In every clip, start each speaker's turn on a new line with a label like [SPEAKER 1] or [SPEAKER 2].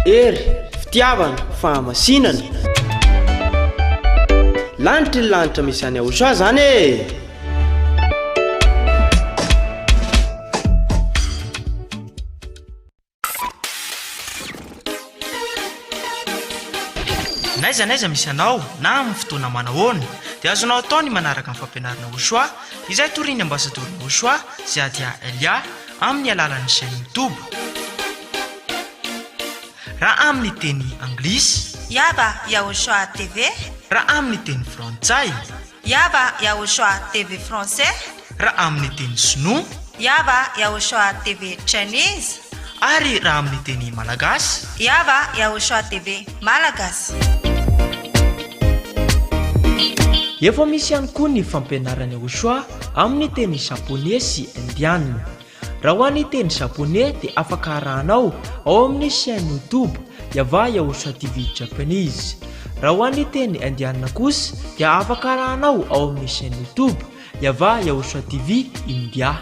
[SPEAKER 1] ery fitiavana fahamasinana lanitra ny lanitra misy any Aosoa zany e.
[SPEAKER 2] Naiza misy anao na amin'ny fotoana manahoana dia azonao atao ny manaraka amin'ny fampianarana Aosoa izay toriny ambasadorina Aosoa Ziadia Elia amin'ny alalan'ny chaîne YouTube. Raha amin'ny teny anglisy
[SPEAKER 3] Yaba ya Aosoa TV,
[SPEAKER 2] raha amin'ny teny frantsay
[SPEAKER 3] Yaba ya Aosoa TV français,
[SPEAKER 2] raha amin'ny teny sinoa
[SPEAKER 3] Yaba ya Aosoa TV Chinese,
[SPEAKER 2] ary raha amin'ny teny malagasy
[SPEAKER 3] Yaba ya Aosoa TV malagasy.
[SPEAKER 1] Efa misy ihany koa ny fampianarana Aosoa amin'ny teny japonais sy indiana. Raha ho an'ny teny japonais dia afaka arahanao ao amin'ny chaîne YouTube Yaba ya Aosoa TV Japanese. Raha ho an'ny teny indiana kosa dia afaka arahanao ao amin'ny chaîne YouTube Yaba ya Aosoa TV India.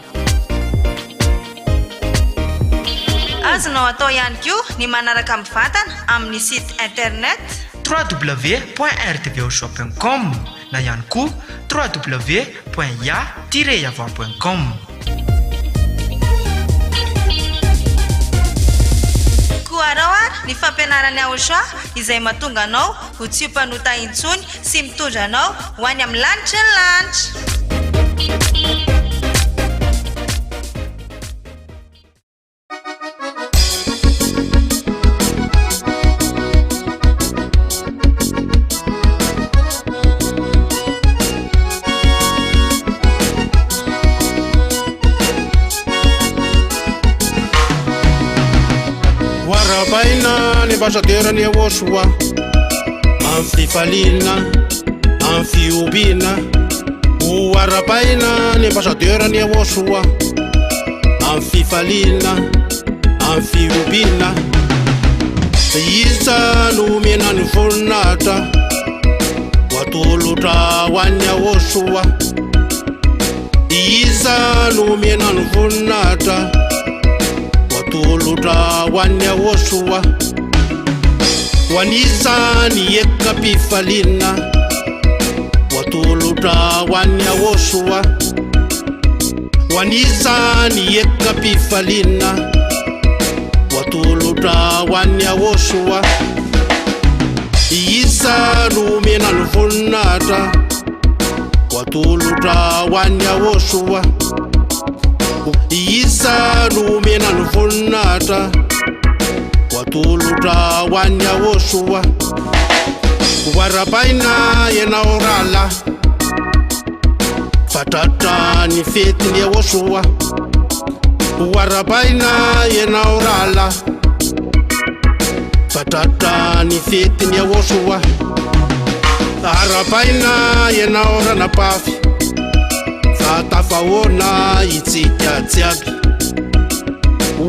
[SPEAKER 3] Azonao atao ihany koa ny manaraka mivantana amin'ny site internet
[SPEAKER 2] www.rtvaosoa.com na ihany koa www.ya-yava.com.
[SPEAKER 3] Koaraoa ny fampianarana Aosoa izay mahatonga anao ho tsy mpanota intsony sy mitondra anao ho any amin'ny lanitra ny lanitra.
[SPEAKER 4] Warabaina ni ambasadera ni Aosoa amin'ny fifaliana amin'ny fiompiana. Warabaina ni ambasadera ni Aosoa amin'ny fifaliana amin'ny fiompiana. Iza no mena ny voninahitra watolotra ho an'ny Aosoa. Iza no mena ny voninahitra watolotra ho an'ny Aosoa. Ho an'izany ekam-pifaliana watolotra ho an'ny Aosoa. Ho an'izany ekam-pifaliana watolotra ho an'ny Aosoa. Iza no mena ny voninahitra watolotra ho an'ny Aosoa. Iza no mena ny voninahitra watolotra ho an'ny Aosoa. Warabaina ianao rala fatratra ny fetin'ny Aosoa. Warabaina ianao rala fatratra ny fetin'ny Aosoa. Arabaina ianao ranapafy fatafahoana itsika jiaby.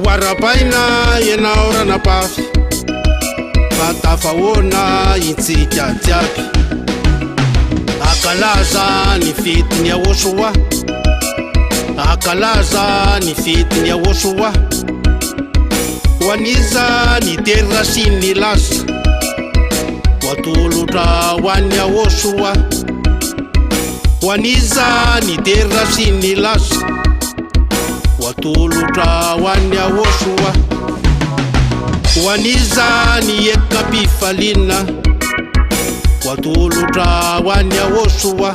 [SPEAKER 4] Warabaina ianao ranapafy fatafahoana itsika jiaby. Akalaza ny fetin'ny Aosoa, akalaza ny fetin'ny Aosoa. Ho an'iza ny terra sy ny lasa watolotra ho an'ny Aosoa. Ho an'iza ny terra sy ny lasa watolotra ho an'ny Aosoa. Ho an'iza ny ekam-pifaliana watolotra ho an'ny Aosoa.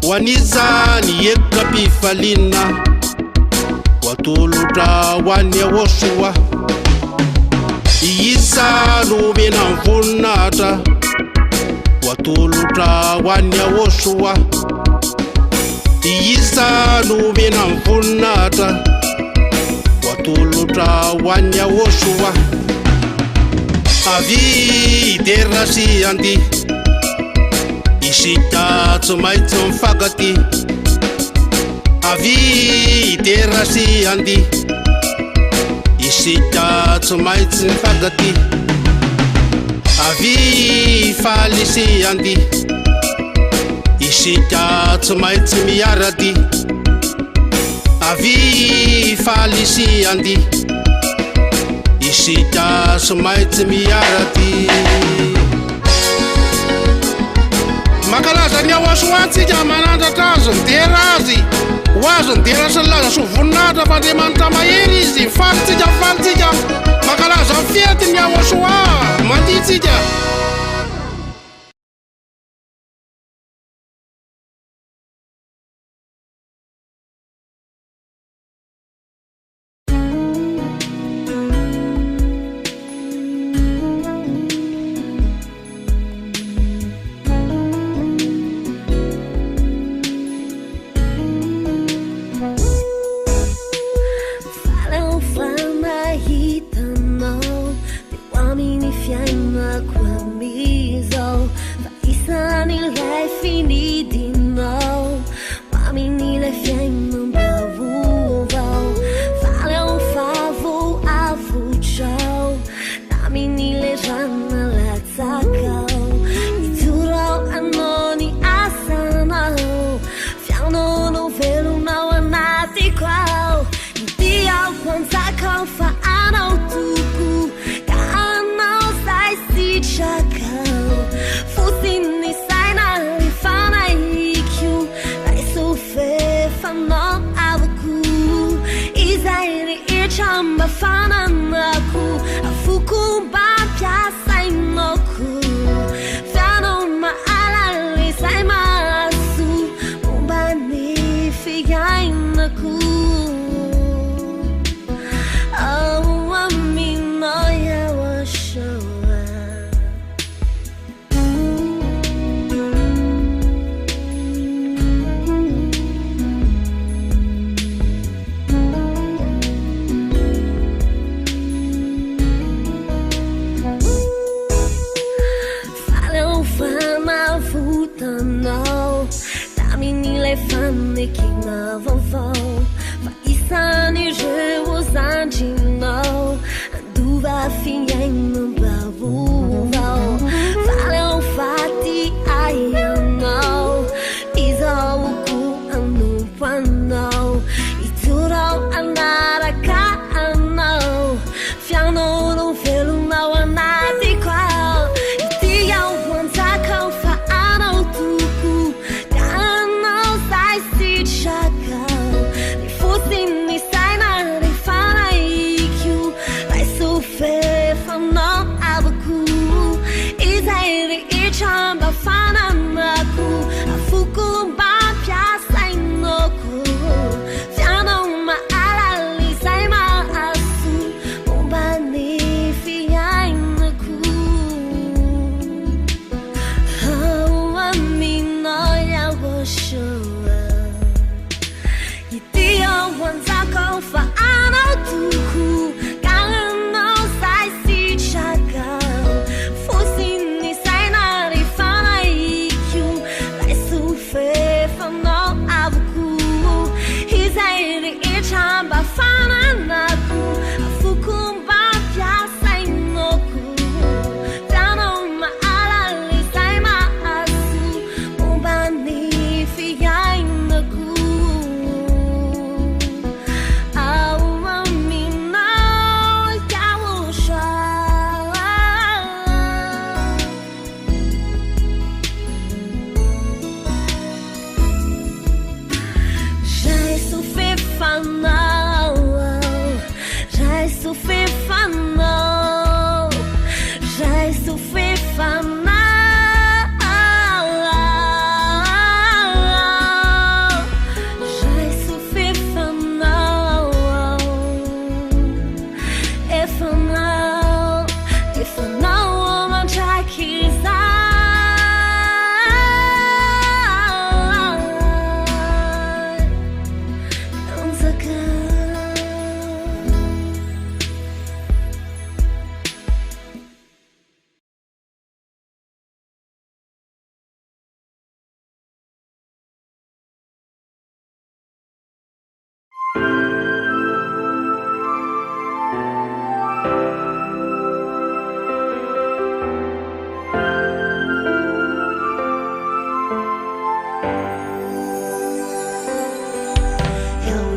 [SPEAKER 4] Ho an'iza ny ekam-pifaliana watolotra ho an'ny Aosoa. Iza no mena ny voninahitra watolotra ho an'ny Aosoa. Iza no mena ny voninahitra watolotra ho an'ny Aosoa. Avy terra sy andy isika tsy maintsy mifankaty. Avy terra sy andy isika tsy maintsy mifankaty. Avy faly sy andy isika tsy maintsy miarady. Avy faly sy andy isika somaitsy miaraty mankalaza ny ao asoantsika manandratra azo ny dera azy ho azo ny dera sy nylaza so voninahitra fa andriamanitra mahery izy falitsika mankalaza fiety ny ao asoa manditsika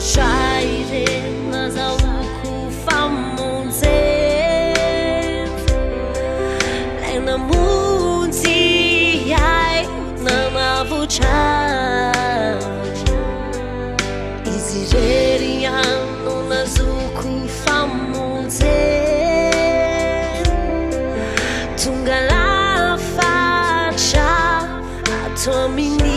[SPEAKER 5] Shai re na za ku fam mon se mamonjy ay nanavotra izy rery ano nazoko famonjy tonga lafatra ato amin'ny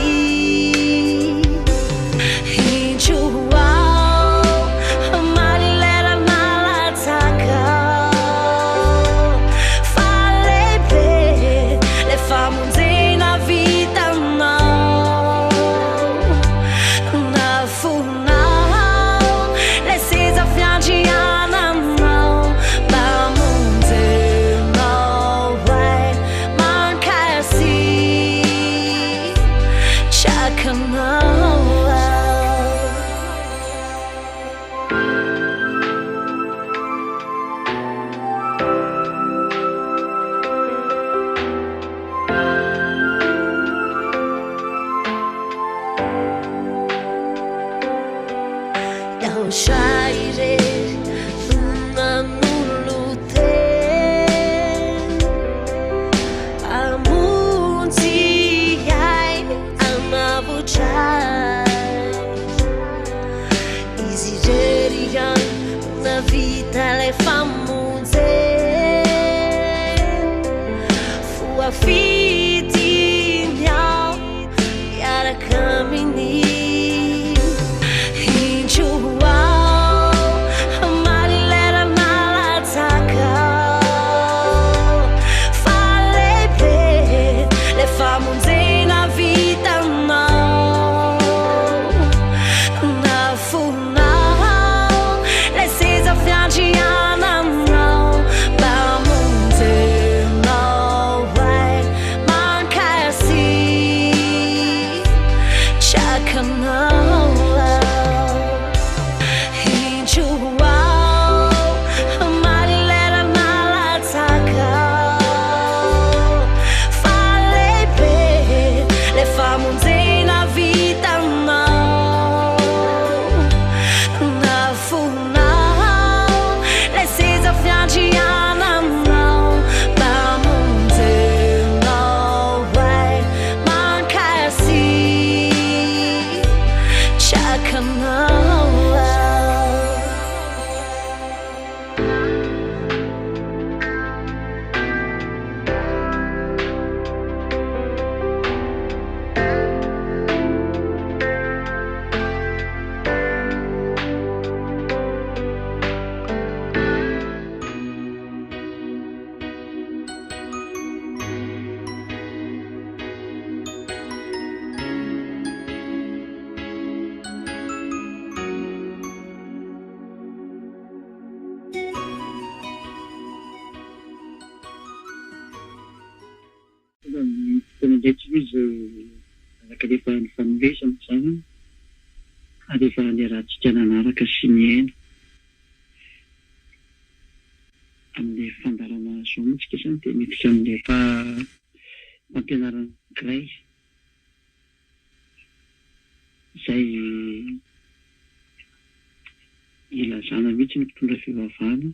[SPEAKER 6] ilazana mihitsy ny mpitondra fivavahana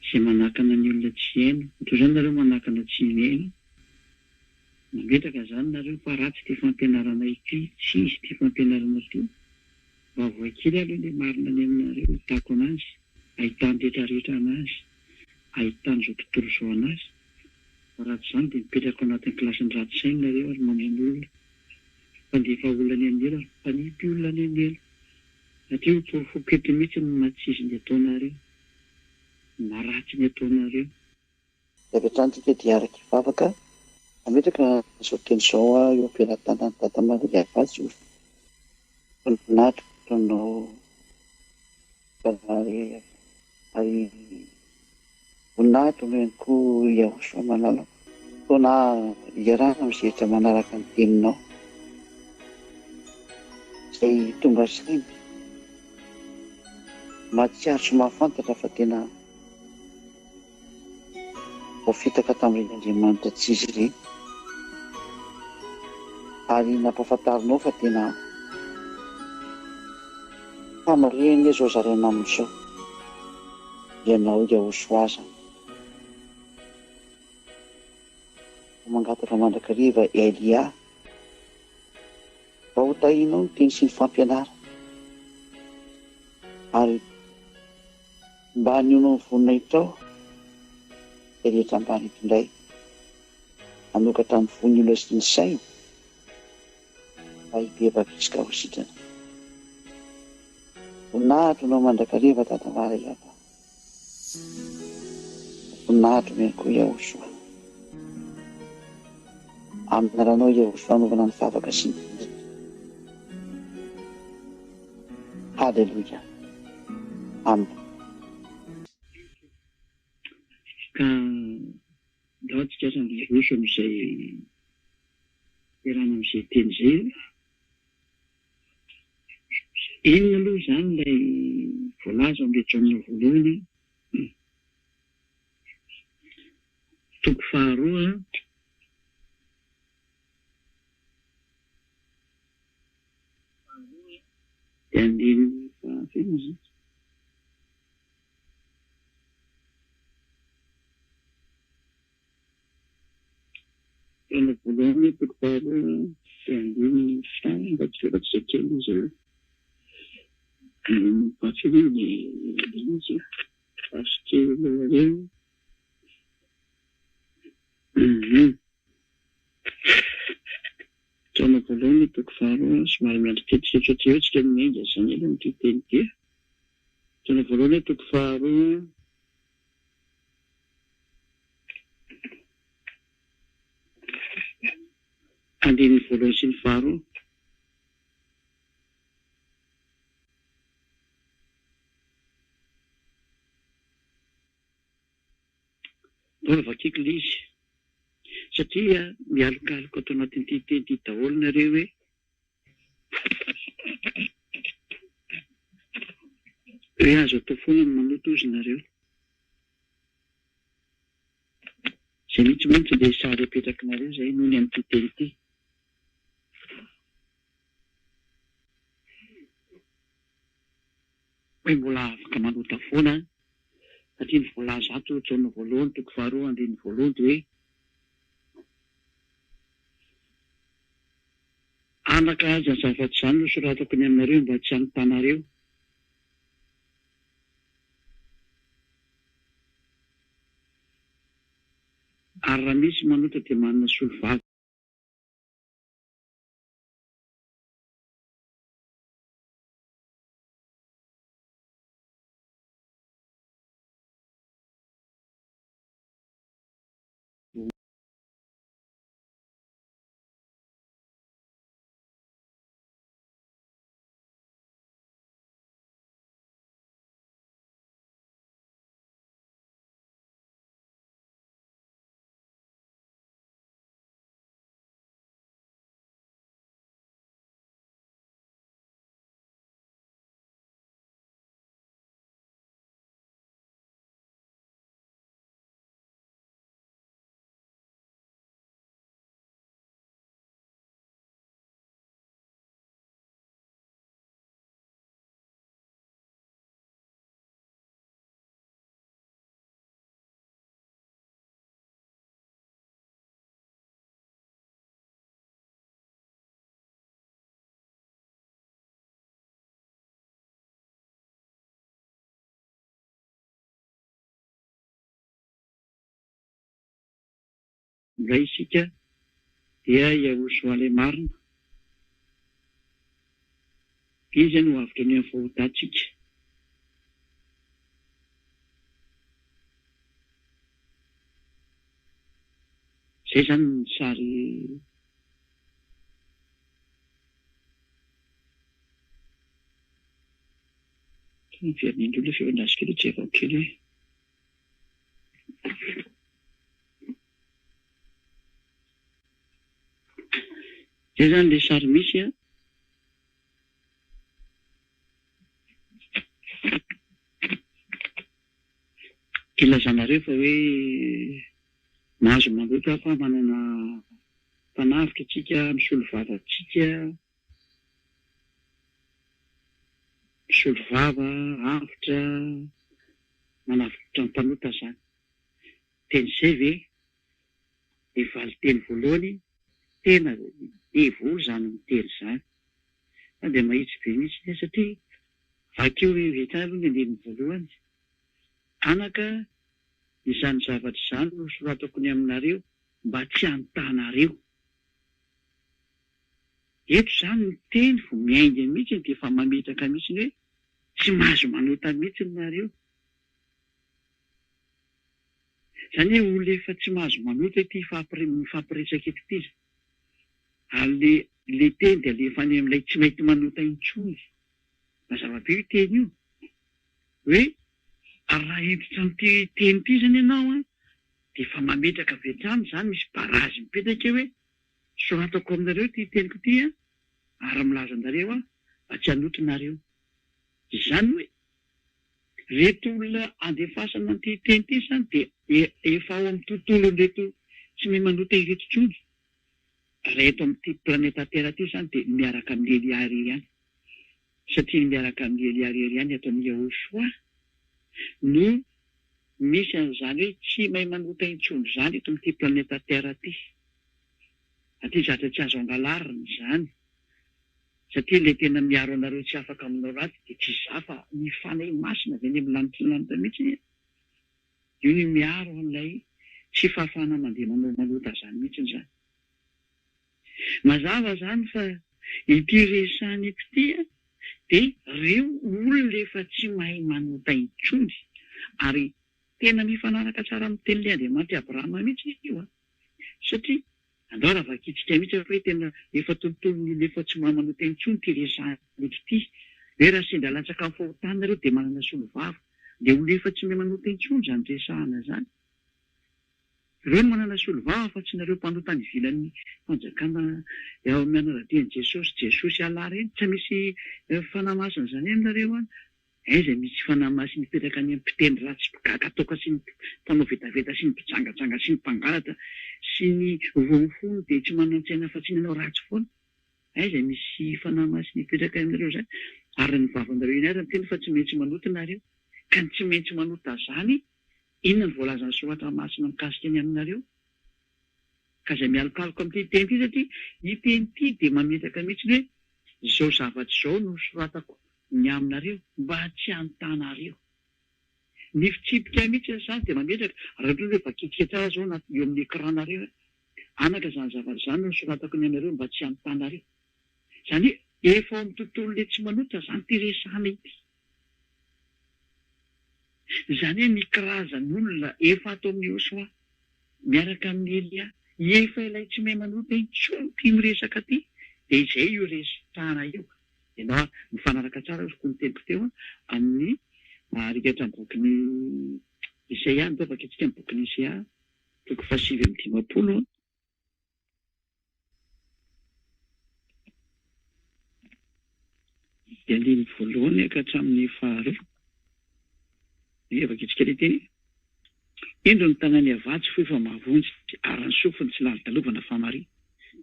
[SPEAKER 6] izay manakana ny olona tsy haino. Toy izany nareo manakana tsy haino. Nametraka izany nareo fa ratsy ity fampianarana ity, tsy izy ity fampianarana ity. Vaovao kely aloha ilay marina any aminareo hitako anazy, ahitany rehetrarehetra anazy, ahitany izao tontolo izao anazy. Ratsy izany dia mipetraka ao anatin'ny kilasiny ratsy saina nareo ary mamono olona. Fandefa olona any anela, fanipy olona any anela. Satria fofokety mihitsy ny matsizy ny ataonareo, maratsy ny ataonareo.
[SPEAKER 7] Rehetraantsika dia araka hivavaka, ametraka izao teny izao eo am-pelantanan'ny Dada Maria Vazy io. Voninahitra toanao ary voninahitra no ihany koa Iaoso Malala. Taona iarana misetra manaraka ny teninao. Izay tonga saina. Mahatsiaro sy mahafantatra fa tena voafitaka tamin'Andriamanitra tsy izy ireny. Ary nampahafantarinao fa tena famareny izao zaraina amin'izao. Ianao Iaoso aza. mangataka mandrakariva Elia mba ho tahinao ny teny sy ny fampianara ary mba hanionao ny vonina itrao rehetra ambany itondray anokatra ny von'ny olona sy ny sainy mba hibebaka isika ho sitrana. Voninahitro nao mandrakariva Tadavara Iava, voninahitro mihany koa Iahosoa. Amin'ny anaranao Iahosoa anaovana ny favaka sy ny vizitra. Halleluja. Amen.
[SPEAKER 6] Ka daotsika asan'ny Iahoso amin'izay irana amin'izay teny izay. Inona aloha izany ilay voalaza amin'ilay Jaona voalohany, toko faharoa dia andininy fahafeno izy. Jaona voalohany toko faharoa dia andininy fahafeno mba tsy felatsy kely izy io. Fahafeno ny izy fasikely ireo. Jaona voalohany toko faharoa somary miandry tety satria eo tsika miainga izany ela ny teny ty. Jaona voalohany toko faharoa andininy voalohany sy ny faharoa. Mbola vakiko ilay izy satria mialokaloka ato anatin'ity teny ity daholo nareo hoe azo atao foana ny manoto ozy nareo. Izay mihitsy mantsy dia sary apetraky nareo izay noho ny amin'ity teny ity. Hoe mbola afaka manota foana satria ny voalaza ato Jaona voalohany toko faharoa andininy voalohany dia hoe anaka aza ny zavatra izany no soratako ny aminareo mba tsy hanotanareo. Ary raha misy manota dia manana solovava. Indray isika dia Iahosoa ilay marina. Izy no avy kely amin'ny fahotantsika. Izay izany ny sary ny fiarin'indreo ilay feondrasika ilay tsy efa kely hoe izay izany ilay sary misy a. Ilazanareo fa hoe mahazo mandoto fa manana mpanafika antsika, misolovava antsika, misolovava, avitra, manafitra ny mpanota izany. Teny izay ve efa teny voalohany tena evo zany miteny zany dia mahitsy be mihitsy satria vakeo rehetra aloha ny andeny voalohany anaka izany zavatra izany no soratako ny aminareo mba tsy antanareo. Eto zany ny teny vo miainga mihitsy dia efa mametraka mihitsy hoe tsy mahazo manota mihitsy nareo. Zany hoe olona efa tsy mahazo manota ity mifampiresaka eto ity. Ary le teny dia alefa any amin'ilay tsy mety manota intsony. Mazava be io teny io hoe raha entitra n'ity teny ity zany ianao dia efa mametraka avy hatrany zany misy barazy mipetraka hoe soratako aminareo ty teniko ity ary milaza anareo mba tsy hanotonareo. Izany hoe reto olona andefasana n'ity teny ity zany dia efa ao amin'ny tontolon'reto tsy mahay manota ireto intsony. Reto amin'ity planeta Terre ity zany dia miaraka amin'ny Eliary ihany. Satria miaraka amin'ny Eliary ihany ato amin'ny Yahoshua no misy an'izany hoe tsy mahay manota intsony zany eto amin'ity planeta Terre ity. Aty zatra tsy azo angalarina zany. Satria le tena miaro anareo tsy afaka aminao ratsy dia tsy zafa ny fanay masina dia ny milanitra mihitsy. Io ny miaro an'ilay tsy fahafahana mandeha manota zany mihitsy zany. Mazava zany fa ity resahany eto ity dia reo olona efa tsy mahay manota intsony ary tena mifanaraka tsara amin'ny tenin'ilay Andriamanitra Abrahama mihitsy io. Satria andao raha vakitsika mihitsy hoe tena efa tontolon'olona efa tsy mahay manota intsony ty resahany eto ity. Hoe raha sendra latsaka amin'ny fahotanareo dia manana solovava dia olona efa tsy mahay manota intsony zany resahana zany. Ireo no manana solovava fa tsy nareo mpanota ny ivilan'ny fanjakana ao amin'ny anaradian'i Jesosy Allah reny. Tsy misy fanahy masina zany aminareo any. Aiza misy fanahy masina mipetraka any amin'ny mpitendry ratsy gakatoka sy ny mpanao vetaveta sy ny mpijangajanga sy ny mpangalatra sy ny voafony dia tsy manan-tsaina fa tsy nanao ratsy foana. Aiza misy fanahy masina mipetraka aminareo zany. Ary ny vavanareo iny ary ny teny fa tsy maintsy manota nareo. Ka ny tsy maintsy manota zany inona ny voalazan'ny soratra masina mikasika ny aminareo. Ka izay mialokaloka amin'ity teny ity satria ity teny ity dia mametraka mihitsy hoe izao zavatra izao no soratako ny aminareo mba tsy antanareo. Ny fitsipika mihitsy zany dia mametraka raha ohatra hoe vakitika tsara zao anaty eo amin'ny ekranareo anaka zany zavatra zany no soratako ny aminareo mba tsy antanareo. Zany hoe efa ao amin'ny tontolon'le tsy manota zany ty resahana ity. Izany hoe mikarazan'olona efa ato amin'ny Yahoshua miaraka amin'ny Elia efa ilay tsy mahay manota intsony ty miresaka ty dia izay io resahana io. Ianao mifanaraka tsara ko ny teniko teo amin'ny rikatra ny boky ny Isaia ny topaka itsika ny boky ny Isaia toko 7:50. Dia andiny voalohany ka hatramin'ny faharoa. Evaka itsika ilay teny endro ny tanany avatsy fo efa mahavonjy ary ny sofiny tsy lali-dalovana fa mari.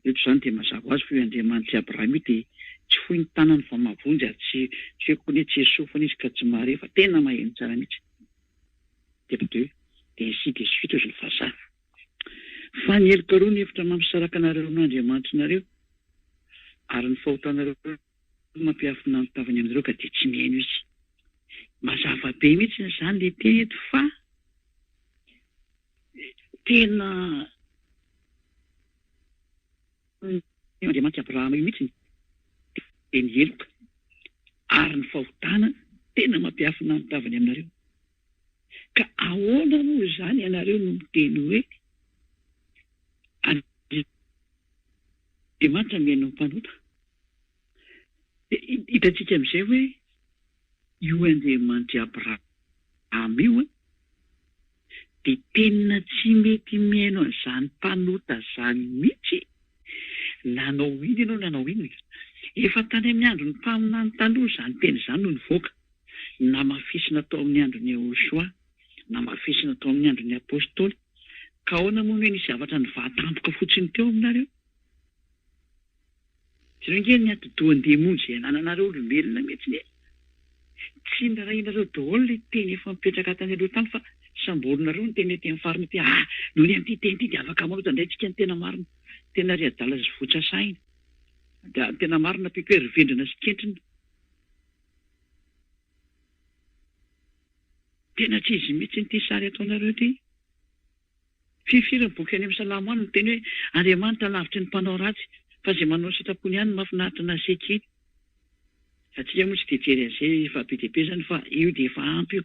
[SPEAKER 6] Eto zany dia mazava azy fa io Andriamanitra Abrahama io dia tsy fohy ny tanany fa mahavonjy ary tsy hoe tsy esofina izy ka tsy mari fa tena maheno tsara mihitsy. Dia ainsi de suite ozy ny vazaha. Fa ny heloka roa ny hevitra mampisaraka anareo n'Andriamanitra nareo ary ny fahotanareo mampiafina ny tavany aminareo ka dia tsy mihaino izy. Mazava be mihitsy zany le teny eto fa tena Andriamanitra Abrahama io mihitsy teny heloka ary ny fahotana tena mampiafina ny tavany aminareo. Ka ahoana moa zany ianareo no miteny hoe Andriamanitra mihaino ny mpanota. Hitantsika amin'izay hoe io Andriamanitra Abrahama io dia tena tsy mety mihaino an'izany mpanota zany mihitsy. Nanao ino ianao nanao ino. Efa tany amin'ny andron'ny mpaminany taloha zany teny zany no nivoaka. Namafisina tao amin'ny andron'ny Yahoshua, namafisina tao amin'ny andron'ny apôstôly. Ka ahoana moa hoe nisy zavatra nivatampoka fotsiny teo aminareo. Tsy ringe ny atodohan-demonjy izay ananareo olombelona mihitsy. Tsy nirahinareo daholo ilay teny efa mipetraka tany aloha tany fa samborona reo ny teny ety amin'ny fariny ty noho ny an'ity teny ty dia afaka manota indray tsika ny tena marina tena ry-adala sy votra saina da tena marina peko hoe rivendrina sy kentrina tena tsy izy mihitsy ny ty sary ataonareo ty fifiry ny boky any amin'ny Salamo any ny teny hoe Andriamanitra lavitry ny mpanao ratsy fa izay manao sitrapony ihany mahafinaritra na seky iny satria moa tsy dia jery an'izay fa be dia be zany fa io dia efa ampy io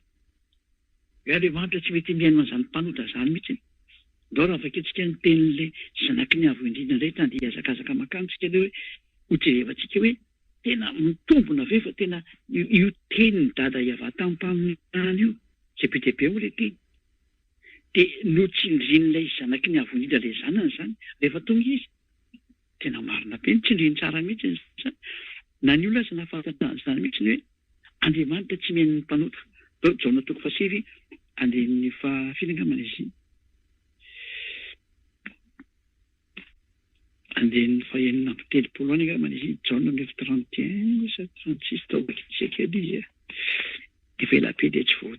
[SPEAKER 6] hoe Andriamanitra tsy mety miaino an'izany mpanota zany mihitsy ndao raha vaketsika ny tenin'le zanaky ny avo indrindra indray tany dia azakazaka makantsika le hoe ho jerevantsika hoe tena mitombona ve fa tena io teny ny dada iavata tamin'ny io zay be dia be moa le teny dia notsindrin'ilay zanaky ny avo indrindra le zanany zany rehefa tonga izy tena marina be nitsindriny tsara mihitsy zany na ny olona aza nahafantatany zany mihitsy ny hoe Andriamanitra tsy mihaino ny mpanota Jaona toko fasivy andininy fahafiringamana izy andininy fahaenina amby telopolo any angamana izy Jaona 9:31 sa 36 taokely izy dia velapedy tsy vo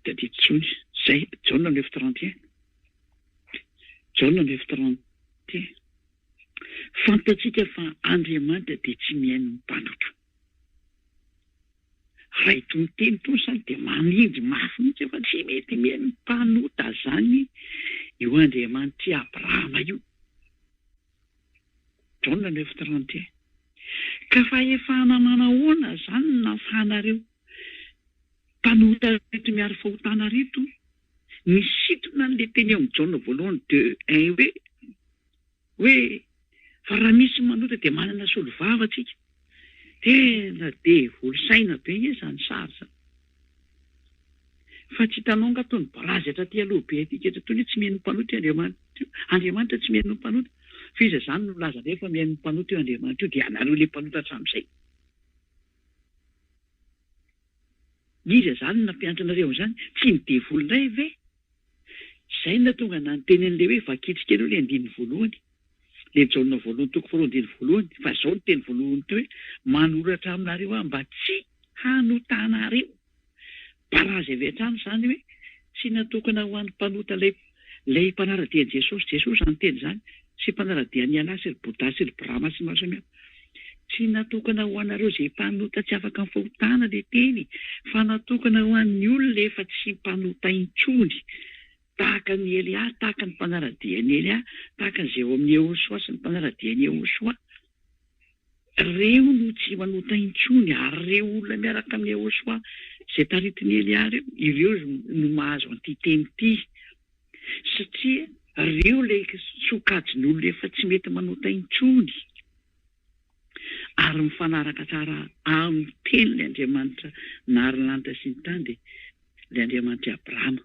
[SPEAKER 6] tadiditsony zay Jaona 9:31 Jaona 9:31 fantatsika fa Andriamanitra dia tsy mihaino ny mpanota raha itony teny tony zany dia manindry mafy mihitsy fa tsy mety mihaino ny mpanota zany io Andriamanitra Abrahama io Jaona 9:31 ka fa efa namanahoana zany nafahanareo mpanota reto miaro fahotana reto misintona n'le teny eo amin'ny Jaona voalohany 2:1 hoe fa raha misy manota dia manana solovava tsika tena dia volosaina be izy zany sary zany fa tsy hitanao nga tony barazy atraty aloha be aty ketratony tsy mihaino mpanota Andriamanitra tsy mihaino mpanota fa iza zany no laza rehefa mihaino mpanota io Andriamanitra io dia anareo le mpanota hatramin'izay iza zany nampianatra anareo zany tsy midevoly indray ve zay na tonga na ny teny an'le hoe vakitsika aloha le andininy voalohany le Jaona voalohany toko faharoa andininy voalohany fa zao ny teny voalohany teo hoe manoratra aminareo aho mba tsy hanotanareo barazy avy hatrany zany hoe tsy natokana ho an'ny mpanota lay mpanaradian'i Jesosy zany teny zany sy mpanaradian'ny Ala sy ry Boda sy ry Brahama sy maro samihafa tsy natokana ho anareo izay mpanota tsy afaka ny fahotana le teny fa natokana ho an'ny olona efa tsy mpanota intsony tahaka ny Elia tahaka ny mpanaradian'ny Elia tahaka ny Zeo amin'ny Ehosoa sy ny mpanaradian'ny Ehosoa reo no tsy manota intsony ary reo olona miaraka amin'ny Ehosoa izay taritin'ny Elia ireo no mahazo an'ity teny ity satria reo le sokajiny olona efa tsy mety manota intsony ary mifanaraka tsara amin'ny teny le Andriamanitra nahary lanitra sy ny tany dia le Andriamanitra Abrahama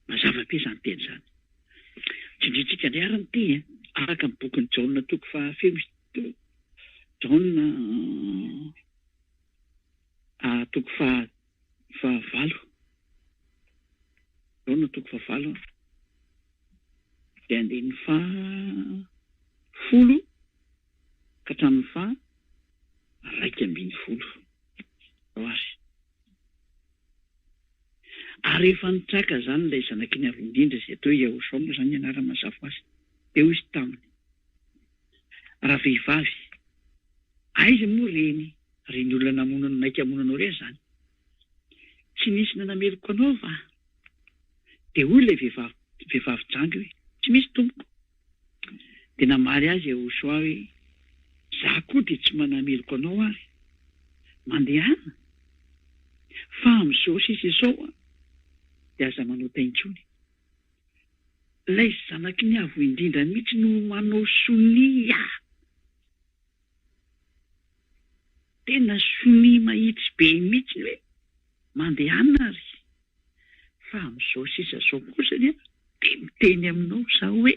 [SPEAKER 6] mazava be zany teny zany tsindritsika indray arany ty araka ny bokin'ny Jaona toko fahafelo Jaona toko fahavalo Jaona toko fahavalo dia andininy fahafolo ka hatramin'ny raika ambin'ny folo azy ary efa nitraka zany ilay zanaky ny avo indrindra izay atao Ehosoa moa zany ianarana mazava azy eo izy taminy raha vehivavy aiza moa reny olona namonana maika hamonanao reny zany tsy nisy nanameloko anao va dia hoy ilay vehivavy jangy hoe tsy misy tompoko dia namaly azy Ehosoa hoe za koa dia tsy manameloko anao ary mandehana fa amin'izao sisa izao dia aza manota intsony ilay zanaky ny avo indrindra mihitsy no manao sonia tena sonia mahitsy be mihitsy hoe mandehana ary fa amin'izao sisa izao kosa dia miteny aminao zaho hoe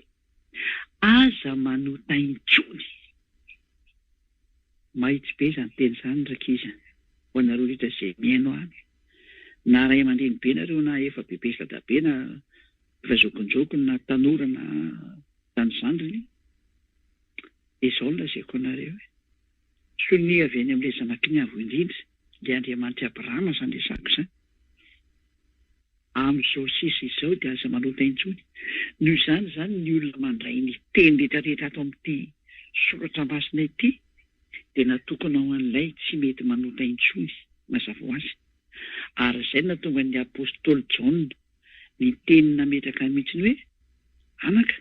[SPEAKER 6] aza manota intsony mahitsy be zany teny zany rakiza ho anareo rehetra izay mihaino any na ray aman-dreny be nareo na efa bebe sy dadabe na efa zokonjokony na tanora na tany zandriny dia izao no lazaiko anareo hoe sonia avy any amin'ilay zanaky ny avo indrindra le Andriamanitra Abrahama zany resako zany amin'izao sisa izao dia aza manota intsony noho izany ny olona mandray ny teny rehetrarehetra ato amin'ity soratra masina ity dia natokana ho an'ilay tsy mety manota intsony mazava ho azy ary izay natonga ny apôstôly Jaona ny teny nametraka mihitsiny hoe anaka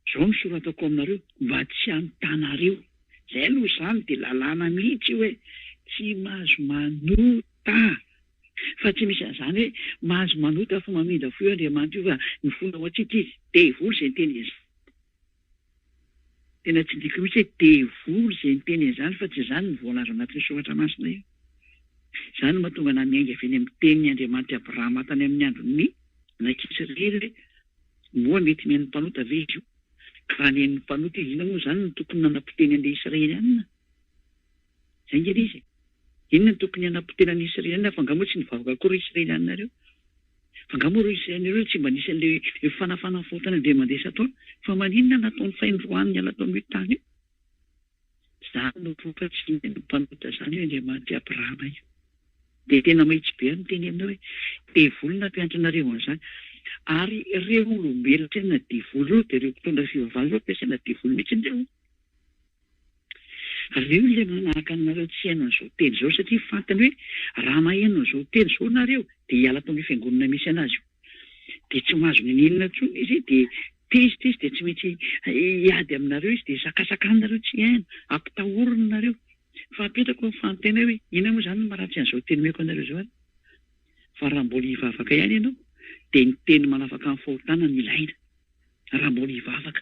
[SPEAKER 6] izao ny soratako aminareo mba tsy hanontanareo izay aloha izany dia lalàna mihitsy hoe tsy mahazo manota fa tsy misy an'izany hoe mahazo manota fa mamindra fo io Andriamanitra io fa ny fona ao antsika izy devoly izay nyteny izany tena tsy diko mihitsy hoe devoly izay nyteny izany fa tsy izany ny voalaza anatin'ny soratra masina io izany mahatonga na miainga avy eny amin'ny tenin'ny Andriamanitra Abrahama tany amin'ny andron'ny nankitsirely hoe moa mety mihain'ny mpanota ve izy io ka ny hain'ny mpanota izy inona moa izany no tokony nanam-poteny an'ilay Israely anina izay ngely izy inona no tokony hanam-poteny an'ny Israely anina fa angamo tsy nivavaka koa ry Israely anareo fa angamo ry Israely anareo tsy mba nisy an'ilay fanafanafotana dia mandesa atao fa maninona nataon'ny faindroany ny ala tao amin'ny tany io izany no voka tsy ny mpanota izany io Andriamanitra Abrahama io dia tena mahitsy be ny teny aminao hoe devoly nampiantranareo an'izany ary ireo olombelona tena devoly io dia ireo mpitondra fivavahana io ampiasaina devoly mihitsy ireo reo ilay manaraka anareo tsy haino an'izao teny izao satria fantany hoe raha maheno an'izao teny izao nareo dia hiala tao amin'ny fiangonana misy anazy io dia tsy mahazo ninina intsony izy dia tezitra izy dia tsy mety hiady aminareo izy dia sakasakana tsy haino ampitahorina nareo fa apetrako ny fanontena hoe ina moa izany no maratsy an'izao teny meko anareo izao fa raha mbola hivavaka ihany ianao dia ny teny manafaka amin'ny fahotana no ilaina raha mbola hivavaka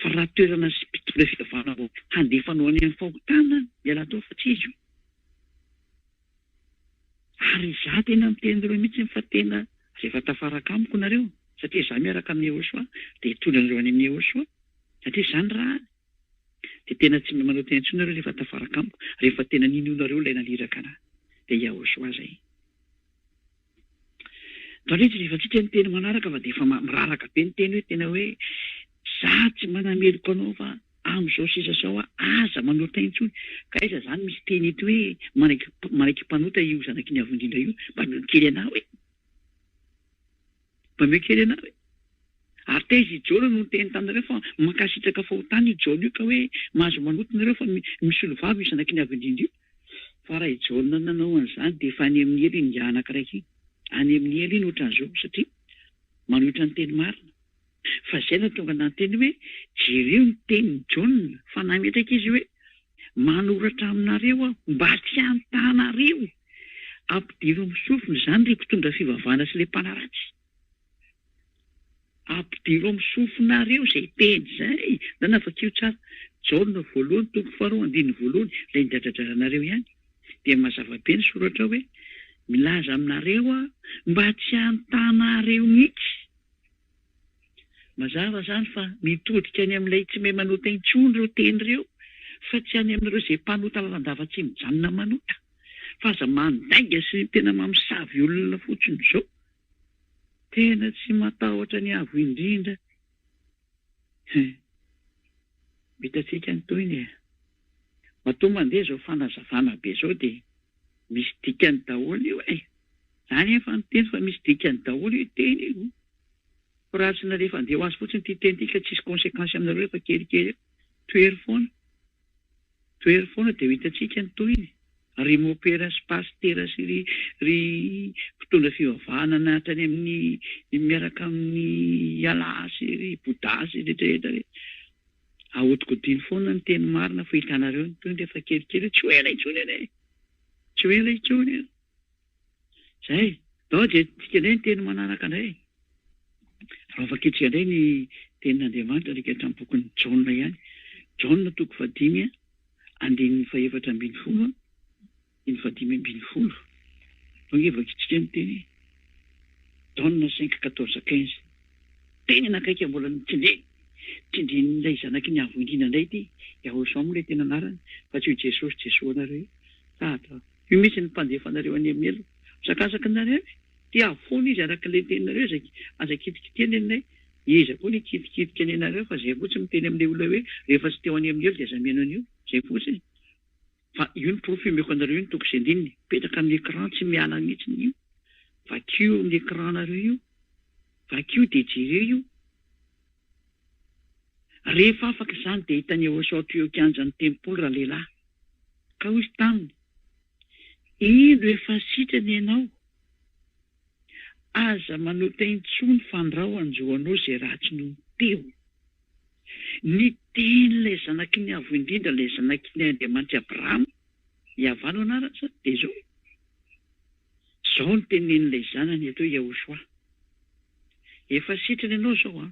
[SPEAKER 6] fa raha toerana sy mpitondra fivavahana vao handefanao any amin'ny fahotana miala tao fa tsy izy io ary izaho tena mitenyreo mihitsy fa tena rehefa tafaraka amiko nareo satria izaho miaraka amin'ny Yehosoa dia hitondra anareo any amin'ny Yehosoa satria izany raha dia tena tsy manao teny intsony nareo rehefa tafaraka amiko rehefa tena ninonareo ilay naliraka anahy dia Yehosoa zay Tandretsy rehefa tsika ny teny manaraka fa dia efa miraraka be ny teny hoe tena hoe za tsy manameloko anao fa amin'izao sisa izao aza manota intsony ka iza izany misy teny ety hoe maraiky mpanota io zanaky ny avondrindra io mba meo kely anahy hoe mba meo kely anahy hoe ary teizy Jona no teny tanareo fa mankasitraka fahotana io Jona io ka hoe mahazo manota nareo fa misy olo vavy io zanaky ny avondrindra io fa raha i Jona nanao an'izany dia efa any amin'ny ely ny anankiray any amin'ny ely iny ohatran'izao satria manohitra ny teny marina fa izay no tonga nanteny hoe jereo ny tenin'ny Jona fa nametraka izy hoe manoratra aminareo mba tsy hanontanareo ampidiro amin'ny sofina izany ry mpitondra fivavahana sy ilay mpanaratsy ampidiro amin'ny sofinareo izay teny izay na navakio tsara Jona voalohany toko faharoa andiny voalohany ilay nidradradraranareo ihany dia mazava be ny soratra hoe milaza aminareo mba tsy hanontanareo mihitsy mazava izany fa mitodika any amin'ilay tsy mahay manota intsony ireo teny ireo fa tsy any amin'ireo izay mpanota lalandava tsy mijanona manota fa aza mandainga sy tena mamosavy olona fotsiny izao tena tsy matahotra ny avo indrindra mitatsika ny toyny matoa mandeha izao fanazavana be izao dia misy dikany daholo io izany efa ny teny fa misy dikany daholo io teny io raha tsy narehefa andeha ho azy fotsiny ty teny tika tsisy konsekansi aminareo rehefa kelikely toery foana dia ho hitatsika ny toyny ry mopera sy pastera sy ry mpitondra fivavahana nahatra any amin'ny miaraka amin'ny ala sy ry boda sy rehetrarehetra ahotikodiny foana ny teny marina fa hitanareo ny toyny rehefa kelikely tsy ho ela intsony eny tsy ho ela intsony eny zay dao je tika indray ny teny manaraka indray raha vaketsika indray ny tenin'Andriamanitra rika hatramin'ny bokin'ny Jona ihany Jona toko 5 andininy 7:10 iny 5:10 donge vaketsika ny teny Jona 5:14-15 teny nakaiky mbola tsindrin'ilay zanaky ny avo indrindra indray ty Yehosoa moa ilay tena anarany fa tsy ho Jesosy nareo io misy ny mpandefanareo any amin'ny elo sakasaka nareo dia avoana izy arak'ilay teninareo aza kitikiteny anay iza koa ny kitikitika any anareo fa zay fotsiny miteny amin'ilay olona hoe rehefa tsy teo any amin'ny elo dia aza meno an'io zay fotsiny fa io ny profil meko anareo io ny toko 9 petraka amin'ny écran tsy miala mihitsy io vakio amin'ny écranareo io, vakio dia jereo io. Rehefa afaka izany dia hitany Jehoshua eo kianjany tempoly raha lehilahy. Ka hoy izy taminy, ino efa sitrany ianao? Aza manota intsony fandrao anjoanao izay ratsy no teo. Ny tenyilay zanaky ny avo indrindra, ilay zanaky ny Andriamanitra Abrahama, hiavano anarany zany dia zao. Zao ny tenen'ilay zanany atao Jehoshua. Efa sitrany ianao zao a.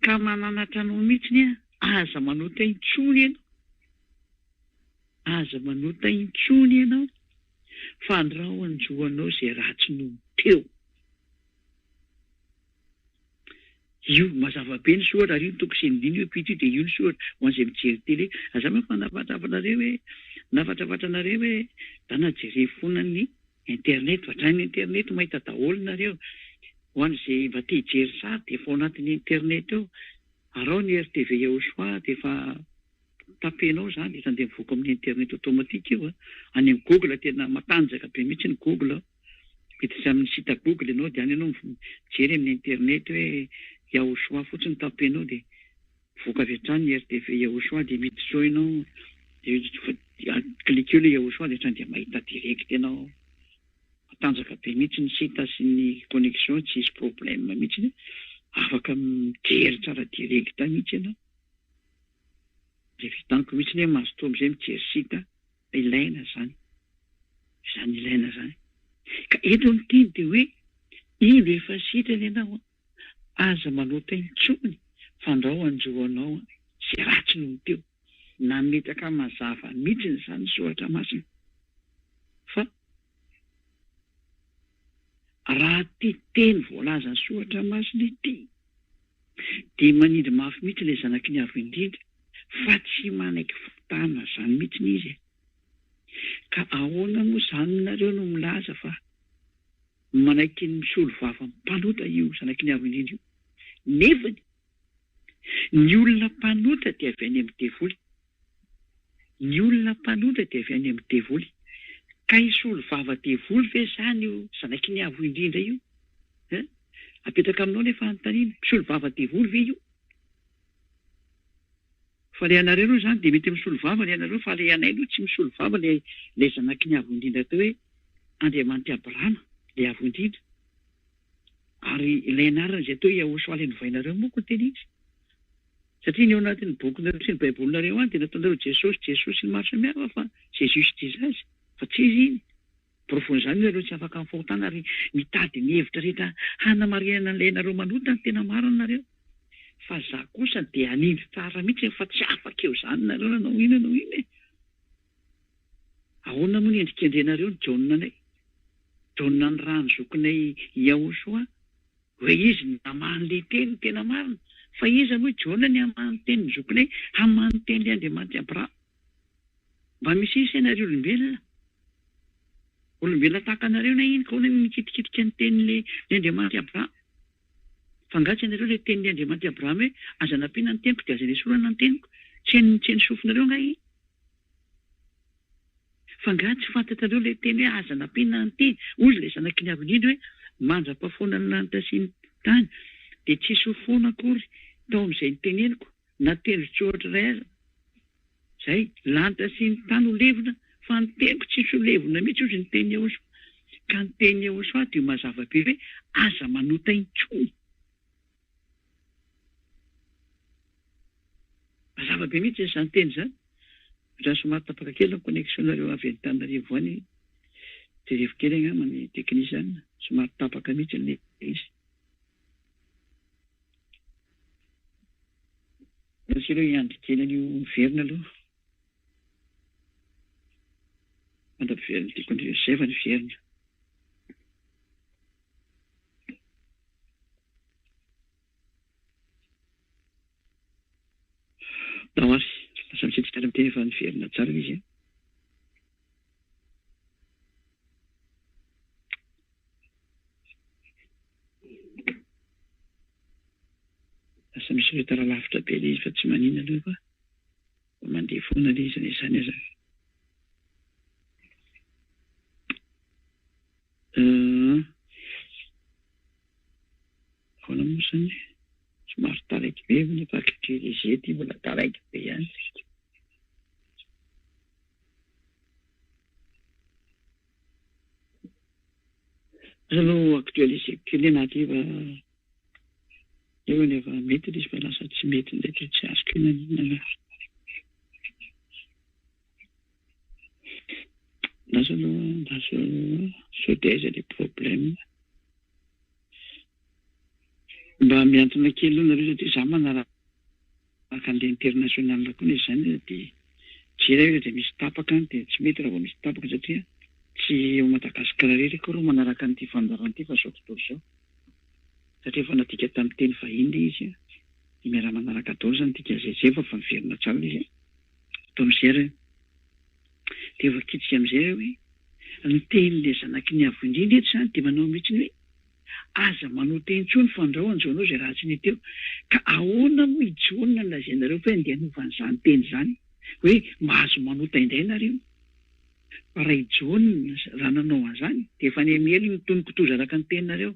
[SPEAKER 6] Ka mananatra anao mihitsiny aza manota intsony ianao. Aza manota intsony ianao. Fandrao anjoanao izay ratsy no teo. Io mazava be ny soratra ary io toko sy ny io pity dia io ny soratra ho an'izay mijery tele. Aza fa nafatravatra-nareo hoe da najery foana ny internet, vatrany internet mahita daholo nareo. Ho an'izay mba te hijery sary dia efa ao anatin'ny internet eo. Arao ny RTV Jehoshua dia efa tapenao zany dia tandeha mivoaka amin'ny internet automatique io. Any amin'ny Google tena matanjaka be mihitsy ny Google. Miditra amin'ny site Google ianao dia any ianao mijery amin'ny internet hoe Jehoshua fotsiny tapenao dia mivoaka avy hatrany ny RTV Jehoshua dia miditra ao ianao dia cliqueo ilay Jehoshua dia hatrany dia mahita direct ianao. Matanjaka be mihitsy ny site sy ny connexion, tsy misy problème mihitsy. Afaka mijery tsara direct mihitsy ianao. Dia vitaniko mihitsy hoe mazotoa amin'izay mijery site ilaina zany. Izany ilaina zany. Ka eto ny teny dia hoe ino efa sitrany ianao? Aza manota intsony fandrao anjoanao izay ratsy no teo. Nametaka mazava mihitsy zany soratra masina. Fa raha ty teny voalaza ny soratra masina ity dia manindry mafy mihitsy ilay zanaky ny avo indrindra fa tsy manaiky fotana zany mihitsy izy. Ka ahoana moa zany nareo no milaza fa manaiky ny misolo vava mpanota io zanaky ny avo indrindra io? Nefany ny olona mpanota dia avy any amin'ny devoly. Ny olona mpanota dia avy any amin'ny devoly. Ka isolo vava devoly ve zany io zanaky ny avo indrindra io? Apetaka aminao nefa anontaniana, misolo vava devoly ve io? Fa le anareo aloha zany dia mety misolo vava le anareo, fa le anay aloha tsy misolo vava le zanaky ny avo indrindra tao hoe Andriamanitra Abrahama, le avo indrindra. Ary ilay anarana izay atao Jehoshua le novainareo moa koa teny izy. Satria ny ao anatin'ny bokinareo sy ny baibolinareo any dia nataonareo Jesosy sy ny maro samihafa fa Jésus Jesus, fa tsy izy iny. Profony izany nareo tsy afaka mifahotana ary mitady ny hevitra rehetra hanamarinana an'ilay nareo manota ny tena marina nareo. Fa za kosa dia hanindry tsara mihitsy fa tsy afaka eo zany nareo nanao ino. Ahoana moa ny endrikendrenareo ny Jaona anay? Jaona ny rano zokinay Jehoshua, hoe izy namany le teny tena marina. Fa iza moa Jaona ny hamany teny ny zokinay, hamany teny le Andriamanitra Abrahama. Mba misy isanareo olombelona tahaka anareo na iny ka hoana mikitikitika ny teny'le Andriamanitra Abrahama. Fangatsy ianareo le tenin'ny Andriamanitra Abrahama hoe aza nampiana ny teniko dia aza esorana ny teniko. Tsy ny sofinareo nga iny. Fangatsy fantatrareo le teny hoe aza nampiana ny teny. Ozy le zanaky ny avo indrindra hoe mandrapahafoana ny lanitra sy ny tany dia tsy sofoana akory tao amin'izay niteneniko na teny tsoratra iray aza. Zay lanitra sy ny tany ho levona fa ny teniko tsy ho levona mihitsy ozy ny teny Jehoshua. Ka ny teny Jehoshua dia mazava be hoe aza manota intsony. Mazava be mihitsy izany teny izany. Raha somary tapaka kely ny connexionnareo avy Antananarivo any, jerevy kely angamba ny teknisany, somary tapaka mihitsy ilay izy. Ireo iandry kely an'io miverina aloha. Mandapiverina tiako andreo izay fa ny verina. Dahoary, lasa mitsetsika ary miteny efa ny verina tsara izy. Lasa misy retara lavitra be ilay izy fa tsy manina aloha fa mandeha foana ilay izy izany aza. foana moa zany somary taraiky be ny pakitrizia ty mbola taraiky be ihany. Aloha actualiseko kely anaty eo ny efa mety izy fa lasa tsy mety ndraiky tsy azoko inanina lasa sodeza le problème mba miantona kely eo nareo satria za manaraka an'le international koa izy zany dia jery dia misy tapaka dia tsy mety raha vao misy tapaka satria tsy eo Madagasikara rery koa reo manaraka an'ity fandaran'ity fa zao tontolo zao satria efa nadika tamin'ny teny vahiny izy dia miara manaraka daholo zany dika zay fa miverina tsara izy atao amin'izay reo dia efa kitsika amin'izay reo hoe ny tenin'le zanaky ny avo indrindra eto zany dia manao mihitsy hoe aza manao teny tsony fandrahoana zao anao zay raha tsy niteo ka ahoana moa hijonona lazainareo fa handeha hanovan'izany teny zany hoe mahazo manota indray nareo fa raha hijonona raha nanao an'izany dia efa ny miely nytonoko-toza araka ny teninareo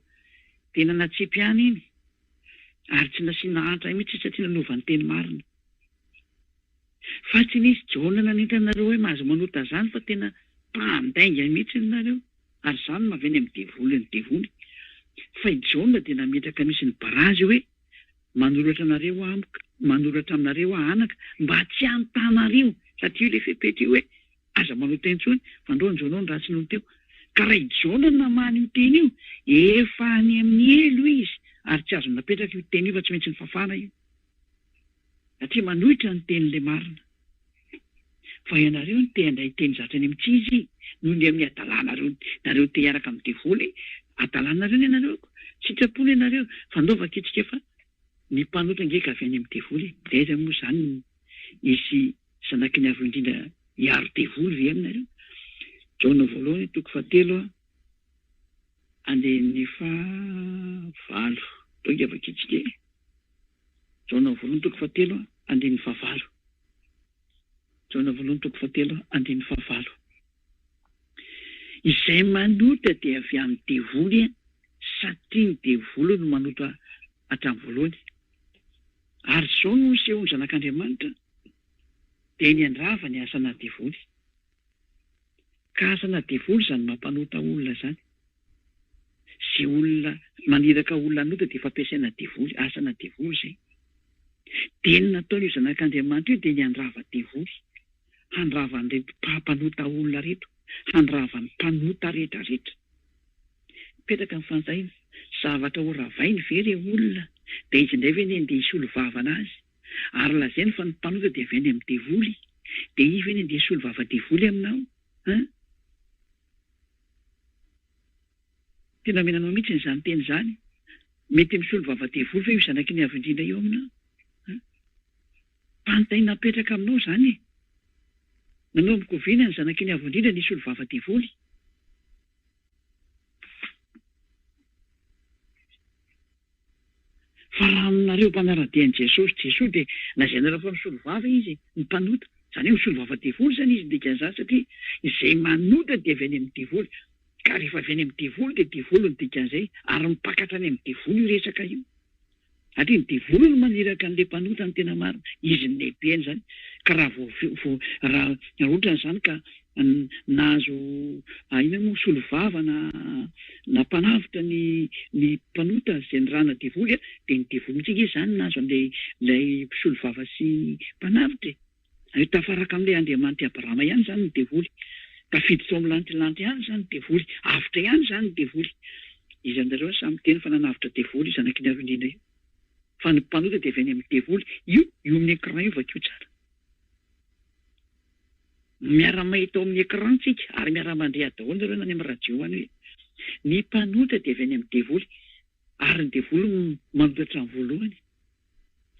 [SPEAKER 6] tena natsipy ihany iny ary tsy nasiana antra mihitsy satria nanova ny teny marina fa tsy nisy jonana nentanareo hoe mahazo manota zany fa tena mpandainga mihitsy nareo ary zany maveny amin'ny devoly ny devoly fa ijonona dia nametraka misy ny barazy hoe manoratra nareo amiko manoratra aminareo anaka mba tsy antanareo satria le fepety io hoe aza manota intsony fandraonjonao ny raha tsy noteo ka raha ijonana many io teny io efa any amin'ny elo izy ary tsy azo napetraka io teny io fa tsy maintsy ny fafana io satria manohitra ny teny'le marina fa ianareo ny te handray teny zatra any amin'tsy izy noho ny amin'ny adalanareo nareo te hiaraka amin'ny devoly adalanareo ny ianareo sitrapony ianareo fandaova kitsika fa ny mpanotra ngeka avy any amin'ny devoly daiza moa zany isy zanaky ny avo indrindra hiaro devoly ve aminareo jaona voalohany toko fahatelo andeha ny fahavalo tonga avakitsika jaona voalohany toko fahatelo andeha ny fahavalo jaona voalohany toko fahatelo andeha ny fahavalo izay manotra dia avy amin'ny devoly satria ny devoly no manotra hatramin'ny voalohany ary zao no sehony zanak'Andriamanitra dia ny andrava ny asana devoly ka asana devoly zany mampanota olona zany sy olona maniraka olona anota dia fampiasaina devoly asana devoly zay dia ny nataon'io zanak'Andriamanitra io dia ny andrava devoly handrava an'ilay mpampanota olona reto handrava ny mpanota rehetrarehetra mipetraka amin'ny fanjahina zavatra ho ravainy very olona dia izy indray ve ny andeha hisolo vavana azy ary lazainy fa ny mpanota dia avy any amin'ny devoly dia i ve ny andeha hisolo vava devoly aminao tena menanao mihitsy nyzany teny zany mety misolo vava devoly fa io zanaky ny avo indrindra eo aminao mpantaina napetraka aminao zany nanao mikoviana ny zanaky ny avo indrindra ny hisolo vava devoly fa raha aminareo mpanaradian'i Jesosy dia lazainareo fa misolo vava izy ny mpanota zany hoe misolo vava devoly zany izy dikan'izany satria izay manota dia avy any amin'ny devoly ka rehefa avy any amin'ny devoly dia devoly ny dikan'izay ary mipakatra any amin'ny devoly io resaka io satria ny devoly no maniraka an'le mpanota ny tena marina izy ny lehibeny zany ka raha raha ohatra zany ka nahazo ina moa solo vava na mpanavitra ny mpanota zay ny rana devoly dia ny devoly mitsika izy zany nahazo an'ilay solo vava sy mpanavitra io tafaraka amin'ilay Andriamanitra Abrahama ihany zany ny devoly tafiditra ao amin'ny lantilanty ihany zany ny devoly avitra ihany zany ny devoly izy anareo samy teny fa nanavitra devoly zanaky ny avo indrindra io fa ny mpanota dia avy any amin'ny devoly io amin'ny écran io vakio tsara miara-mahita ao amin'ny écran tsika ary miara-mandreha daholo nareo any amin'ny radio any hoe ny mpanota dia avy any amin'ny devoly ary ny devoly manotatra ny voalohany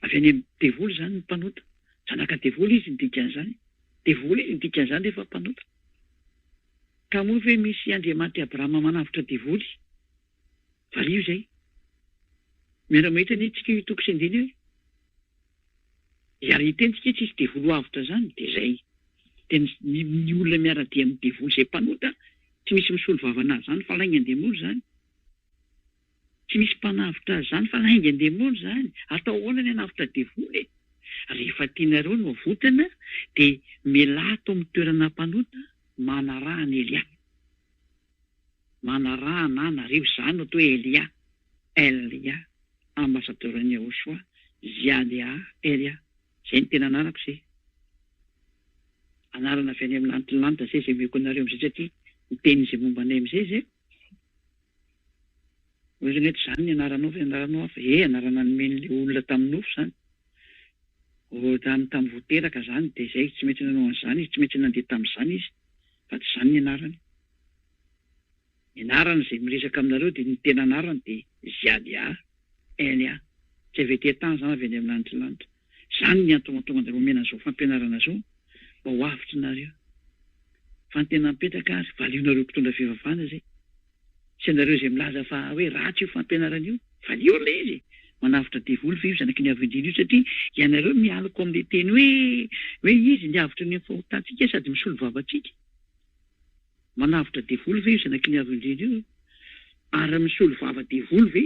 [SPEAKER 6] avy any amin'ny devoly zany ny mpanota zanaka devoly izy ny dikan'izany devoly izy ny dikan'izany rehefa mpanota ka moa hoe misy Andriamanitra Abrahama manavitra devoly fa io zay miara-mahita ny tsika io toko sy andiny hoe ary hitentsika tsy isy devoly avitra zany dia zay tena ny olona miara-dia amin'ny devoly zay mpanota tsy misy misolo vavana zany fa lainy andeha mory zany tsy misy mpanavitra zany fa naingan-demono zany atao hoana ny anavitra devoly rehefa tianareo no avotana dia milato amin'ny toerana mpanota manarahana Elia manarahana anareo zany atao Elia ambassadeur-ny Yahoshua Ziadia Elia zay ny tena anarako zay anarana avy any amin'ny lantilanitra zay meko anareo am'izay satria mitenyzay momba anay am'izay zay ozy nety zany ny anaranao fa anaranao hafa anarana nomen'le olona tamin'nofo zany tamin'ny voteraka zany dia zay tsy mety nanao an'izany izy tsy mety nandeha tamin'izany izy fa tsy zany ny anarany zay miresaka aminareo dia ny tena anarany dia Ziadia Elia tsy avetetany zany avy any amin'ny lantilanitra zany ny antongatonga anareo omena an'izao fampianarana zao mba ho avitra nareo fa ny tena mipetraka ary valionareo mpitondra fivavahana zay sy anareo zay milaza fa hoe ratsy io fampianarana io valio le izy manavitra devoly fa io zanaky ny avindrina io satria ianareo mialako amin'le teny hoe izy ny avitra ny fahotantsika sady misolo vavantsika manavitra devoly ve io zanaky ny avindrina io ary misolo vava devoly ve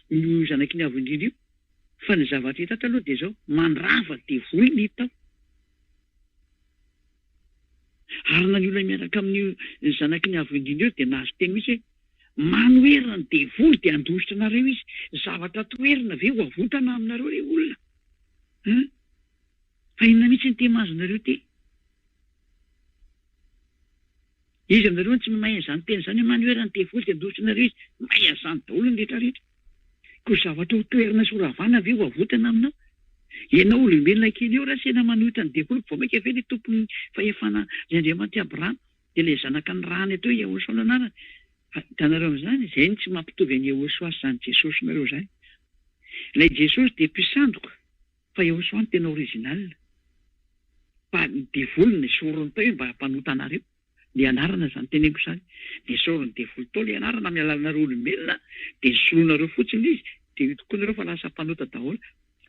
[SPEAKER 6] io zanaky ny avindrina io fa ny zavatra hita taloha dia zao mandrava devoly ny tao ary na ny olona miaraka amin'ny zanaky ny avindrina io dia nahazo teny misy hoe manoherina ny devoly dia andositra anareo izy zavatra toerina ve ho avotana aminareo le olona fa inona mihitsy ny temazonareo te izy aminareo tsy mahay an'izany teny zany hoe manoherina ny devoly dia andositra anareo izy mahay an'izany daholo ny rehetrarehetra ko zavatra ho toerina sy ho ravana ve ho avotana aminao ianao olombelona kely eo raha sena manohitra ny devoly vao maika ve le tompony fahefana ny Andriamanitra Abrahama dia le zanaka ny rany atao Yahoshua no anarany hitanareo amin'izany zay ny tsy mampitovy an'i Yahoshua sy zany Jesosy nareo zany ilay Jesosy dia mpisandoka fa Yahoshua ny tena original fa ny devoly ny sorony tao mba hampanota anareo ny anarana zany teneniko zany ny sorony devoly tao le anarana amin'ny alalanareo olombelona dia soloanareo fotsiny izy dia io tokoa nareo fa lasa mpanota daholo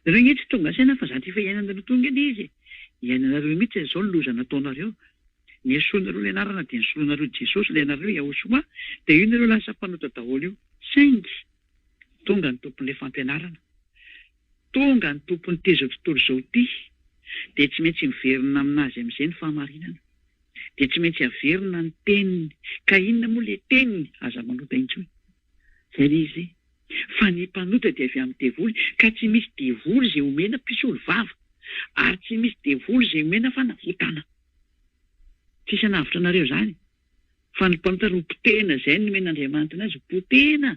[SPEAKER 6] nareo gne tsy tonga saina fa zany efa iainanareo tonga edy izy iainanareo mihitsy zao ny loza nataonareo ny solonareo le anarana dia ny solonareo Jesosy le anareo Yahoshua dia io nareo lasa mpanota daholo io saingy tonga ny tompon'le fampianarana tonga ny tompon'ny tezo tontolo zao ty dia tsy maintsy miverina aminazy amin'izay ny fahamarinana dia tsy maintsy averina ny teniny ka inona moa le teniny aza manota intsony zay le izy fa ny mpanota dia avy amin'ny devoly ka tsy misy devoly zay omena mpisolo vava ary tsy misy devoly zay omena fa navotana tsisy anavitra anareo zany fa ny mpanota ro potena zay ny men'Andriamanitra anazy potena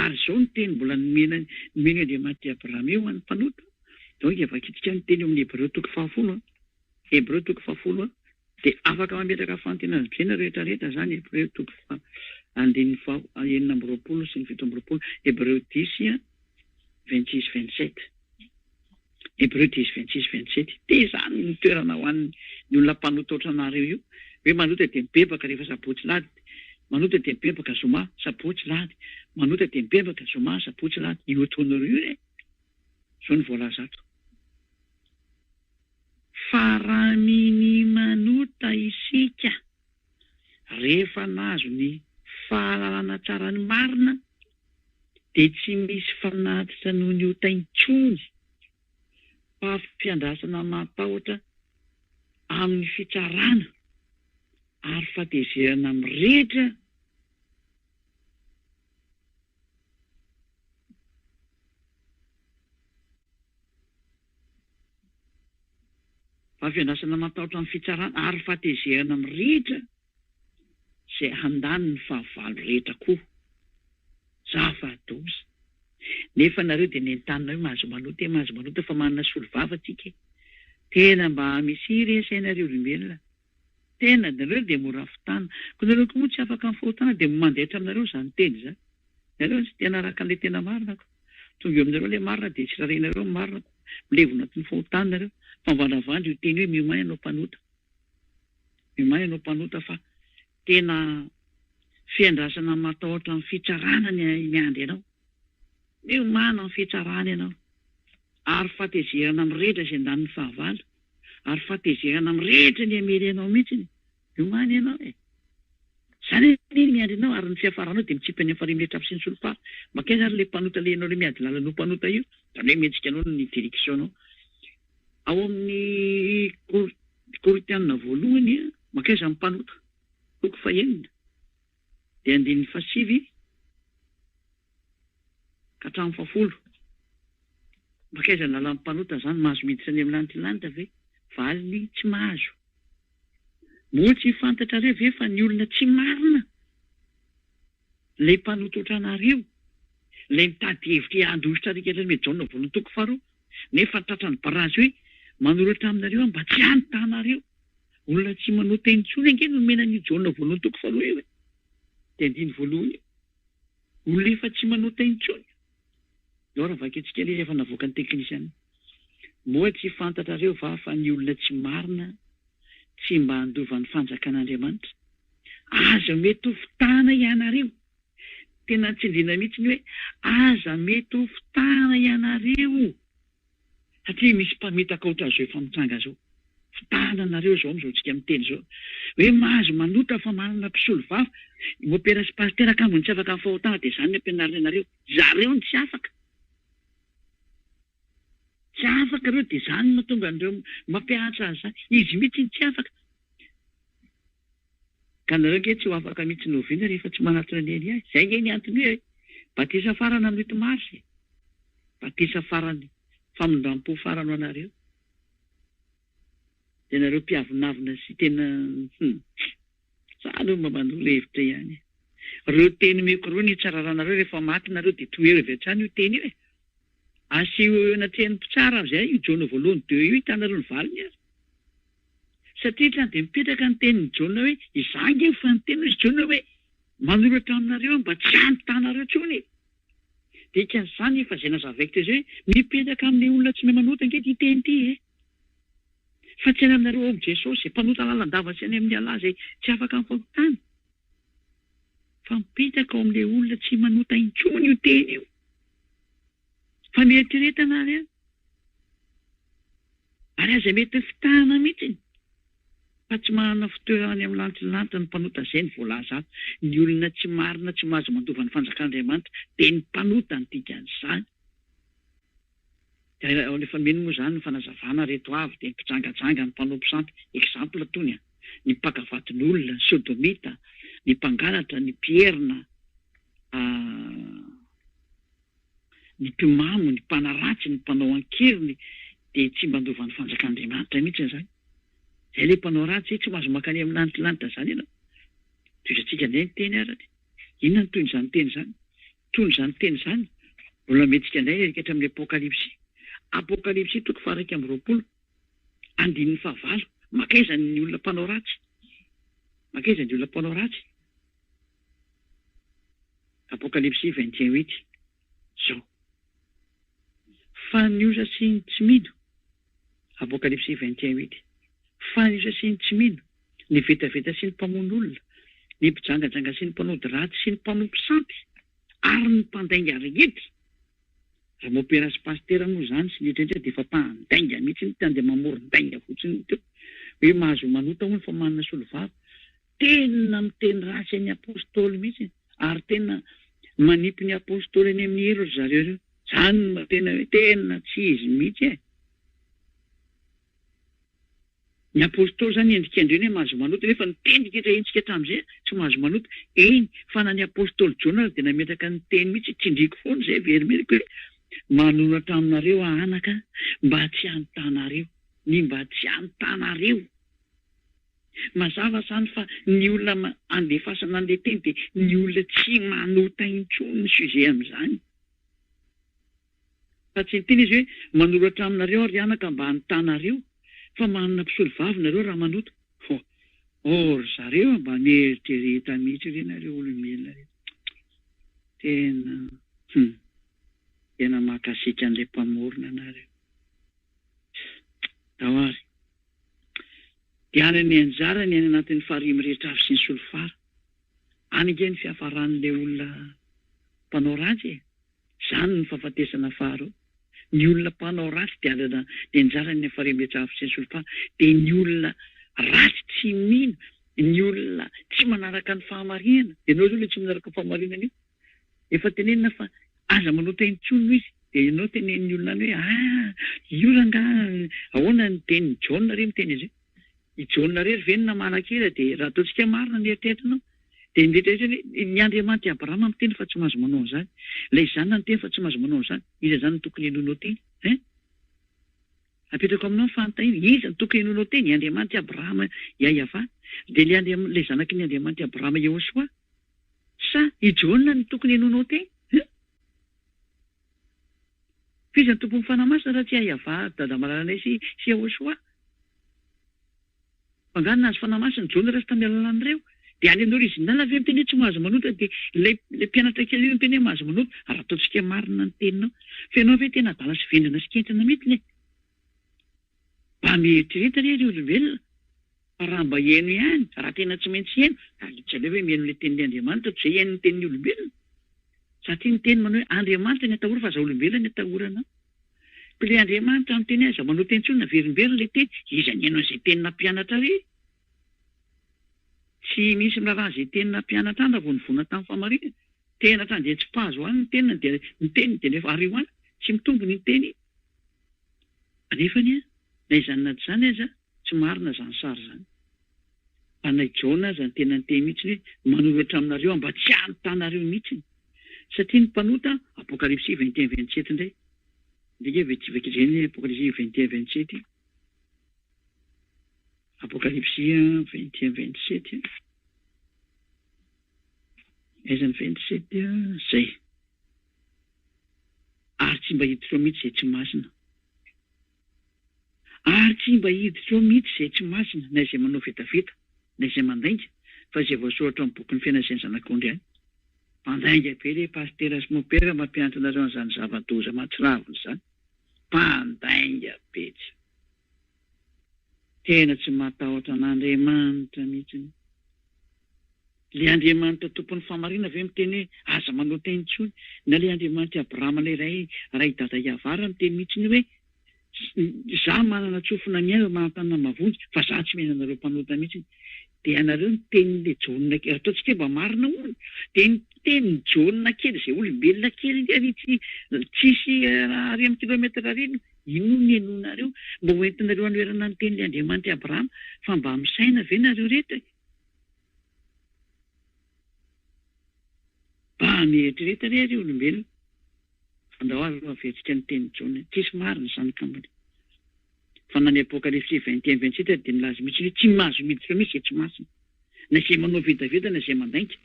[SPEAKER 6] ary zao ny teny mbola nomeny Andriamanitra Abrahama eo any mpanota donc avakitsika ny teny eo amin'ny Hébreu toko 10 dia afaka mametraka fantenana izay rehetrarehetra zany Hébreu toko 9 sy ny 7 Hébreu 10 26-27 Hébreu 10-26-27 dia zany ny toerana ho an'ny olona mpanota ohatranareo io hoe manota dia mibebaka rehefa sabotsy lady manota dia mibebaka zoma sabotsy lady manota dia mibebaka zoma sabotsy lady io ataonareo io zao ny voalazato fa raha miny manota isika rehefa nazo ny fahalalana tsara ny marina dia tsy misy fanatitra noho ny otaintsony fampiandrasana matahotra amin'ny fitsarana ary fatezerana mirehitra fampiandrasana matahotra amin'ny fitsarana ary fatezerana mirehitra zay handany ny fahavalo rehetra koa zava-doza nefa nareo dia nentanina hoe mahazo manota fa manana solo vava tsika tena mba misy resainareo olombelona tena nareo dia mora fitana ko nareo koa moa tsy afaka amin'ny fahotana dia mandehitra aminareo zany teny zany nareo tsy tena araka an'ilay tena marina ko tonga eo aminareo ilay marina dia tsy raharenareo marina ko milevona anatiny fahotana nareo fa mivandravandra io teny hoe miomay ianao mpanota fa tena fiandrasana matahotra amin'ny fitsarana ny andry ianao miomana amin'ny fitsarana ianao ary fatezerana mirehitra izay andaniny fahavalo ary fatezerana mirehitra ny amely ianao mihitsy miomana ianao Zany ny miandry anao ary ny fiafaranao dia mitsipy any amin'ny 5 sy ny solofara. Makaiza ary le mpanota lenao le miady lalanao mpanota io. Zany hoe mihetsika anao ny direction-nao. Ao amin'ny Koritianina voalohany makaiza amin'ny mpanota. Toko fahenina. Dia 9:7 ka hatramin'ny 10. Makaiza lalan'ny mpanota zany mahazo miditra any amin'ny lantilanitra ve? Valiny tsy mahazo. Moa tsy fantatra reo ve fa ny olona tsy marina lay mpanota ohatranareo lay mitady hevitra handositra rikatra me Jaona voalohany toko faharoa nefa tratran'ny barazy hoe manoratra aminareo mba tsy antanareo olona tsy manota intsony ange no mena ny Jaona voalohany toko faharoa eo dia 9 voalohany olona efa tsy manota intsony eo raha vaketsika ilay efa navoaka ny teknisiana moa tsy fantatra reo fa ny olona tsy marina tsy mba handova ny fanjakan'Andriamanitra aza mety ho fitana ianareo tena tsindriana mihitsy hoe aza mety ho fitana ianareo satria misy mpametaka oatra zao efa mitsanga zao fitana nareo zao am'izao tsika miteny zao hoe mahazo manota fa manana mpisolo vava mopera sy pastera ka mbony tsy afaka mifahotana dia zany ny ampianarina anareo zareo ny tsy afaka reo dia zany mahatonga an'ireo mampiahatra azy zany izy mihitsy ny tsy afaka ka nareo nge tsy ho afaka mihitsy noviana rehefa tsy manatona ny eny ahy zay nge ny antony hoe batisa farana amin'ny 8 marsy batisa farany famondram-po farany ho anareo dia nareo mpiavinavina sy tena zany mba manolo hevitra ihany reo teny meko roa ny tsararanareo rehefa maty nareo dia toero avy hatrany io teny io asio anatrehany mpitsara amin'izay io Jaona voalohany 2 io hitanareo ny valiny ary satria tany dia mipetraka ny tenin'ny Jaona hoe izange fa ny teny izy Jaona hoe manoratra aminareo mba tsy antanareo tsony dia ikan'izany efa zay nazavaiko teo zay hoe mipetraka amin'ny olona tsy mahay manota ange ty teny ity fa tsy any aminareo ao Jesosy mpanota lalandava sy any amin'ny ala zay tsy afaka mifahotana fa mipetraka ao amin'ilay olona tsy manota intsony io teny io fa mieritrereta nareo ary aza mety fitahana mihitsy fa tsy manana fitoerany amin'ny lantilanitra ny mpanota zay ny voalaza ny olona tsy marina tsy mahazo mandova ny fanjakan'Andriamanitra dia ny mpanota ny dikan'izany dia ao rehefa meno moa zany ny fanazavana reto avy dia ny mpijangajanga ny mpanompo sampy exemple tony ny mpakavatin'olona ny sodomita ny mpangalatra ny mpierina ny mpimamo ny mpanaratsy ny mpanao ankiriny dia tsy mba andova ny fanjakan'Andriamanitra mihitsy zany zay le mpanao ratsy tsy mahazo makany amin'ny lantilanitra zany ianao toizantsika indray ny teny arany inona ny toy n'izany teny zany toy n'izany teny zany mbola metsika indray erikatra amin'ny apokalipsy toko 2:20 andininy 9 makaiza ny olona mpanao ratsy apokalipsy 21:8 zao fa ny osa sy ny tsy mino apokalipsy 21:8 fa ny osa sy ny tsy mino ny vetaveta sy ny mpamono olona ny mpijangajanga sy ny mpanody ratsy sy ny mpanompo sampy ary ny mpandainga rehetra raha mopera sy pastera moa zany sy nyetrrehetra dia efa mpandainga mihitsy ny tany dia mamoron-dainga fotsiny teo hoe mahazo manota hono fa manana solo vava tena miteny ratsy any apôstôly mihitsy ary tena manipy ny apôstôly any amin'ny hero zareo reo zany tena hoe tena tsy izy mihitsy ny apôstôly zany endrika andreo hoe mahazo manota nefa ny teny rehetra entsika hatramin'izay tsy mahazo manota eny fa na ny apôstôly Jaona dia nametraka ny teny mihitsy tsindriko foana zay verimeriko hoe manoratra aminareo anaka mba tsy antanareo mba tsy antanareo mazava zany fa ny olona andefasana an'ilay teny dia ny olona tsy manota intsony ny sujet amin'izany fa tsy ny teny izy hoe manoratra aminareo ary anaka mba antanareo fa manana mpisolo vavy nareo raha manota ry zareo mba mieritrereta mihitsy renareo olombelona reo tena mahakasika an'ilay mpamorona nareo dahoary dia any ny anjara ny any anatin'ny faharimy rehetra avy sy ny solofara any nge ny fiafaran'ilay olona mpanao ratsy zany ny fahafatesana faharoa ny olona mpanao ratsy dia alana ny anjara ny faharimy rehetra avy sy ny solofara dia ny olona ratsy tsy mino ny olona tsy manaraka ny fahamarinana. Ianao zao le tsy manaraka ny fahamarinana io. Efa tenenina fa aza manao teny-tsono izy. Dia ianao tenen'ny olona any hoe io rangahy ahoana ny tenin'ny Jaona re miteny azy. I Jaona re venona malakely dia raha ataontsika marina ny eritreritrinao. Dia ndetra ny Andriamanitra Abrahama miteny fa tsy mahazo manao an'izany. Ilay zanany teny fa tsy mahazo manao an'izany. Iza zany ny tokony enoinao teny? Apetrako aminao ny fanontaniana. Iza ny tokony enoinao teny? I Andriamanitra Abrahama Yahava. Dia ilay zanaky ny Andriamanitra Abrahama Yehosoa sa i Jaona ny tokony enoinao teny? Fiza ny tompon'ny fanamasina raha tsy Yahava dada malalanay sy Yehosoa. Fangarina azy fanamasina Jaona raha sy tamin'ny alalan'ireo. Dia any aminao izy nala ve miteny tsy mahazo manota dia ilay mpianatra kely io miteny mahazo manota raha ataontsika marina ny teninao. Fa ianao ve tena adala sy vendana sy kentana mihitsy le? Mba mieritrereta re ry olombelona. Fa raha mba heno ihany, raha tena tsy maintsy heno, tsy aleo hoe mihaino ilay tenin'ny Andriamanitra toy izay haino ny tenin'ny olombelona. Satria ny teny manao hoe Andriamanitra ny atahora fa za olombelona ny atahorana. Fa ilay Andriamanitra ny teny aza manao teny-tsonina verimberina ilay teny, iza ny haino an'izay tenina mpianatra re? Tsy misy miraharaha izay tenina mpianatra any raha vao nivona tamin'ny fahamarinana. Tena hatrany dia tsy mpahazo any ny tenina dia ny teniny dia nefa ariho any, tsy mitombo ny teny. Anefany na izany na tsy izany aza tsy marina izany sary izany. Fa na Jaona aza ny tena ny teny mihitsiny hoe manovatra aminareo mba tsy anotanareo mihitsiny. Satria ny mpanota Apokalipsy 21-27 indray. Ndika vetsiveka izay Apokalipsy 21-27. Apokalipsy 21-27. Aiza ny 27 zay. Ary tsy mba hiditra mihitsy izay tsy masina. Ary tsy mba hiditra mihitsy izay tsy masina, na izay manao vetaveta, na izay mandainga, fa izay voasoratra amin'ny boky ny fiainana izay ny zanak'ondry any. Mandainga be ilay pastera sy mopera mampianatra anareo an'izany zava-doza mahatsiravina izany. Mandainga be tsy. Tena tsy matahotra an'Andriamanitra mihitsy. Ilay Andriamanitra tompon'ny fahamarinana ve miteny hoe aza manao teny-tsony, na ilay Andriamanitra Abrahama ilay ray dada Yavara miteny mihitsy hoe za manana tsofina miaina manantana mavonjy fa za tsy mihena anareo mpanota mihitsy. Dia anareo ny tenin'ilay Jaona kely ataontsika mba marina olona. Dia ny tenin'ny Jaona kely izay olombelona kely ary tsisy ary amin'ny kilometera rino. Ino ny enonareo mba hoentinareo anoerana ny tenin'ilay Andriamanitra Abrahama fa mba misaina ve nareo rehetra? Mba mieritrereta re ry olombelona. Andao azy avetsika ny tenin'ny Jaona. Tsisy marina izany kambany. Fa na ny Apokalipsy 21-27 dia nilaza mihitsy hoe tsy mahazo miditra mihitsy izay tsy masina. Na izay manao vetaveta na izay mandainga.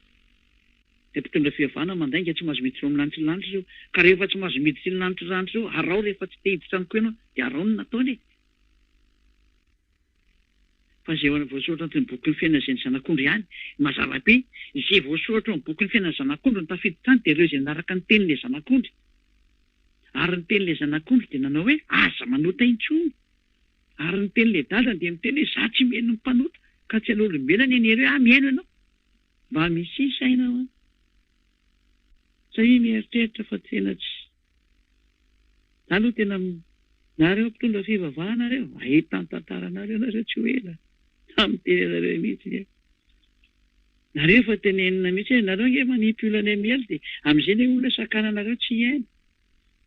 [SPEAKER 6] Dia mpitondra fihavaana mandainga tsy mahazo miditra amin'ny lanitry io. Ka rehefa tsy mahazo miditra ny lanitry io, arao rehefa tsy te hiditra amiko ianao dia arao no nataony. Fa izay voasoratra amin'ny boky ny fiainana izay ny zanak'ondry ihany, mazava be, izay voasoratra amin'ny boky ny fiainana zanak'ondry ny tafiditra any dia ireo izay naraka ny tenin'ilay zanak'ondry. Ary ny tenin'ilay zanak'ondry dia nanao hoe aza manota intsony. Ary ny tenin'ilay dada dia miteny hoe za tsy mihaino ny mpanota ka tsy aleo olombelona ny hery hoe mihaino ianao. Mba misy saina ao. Satria mieritreritra fa tena tsy. Aloha tena nareo mpitondra fivavahanareo, ahitany tantaranareo nareo tsy ho ela. Amin'ny teny anareo mihitsy. Nareo fa tenenina mihitsy hoe nareo nge manipy olana miely dia amin'izay ilay olona sakananareo tsy haino.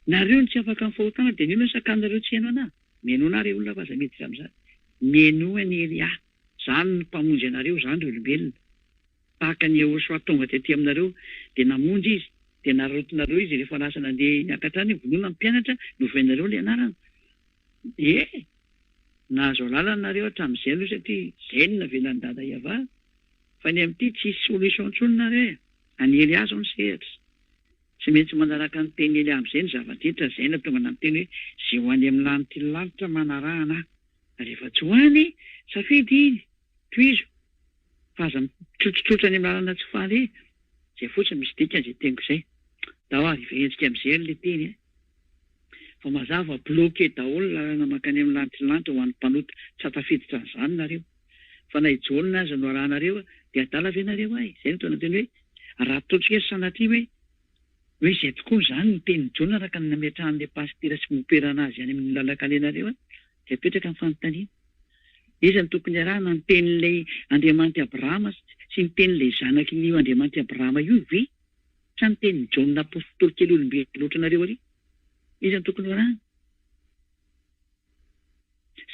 [SPEAKER 6] Nareo ny tsy afaka amin'ny fahotana dia ny olona sakananareo tsy haino anahy. Mihaino ana re olona fa aza miditra amin'izany. Mihaino any Elia. Izany ny mpamonjy anareo, izany ry olombelona. Tahaka ny Yehosoa tonga tetỳ aminareo dia namonjy izy. Dia narotonareo izy rehefa lasa nandeha niakatra any vonona ny mpianatra novoenareo ilay anarana. Nahazo lalana nareo hatramin'izay aloha satria izay no navelan'ny dada Yava. Fa ny amin'ity tsisy solution intsony nareo. Any Elia zao ny sehatra. Tsy maintsy manaraka ny teny Elia amin'izay ny zava-detra izay no tonga namteny hoe izay ho any amin'ny lanitra lavitra manarahana. Rehefa tsy ho any safidy iny toizo. Fa aza mitsotsotra any amin'ny lalana tsy faly. Izay fotsiny misy dikany izay teniko izay. Dao ary iverentsika amin'izay ilay teny. Fa mazava bloqué daholo lalana makany amin'ny lanitra ho an'ny mpanota tsy hatafiditra an'izany nareo. Fa na hijaonina aza no arahanareo dia adala ve nareo ay. Izay no tena teny hoe raha ataontsika sanatria hoe izay tokoa izany ny tenin'ny Jaona araka ny nametrahan'ilay pastera sy mopera anazy any amin'ny lalaka alenareo dia apetraka ny fanontaniana. Iza ny tokony arahana ny tenin'ilay Andriamanitra Abrahama sy ny tenin'ilay zanaky n'io Andriamanitra Abrahama io ve? Sa ny tenin'ny Jaona apôstôly kely olombelona loatra nareo ary? Iza ny tokony arahana?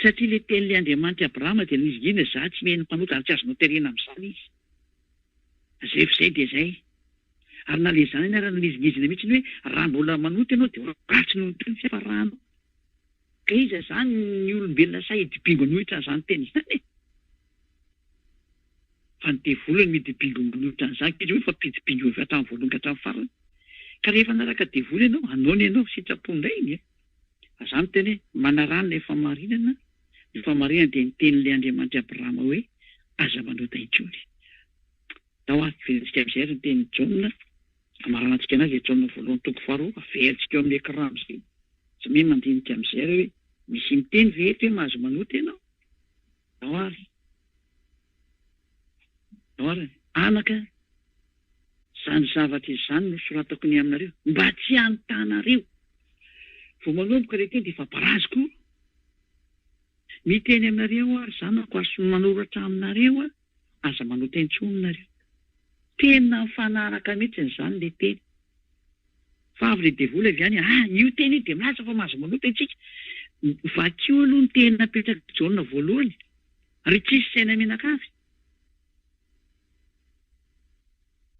[SPEAKER 6] Satria ilay tenin'ilay Andriamanitra Abrahama dia nizigina za tsy mihena mpanota ary tsy azonao terena amin'izany izy. Zay f'izay dia zay. Ary na le zany ary nizigizina mihitsy hoe raha mbola manota ianao dia ratsy noho ny teny fiaparanao. Ka iza zany ny olombelona say hidipingo nohitra zany teny zany. Fa ny devolony midipingo nohitra zany izy hoe fa pidipingo avy hatramin'ny voalohany ka hatramin'ny farany. Ka rehefa naraka devoly ianao, anony ianao sitrapondray iny. Azany teny hoe manarana ilay famarinana. Ny famarinana dia ny tenin'ilay Andriamanitra Abrahama hoe aza manota intsony. Tao ahy verentsika amin'izay ary ny tenin'ny Jaona. Amaranantsika anazy ilay Jaona voalohany toko faharoa averentsika eo amin'ny écran amin'izay. Tsy me mandinika amin'izay ary hoe misy miteny vehetra hoe mahazo manota ianao. Tao ary. Tao ary. Anaka. Zany zavatra izany no soratako ny aminareo. Mba tsy anontanareo. Vao manomboka ilay teny dia efa baraziko. Miteny aminareo ary zanako ary manoratra aminareo aza manota intsony nareo. Tena mifanaraka mihitsy izany ilay teny. Fa avy ilay devoly avy any, io teny io dia milaza fa mahazo manota itsika. Vakio aloha ny teny napetraka Jaona voalohany. Ary tsisy saina menakavy.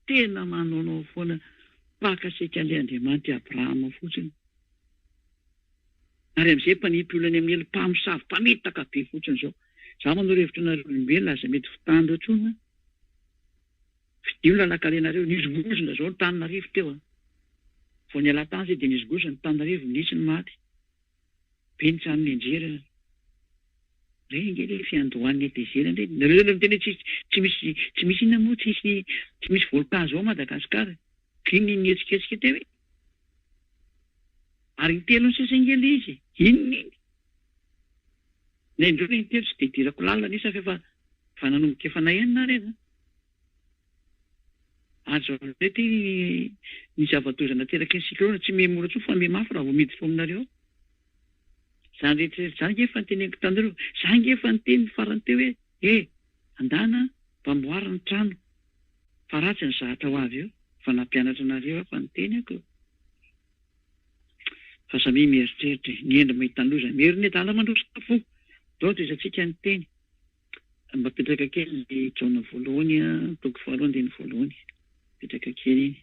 [SPEAKER 6] Tena manaonao foana pakasika ilay Andriamanitra Abrahama fotsiny. Ary amin'izay mpanipy olana amin'ny mpamosavy mpametaka be fotsiny zao. Za manao revitra nareo olombelona aza mety fitandro atsona. Fidio lalakalenareo nizogozona zao ny taninarivo teo. Vao ny alatany zay dia nizogozona ny taninarivo nisy ny maty. Penitra amin'ny anjera. Renge ilay fiandohan'ny etezera ndray. Nareo ny tena tsy misy inona moa tsy misy volkazo ao Madagasikara. Kiny nihetsiketsika teo hoe. Ary ny telo ny sesangely izy. Inona iny? Na indreo ny telo tsy dia dirako lalina nisa fa nanomboka efa nahenina rena. Azo mety ny zava-dozana teraka ny siklona tsy memora tsoa fa memafy raha vao miditra aminareo. Zany rehetra zany efa nyteneniko tanareo. Zany efa nyteny farany teo hoe andana mpamboara ny trano. Fa ratsy ny zahatra ho avy eo. Fa nampianatra anareo fa nyteny ako. Fa samy mieritreritra ny endra mahitanoza. Meriny adala mandrosoka fo. Dao dia izantsika ny teny. Mapetraka kely ny Jaona voalohany, toko faharoa andiny voalohany. Petraka kely iny.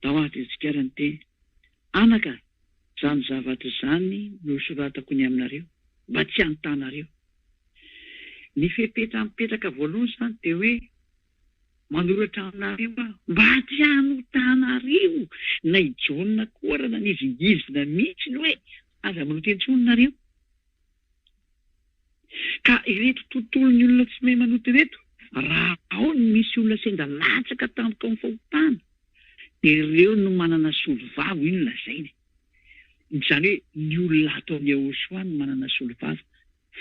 [SPEAKER 6] Tao ahy dia izantsika ny teny. Anaka, zany zavatra izany no soratako ny aminareo. Mba tsy anontanareo. Ny fepetra mipetraka voalohany izany dia hoe manoratra aminareo mba tsy anontanareo. Na i Jaona koa raha nizingizina mihitsy ny hoe aza manota intsony nareo. Ka ireto tontolon'ny olona tsy mahay manota ireto, raha ao ny misy olona senda latsaka tampoka amin'ny fahotana, dia ireo no manana solovava iny lazainy. Izany hoe ny olona atao amin'ny Ahosoa no manana solovava,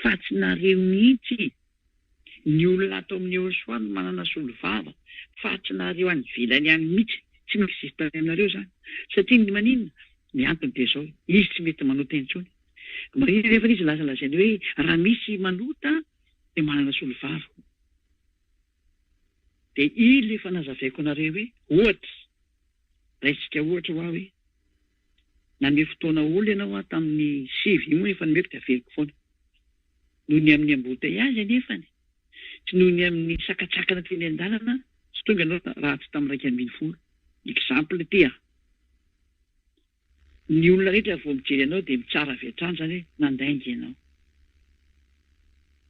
[SPEAKER 6] fa tsy nareo mihitsy. Ny olona atao amin'ny Ahosoa no manana solovava, fa tsy nareo any ivelany any mihitsy. Tsy miexista aminareo zany. Satria ny maninona? Ny antony dia zao, izy tsy mety manota intsony. Marina rehefa izy lazalazainy hoe raha misy manota dia manana solovava. Dia ilay efa nazavaiko anareo hoe ohatra, raisika ohatra hoa hoe nanome fotoana olo ianao tamin'ny sivy io efa nomeko dia averiko foana. Noho ny amin'ny embouteillage anefany, tsy noho ny amin'ny sakatsakana teny an-dalana, tsy tonga ianao raha tsy tamin'ny 2.10. Exemple ty ny olona rehetra vao mijery ianao dia mitsara avy hatrany zany hoe nandainga ianao.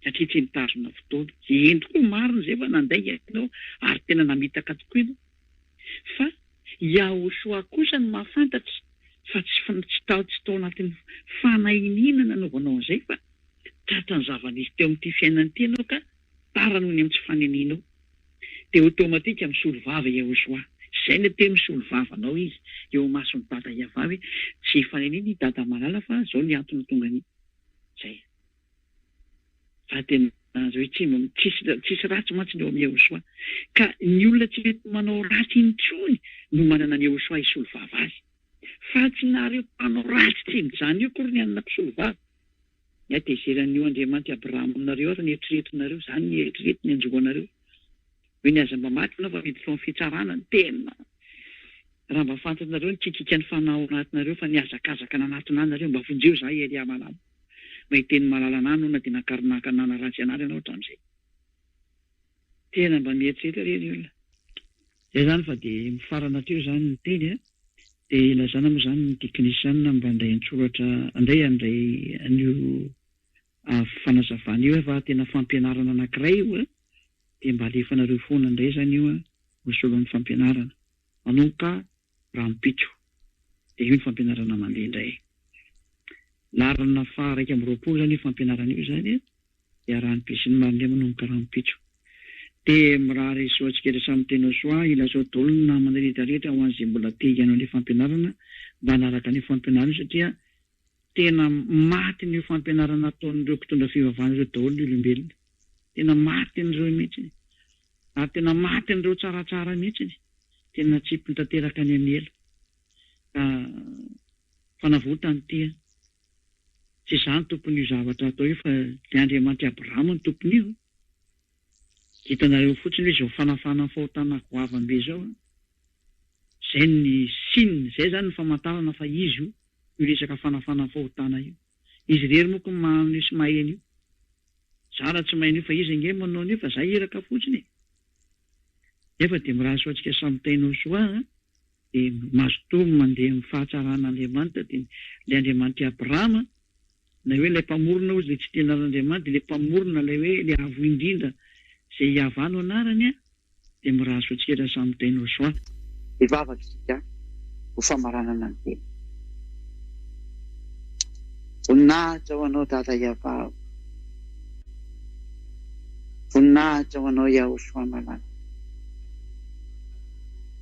[SPEAKER 6] Satria tsy mitazona fotoana. Eny tokoa marina izay fa nandainga ianao ary tena namitaka tokoa ianao. Fa Ahosoa kosa no mahafantatra fa tsy tao anatin'ny fanahiniana nanaovanao an'izay fa tratran'ny zava-nisy teo amin'ity fiainana ity ianao ka tara noho ny amin'ny tsy faninianao. Dia automatika misolo vava Ahosoa. Izay ny teo misolo vavanao izy eo masony dada iavavy tsy faneniny dada malala fa zao ny antony tonga ny zay. Fa tena hoe tsisy ratsy mantsy eo amin'ny Ahosoa. Ka ny olona tsy mety manao ratsy intsony no manana ny Ahosoa isolo vava azy. Fa tsy nareo mpanao ratsy tsy mijany io kory ny anana mpisolo vava. ny atezeran'io Andriamanitra Abrahama aminareo ary ny eritreretinareo, zany ny eritrereto ny anjoanareo. Hoe ny aza mba maty na fa miditra amin'ny fitsarana ny tena. Raha mba fantanareo ny kikika ny fanao anatinareo fa niazakazaka nanatona anareo mba vonjeo za Elia malama. Mahiteny malalana no na dia nakarinaka nana ratsy anary ianao hatramin'izay. Tena mba mieritreritra ireny olona. Izay zany fa dia mifarana teo zany ny teny dia ilazana moa zany ny teknisianina mba andray an-tsoratra andray an'io fanazavana io fa tena fampianarana anankiray io dia mba alefanareo foana indray zany io hosolon'ny fampianarana manomboka rampitso dia io ny fampianarana mandeha indray. Larana faha 1 zany io fampianarana io zany dia rahan'ny be sy ny marin'ilay manomboka rampitso. Dia mirary soantsika rehetra samy teny soa ilazao daholo ny namana rehetrarehetra ho an'izay mbola te hihaino an'ilay fampianarana mba hanaraka an'io fampianarana satria tena maty n'io fampianarana ataon'ireo mpitondra fivavahana ireo daholo ny olombelona. Tena maty n'ireo mihitsiny ary tena maty n'ireo tsaratsara mihitsiny. Tena tsy mitateraka any amin'ny ela. Ka fanavotany tia. Tsy izany tompon'io zavatra atao io fa ny Andriamanitra Abrahama ny tompon'io. Hitanareo fotsiny hoe izao fanafana fahotana goavambe izao. Izay ny sinina, izay zany ny famantarana fa izy io resaka fanafana fahotana io. Izy rery moa ko manao sy mahay an'io. Zara tsy mahay an'io fa izy nge manao an'io fa zay iraka fotsiny. Nefa dia miraso antsika samy tainao soa dia mazotoa mandeha amin'ny fahatsarana Andriamanitra dia ilay Andriamanitra Abrahama na hoe ilay mpamorona ozy ilay tsy tena Andriamanitra ilay mpamorona ilay hoe ilay avo indrindra izay hiavano anarany dia miraso antsika raha samy tainao soa.
[SPEAKER 7] Hivavaka isika ho famaranana ny teny. Voninahitra ho anao dada Iavao. Voninahitra ho anao Iahosoa malala.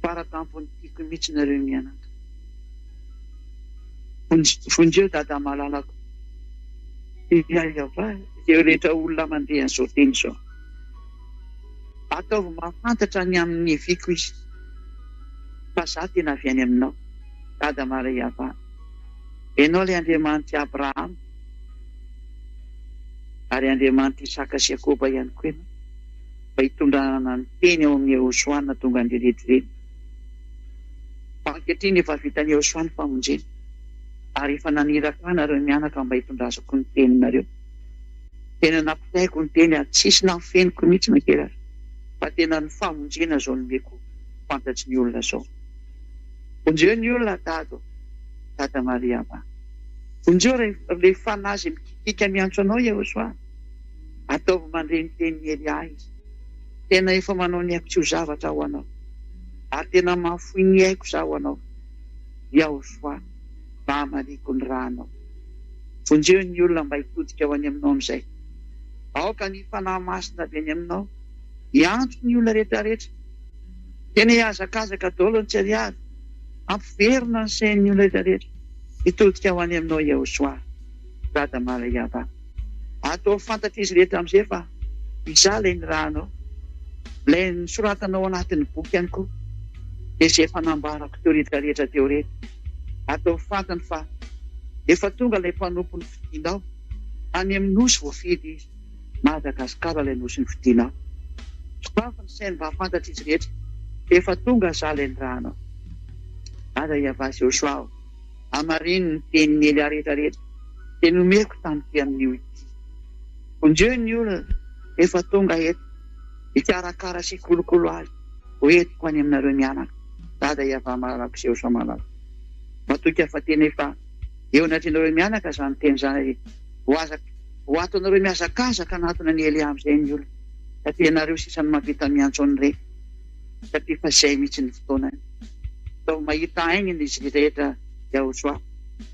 [SPEAKER 7] Fara-tampony tiako mihitsy nareo mianatra. Vonjeo dada malalako. Iavao, izay rehetra olona mandeha an'izao teny izao. Ataovy mahafantatra ny amin'ny viko izy. Fa za tena avy any aminao, dada Iavao. Ianao ilay Andriamanitra Abrahama ary Andriamanitra Isaka sy Jakoba ihany koa ianao. Mba hitondrana ny teny ao amin'ny Ahosoana tonga ny rehetrarehetra. Ankehitriny efa vitan'ny Ahosoana famonjena ary efa naniraka nareo mianaka mba hitondrazako ny teninareo. Tena nampitaiko ny teny ary tsisy nafeniko mihitsy mankera fa tena ny famonjena zao nomeko fantatry ny olona zao. Vonjeo ny olona dada Maria ba. Vonjeo ilay fanazy mikikika miantso anao Ahosoana. Ataovy mandreny teny Elia izy. Tena efa manao ny haiko tsy ho zavatra ho anao. Ary tena mahafoy ny haiko za ho anao. Ahosoana mba hamariko ny ranao. Vonjeo ny olona mba hitodika ho any aminao amin'izay. Aoka ny fanahy masina avy any aminao. Iantso ny olona rehetrarehetra. Tena hiazakazaka daholo ny tsy ariary. Ampiverina ny sain'ny olona rehetrarehetra. Hitodika ho any aminao Ahosoana. Dada Maria ba. Atao fantatra izy rehetra amin'izay fa iza ilay ny ranao. Ilay nisoratanao anatin'ny boky ihany koa. Izay efa nambarako teo rehetrarehetra teo rehetra. Atao fantany fa efa tonga ilay mpanompo ny fidinao. Any amin'ny nosy voafidy izy. Madagasikara ilay nosy ny fidinao. Sokafa ny sainy mba hafantatra izy rehetra. Efa tonga za ilay ny ranao. Dada Iavao sy Ahosoa. Amarino ny tenin'ny Elia rehetrarehetra. Dia nomeko tany ty amin'io ity. Vonjeo ny olona efa tonga eto. Hikarakara sy kolokolo azy. Ho etiko any aminareo mianaka. Dada Iavao malalako sy Ahosoa malalako. Matoka fa tena efa eo anatinareo mianaka zany teny zany ho atonareo miazakazaka anatona ny Elia amin'izay ny olona. Satria nareo sisany mahavita miantso an'ireny. Satria fa izay mihitsy ny fotoana. Atao mahita ainginy izy rehetra Ahosoa.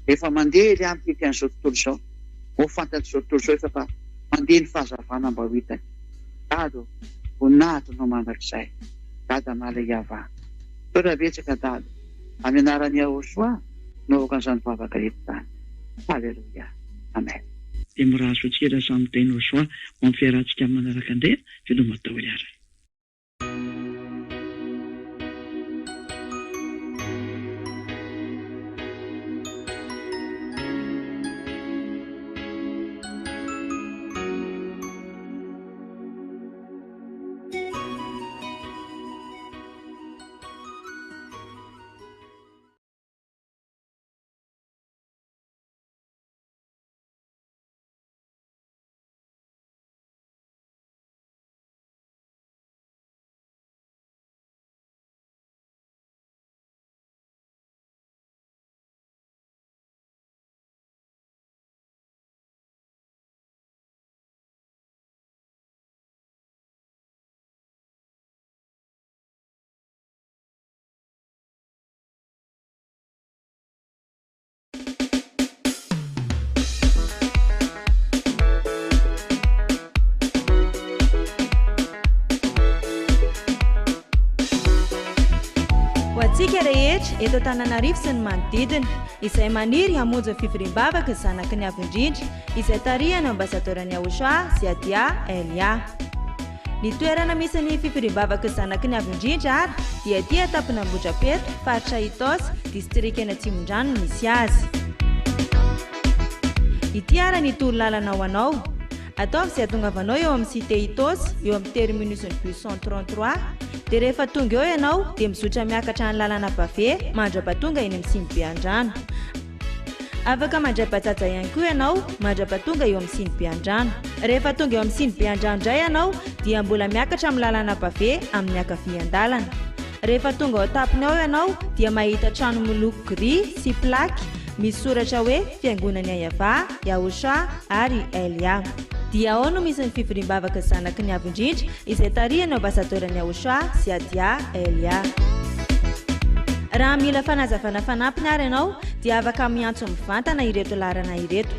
[SPEAKER 7] Efa mandeha Elia amin'ity an'izao tontolo izao. Ho fantatry izao tontolo izao efa mandeha ny fahazavana mba ho hitany. Dado, voninahitra no mandrakizay. Dada Maria Iavao. Toera betsaka dada. Amin'ny anaran'ny Ahosoa no okan'izany vavaka eto tany. Halleluja. Amen.
[SPEAKER 6] Dia miraso antsika raha samy tainao soa mampiarahantsika manaraka indray veloma tao iara.
[SPEAKER 8] rehetra eto Antananarivo sy ny manodidina izay maniry hamonjy ny fivoriam-bavaka ny zanaky ny avy-indrindra izay tarihana ambasadorany Aochoa Ziadia Elia. Ny toerana misy ny fivoriam-bavaka ny zanaky ny avy-indrindra ary dia aty atapina Ambohidrapeto, faritra Itaosy, distrikena Tsimondrano no misy azy. Ity ara ny toro-lalana ho anao. Ataovy izay ahatongavanao eo amin'ny cité Itaosy, eo amin'ny terminus'ny bus 133, dia rehefa tonga eo ianao dia mizotra miakatra ny lalana Bave mandrapatonga eny amin'ny Sinibeandrano. Afaka mandray bajaja ihany koa ianao mandrapatonga eo amin'ny Sinibeandrano. Rehefa tonga eo amin'ny Sinibeandrano indray ianao dia mbola miakatra amin'ny lalana Bave amin'ny ankavian-dalana. Rehefa tonga ao tapiny ao ianao dia mahita trano miloko gris sy plaky misy soratra hoe Fiangonan'i Ayava, Aochoa ary Elia. Dia ao no misy ny fivoriam-bavaka zanaky ny avy-indrindra izay tarihana ambasadorany Aochoa Ziadia Elia. Raha mila fanazavana fanampiny ary ianao dia afaka miantso mivantana ireto larana ireto.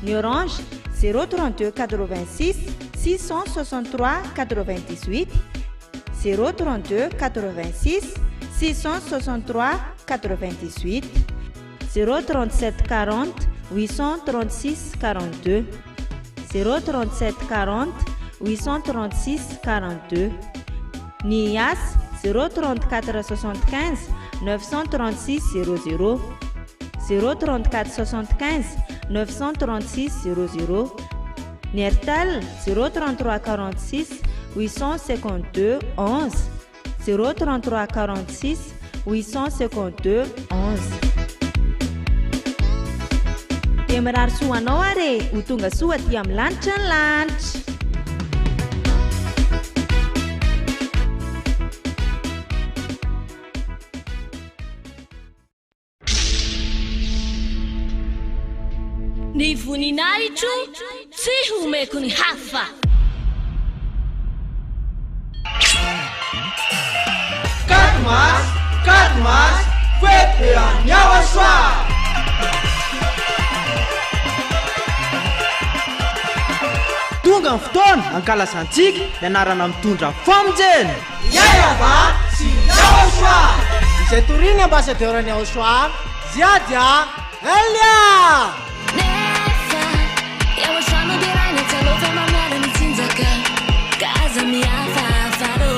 [SPEAKER 8] Ny Orange 032 86 663 98, 032 86 663 98, 037 40 836 42, 037 40 836 42. Ny IAS 034 75 936 00, 034 75 936 00. Ny Airtel 033 46 852 11, 033 46 852 11. Dia mirary soanao are ho tonga soa aty amin'ny lanitra ny lanitra.
[SPEAKER 5] Ny voninahitro tsy homeko ny hafa.
[SPEAKER 2] Katmas, fety any Aochoa. Tonga ny fotoana ankalazantsika ny anarana mitondra famonjena.
[SPEAKER 9] Ayava sy Aochoa izay toriany ambasadorany Aochoa Ziadia Elia.
[SPEAKER 5] Nefa Aochoa no dia rainy tsalova mamiala ny tsinjaka kaza miafafaro.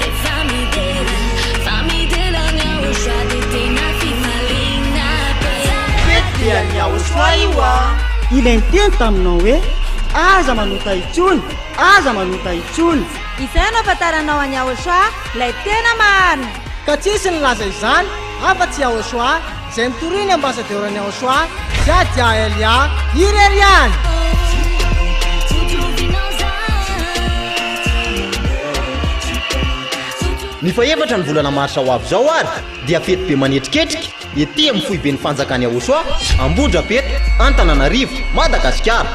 [SPEAKER 5] Efa midera ny Aochoa dia tena fifaliana be.
[SPEAKER 2] Fety any Aochoa io a.
[SPEAKER 10] Ilainy teny taminao hoe aza manota itsony, aza manota itsony.
[SPEAKER 8] Izay no afantaranao any Aochoa ilay tena marina.
[SPEAKER 9] Ka tsisy ny laza izany afa-tsy Aochoa izay nitoriany ambasadorany Aochoa Ziadia Elia ireriany.
[SPEAKER 11] Ny faefatra ny volana marsa ho avy zao ary dia fety be manetriketrika ety amin'ny foibe ny fanjakany Aochoa Ambohidrapeto, Antananarivo, Madagasikara.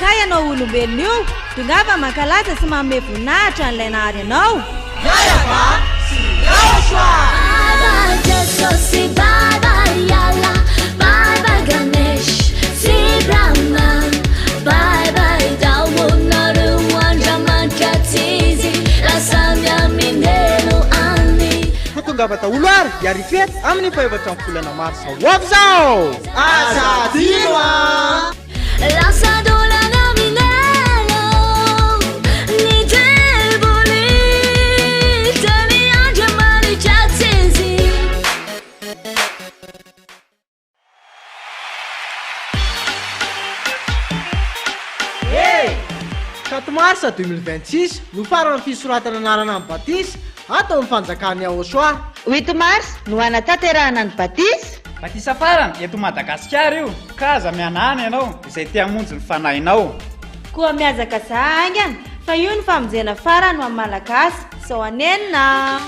[SPEAKER 8] Ka ianao olombelona io tongava mankalaza sy manome voninahitra n'ilay nahary ianao.
[SPEAKER 9] Ayava sy Aochoa.
[SPEAKER 5] Si Baba Yala, Baba Ganesh, Si Brahma, Baba Dawo Naru Wanjaman Katizi, La Samya Minelo Ani.
[SPEAKER 9] Tonga bata ular yari fet amni faevatra ny volana marsa ho avy zao. Asa dinoa.
[SPEAKER 5] La Sadola Minelo, Ni Deboli, Temi Anjamani Katizi.
[SPEAKER 9] Marsa 2026 no farany fisoratana anarana ny Batisy atao amin'ny fanjakany Aochoa.
[SPEAKER 12] 8 mars no anatanterahana ny Batisy.
[SPEAKER 13] Batisa farany eto Madagasikara io. Kaza mianany ianao izay te hamonjy ny fanahinao.
[SPEAKER 8] Koa miazaka zahangana fa io ny famonjena farany ho amin'ny Malagasy sao anenina.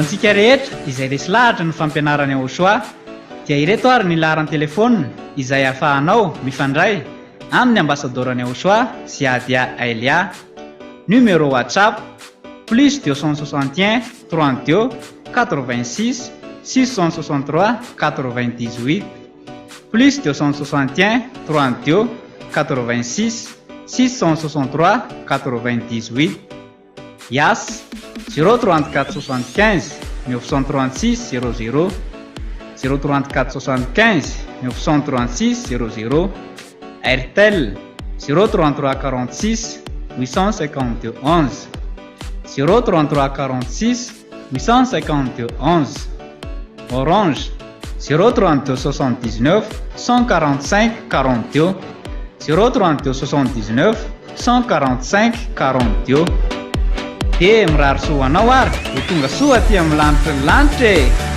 [SPEAKER 13] antsika rehetra izay resy lahatra ny fampianarany aosoa dia ireto ary ny laharany telefônina izay ahafahanao mifandray amin'ny ambassadorany aosoa sy adia Elia. Numéro WhatsApp plus 261 32 86 663 98 plus 261 32 86 663 98. Yas 034 75 936 00 034 75 936 00. Airtel 033 46 852 11 033 46 852 11. Orange 032 79 145 42 032 79 145 42. Dia mirary soa anao ary ho tonga soa aty amin'ny lanitra ny lanitra e.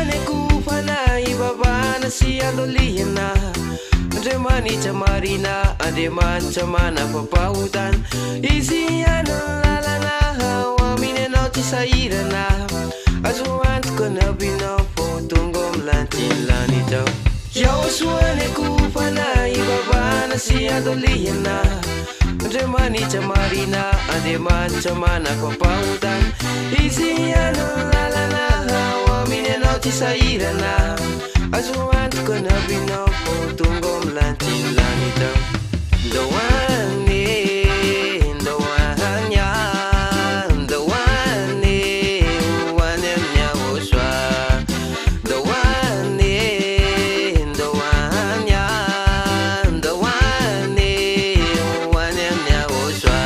[SPEAKER 14] soaneko fanahy babana sy andolihana Andriamanitra marina Andriamanitra manapapahotana Izy ano lalana ho aminy anao tsy sahirana Azo antoka nabinao fô tonga milantilany tao Yao soaneko fanahy babana sy andolihana Andriamanitra marina Andriamanitra manapapahotana Izy ano lalana ho aminy anao tsy sahirana Azo antoka nabinao fô tonga milantilany tao Ndoane, ndoanya, ndoane, hoany amin'ny ahosoa Ndoane, ndoanya, ndoane, hoany amin'ny ahosoa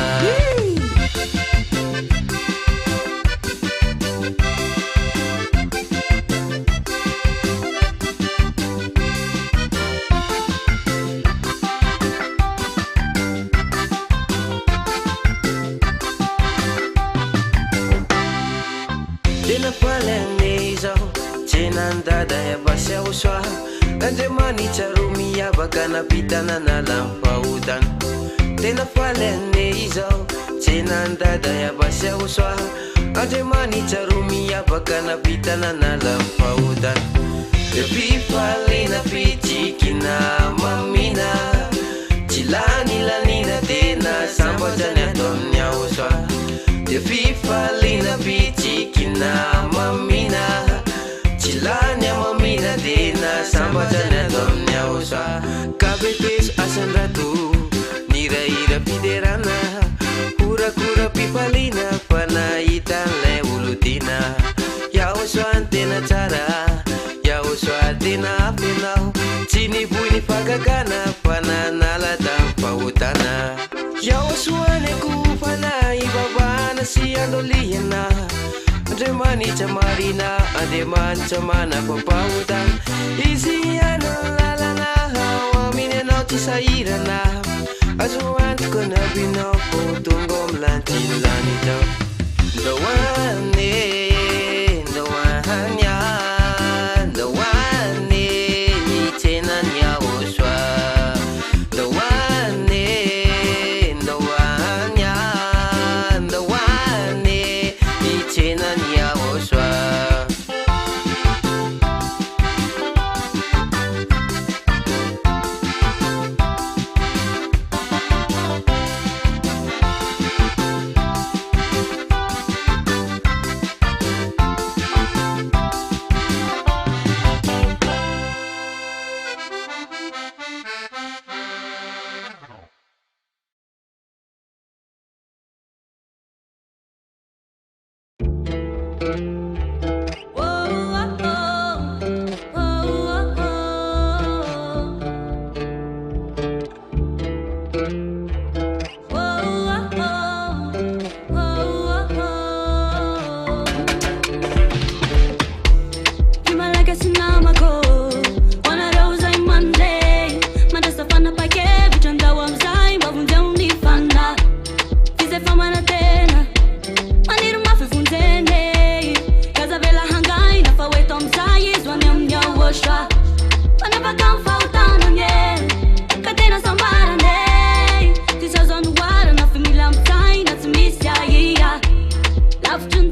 [SPEAKER 14] Tena falane zao Tsenandada yabasy ahosoa Andriamanitra ro miavaka napitana nalam-pahotana Tena falane zao Tsenandada yabasy ahosoa Andriamanitra ro miavaka napitana nalam-pahotana Fifalina fitikina mamina Tsy lanilanina tena sambatrany ato amin'ny ahosoa Fifalina fitikina mamina Tsy lany mamina tena sambatrany ato amin'ny ahosoa Kabepeso asandrato Nirahira fiderana Korakora fifalina fa nahitan'ilay olotina Yahosoa tena tsara Yahosoa tena afenao Tsy nivoy ny fagagana fa nanala tam-pahotana Yahosoaneko fanahy babana sy andolihana Andriamanitra marina Andriamanitra manapapahotana Izy ano lalana ho aminy anao tsy sahirana Azo antoka nabinao fô tonga milantilany tao Ndoane, ndoanya, ndoane, hitsenany ahosoa Ndoane, ndoanya, ndoane, hitsenany ahosoa Love to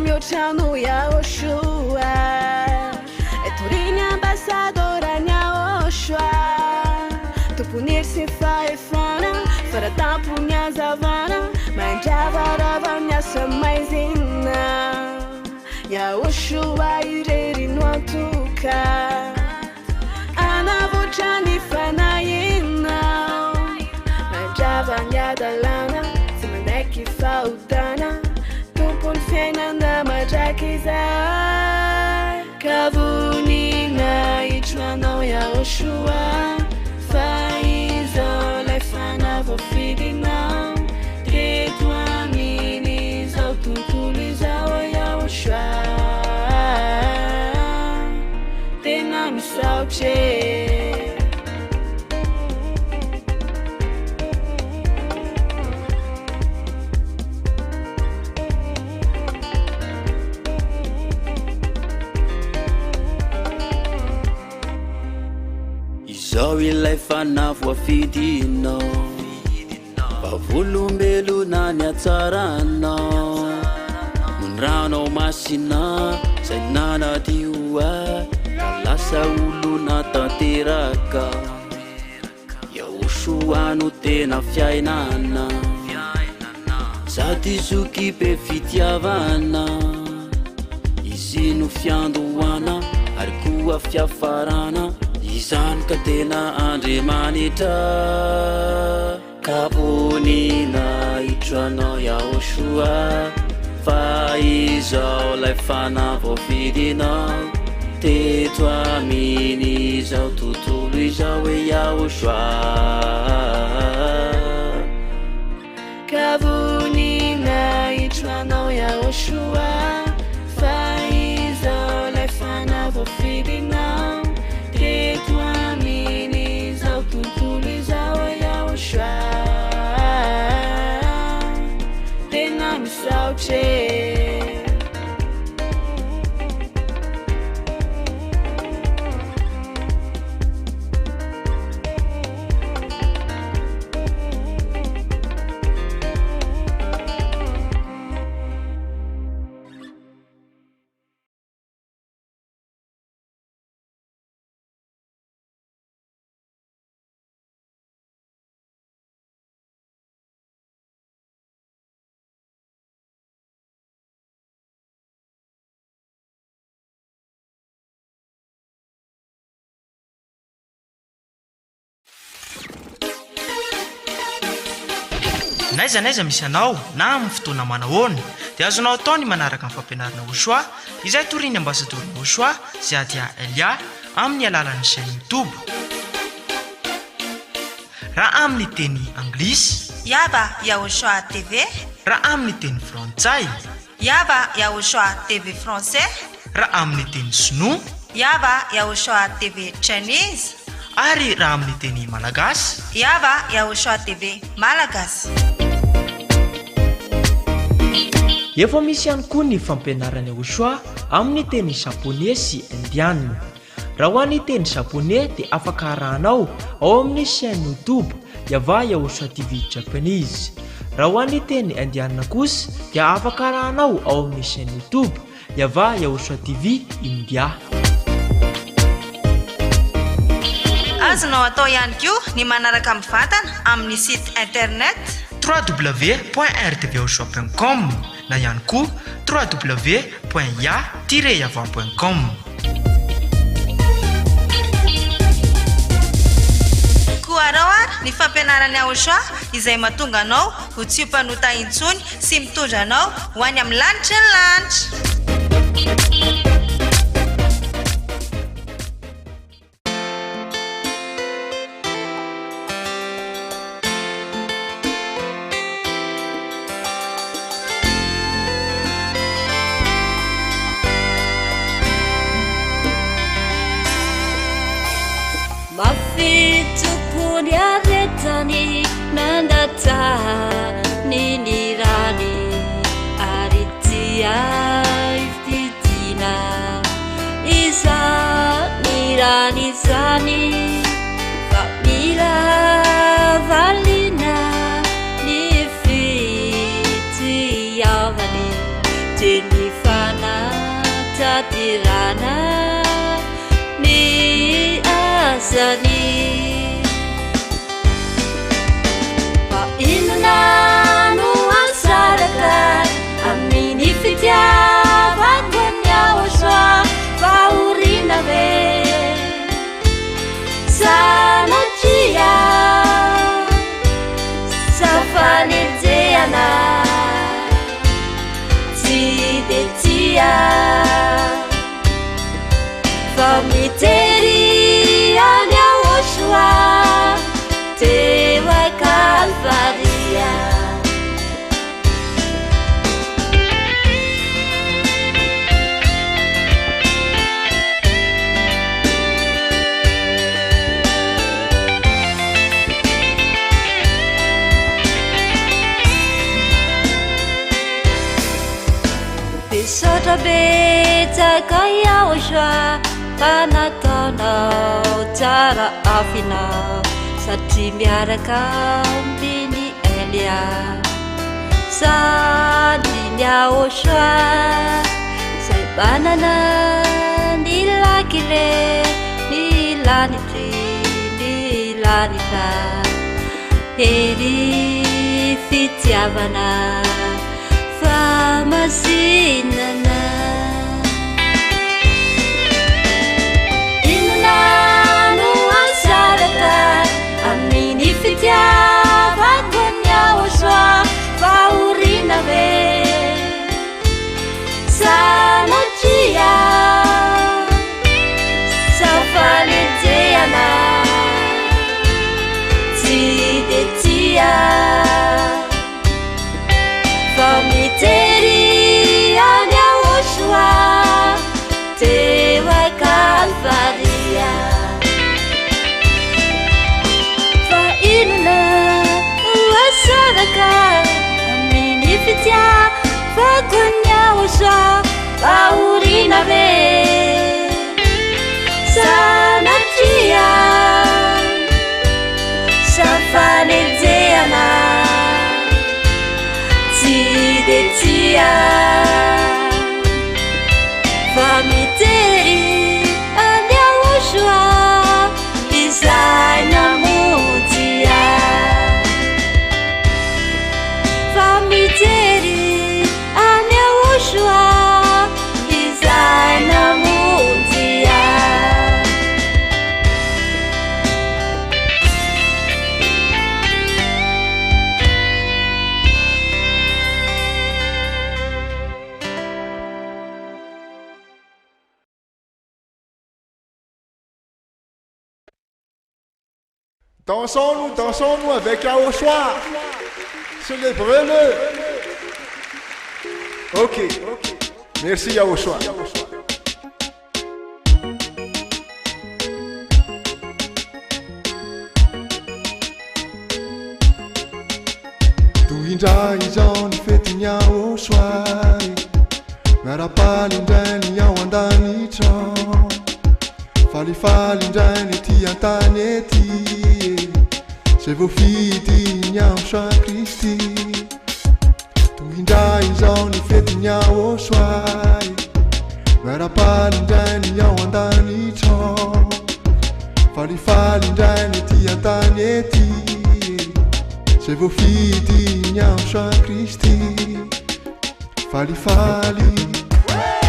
[SPEAKER 15] Miociano Yaoshua Eturinha ambassadora Nyaoshua Tu punir-se fa e fana Fara tampo minha zavana Manjava rava minha samaizina Yaoshua ireri no atuka Ana vuchani fanaina Manjava minha dalana Simaneki faudana Fiainana madrakiza Kavunina ichwanao Yaoshua Faizo lefana vofidina Tretu amini zao tuntulizao Yaoshua Tena misauche
[SPEAKER 16] Zao ilay fanavoafidinao Vavolombelona ny atsaranao Nonranao masina Zay nanadioa Lasa olona tanteraka Yaoshua no tena fiainana Sady zoky be fitiavana Izy no fiandohana Ary koa fiafarana Izany ka tena Andriamanitra Kabonina itranao Yaoshua Fa izao lay fanavoafidinao Teto aminy izao tontolo izao e Yaoshua
[SPEAKER 15] Kabonina itranao Yaoshua Fa izao lay fanavoafidinao Teto aminy izao tontolo izao e Yaoshua Tena misaotre
[SPEAKER 2] Naiza misy anao na amin'ny fotoana manahoana dia azonao atao ny manaraka amin'ny fampianarana Yaoshua izay toriny ambasador Yaoshua Ziadia Elia amin'ny alalan'ny chaîne YouTube. Raha amin'ny teny anglisy
[SPEAKER 3] Yaba Yaoshua TV,
[SPEAKER 2] raha amin'ny teny frantsay
[SPEAKER 3] Yava Yaoshua TV français.
[SPEAKER 2] Raha amin'ny teny sinoa.
[SPEAKER 3] Yava Yaoshua TV Chinese.
[SPEAKER 2] Ary raha amin'ny teny malagasy.
[SPEAKER 3] Yava Yaoshua TV malagasy.
[SPEAKER 1] Efa misy ihany koa ny fampianarana Yaoshua amin'ny teny japonais sy indiana. Raha ho an'ny teny japonais dia afaka arahanao ao amin'ny chaîne YouTube Yava Yaoshua TV Japanese. Raha ho an'ny teny indiana kosa dia afaka arahanao ao amin'ny chaîne YouTube Yava Yaoshua TV India.
[SPEAKER 3] Azonao atao ihany koa ny manaraka mivantana amin'ny site internet
[SPEAKER 2] www.rtvyaoshua.com na ihany koa www.ya-yava.com.
[SPEAKER 3] Koaraoara ny fampianarana Yaoshua izay mahatonga anao ho tsy mpanota intsony sy mitondra anao ho any amin'ny lanitra ny lanitra.
[SPEAKER 5] Mafitupuni aretani nandata ninirani aritia iftitina isa nirani zani famila valina nifiti yavani jenifana tatirana Zani Pa inna nuansaraka amini fitiava Yaoshua paurina ve Sanotia Safanezeana Tidetia Famiteri Yaoshua Tewa Calvaria Bisotra betaka Yaoshua Panatanao tsara afinao satria miaraka ambiny Elia sady ny Yaoshua zay banana ny lakile ny lanitry ny lanitra hery fitiavana famasinana Amini fitiava Yaoshua paurina ve Sanotia Safanezeana Tidetia Famiteri Yaoshua Tewa Calvaria Sadaka amini fitiava Yaoshua paurina ve Sanotia Safanezeana Tidetia Famiteri Yaoshua izay namotia Famiteri Yaoshua izay namotia
[SPEAKER 17] Dansons-nous avec Yaoshua. Célébrez-le. Ok, merci Yaoshua. Toindra izao ny fetiny Yaoshua, miara-paly indray ny ao an-danitra, falifaly indray ny ety an-tany ety, zay voafidy ny Yaoshua Kristy. Toindra izao ny fetiny Yaoshua, miara-paly indray ny ao an-danitra, falifaly indray ny ety an-tany ety, zay voafidy ny Yaoshua Kristy. Falifaly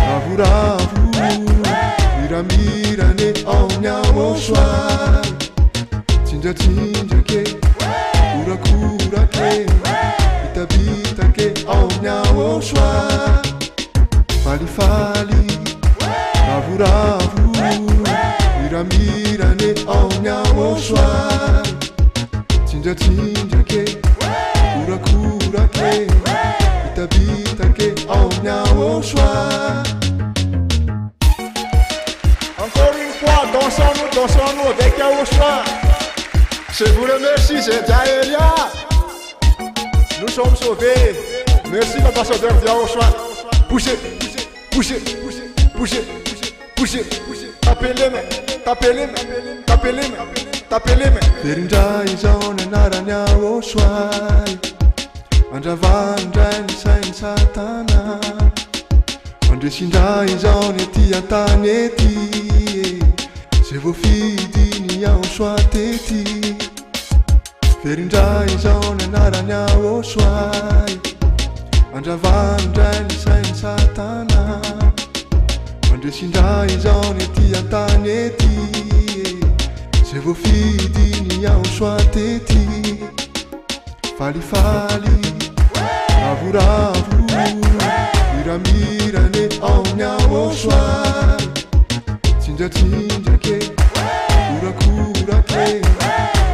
[SPEAKER 17] ravoravo miramirane ao ny Yaoshua, tsindratsindra korakorake bitabitake ao ny Yaoshua. Falifaly ravoravo miramirane ao ny Yaoshua, tsindratsindra korakorake bitabitake ao ny Yaoshua. Encore une fois, dansons-nous avec Yaoshua. Je vous remercie, c'est Jaëlia. Nous sommes sauvés. Merci l'ambassadeur de Yaoshua. Poussez, poussez, poussez, poussez, poussez, poussez. Tapez les mains, tapez les mains, tapez les mains, tapez les mains. Verindra izao ny anarany Yaoshua, andravany indray ny sainy Satana, andresindra izao ny ety an-tany ety, zay voafidy ny Yaoshua tety. Verindra izao ny anarany Yaoshua, andravany indray ny sainy Satana, andresindra izao ny ety an-tany ety, zay voafidy ny Yaoshua tety. Falifaly ravoravo miramirane ao ny Yaoshua, tsindratsindra korakorake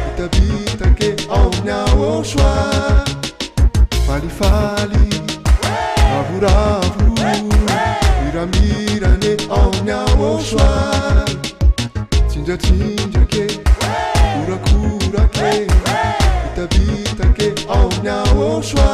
[SPEAKER 17] bitabitake ao ny Yaoshua. Falifaly ravoravo miramirane ao ny Yaoshua, tsindratsindra korakorake bitabitake ao ny Yaoshua.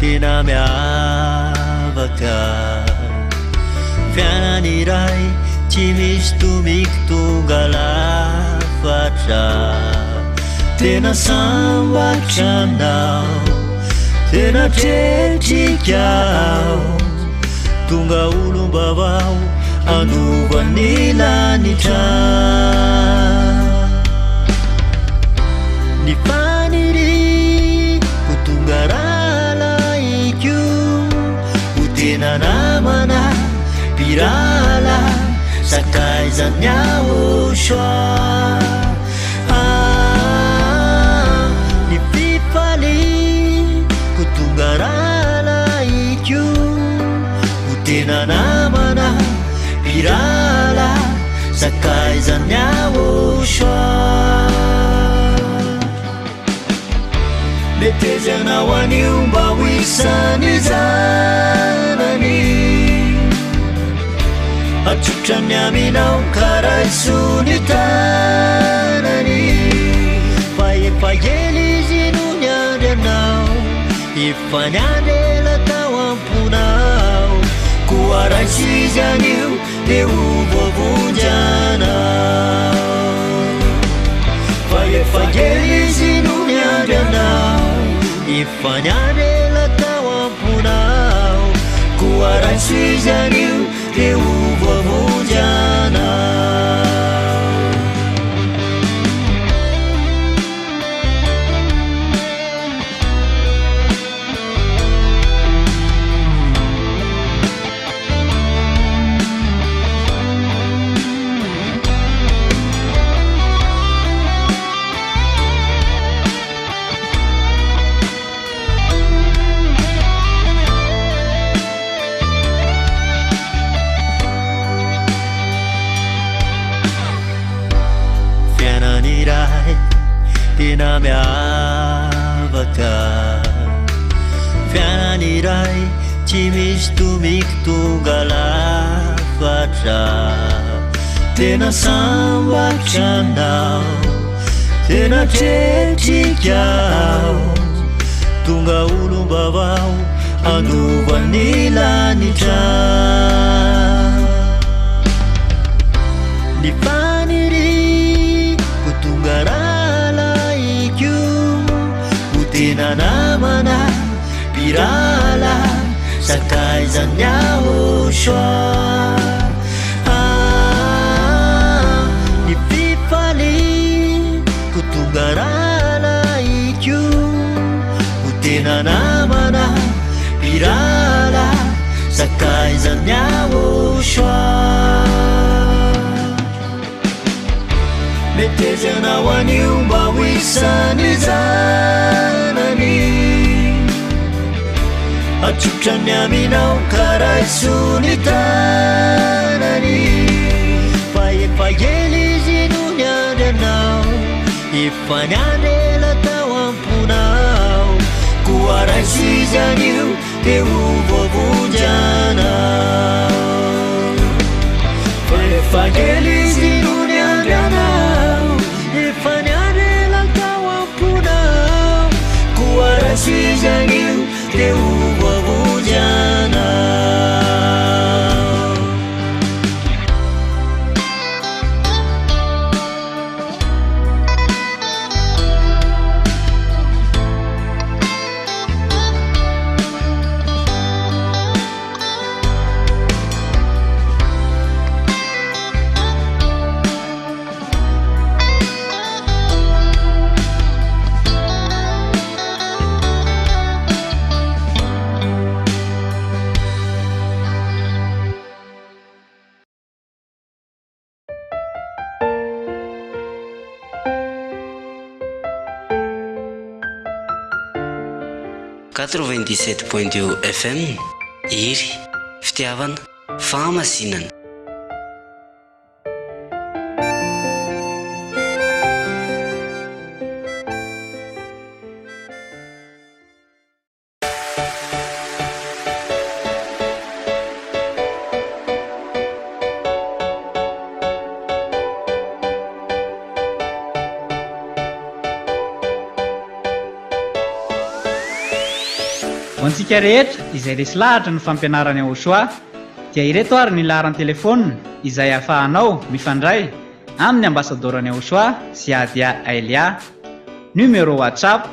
[SPEAKER 18] Tena miavaka fiainaniray tsy misy tomiko tonga lafatra, tena sambatra aminao, tena tretrikao, tonga olombavao anovany lanitra. Ny faniriko tonga ralaiko, ho tena namana pirala sakaizany Yaoshua. Ny fifaliko tonga ralaiko, ho tena namana pirala sakaizany Yaoshua. Metezanao anio mba ho isany zanany, atsotrany aminao karaha ny tanany. Fa efa ela izy no niandry anao, efa niandry ela tao amponao, koa raisy izy anio dia ho voavonjy anao. Fa efa ela izy no niandry anao, efa niandry ela tao amponao, koa raisy izany io dia ho voavonjana. Tena miavaka fianany iray tsy misy tomiko tonga lafatra. Tena sambatra aminao, tena tretrikao, tonga olombavao andovan'ny lanitra. Ny faniry ko tonga tena namana pirala sakaizany ahosoa. Ny fifaly ko tonga ralaiko ko tena namana pirala sakaizany ahosoa. Metezana ho an'io mba ho isan'ny zanany, atsotrany aminao karaisony tanany. Fa efa ely izy no niandry anao, efa niandry ela tao amponao, koa raisy izany io dia ho voavonjana. Fa efa ely izy no niandry anao, efa niandry ela tao amponao, koa raisy izany io dia ho voavonjana.
[SPEAKER 19] FM iry fitiavana fahamasinana.
[SPEAKER 13] Antsika rehetra izay resy lahatra ny fampianarany ahosoa dia ireto ary ny laharany telefônina izay ahafahanao mifandray amin'ny ambassadorany ahosoa sy Adia Elia. Numéro WhatsApp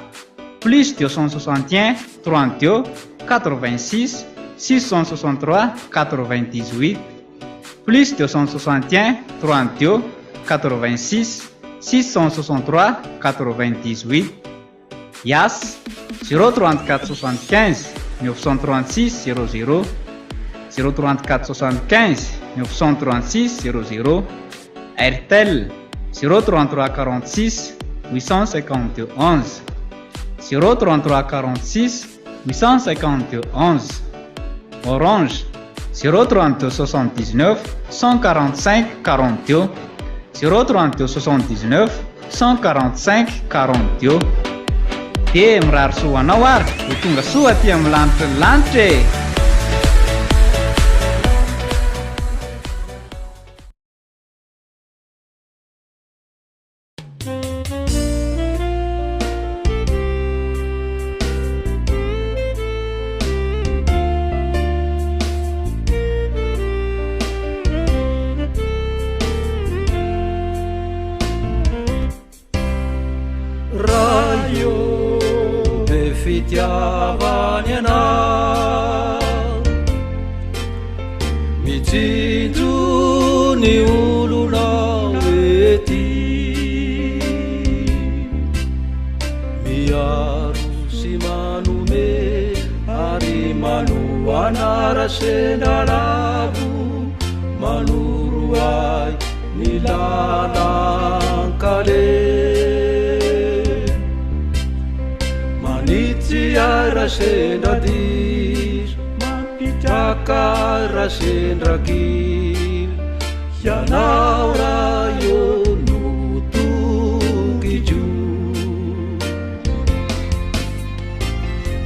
[SPEAKER 13] plus 261 32 86 663 98 plus 261 32 86 663 98. Yas 034 75 936 00 034 75 936 00. Airtel 033 46 852 11 033 46 852 11. Orange 032 79 145 42 032 79 145 42. dia mirary soa anao ary ho tonga soa aty amin'ny lanitra ny lanitra e.
[SPEAKER 18] mitsinjo ny olonao ety miaro sy manome ary manoanara sendralavo manoro ay ny lalankale manitsy ay rasendradis mampitaka rasendrakil ianao raha io no tongijo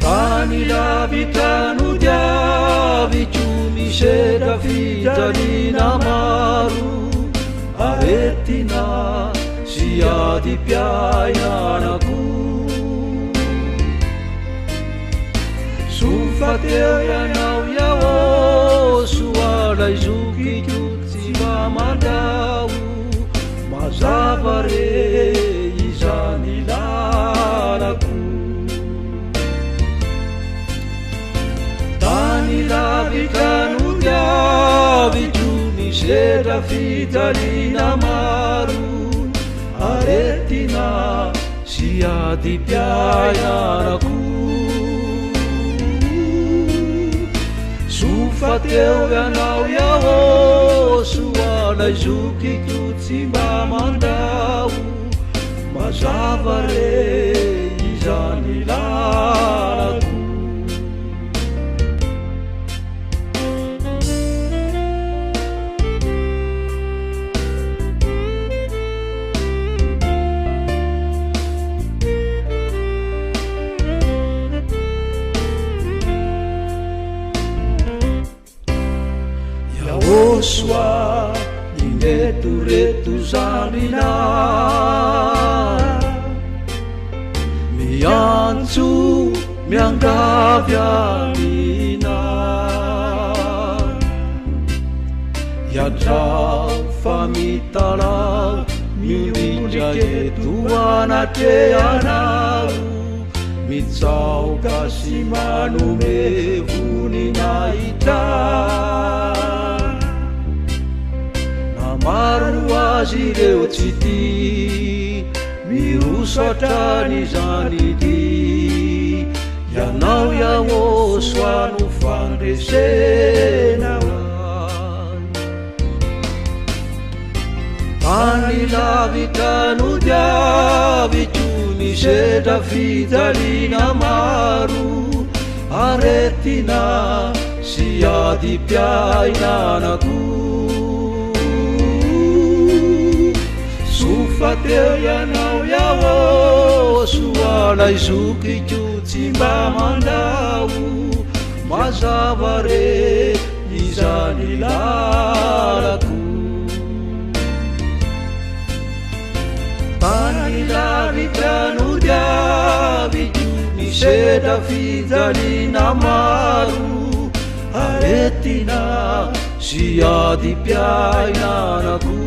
[SPEAKER 18] tany lavitano diavijo misedra fijalina maro aretina sy ady mpiainanako sofateo ianao iao soalay zokiko tsy mamandao mazava re izany lalako tany lavikano diavijo misedra fijalina maro aretina sy ady mpiainanako sofateo ianao iao soalay zokiko tsy mba mandao mazava re izany lalako soa inretoreto zanina miantso miangavy amina iatrao fa mitalao mirindra eto anatreanao mitsaoka sy manome voninahitra maro azy ireo tsy ty mirosatrany zany ty ianao iao soano fandresena tany lavitrano diavijo misedra fijalina maro aretina sy ady mpiainanako sofateo ianao iao soalay zokiko tsy mba mandao mazava re izany lalako tany lavitrano diavijo misedra fijalina maro aretina sy ady mpiainanako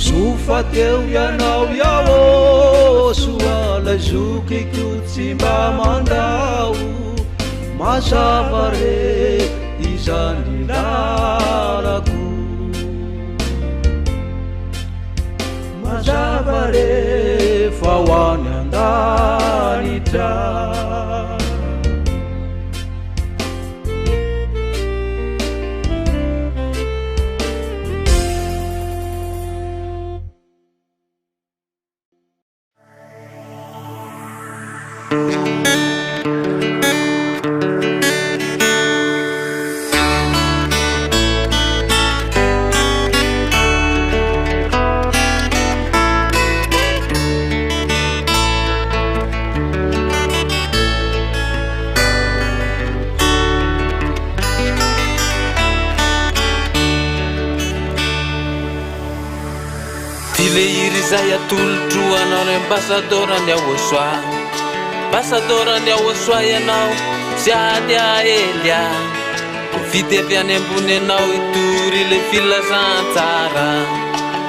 [SPEAKER 18] sofateo ianao iao soalay zokiko tsy mba mandao mazava re izany lalako mazava re fa hoany andanitra
[SPEAKER 20] Zay atolotro anao ny ambasadorany aosoa ambasadorany aosoa ianao sy ady aelia vidy avy any ambony anao itory le filazantsara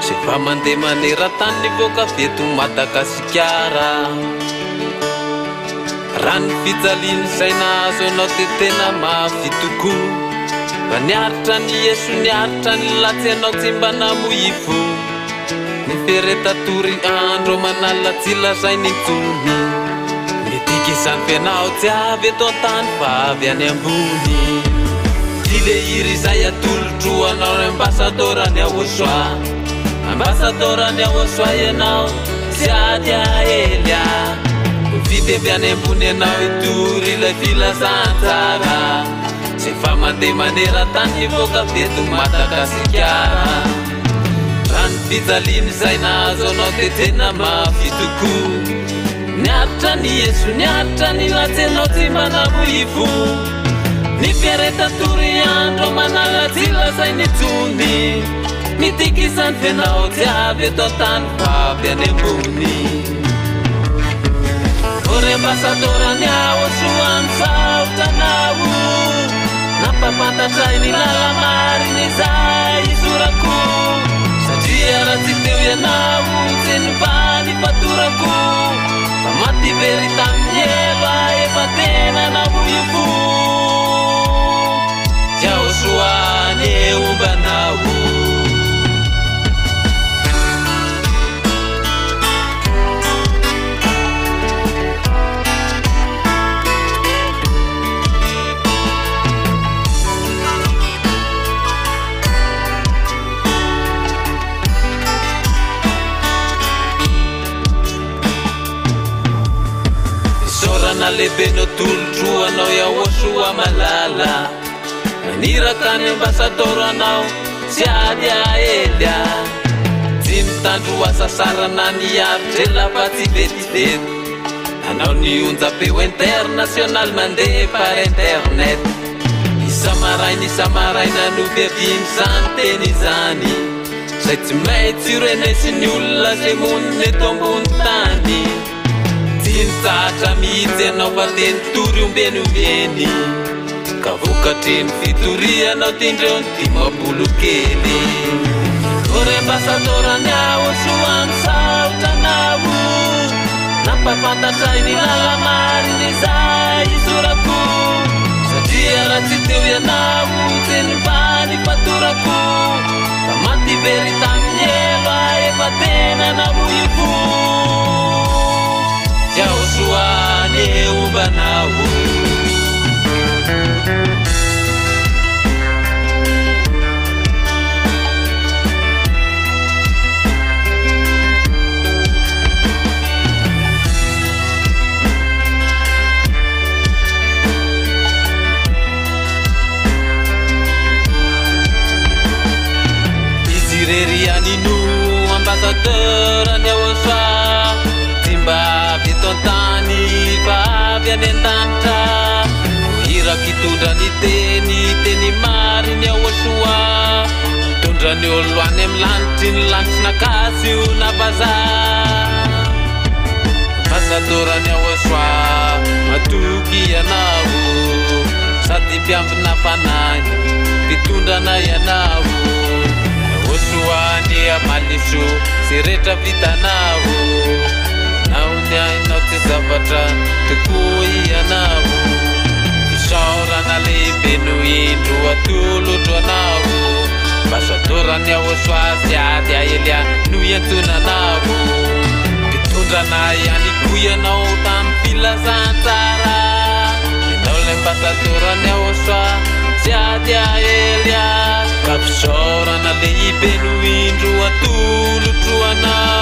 [SPEAKER 20] sy fa mandeha maneran-tany nivoaka veto Madagasikara rany fijaliany zay nahazo anao te tena mafy tokoa mba niaritra ny Yeso niaritra ny latsy anao tsy mba namoifo ny feretatory andro manalatsila zay ny tsony mitiky izany fianao tsy avy eto tany fa avy any ambony ile iry zay atolotro anao ambasadorany Ahosoa ambasadorany Ahosoa ianao sy ady ahelya vitevy any ambony anao itory ilay filazantsara sy fa mandeha maneran-tany hivoaka teto Madagasikara rany fijaliany zay nahazo anao te tena mafy tokoa niaritra ny Yeso niaritra ny latsy anao tsy manamoifo ny fieretatory andro manalatsila zay ny tsony mitiky izany fianao tsy avy eto tany fa avy any ambony ore ambasadorany Ahosoa nisaotranao nampafantatra ny lala mariny zay izorako satria raha tsy teo ianao tsy nivany fatorako fa maty very tamin'ny Eva efa tena namoifo tsy Ahosoa ny eombanao lehibe no tolotro anao Ahosoa malala maniraka ny ambasadoranao sy ady ahelya tsy mitandro asa sarana niavitra lafa tsy vetivety anao nionjapeo international mandeha par internet isamaraina no beaviny zany teny zany zay tsy maintsy renesy ny olona zay moniny eto ambony tany tsatra mihitsy anao fa teny tory ombeny ka vokatry ny fitorianao tindreo ny dimapolo kely ore ambasadorany Ahosoa nisaotranao nampafantatra ny lala mariny zay izorako satria raha tsy teo ianao tsy nivany fatorako fa maty very tamin'ny Eva efa tena namoifo tsy Ahosoa ny eombanao izy rery anino ambasadorany Ahosoa mba avy eto antany fa avy any an-danitra hiraky tondra ny teny mariny Ahosoa tondra ny olo any amin'ny lanitry ny lanitry nakasy io na bazary ambasadorany Ahosoa matoky ianao sady mpiambina fanahy fitondrana ianao Ahosoa ny amaliso sy rehetra vitanao naony ainao tsy zavatra tokoa ianao isaorana lehibe no indro atolotro anao ambasadorany Ahosoa sy ady ahelya no iantonanao fitondrana ihany koa ianao tamin'ny filazantsara ianao le ambasadorany Ahosoa sy ady ahelya ka fisaorana lehibe no indro atolotro anao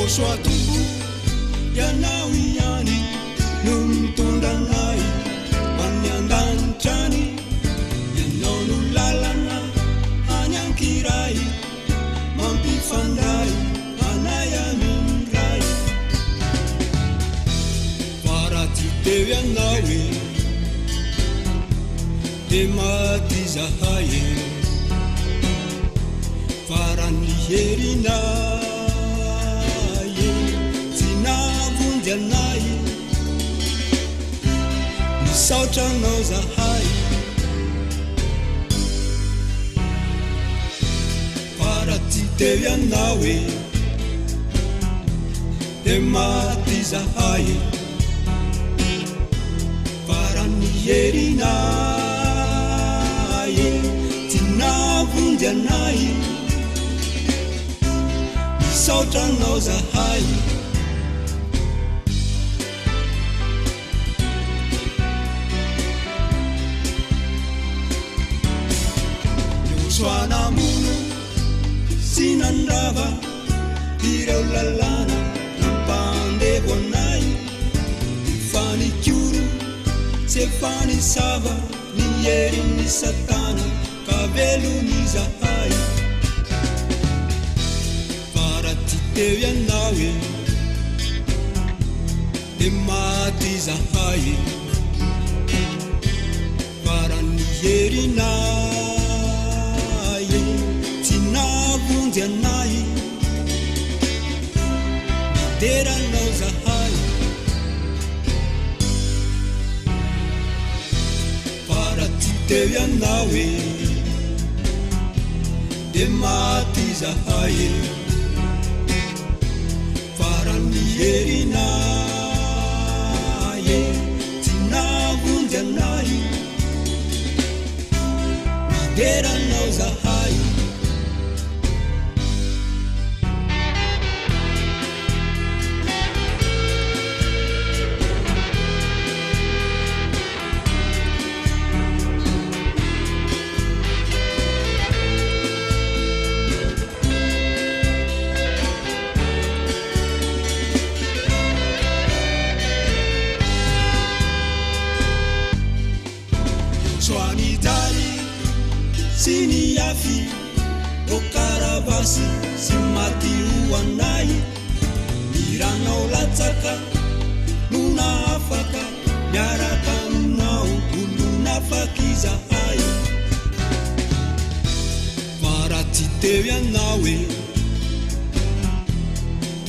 [SPEAKER 18] Ahosoa tubu ianao ihany no mitondra anay amin'ny andantrany ianao no lalana any ankiray teo ianao e de maty zahay e farany herinay e tsy navonjy anay nisaotranao zahay fara tsy teo ianao e de maty zahay farany herinay e tsy navonjy anay nisaotranao zahay soanamono sy nandrava ireo lalàna nampandevo anay fanikoro tsy efanisava ny herin'ny satana ka velony zahay fara tsy teo ianao e de maty zahay farany herinay tsy navonjy anay nideranao zahay fara tsy teo ianao e de maty zahay farany herinay tsy navonjy anay nideranao zahay soanidary sy niafy o karavasy sy maty hoanay miranao latsaka no nafaka miaraka aminao olo nafaky zahay fara tsy teo ianao e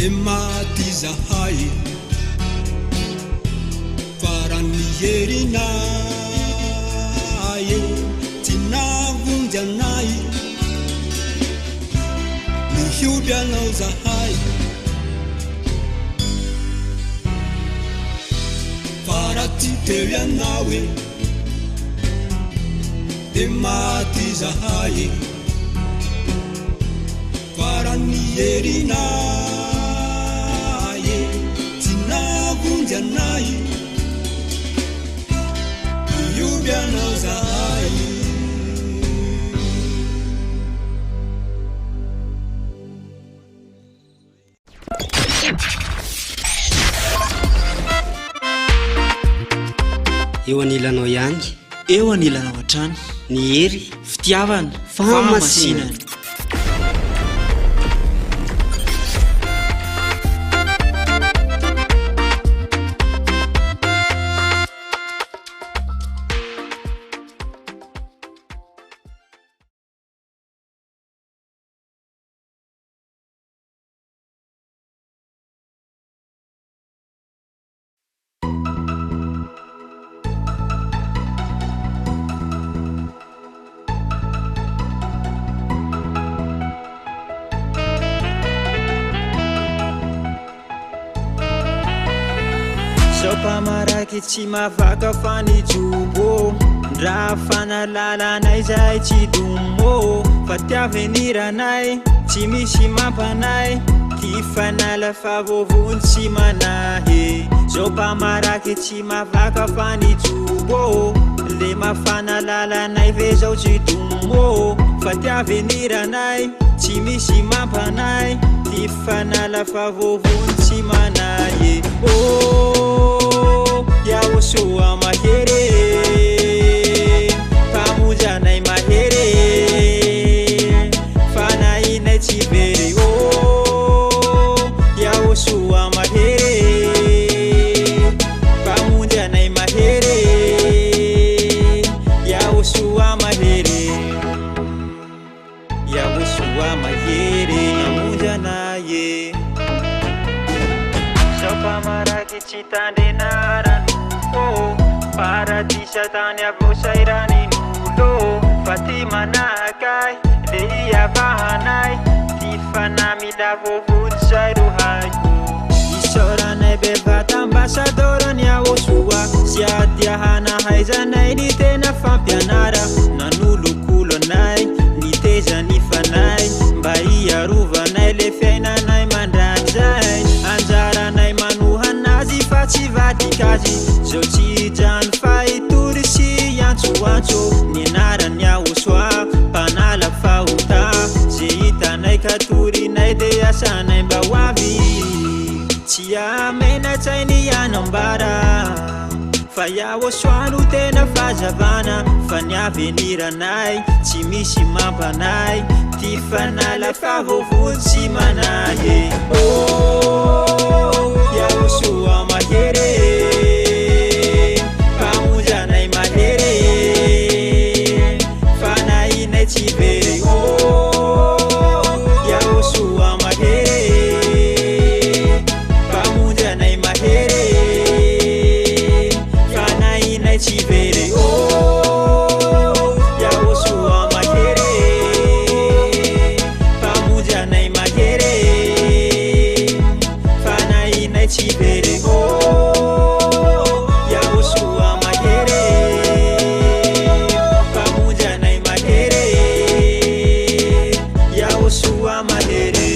[SPEAKER 18] de maty zahay farany herinay tsy navonjy anay nihioby anao zahay fara tsy teo ianao e de maty zahay farany herinay tsy navonjy anay nihioby anao zahay
[SPEAKER 19] eo anilanao ihany
[SPEAKER 1] eo anilanao hatrany
[SPEAKER 19] ny hery
[SPEAKER 1] fitiavana
[SPEAKER 19] famasinana
[SPEAKER 21] Pamaraky tsy mavaka fa ny jobo ndra fanalalana izay tsy domo fa tiaveniranay tsy misy mampanay ty fanala fa vovony tsy manahy zao pamaraky tsy mavaka fa ny jobo le mafanalalana ve zao tsy domo fa tiaveniranay tsy misy mampanay ty fanala fa vovony tsy manahy yawo soa mahere pamoja nay mahere fana inay tsy very yawo soa mahere pamoja nay maraky tsy tandrenarany paradisa tany avosairanin'olo fa ty manakay le iavahanay ty fanamila vovotsay ro haiko isoranay bevata ambasadorany aosoa sy adiahanahaizanay ny tena fampianara nanolokolo anay ny tezany fanay mba iarovanay le fiainanay mandranzay anjaranay manohanazy fa tsy vadikazy zao tsy hijano fa itory sy antsoantso ny anarany aosoa mpanala fahota ze hitanay katorinay de asanay mba hoavy tsy amenatsainy anambara fa iaosoano tena fazavana fa ny aveniranay tsy misy mampanay ty fanala favovoly sy manahy iaosoa mahery pamonjanay mahery fanahinay tsy very iaosoa mahery pamonjanay mahery fanahinay tsy very iaosoa mahery pamonjanay mahery fanahinay tsy very iaosoa mahery pamonjanay mahery iaosoa mahery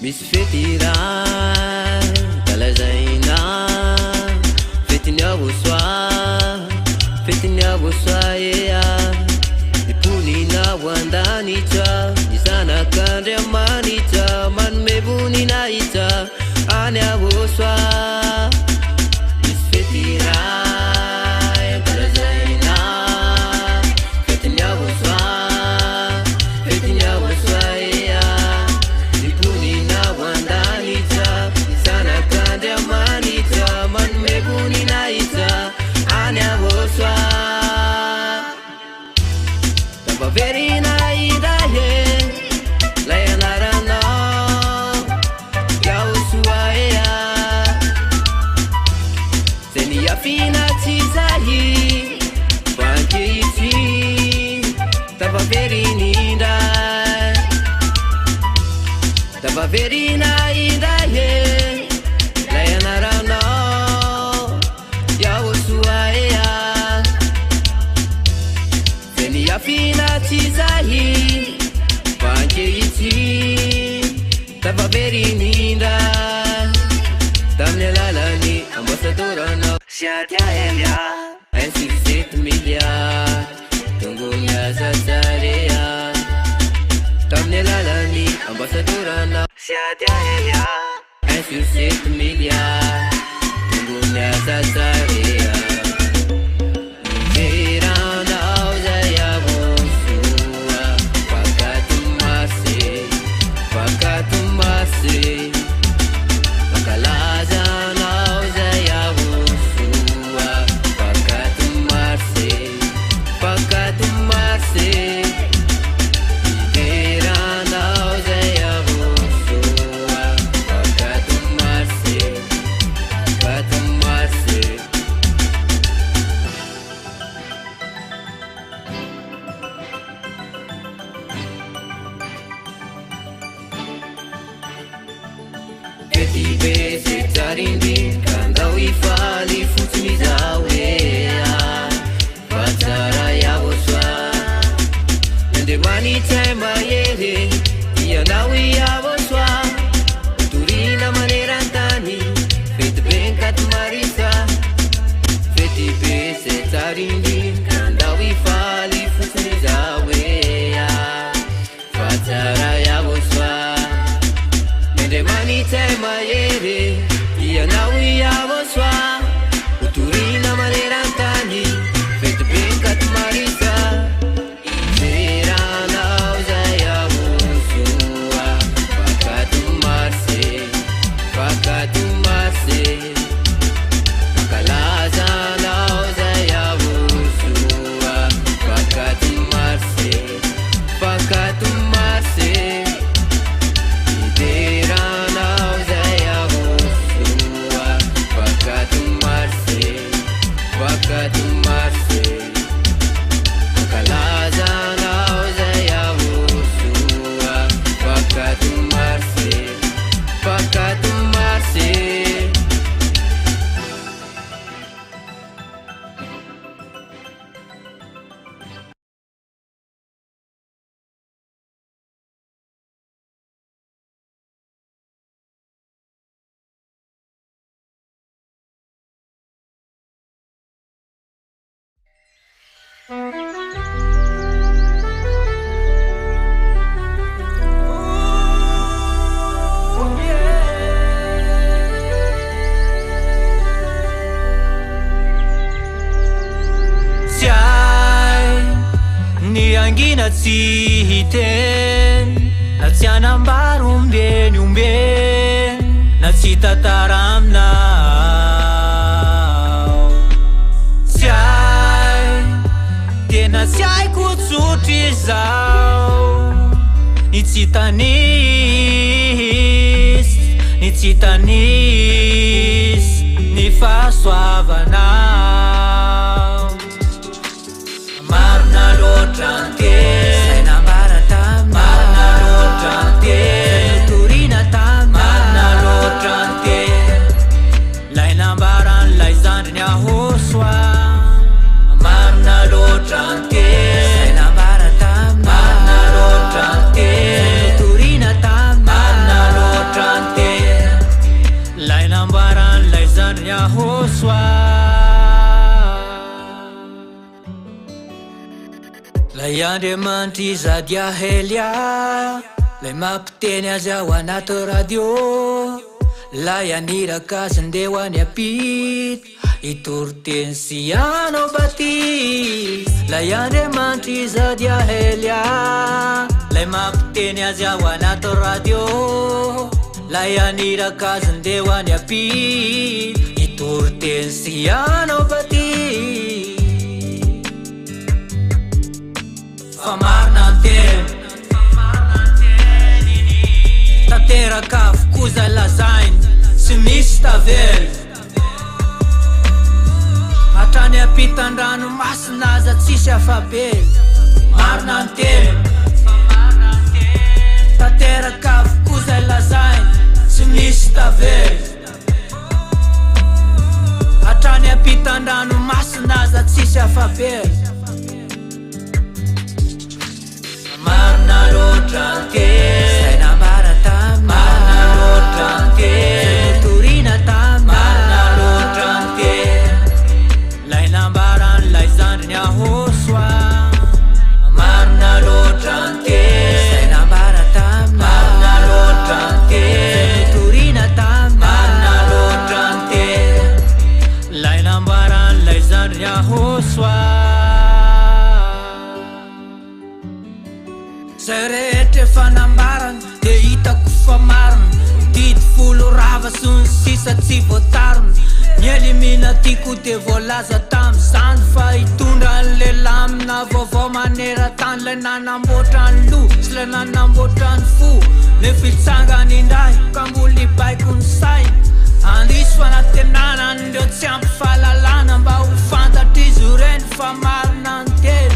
[SPEAKER 14] misy fetira talazaina fetiny avosoa ea iponina hoandanitra izanak'andriamanitra manome vonina itra any avosoa misy fetira talazaina fetiny avosoa ea iponina hoandanitra izanak'andriamanitra manome vonina itra any avosoa tabaverina idaye lay anaranao iaosoa ea ze niafina tsy zahy fankehitsy tabaverina idaye lay anaranao iaosoa ea ze niafina tsy zahy fankehitsy tabaverindra tamin'ny alalany ambasadoranao sy atiaelia 1,7 milliard tongo miasa tsarea tamin'ny alalany ambasadoranao sy atiaelia 1,7 milliard tongo miasa tsarea tarindrika andao ifaly fotsiny zao ea fa tsara iahosoa ande manitsay mahery ianao iahosoa torina manerantany fety benkaty marisa fety be zay tarindrika andao ifaly fotsiny zao ea fa tsara iahosoa ande manitsay mahery ianao iahosoa torina manerantany fety benkaty marisa iveranao zay ahosoa fakato marse makalazanao zay ahosoa fakato marse iveranao zay ahosoa fakato marse makalazanao zay ahosoa fakato marse
[SPEAKER 18] Niangina tsy hiten na tsy anambara ombeny na tsy tantara aminao tsy hay tena tsy haiko tsotry zao ny tsy tanisy ny fahasoavanao marina loatra anteny zay nambara tamy marina loatra anteny torina tamy marina loatra anteny lay nambaran'lay zandry ny ahosoa marina loatra anteny zay nambara tamy marina loatra anteny torina tamy marina loatra anteny lay nambaran'lay zandry ny ahosoa lay Andriamanitra izady ahelya lay mampiteny azy ao anaty radio lay aniraka azy ndeha ho any ampita itoroteny sy anao baty lay Andriamanitra izady ahelya lay mampiteny azy ao anaty radio lay aniraka azy ndeha ho any ampita itoroteny sy anao baty fa marina anteny tanteraka avokoa zay lazainy sy misy tavely hatrany ampitan-drano masina aza tsisy afabe marina anteny tanteraka avokoa zay lazainy sy misy tavely hatrany ampitan-drano masina aza tsisy afabe marina loatra anteny zay nambara tamy marina loatra anteny torina tamy marina loatra anteny lay nambaran'lay zandry ny ahosoa marina loatra anteny zay nambara tamy marina loatra anteny torina tamy marina loatra anteny lay nambaran'lay zandry ny ahosoa zay rehetra efa nambarana de hitako fa marina didy folo rava sony sisa tsy voatarina ny elimina tiako de voalaza tam'zany fa hitondra an'le lamina vaovao maneran-tany lay nanamboatra ny lo sy lay nanamboatra ny fo le fitsangany indray ka mbola ibaiko ny saina andriso fanantenana ndreo tsy ampy fahalalana mba ho fantatra izy reny fa marina anteny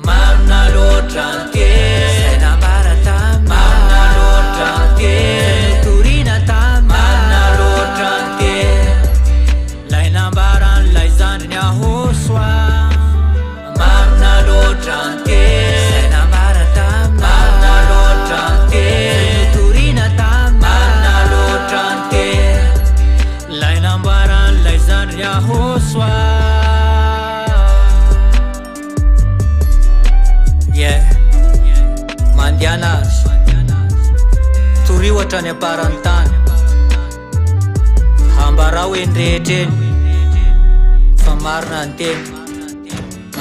[SPEAKER 18] marina loatra anteny zay nambara tamy marina loatra anteny
[SPEAKER 4] hatrany aparany tany hambara hoendrehetreny fa marina ny teny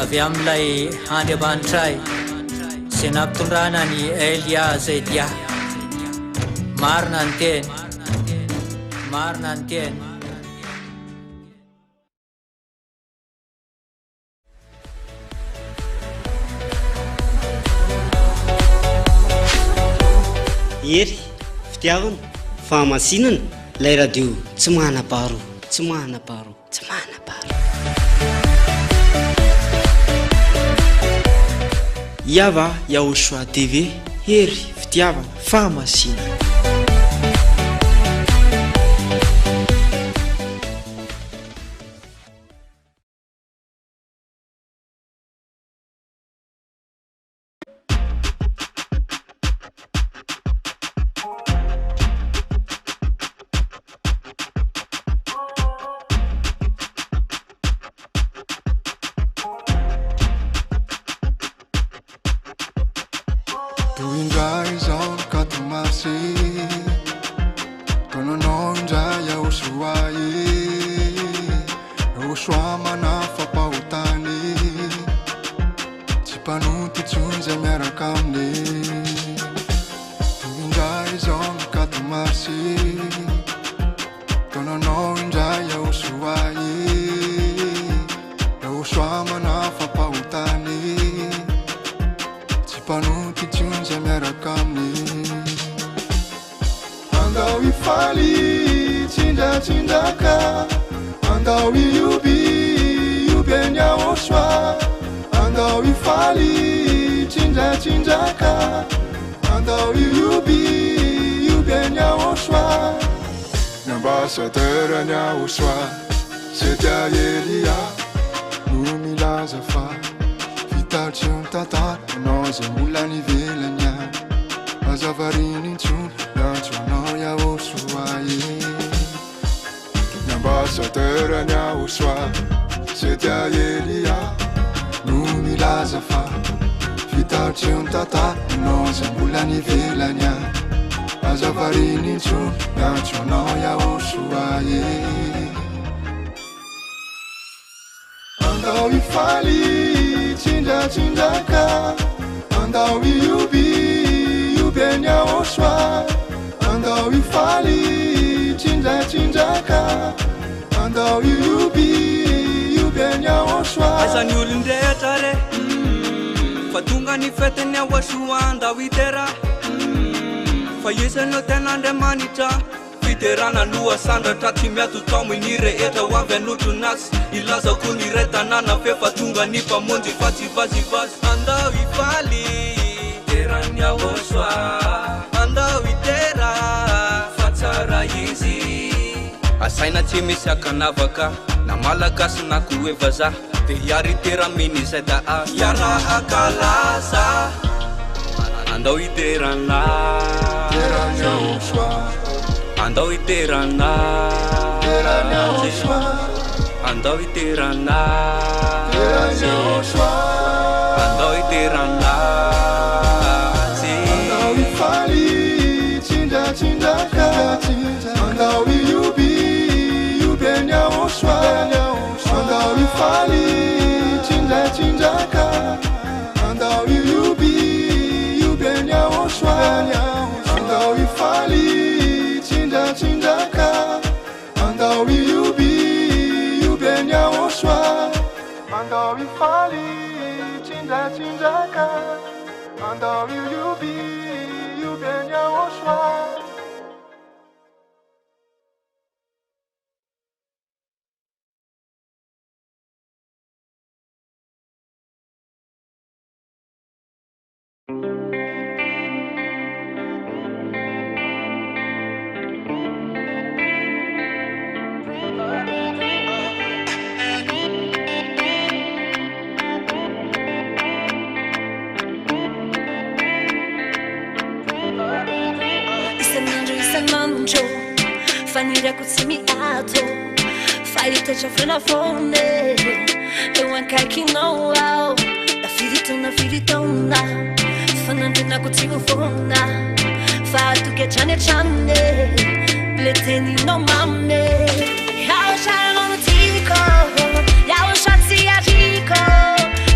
[SPEAKER 4] avy amin'ilay handy amanitray zay nampitondrana ny Elia zay dia marina ny teny marina ny teny.
[SPEAKER 19] Ery fitiavana fahamasinana lay radio tsy manaparo tsy manaparo tsy manaparo.
[SPEAKER 1] Yava Yaoshua TV Ery fitiavana fahamasinana.
[SPEAKER 17] Ambassadeur Nyaoshua, c'était Elia, nous milaza fa, vitachon tata, nós mulani velanya, azavarini tun, yancho Yaoshua ye. Ambassadeur Nyaoshua, c'était Elia, nous milaza fa, vitachon tata, nós mulani velanya. Azavarini tu nachono Yaoshua ye. Andau ifali chinda chindaka, andau yubi Yaoshua. Andau ifali chinda chindaka, andau yubi Yaoshua.
[SPEAKER 22] Azani ulindetare, fatunga ni fete Yaoshua andau itera. Fayesa no tenande manita Fiterana lua sanda tati miatu tamu nire eta wave nutu nas Ilaza kuni reta nana fefa tunga nipa mondi fati vazi vaz Anda wifali Teran Yaoshua Anda witera Fatara yizi Asaina timisi akanavaka Na malakas na kuwevaza Te yari tera mini zeda a Yara akalaza Andau iterana Terana Yaoshua Andau iterana Terana Yaoshua Andau iterana Terana Yaoshua Andau iterana Andau ifali Chinda chindaka Andau yubi Yaoshua Andau ifali Chinda chindaka Andau yubi Yaoshua, andau ifali chinda chindaka, andau yubi Yaoshua, andau ifali chinda chindaka, andau yubi Yaoshua.
[SPEAKER 5] Fanirako tsy miato Fahitatra frena fone Eu ankaikinao ao Da firitona Fanandrinako tsy mivona fatuke chane chane Bleteni no mame Yao shano no tiko Yao shatsi ya tiko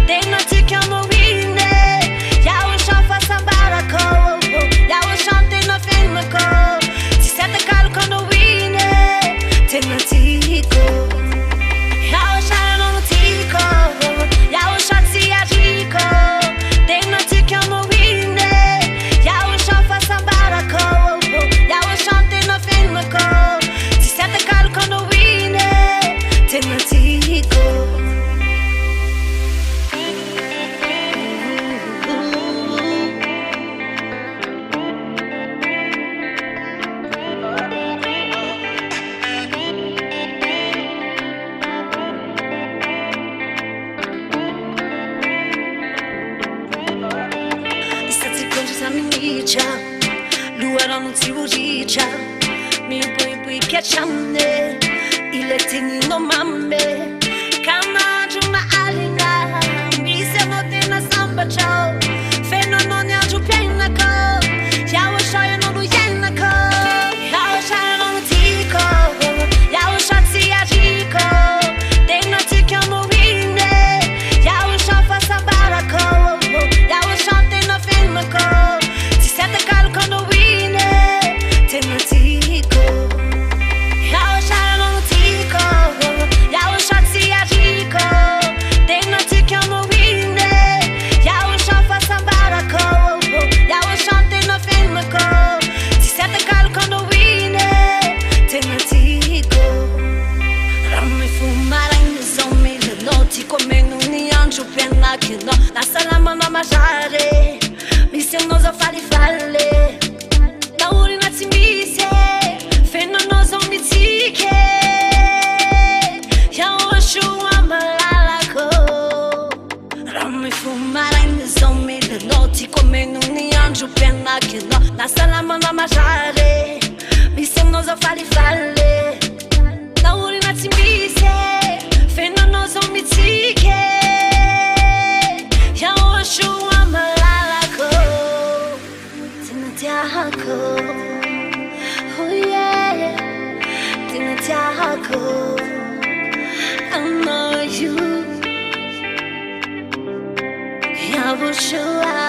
[SPEAKER 5] Dena tiki no wine Yao shafa sambarako Yao shante no filmako Si sete kalko no wine Tena tiko Yao shano no tiko Yao shatsi ya tiko Dena tiki no wine Yao shafa sambarako Yao shante no filmako Si sete kalko no wine Tena tiko Luara non si uriccia Mi pui piacciane Il tenino mamme Cana giuna alina Mi siamo tena samba ciao Feno non ne ha giù piena co Yao shaya non lo yena co Yao shaya non lo tico Yao shatsi ya tico Tena tiki amo wine Yao shafa sambara co Yao shante no filma co Sete calco no wine Tena tiko Yao shano no tiko Yao shatsi ya tiko Tena tiki no wine Yao shafa sambarako Yao shante no filmako Sete calco no wine Tena tiko Rame fumara in zombie Le noti come non ni ancio penna che no La salama ma mangiare Mi siamo a fare falle Da urina ti mise Feno no zombi tike Ya oshu amalalako Rame fumara in zombie Le noti come non ni ancio penna che no La salama ma mangiare Mi siamo a fare falle Da urina ti mise Feno no zombi tike Ya oshu amalalako Tiako, oh yeah, Tiako, I know you. Yahushua.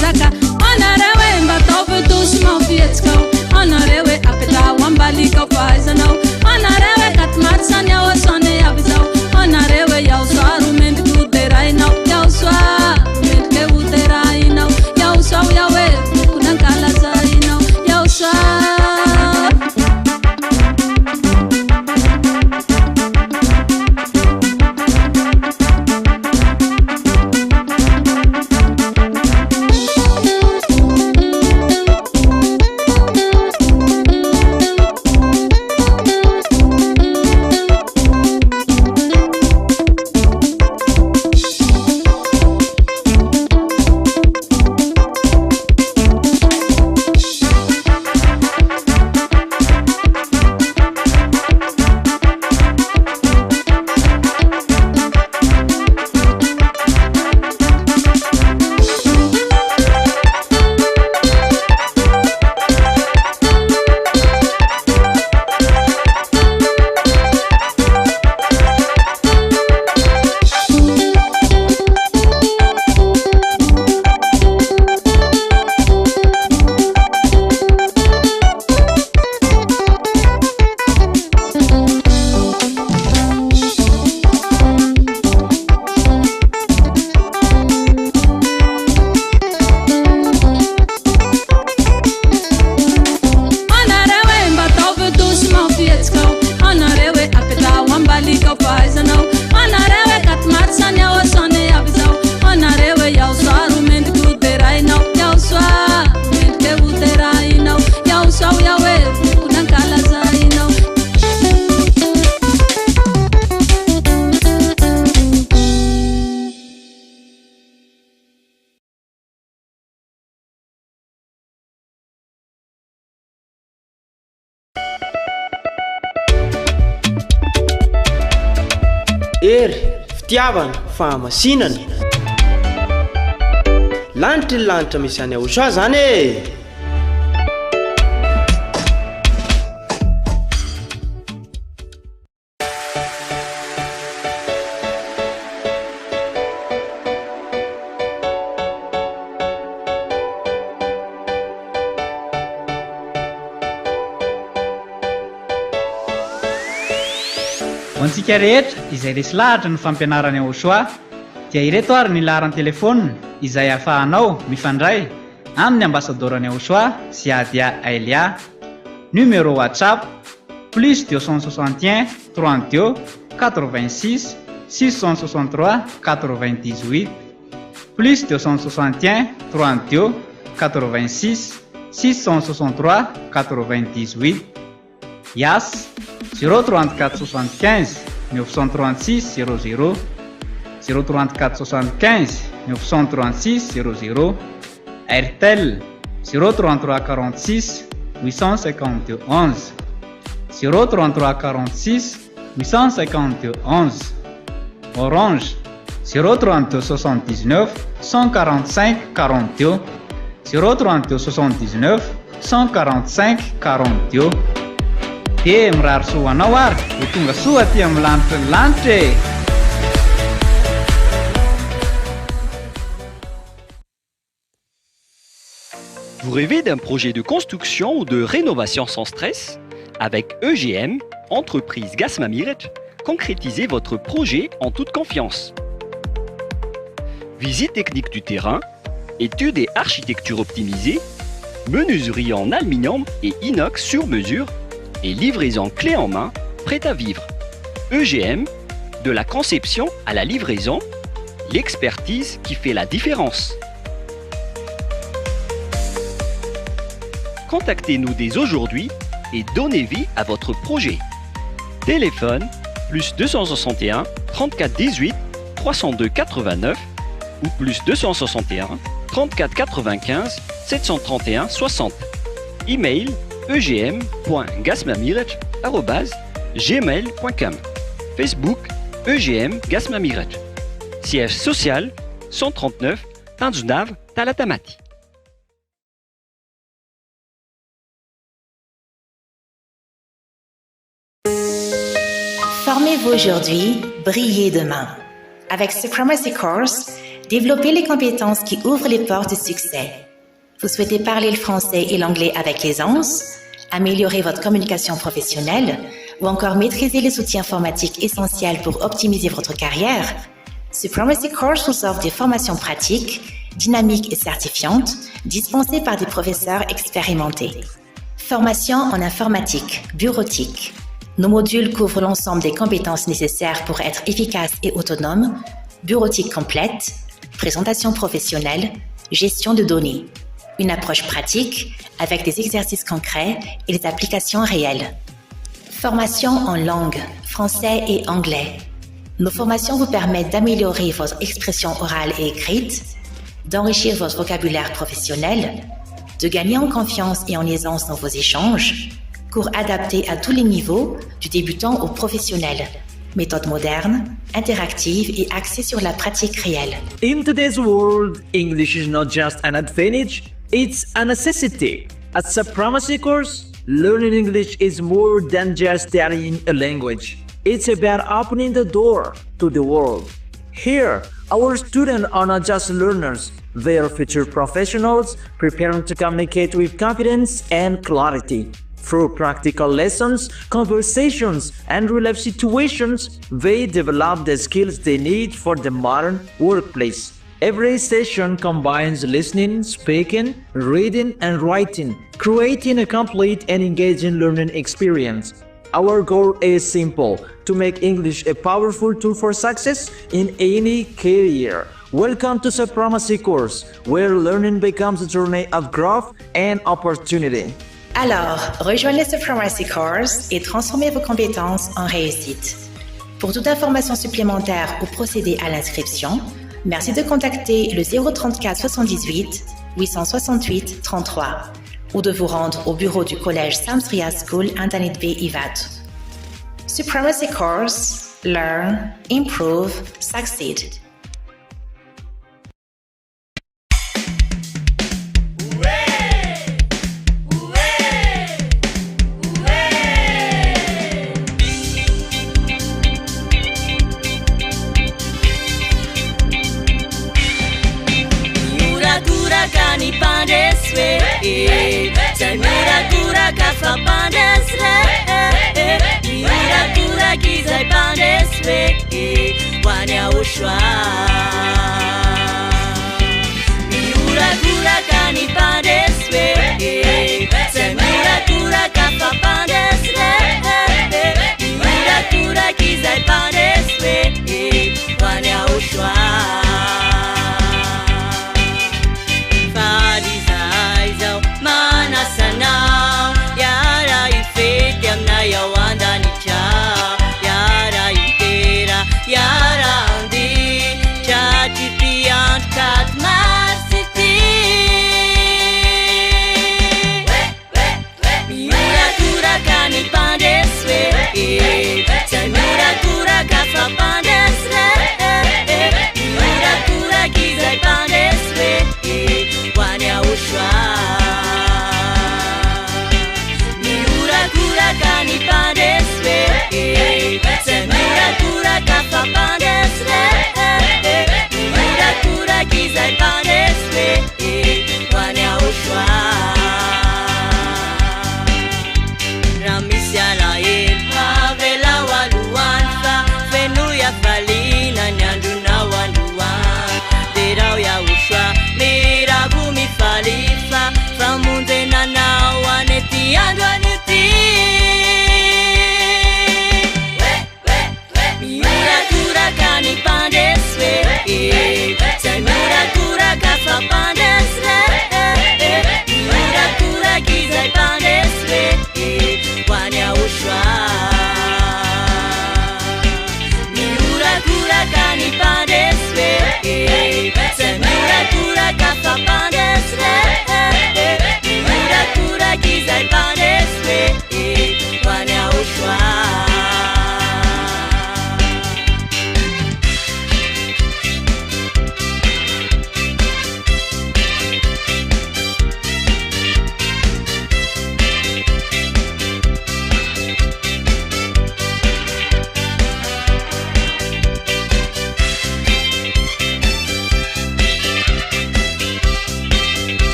[SPEAKER 5] Saka, ona rewe mba tofu tu small fiets.
[SPEAKER 1] ery fitiavana fahamasinana lanitra ny lanitra misy any Aosoa zany e.
[SPEAKER 13] Ho antsika rehetra izay resy lahatra ny fampianarany Aosoa dia ireto ary ny laharany telefônina izay ahafahanao mifandray amin'ny ambassadorany Aosoa sy Adia Elia. Numéro WhatsApp plus 261 32 86 663 98 plus 261 32 86 663 98. Yas 034 75 936 00 034 75 936 00. Airtel 033 46 852 11 033 46 852 11. Orange 032 79 145 42 032 79 145 42. dia mirary soa anao ary ho tonga soa aty amin'ny lanitra ny lanitra e.
[SPEAKER 6] Vous rêvez d'un projet de construction ou de rénovation sans stress? Avec EGM, entreprise Gasmamirec, concrétisez votre projet en toute confiance. Visite technique du terrain, études et architecture optimisée, menuiserie en aluminium et inox sur mesure et livraison clé en main, prête à vivre. EGM, de la conception à la livraison, l'expertise qui fait la différence. Contactez-nous dès aujourd'hui et donnez vie à votre projet. Téléphone plus 261 34 18 302 89 ou plus 261 34 95 731 60. Email egm.gasmamirec@gmail.com. Facebook EGM Gasmamirec. Siège social 139 Tanzunav Talatamati.
[SPEAKER 7] Formez-vous aujourd'hui, brillez demain. Avec Supremacy Course, développez les compétences qui ouvrent les portes du succès. Vous souhaitez parler le français et l'anglais avec aisance, améliorer votre communication professionnelle ou encore maîtriser les outils informatiques essentiels pour optimiser votre carrière? Supremacy Course vous offre des formations pratiques, dynamiques et certifiantes, dispensées par des professeurs expérimentés. Formation en informatique, bureautique. Nos modules couvrent l'ensemble des compétences nécessaires pour être efficace et autonome, bureautique complète, présentation professionnelle, gestion de données. Une approche pratique avec des exercices concrets et des applications réelles. Formation en langue, français et anglais. Nos formations vous permettent d'améliorer votre expression orale et écrite, d'enrichir votre vocabulaire professionnel, de gagner en confiance et en aisance dans vos échanges. Cours adaptés à tous les niveaux, du débutant au professionnel. Méthode moderne, interactive et axée sur la pratique réelle.
[SPEAKER 23] In today's world, English is not just an advantage, it's a necessity. At Supremacy Course, learning English is more than just studying a language. It's about opening the door to the world. Here, our students are not just learners, they are future professionals preparing to communicate with confidence and clarity. Through practical lessons, conversations, and real-life situations, they develop the skills they need for the modern workplace. Every session combines listening, speaking, reading, and writing, creating a complete and engaging learning experience. Our goal is simple: to make English a powerful tool for success in any career. Welcome to Supremacy Course, where learning becomes a journey of growth and opportunity.
[SPEAKER 7] Alors, rejoignez Supremacy Course et transformez vos compétences en réussite. Pour toute information supplémentaire ou procéder à l'inscription, merci de contacter le 034 78 868 33 ou de vous rendre au bureau du collège Samsria School Internet B Ivat. Supremacy Course, learn, improve, succeed.
[SPEAKER 5] Kani pandeswe, Samira kura kafa pandesre, Mira kura kizai pandeswe, Wanya ushwa. Mira kura kani pandeswe, Samira kura kafa pandesre, Mira kura kizai pandeswe, Wanya ushwa.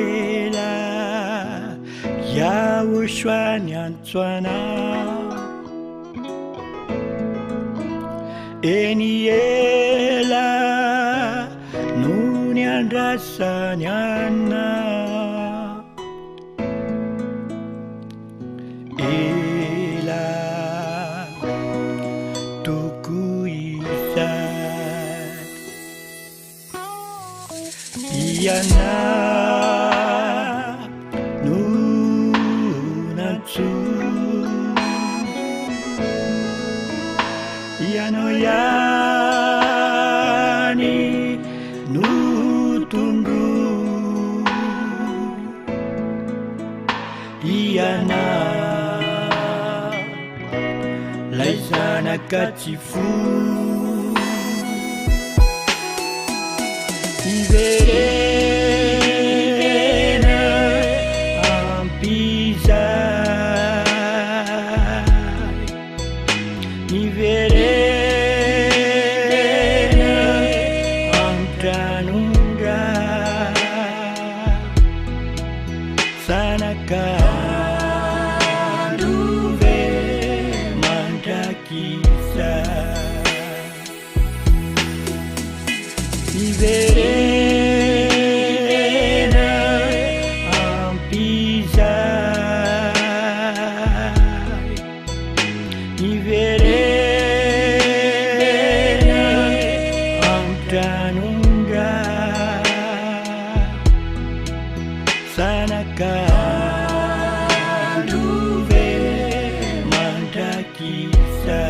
[SPEAKER 18] Efaela Yahushua Nyantswana Eniela Nunyandrasanyana Ela Tukuisa Yana Nunatsu Yano Yani Nutundu sanakatifu iverena ampizay iverena amtranondra sanakandove mandrakisa iverena ampizay iverena amtranondra sanakandove mandrakisa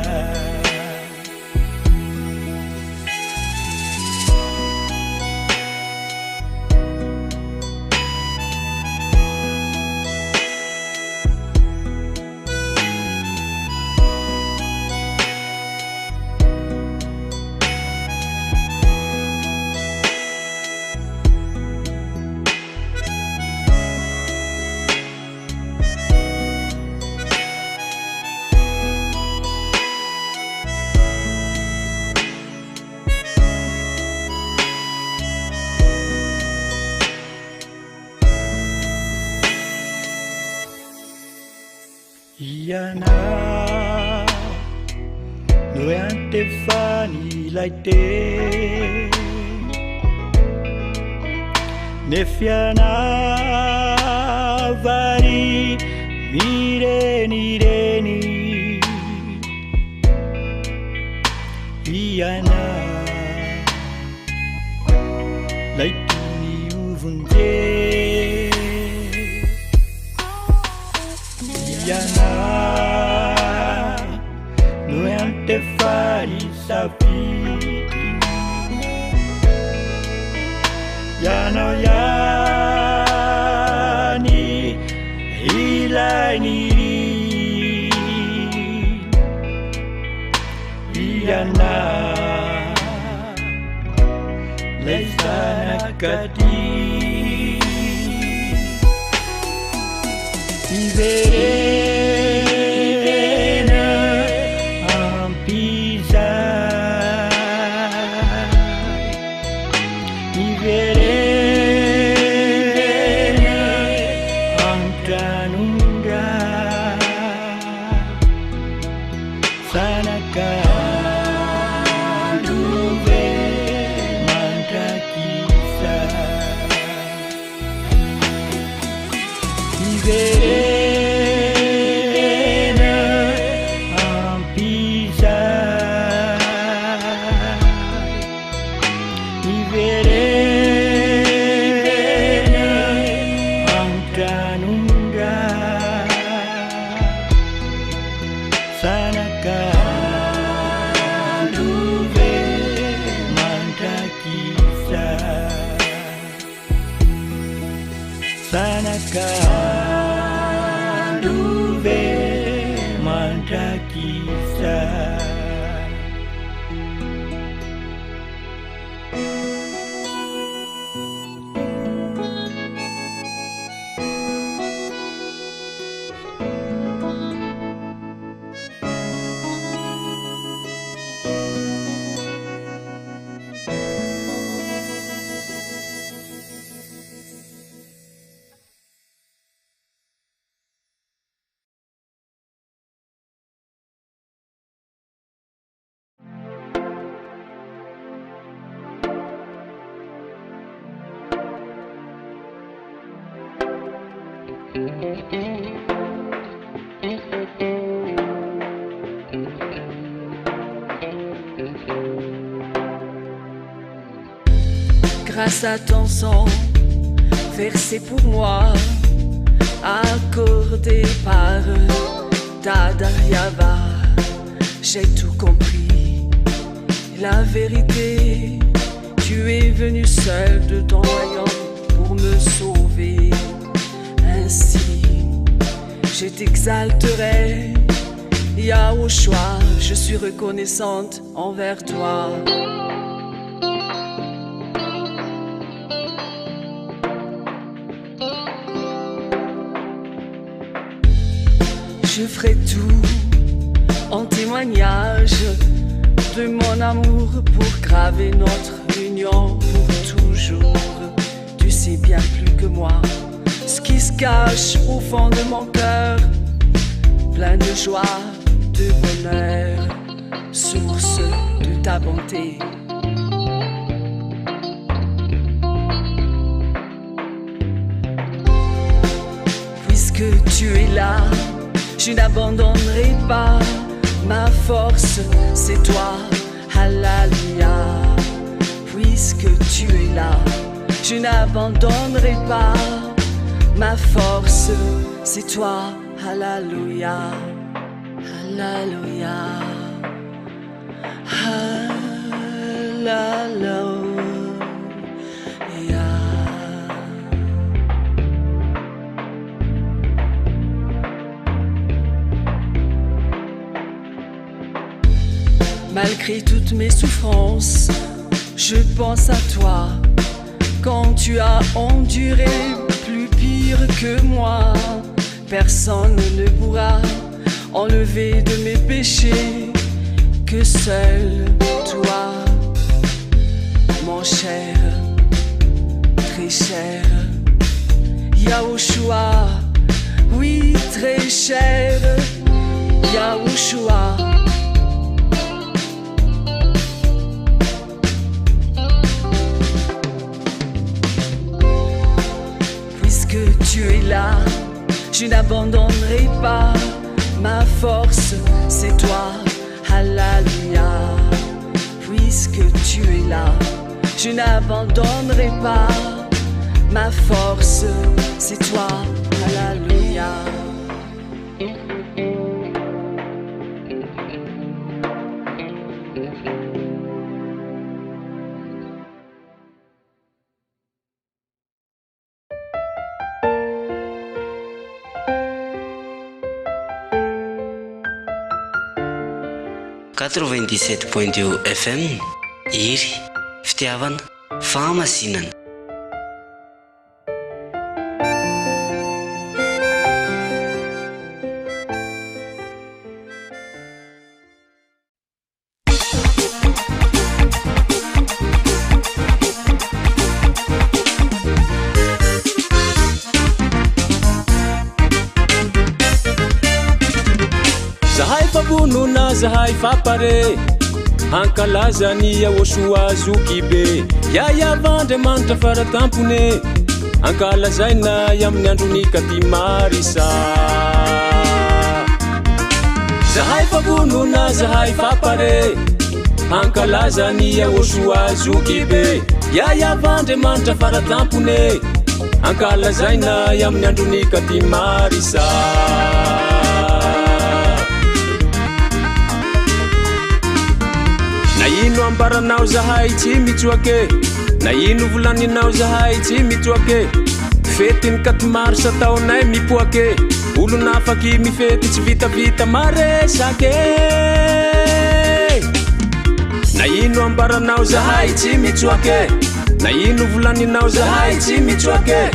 [SPEAKER 18] Iana no antefany laite nefiana vari mirenireni Iana laitini uvunje Iana no antefany sapiti Iana yani ilainiri Iana leisanakati iverena ampizay iverena amtranondra sanakandove mandrakisa iverena ampizay iverena amtranondra sanakandove mandrakisa sanakandove mandrakisa
[SPEAKER 15] Grâce à ton sang versé pour moi, accordé par Tadayava, j'ai tout compris. La vérité, tu es venu seul de ton royaume pour me sauver. Ainsi, je t'exalterai Yahushua, je suis reconnaissante envers toi. Je ferai tout en témoignage de mon amour pour graver notre union pour toujours. Tu sais bien plus que moi ce qui se cache au fond de mon cœur, plein de joie, de bonheur, source de ta bonté. Puisque tu es là, je n'abandonnerai pas. Ma force, c'est toi, Hallelujah. Puisque tu es là, je n'abandonnerai pas. Ma force, c'est toi, Hallelujah. Hallelujah. Hallelujah. Malgré toutes mes souffrances, je pense à toi. Quand tu as enduré plus pire que moi, personne ne pourra enlever de mes péchés que seul toi, mon cher, très cher Yahushua, oui très cher Yahushua. Tu es là, je n'abandonnerai pas. Ma force, c'est toi, Hallelujah. Puisque tu es là, je n'abandonnerai pas. Ma force, c'est toi, Hallelujah.
[SPEAKER 19] 97.2 FM Iry fitiavana fahamasinana.
[SPEAKER 9] Zahay fapare hankalazany Yahoshua zokibe yayavandriamanitra faratampone hankalazaina amin'ny androny katimarisa. Zahay fabonona zahay fapare hankalazany Yahoshua zokibe yayavandriamanitra faratampone hankalazaina amin'ny androny katimarisa. Na ino ambaranao zahay tsy mitsoake, na ino volaninao zahay tsy mitsoake. Fetiny katimarisa taonay mipoake, olona afaky mifety tsy vitavita maresake. Na ino ambaranao zahay tsy mitsoake, na ino volaninao zahay tsy mitsoake.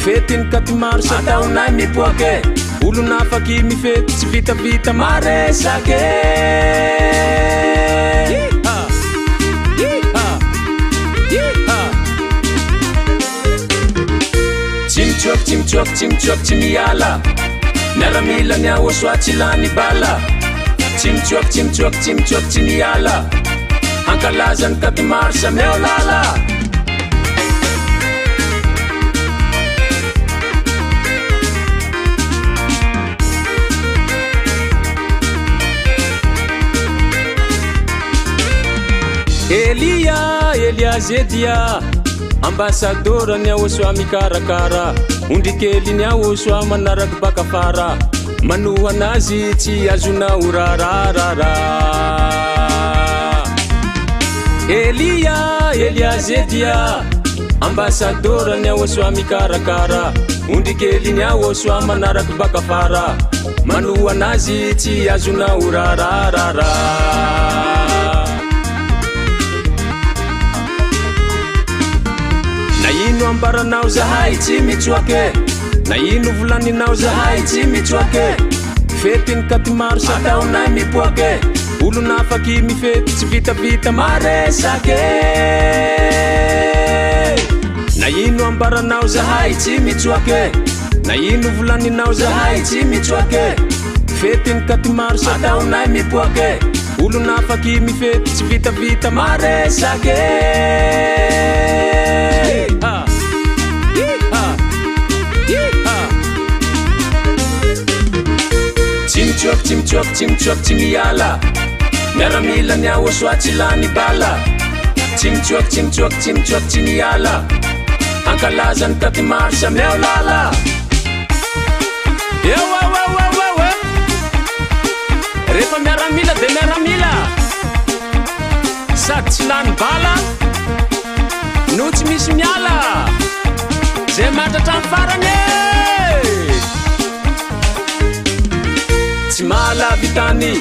[SPEAKER 9] Fetiny katimarisa taonay mipoake, olona afaky mifety tsy vitavita maresake. Chimchuak chimiala Naramila nya Yahoshua chilani bala. Chimchuak chimiala hankalazan katimarisa meolala. Elia Zedia ambassadeur ny Yahoshua mikarakara. Undikeli ny Yahoshua manaraky baka fara, manoha anazy tsy azona orararara. Elia Zedia ambassadeur ny Yahoshua mikarakara. ondrikeliny aosoa manaraky bakafara mano anazy tsy azonao rararara na ino ambaranao zahay tsy mitsoake na ino volaninao zahay tsy mitsoake fetiny katimaro sataonay mipoake olona afaky mifety tsy vitavita maresake na ino ambaranao zahay tsy mitsoake na ino volaninao zahay tsy mitsoake fetiny katimaro sataonay mipoake olona afaky mifety tsy vitavita maresake Chim chok chimiala Miaramila ni awaswa chilani bala Chim chok chimiala Ankalazan katimarsha meolala Wa Repa miaramila de miaramila Sat chilani bala Nuch mismiala Zemata tamfarane Mala vitani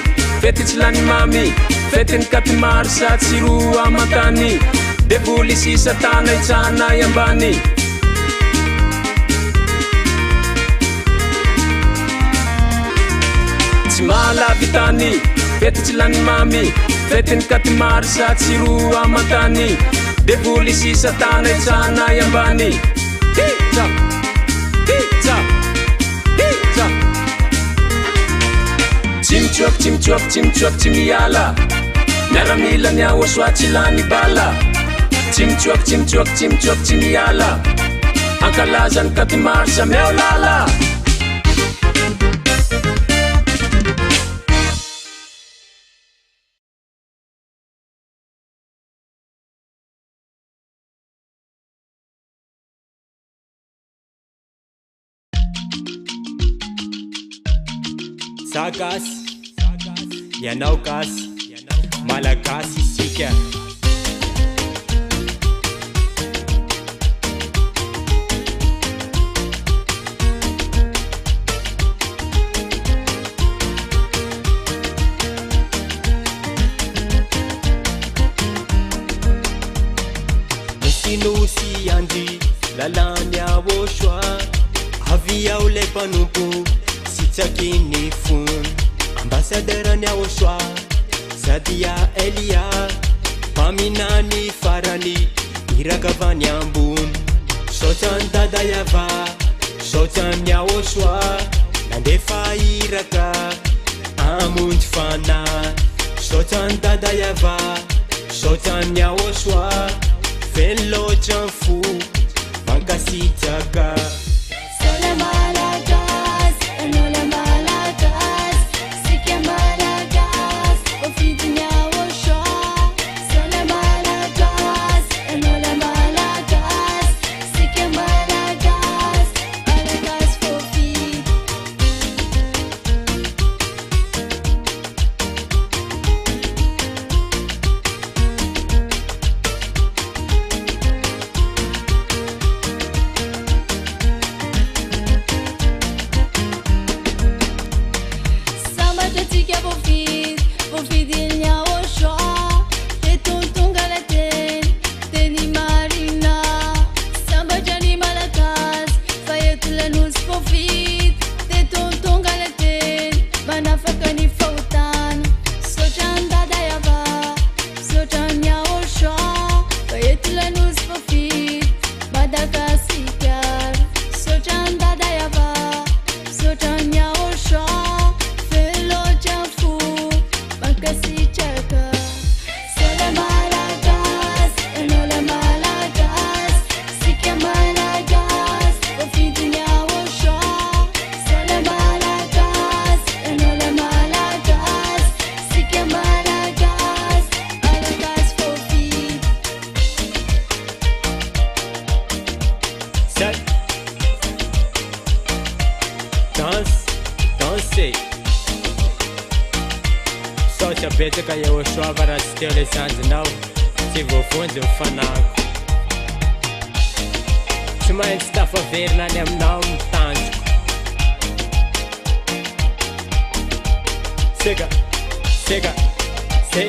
[SPEAKER 9] fety tsy lany mamy fetiny katimary sa tsy ro amakany devoly sisa tana itsanay ambany tsy mala vitany fety tsy lany mamy fetiny katimary sa tsy ro amakany devoly sisa tana itsanay ambany Hitsa Hitsa Hitsa Chim chok chimiala Miaramila ni awaswa chilani bala Chim chok chimiala Ankalazan katimarsha meolala
[SPEAKER 21] Sagas Ianao gasy malagasy isika Sinosy andy lalany aosoa avy ao le mpanompo sitsakiny fony ambassadeur ni aosoa Sadia Elia paminani farani irakavany ambony sotan dadayava sotan ni aosoa nandefa iraka amonjy fana sotan dadayava sotan ni aosoa Velo chanfu Bankasitaka
[SPEAKER 5] Sole malagas Enole malagas Sike malagas Ofidinya osho Sole malagas Enole malagas Sike malagas Malagas fofi
[SPEAKER 21] Betsaka eo soava raha tsy teo le sanjinao tsy voafonjy mifanako tsy
[SPEAKER 9] tsy maintsy tafaverina any aminao mitanjoko sega sega se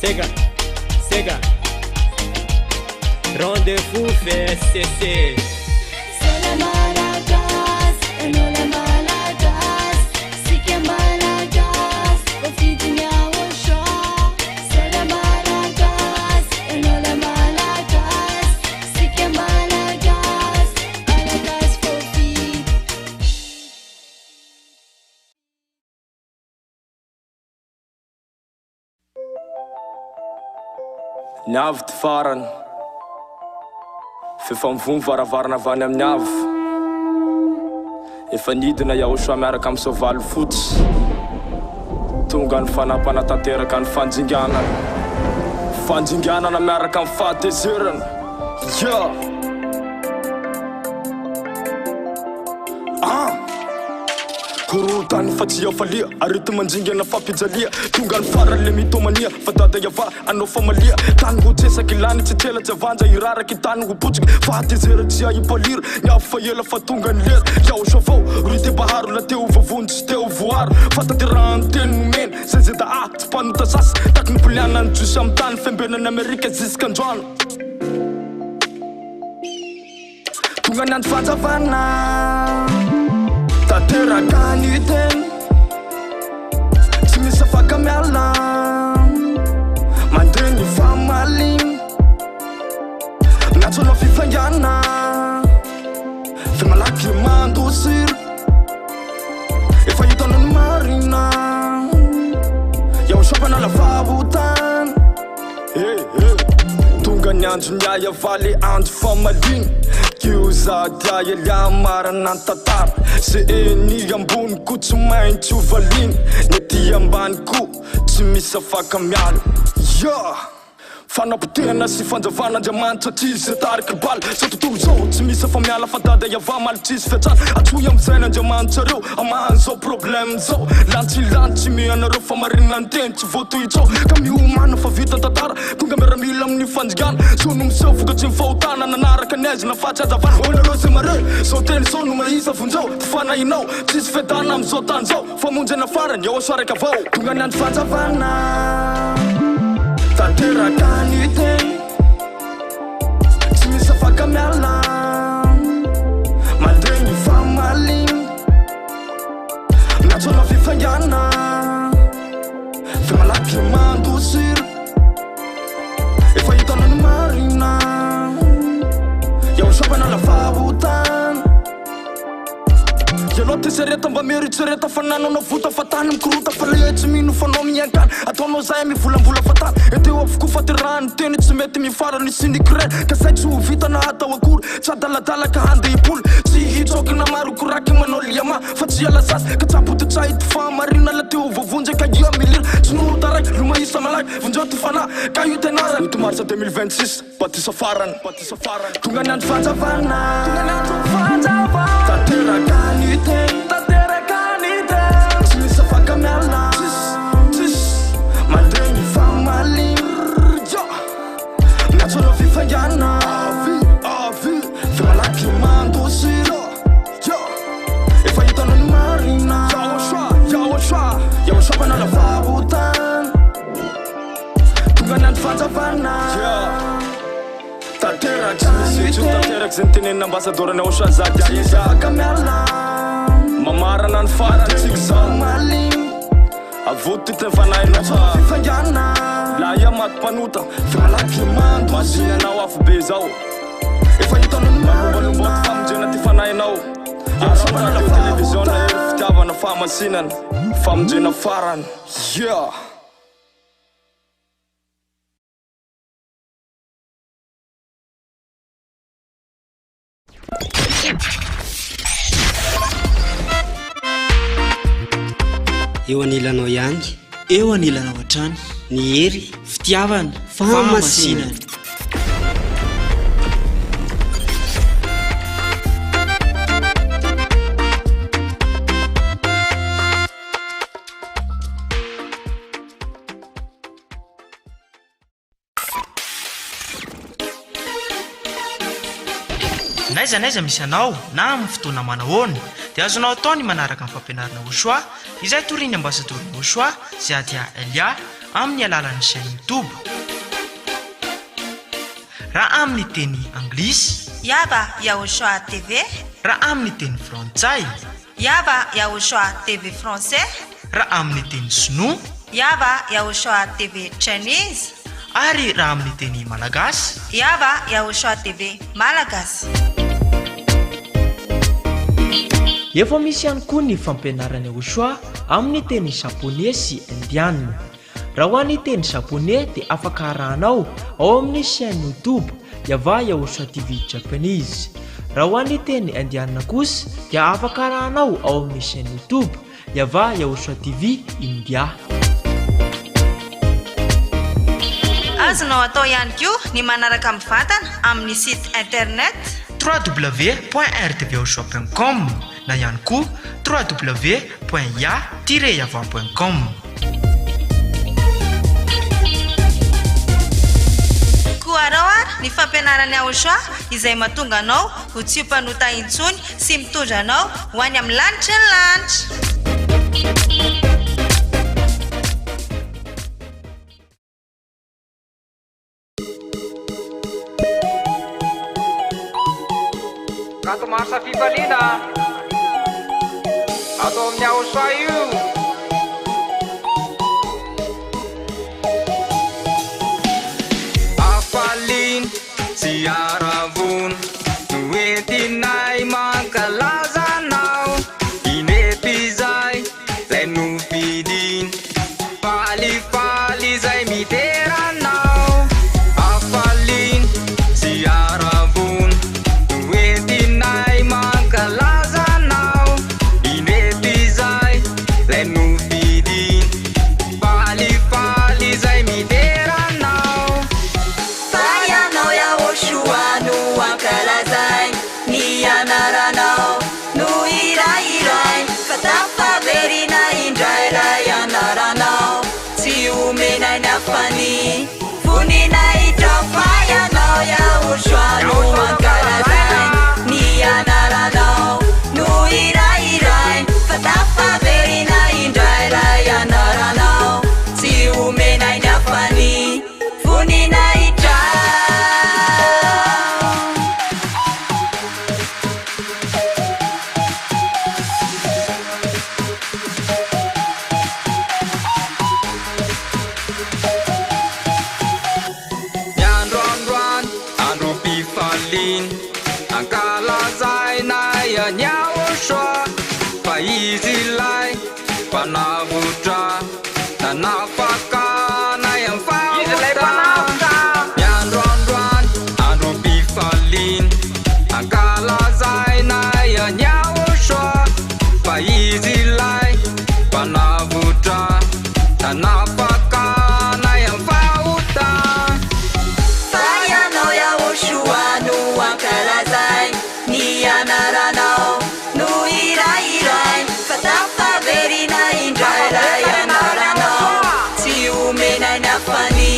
[SPEAKER 9] sega sega rendez-vous FSCC.
[SPEAKER 5] C'est le Malagas, et nous les Malagas. Si qui est Malagas, au fidélia au choix. C'est le Malagas, et nous les Malagas. Si qui est Malagas, Malagas for feed.
[SPEAKER 9] Niavy ty farany fifamvony varavarana avany amin'ny avy efa nidina iaho soa miaraka amin'ny soavaly fotsy tonga ny fanapanatanteraka ny fanjinganana miaraka amin'ny fahatezerana korotany fa tsy afalia arety manjingana fampijalia tonga ny farany le mitomania fa dada iava anao famalia tany ho tsesaky lany tsy tela tsy avanja iraraky tany ho potsiky fahatezera tsy aipalira ny avy fa ela fa tonga ny lera iaho so avao rite baharo la teo vavony tsy teo voaro fatatyrahany teny nomeny zay zay da tsy mpanota sasy taky ny poliana ny josy amin'ny tany fembenany amerika ziska androano tonga ny andro fanjavana tateraka ny teny tsy misy afaka miala mandeha ny famaligny natsonao fifangana fe malaky mandosira efa hitanao ny marina iaho sopana lavavotany tonga ny andro niaya valy andro famaligny kiozadya elia marana ny tantara se eny ambony ko tsy maintsy ovaliny nety ambany ko tsy misy afaka miala fanapotena sy fanjavan'Andriamanitra tsisy tariky bala sa tontolo zao tsy misy afa miala fa dada iava maly tsisy fiatrana atsoy am'izay n'Andriamanitra reo amany zao problème zao lantsilantsy mianareo famarinana ny teny tsy voatohitsao ka miomana fa vita tantara tonga miaramila amin'ny fanjigana sono miseho vokatsy mifahotana nanaraka ny aizy nafatsy azavana oanareo zay mare zao teny zao no mahisa vonjao fanahinao tsisy fetana am'izao tany zao famonjena farany eo asoaraka avao tonga ny andro fanjavana tateraka ny teny tsy misy afaka miala mandeha ny famaligny natsonao fifangana fe malaky mandosira efa hitanao ny marina iaho sopana lavavotany ianao ty sereta mba mieritsereta fa nanao vota fa tany mikorota fa le tsy mino fanao miankany ataonao zay mivolambola fa tany eteo avokoa fa ty rany teny tsy mety mifara ny sinikireny ka zay tsy ho vita na atao akory tsy adaladala ka handeha ipoly tsy hitsoky na maro koraky manao liama fa tsy alasasy ka tsaboty tsahity famarina la teo vovonjy ka ia milira tsy norota raiky lomahisa malaky vonjeo ty fana ka io tenara 8 mars 2026 batisa farany tonga ny andro fanjavana tateraka ny teny tsy misy afaka miala mandeha ny famaligny natsonao fifangana fe malaky mandosira efa hitanao ny marina iaho sopana lavavotany tonga ny andro fanjavana tanteraky tanteraky zay nytenenina ambasadorany ao soazady aizy afaka miala mamarana ny faratsika zao maligny avoty ty fanahinao fa fifangana la ia maty mpanota fe malaky mando masinanao afo be zao efa hitanao ny malombalomboty famonjena ty fanahinao iasoana la televisiona ery fitiavana fahamasinana famonjena farany
[SPEAKER 19] eo anilanao ihany
[SPEAKER 2] eo anilanao hatrany
[SPEAKER 19] ny hery
[SPEAKER 2] fitiavana
[SPEAKER 19] fahamasinana
[SPEAKER 2] naiza misy anao na amin'ny fotoana manahoana dia azonao atao ny manaraka amin'ny fampianarana Ochoa izay toriny ambasadorina Ochoa Ziadia Elia amin'ny alalan'ny chaîne YouTube. Raha amin'ny teny anglisy
[SPEAKER 3] yaba ya Ochoa TV,
[SPEAKER 2] raha amin'ny teny frantsay
[SPEAKER 3] yaba ya Ochoa TV français,
[SPEAKER 2] raha amin'ny teny sinoa
[SPEAKER 3] yaba ya Ochoa TV Chinese,
[SPEAKER 2] ary raha amin'ny teny malagasy
[SPEAKER 3] yaba ya Ochoa TV malagasy.
[SPEAKER 1] Efa misy ihany koa ny fampianarana Ochoa amin'ny teny japonais sy indiana. Raha ho an'ny teny japonais dia afaka arahanao ao amin'ny chaîne YouTube Yava ya Ochoa TV Japanese. Raha ho an'ny teny indiana kosa dia afaka arahanao ao amin'ny chaîne YouTube Yava ya Ochoa TV India.
[SPEAKER 3] Azonao atao ihany koa ny manaraka mivantana amin'ny site internet
[SPEAKER 2] www.rtvochoa.com na ihany koa www.ya-yava.com.
[SPEAKER 3] Koaraoara ny fampianarana Ochoa izay mahatonga anao ho tsy mpanota intsony sy mitondra anao ho any amin'ny lanitra ny lanitra.
[SPEAKER 10] Kato masa fifaliana atao amin'ny Ochoa io. Afalin si aravon nuentinai mankalazanao inepizay lay nufidin fali zay miteranao. Afalin si aravon nuentinai mankalazanao inepizay lay nufidin fali zay miteranao.
[SPEAKER 5] Fayanao ya Ochoa no ankalazay ny anaranao no irairay fatafaverina indrairay anaranao tsy omenay ny afany voninahitra. Fayanao ya Ochoa no ankalazay ny anaranao no irairay fatafaverina indrairay anaranao tsy omenay ny afany voninahitra.
[SPEAKER 10] Androandroan andro pifalin ankalazay na ya Ochoa fa izy lay mpanavotra na nafakanay amin'ny fahota. Androandroan andro pifalin ankalazay na ya Ochoa fa izy lay mpanavotra na nafakanay amin'ny fahota.
[SPEAKER 5] Fayanao ya Ochoa no ankalazay ny anaranao no irairay fatafaverina indrairay anaranao tsy omenay ny afany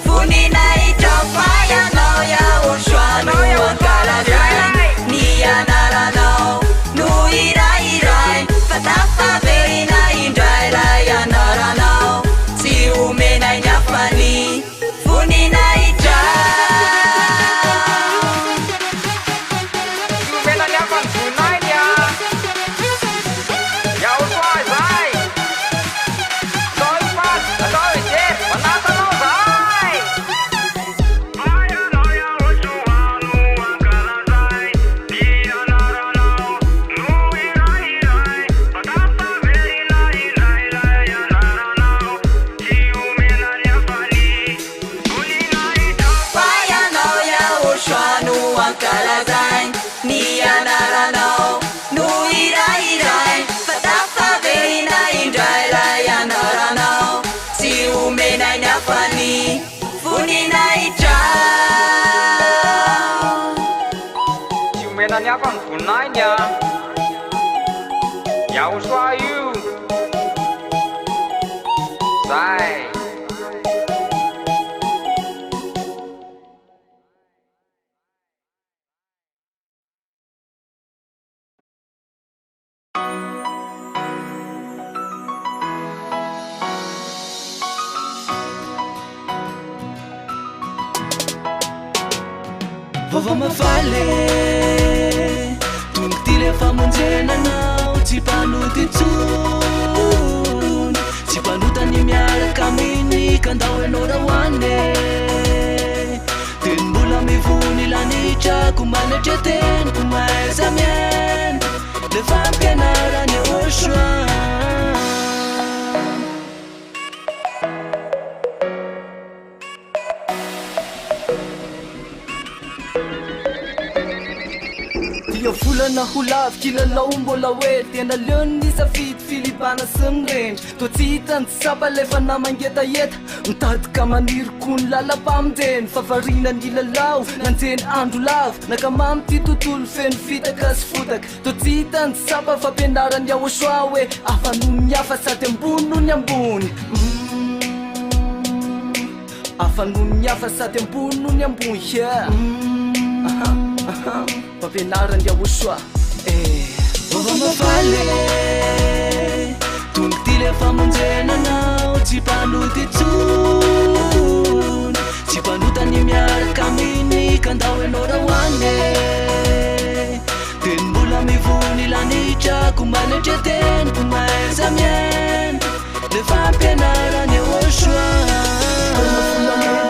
[SPEAKER 5] voninahitra. Fayanao ya Ochoa no ankalazay ny anaranao no irairay fatafaverina indrairay anaranao tsy omenay ny afany voninahitra. Fayanao ya Ochoa no ankalazay ny anaranao no irairay fatafaverina indrairay anaranao tsy omenay ny afany voninahitra.
[SPEAKER 10] Tsy omena ny afany voninahiny ya Ochoa io. Zay.
[SPEAKER 14] vava mafaly tonga ty lefa monjenanao tsy mpanoty tsony tsy mpanotany miaraka aminy kandao anao rahoane teny mbola mivony lanitrako manatra teniko maiza miaina le fampianarany ochoa
[SPEAKER 15] dia volana ho lavy kilalao mbola hoe tena leony safidy filibana sy mirendry to tsy hitany tsapa lefa namangetaheta mitadika maniry kony lala-pamindreny favarina ny lalao nanjeny andro lava nakamamy ty tontolo feno fitaka sy fotaka to tsy hitany tsapa fampianarany aochoa hoe afa noho ny hafa sady ambony noho ny ambony afa noho ny hafa sady ambony noho ny ambony fampianarany aochoa
[SPEAKER 14] vava mafaly tonga ty lefa monjenanao tsy mpanoty tsony tsy mpanotany miaraka aminy kandao anao rahoane teny mbola mivony lanitrako manatra teniko maiza miaina le fampianarany aochoa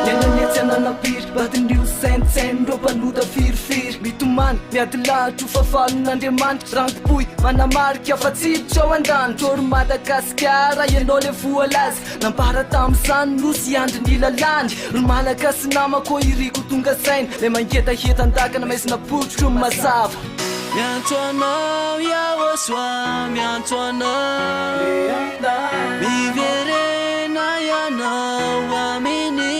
[SPEAKER 15] nenanetsananapiry badin'io saintsainy ro mpanota firifiry mitomany miady lahatra ho fafalon'andriamanitra rangopoy manamarika fa tsiditra ao an-danitra oro madagasikara ianao le voalazy nampara tam'izany nosy andry ny lalany ro malaka sy namako iriko tonga saina le mangetaheta-ndakana maizina potro ro mazava
[SPEAKER 14] miantso anao aochoa miantso anao miverena ianao aminy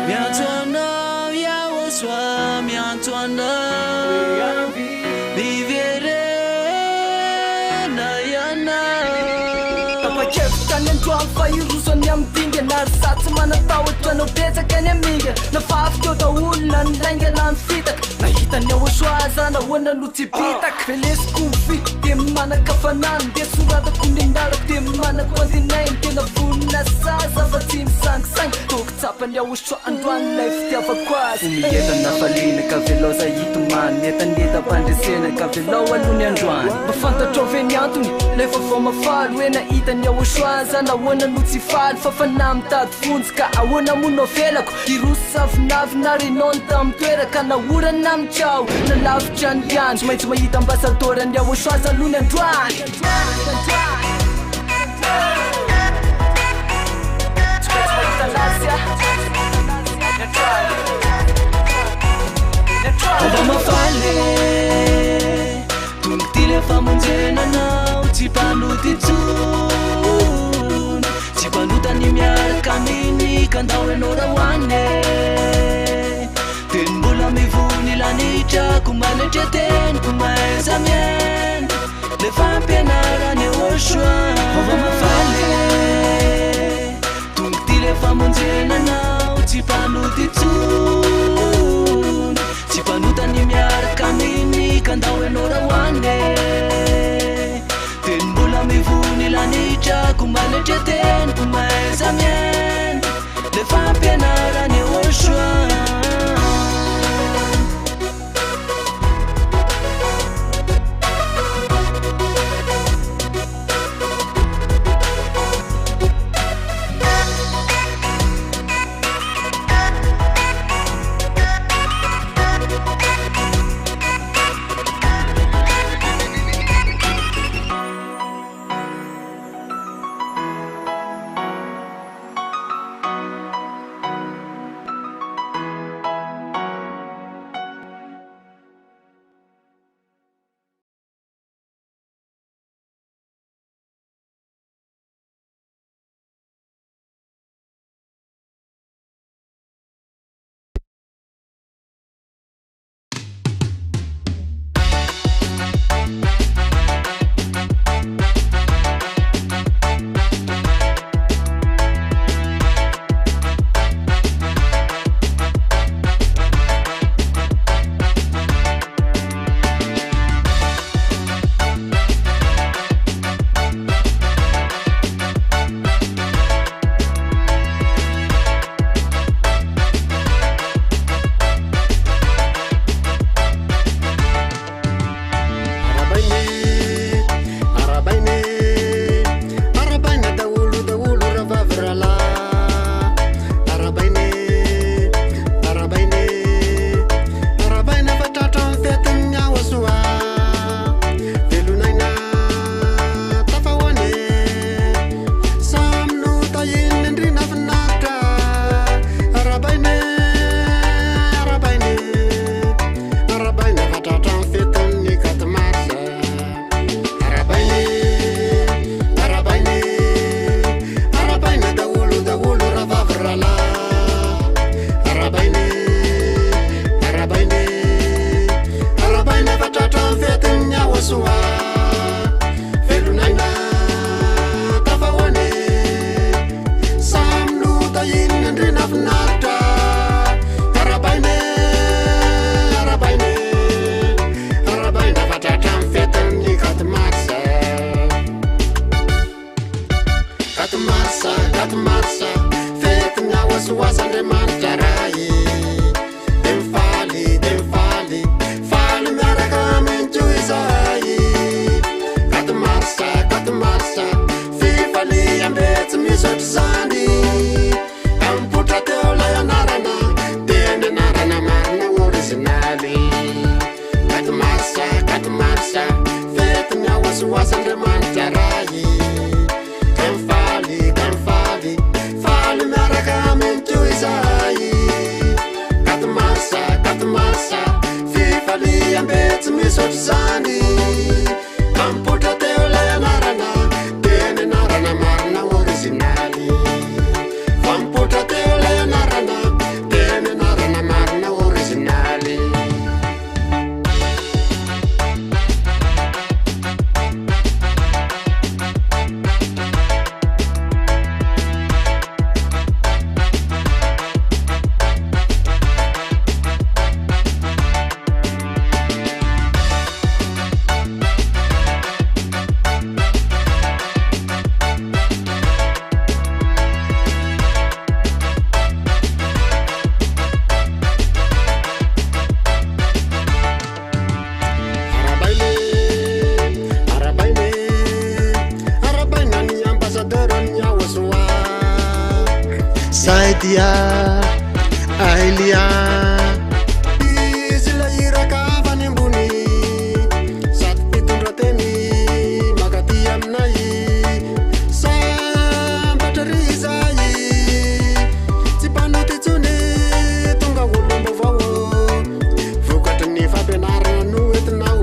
[SPEAKER 14] miantso anao aochoa miantso anao miverena ianao
[SPEAKER 15] tapakevitany androany fa irosany amidinga nary satsy manatahotra anao betsaka ny aminga nafafy teo daolona ny laingana ny fitaka nahitany aochoa zana hoana no tsy bitaka velesiko fi de manakafanany de soratako ny anarako de manako andinainy tena vonina saza fa tsy misangisangy toko tsapany aochoa androany lay fitiavako azy
[SPEAKER 8] mietana falina ka velao za hitomany netaneta mpandresena ka velao alohany androany
[SPEAKER 15] mafantatrao ve ny antony lefa vao mafaly hoe nahitany aochoa zana hoana no tsy faly fa fana mitady fonjy ka ahoana monao velako irosy savinavina renony tamy toeraka naorana mitrao nalavitra ny liany tsy maintsy mahita ambasadorany aochoa zalohany androany
[SPEAKER 14] vava mafaly tonga ty lefa monjenanao tsy mpanoty tsony tsy mpanotany miaraka aminy kandao anao rahoane teny mbola mivony lanitrako manatra teniko maiza miaina le fampianarany aochoa vava mafaly tonga ty lefa monjenanao tsy mpanoty tsony tsy mpanotany miaraka aminy kandao anao rahoane teny mbola mivony lanitrako manatra teniko maiza miaina le fampianarany aochoa
[SPEAKER 11] Andriamanitra ray de mifaly miaraka amin'n'io izay kato marsa fifaliam-betsy misaotry zany ampotra teo lay anarana teny anarana marina originaly kato marsa fety miaoasoasy Andriamanitra ray de mifaly miaraka amin'n'io izay kato marsa fifaliam-betsy misaotry zany ampotra teo lay anarana teny anarana marina originaly fampotra teo lay anarana teny anarana marina originaly Saidia Ailia izy la iraka avany ambony sady mpitondra teny magaty aminay sambatra ry zay tsy mpanoty tsony tonga olombo avao vokatry ny fampianarana no entinao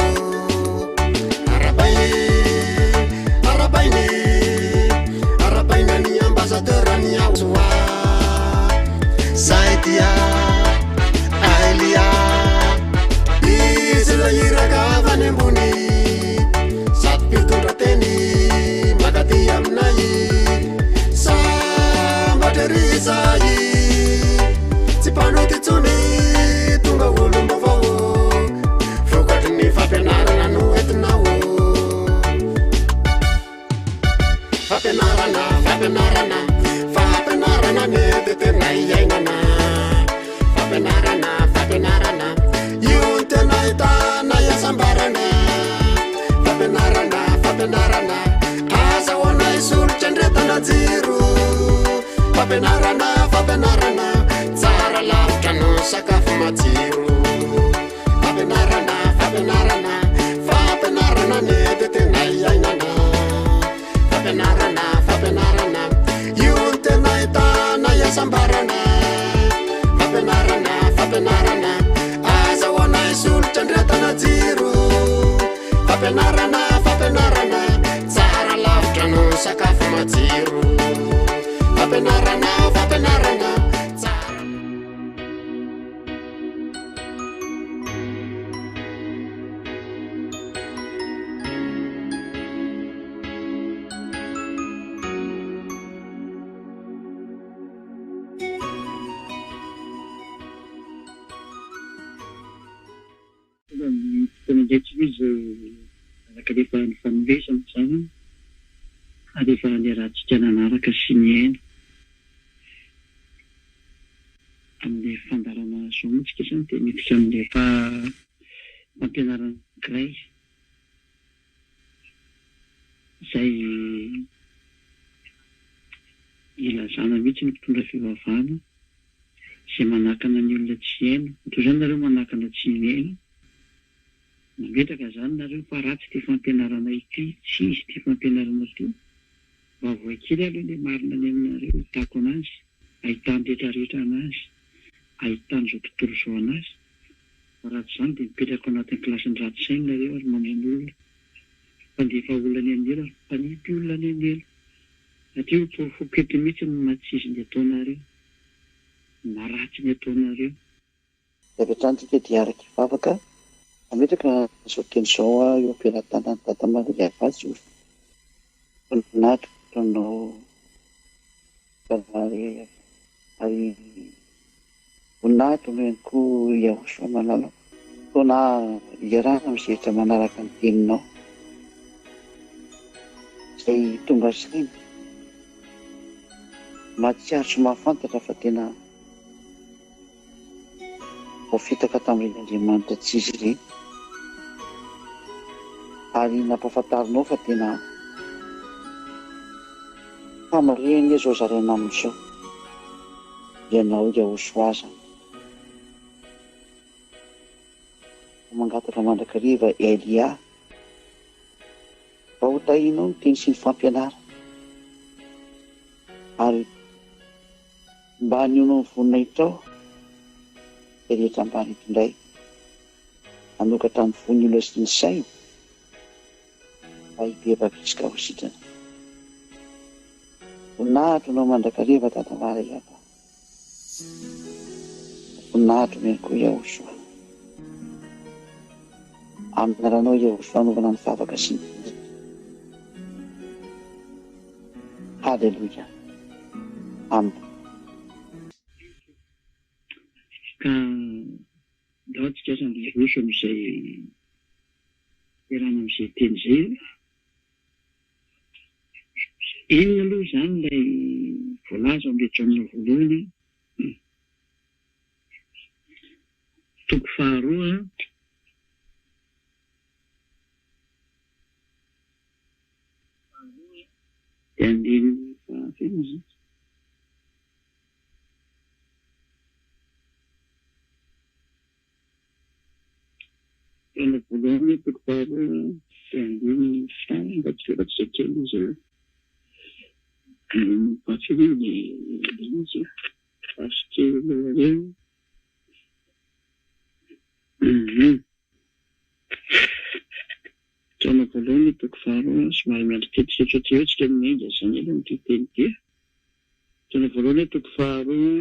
[SPEAKER 11] arabaina ny ambassadeur ny aosoa Saidia Ailia izy la iraka avany ambony sady mpitondra teny magaty aminay sambatra ry zay tsy mpanoty tsony tonga olombo avao vokatry ny fampianarana no entinao fampianarana nety tena iainana fampianarana io tena hitana iasambarana fampianarana azahoana isolitra ndretana jiro fampianarana tsara lavitra no sakafo matsiro fampianarana nety tena iainana fampianarana io tena hitana iasambarana fampianarana azahoana isolitra ndretana jiro fampianarana tsara lavitra no sakafo matsiro fampianarana tsara
[SPEAKER 12] izy alaka rehefa ny fanovesana zany rehefa le rahantsika nanaraka sy ny aina amin'le fandarana zao motsika zany dia midika amin'le fampianarana kiray izay ilazana mihitsy ny mpitondra fivavahana izay manakana ny olona tsy aina toy zany nareo manakana tsy miaina nametraka zany nareo fa ratsy ty fampianarana ity tsy izy ty fampianarana ty vavoakely aloha le marina ny aminareo hitako anazy ahitany rehetrarehetra anazy ahitany zao tontolo zao anazy fa ratsy zany dia mipetraka anatin'ny kilasiny ratsy sainy nareo ary mamono olona mpandefa olona ny anela mpanipy olona ny anela satria fokety mihitsy ny matsizy ny ataonareo maratsy ny ataonareo
[SPEAKER 16] rehetraantsika dia araka ivavaka ametraka zao teny zao eo ampilatanany dada Maria Vazy io natranao ary voninahitra no ihany koa iahosoa malala tona iarana misetra manaraka ny teninao izay tonga saina mahatsiaro sy mahafantatra fa tena voafitaka tamin'ireny Andriamanitra tsy izy ireny, ary nampafantarinao fa tena famareny zao zaraina amin'izao ianao Iahosoaza mangataka mandrakariva Elia mba ho tahinao ny teny sy ny fampianara, ary mba hanionao ny voninay tao rehetra ambany itondray, hanokatra ny von'ny olona sy ny sainy mba hibebaka izy ka ho sitrana. Voninahitro anao mandrakariva Dadavara Iava, voninahitro mihany koa Iahosoa, amin'ny anaranao Iahosoa anaovana ny favaka sy ny vizitra. Halleluja. Amen.
[SPEAKER 12] Ka ndao tsika sandroso amin'izay irana amin'izay teny izay, inona aloha izany ilay voalaza amin'ilay Jaona voalohany, toko faharoa dia andininy fahafeno izy. Jaona voalohany toko faharoa dia andininy fahafeno mba tsy feratry izay kely izy eo. Fahafeno izy fasikely ireo. Jaona voalohany toko faharoa somary miandry tetiteto eo tsika minenja izany ela ny titeny ty. Jaona voalohany toko faharoa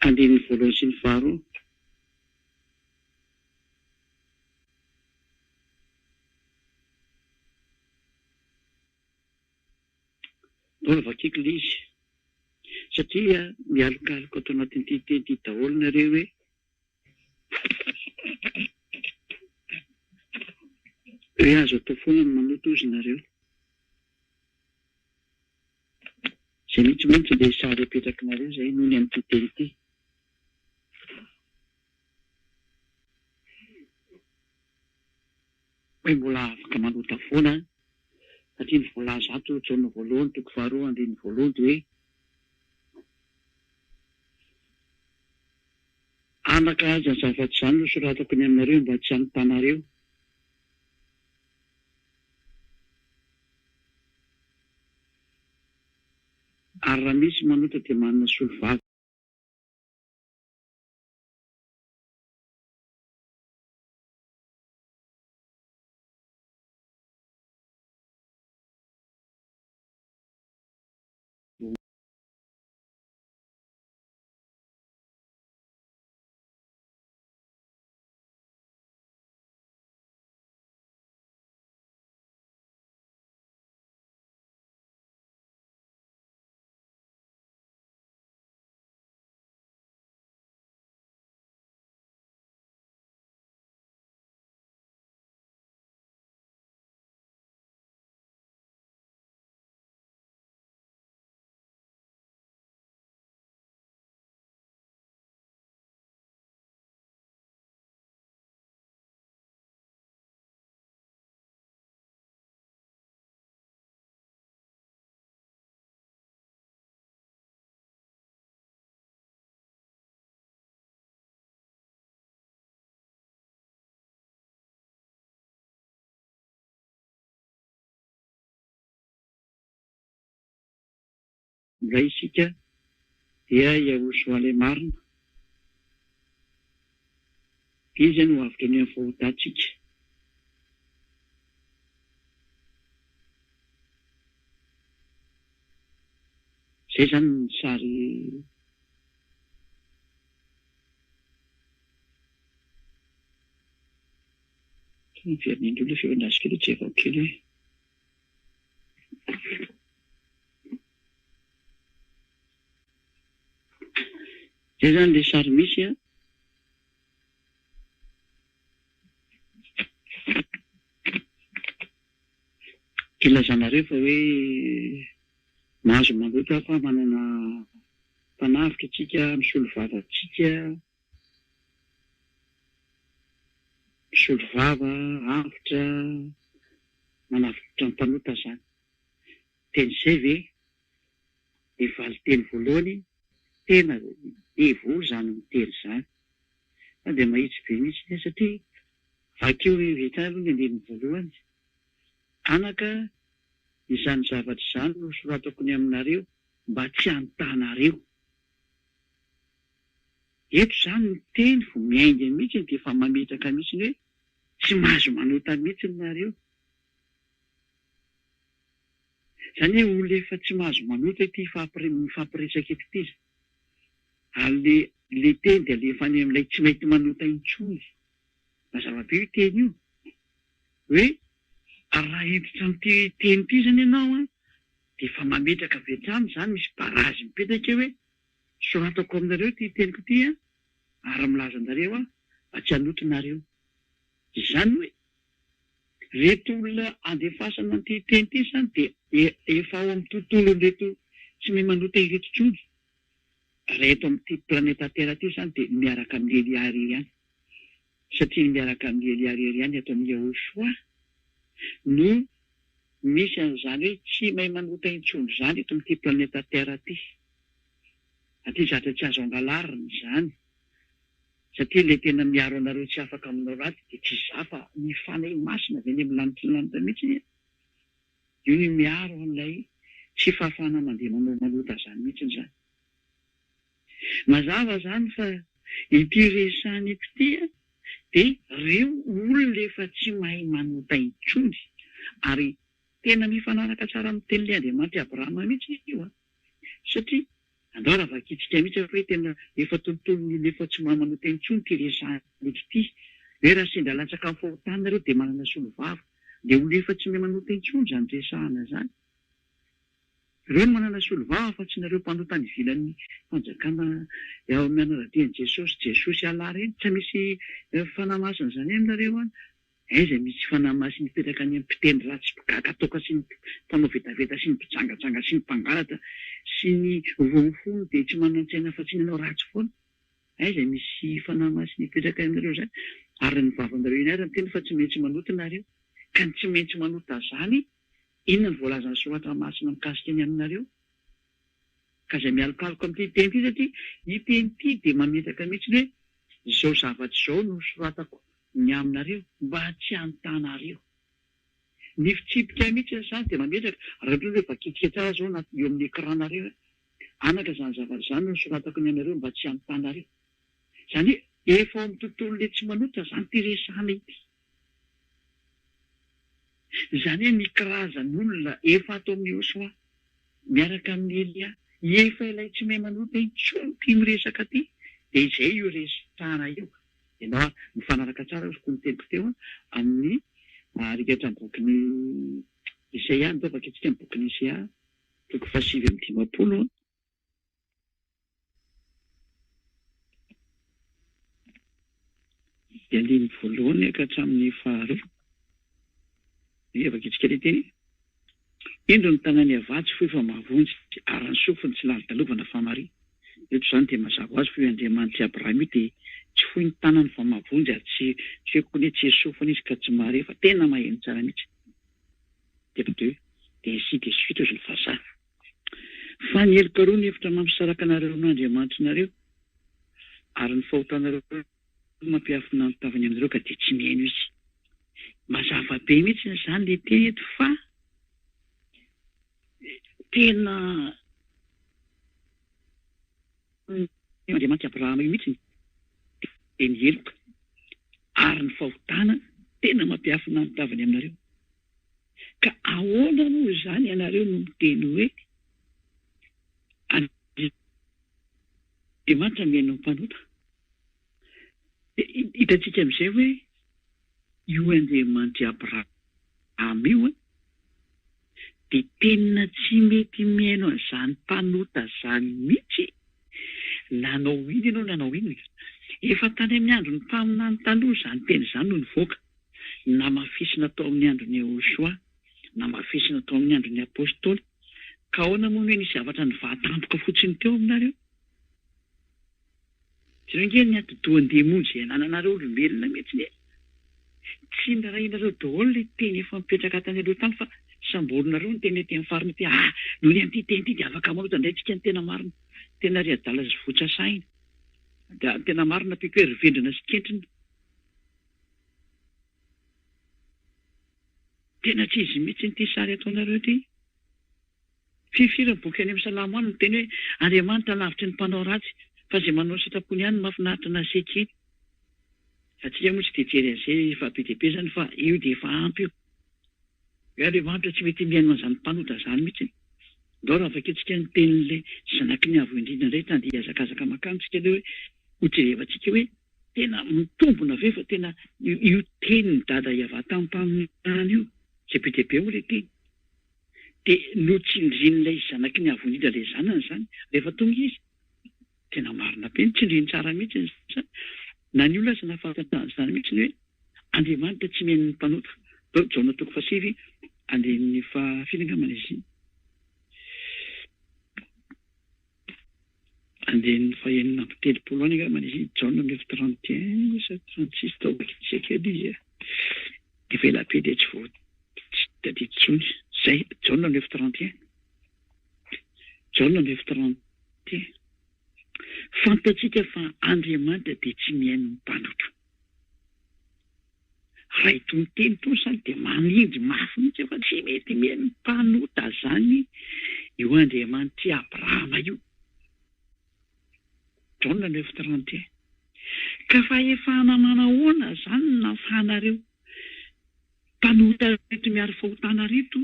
[SPEAKER 12] andininy voalohany sy ny faharoa. Mbola vakiko ilay izy satria mialokaloka atao anatin'ity teny ity daholo nareo hoe azo atao foana ny manoto ozy nareo. Izay mihitsy mantsy dia sary apetraky nareo izay noho ny amin'ity teny ity. Hoe mbola afaka manota foana satria ny voalaza ato Jaona voalohany toko faharoa andininy voalohany dia hoe anaka aza ny zavatra izany no soratako ny aminareo mba tsy hanotanareo. Ary raha misy manota dia manana solovavy. Indray isika dia Iahosoa ilay marina, izy no avitra ny amin'ny fahotantsika. Izay izany ny sary ferin'indreo ilay feondrasika ilay tsy evao kely hoe izay izany ilay sary misy a. Ilazanareo fa hoe mahazo manoto fa manana mpanavitra atsika misolo vava atsika misolo vava avitra manavitra mpanota zany teny zay ve evaly teny voalohany tena evo zany miteny zany fa dia mahitsy be mihitsy satria vakeo vita aloha ny andeny voalohany anaka izany zavatra izany no soratako ny aminareo mba tsy anotanareo eto zany ny teny vo miainga mihitsy dia efa mametraka mihitsy hoe tsy mahazo manota mihitsy nareo zany hoe olona efa tsy mahazo manota ity mifampiresaka eto ity ary le teny dia le efa any amin'ilay tsy mety manota intsony mazava be io teny io hoe raha entitra amin'ity teny ity zany ianao a dia efa mametraka avy hatrany zany misy barazy mipetraka hoe soratako aminareo ty teniko ity a ary milaza anareo a mba tsy hanotonareo izany hoe reto olona andefasana an'ity teny ity zany dia efa ao amin'ny tontolo reto tsy mahay manota ireto tsony reto amin'ity planeta terre ity zany dia miaraka amin'ny eliary ihany satria miaraka amin'ny eliary ihany ato amin'ny Yahoshua no misy an'izany hoe tsy mahay manota intsony zany eto amin'ity planeta terre ity aty zatra tsy azo angalarina zany satria le tena miaro anareo tsy afaka aminao raty dia tsy zafa mifanay masina avy any amin'ny lanitra lanitra mihitsy io ny miaro an'ilay tsy fahafahana mandeha manao manota zany mihitsy zany mazava zany fa ity resany eto ity dia reo olona efa tsy mahay manota intsony ary tena mifanaraka tsara amin'ny tenin'le Andriamanitra Abrahama mihitsy io satria andao raha vakitsika mihitsy hoe tena efa tontolony efa tsy mahay manota intsony ty resany eto ity hoe raha sendra latsaka amin'ny fahotanareo dia manana solo vava dia olona efa tsy mahay manota intsony zany resahana zany reo no manana solo vava fa tsy nareo mpanota ny ivilan'ny fanjakana ao amin'ny anaradian'i Jesosy Allah reny tsy misy fanamasina zany aminareo any aiza misy fanamasina mipetraka any amin'ny mpiteny ratsy mpikakatoka sy ny mpanao vetaveta sy ny mpijangajanga sy ny mpangalatra sy ny vomfony dia tsy manantsaina fa tsy nanao ratsy foana aiza misy fanamasina mipetraka aminareo zany ary ny vavanareo iny ary teny fa tsy maintsy manota nareo ka ny tsy maintsy manota zany inona ny voalaza ny soratra masina mikasika ny aminareo ka izay mialokaloka amin'ity teny ity satria ny teny ity dia mametaka mihitsy hoe izao zavatra izao no soratako ny aminareo mba tsy anotanareo ny fitsipika mihitsy zany dia mametraka raha hoe vakitika tsara zao anaty eo amin'ny ekranareo anaka zany zavatra zany no soratako ny aminareo mba tsy anotanareo zany hoe efa amin'ny tontolo le tsy manota zany ty resana ity zany hoe ny karazan'olona efa atao amin'ny Yahoshua miaraka amin'ny Elia efa ilay tsy mahay manota intsony ty miresaka ty dia izay io resahana io ianao mifanaraka tsara ko ny teniko teo amin'ny rikatra ny bokiny Isaia ny tao vakitsika ny bokiny Isaia toko 7:50 dia andiny voalohany ka hatramin'ny faharoa vakitsika le teny indro ny tanany avatsy fo efa mahavonjy ary ny sofiny tsy lalitalovana famaria eto zany dia mazava azy fo Andriamanitra Abrahama io dia tsy fohy ny tanany fa mahavonjy ary tsy hoe ny tsy esofina izy ka tsy mahare fa tena maheno tsara mihitsy dia ainsi de suite ozy ny vazaha fa ny heloka roa ny hevitra mampisaraka anareo n'Andriamanitra nareo ary ny fahotanareo mampiafina ny tavany aminareo ka dia tsy mihaino izy mazava be mihitsy zany le teny eto fa tena Andriamanitra Abrahama io mihitsy teny heloka ary ny fahotana tena mampiafina ny tavany aminareo ka ahoana moa zany ianareo no miteny hoe Andriamanitra mihaino ny mpanota hitantsika amin'izay hoe io Andriamanitra Abrahama io dia tena tsy mety mihaino an'izany mpanota zany mihitsy nanao ino ianao nanao ino efa tany amin'ny androny mpaminany taloha zany teny zany no nivoaka namafisina tao amin'ny andron'ny Yahoshua namafisina tao amin'ny andron'ny apôstôly ka ahoana moa hoe nisy zavatra ny vahatampoka fotsiny teo aminareo Sirenge ny atodoandeha monjy ananareo olombelona mihitsy ny tsy narainareo daholo le teny efa mipetraka tany aloha tany fa samborinareo ny teny teny fariny ty noho ny an'ity teny ity dia afaka manota indraytsika ny tena marina tena ry-adala sy votra saina dia tena marina piko hoe rivendrina sy kentrina tena tsy izy mihitsy nyity sary ataonareo ty fifira ny boky any amin'ny Salamoana ny teny hoe Andriamanitra lavitry ny mpanao ratsy fa izay manao sitrapony ihany mahafinaritra na sekiny satria moa tsy dia jery an'izay fa be dia be zany fa io dia efa ampy io hoe Andriamanitra tsy mety miaino an'izany mpanota zany mihitsy ndao raha vaketsika ny tenin'ilay zanaky ny avo indrindra indray tany dia hiazakazaka makantsika ilay hoe ho jerevantsika hoe tena mitombona ve fa tena io teny ny dada hiavata tamin'ny io zay be dia be moa ilay teny dia notsindrin'ilay zanaky ny avo indrindra ilay zanany zany rehefa tonga izy tena marina be nitsindriny tsara mihitsy na ny olona aza nahafantatany zany mihitsy ny hoe Andriamanitra tsy mihaino ny mpanota Jaona 7 andehan'ny fahafilangamana izy andehan'ny fahaenina amby 30 any angamana izy Jaona 9:31 sa 36 tao sekely izy dia velabe dia tsy tadiditsony zay Jaona 9:31 Jaona 9:31 fantatsika fa Andriamanitra dia tsy mihaino ny mpanota raha itony teny tony zany dia manindry mafy mihitsy fa tsy mety mihaino ny mpanota zany io Andriamanitra Abrahama io Jaona 9:31 ka fa efa namanahoana zany nafahanareo mpanota reto miaro fahotana reto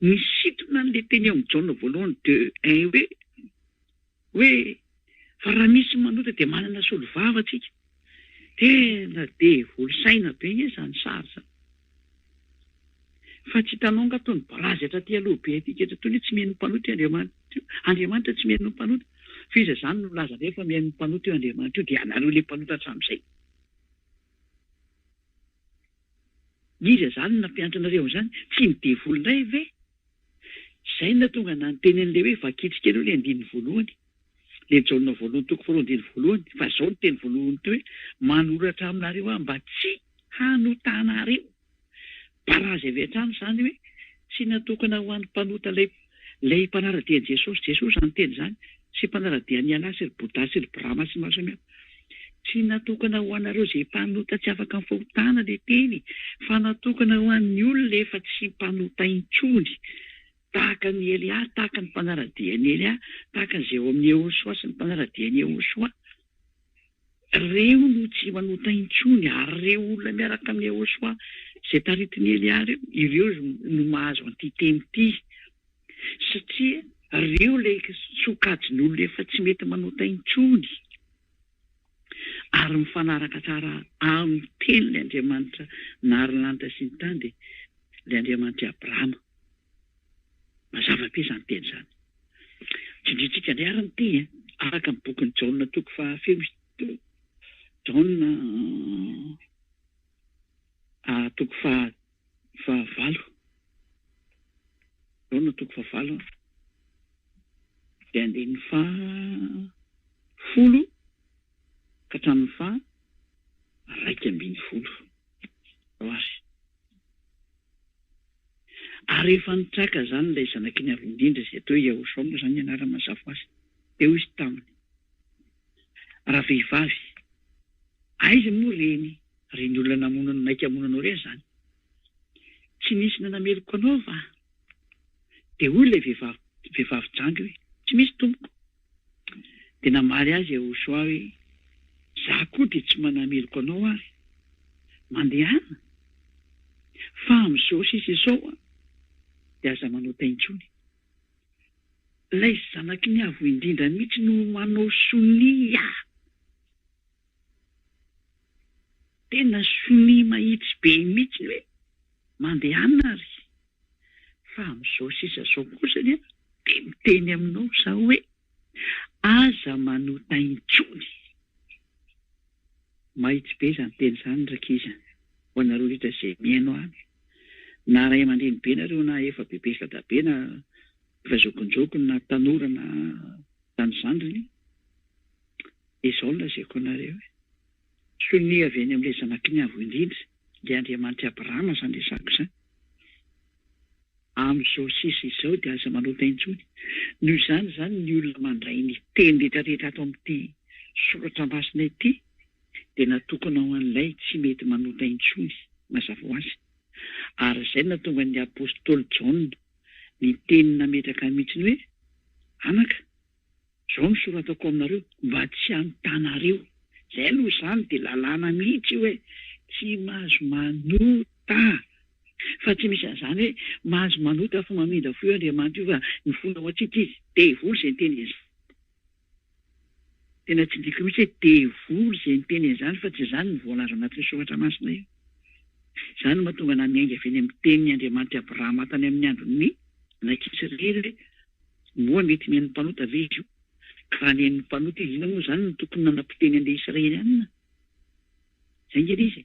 [SPEAKER 12] nisitona n'ilay teny eo amin'ny Jaona 1:1 hoe fa raha misy manota dia manana solo vava tsika tena dia volosaina be izy zany sary zany fa tsy hitanao nga tony borazatra ty aloha be aty ketra tony tsy mihaino mpanota Andriamanitra tsy mihaino mpanota fa iza zany no laza rehefa mihaino mpanota io Andriamanitra io dia anareo le mpanota hatramin'izay iza zany nampiantranareo zany tsy midevolo indray ve zay na tonga na nyteny an'ilay hoe vakitsika aloha le 9 le Jaona 1:2 fa zao ny teny voalohany teo hoe manoratra aminareo mba tsy hanotanareo barazy avy hatrany zany hoe tsy natokana ho an'ny mpanota lay mpanaradian'i Jesosy zany teny zany sy mpanaradian'ny Ala sy ry Boda sy ry Brahma sy maro samihafa tsy natokana ho anareo zay mpanota tsy afaka ny fahotana le teny fa natokana ho an'ny olona efa tsy mpanota intsony tahaka ny Elia, tahaka ny mpanaradian'ny Elia, tahaka ny Zeo amin'ny Yehosoa sy ny mpanaradian'ny Yehosoa reo no tsy manota intsony ary reo olona miaraka amin'ny Yehosoa izay taritin'ny Elia ireo no mahazo an'ity teny ity satria reo ilay sokajin'olona efa tsy mety manota intsony ary mifanaraka tsara amin'ny teny le Andriamanitra naharinanitra sy ny tany dia le Andriamanitra Abrahama mazava be zany teny zany tsindritsika indray arany ty araka ny boky ny Jaona 5 Jaona 5 Jaona 5 dia andehan'ny 10 ka hatramin'ny 2:10 azy ary efa nitraka zany ilay zanaky ny avo indrindra izay atao hoe Yehosoa moa zany ianara-mazava azy teo izy taminy raha vehivavy aiza moa reny olona namonana naiky hamonanao reny zany tsy nisy nanameloko anao va dia hoy ilay vehivavy jangy hoe tsy misy tompoko dia namaly azy Yehosoa hoe za koa dia tsy manameloko anao ary mandehana fa amin'izao sisa izao dia aza manota intsony ilay zanaky ny avo indrindra mihitsy no manao sonia tena sonia mahitsy be mihitsy hoe mandehana ary fa amin'izao sisa izao kosa dia miteny aminao zaho hoe aza manota intsony mahitsy be zany teny zany rakiza ho anareo rehetra izay mihaino any na ray aman-dreny be nareo na efa bebe sy dadabe na fa zokonjoko na tanora na tany zandriny izao no lazeko anareo sony avy any amin'ilay zanaky ny avo indrindra le Andriamanitra Abrahama zany le sako zany amin'izao sisa izao dia aza manota intsony noho izany zany ny olona mandray ny teny rehetrarehetra ato amin'ity soratra masina ity dia natokana ho an'ilay tsy mety manota intsony mazava ho azy ary izay natonga ny apôstôly John ny teny nametraka mihitsiny hoe anaka izao ny soratako aminareo mba tsy anontanareo izay aloha izany dia lalàna mihitsy hoe tsy mahazo manota fa tsy misy an'izany hoe mahazo manota fa mamindra fo eo Andriamanitra io fa ny fona ao antsika izy devoly izay nyteny izany tena tsy ndiko mihitsy hoe devoly izay nyteny izany fa tsy izany ny voalaza anatin'ny soratra masina io izany no mahatonga na miainga avy eny amin'ny tenin'ny Andriamanitra Abrahama tany amin'ny andron'ny nankisy rery moa mety mihain'ny mpanota ve izy io ka raha ny hain'ny mpanota izy inona moa izany no tokony nanam-poteny an'ilay Israelianina izay ngely izy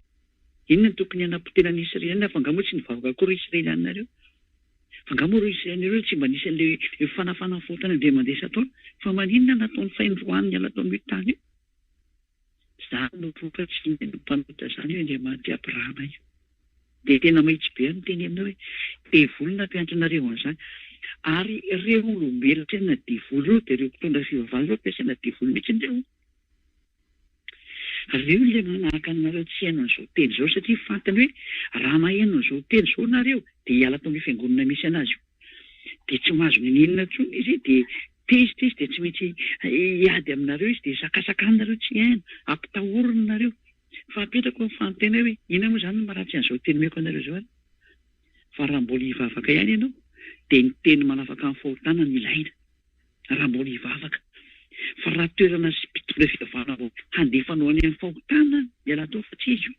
[SPEAKER 12] inona no tokony hanam-poteny an'ny Israelianina fa angamo tsy nivavaka koa reo Israelianina reo fa angamo reo Israelianina reo tsy mba nisy an'ilay fanafana fotana dia mandeha ataony fa maninona nataony faindroaniny ala taony io tany io izany no vokatsy ny mpanota izany io Andriamanitra Abrahama io dia tena mahitsy be ny teny aminao hoe devoly nampiantranareo an'izany ary ireo olombelona tena devoly reo dia ireo mpitondra fivavahana reo ampiasaina devoly mihitsy ireo reo ilay manahaka anareo tsy haino an'izao teny izao satria fantany hoe raha maheno an'izao teny izao nareo dia hiala tamin'ny fiangonana misy anazy io dia tsy mahazo ninina intsony izy dia tezitra izy dia tsy maintsy hiady aminareo izy dia sakasakanareo tsy haino ampitahorina nareo fa apetrako amin'ny fanontena hoe ina moa izany maratsy an'izao teny meko anareo izao any fa raha mbola hivavaka ihany ianao dia ny teny manafaka amin'ny fahotana ny ilaina raha mbola hivavaka fa raha toerana sy mpitondra fivavahana vao handefanao any amin'ny fahotana miala tao fa tsy izy io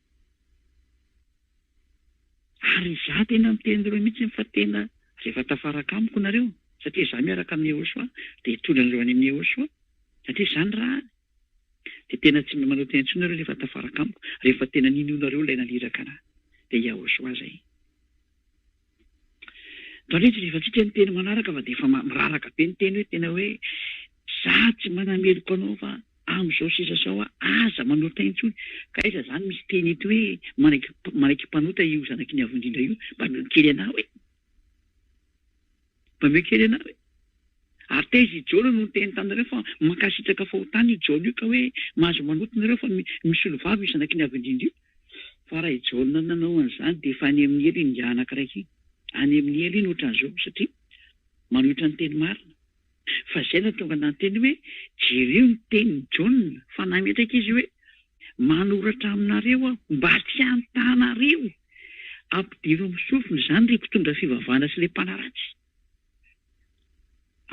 [SPEAKER 12] ary za tena mitenyreo mihitsy fa tena rehefa tafaraka amiko nareo satria za miaraka amin'ny Yehosoa dia hitondranareo any amin'ny Yehosoa satria izany raha dia tena tsy manao tena intsony nareo rehefa tafaraka amiko rehefa tena ninonareo ilay naliraka na dia Yehosoa zay ndrindra rehefa tsika ny teny manaraka fa dia efa miraraka be ny teny hoe tena hoe za tsy manameloko anao fa amin'izao sisa zao aza manota intsony ka iza zany misy teny ito hoe manaiky mpanota io zanaky ny avondrindra io mba mekely anao hoe mba mekely anao hoe ary teizy ijolo no teny tanareo fa makasitraka fahotany ijolo io ka hoe mahazo manota nareo fa misy olo vavy io zanaky ny avondrindra io fa raha ijolo nanao an'izany dia efa any amin'ny ely ny anakiraiky any amin'ny ely iny ohatra an'izao satria manohitra ny teny marina fa izay no tonga nanteny hoe jereo ny teny John fa nametraka izy hoe manoratra aminareo aho mba tsy antanareo ampidiro amin'ny sofina izany ry mpitondra fivavahana sy ilay mpanaratsy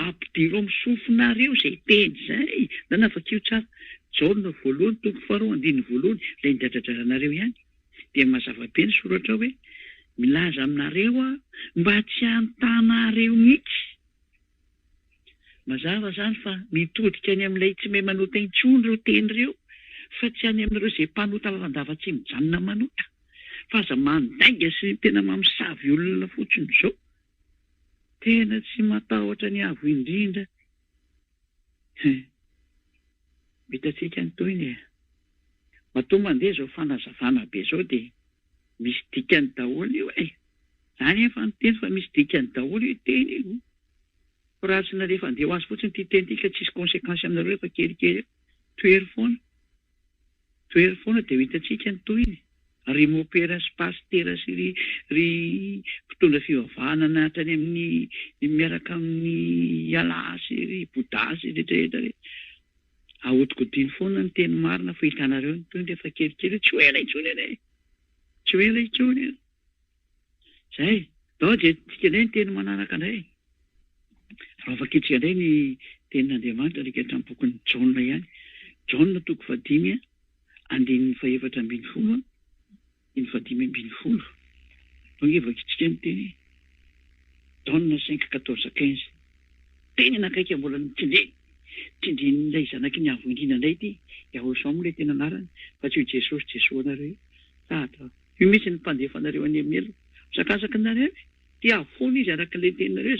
[SPEAKER 12] ampidiro amin'ny sofinareo izay teny izay na navakio tsara John voalohany toko faharoa andiny voalohany ilay nidradradraranareo ihany dia mazava be ny soratra hoe milaza aminareo aho mba tsy antanareo mihitsy mazava zany fa mitodika any amin'ilay tsy mahay manota intsony ireo teny ireo fa tsy any amin'ireo izay mpanota lalandava tsy mijanona manota fa aza mandainga sy tena mamosavy olona fotsiny izao tena tsy matahotra ny avo indrindra vitantsika ny toyny matoa mandeha zao fanazavana be zao dia misy dikany daholo io zany efa nyteny fa misy dikany daholo io teny io raha tsy narehefa andeha ho azy fotsiny ty teny tika tsisy konsekensy aminareo efa kelikely toery foana dia hitantsika ny toyny ry mopera sy pastera sy ry mpitondra fivavahana natrany amin'ny miaraka amin'ny alasy ry bodasy rehetrarehetra re ahodikodiny foana ny teny marina fa hitanareo ny toyny rehefa kelikely tsy ho ela intsony eny tsy ho ela intsony eny zay dao dia tika indray ny teny manaraka indray raha fakitsika indray ny tenin'Andriamanitra rika hatramin'ny bokin'ny John ihany John toko 5 andininy 7:40 iny 7:40 angevakitsika ny teny John 5:14-15 teny anakaiky mbola tindrin'ilay zanaky ny avo indrindra indray ity Yehosoa moa ilay tena anarany fa tsy ho Jesosy anareo io mihitsy ny mpandefa anareo any amin'ny elo sakasaka nareo tia foana izy araka le teninareo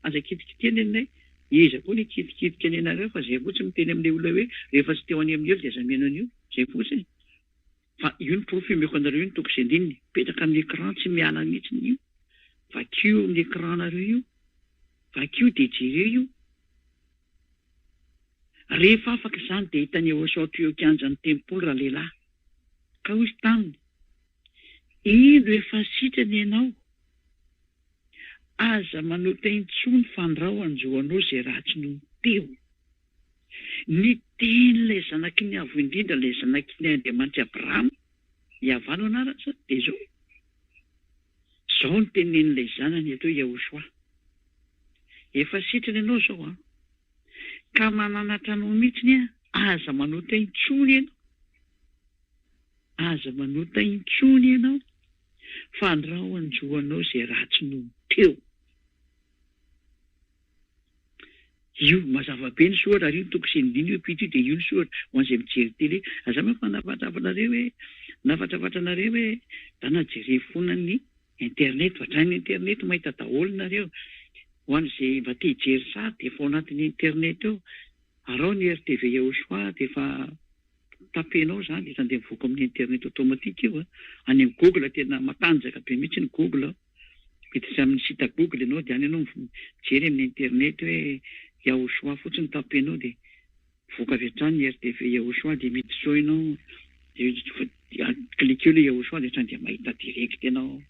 [SPEAKER 12] aza kitikiteny aminay iza koa ny kitikitika ny anareo fa zay fotsiny miteny amin'ilay olona hoe rehefa tsy teo any amin'ny elo dia aza mihaino an'io zay fotsiny fa io ny profilmeko anareo io ny toko sy andininy petraka amin'ny écran tsy miala mihitsiny io vakio amin'ny écran nareo io vakio dia jereo io rehefa afaka izany dia hitany Yahoshua io kianja ny tempolo raha lehilahy ka hoy taminy ino efa sitrany ianao aza manota intsony fandrao anjoanao zay ratsy no teo ny teny ilay zanaky ny avo indrindra ilay zanaky ny Andriamanitra Abrahama hiavano anarasa dia zao ny tenen'ilay zanany atao Yahoshua efa sitrany ianao zao ka mananatra anao mihitsiny aza manota intsony ianao aza manota intsony ianao fandrao anjoanao zay ratsy no teo io mazava be ny soatra ary io toko sy ny diny io pity dia io ny soatra ho an'izay mijery tele aza manko navatravatra nareo hoe da najere foana ny internet vatrany internet mahita daholo nareo ho an'izay mba te hijery sary dia efa ao anatin'ny internet eo arao ny RTV Yahoshua dia efa tapenao zany dia tandeha mivoaka amin'ny internet automatique io any amin'ny Google tena matanjaka be mihitsy ny Google miditra amin'ny site Google ianao dia any ianao mijery amin'ny internet hoe Yahoshua fotsiny tapenao dia mivoaka avy hatrany ny RTV Yahoshua dia miditra ianao clique eo le Yahoshua dia hatrany dia mahita direct ianao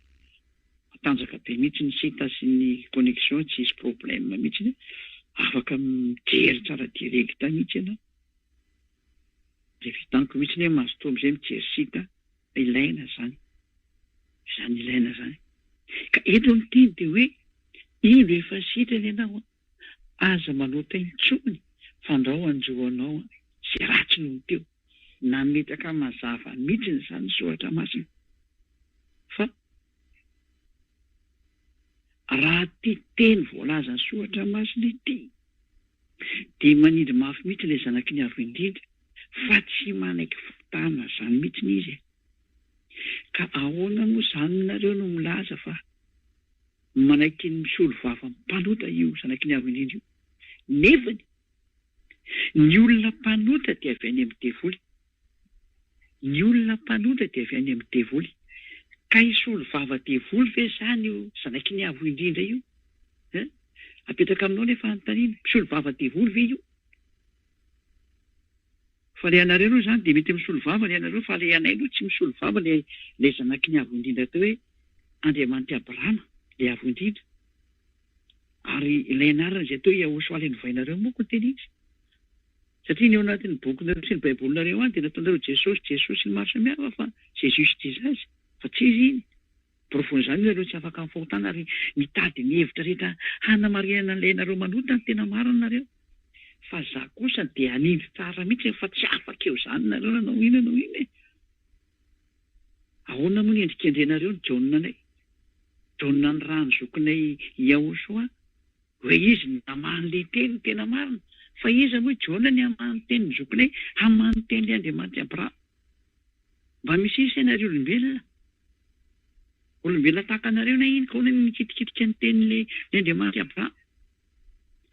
[SPEAKER 12] matanjaka be mihitsy ny site sy ny connexion tsy misy problème mihitsy afaka mijery tsara direct mihitsy ianao dia vitaniko mihitsy ny hoe mazotoa amin'izay mijery site ilaina zany ilaina zany ka eto ny teny dia hoe ino efa sitrany ianao aza manota intsony fandrao anjoanao zay ratsy no teo nametaka mazava mihitsy zany soratra masina fa raha ty teny voalaza ny soratra masina ity dia manindry mafy mihitsy ilay zanaky ny avo indrindra fa tsy manaiky fotana zany mihitsy ny izy ka ahoana moa zany nareo no milaza fa manaiky ny misolo vava mpanota io zanaky ny avo indrindra io nefany ny olona mpanota dia avy any amin'ny devoly ny olona mpanota dia avy any amin'ny devoly ka isolo vava devoly ve zany io zanaky ny avo indrindra io apetraka aminao nefa anontaniana misolo vava devoly ve io fa le anareo aloha zany dia mety misolo vava le anareo fa le anay aloha tsy misolo vava le zanaky ny avo indrindra tao hoe Andriamanitra Abrahama le avo indrindra ary ilay anarana izay atao Yahoshua le novainareo moko teny izy satria ny ao anatin'ny bokinareo sy ny baibolinareo any dia nataonareo Jesosy ny maro samihafa fa Jésus Jesus fa tsy izy iny profony zany nareo tsy afaka mifahotana ary mitady ny hevitra rehetra hanamariana an'ilay nareo manota ny tena marina nareo fa za kosa dia anindry tsara mihitsy fa tsy afaka eo zany nareo nanao ino ahoana moa ny endrikendrenareo ny Jonanay Jona ny rano zokinay Yahoshua hoe izy namany le teny tena marina fa iza moa Jona ny hamany teny ny zokinay hamany teny le Andriamanitra Abrahama mba misy isanareo olombelona tahaka anareo na iny kaona mikitikitika ny teny'le Andriamanitra Abrahama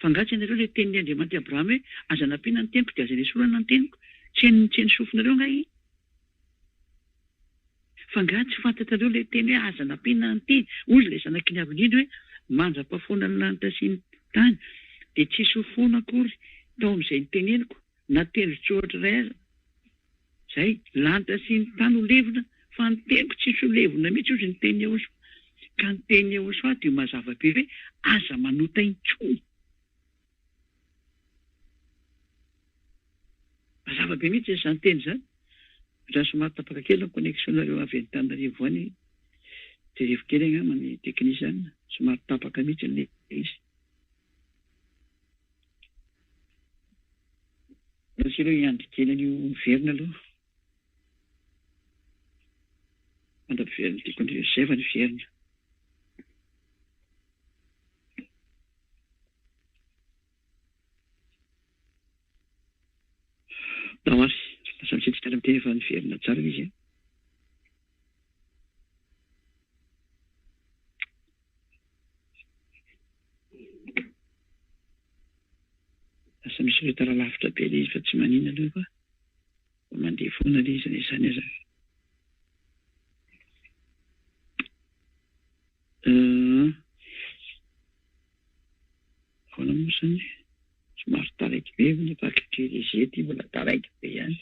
[SPEAKER 12] fangatsy anareo le tenin'ny Andriamanitra Abrahama hoe aza nampiana ny teniko dia aza nesorana ny teniko tsy ny sofinareo nga iny fangatsy fantatrareo le teny hoe aza nampiana ny teny ozy le zanaky ny avo indrindra hoe manjam-pahafoana ny lanitra sy ny tany dia tsy sofoana akory tao amin'izay nyteneniko na tendrotry ohatra iray aza zay lanitra sy ny tany ho levona fa ny teniko tsisy ho levona mihitsy ozy ny teny Yahoshua ka ny teny Yahoshua dia mazava be hoe aza manota intsony mazava be mihitsy zany teny zany raha somary tapaka kely ny connexionnareo avy Antananarivo any jerevy kely angamba ny teknisany somary tapaka mihitsy le izy sy aloha hiandry kely an'io miverina aloha mandapiverina tiako andreo zay fa ny verina damasy lasa mitsetsika amin'ny teny efa niverina tsara izy lasa misy retara lavitra be ilay izy fa tsy manina aloha koa mandeha foana ilay izy izany azany. Ahoana moa zany somary taraiky be ny bakterie ty mbola taraiky be ihany.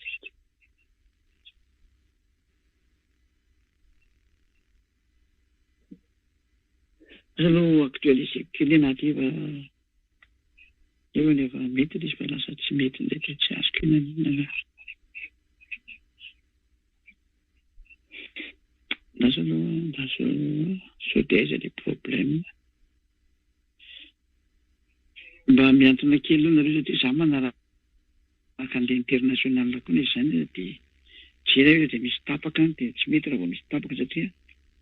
[SPEAKER 12] Aloha actualisé kely anaty eo nefa mety ilay izy fa lasa tsy mety ndraiky tsy azoko inanina. Lasa sauter les problèmes. Mba miantona kely aloha nareo satria za manaraka an'ilay international koa ny izany dia jereo dia misy tapaka dia tsy mety raha vao misy tapaka satria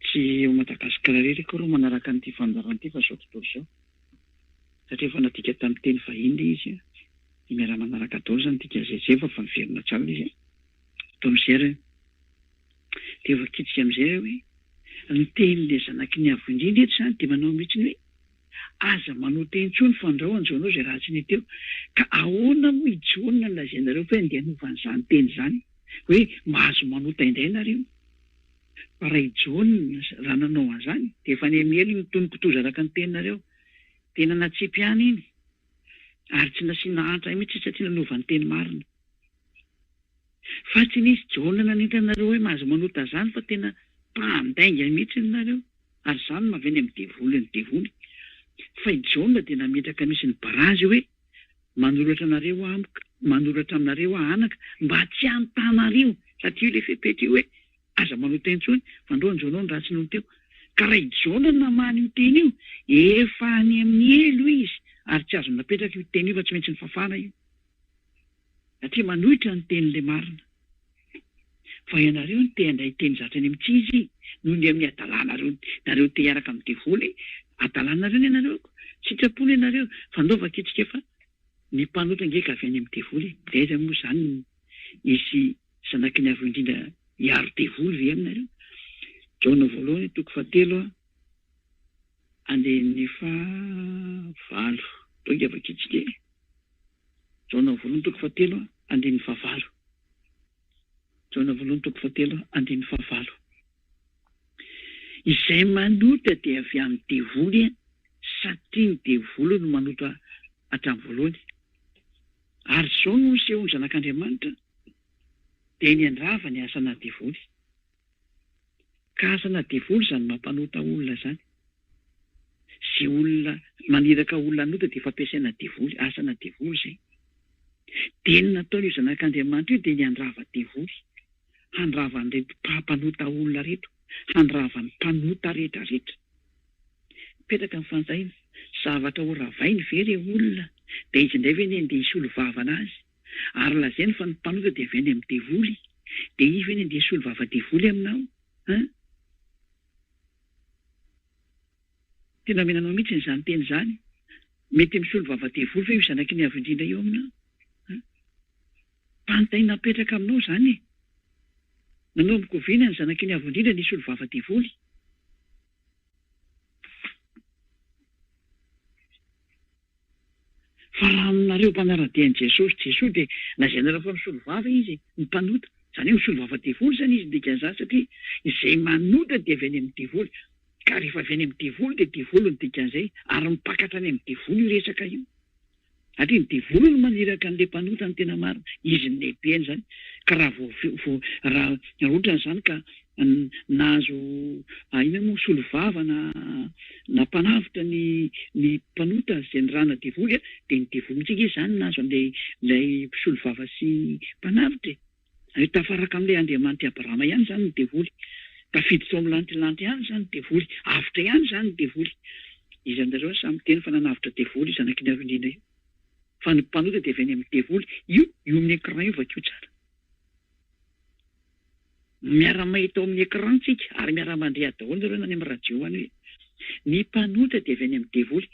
[SPEAKER 12] tsy eo Madagasikara rery koa reo manaraka an'ity fandaran'ity fa sao tontolo izao. Satria efa nadika tamin'ny teny vahiny ilay izy dia miara manaraka daholo zany dika zay fa miverina tsara ilay izy. Atao amin'izay reo dia efa kitsika amin'izay reo hoe ny tenin'ilay zanaky ny avo indrindra eto izany dia manao mihitsiny hoe aza manao teny intsony fandrahoan'izao izay raha tsy ny teo ka ahoana moa hijonona ny lazainareo fa handeha hanovan'izany teny izany hoe mahazo manota indray nareo fa raha hijonona raha nanao an'izany dia efa ny amiely ny tononkitoza araka ny teninareo tena natsipy ihany iny ary tsy nasiana antra mihitsy satria nanovan'ny teny marina fa tsy nisy jonona nanentanareo hoe mahazo manota izany fa tena mpandainga mihitsy nareo ary izany maveny amin'ny devoly ny devoly fa ijonona dia nametraka misy ny barazy hoe manoratra anareo amika manoratra aminareo anaka mba tsy antanareo satria ilay fepetra io hoe aza manota intsony fandrahoan'izao ny raha tsy noho teo ka raha ijonona namany io teny io efa any amin'ny elo izy ary tsy azo napetraka io teny io fa tsy maintsy ny fafana io satria manohitra ny teny'ilay marina fa ianareo ny te handray teny zatra any amin'tsy izy noho ny amin'ny adalanareo nareo te hiaraka amin'ny devoly adalanareo ny ianareo sitrapony ianareo fandaova kitsika efa ny mpanota ngeka avy any amin'ny devoly laiza moa izany isy zanaky ny avo indrindra hiaro devoly ve aminareo. Jaona voalohany toko fahatelo andehan'ny fahavalo tonga avy kitsika jaona voalohany toko fahatelo andehan'ny fahavalo jaona voalohany toko fahatelo andehan'ny fahavalo izay manota dia avy amin'ny devoly satria ny devoly no manota hatramin'ny voalohany ary izao no nisehony zanak'Andriamanitra dia ny andrava ny asana devoly ka asana devoly izany mampanota olona zany sy olona maniraka olona anota dia fampiasaina devoly asana devoly zay dia ny nataony io zanak'Andriamanitra io dia ny andrava devoly handrava an'ireto mpampanota olona reto handrava ny mpanota rehetrarehetra mipetraka ny fanjahina zavatra ho ravainy very olona dia izy indray ve ny andeha hisolo vavana azy ary lazainy fa ny mpanota dia avy any amin'ny devoly dia izy ve ny andeha hisolo vava devoly aminao tena menanao mihitsy nyzany teny izany mety misolo vava devoly fa io zanaky ny avo indrindra eo aminao mpantaina napetraka aminao izany nanao mikoviana ny zanaky ny avo indrindra ny hisolo vava devoly fa raha aminareo mpanara-dian'i Jesosy dia lazainareo fa misolo vava izy ny mpanota izany hoe misolo vava devoly zany izy dikan'izany satria izay manota dia avy any amin'ny devoly ka rehefa avy any amin'ny devoly dia devoly ny dikan'izay ary mipakatra any amin'ny devoly io resaka io satria ny devoly no maniraka an'ilay mpanota ny tena marina izy ny lehibeny zany ka raha raha ohatra n'izany ka nahazo ina moa solo vava na mpanavitra ny mpanota izay ny rana devoly dia ny devoly mitsika izy izany nahazo an'ilay solo vava sy mpanavitra tafaraka amin'ilay Andriamanitra Abrahama ihany izany ny devoly tafidy tao amin'ny lantilanty ihany izany ny devoly avitra ihany izany ny devoly izy andareo samy teny fa nanavitra devoly zanaky ny avo indrindra io fa ny mpanota dia avy any amin'ny devoly io amin'ny écran io vakio tsara miara-mahita ao amin'ny écran tsika ary miara-mandreha daholo nareo nany amin'ny radio any hoe ny mpanota dia avy any amin'ny devoly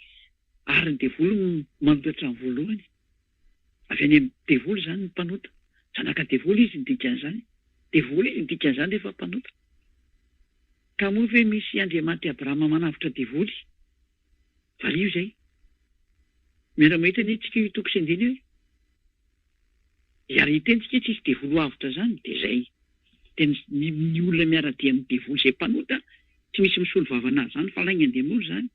[SPEAKER 12] ary ny devoly manotatra ny voalohany avy any amin'ny devoly zany ny mpanota zanaka devoly izy ny dikan'izany devoly izy ny dikan'izany rehefa mpanota ka moa ve misy Andriamanitra Abrahama manavitra devoly valio zay miara-mahita ny tsika io toko sy andiny io Ary tentsika tsisy devolo avitra zany dia zay. Tena ny olona miaradia amin'ny devolo izay mpanota tsy misy misolo vavana azy zany fa lainga an-demoly zany.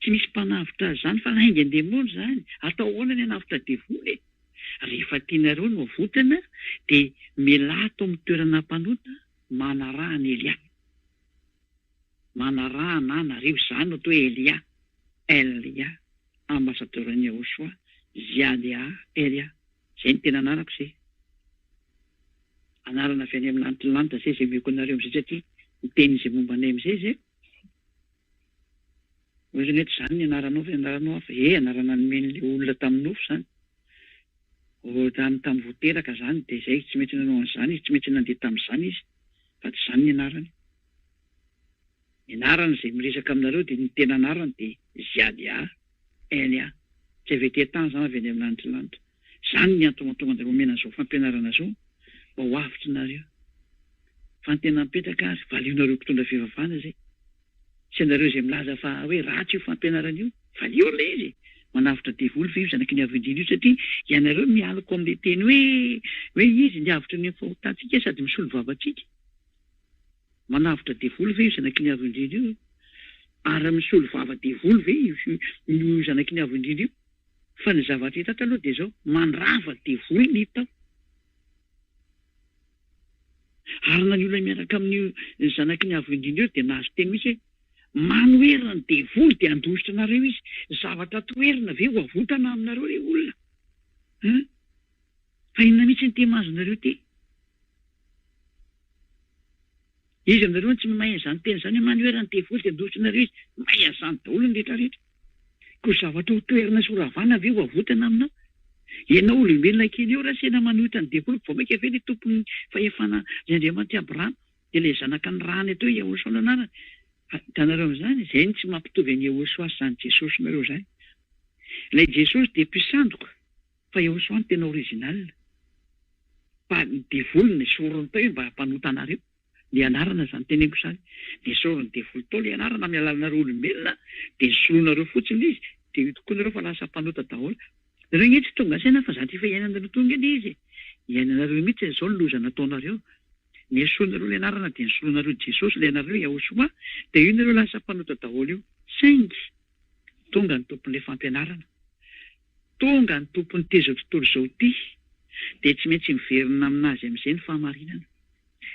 [SPEAKER 12] Tsy misy mpanavitra azy zany fa lainga an-demoly zany. Atao ahoana ny hanavitra devoly? Rehefa tianareo no avotana dia mialato amin'ny toerana mpanota manarahana Elia. Manarahana anareo zany atao hoe Elia ambassadeuran'i Yahoshua Ziadia Elia. Zay ny tena anarako zay. Anarana avy any amin'ny lantilanta zay zay meko anareo am'izay satria ny teny izay momba anay am'izay zay. Ozy mety zany ny anaranao fa anaranao hafa. Anarana nomen'le olona tamin'ny nofo zany. Tamin'ny voateraka zany dia zay tsy mety nanao an'izany izy, tsy mety nandeha tamin'izany izy. Fa tsy zany ny anarany. Ny anarany izay miresaka aminareo dia ny tena anarany dia Ziadia Elia. Tsy avy tany zany avy any amin'ny lantilanta. Zany ny antony mahatonga anareo omena an'izao fampianarana zao mba ho avitra nareo. Fa ny tena mipetraka ary valianareo mpitondra fivavahana zay. Tsy anareo izay milaza fa hoe ratsy io fampianarana io, valio ilay izy. Manavitra devoly fa io zanaky ny avy-indrindra io satria ianareo mialako amin'ilay teny hoe izy ny avitra ny fahotantsika sady misolo vavantsika. Manavitra devoly ve io zanaky ny avy-indrindra io? Ary misolo vava devoly ve io zanaky ny avy-indrindra io? Fa ny zavatra hita taloha dia zao mandrava devoly ny hita. Ary na ny olona miaraka amin'ny zanaky ny avy-indrindra io dia nahazo teny misy hoe manoherina ny devoly dia andositra nareo izy. Zavatra toerina ve ho avotana aminareo ilay olona? Fa inona mihitsy ny temazo nareo ty? Izy aminareo tsy mahay an'izany teny izany hoe manoherina ny devoly dia andositra nareo izy. Mahay an'izany daholo ny rehetrarehetra. Ko zavatra ho toerina soravana ve ho avotana aminao? Ianao olombelona kely eo raha sena manohitra ny devoly vao maika ve ilay tompony fahefana Andriamanitra Abrahama dia ilay zanaka ny rany atao Yahoshua no anarany. Hitanareo amin'izany izay tsy mampitovy an'i Yahoshua sy an'i Jesosy nareo izany. Ilay Jesosy dia mpisandoka fa Yahoshua ny tena original. Fa ny devoly ny sorony tao mba hampanota anareo. Ny anarana izany teneniko izany. Ny sorony devoly tao ilay anarana amin'ny alalanareo olombelona dia soloanareo fotsiny izy dia tokoa nareo fa lasa mpanota daholo. Nareo ny tsy tonga saina fa zany efa iainanareo tonga iny izy. Iainanareo mihitsy izao ny loza nataonareo. Ny solonareo ilay anarana dia ny solonareo Jesosy ilay anareo Yahoshua dia io nareo lasa mpanota daholo io. Saingy tonga ny tompon'ilay fampianarana. Tonga ny tompon'ny teza tontolo izao ity dia tsy maintsy miverina aminazy amin'izay ny fahamarinana.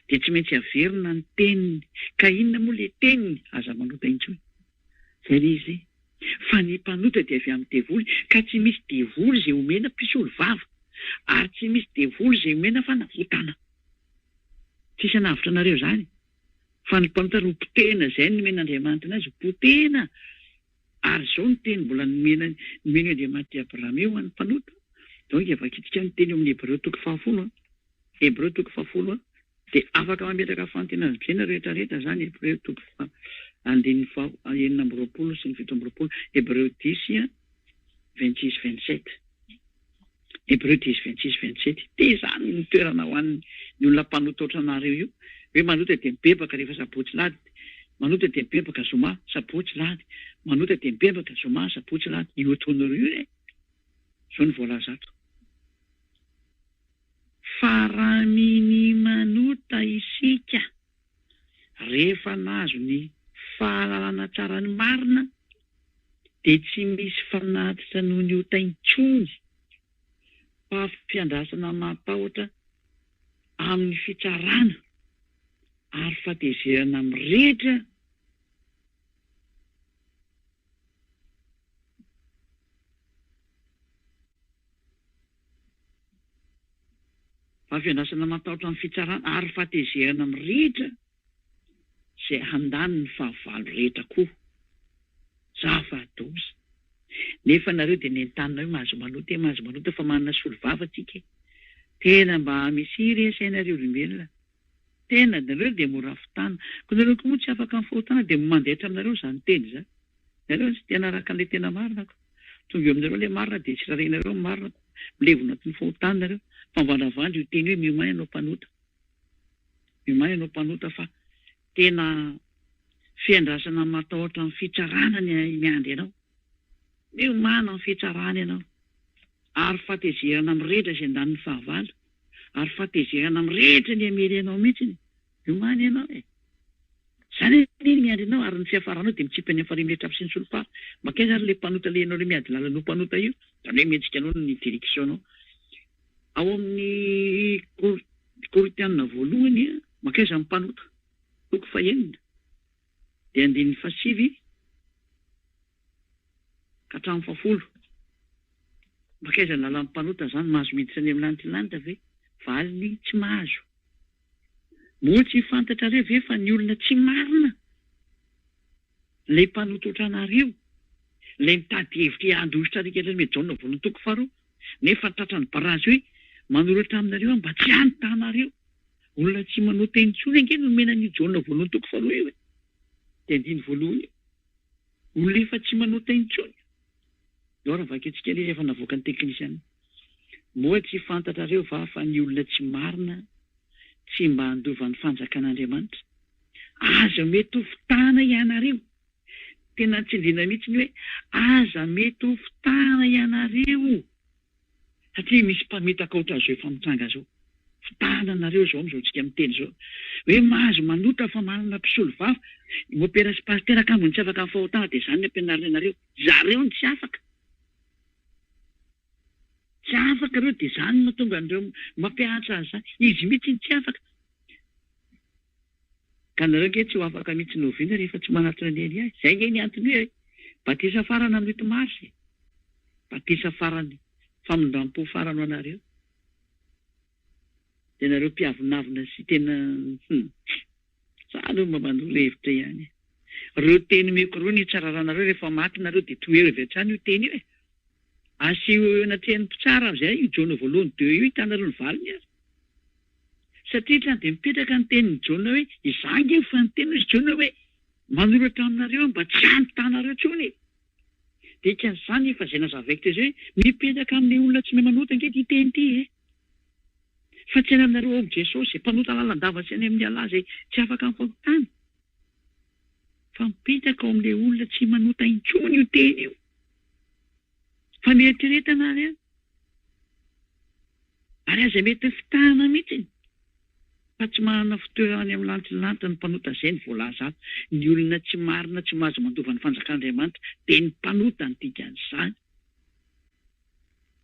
[SPEAKER 12] Dia tsy maintsy averina ny teniny. Ka inona moa ilay teniny aza manota intsony? Zay ilay izy. Fa ny mpanota dia avy amin'ny devoly ka tsy misy devoly izay omena mpisolo vava ary tsy misy devoly izay omena fanavotana. Tsisy hanavitra anareo zany. Fa ny mpanota no potena izay no men'Andriamanitra anazy potena. Ary izao ny teny mbola nomeny Andriamanitra Abrahama eo an'ny mpanota. Donc avakitika ny teny eo amin'ny Hébreu 10:10. Hébreu 10:10 dia afaka mametraka fantenana izay rehetra rehetra zany Hébreu 10:10 enina amby roapolo sy ny fito amby roapolo. Hébreu 10:26-27. Hébreu 10:26-27. Dia zany ny toerana ho an'ny olona mpanota ohatranareo io. Hoe manota dia mibebaka rehefa sabotsy lady. Manota dia mibebaka zoma sabotsy lady. Manota dia mibebaka zoma sabotsy lady. Io ataonareo io zao ny voalaza ato. Fa raha miny manota isika rehefa nahazo ny fahalalana tsara ny marina dia tsy misy fanatitra noho ny ota intsony fa fiandrasana matahotra amin'ny fitsarana ary fatezerana mirehitra fa fiandrasana matahotra amin'ny fitsarana ary fatezerana mirehitra izay handany ny fahavalo rehetra koa. Zava-doza. Nefa nareo dia nentanina hoe mahazo manota fa manana solo vava tsika. Tena mba misy resainareo olombelona. Tena nareo dia mora fitana. Ko nareo koa moa tsy afaka mifahotana dia mandehitra aminareo izany teny izany. Nareo tsy tena araka an'ilay tena marina. Tonga eo aminareo ilay marina dia tsy raharenareo marina. Milevona ny fahotana nareo. Fambanavandry io teny hoe miomay ianao mpanota. Miomay ianao mpanota fa tena fiandrasana matahotra amin'ny fitsarana ny andry ianao. Miomana amin'ny fitsarana ianao ary fahatezerana amin'ny rehetra izay andaniny fahavalo, ary fahatezerana amin'ny rehetra ny amery ianao mihitsy iomany ianao e. Zany niny miandry ianao ary ny fiafaranao dia mitsipy any amin'ny rehetra sy ny solofara. Makaiza ary le mpanota le ianao le miady lalanao mpanota io, zany hoe mihetsika anao ny direction-nao. Ao amin'ny Koritianina voalohany, makaiza amin'ny mpanota, toko fahenina, dia 9:7 ka hatramin'ny 10. Makaiza ny lalan'ny mpanota zany, mahazo miditra any amin'ny lantilanitra ve? Valiny tsy mahazo. Moa tsy fantatra reo ve fa ny olona tsy marina, le mpanota ohatranareo, le mitady hevitra handositra rikatra me Jaona voalohany toko 2, nefa tratran'ny barazy hoe manoratra aminareo mba tsy antanareo. Olona tsy manota intsony ange no mena ny Jaona voalohany toko 2 io e. Dia 9 voalohany. Olona efa tsy manota intsony. Ora vaketsika ilay efa navoaka ny teknisiana. Moa tsy fantatra reo fa ny olona tsy marina tsy mba handova ny fanjakan'Andriamanitra. Aza mety ho fitana ianareo. Tena tsindriana mihitsy ny hoe aza mety ho fitana ianareo. Satria misy mpametaka ohatran'izao efa mitranga zao. Fitana anareo zao amin'izao tsika miteny zao. Hoe mahazo manota fa manana mpisolo vava. Mopera sy pastera kambony tsy afaka fahotana dia zany ny ampianarina anareo. Zareo ny tsy afaka. Tsy afaka reo dia zany mahatonga an'ireo mampiahatra azy zany. Izy mihitsy tsy afaka. Ka nareo ange tsy ho afaka mihitsy noviana rehefa tsy manatitra ny Elia. Zay nge ny antony hoe batisa farany amin'ny 8 Marsy. Batisa farany famondram-po farany anareo. Dia nareo mpiavinavina sy tena sady mba manolo hevitra ihany. Reo teny meko ny tsararanareo rehefa maty nareo dia toero avy hatrany io teny io e. Asio anatrehany mpitsara zay io Jaona voalohany 2 io hitanareo ny valiny azy. Satria tany dia mipetraka ny tenin'ny Jaona hoe izange fa ny teny Jaona hoe manoratra aminareo mba tsy antanareo tsony. Dia ikan'izany efa izay nazavaiko zay hoe mipetraka amin'ny olona tsy manota ange ty teny ty e. Fa tsy any aminareo ao Jesosy mpanota lalandava sy any amin'ny Allah zay tsy afaka mifahotana. Fa mipetraka ao amin'ilay olona tsy manota intsony io teny io. Fa mieritrereta reo. Ary aza mety fitana mihitsy. Fa tsy manana fitoerany amin'ny lantilanitra ny mpanota izay ny voalaza ato. Ny olona tsy marina tsy mahazo mandova ny fanjakan'Andriamanitra dia ny mpanota ny dikan'izany.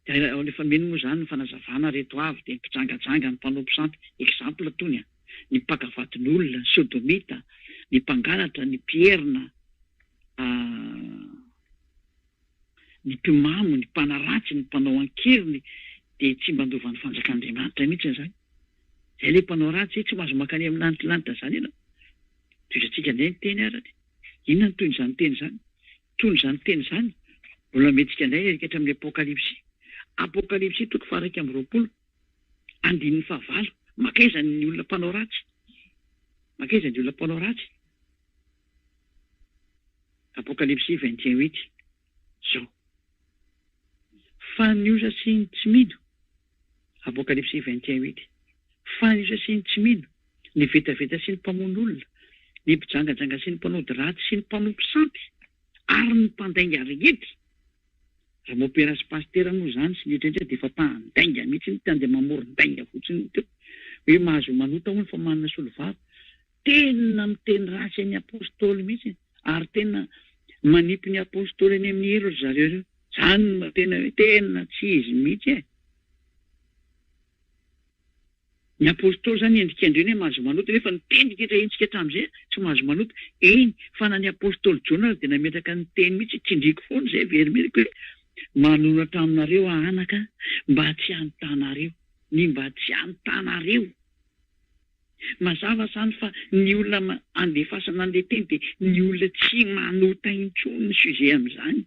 [SPEAKER 12] Dia rehefa mino moa zany ny fanazavana reto avy dia mpijangajanga ny mpanompo santy. Exemple tony ny mpakavatin'olona, ny sodomita, ny mpangalatra, ny pierina, ny mpimamo, ny mpanaratsy, ny mpanao ankiriny dia tsy mba handova ny fanjakan'Andriamanitra mihitsy zany. Zay ilay mpanao ratsy tsy mahazo makany amin'ny lantilanitra zany ianao. Toetratsika indray ny teny arany. Inona ny toy n'izany teny zany? Toy n'izany teny zany mbola metsika indray erikatra amin'ny Apokalipsy. Apokalipsy toko 2:20. Andininy 9. Makaiza ny olona mpanao ratsy. Makaiza ny olona mpanao ratsy. Apokalipsy 21:8. Zao. Fa ny osa sy ny tsy mino. Apokalipsy 21:8. Fa ny osa sy ny tsy mino, ny vetaveta sy ny mpamono olona, ny mpijangajanga sy ny mpanody ratsy sy ny mpanompo santy, ary ny mpandainga rehetra. Raha mopera sy pastera moa zany sy nyetrehitra dia efa mpandainga mihitsy ny tany dia mamoron-dainga fotsiny teo. Hoe mahazo manota hono fa manana solovava. Tena miteny ratsy ny apôstôly mihitsy, ary tena manipy ny apôstôly eny amin'ny hero zareo reo. Zany tena hoe tena tsy izy mihitsy e. Ny apôstôly zany endrikendreny hoe mahazo manota nefa ny teny rehetra entsika hatramin'izay tsy mahazo manota. Eny fa na ny apôstôly Jaona dia nametraka ny teny mihitsy tsindriko foana zay verimeriko hoe manoratra aminareo anaka mba tsy antanareo, ny mba tsy antanareo. Mazava zany fa ny olona andefasana an'ilay teny dia ny olona tsy manota intsony ny sujet amin'izany.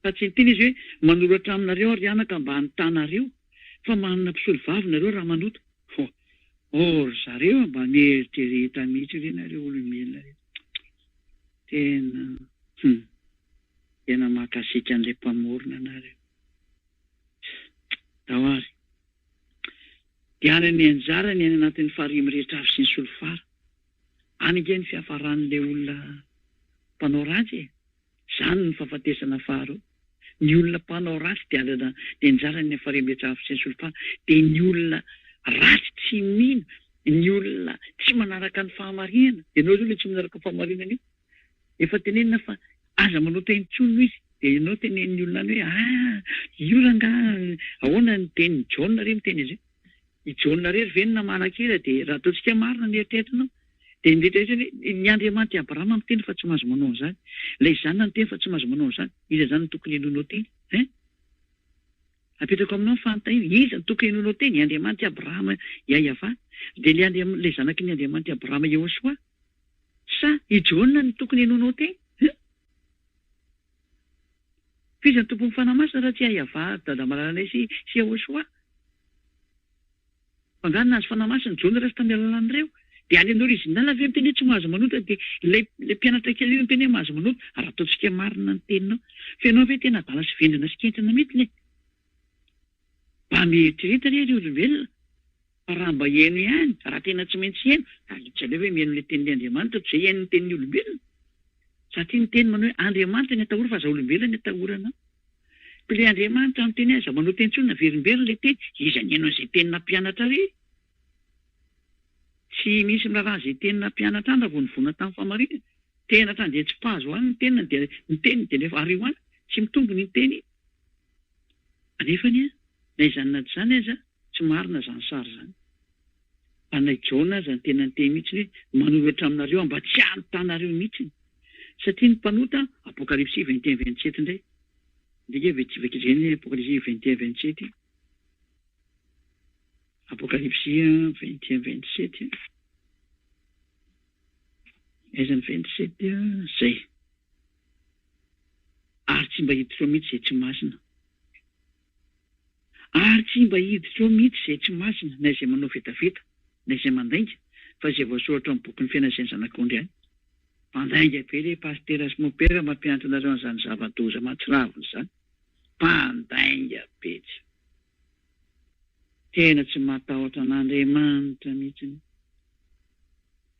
[SPEAKER 12] Fa tsy ny teny izy hoe manoratra aminareo ary anaka mba antanareo. Fa manana mpisolo vavy nareo raha manota. Or zareo mba mieritrereta mihitsy renareo olombelona reo. Tena mahakasika an'ilay mpamorona nareo. Dahoary. Dia any ny anjara ny any anatin'ny faharimy rehetra avy sy ny solofara. Any nge ny fiafaran'ilay olona mpanao ratsy. Zany ny fahafatesana faharoa. ny olona mpanao ratsy dia alana dia njara ny afarembetsafo sy ny solofa dia ny olona ratsy tsy mino, ny olona tsy manaraka ny fahamarinana. Dia ianao zao le tsy manaraka ny fahamarinana io efa tenenina fa aza manota intsony izy. Dia ianao teneniny olona any hoe io rangahy ahoana ny teny John re miteny izy io. I John rery venona manakira dia raha ataontsika marina ny eritreritranao dia ndetra ny Andriamanitra Abrahama miteny fa tsy mahazo manao an'izany. Ilay zanany ny teny fa tsy mahazo manao an'izany. Iza zany ny tokony enoinao teny? Apetrako aminao ny fanontaniana. Iza ny tokony enoinao teny? Andriamanitra Abrahama Yahva dia ilay zanaky ny Andriamanitra Abrahama Yehoshua sa i John ny tokony enoinao teny? Fiza ny tompon'ny fanamasina raha tsy Yahva dada malalana sy Yehoshua. Fangana azy fanamasina John raha sy tamin'ny alalan'ireo. Dia any amin'ny original avy miteny tsy mahazo manota dia ilay mpianatra kely io miteny mahazo manota raha ataontsika marina ny teninao. Fa ianao ve tena adala sy vendana sy kentrana mihitsy le? Mba mieritreritra rery olombelona. Fa raha mba heno ihany, raha tena tsy maintsy heno, tsy aleo hoe mihaino ilay tenin'ny Andriamanitra toy izay haino ny tenin'ny olombelona. Satria ny teny manao hoe Andriamanitra ny atahora fa aza olombelona ny atahorana. Fa ilay Andriamanitra amin'ny teny aza manao teny tsony na verimberina ilay teny, iza ny haino an'izay tenina mpianatra rery. Tsy misy miraha izay tenina mpianatra any raha vao nivona tamin'ny fahamarinana. Tena hatrany dia tsy mpahazo any ny tenina dia ny teniny dia rehefa ariho any tsy mitombony ny teny. Anefany na izany na tsy izany aza tsy marina izany sary izany. Fa na John aza ny tena ny teny mihitsy hoe manoratra aminareo mba tsy anotanareo mihitsy. Satria ny mpanota Apocalypse 21-27 indray. Ndika vetsivaka izay Apocalypse 21-27. Apocalypse 21-27. Aiza ny 27 zay. Ary tsy mba hiditra ao mihitsy izay tsy masina. Ary tsy mba hiditra ao mihitsy izay tsy masina, na izay manao vetaveta, na izay mandainga, fa izay voasoratra amin'ny boky ny fiainana sy ny zanak'ondry ihany. Mandainga be ilay pastera sy mopera mampianatra anareo an'izany zava-doza mahatsiravina izany. Mandainga be tsy. Tena tsy matahotra an'Andriamanitra mihitsy.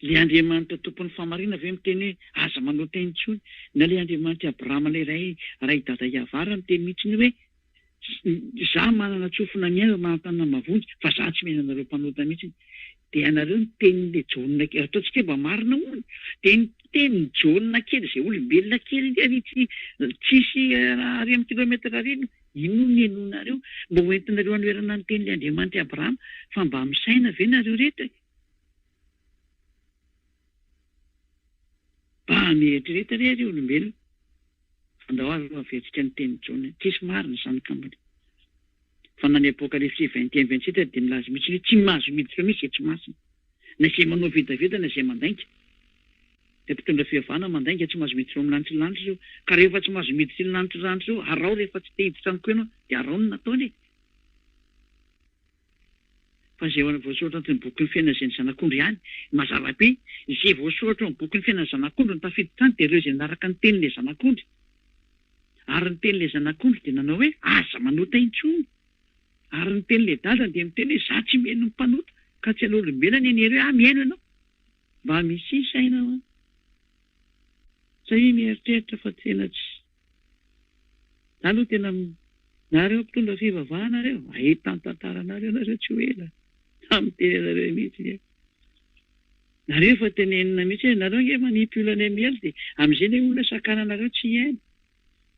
[SPEAKER 12] Ilay Andriamanitra tompon'ny fahamarinana ve miteny hoe aza manao teny intsony, na ilay Andriamanitra Abrahama ilay ray dada Yahva miteny mihitsy hoe izaho manana tsofina miaina manantanana mavonjy fa izaho tsy mihena anareo mpanota mihitsy. Dia anareo ny tenin'ilay John kely, ataontsika mba marina hono, dia ny tenin'ny John kely izay olombelona kely ary tsisy ary amin'ny kilometatra rino, ino ny enonareo mba hoentinareo anoerana ny tenin'ilay Andriamanitra Abrahama fa mba misaina ve nareo rehetra? Mba mieritreritra rery olombelona. Andao azy mavetsika ny tenin'ny John, tsisy marina izany kambany. Fa na ny Apocalypse 21-27 dia milaza mihitsy hoe tsy mahazo miditra mihitsy izay tsy masina. Na izay manao vetaveta na izay mandainga. Dia mpitondra fihevana mandainga tsy mahazo miditra amin'ny lanitry io. Ka rehefa tsy mahazo miditra ny lanitry io, arao rehefa tsy te hiditra amiko ianao, dia arao ny nataony. Fa izay voasoratra amin'ny boky ny fiainana izay ny zanak'ondry ihany, mazava be izay voasoratra amin'ny boky ny fiainana ny zanak'ondry no tafiditra any dia ireo izay naraka ny tenin'ilay zanak'ondry. Ary ny tenin'ilay zanak'ondry dia nanao hoe aza manota intsony. Ary ny tenin'ilay dadany dia miteny hoe izaho tsy mihaino ny mpanota, ka tsy hanao olombelona ny hery hoe mihaino ianao. Mba misy saina ho. Zay mieritreritra fa tena tsy. Aloha tena nareo mpitondra fivavahana reo, ahita ny tantaranareo nareo tsy ho ela. Amin'ny tenanareo mihitsy. Nareo fa tenenina mihitsy hoe nareo nge manipy olana amiely dia amin'izay ny olona sakananareo tsy haino.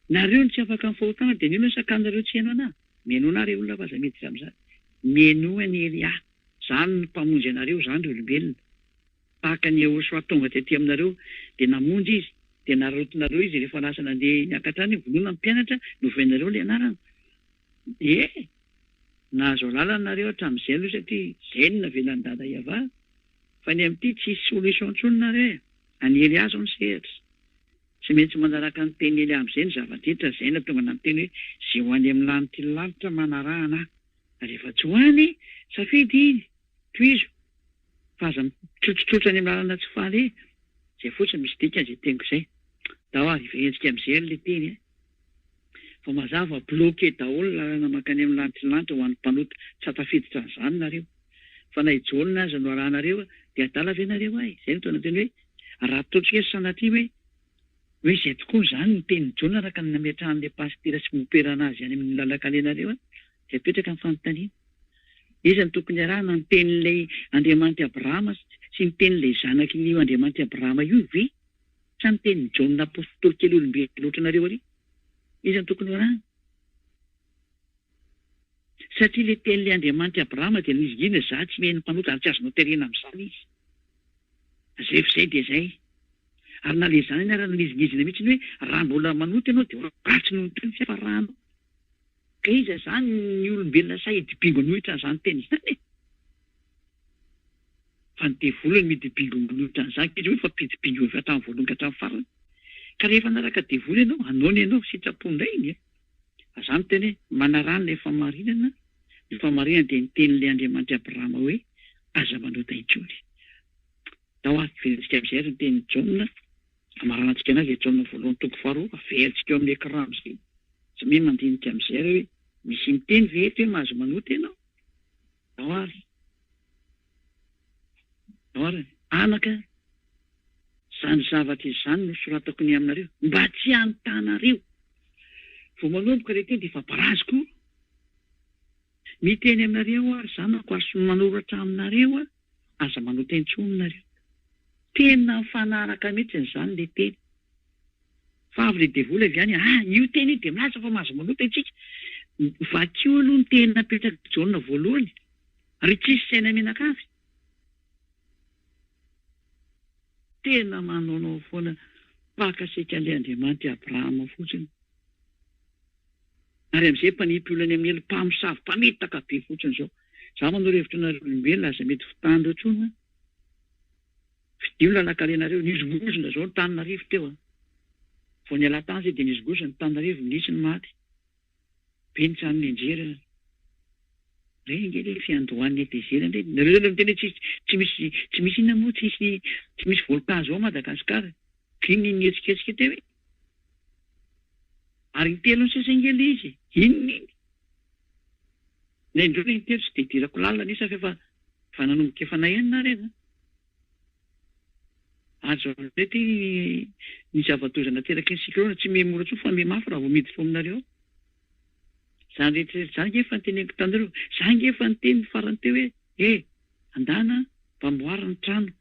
[SPEAKER 12] Nareo ny tsy afaka amin'ny fahotana dia ny olona sakananareo tsy haino anahy. Mihaino anareo olona fa aza miditra amin'izany. Mihaino any Elia. Izany ny mpamonjy anareo, izany olombelona. Tahaka ny Yehoshua tonga tetỳ aminareo dia namonjy izy. Dia narotonareo izy rehefa lasa nandeha niakatra any vonona mpianatra novoenareo ilay anarana. Nahazo lalana nareo hatramin'izay aloha satria izay no navelan'ny dada Yahva. Fa ny amin'ity tsisy solution intsony nareo. Any Elia zao ny sehatra. Tsy maintsy manaraka ny teny Elia amin'izay ny zava-drehetra, izay no tonga namteny hoe izay ho any amin'ny lanitra ny lalitra manarahana. Rehefa tsy ho any safidy iny, tohizo. Fa aza mitrotsotrotra any amin'ny lalana tsy faly. Izay fotsiny misy dikany izay teniko izay. Dao hivehetsika amin'izay ilay teny. Fa mazava bloqué daholo lalana makany amin'ny lanitra ho an'ny mpanota tsy hatafiditra an'izany nareo. Fa na hijonona aza no arahanareo dia adala ve nareo ay. Izay no tena teny hoe raha ataontsika sanatria hoe hoe izay tokoa zany ny teny Jona araka ny nametrahan'le pastera sy moperana azy any amin'ny lalakalenareo dia apetraka amin'ny fanontaniana. Iza ny tokony arahana ny tenin'ilay Andriamanitra Abrahama sy ny tenin'ilay zanakin'io Andriamanitra Abrahama io ve? Sa ny tenin'ny Jona apôstôly kely olombelona loatra nareo ary? Iza ny tokony arahana? Satria le tenin'ilay Andriamanitra Abrahama dia nizigina za tsy mihena mpanota ary tsy azonao terena amin'izany izy. Zay f'izay dia zay. Ary na le zany ara nizigizina mihitsy hoe raha mbola manota ianao dia ratsy noho ny teny tsy afarahana. Ka iza zany ny olombelona say dipingo nohitra zany teny zany. Fa ny devolany midipingo nohitra zany izy hoe fa pidipingo efa hatramin'ny voalohany ka hatramin'ny farany. Ka rehefa naraka devoly ianao anao ny ianao sitrapondray iny. Zany teny hoe manarany ilay famarinana. Ny famarinana dia ny tenin'ilay Andriamanitra Abrahama hoe aza manota intsony. Tao avelantsika amin'izay ny tenin'ny Jona. Amaranantsika anazy Jona voalohany toko faharoa avelantsika eo amin'ny écran amin'izay. Tsy mihena mandinika amin'izay hoe misy miteny vehetra hoe mahazo manota ianao. Tao ary. Tao ary. Anaka zany zavatra izany no soratako ny aminareo mba tsy hanotanareo. Vao manomboka ilay teny dia efa baraziko. Miteny aminareo ary zanako azo manoratra aminareo aza manota intsony nareo. Tena mifanaraka mihitsy izany le teny. Fa avy le devoly avy any io teny dia milaza fa mahazo manota itsika. Vakio aloha ny teny napetraka Jona voalohany ary tsisy saina menakavy. Tena manaonao foana pakasika an'ilay Andriamanitra Abrahama fotsiny. Ary amin'izay mpanipy olana amin'ny elo mpamosavy mpametaka be fotsiny zao. Za manao hevitra nareo olombelona aza mety fitandro intsony. Fidio lalakalenareo nizogozona zao ny Tananarivo teo. Vao ny alatany zay dia nizogozona ny Tananarivo nisy ny maty. Penitra amin'ny anjera. Renge le fiandohan'ny etezera ndray. Nareo zany miteny tsy misy inona moa tsy misy volcan ao Madagasikara. Iny nihetsiketsika teo. Ary ny telo ny sasangely izy. Inona iny? Na indreo ny telo tsy dia dirako lalina nisa fa nanomboka efa nahenina rena. Azo mety ny zava-dozana teraka ny siklona tsy memora tsoa fa memafy raha vao miditra fo aminareo. Zany rehetra zany efa nyteneniko tanareo. Zany efa nyteny farany teo hoe andana mpamoara ny trano.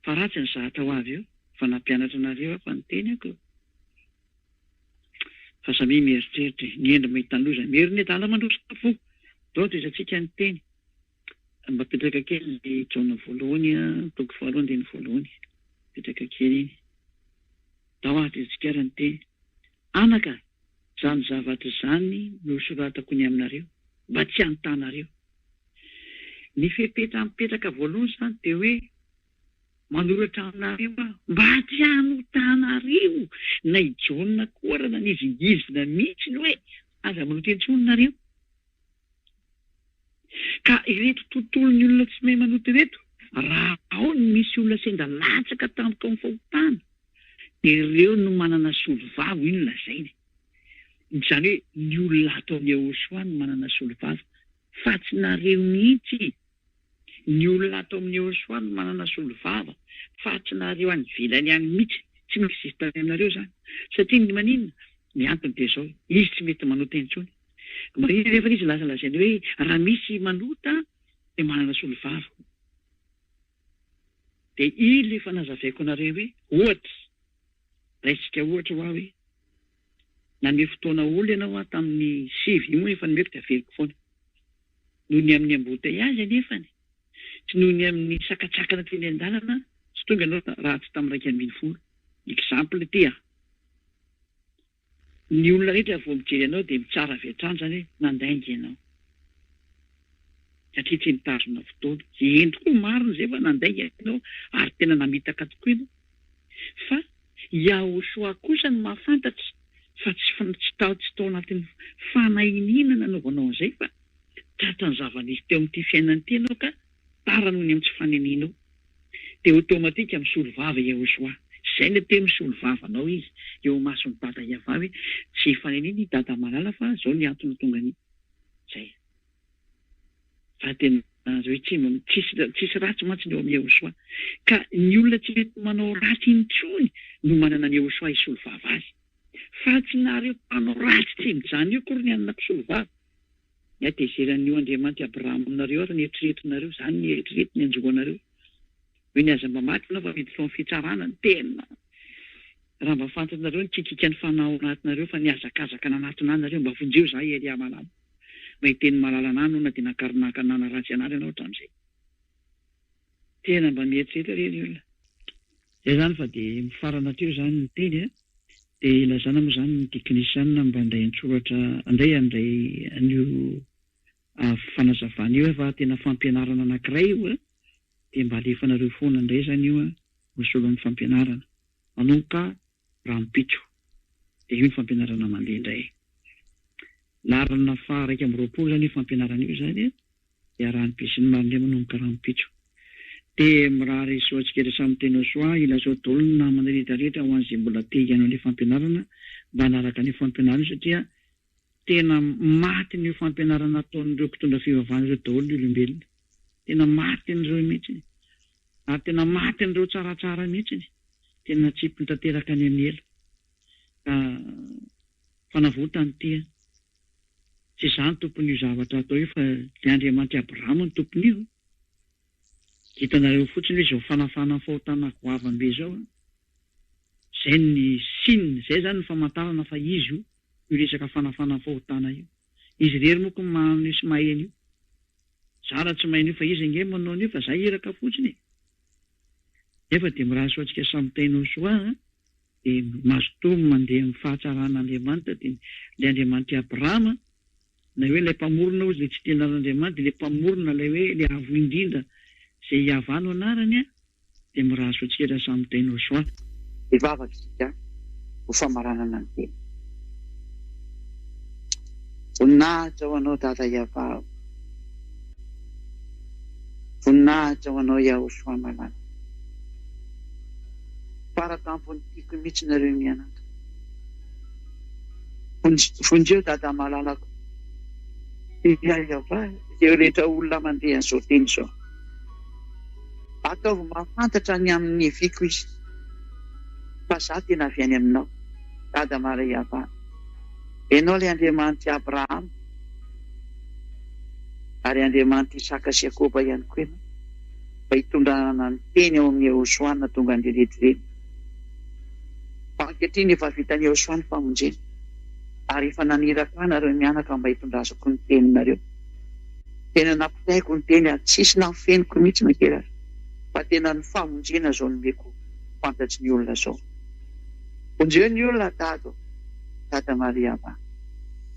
[SPEAKER 12] Fa ratsy ny zahatra ho avy eo. Fa nampianatra nareo fa nyteny ako. Fa samy mieritreritra ny endra mahitandroza meriny adala mandrosoka fo. Dao toy izantsika ny teny. Mapetraka kely ny Jona voalohany toko faharoa andiny voalohany. Petraka kely iny. Tao ato izantsika ny teny. Anaka zany zavatra zany no soratako ny aminareo mba tsy hanotanareo. Ny fepetra mipetraka voalohany zany dia hoe manoratra aminareo mba tsy hanotanareo. Na i Jona koa raha nanizingizina mihitsy hoe aza manota intsony nareo. Ka ireto tontolon'ny olona tsy mahay manota ireto, raha ao ny misy olona senda latsaka tampoka amin'ny fahotana, dia ireo no manana solovava iny lazainy. Izany hoe ny olona ato amin'ny Ahosoa no manana solovava, fa tsy nareo mihitsy. Ny olona ato amin'ny Ahosoa no manana solovava, fa tsy nareo any ivelany any mihitsy. Tsy misy tany aminareo zany. Satria ny maninona? Ny antony dia zao, izy tsy mety manota intsony. Marina rehefa izy lazalazainy hoe raha misy manota dia manana solovava. Dia ilay efa nazavaiko anareo hoe ohatra, raisika ohatra ho hoe nanome fotoana olo ianao tamin'ny sivy io efa nomeko dia averiko foana. Noho ny amin'ny embouteillage anefany, tsy noho ny amin'ny sakatsakana teny an-dalana, tsy tonga ianao raha tsy tamin'ny 2.10. Exemple ty ny olona rehetra vao mijery ianao dia mitsara avy hatrany zany hoe nandainga ianao. Satria tsy nitazona fotoana. Eny tokoa marina izay fa nandainga ianao ary tena namitaka tokoa ianao. Fa Ahosoa kosa no mahafantatra fa tsy tao anatin'ny fanahiniana nanaovanao an'izay fa tratra ny zava-nisy teo amin'ity fiainana ity ianao ka tara noho ny amin'ny tsy faninianao. Dia automatika misolovava Ahosoa. Izay no teo misolovavanao izy eo mason'ny dada Iavavy tsy faneniny dada malala fa zao ny antony tonga ny zay. fa tena azo hoe tsisy ratsy mantsy ny eo amin'ny Yehosoa ka ny olona tsy mety manao ratsy intsony no manana ny Yehosoa isolo vava azy fa tsy nareo mpanao ratsy tsy mijany io kory ny anana mpisolo vava ny atezeran'io Andriamanitra Abraham aminareo ary ny eritreretinareo zany ny eritrereto ny anjoanareo hoe ny aza mba maty na fa mety fao fitsarana ny tena raha mba fantanareo ny kikika ny fanao anatinareo fa ny azakazaka nanatinanareo mba vonjeo za Elia manamo mahiteny malala anany no na dia nakarinaka anana ratsy anary ianao hatramin'izay tena mba mieritreritra reny olona zay zany fa dia mifarana teo zany ny teny dia ilazana moa zany ny teknisianina mba andray antsoratra andray an'io fanazavana io fa tena fampianarana anankiray io dia mba alefanareo foana indray zany io hosolo amin'ny fampianarana manomboka rahampitso dia io ny fampianarana mandeha indray larina faha 120 zany io fampianarana io zany dia raha ny besin'ny marinday manomboka rahampitso dia miraha resoantsika samy tena soa ilazao daholo ny namana rehetrarehetra ho an'izay mbola te hihaino an'ilay fampianarana mba hanaraka an'io fampianarana satria tena maty ny fampianarana ataon'ireo mpitondra fivavahana ireo daholo ny olombelona tena maty an'ireo mihitsiny ary tena maty an'ireo tsaratsara mihitsiny tena tsy mitateraka any amin'ny ela ka fanavotany tia tsy izany tompon'io zavatra atao io fa ny Andriamanitra Abraham ny tompon'io hitanareo fotsiny hoe izao fanafana fahotana goavambe zao zay ny sinina zay zany ny famantarana fa izy io resaka fanafana fahotana io izy rery moa ko manao sy maheno io zara tsy maheno io fa izy nge manao an'io fa zay iraka fotsiny nefa dia miraha soantsika samy tainao soa dia mazotomy mandeha amin'ny fahatsarana Andriamanitra dia ilay Andriamanitra Abrahama na hoe ilay mpamorona ozy ilay tsy tenan'Andriamanitra ilay mpamorona ilay hoe ilay avo indrindra izay hiavano anarany dia miraha soantsika raha samy tainao soa
[SPEAKER 16] dia vavaka sika ho famaranana ny tena voninahitra ho anao dada Iavao voninahitra ho anao Yahosoa malala faratampon'ny tiako mihitsy nareo mianatra vonjeo dada malalako Iavao izay rehetra olona mandeha an'izao teny izao ataovy mahafantatra ny amin'ny eviko izy fa za tena avy any aminao dada mara Iavao ianao ilay Andriamanitra Abraham ary Andriamanitra Isaka sy Jakoba ihany koa ianao mba hitondrana ny teny ao amin'ny Yehosoa na tonga ny rehetrareny fa ankehitriny efa vitan'ny Yehosoa ny famonjena ary efa naniraka nareo mianaka mba hitondrazako ny teninareo tena nampitaiko ny teny ary tsisy nafeniko mihitsy nankera fa tena ny famonjena zao nomeko fantatry ny olona zao vonjeo ny olona dada Maria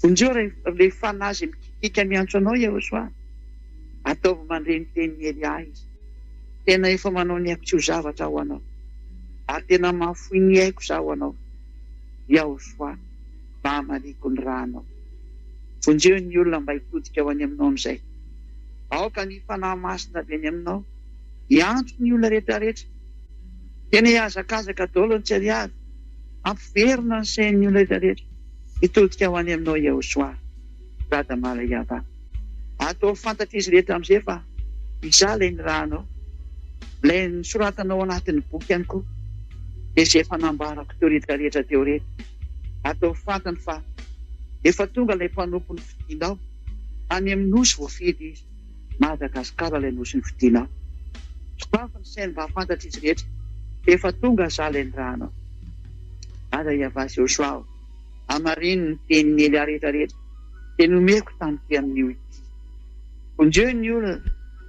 [SPEAKER 16] vonjeo rehefa nazy mikikika miantso anao Yehosoa ataovy mandreny tenin'ny Elia izy tena efa manao ny aiko tsy ho zavatra ho anao ary tena mahafoy ny aiko za ho anao Yehosoa mba hamariko ny ranao vonjeo ny olona mba hitodika ho any aminao amin'izay aoka ny fanahy masina avy any aminao hiantso ny olona rehetrarehetra tena hiazakazaka daholo ny tsy ariary ampiverina ny sain'ny olona rehetrarehetra hitodika ho any aminao Yehosoa dada mara Iavao atao fantatra izy rehetra amin'izay fa iza ilay ny ranao ilay ny soratanao anatin'ny boky ihany koa dia izay efa nambarako teo rehetrarehetra teo rehetra atao fantany fa efa tonga ilay mpanompo ny fidinao any amin'ny nosy voafidy izy Madagasikara ilay nosy ny fidinao soafa ny sainy mba hafantatra izy rehetra efa tonga za ilay ny ranao dada Iavao Yehosoa amariny ny tenin'ny Elia rehetrarehetra dia nomeko tamity amin'io ity vonjeo ny olona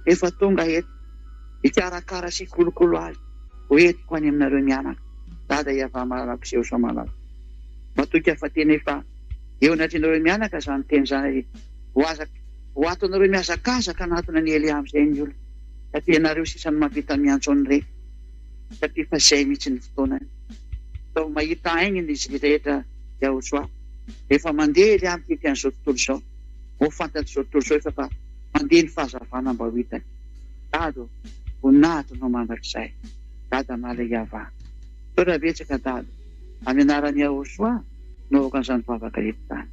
[SPEAKER 16] efa tonga eto hikarakara sy kolokolo azy ho etiko any aminareo mianaka dada Iavao malalako Yehosoa malalako matoky afa tena efa eo anatinareo mianaka zany teny zany ho atonareo miazakazaka anatona ny Elia amin'izay ny olona satria nareo sisany mahavita miantso an'ireny satria fa izay mihitsy ny fotoanany atao mahita aininy izy rehetra Yehosoa efa mandeha Elia mitiky an'izao tontolo izao ho fantatry izao tontolo izao efa fa mandeha ny fahazavana mba ho hitany dado voninahitra no mandrakizay dada mala Iavao toera betsaka dado amin'ny anaran'ny Yehosoa no okan'izany vavaka eto tany.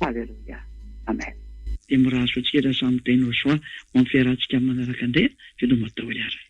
[SPEAKER 16] Halleluja. Amen.
[SPEAKER 12] dia mirazo antsika raha samy teny Ochoa mampiarahantsika manaraka andeha filoma daholo ary.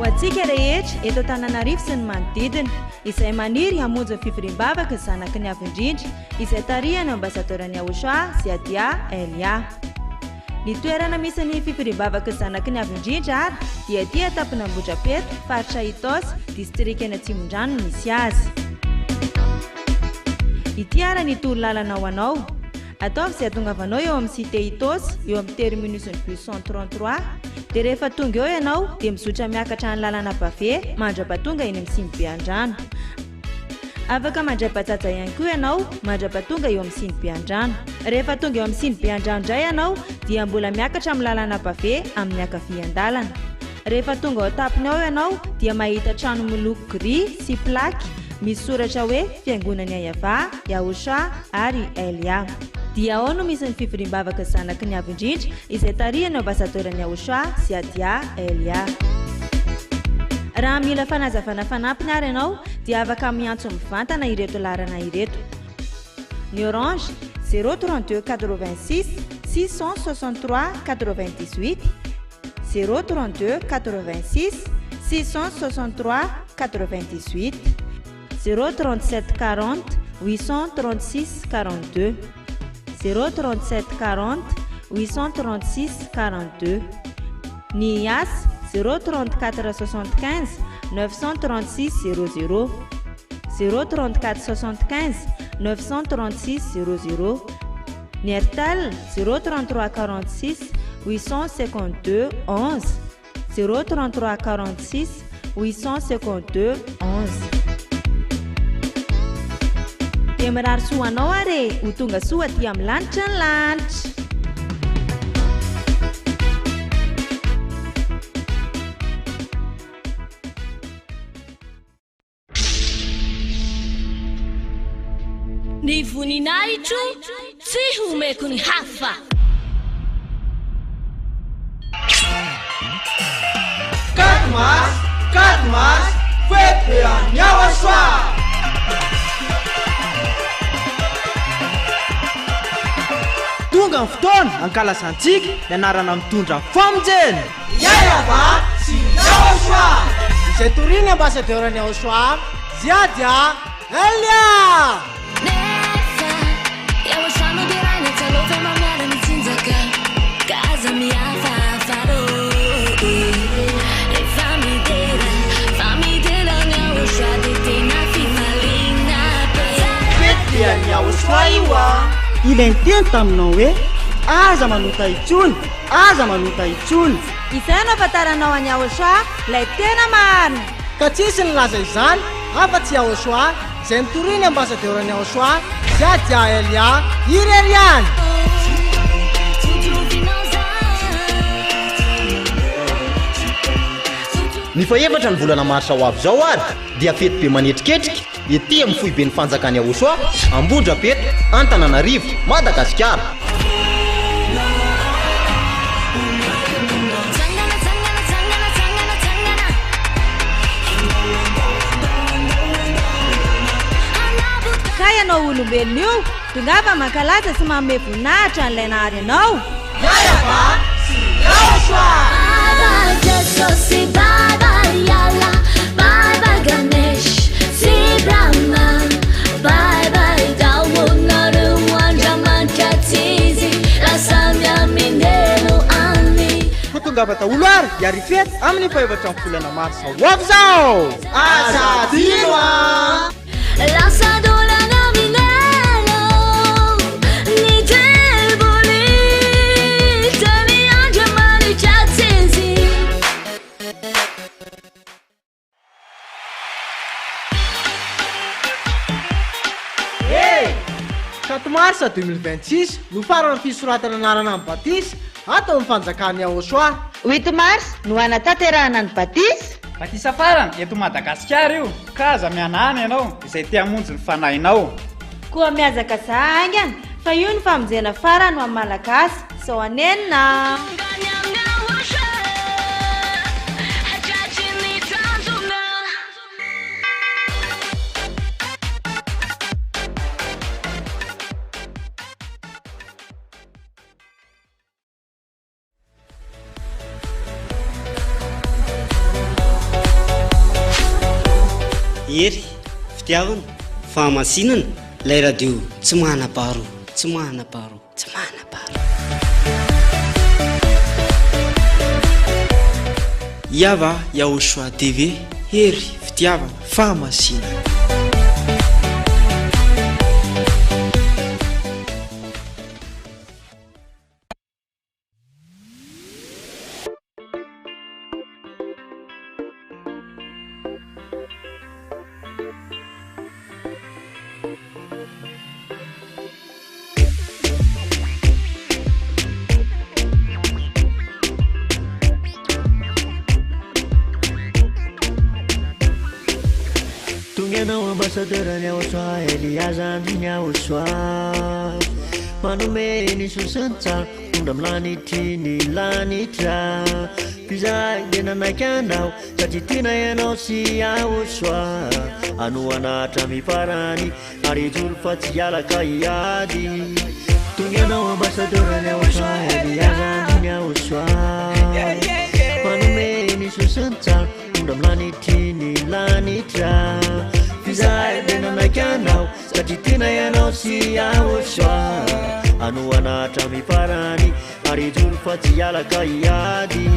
[SPEAKER 4] Hoantsika rehetra eto Antananarivo sy ny manodidina izay maniry hamonjy ny fivoriam-bavaka zanaky ny avy-indrindra izay tarihany ambasadorany Ochoa Ziadia Elia. Ny toerana misy ny fivoriam-bavaka zanaky ny avy-indrindra ary dia ety Tampinambotrapeto, faritra Itos, distrikana Tsimondrano misy azy. Ity ara ny toro-lalana ho anao. Ataovy izay atongavanao eo amin'ny cité Itos, eo amin'ny terminus ny bus 133. Dia rehefa tonga eo ianao dia mizotra miakatra ny lalana Bave mandrapatonga eny amin'ny Sinibeandrano. Afaka mandray-bajaja ihany koa ianao mandrapatonga eo amin'ny Sinibeandrano. Rehefa tonga eo amin'ny Sinibeandrano indray ianao dia mbola miakatra amin'ny lalana Bave amin'ny ankavian-dalana. Rehefa tonga ao tapiny ao ianao dia mahita trano miloko gris sy plaky misy soratra hoe fiangonan'ny Ayava, Ochoa ary Elia. Dia ao no misy ny fivoriam-bavaka zanaky ny avy-indrindra izay tarihany ambasadorany Ochoa Ziadia Elia. Raha mila fanazavana fanampiny ary ianao dia afaka miantso mivantana ireto larana ireto. Ny Orange 032 86 663 98 032 86 663 98 037 40 836 42 037 40 836 42. Ny IAS 034 75 936 00 034 75 936 00. Ny Airtel 033 46 852 11 033 46 852 11. Dia mirary soa anao are ho tonga soa aty amin'ny lanitra ny lanitra.
[SPEAKER 5] Ny voninahitro tsy homeko ny hafa.
[SPEAKER 21] Katmas, fety any Ochoa.
[SPEAKER 2] Tonga ny fotoana ankalazantsika ny anarana mitondra famonjena.
[SPEAKER 21] Ayava sy Ochoa.
[SPEAKER 17] Izay toriny ambasadorany Ochoa Ziadia Elia.
[SPEAKER 20] Ilay teny taminao hoe aza manota itsony, aza manota itsony.
[SPEAKER 4] Izay no afantaranao any Ochoa ilay tena marina.
[SPEAKER 17] Ka tsisy nilaza izany afa-tsy Ochoa izay nitoriny ambasadorany Ochoa Ziadia Elia irery any.
[SPEAKER 24] Ny faefatra ny volana marsa ho avy zao ary dia fety be manetriketrika ety amin'ny foibe ny fanjakany Ochoa Ambondrapeto, Antananarivo, Madagasikara.
[SPEAKER 4] Ka ianao olombelona io tongava mankalaza sy manome voninahitra an'ilay nahary ianao.
[SPEAKER 21] Ayava sy Ochoa.
[SPEAKER 2] Tonga
[SPEAKER 17] bata olo ary iary fety amin'ny faevatra ny volana marsa ho avy zao azadino a
[SPEAKER 5] Lançadora nominello Ni deboli Temi anche male ciazzesi
[SPEAKER 17] Sato marsa 2026 no farana fisoratana anarana ny Batisy atao amin'ny fanjakany Aosoa.
[SPEAKER 6] 8 mars no anatanterahana ny Batisy.
[SPEAKER 10] Batisa farana eto Madagasikara io. Kaza mianany ianao izay te hamonjy ny fanahinao.
[SPEAKER 4] Koa miazaka zahangana fa io ny famonjena farany ho amin'ny Malagasy sao anenina.
[SPEAKER 19] Ery, fitiavana, fahamasinana, lay radio tsy manam-paharo, tsy manam-paharo, tsy manam-paharo.
[SPEAKER 1] Iava Yaosoa TV, ery, fitiavana, fahamasinana.
[SPEAKER 18] Tungenao ambassadeur ny Aosoa Eliazany ny Aosoa manome ny sosantsara tondra milanitry ny lanitra fizay de nanaiky anao satria tiana ianao sy Aosoa anoanatra mifarany ary jolo fa tsy alaka iady tungenao ambassadeur ny Aosoa Eliazany ny Aosoa manome ny sosantsara tondra milanitry ny lanitra fizay de nanaiky anao satria tiana ianao sy Aosoa anoanatra mifarany ary jolo fa tsy alaka iady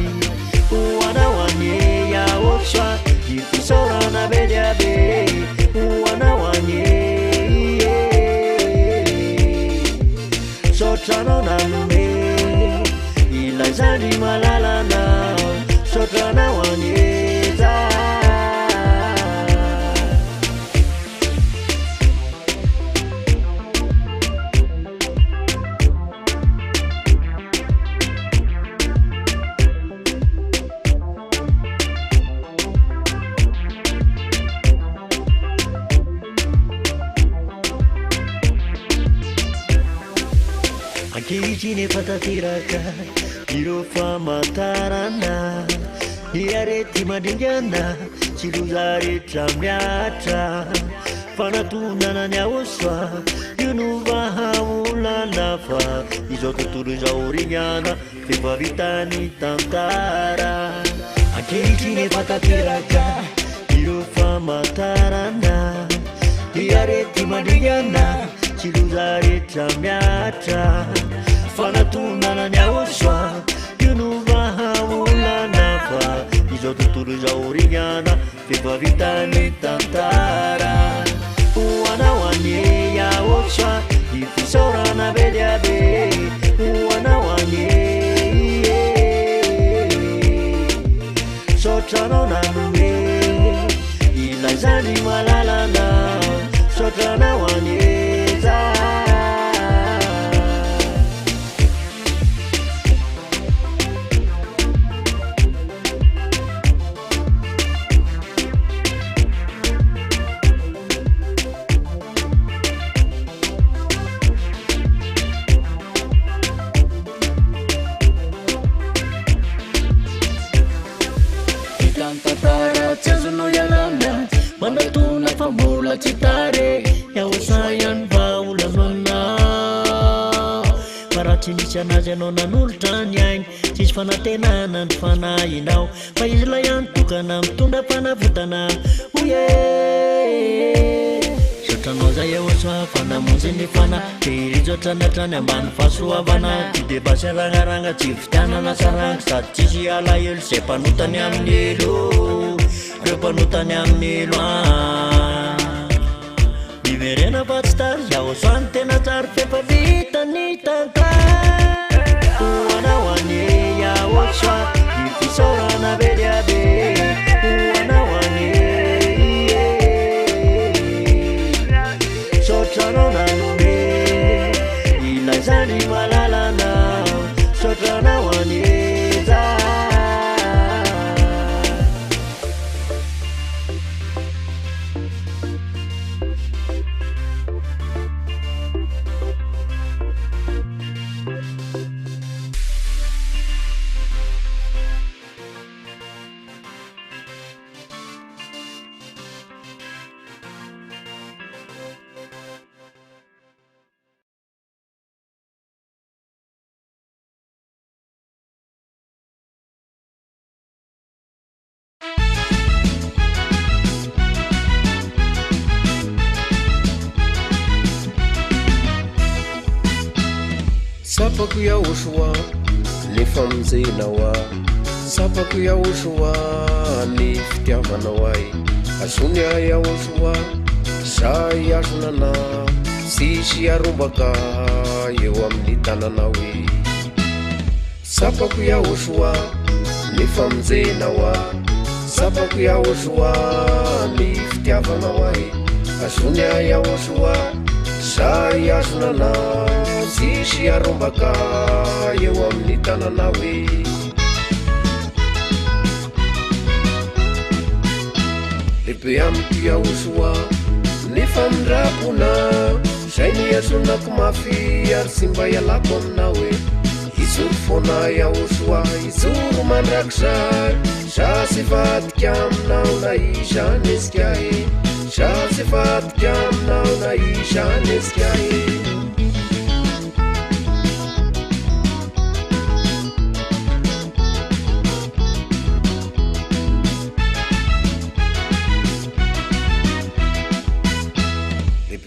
[SPEAKER 18] hoanao anye Aosoa ny fisaorana be dia be hoanao anye sotranao nanome ilay zandry malalanao sotranao anye Ankehitriny efa tanteraka ireo famantarana ny arety mandringana tsy loza rehetra miatra fanatonana ny Aosoa io no vahaolana fa izao tontolo izao rignana fefa vitany tantara ankehitriny efa tanteraka ireo famantarana ny arety mandringana tsy loza rehetra miatra fanatonana ny Aosoa io no vahaolana fa izao tontolo izao rignana fefa vitany tantara hoanao anye Aosoa ny fisaorana be dia be hoanao anye sotranao nanome ilay zandry malalanao sotranao anye manatuna famula citare Aosoa yan vaolanona para tsy misy anazy anao nanolotra ny ainy tsisy fanatenana ny fanahinao fa izy la ihany tokana mitondra fanavotana oye hitanao zay eosoa fanamonjy ny fana tehizotranatrany ambany fahasoavana ty de basy ragnaragna tsy fitianana saragna sady tsisy alahelo zay mpanotany amin'ny elo reo mpanotany amin'ny elo miverena fa tsy tary zahosoany tena tsary fefa vitany tantara hoanao any yahosoa ny fisaorana bediabe hoanao any sotranao nanome ilay zany malalanao sotranao any
[SPEAKER 9] sapako yahosoa ny famonjenao a sapako yahosoa ny fitiavanao ay azony a yahosoa za iazonana sisy arombaka eo amin'ny tananao e sapako yahosoa ny famonjenao a sapako yahosoa ny fitiavanao ay azony a yahosoa za iazonana sisy arombaka eo amin'ny tananao e lehibe amiko yahosoa nefa mindrapona zay niazonako mafy ary sy mba ialako aminao e izoro foana yahosoa izoro mandrakizay za sy vadika aminao na izany ezika e za sy vadika aminao na izany ezika e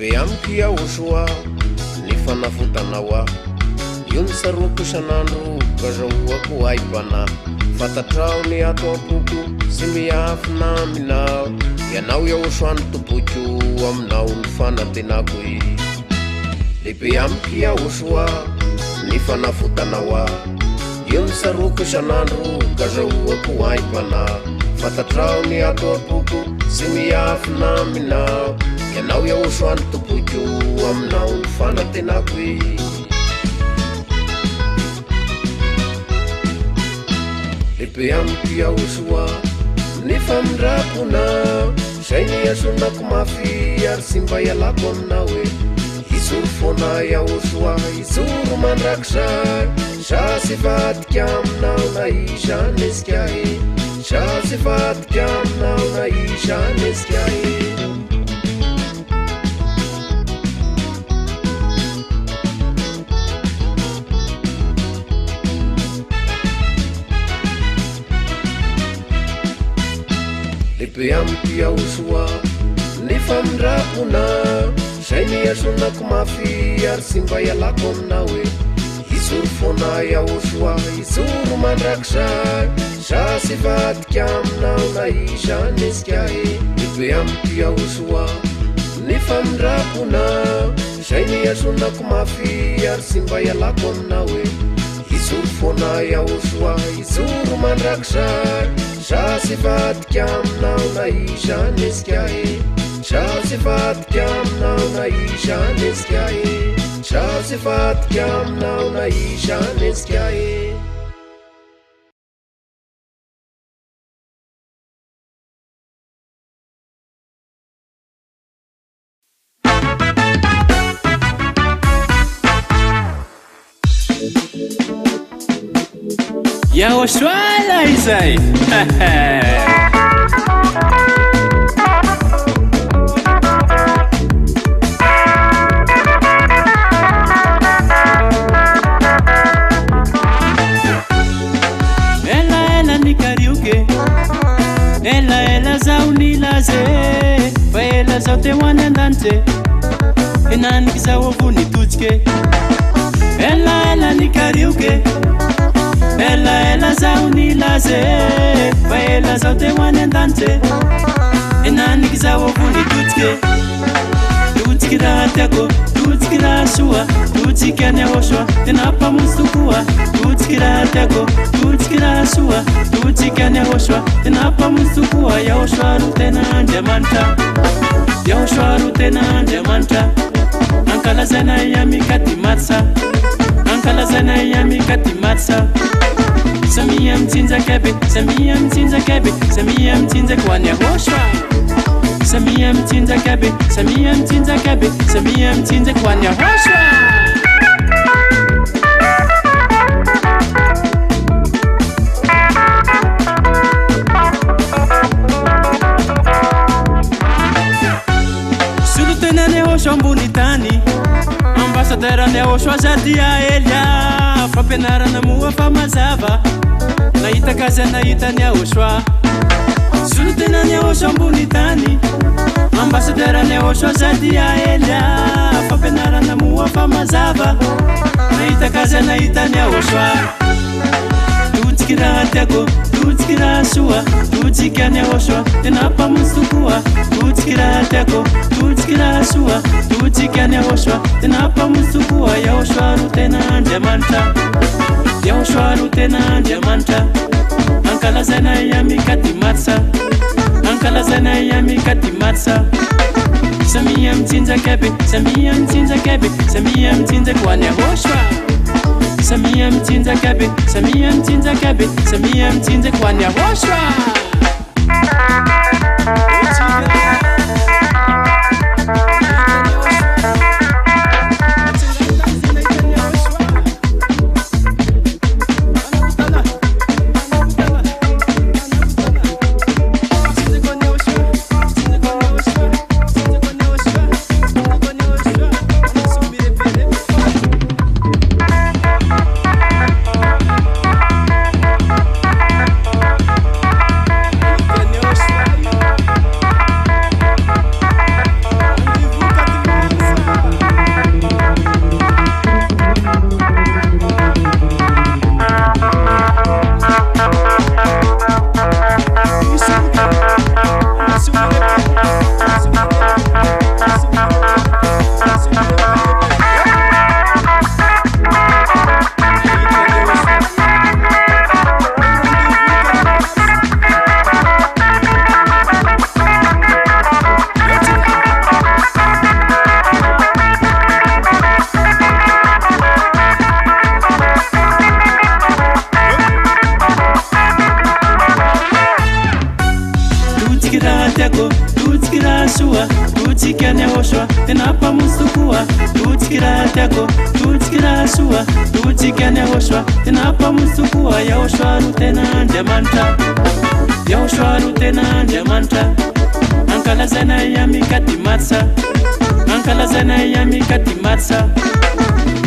[SPEAKER 9] be amiko yahosoa ny fanafotanao a io ny saroko isanandro ka zahoako aipana fatatrao ny ato ampoko sy miafina aminao ianao yahosoa ny tompoko aminao ny fanatenako e lehibe amiko yahosoa ny fanafotanao a io ny saroko isanandro ka zahoako aipana fatatrao ny ato ampoko sy miafina aminao ianao yahosoa ny tompoko aminao ny fanatenako e lehibe amiko yahosoa nefa mindrapona zay niazonako mafy ary sy mba ialako aminao e izoro foana yahosoa izoro mandrakizay za sy vadika aminao na izany ezika e za sy vadika aminao na izany ezika e lehibe amiko yahosoa nefa mindrapona zay niazonako mafy ary sy mba ialako aminao e izoro foana yahosoa izoro mandrakizay za sy vadika aminao na izany ezika e lehibe amiko yahosoa nefa mindrapona zay niazonako mafy ary sy mba ialako aminao e izoro foana yahosoa izoro mandrakizay za sy vadika aminao na izany ezika e za sy vadika aminao na izany ezika e za sy vadika aminao na izany ezika e
[SPEAKER 7] yahosoa la izay ela ni karaoke ela zao ni laze fa ela zao te wana ndante enanikizawo vonitotike ela nikarioke ela zao nilaze fa ela zao tehoany an-danitse enanikizawo vonitotike totsiky raha tiako totsiky raha soa totsiky any ahosoa tena mpamotsy tokoa totsiky raha tiako totsiky raha soa totsiky any ahosoa tena mpamotsy tokoa yahosoa ro tena andriamanitra yahosoa ro tena andriamanitra ankalazaina iamikati matsa ankalazaina iamikati matsa samia mitsinjakebe samia mitsinjakebe samia mitsinjaky ho any ahosoa samia mitsinjakebe samia mitsinjakebe samia mitsinjaky ho any ahosoa solotenany ahosoa ambony tany ambasaderany ahosoa zadia elia fampianarana moa fa mazava nahitaka azy nahitany ahosoa solotenany ahosoa ambony tany ambasaderany ahosoa zadia elia fampianarana moa fa mazava nahitaka azy nahitany ahosoa totsiky raha tiako totsiky raha soa totsiky any ahosoa tena mpamotsy tokoa totsiky raha tiako totsiky raha soa totsiky any ahosoa tena mpamotsy tokoa yahosoa ro tena andriamanitra yahosoa ro tena andriamanitra ankalazaina iamikati matsa ankalazaina iamikati matsa samia mitsinjakebe samia mitsinjakebe samia mitsinjaky ho any ahosoa samia mitsinjakebe samia mitsinjakebe samia mitsinjaky ho any ahosoa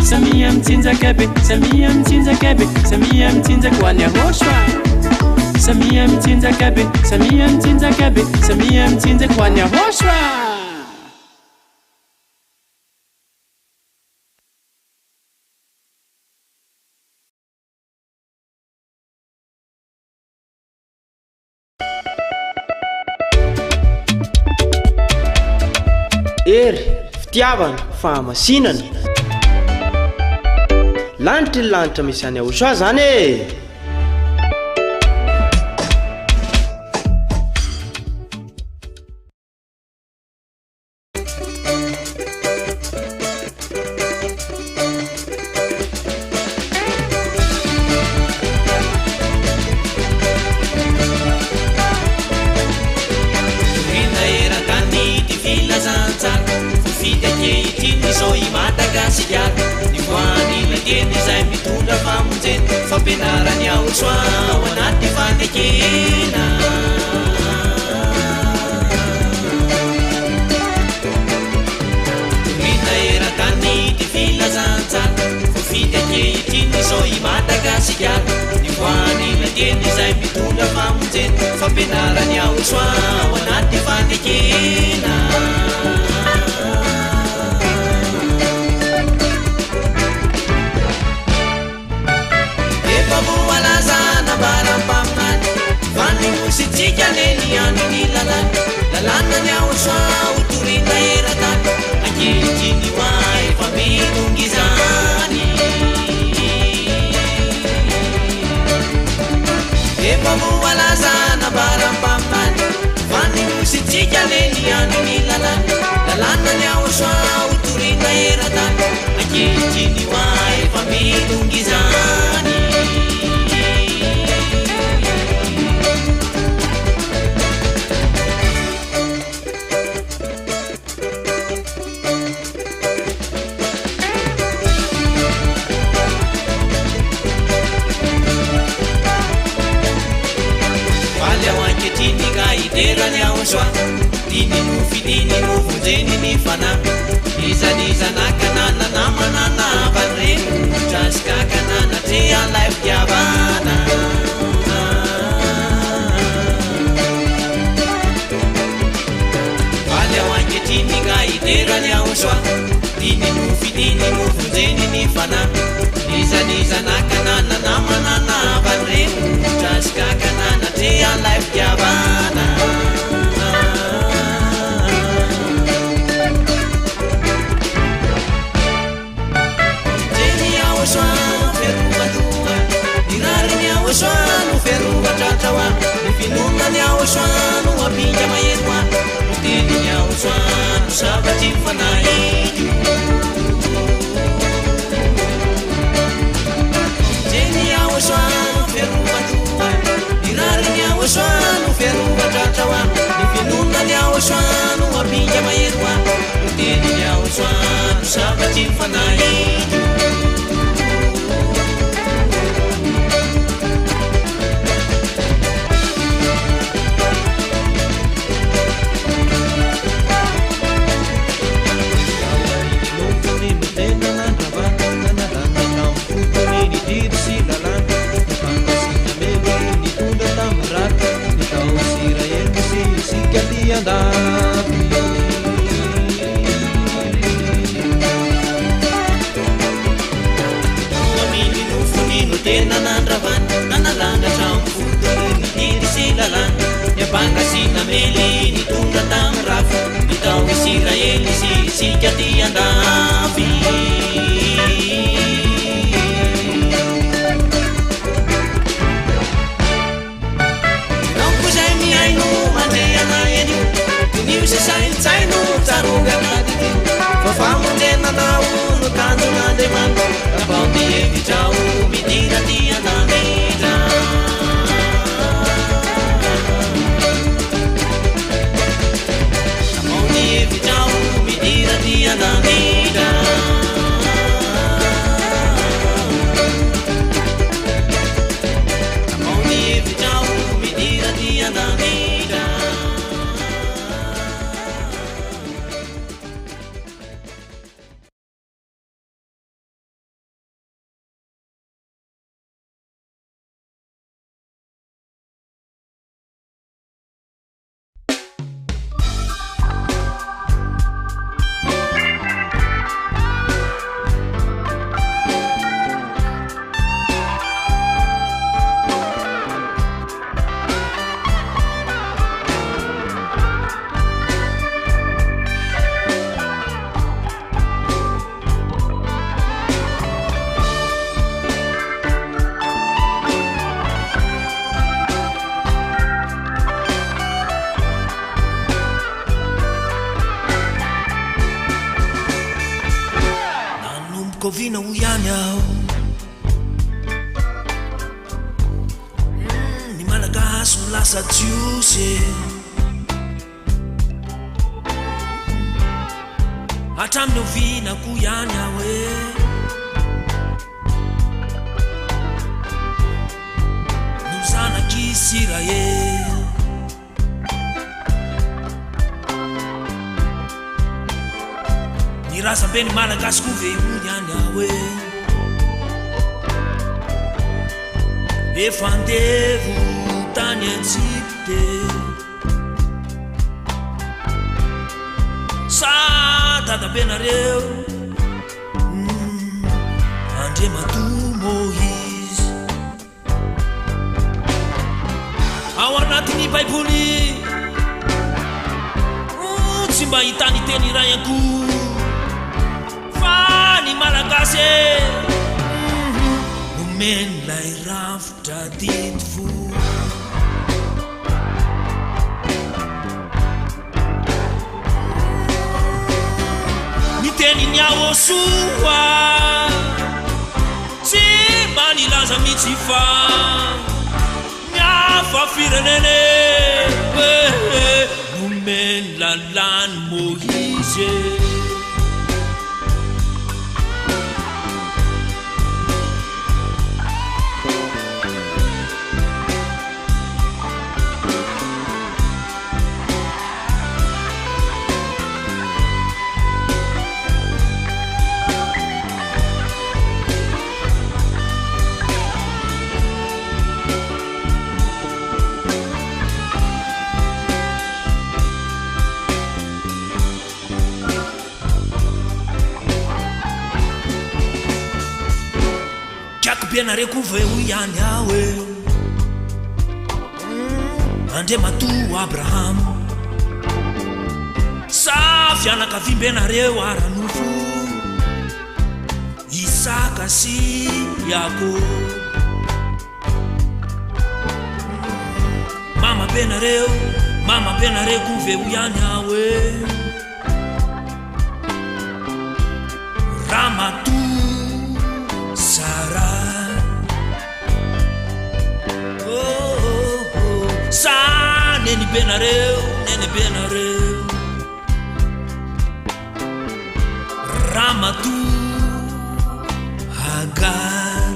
[SPEAKER 7] samia mitsinjakebe samia mitsinjakebe samia mitsinjaky ho any ahosoa samia mitsinjakebe samia mitsinjakebe samia mitsinjaky ho any ahosoa
[SPEAKER 1] ery fitiavana fahamasinana lanitra ny lanitra misy any ahosoa zany e fampianarany ahosoa ao anaty fanekena mitaeratany ty filazantsara fofidy akehitriny zao i Madagasikara ny voany lateny izay mitondra famonjena fampianarany ahosoa ao anaty fanekena
[SPEAKER 14] misitsika leliano ny lalana ny aosa otorina erata ankehitriny ma efa mitongizany efa moalazana barampamany fany misitsika leliano ny lalana ny aosa otorina erata ankehitriny ma efa mitongizany Soa dini mufidini muvunzeni ni fana iza nakanana namanana barrenu jaska kanana tia life yabana vale wanketini gaidera nyauswa dini mufidini muvunzeni ni fana iza nakanana namanana barrenu jaska kanana tia life yabana Soano ferruva tratawa nifinuna nyao soano apinja mayenwa mutini nyao soano sabati fanaitu jeni nyao soano ferruva tuwa nirari nyao soano ferruva tratawa nifinuna nyao soano apinja mayenwa mutini nyao soano sabati fanaitu Mamili no funino tena nandravan nanalanga tramfutoni dirisilalan yapangasina meli nitunga tamrafu nitao Israeli sisika tiandavi Saino taruga nadiki fafamu tena na unu kanzu na demanda kabambi evitau midira dia na mita kabambi evitau midira dia na mita kabambi evitau midira dia na mita Kovina uyanyao ni malagas mulasa juice atam novina kuyanyawe nuzana kisiraye Rasa beni malagas kuve unyanawe Efandevu tanya tsipte Sada bena reu Ande matu mois Awanatini baiboly tsy mba hitany teny raha ianko fa ny malagasy nomeny lay rafitra dity fo ny teny niaosoa tsy mba nilaza mihitsy fa miafa firenene nomeny lalany Moïse Bianareko veo ihany aho Andriamatoa Abraham sa fianakavimbenareo aranofo Isaka sy Yakob Mama benareko veo ihany aho Ramatu Sara neny benareo Ramatu Hagar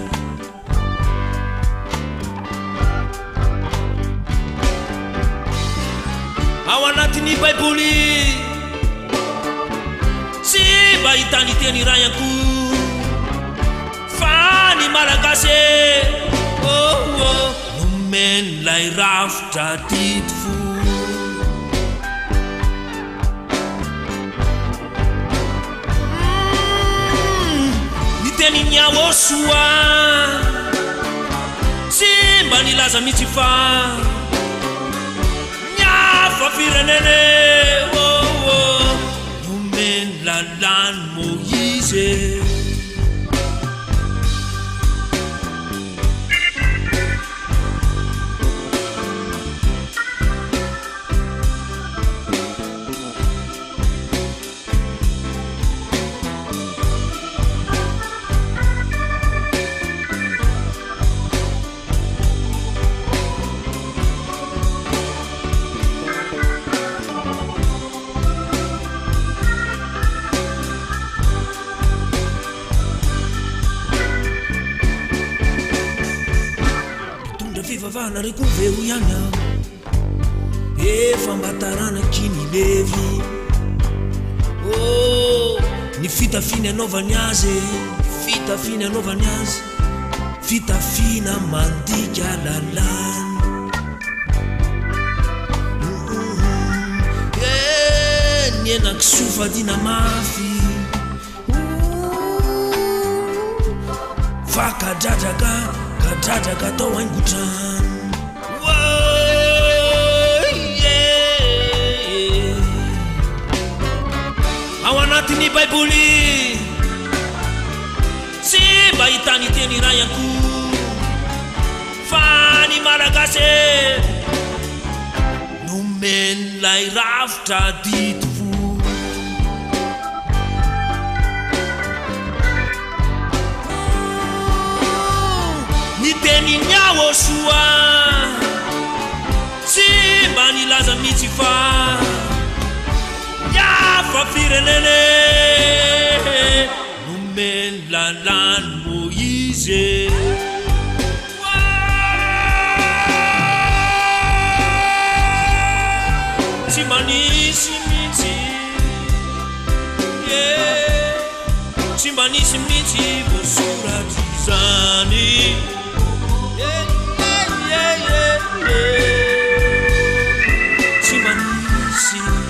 [SPEAKER 14] ao anatiny baiboly tsy mba hitany teny raha ianko fa ny malagasy nomeny lay rafitra dity fo ny teny niaosoa tsy mba nilaza mihitsy fa miafa firenene nomeny lalany Moïse Nareko veo ihany aho efa mbataranaky ny levy ny fitafiny anaovany azy fitafina mandika lalany ny enaky sofadina mafy fa kadradraka tao haingotrany ao anatiny baiboly tsy mba hitany teny raha ianko fa ny malagasy nomeny lay rafitra dity fo ny teny niaosoa tsy mba nilaza mihitsy fa miafa firenene nomeny lalany Moïse tsy manisy mihitsy tsy manisy mihitsy voasoratra izany tsy manisy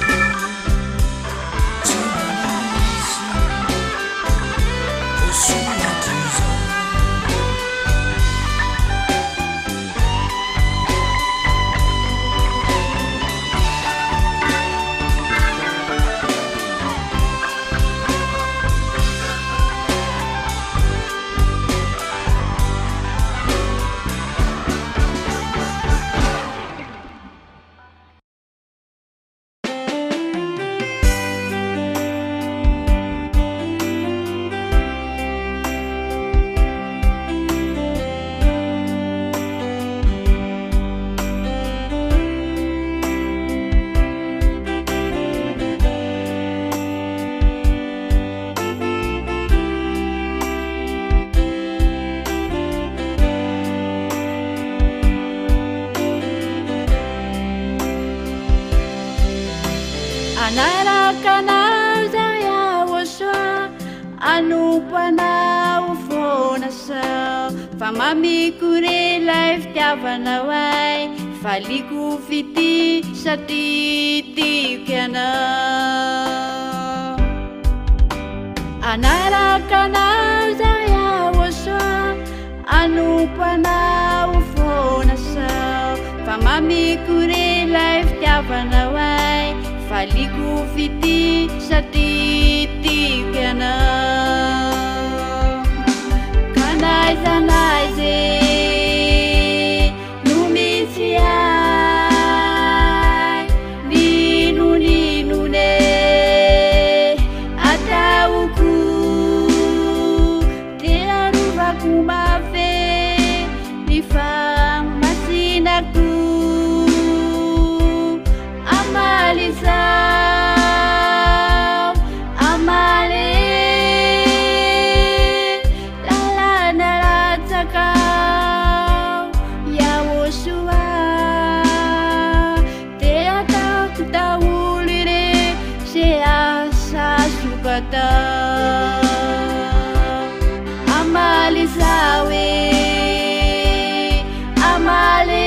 [SPEAKER 3] Anarakanao zao iaho soa Anompanao foana sao Fa mamikore ilay fitiavanao ay Faliko fity satria tiako ianao Anarakanao zao iaho soa Anompanao foana sao Fa mamikore ilay fitiavanao ay Faliko fity satria tiako ianao Kanaiza no misy ay Ninonine ataoko Dia arovako mafy Ny famasinako Amalizao Amale Lalana ratsakao Iaho soa Dia ataoko daholo ire Zay asa sokatao Amalizao Amale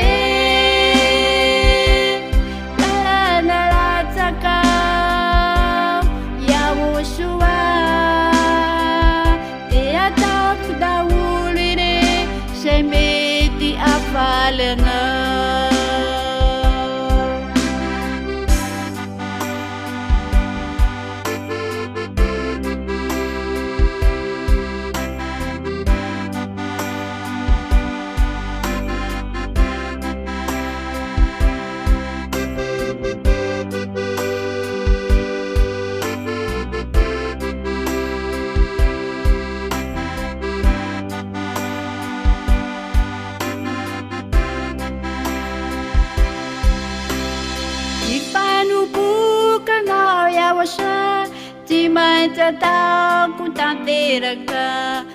[SPEAKER 3] Ataoko tanteraka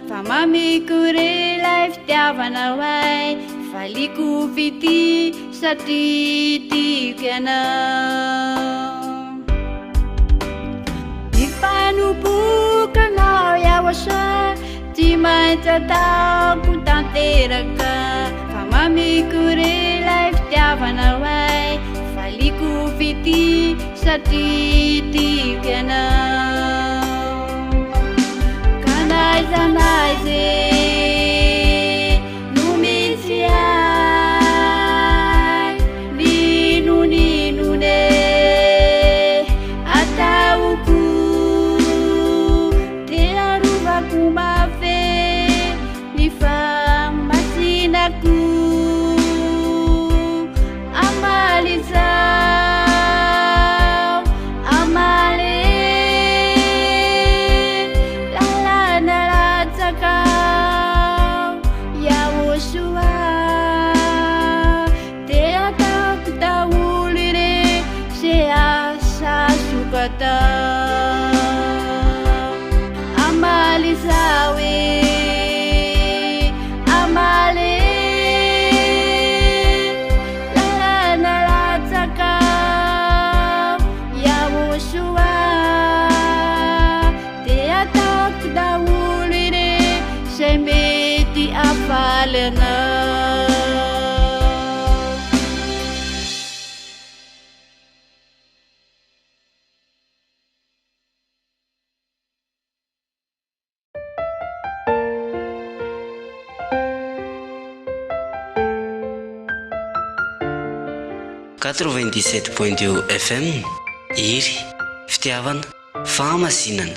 [SPEAKER 3] Fa mamikore ilay fitiavanao ay Faliko fity satria tiako ianao Ifanobokanao iaho soa Tsy maintsy ataoko tanteraka Fa mamikore ilay fitiavanao ay Faliko fity satria tiako ianao Kanaiza no misy ay Ninonine ataoko Dia arovako mafy Ny famasinako Amalizao Amale Iaho soa Dia ataoko daholo ire Zay asa sokatao Amalizao Amale Lalana ratsakao Iaho soa Dia ataoko daholo ire Zay mety afaly anao
[SPEAKER 19] FM Iry fitiavana fahamasinana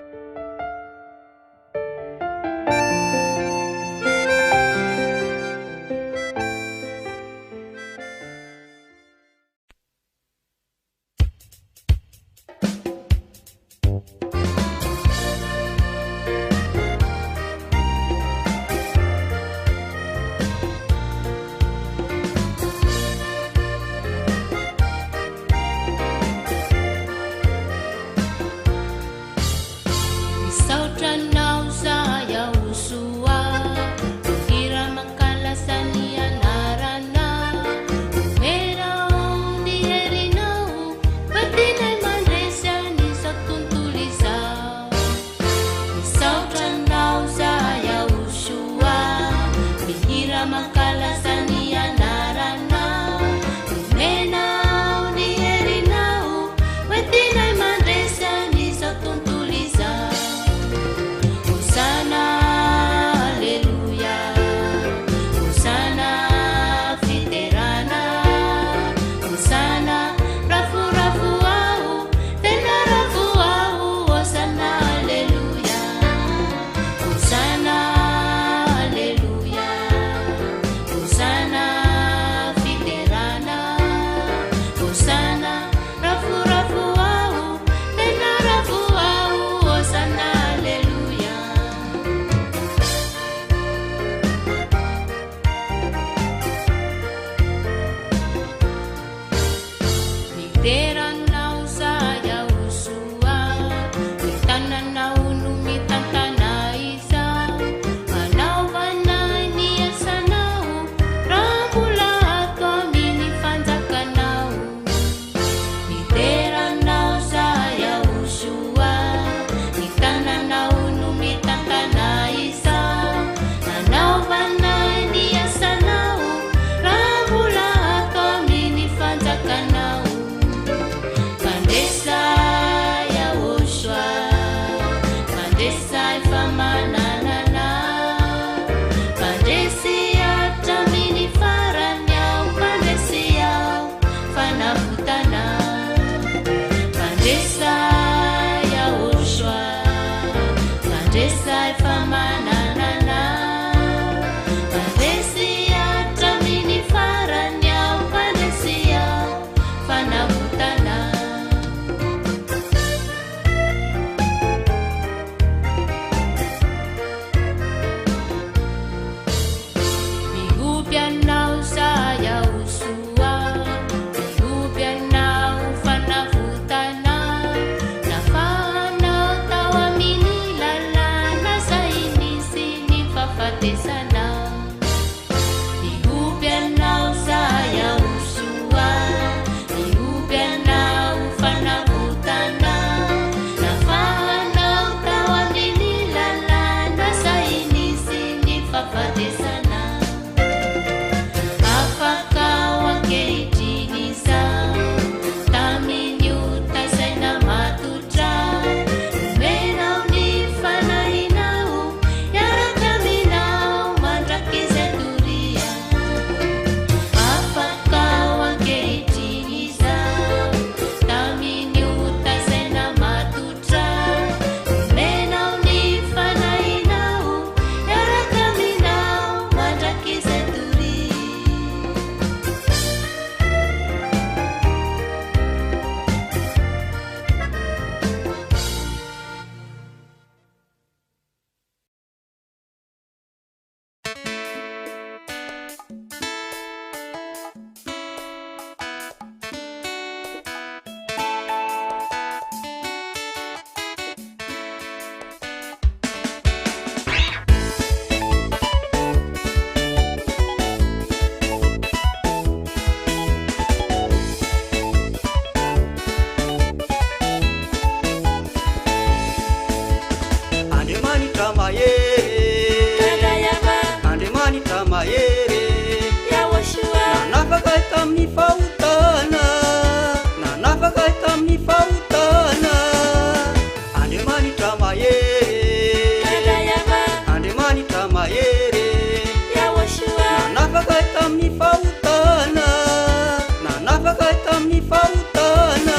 [SPEAKER 8] tamin'ny fahotana nanafaka tamin'ny fahotana Andriamanitra mahery Andriamanitra mahery nanafaka tamin'ny fahotana nanafaka tamin'ny fahotana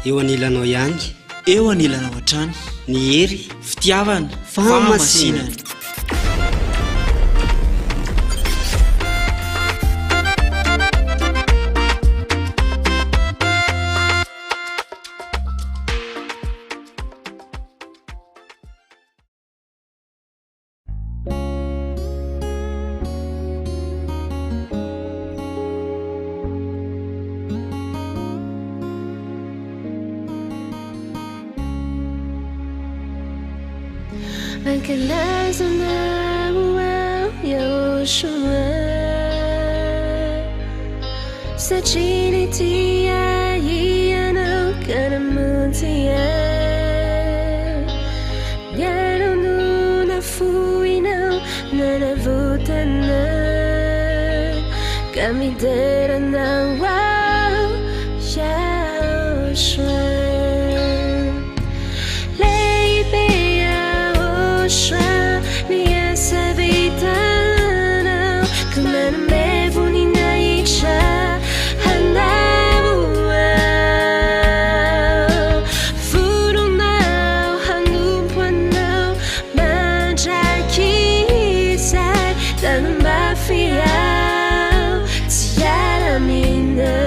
[SPEAKER 19] eo anilanao ihany
[SPEAKER 2] eo anilanao hatrany
[SPEAKER 19] ny hery
[SPEAKER 2] fitiavana
[SPEAKER 19] famasinana
[SPEAKER 5] Mafia, tiara mina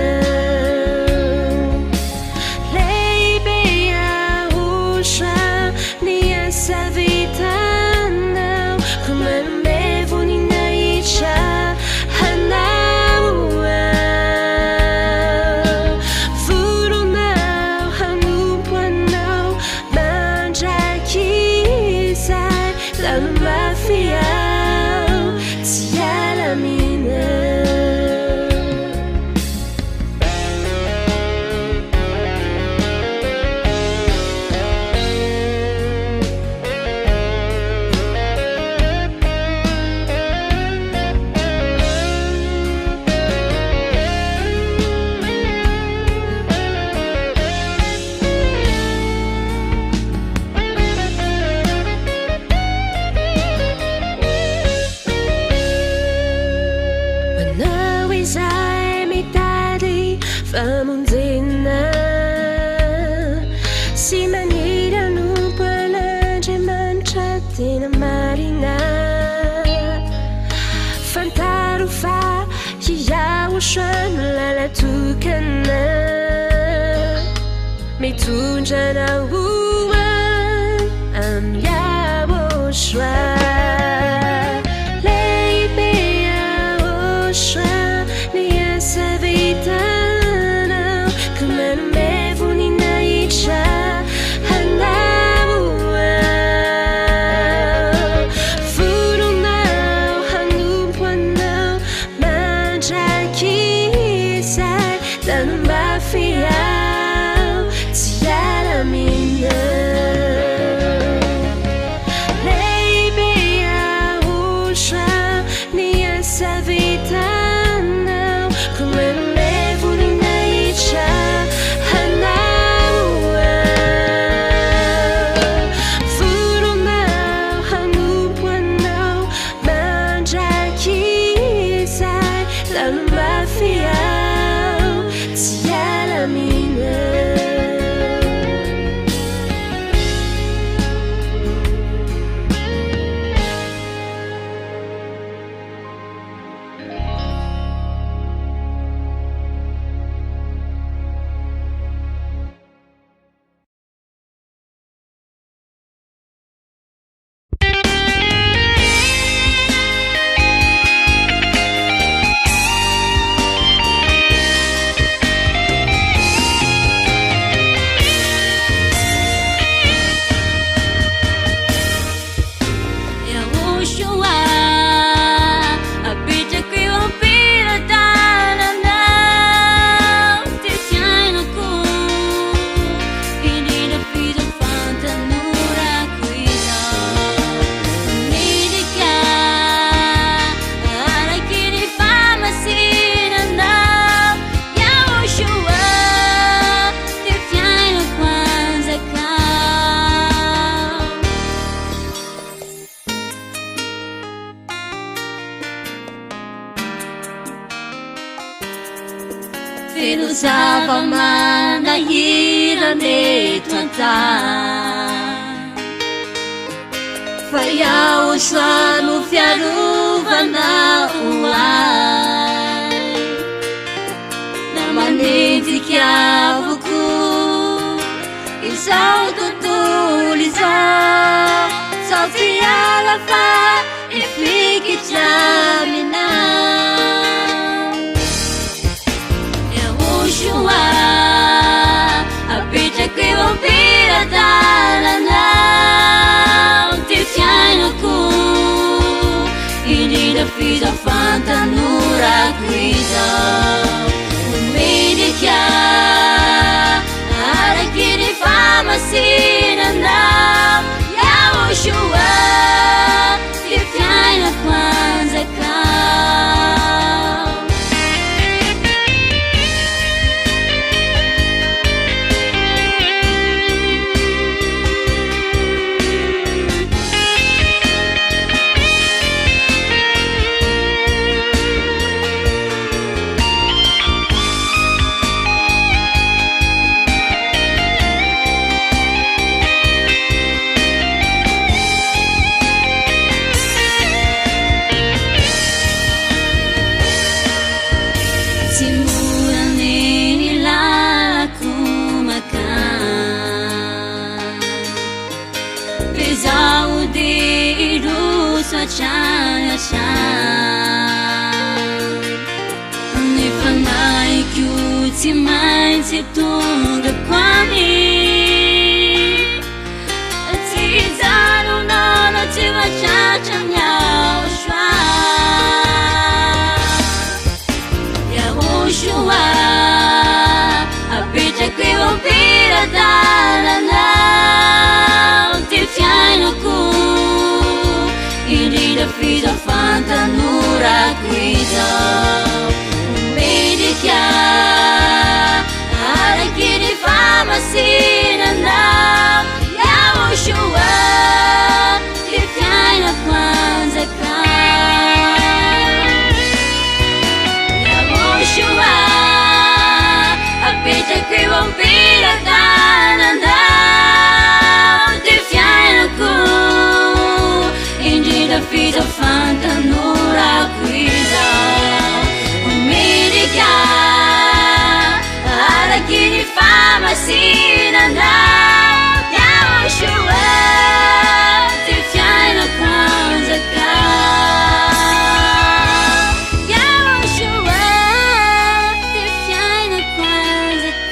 [SPEAKER 5] marina fantaro fa hiao soano lalatokana mitondra nahoan amiao soa lehibe ao soa ny asa vitanao ka manome voninahitra manahirane tanta fa iao soano fiarovana oay na manenjiky avoko izao tontolo izao sao tsy ala fa ifikitra aminao Yahushua apetraky eo ampiradalana ty fiainako indrindra fizafantanorako izao omedika araky ny famasinanao Yahushua ty fiainako anjakao Nifanaikyu ti mainzi tunga kwani ti zanu nono ti wachacha nyao shwa Yahushua apita kwiwa mpira dalana ti fiainako indrindra fizafantanorako izao omedika araky ny famasinanao Yahushua ty fiainako anjakao Yahushua apetraky eo ampiradalana ty fiainako
[SPEAKER 3] vita fantanurako izao Amerika araky ny famasinanao Yaoshua ty fiainako anjakao Yaoshua ty fiainako anjakao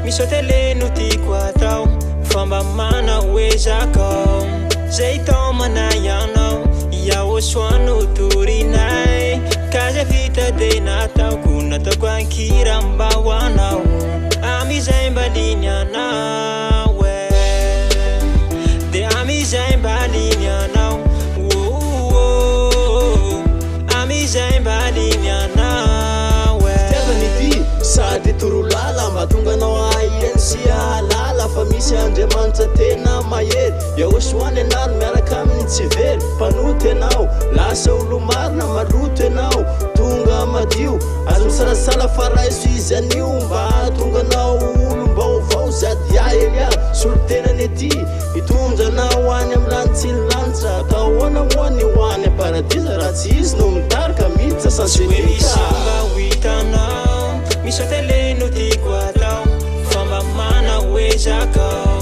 [SPEAKER 21] Misotele no tiako atao Famba mana hoezakao Zay tao manayanao Yahosoano torinay Kaza vita de nataoko Nataoko ankira-mba ho anao Amizay mbaliny anao De amizay mbaliny anao Amizay mbaliny anao
[SPEAKER 13] Tiavan'ity sady torolala mahatonga anao ahensia lala fa misy Andriamanitra tena mahery Yahosoany anaro miaraka amin'ny tsy very mpanoty anao lasa olo marina maloto anao tonga madio azo misalasala fa raiso izy anio mba tonga anao olo mba ovao sady Elia solotenany ety mitondra anao any amin'ny lanitsy ny lanitra ka ahoana moa ny hoany aparadisa raha tsy izy no mitarika miditra sansenika Misotele no tiako atao Famba mana hoezakao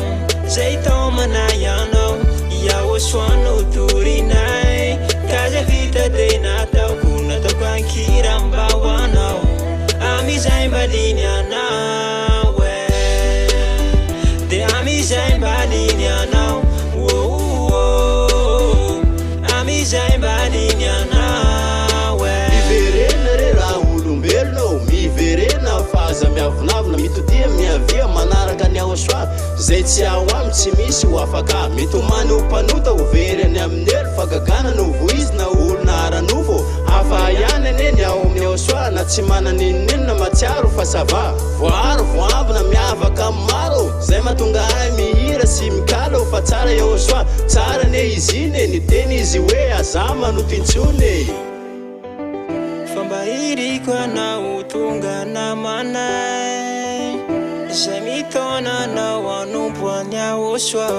[SPEAKER 13] Zay tao manayanao Yahosoano torinay Kaza vita de nataoko Nataoko ankira-mba ho anao Amizay mbaliny anao De amizay mbaliny anao Amizay mbaliny anao Miverena re raha olombelona Miverena faza miavonavona mitodia miavia manaraka ny Yahosoa Zay tsy ao amy tsy misy ho afaka Mitomany ho mpanota ho vereny amin'ny elo Fagagana no voizy na olona aranofo Hafa ihany aneny ao amin'ny Yahosoa Na tsy mananinina matsiaro fa sava Voaro voambina miavaka maro Zay mahatonga ay mihira sy mikalo Fa tsara Yahosoa tsara ne izy ine Ny teny izy hoe azama no tintsone Famba iriko anao tonga namanay Zay mitona anao anompo any Yahosoa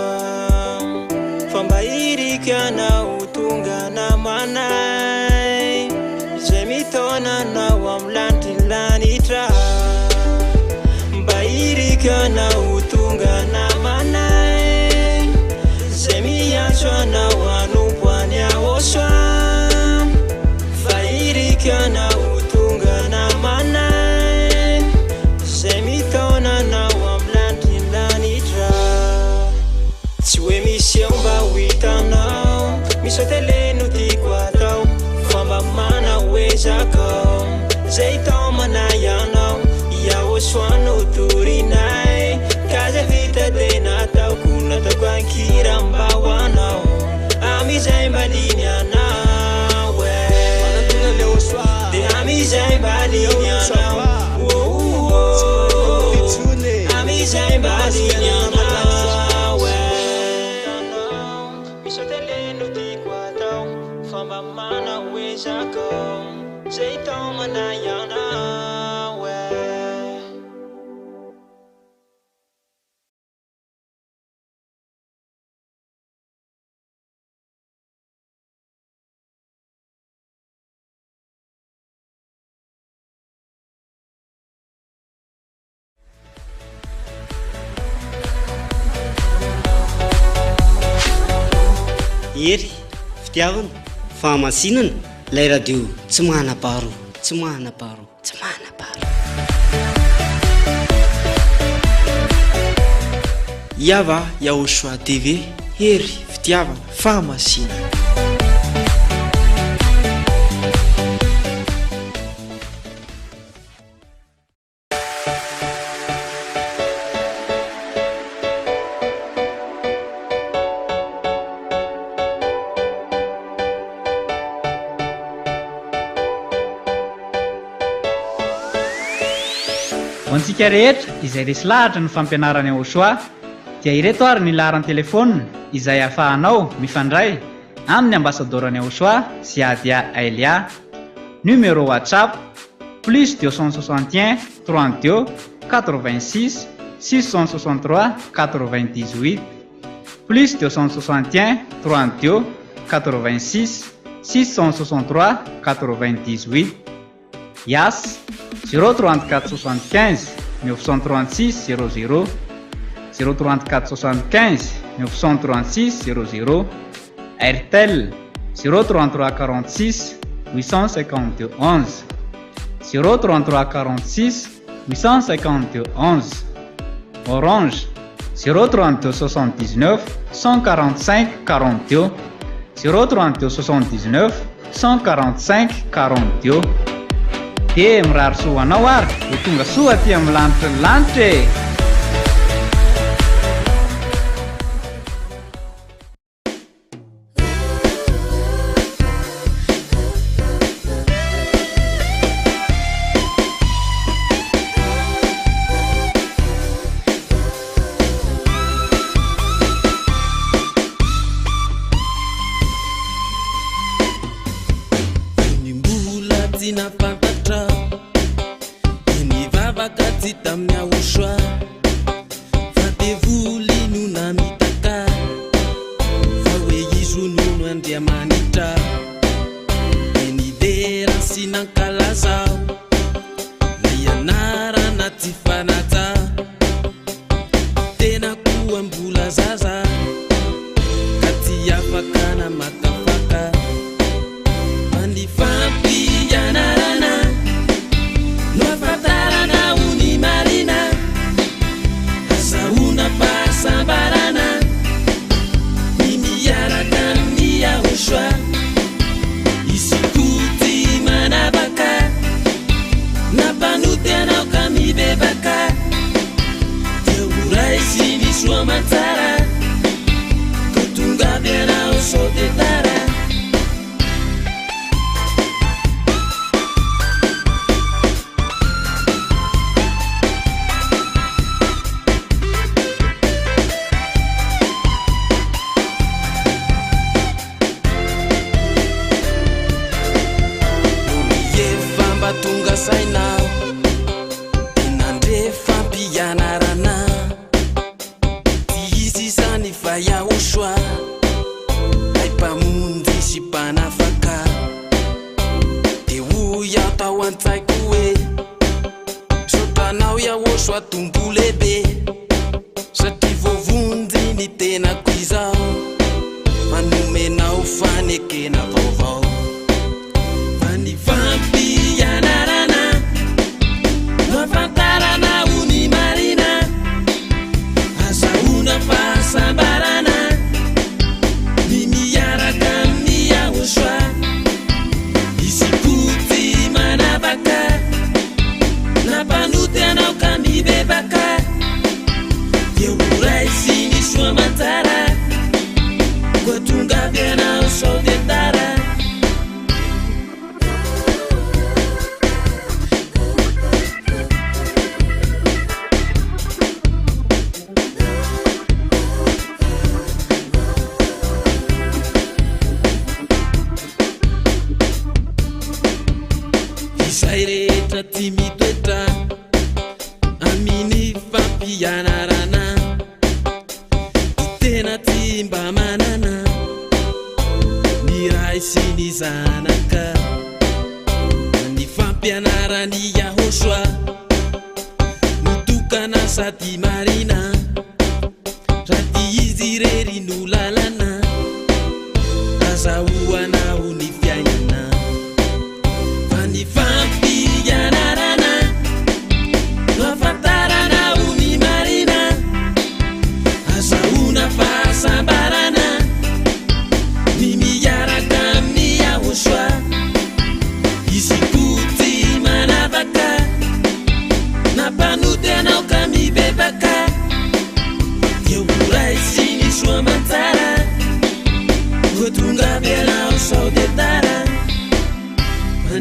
[SPEAKER 13] Famba iriko anao tonga namanay Zay mitona anao amin'ny lanitry ny lanitra Mba iriko anao tonga namanay Zay miantso anao anompo any Yahosoa Anao tonga namanay Zay mitona anao amin'ny lanitry ny lanitra Tsy hoe misy eo mba ho hitanao Misotele no tiako atao Famba mana hoezakao Zay tao manayanao Yahosoano torinay Kaza vita de nataoko Nataoko ankira-mba ho anao Amizay mbaliny anao Amizay mbaliny anao Amizay mbaliny anao Misotele no tiako atao Famba mana hoezakao Zay tao manayanao
[SPEAKER 19] Ery, fitiavana, fahamasinana, lay radio tsy manam-paharo, tsy manam-paharo, tsy manam-paharo.
[SPEAKER 2] Iava Yahosoa TV, hery, fitiavana, fahamasinana.
[SPEAKER 10] ho antsika rehetra izay resy lahatra ny fampianarany aosoa dia ireto ary ny laharany telefônina izay ahafahanao mifandray amin'ny ambassadorany aosoa sy adia Elia. Numéro WhatsApp plus 261 32 86 663 98 plus 261 32 86 663 98. Yas 034 75 936 00 034 75 936 00. Airtel 033 46 852 11 033 46 852 11. Orange 032 79 145 42 032 79 145 42. Dia mirary soa anao ary ho tonga soa aty amin'ny lanitra ny lanitra e.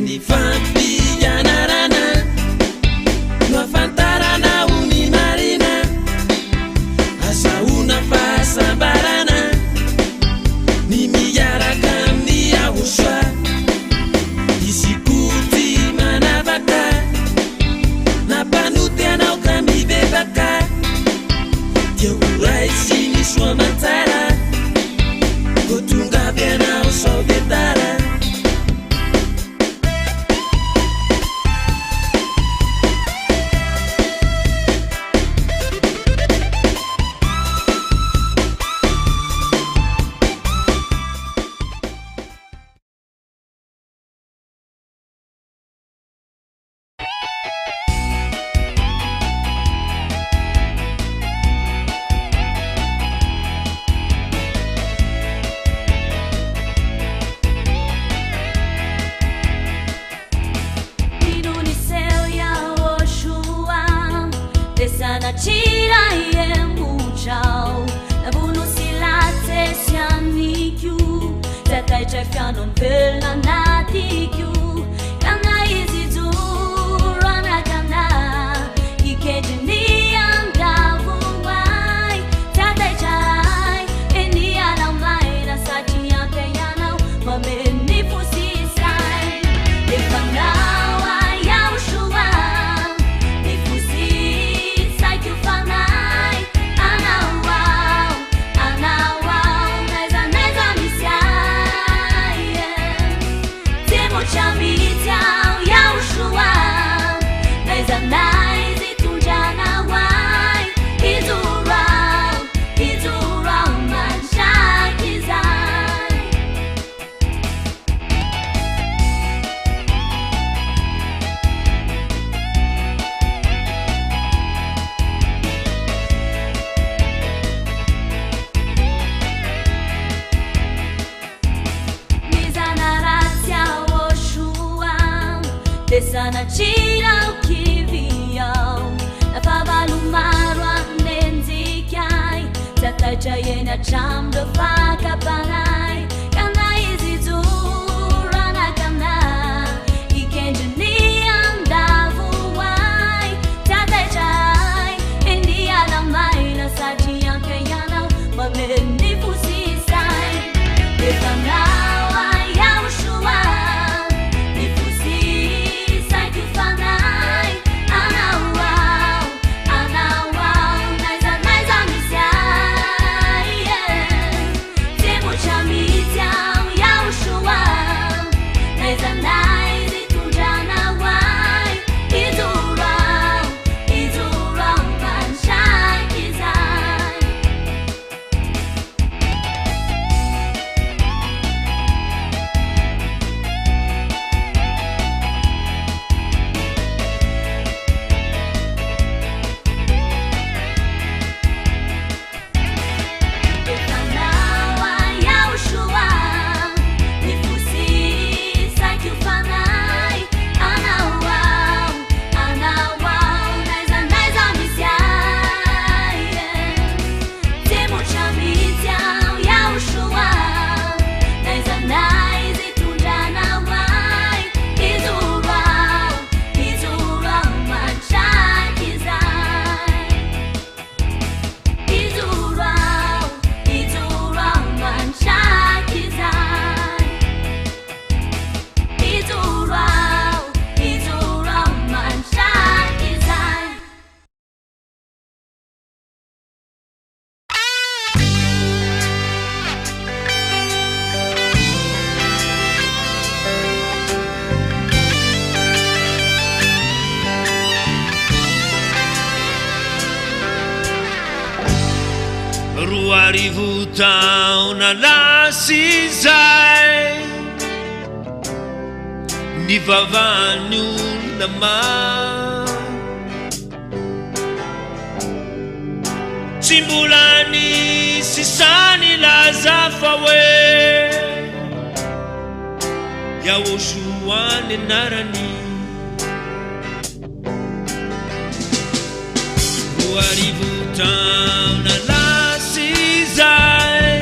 [SPEAKER 18] Ni fampi ya narana no afantara
[SPEAKER 3] Sanachira ye muchao na bunu silate sianikiu tatai chai fianon pelna natikiu kana izi zurana kana ikejini andavu mai tatai chai eni ana mai na sajia kayana mameni fusisai defanawa ya ushua nifusi sai que fanai ana wow neza misiai temo chamita ya ushua neza naizi tunjana wai izura manshakizai Mizana razia oshua Desana chira ukiviao Na favalu marwa nenzikiai Tatai chayena cham de faka panai Kana izi zurana kana Ikenjini andavu wai Tatai chay Indi alamai na sajia kayana Mameni fusisai Defanawa ya ushua Nifusi sai que fanai ana wow naiza misiai temo chamita ya ushua naiza naizi tunjana wai izura manshakizai Defanawa ya ushua nifusi sai que fanai ana wow naiza misiai temo chamita ya ushua naiza naizi tunjana wai izura manshakizai izura manshakizai izura manshakizai
[SPEAKER 18] Ruarivo taona lasi zay Ny vavan'ny olona maro Tsy mbola nisy sany laza fa hoe Yahoshua ny anarany Ruarivo taona lasi zay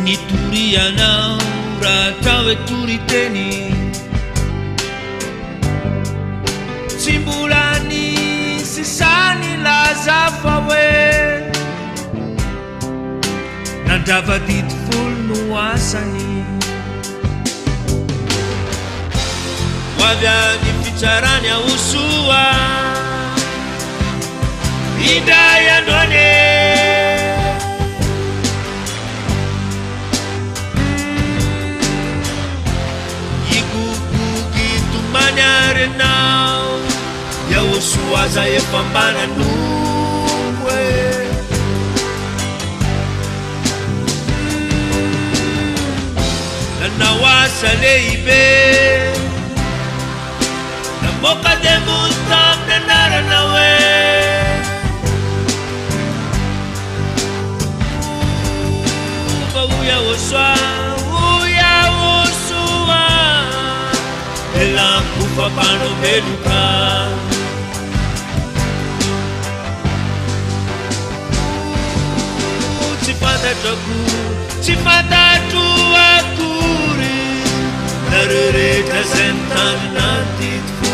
[SPEAKER 18] Nitorianao raha tao hoe tory teny Tsy mbola nisy sany laza fa hoe Nandravadidy folo no asany Hoavy any fitsarany Yahoshua Indray androany Igugugi tumanarenao Yahoshua za efa mbanan'ombo Nanao asa lehibe Namoaka demony tamin'ny anarana hoe Yahoshua Elampo papano meluka fantatrako tsy fantatro akory nareo rehetra zay nitanina titiko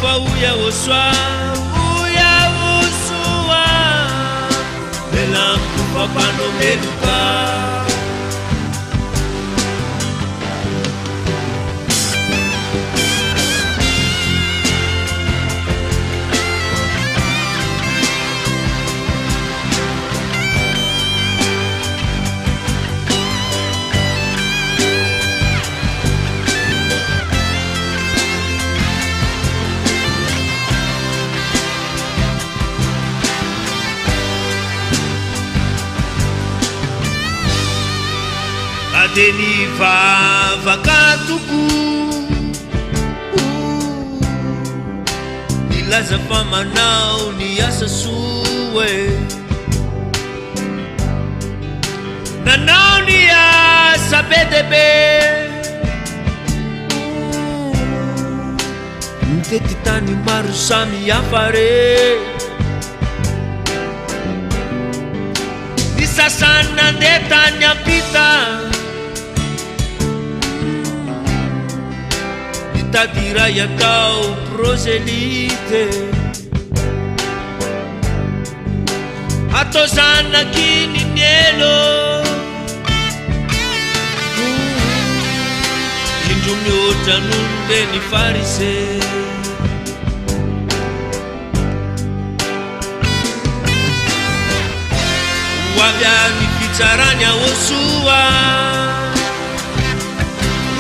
[SPEAKER 18] fa oya osoa melamiko fampanomeloka teny vavaka toko nilaza fa manao ny asa soe nanao ny asa be debe mitety tany maro samy hafa re ny sasany nandeha tany ampita tadiray atao proselite atao zanakiny ny elo indro mihoatra nonde ny farise ho avy any fitsarany ahosoa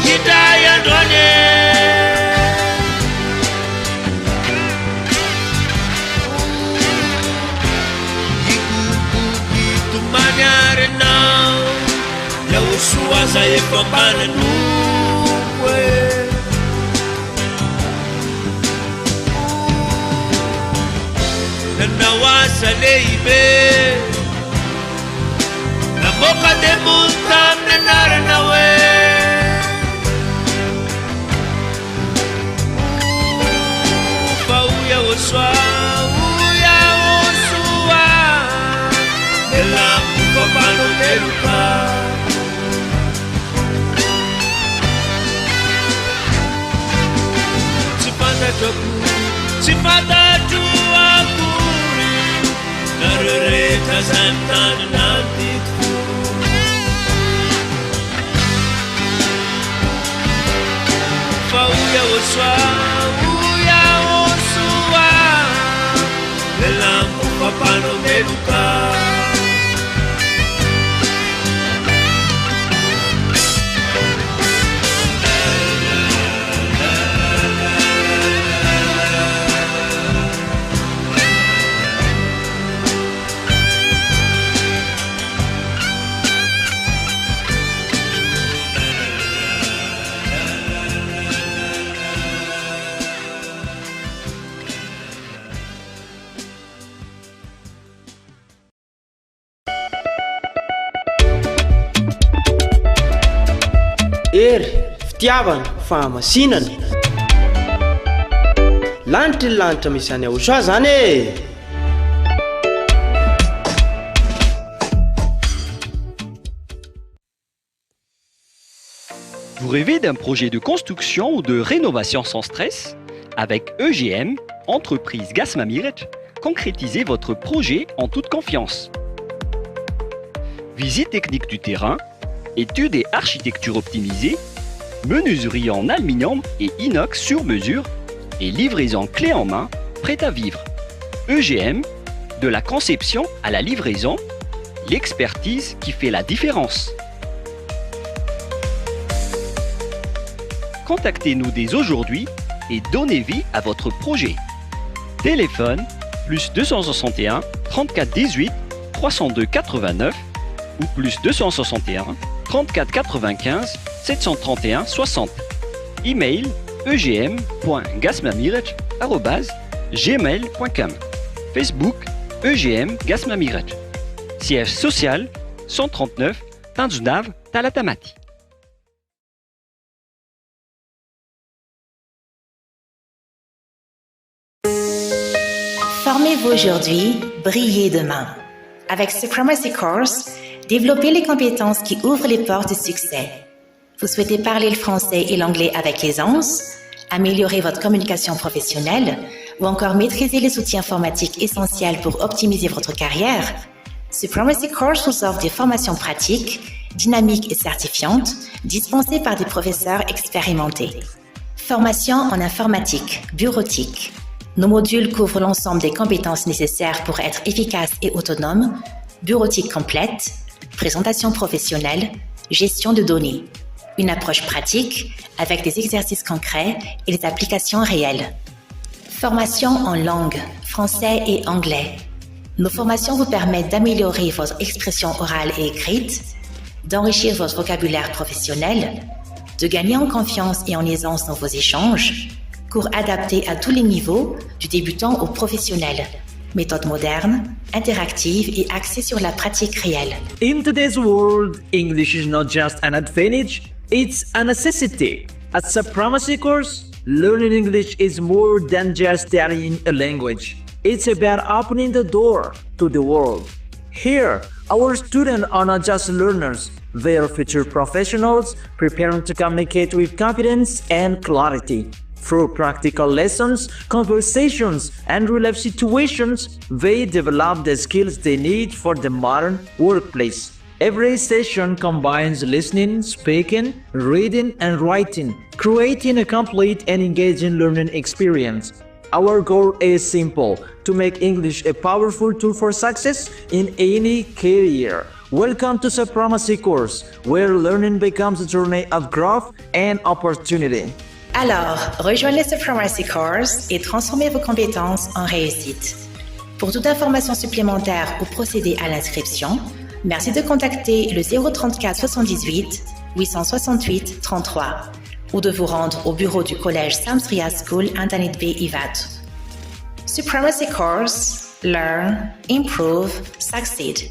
[SPEAKER 18] hidray androany soaza efa mbananoko nanao asa lehibe namoka demono taminy anarana hoe fa oya osoa melamiko fampanomeloka tsy fantatro akory nareo rehetra zay mitanina titiko fa oya osoa melamiko fampanomeloka
[SPEAKER 1] ery fitiavana fahamasinana lanitra ny lanitra misy any ahosoa zany e
[SPEAKER 11] Vous rêvez d'un projet de construction ou de rénovation sans stress? Avec EGM, entreprise Gasmamirec, concrétisez votre projet en toute confiance. Visite technique du terrain, études et architecture optimisée, menuiserie en aluminium et inox sur mesure et livraison clé en main, prête à vivre. EGM, de la conception à la livraison, l'expertise qui fait la différence. Contactez-nous dès aujourd'hui et donnez vie à votre projet. Téléphone plus 261 34 18 302 89 ou plus 261 34 95 731 60. Email egm.gasmamirec@gmail.com. Facebook EGM Gasmamirec. Siège social 139 Tanzunav Talatamati.
[SPEAKER 15] Formez-vous aujourd'hui, brillez demain. Avec Supremacy Course, développez les compétences qui ouvrent les portes du succès. Vous souhaitez parler le français et l'anglais avec aisance, améliorer votre communication professionnelle ou encore maîtriser les outils informatiques essentiels pour optimiser votre carrière? Supremacy Course vous offre des formations pratiques, dynamiques et certifiantes, dispensées par des professeurs expérimentés. Formation en informatique, bureautique. Nos modules couvrent l'ensemble des compétences nécessaires pour être efficace et autonome, bureautique complète, présentation professionnelle, gestion de données. Une approche pratique avec des exercices concrets et des applications réelles. Formation en langue, français et anglais. Nos formations vous permettent d'améliorer votre expression orale et écrite, d'enrichir votre vocabulaire professionnel, de gagner en confiance et en aisance dans vos échanges, cours adaptés à tous les niveaux, du débutant au professionnel. Méthode moderne, interactive et axée sur la pratique réelle.
[SPEAKER 16] In today's world, English is not just an advantage, it's a necessity. At Supremacy Course, learning English is more than just studying a language. It's about opening the door to the world. Here, our students are not just learners, they are future professionals preparing to communicate with confidence and clarity. Through practical lessons, conversations, and real-life situations, they develop the skills they need for the modern workplace. Every session combines listening, speaking, reading, and writing, creating a complete and engaging learning experience. Our goal is simple: to make English a powerful tool for success in any career. Welcome to Supremacy Course, where learning becomes a journey of growth and opportunity.
[SPEAKER 15] Alors, rejoignez Supremacy Course et transformez vos compétences en réussite. Pour toute information supplémentaire ou procéder à l'inscription, merci de contacter le 034 78 868 33 ou de vous rendre au bureau du collège Samsria School Internet Bay Ivat. Supremacy Course, learn, improve, succeed.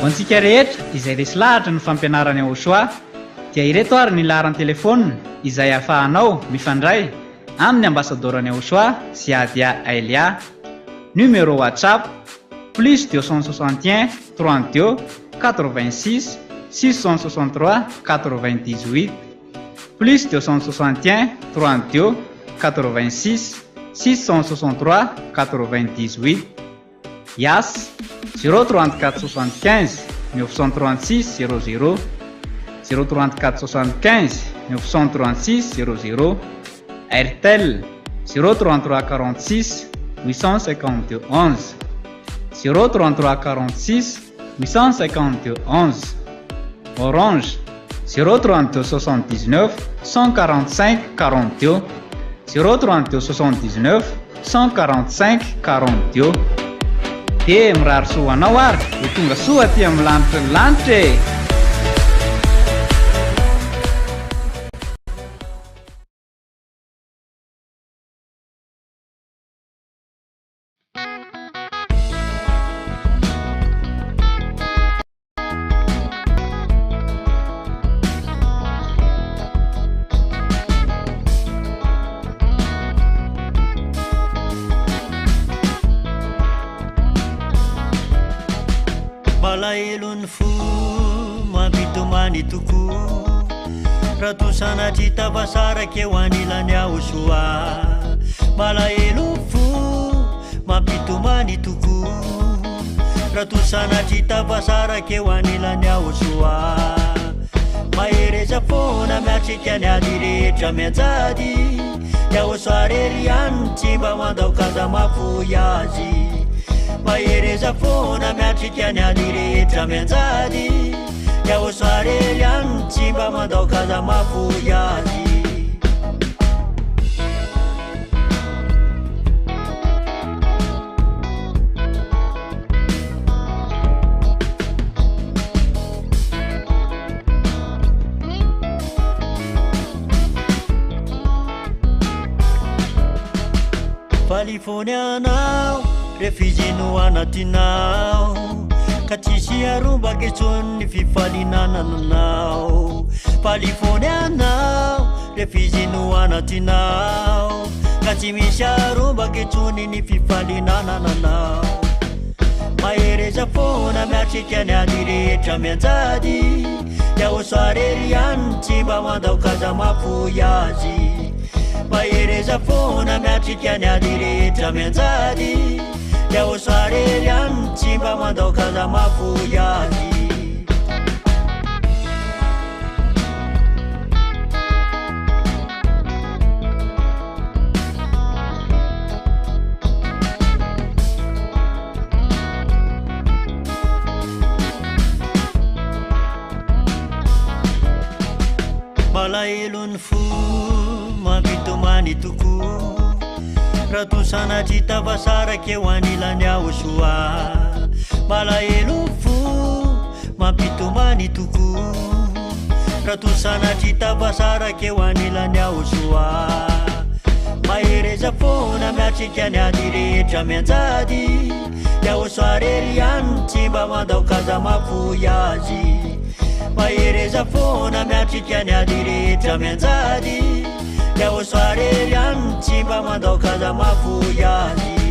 [SPEAKER 10] Ho antsika rehetra izay resy lahatra ny fampianarany ahosoa dia ireto ary ny laharany telefônina izay ahafahanao mifandray amin'ny ambassadorany ahosoa sy Adia Elia. Numéro WhatsApp plus 261 32 86 663 98 plus 261 32 86 663 98. Yas 034 75 936 00 034 75 936 00. Airtel 033 46 852 11 033 46 852 11. Orange 032 79 145 42 032 79 145 42. Dia mirary soa anao ary ho tonga soa aty amin'ny lanitra ny lanitra e.
[SPEAKER 18] Malaelon'ny fo mampitomany tokoa raha toa sanatry tafasaraka eo anilany aho soa. Malaelon'ny fo mampitomany tokoa raha toa sanatry tafasaraka eo anilany aho soa. Mahereza foana miatrika ny ady rehetra mianjady aho soa rery ihany tsy mba mandaokaza mafoy azy. Mahereza foana miatrika ny ady rehetra mianjady aho soa rery ihany tsy mba mandaokaza mafoy azy. palifonianao refizino anatinao ka tsisy aromba ketsony ny fifalinanananao palifonianao refizino anatinao ka tsy misy aromba ketsony ny fifalinanananao mahereza fona miatrika ny ady rehetra mianjady yaosoarery any tsy mba mandaokaza mafoy azy mahereza fona miatrika ny ady rehetra mianjady yaosoarery any tsy mba mandaokaza mafoy azy malaelony fo mampitomany toko raha tosanatry tavasaraky eo anilany aho soa malaelo fo mampitomany toko raha tosanatry tavasaraky eo anilany aho soa mahereza fona miatrika ny ady rehetra mianjady yaho soarery any tsy mba mandaokaza mafoy azy mahereza fona miatrika ny ady rehetra mianjady yaho soarery any tsy mba mandaokaza mafoy azy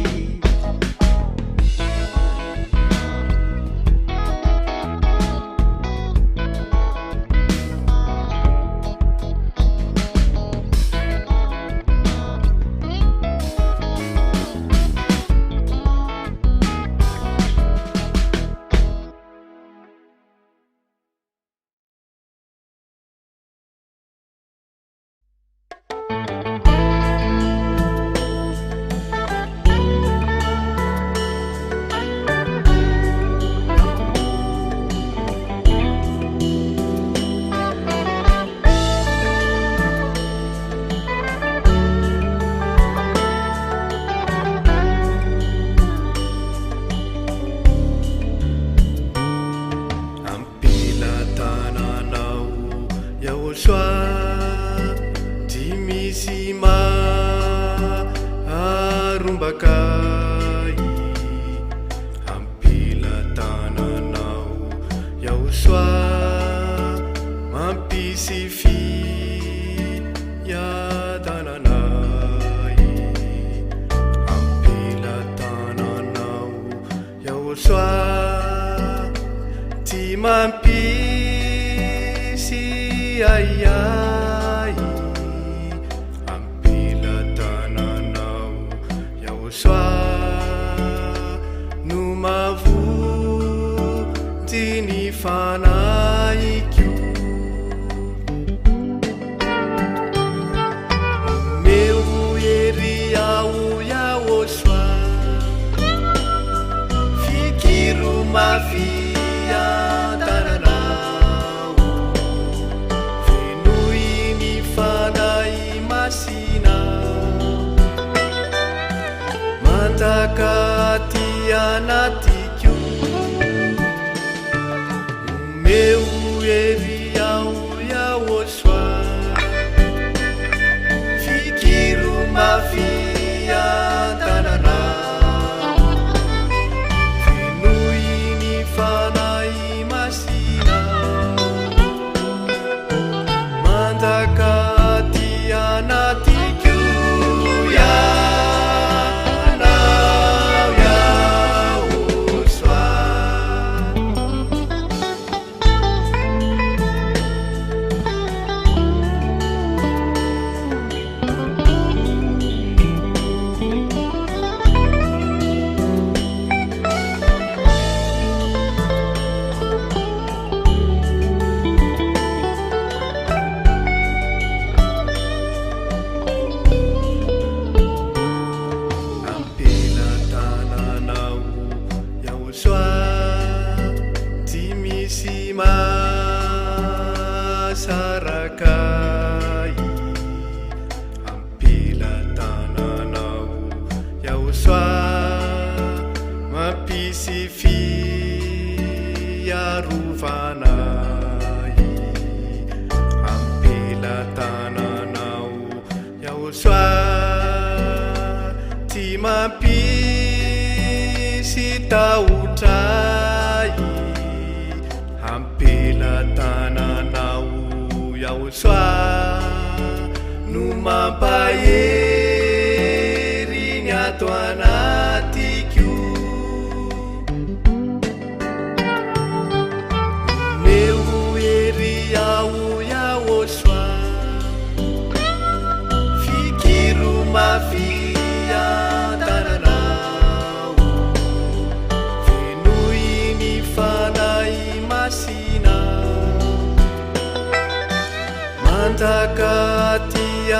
[SPEAKER 12] misy taotray hampela tananao Yahosoa no mampahery ny ato anatiko meu hery ao Yahosoa fikiro mafia tananao fenoi ny fanay masina mandaka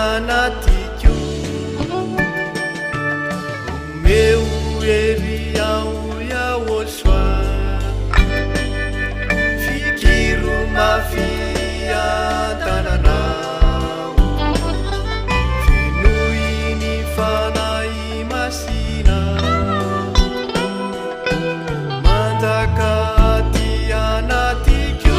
[SPEAKER 12] anatiko meu hery ao Yahosoa fikiro mafia tananao fenoi ny fanay masina mandaka anatiko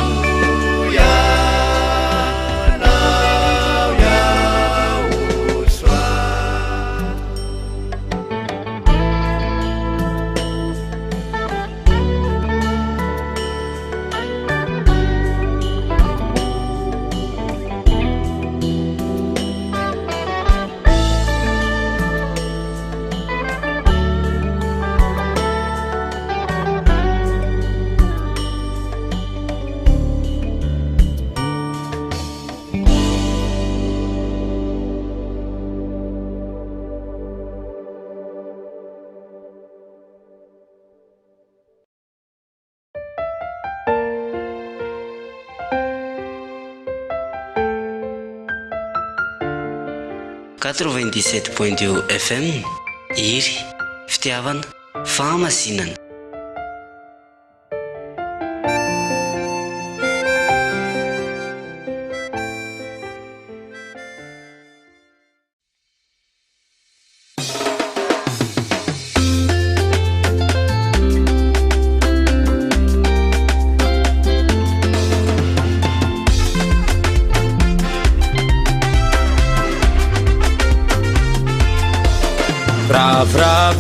[SPEAKER 19] .2 FM iry fitiavana fahamasinana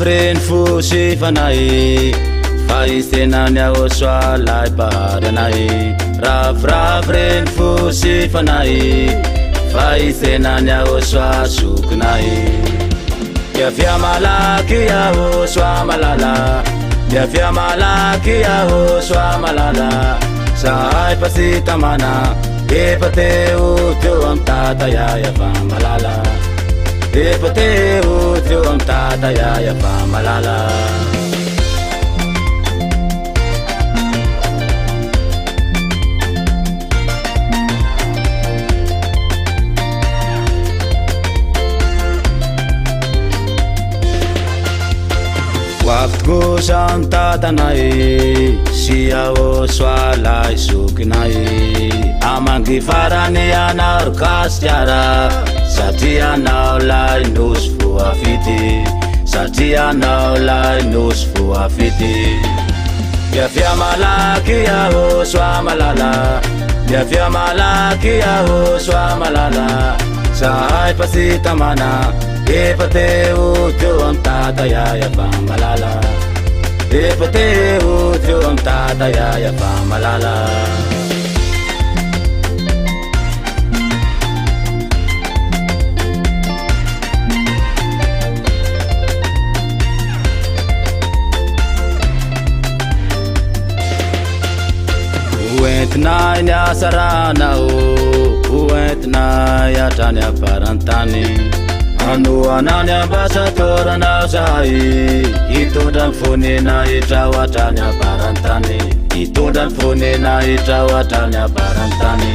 [SPEAKER 20] Ren fusi fanai faistena Yahosoa lai paranai rav ren fusi fanai faistena Yahosoa suknai Yafia malaki Yahosoa malala Yafia malaki Yahosoa malala sai pasita mana epateu teu amtata ya malala epateu teu amtata ya malala Waktu santatanai si Yahosoa lai sukinai amangi farani anar kasyara satria nao lai nus fuafiti satria nao lai nus fuafiti Yafia malaki Yahosoa malala Yafia malaki Yahosoa malala sai pasita mana epateu teu amtata ya malala epateu teu amtata ya malala Uentna ya sarana uentna ya tanya parantani Anu ananya basatora na sai Itu dan fune na itawatanya barantani Itu dan fune na itawatanya barantani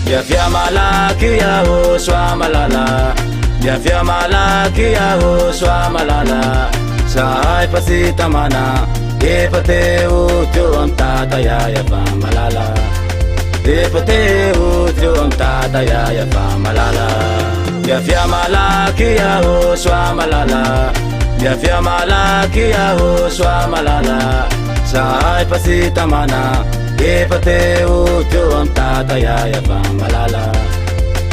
[SPEAKER 20] Yafia malaki Yahosoa malala Yafia malaki Yahosoa malala Sai pasita mana epateu teu amtata ya malala epateu teu amtata ya malala Yafia malaki Yahosoa malala Yafia malaki Yahosoa malala sai pasita mana epateu teu amtata ya malala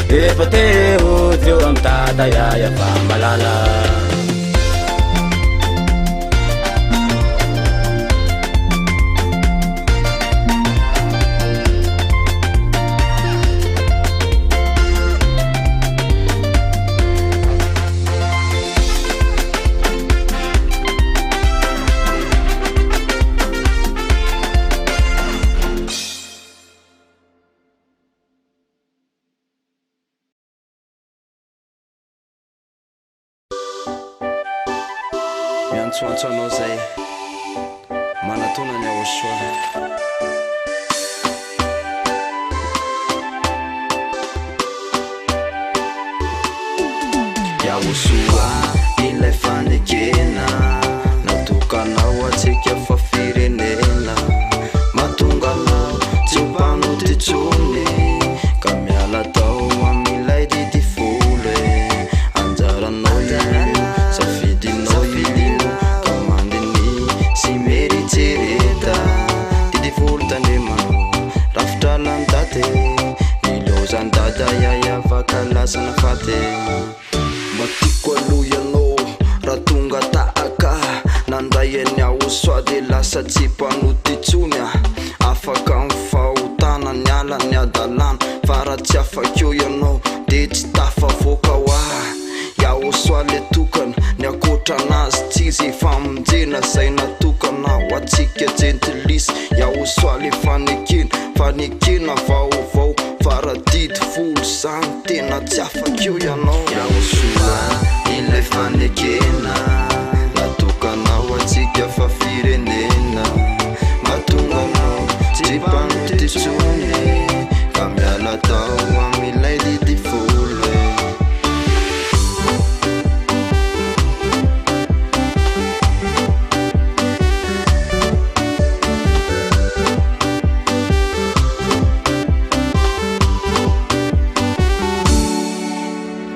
[SPEAKER 20] epateu teu amtata ya malala
[SPEAKER 17] antsoantso anao zay manatona ny aosoa yaosoa ilay fanekena natokanao atsika fa firenena matonga anao tsy mpanotitsony ka miala tao amilay didifolo anjaranao safidinao ilino ka mandiny sy meritsereta didifolo tandremanao rafitra landate nilozandada yayavaka lasana fate matiko aloyanao raha tonga taaka nandray any aosoa de lasa tsy mpanotitsonya afaka mifahotana ny ala ny adalana fa raha tsy afakeo ianao de tsy tafavoaka hoa yaosoa le tokana ny akotra anazy tsy izy famonjena zay natokana ho atsika jentilisa yaosoa le fanekena vaovao faradidy folo zany tena tsy afakeo ianao yaosoa ilay fanekena natokanao atsika fa firenena matonga anao tsy mpanotitsony ka miala tao amilay didifolo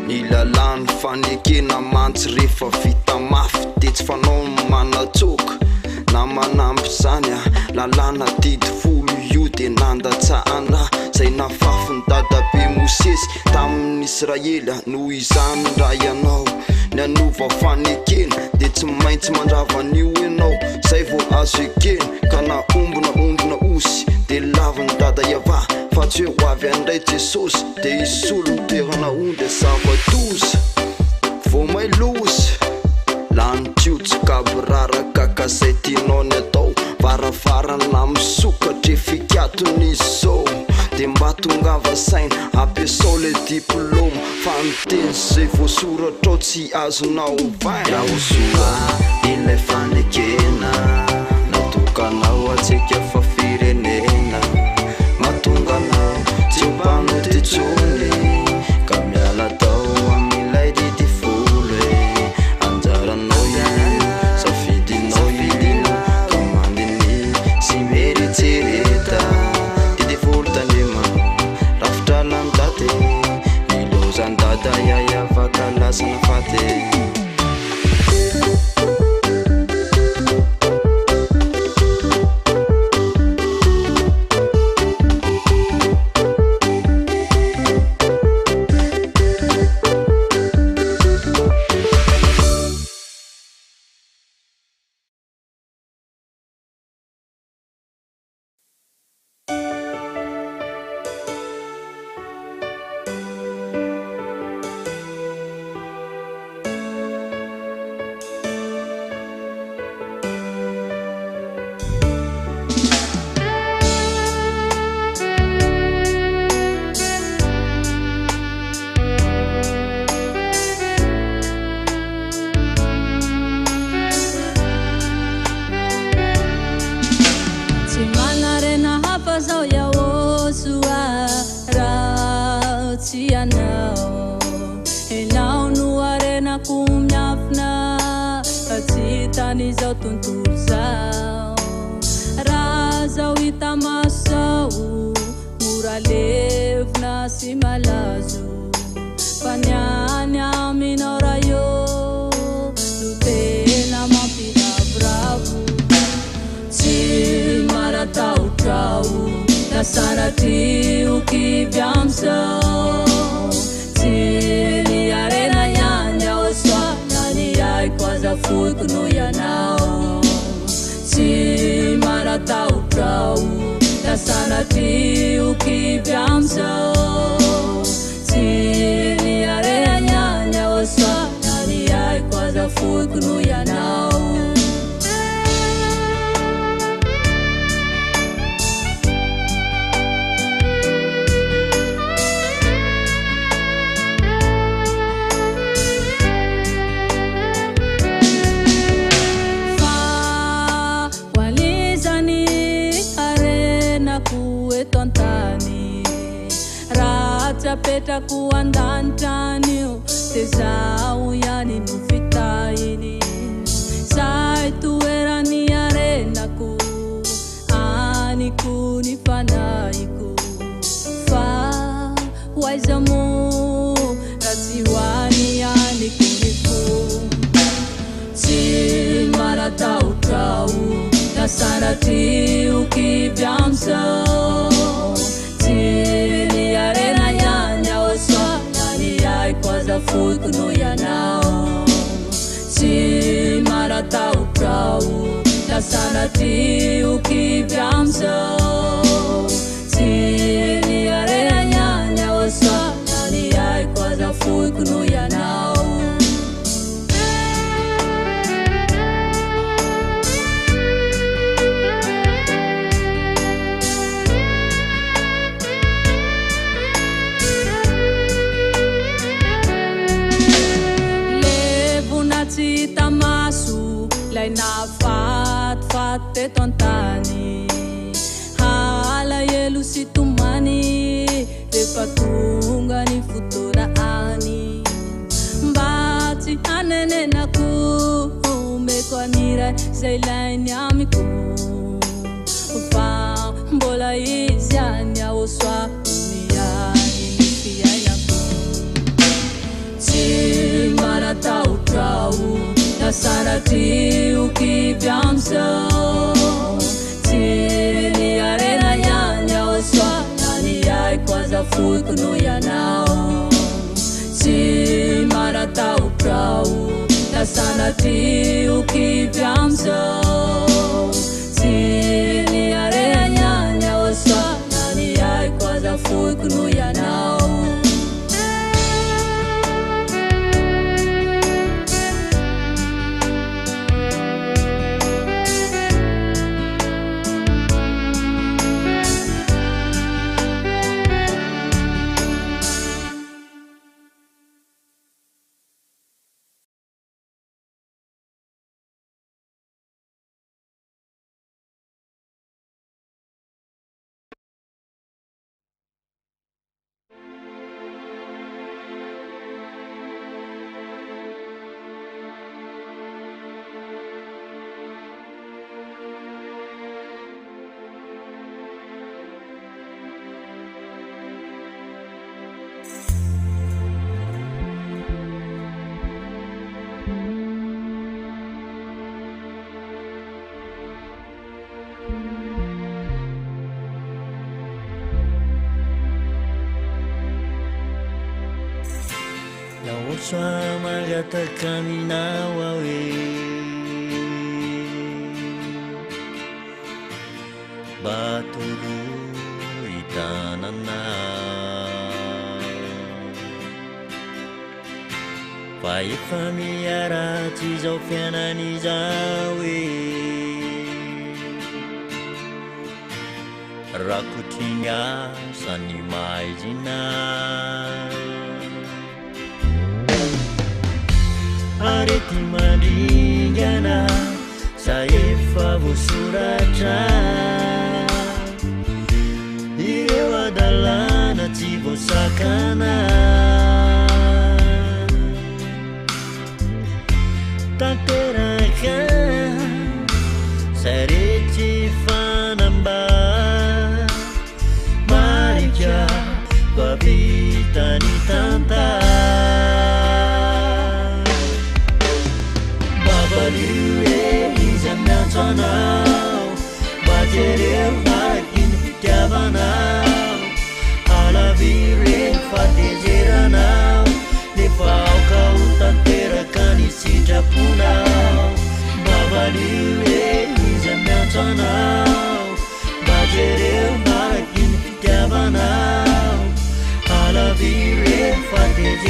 [SPEAKER 17] nilalany fanekena mantsy rehefa vita mafy de tsy fanao manatsoka na manampy zany lalàna didifolo io de nandatsahana zay nafafiny dadabe mosesy tamin'ny israela noho izany raha ianao ny anova fanekena de tsy maintsy mandravan'io ianao zay vo azo ekena ka na ombona osy de laviny dada iava fa tsy hoe ho avy andray jesosy de isolo miterana ondy zavatozy vo may losy lanitiotsykabiraraka kazay tianao ny atao varavarana misokatra efikatony zao de mba tongava saina ampiasao le diplôma fa miteny zay voasoratra ao tsy azonao vaina yaosoa ilay fanekena natokanao atsika fa firenena matonga anao tsy mpanotitsony ka miala tao amilay didifolo anjaranao safidinao ilino ka mandiny sy meritsereta didifolo tandremanao rafitra landate nilozandada yayavaka lasana fate
[SPEAKER 3] Izao tontolo zao raha zao hita masao mora levina sy malazo fa niany aminao raha io no tena mampiravoravo tsy maratahotrao na sanatioky am'zao tsy niarena ihany aho soana ny aiko azafotiko no ianao tsy maratahotrao na sanatioky am'zao tsy niarena ihany aho soana ny aiko azafotiko no ianao napetrako andanitranyio de zao ihany no fitahiny zay toerany arenako aniko ny fanahiko fa hoaiza mo raha tsy hoany aniko ny fo tsy maratahotrao nasanatioky vyamzao tsy ny arena ihany ao soanany aiko aza fotono ianao tsy maratahotrao nasanatioky vyamzao tsy ny arena ihany ao soanany aiko aza fotono ianao lay nafatifaty teto antany hala elo sy tomany rehefa tonga ny fotoana any mba tsy hanenenako meko aniray zay ilainy amiko fa mbola izy any ao soakony any ny fiainako tsy maratahotrao nasanatioky vyamzao tsy ny arena ihany ao soanany aiko aza fotono ianao tsy maratahotrao nasanatioky vyamzao tsy ny arena ihany ao soanany aiko aza fotono ianao
[SPEAKER 18] Soa magatakaninaw awe batuluy tanana faifamiaraty zao fianany zao e rakotriniasa ny maizina arety mandringana sa efa voasoratra ireo adalana tsy voasakana tanteraka sarety fanamba marika vavitany tanta izy amiantsanao bajereo vakiny fitiavanao alavireny fatezeranao nefa aoka ho tanteraka ny sitraponao bavalio izy amiantsanao bajereo vakiny fitiavanao alavireny fatezerana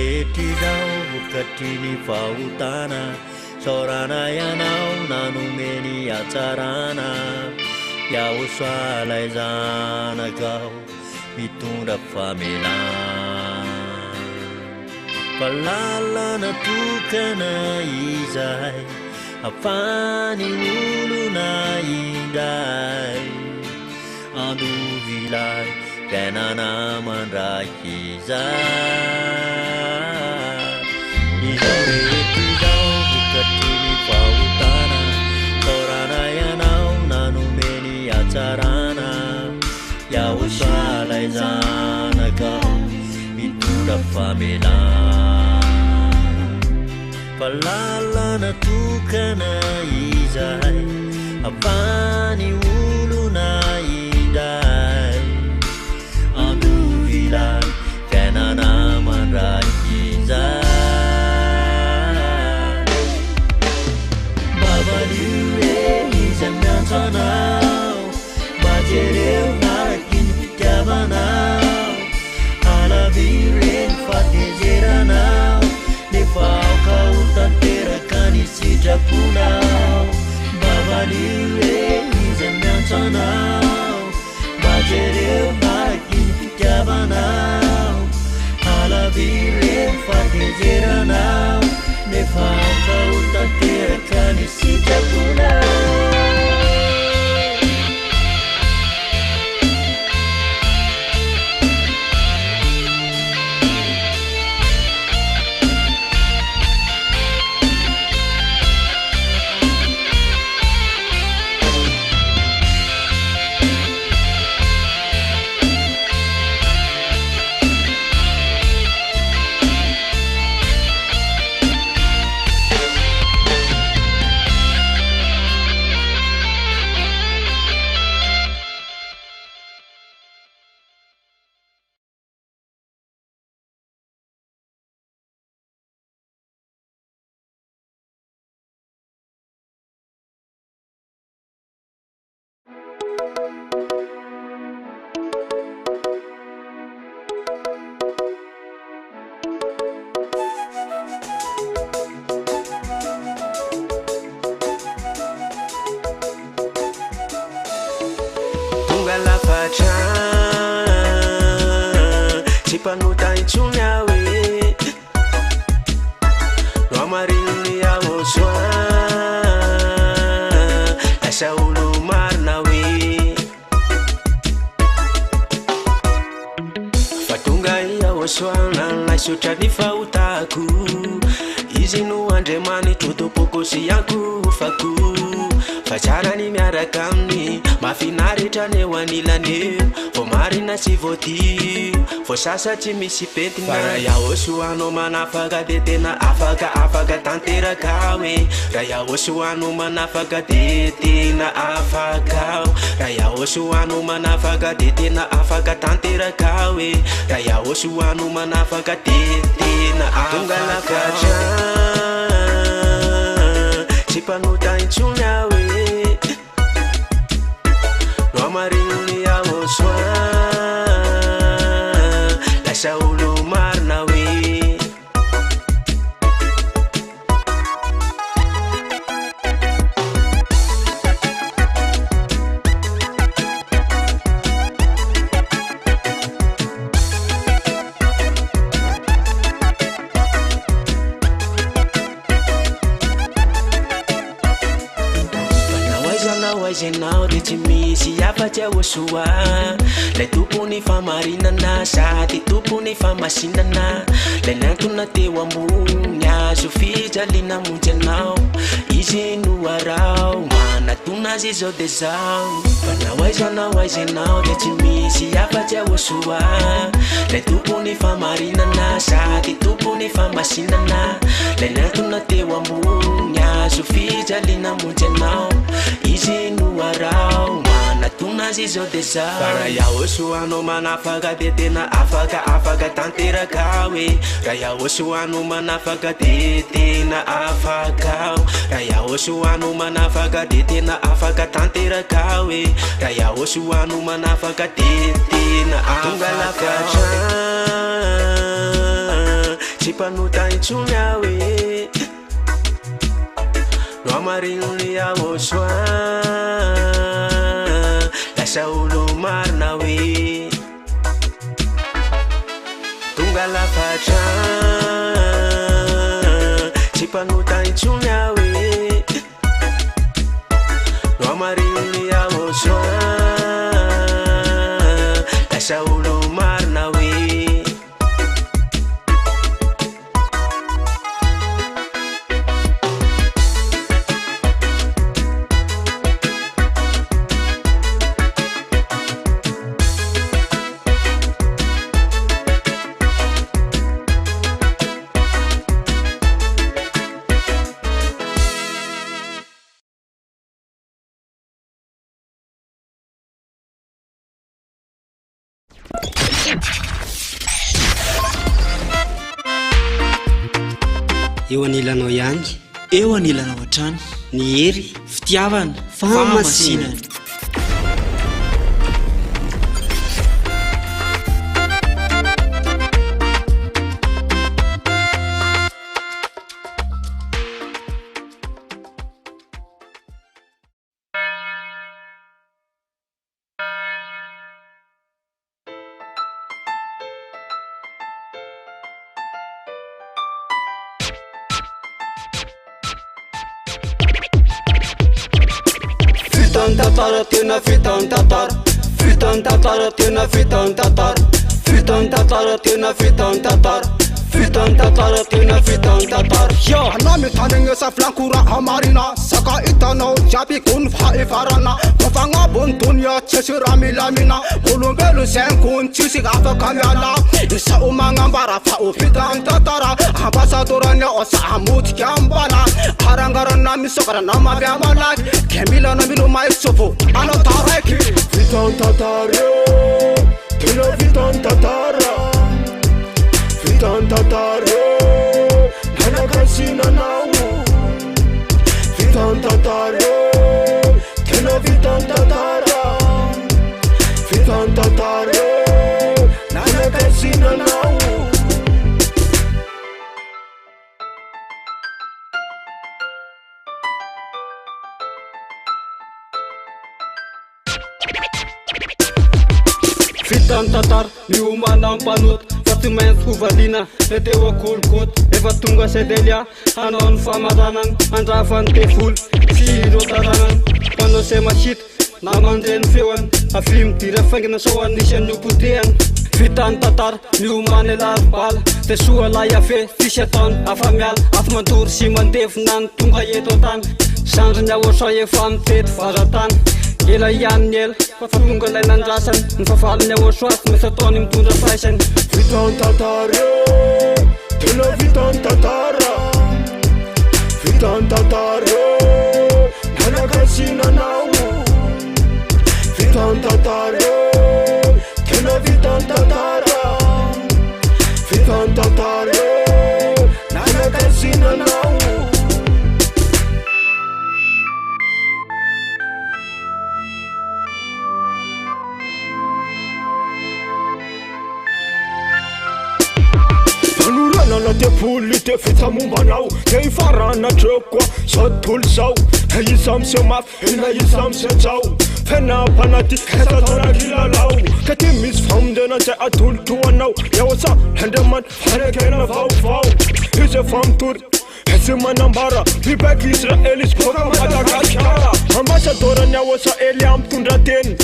[SPEAKER 18] rehetra izao vokatriny fahotana saorana ianao nanomeny atsarana iahosoalay zanakao mitondra famelana fa lalana tokana izay afany olona indray andovilay fiainana mandraky izay izao rehetra izao vokatriny fahotana saorana ianao nanomeny atsarana iahosoalay zanakao mitondra famelana fa lalana tokana izay afany olona indray andovilay fiainana mandraky izay babalioe izy miantso anao majereo maraky ny fitiavanao alavireny fatezeranao nefa aoka ho tanteraka ny sitraponao babalioe izy miantso anao majereo maraky ny fitiavanao alavireny fatezeranao nefa aoka ho tanteraka ny sitraponao
[SPEAKER 6] Panuta intsony awe Roamarilny ahosoa Asa olo marina we Fa tonga iahosoa nanaisotra ny fahotako Izy no andremany totopokosy ankofako Fa tsara ny miaraka aminy mafinaritra ny eo anilany Vo marina sy voadio Vo sasa tsy misy pentina Fa iahosoanao manafaka de tena afaka tanteraka we Raha iahosoanao manafaka de tena afaka Raha iahosoanao manafaka de tena afaka tanteraka we Raha iahosoanao manafaka de tena afaka Tsy panota intsony awe Roamarilny ahosoa Lasa olo marina we Now de tsy misy afatsy ahosoa Lay tompony famarinana sady tompony famasinana Lay nantona teo ambony azo fijaliana monjy anao Izy no arao manatona azy zao de zao Fa nahoaizanao aizanao de tsy misy afatsy ahosoa Lay tompony famarinana sady tompony famasinana Lay nantona teo ambony azo fijaliana monjy anao Izy no arao manatona azy zao de zao Raha iahosoanao manafaka de tena afaka tanteraka we Raha iahosoanao manafaka de tena afaka Raha iahosoanao manafaka de tena afaka tanteraka we Raha iahosoanao manafaka de tena afaka tsy mpanota intsony aho e no amarinony aho soin lasa olo marina hoe tonga lafatra tsy mpanota intsony aho e no amarinony aho soin lasa olo marina hoe
[SPEAKER 19] eo anilanao ihany
[SPEAKER 2] eo anilanao hatrany
[SPEAKER 19] ny hery fitiavana famasinana
[SPEAKER 8] Tatara tena fitan tatara fitan tatara tena fitan tatara fitan tatara tena fitan tatara fitan tatara tena fitan tatara yo anami tanenge sa flankura amarina saka itanao jabi kun faifarana kofanga buntunya chesira milamina ulumbelu senkun chisi gafa kamyala isa umangambara fa fitan tatara ambasadoranya osa amut kambana arangarana misokara nama vyamala kemila na milu maisofu ano tareki fitan tatara tena fitan tatara fitan tatara nana kasina nawo fitan tatara tena fitan tatara fitan tatara nana kasina nawo fitan tatar miomana mpanot fatimainty hovalina eteo akolokot efa tonga sedelia hanao ny famaranan andrafany tefolo firotaranany mpanao se masita na mandreny feoany afimidira faingina sao anisan'ny opoteany fitan tatar miomana elaribala de soa lay afe fisy ataony afa miala afa mantory sy mandevina ny tonga eto antany sandriny aosa efa mitety varatany ela ianiny ela fa tonga lay nandrasany ny favaliny aosoasy misy ataony mitondra faisany fitan tatara tena fitan tatara fitan tatara nanakasina nawo fitan tatara tena fitan tatara fitan tatara nanakasina nawo na te puli te fita mumbanao te farana troko so tulsau isam se maf ina isam se chau fena panati kata tora gilalau kati mis famdena te atul tuanau yawasa handaman hanekena fau fau hise fam tur hise manambara pibek israelis program Madagascar ambassadora yawasa eliam tundaten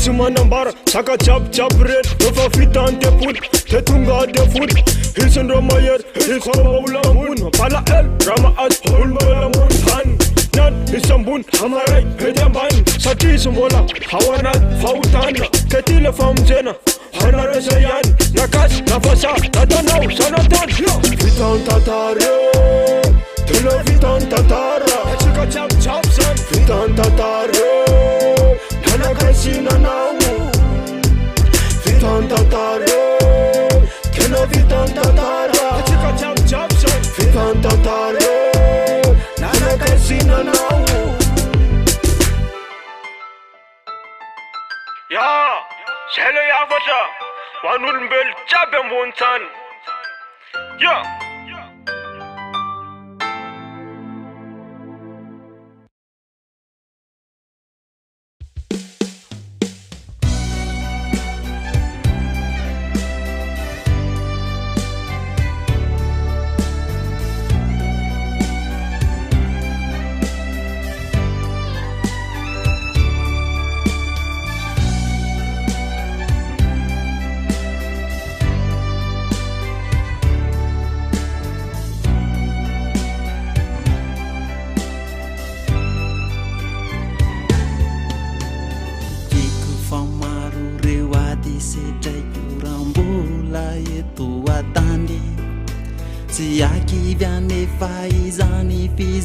[SPEAKER 8] manambara saka chap chap red nofa fitan te put te tunga te foot hilsen romayer hilsen maulamun pala el rama as hulmalamun han nan isambun hamarai hedamban satis mola hawana fautan ketile famjena hanare sayan nakas nafasa tatanau sanatan fitan tatara tele fitan tatara saka chap chap san fitan tatara kasina nawo fitan tatara tena fitan tatara chika chap chap fitan tatara nana kasina nawo ya shelo ya fata
[SPEAKER 4] ho an'olombelo jiaby ambony tany. Yo!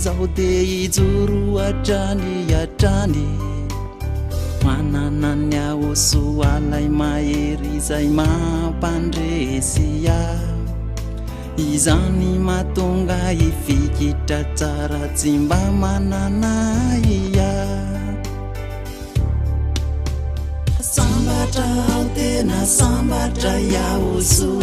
[SPEAKER 22] Zao de ijuru atrany manana ny aoso alay mahery izay mampandresy izany mahatonga ifikitra tsara tsy mba manana sambatra ao tena sambatra iaoso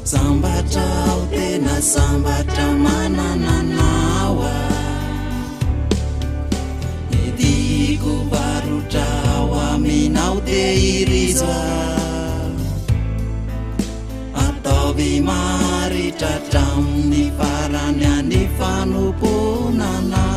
[SPEAKER 22] sambatra ao tena sambatra manananawa ediko barutra ao aminao de irizwa ataovy maritra hatramin'ny farany any fanomponana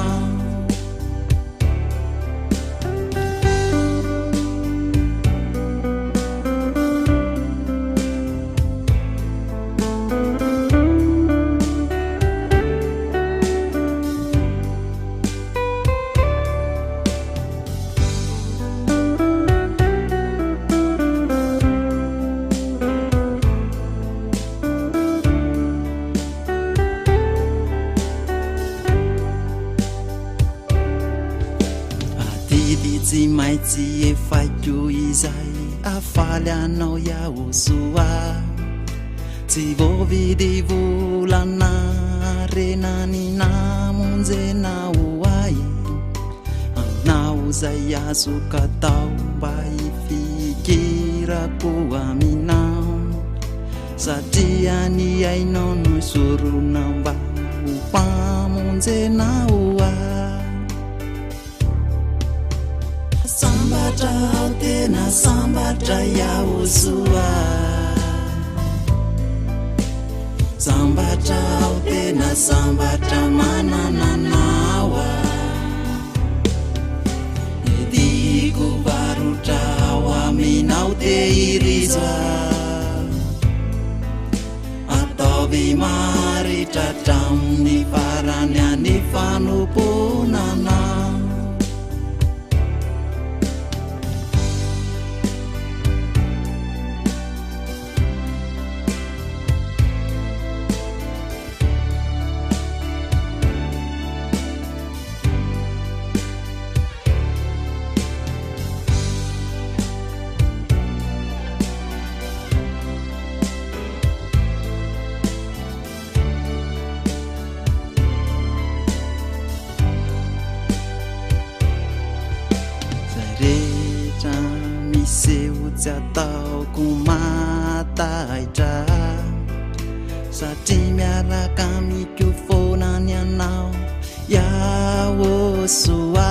[SPEAKER 22] tsy maintsy efaiko izay afaly anao iaosoa tsy voavidy volana renany namonjenao ay anao zay azoka tao mba ifikirako aminao satria ny ainao no sorona mba ho mpamonjenao sambatra ao tena sambatra iaosoa sambatra ao tena sambatra manananawa ediko barutra ao aminao de irizwa ataovy maritra hatramin'ny farany any fanomponana tsy ataoko mataitra satria miaraka mikrofônany anao iaosoa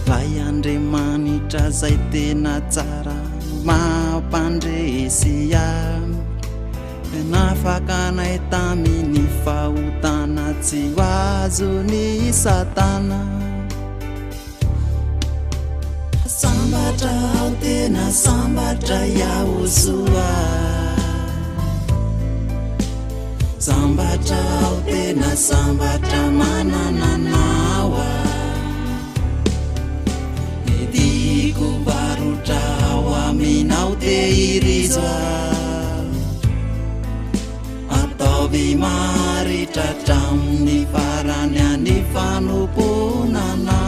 [SPEAKER 22] vai Andriamanitra zay tena tsara mampandresy nafakanay tamin'ny fahotana tsy ho azony satana sambatra ao tena sambatra iaosoa sambatra ao tena sambatra manananawa ediko barutra ao aminao de irizwa ataovy maritra hatramin'ny farany any fanomponana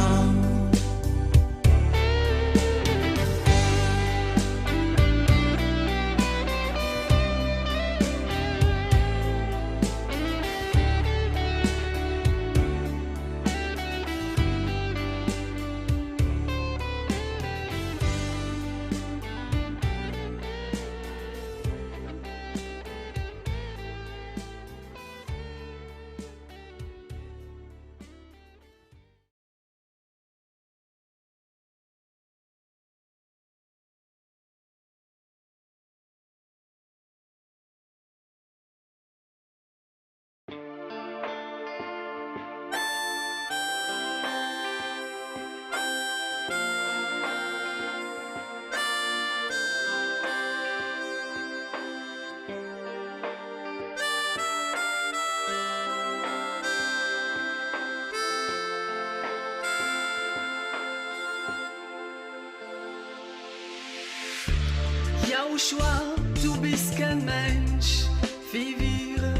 [SPEAKER 7] Joshua, du bist kein Mensch wie wir,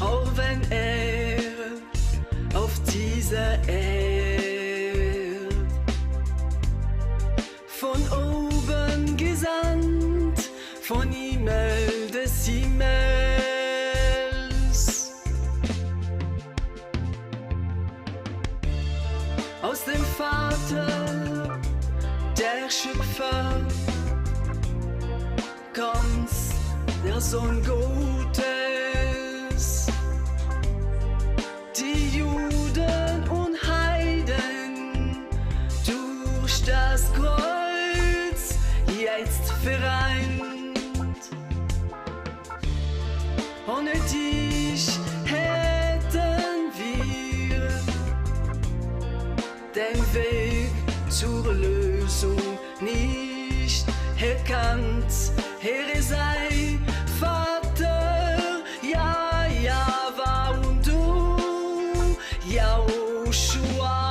[SPEAKER 7] auch wenn auf dieser Erde von oben gesandt, von Himmel des Himmels, aus dem Vater der Schöpfer kommt der Sohn Gottes. Die Juden und Heiden durch das Kreuz jetzt vereint. Ohne dich hätten wir den Weg zur Lösung nicht erkannt. Ehre sei Vater, ja, Jahwe und du, Joshua.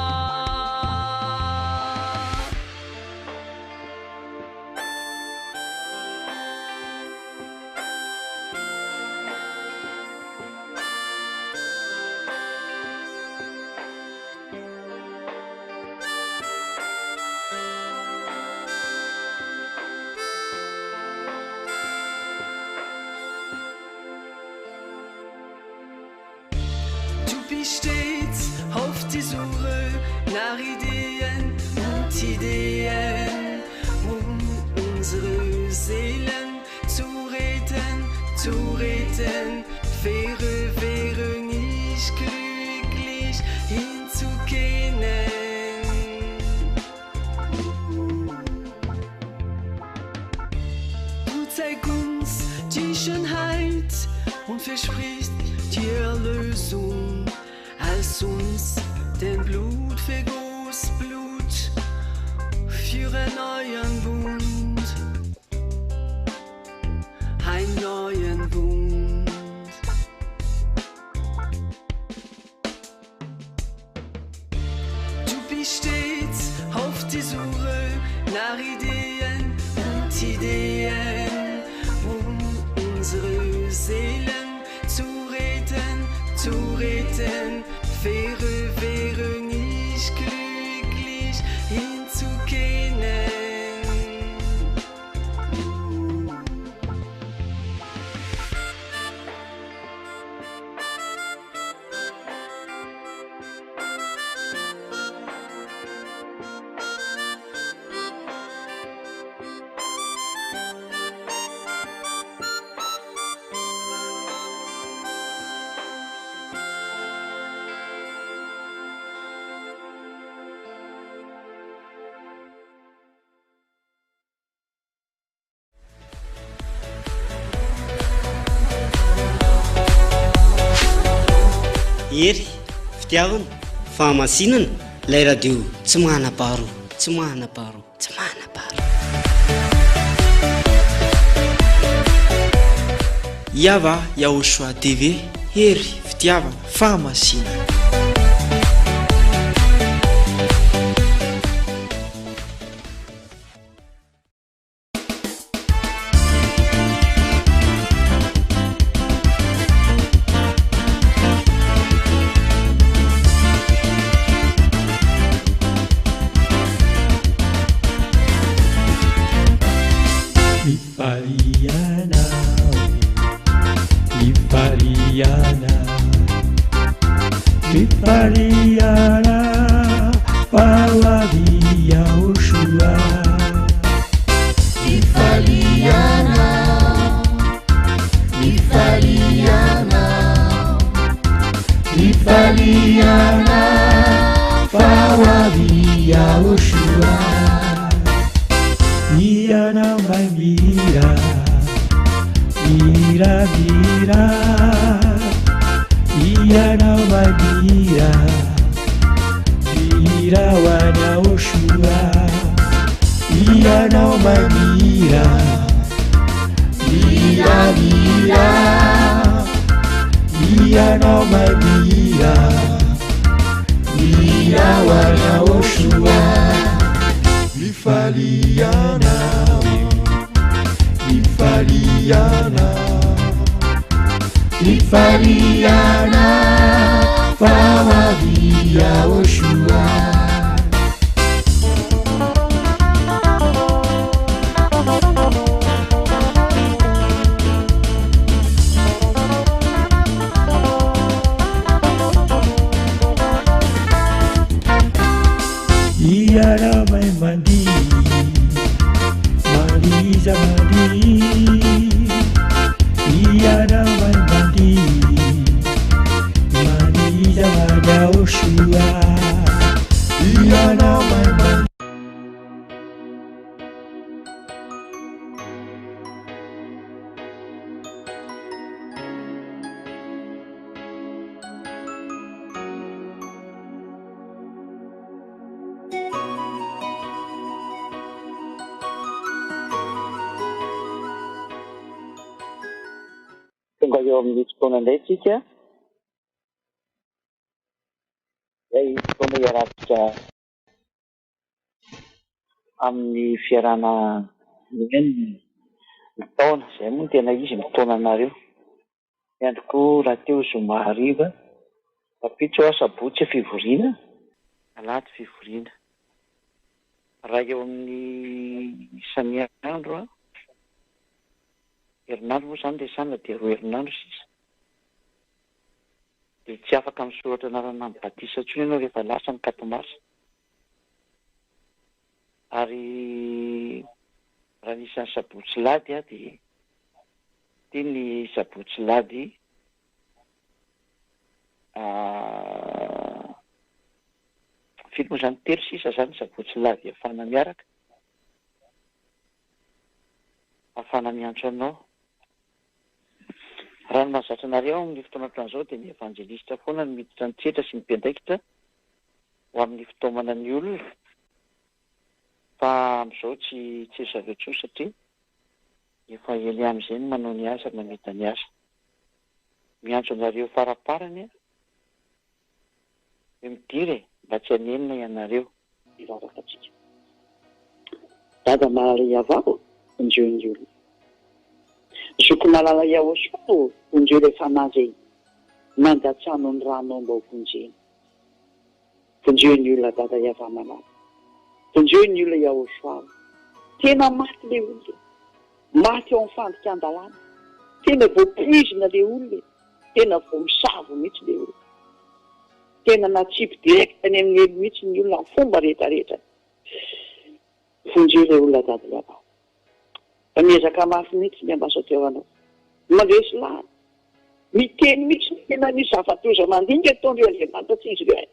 [SPEAKER 7] Stets auf die Suche nach Ideen und Ideen, um unsere Seelen zu retten, wäre nicht glücklich, ihn zu kennen. Du zeigst uns die Schönheit und versprichst die Erlösung, als uns den Blut vergoss, Blut für einen neuen Bund, einen neuen Bund. Du bist stets auf die Suche nach Ideen und Ideen, um unsere Seelen zu retten, wäre nicht glücklich, ihn zu kennen.
[SPEAKER 19] Ery, fitiavana, fahamasinana, lay radio tsy manam-paharoa, tsy manam-paharoa, tsy manam-paharoa.
[SPEAKER 1] Iava Yahoshua TV, ery, fitiavana, fahamasinana.
[SPEAKER 18] Vipariana, palavia Yahoshua. Vipariana, palavia Yahoshua. Iana vai mira, Iana vai mira wana Yahoshua. Iana vai mira, Iana vai mira wana Yahoshua. Vipariana, Sifariana Famavia Oshua Iara mai mandi Marisa mandi Iara mai mandi Marisa mada Oshua Iara mai mandi
[SPEAKER 9] Tonga eo amin'ny fotoana indray tsika izay fotoana iarahantsika amin'ny fiarana ny taona izay moa tena izy ny taona anareo iandroko raha teo zoma hariva kapitso sabotsy fivoriana alahady fivoriana raha eo amin'ny isan'andro herinandro moa izany ilay sanina dia roa herinandro sisa dia tsy afaka misoratra anarana ny batisa intsony ianao rehefa lasa ny katomasa ary raha nisan'ny sabotsy lady dia tia ny sabotsy lady firy moa izany telo sisa izany sabotsy lady afana miaraka afana miantso anao raha ny mahazatra anareo amin'ny fotoana ohatran'izao dia ny evangelista foana ny miditra ny tsetra sy ny mpiandraikitra ho amin'ny fitaomana ny olona fa amin'izao tsy zareo intsony satria efa ely amin'izay ny manao ny asa mamita ny asa miantso anareo faraparany hoe midiry mba tsy hanenina ianareo ivavakantsika dada Maria avao onjeo ny olona zoko malala Yahoshua onjeo rehefa nazy mandatsano ny rano mba ho vonjeny vonjeo ny olona dada Yava malala vonjeo ny olona Yahoshua tena maty le olona maty ao amin'ny fandikan-dalàna tena voaprizina le olona tena vo misavo mihitsy le olona tena natsipy direct any amin'ny elo mihitsy ny olona fomba rehetrarehetra vonjeo le olona dada Yava miezaka mafy mihitsy ny ambasa teo anao mandresy lahy miteny mihitsy tena misy zavatoza mandinika ataondreo Andriamanitra tsy izy reo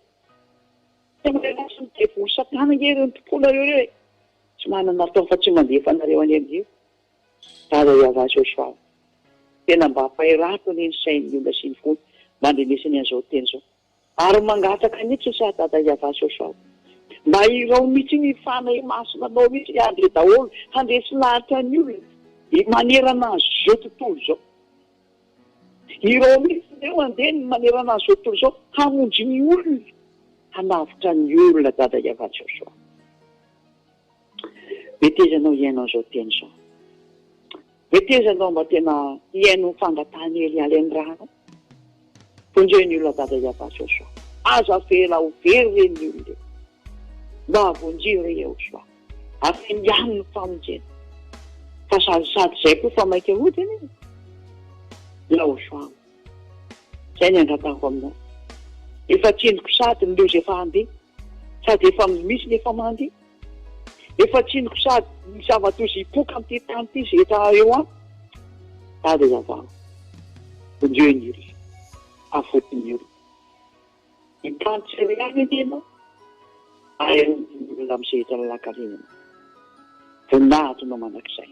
[SPEAKER 9] tena lasy mitevolo satana ereo ny tompona reo tsy manana tao fa tsy mandefa anareo any amin'io dada Yava Joshua tena mba hampahirato ny sain'ny olona sy ny fony mandrenesany an'izao teny zao ary mangataka mihitsy sa dada Yava Joshua mba irao mihitsy ny fanay masinanao mihitsy andre daholo handresy lahatra ny olona manerana zao tontolo zao irao mihitsy eo andeha ny manerana zao tontolo zao hamonjy ny olona hanavitra ny olona dada Yava Joshua vetezanao iainao zao teny zao vetezanao mba tena iaino fangatany elialy ny rano vonjeo ny olona dada Yava Joshua aza fela ho very reny olona mba havonjeo re Yahoshua afendiany ny famonjena fa sady zay koa fa maika hodiny Yahoshua zay ny angatako aminao efa tsindiko sady ny loza efa handeha sady efa misy ny efa mandeha efa tsindiko sady ny zavatozy hipoka amin'ity tany ity zay eta eo any dada Yava vonjeo ny olona afotiny olona hitany tsy reany enao olona misehitra lalakarenana voninahitrinao manakizay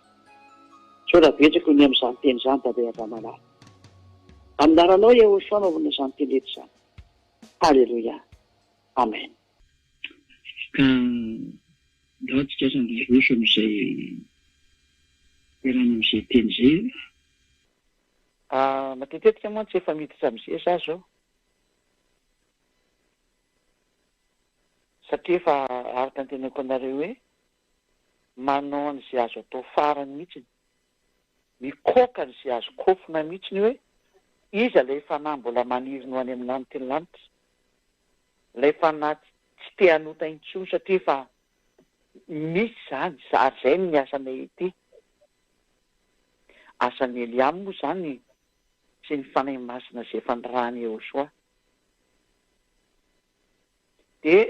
[SPEAKER 9] so raha betsako ny amin'izany teny izany dada Yava malala aminaranao Yahoshua anaovana izany teny rehetra izany halleloia amen ka raha tsika sandroso amin'izay irana amin'izay teny izay matetetika moa tsy efa miditra amin'izay za zao satria efa araka ny teneko anareo hoe manao an'izay azo atao farany mihitsy mikoka n'izay azo kofina mihitsy ny hoe iza ilay fanahy mbola maniry no any amin'ny lanitra ny lanitra, ilay fanahy tsy te hanota intsony satria fa misy zany ary zay ny asanay ity. Asan'ny Elia moa zany sy ny fanahy masina izay fanirahany Joshua. Dia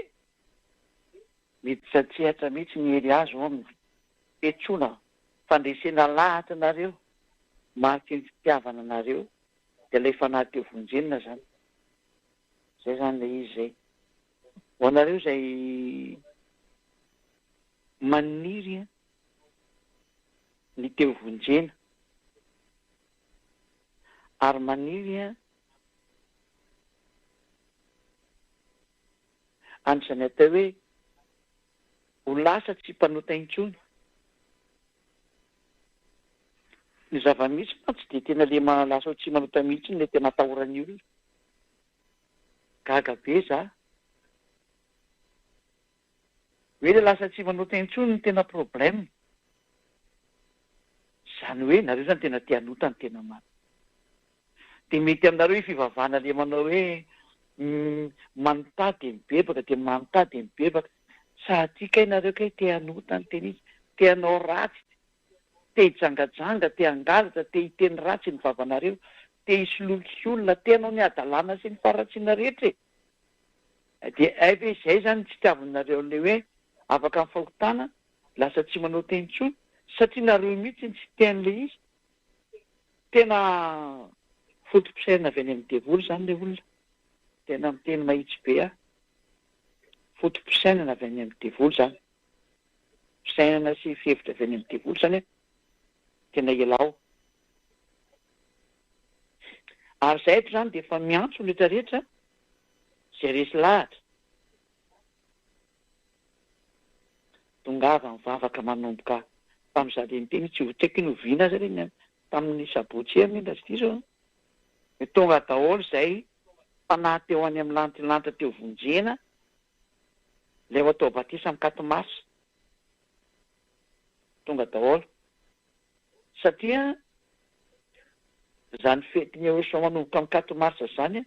[SPEAKER 9] miditsatsehatra mihitsy ny Elia zao amin'ny fetsoana fandresena lahatra nareo, mariky ny fitiavana anareo, dia ilay fanahy teo vonjenina zany. Zay zany ilay izy zay. Ho anareo izay maniry ny teo vonjena ary maniry an'izany atao hoe ho lasa tsy mpanota intsony. Ny zava-misy fa tsy dia tena le lasa ho tsy manota mihitsy ny tena atahorany olona. Gaga be za. Hoe le lasa tsy manota intsony ny tena problème. Zany hoe nareo zany tena te hanota ny tena marina. Dia mety aminareo hoe fivavahana le manao hoe manontany dia mibebaka dia manontany dia mibebaka. Sa tia kay nareo kay te hanota ny tena izy, te hanao ratsy, te hijangajanga, te hangalatra, te hiteny ratsy ny vavanareo, te hisoloky olona, te hanao ny adalàna sy ny faratsiana rehetra. Dia aibe izay zany tsy tiavinareo le hoe afaka mifahotana, lasa tsy manota intsony, satria nareo mihitsy tsy tean'le izy. Tena foto-pisaina avy any amin'ny devoly zany le olona. Tena miteny mahitsy be aho. Foto-pisainana avy any amin'ny devoly zany. Pisainana sy fihevitra avy any amin'ny devoly zany tena ilao. Ary zay zany dia efa miantso rehetrarehetra izay resy lahatra. Tongava mivavaka manomboka tamin'izany teny tsy ho tsaky ny oviana azy reny tamin'ny sabotsy mindra sy zao. Tonga daholo izay fanahy teo any amin'ny lanitra teo vonjena, ilay atao batisa amin'ny katomasa. Tonga daholo. Satria zany fetiny Joshua manomboka amin'ny katomasa zany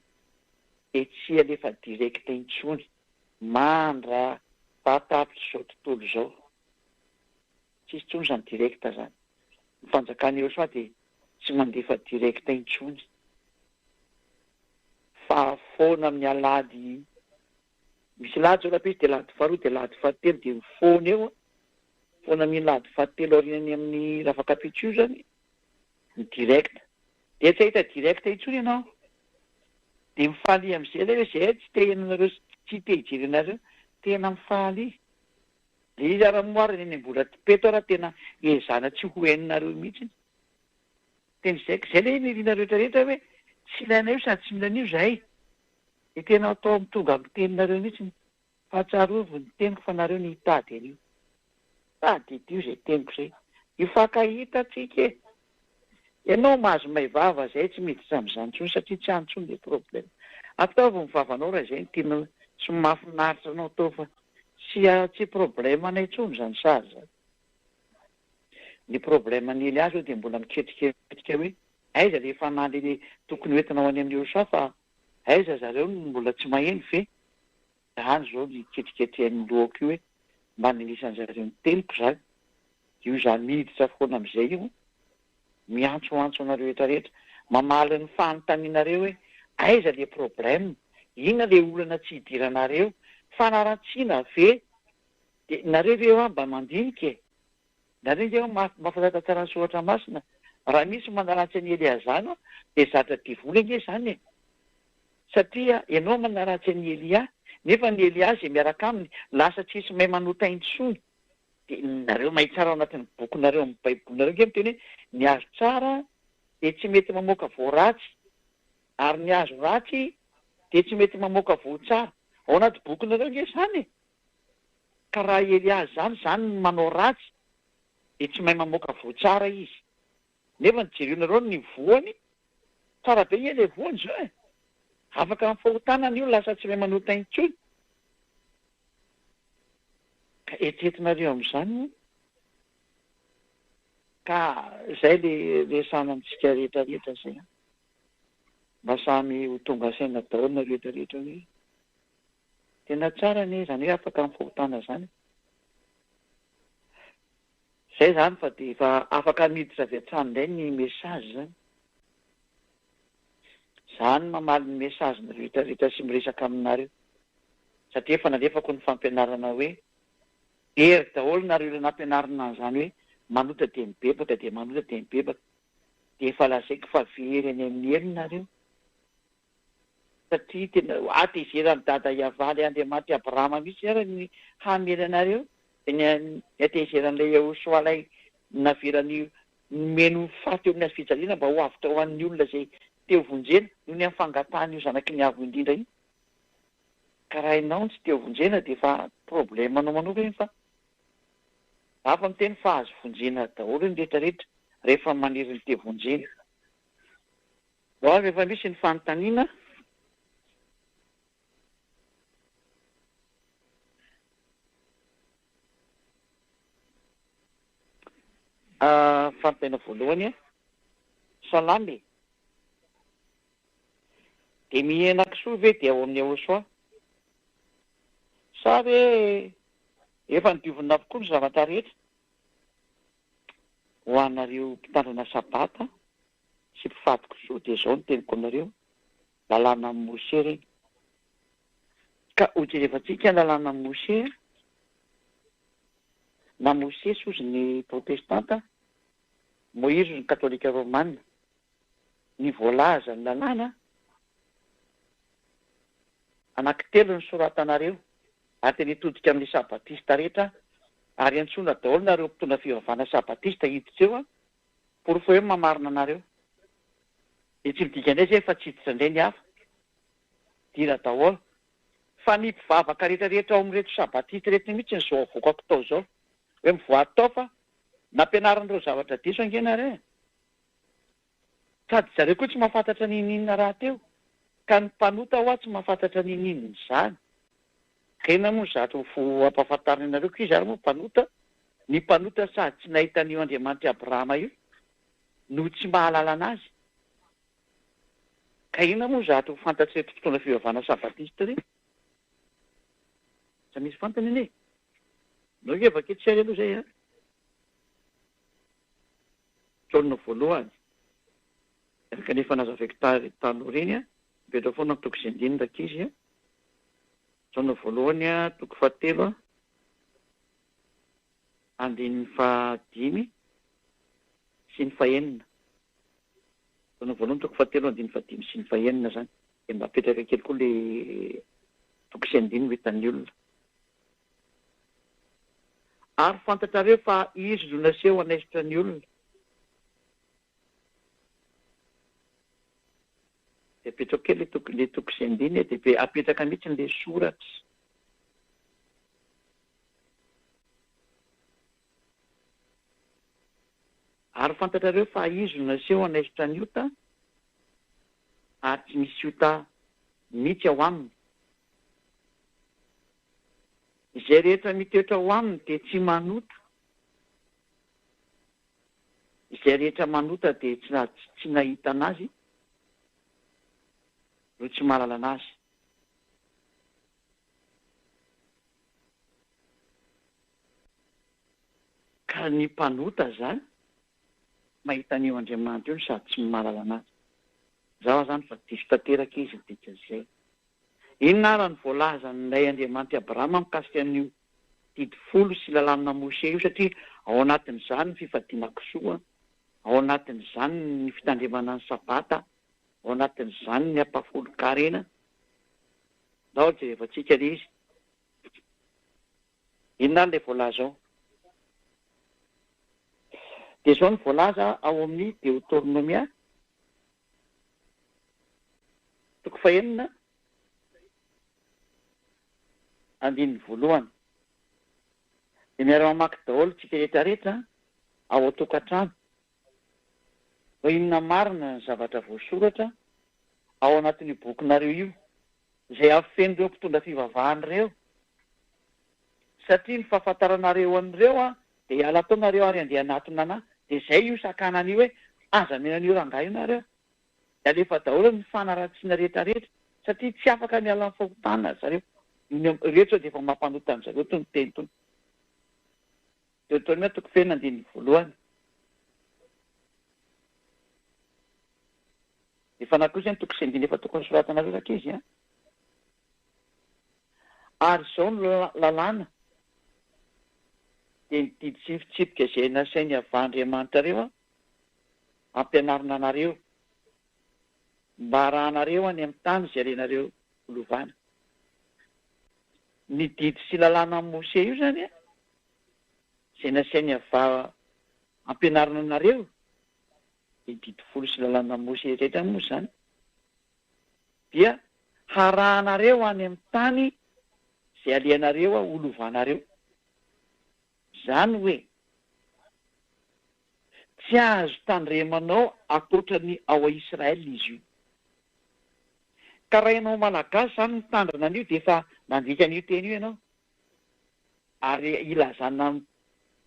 [SPEAKER 9] dia tsy alefa direkta intsony. Mandra vatapitra izao tontolo izao. Tsy intsony zany direkta zany. Ny fanjakany Joshua dia tsy mandefa direkta intsony. Fa foana amin'ny alady, misy lady zao raha dia lady faharoa dia lady fahatelo dia mifoana eo. Foana amin'ny lady fahatelo aorianany amin'ny rafakapitso zany ny direkta. Dia tsy ahita direkta intsony ianao. Dia mifaly amin'izay ilay hoe izay tsy te henanareo, tsy te hijery anareo, tena mifaly. Le izy ara-moarina eny mbola tipeto raha tena ezana tsy ho henanareo mihitsy. Teny izay ilay nirina rehetrarehetra hoe tsy ilainao sady tsy milanio zahay. Dia tena atao mitonga amin'ny teninareo mihitsy. Fahatsiarovy ny teniko fa nareo ny hitady an'io. Tady io izay teniko izay. Hifankahita tsika. Ianao mahazo maivava izay tsy miditra amin'izany intsony satria tsy antsony ilay problème. Ataovy ny vavanao raha izay ny tiana sy mahafinaritra anao tao fa tsy problème anay intsony izany sary zany. Ny problème ny Elia zao dia mbola miketriketrika hoe aiza ilay fanahy le tokony hoentinao any amin'ny Joshua fa aiza zareo mbola tsy maheno ve? Zany zao ny ketriketrihan'ny lohako io hoe mba nilisany zareo ny teniko zany. Io zany miditra foana amin'izay io. Miantsoantso anareo rehetrarehetra, mamaly ny fanontanianareo hoe aiza le problème, inona le olana tsy hidiranareo, fanaratsiana ve? Dia nareo ve mba mandinika e? Nareo ve mahafantatra tsara ny soratra masina? Raha misy manaratsy any Elia zany dia zatra devoly ange zany e. Satria ianao manaratsy any Elia, nefa ny Elia izay miaraka aminy lasa tsisy mahay manota intsony. Dia nareo mahitsy tsara ao anatin'ny bokinareo amin'ny baibolinareo nge miteny hoe ny azo tsara dia tsy mety mamoaka voaratsy, ary ny azo ratsy dia tsy mety mamoaka voatsara. Ao anaty bokinareo nge zany e. Ka raha Elia zany manao ratsy dia tsy mahay mamoaka voatsara izy. Nefa ny jerenareo ny voany, tsara be ilay voany zao e. Afaka mifahotana io lasa tsy mahay manota intsony. Ka etretinareo amin'izany ka izay le sanantsika rehetrarehetra izay. mba samy ho tonga saina daholo na rehetrarehetra hoe tena tsara ne zany hoe afaka amin'ny fahotana zany. Zay zany fa dia efa afaka miditra avy hatrany indray ny mesazy zany. Zany mamaly ny mesazy ny rehetrarehetra sy miresaka aminareo. Satria efa nalefako ny fampianarana hoe ery daholo nareo ilay nampianarana an'izany hoe manota dia mibebaka dia manota dia mibebaka. Dia efa lazaiko fa very any amin'ny heri nareo. Satria tena atezerany dada Iavaly Andriamanitra Abrahama mihitsy ary ny hamely anareo. Ny atezeran'ilay Yahosoa ilay naverany meno faty eo amin'ny azy fijaliana mba ho avitra ho an'ny olona izay teo vonjena noho ny amin'ny fangatahana io zanaky ny avo indrindra iny. Ka raha ianao tsy teo vonjena dia efa problemanao manokana iny fa afa miteny fa azo vonjena daholo ny rehetrarehetra rehefa maniry ny teo vonjena. Ho rehefa misy ny fanontaniana fanontaniana voalohany salamy dia mihena kisoa ve dia ao amin'ny Yahosoa sa hoe efa nidiovina avokoa ny zavatra rehetra ho anareo mpitandrina sabata sy mpifady kisoa dia izao no teniko anareo lalàna amin'ny Mose reny. Ka ho jerevantsika ny lalàna amin'ny Mose na Mose sozy ny protestanta, Moïse ny katolika romana, ny voalaza ny lalàna anankitelo ny soratanareo ary tena hitodika amin'ny sabatista rehetra ary antsoina daholo nareo mpitondra fivavahana sabatista hiditra eo por fa hoe mamarina anareo. Dia tsy midika indray zay fa tsy hiditra indray ny hafa dira daholo fa ny mpivavaka rehetrarehetra ao amin'reto sabatista rehetra mihitsy ny zao avokako tao zao hoe mivoady tao fa nampianaran'ireo zavatra diso angenare. Sady zareo koa tsy mahafantatra ninina raha teo ka ny mpanota ho tsy mahafantatra ninina izany. Kena moa zato fo ampahafantarina anareo koa izy ary moa mpanota. Ny mpanota sady tsy nahita an'io Andriamanitra Abrahama io no tsy mahalala anazy. Ka ina moa zato fantatry reto mpitondra fivavahana sabatista reny. Sa misy fantany anie. Nao efa ketsery aloha zay Taolina voalohany. Erika nefa nazavaiko taloha reny mipetra foana amin'ny toko sy andininy rakizy Taolina voalohany toko fahatelo andininy fahadimy sy ny fahenina. Taolina voalohany toko fahatelo andininy fahadimy sy ny fahenina zany. Dia mba apetraka kely koa le toko sy andininy hitan'ny olona. Ary fantatrareo fa izy no naseho anaisitra ny olona. Dia apetraka kely le toko sy andininy dia apetraka mihitsy n'ilay soratra. Ary fantatrareo fa izy no naseho anaisitra ny ota ary tsy misy ota mihitsy ao aminy. Izay rehetra mitoetra ao aminy dia tsy manota. Izay rehetra manota dia tsy nahita anazy no tsy mahalala anazy. Ka ny mpanota zany mahita an'io Andriamanitra io sady tsy mahalala anazy. Zaho zany fa diso tanteraka izy dika izay. Inona ary ny voalaza n'ilay Andriamanitra Abrahama mikasika an'io didy folo sy lalàna Mose io satria ao anatin'izany ny fifadiana kisoa, ao anatin'izany ny fitandremana ny sabata, ao anatin'izany ny ampahafolo-karena. Daholo jerevantsika le izy. Inona ary ilay voalaza ao? Dia izao ny voalaza ao amin'ny Deuteronomia toko fahenina andininy voalohany. Dia miara mamaky daholo tsika rehetrarehetra ao an-tokantrano. Ho inona marina ny zavatra voasoratra ao anatin'io bokinareo io izay afen'ireo mpitondra fivavahan'ireo. Satria ny fahafantaranareo an'ireo dia hiala tao nareo ary andeha anatona anahy. Dia izay io sakanan'io hoe aza menan'io rangahy io nareo. alefa daholo ny fanaratsiana rehetrarehetra satria tsy afaka miala amin'ny fahotana zareo rehetra dia efa mampanotana zareo to ny teny tony Deutéronome toko fenina andininy voalohany. Efa nakosa ny toko sy andiny efa tokony soratanareo rakizy a. Ary izao ny lalàna dia nididy sy fitsipika izay nasainy avy Andriamanitra reo ampianarina anareo mba arahanareo any amin'ny tany izay alenareo lovana. Nididy sy lalàna Mose io zany a izay nasainy avy ampianarina anareo nididy folo sy lalàna Mose rehetra moa zany dia harahanareo any amin'ny tany izay aleanareo ho lovanareo. Zany hoe tsy azo tandremanao akoatran'ny ao Israely izy io. Ka raha ianao malagasy zany mitandrina an'io dia efa nandika an'io teny io ianao. Ary ilazana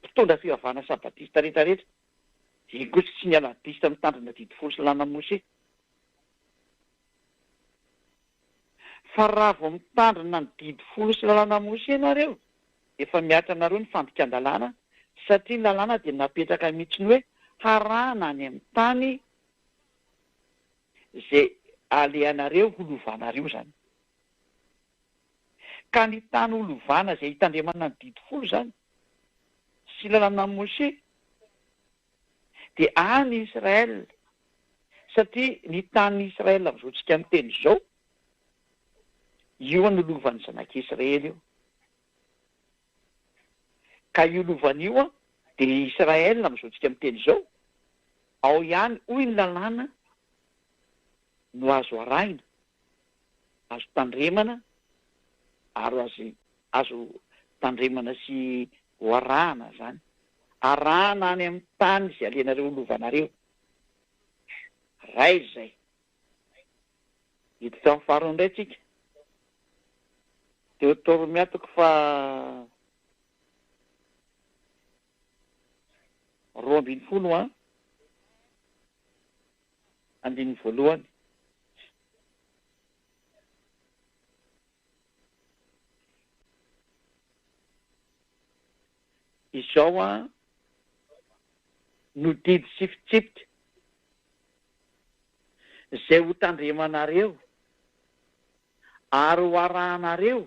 [SPEAKER 9] mpitondra fivavahana sabatista rehetrarehetra. Zay kosa tsy miala batista mitandrina didy folo sy lalàna Mose. Fa raha vao mitandrina ny didy folo sy lalàna Mose ianareo, efa miatra anareo ny fandikan-dalàna satria ny lalàna dia napetraka mihitsiny hoe harahana any amin'ny tany izay aleanareo ho lovanareo zany. Ka ny tany ho lovana izay hitandremana ny didy folo zany sy lalàna Mose dia any Israel satria ny tany Israel amin'izao tsika amin'ny teny izao io no lovan'ny zanak'Israely io. Ka io lovan'io dia Israel amin'izao tsika amin'ny teny izao ao ihany hoy ny lalàna no azo arahina, azo tandremana ary azo tandremana sy ho arahana zany. Arahana any amin'ny tany izay aleanareo lovanareo. Ray zay. Hita tamin'ny faharoa indray tsika. Deutéronome toko fa 12 andininy voalohany. Izao no didy sy fitsipika izay ho tandremanareo ary ho arahanareo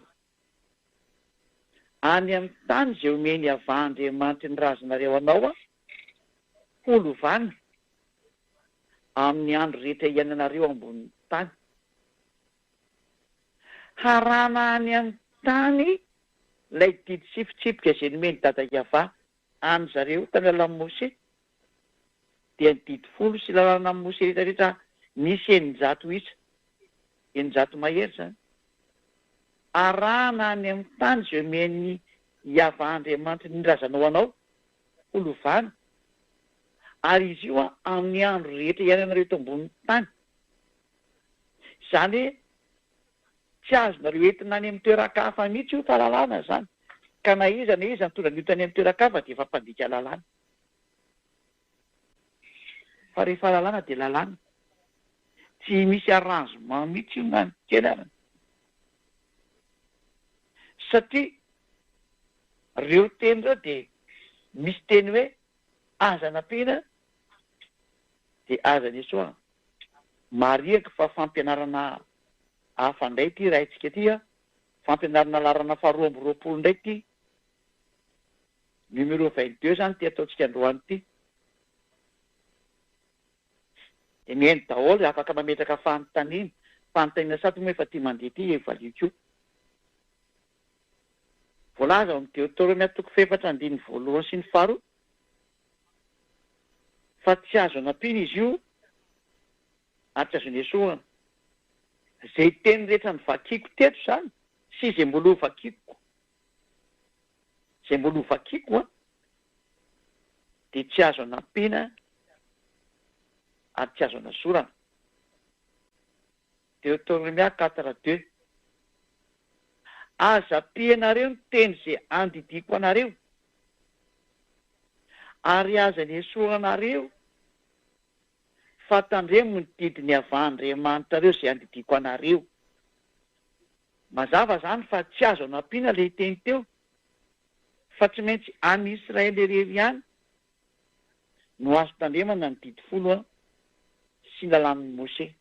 [SPEAKER 9] any amin'ny tany izay omeny avy Andriamanitra ny razonareo anao ho lovana amin'ny andro rehetra iainanareo ambonin'ny tany. Harahana any amin'ny tany ilay didy sy fitsipika izay nomeny dada Iavà any zareo tany lalàna Mose dia didy folo sy lalàna Mose rehetrarehetra misy 900 isa, 900 mahery zany. Arahana any amin'ny tany izay omeny Iavà Andriamanitra ny razanao anao ho lovana. Ary izy io amin'ny andro rehetra iainanareo eto ambonin'ny tany. Zany hoe tsy azonareo entina any amin'ny toeran-kafa mihitsy io fahalalàna zany. Ka na iza mitondra ny tany amin'ny toeran-kafa dia efa mpandika lalàna. Fa rehefa lalàna dia lalàna. Tsy misy arrangement mihitsy io na kenarana. Satria reo teny reo dia misy teny hoe aza nampiana dia aza nesoa. Mariaka fa fampianarana hafa indray ty raha itsika ty fampianarana larana faharoa amby roapolo indray ty numéro 22 zany ty ataontsika androany ty. Dia mihaino daholo afaka mametraka fanontaniana sady moa efa ty mandeha ty evaliako. Voalaza amin'ny Deutéronome toko 4:1 sy ny faharoa. Fa tsy azo anampina izy io ary tsy azo nesoana. Izay teny rehetra ny vakiko teto zany sy izay mbola ho vakiko. Izay mbola ho vakiko dia tsy azo anampina ary tsy azo anasorana. Deutéronome 4:2. Aza pianareo ny teny izay andidiko anareo ary aza nesoanareo fatandremo ny didiny avandriamanitra reo zay andidiko anareo. Mazava zany fa tsy azo anampiana le teny teo fa tsy maintsy any Israely irery ihany no azo tandremana ny didy 10 sy ny lalan'ny Mose.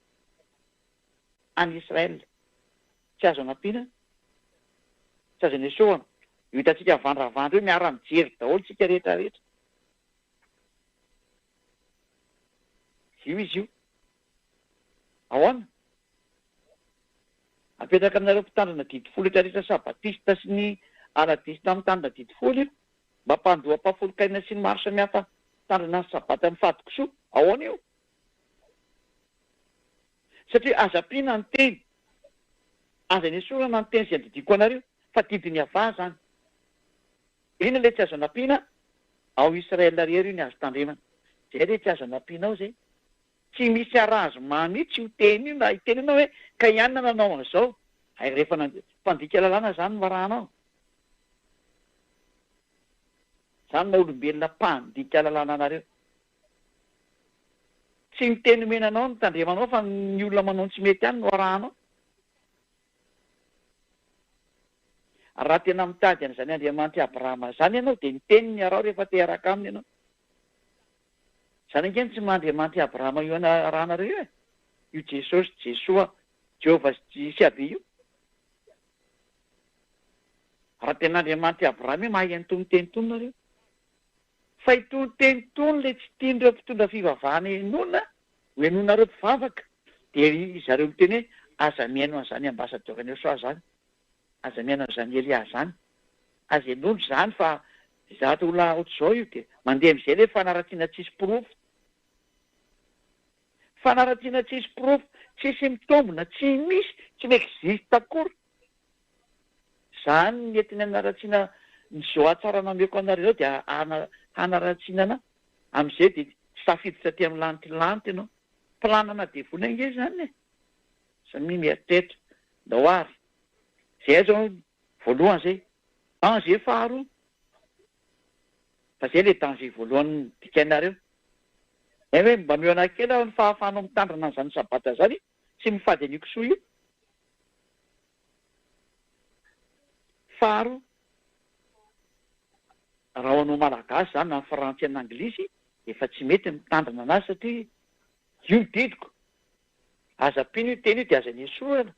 [SPEAKER 9] Any Israely tsy azo anampiana, tsy azo nesoana. Io hitantsika vandravandra io miara-mijery daholo tsika rehetra rehetra. Io izy io. Ahoana? Apetraka aminareo mpitandrina didy 10 rehetra sabatista sy ny aladista mitandrina didy 10 io, mba mpandoa mpafolokaina sy ny maro samihafa tandrina ny sabata amin'ny fahadikisoa. Ahoana io? Satria aza-piana ny teny, aza nesorana ny teny izay andidiko anareo, fa didiny avà zany. Ina le tsy azo anampiana? Ao Israela rery io ny azo tandremana. Zay le tsy azo anampiana ao zay. Tsy misy arazo manitsy io teny io na itenenao hoe ka ihany nanao an'izao. Hay rehefa mpandika lalàna zany maranao. Zany maolombelona mpandika lalàna anareo. Tsy miteny menanao ny tandremanao fa ny olona manao tsy mety ihany no arahanao. Raha tena mitady an'izany Andriamanitra Abrahama zany ianao dia ny teniny arao rehefa teraka aminy ianao. Zany angeny tsy mahandriamanitra Abrahama io arahanareo io Jesosy, Jesoa, Jehovah sy aby io. Raha tena Andriamanitra Abrahama io mahay an'itony teny tony nareo. Fa itony teny tony le tsy tian'ireo mpitondra fivavahana enona, ho enonareo mpivavaka, dia zareo miteny hoe aza miaino an'izany ambasador ny Soa zany. Aza miaino an'izany Elia zany. Aza enondro zany fa zato olona ohatr'izao io dia mandeha amin'izay le fanaratsiana tsisy pirofo. Fanaratsiana tsisy pirofo, tsisy mitombona, tsy misy, tsy m'existe akory. Zany entiny anaratsiana nyzao atsara nameko anareo dia hanaratsiana amin'izay dia safidy satria amin'ny lantilanty ianao. Planana devona inge zany e. Samy mieritreritra. Ndao ary. Zay zao voalohany zay. Danger faharoa. Fa zay le danger voalohany dikanareo. Hoe mba meo anakely ny fahafahanao mitandrina an'izany sabata zany sy mifady an'io kisoa io. Faharoa. Raha ho anao malagasy zany na frantsy na anglisy efa tsy mety mitandrina anazy satria io didiko. Aza pino io teny io dia aza nesorana.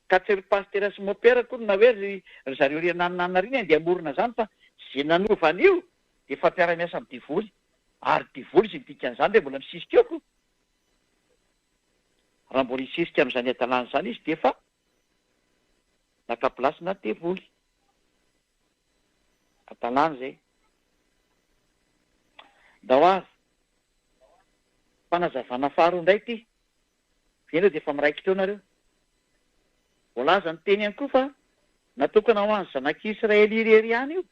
[SPEAKER 9] Ka tsy ry pastera sy mopera koa na hoe ry zareo renanana riny dia amorona zany fa zay nanovana io dia efa mpiara-miasa amin'ny divoly. Ary divoly sy dikan'izany dia mbola misisika eo. Raha mbola hisisika amin'izany adalana zany izy dia efa nakapilasina divoly. Adalana zay. Ndao ary. Fanazavana faharoa indray ity. Eny dia efa miraikitra eo nareo. Voalaza ny teny ihany koa fa natokana ho an'ny zanak'Israely irery ihany io.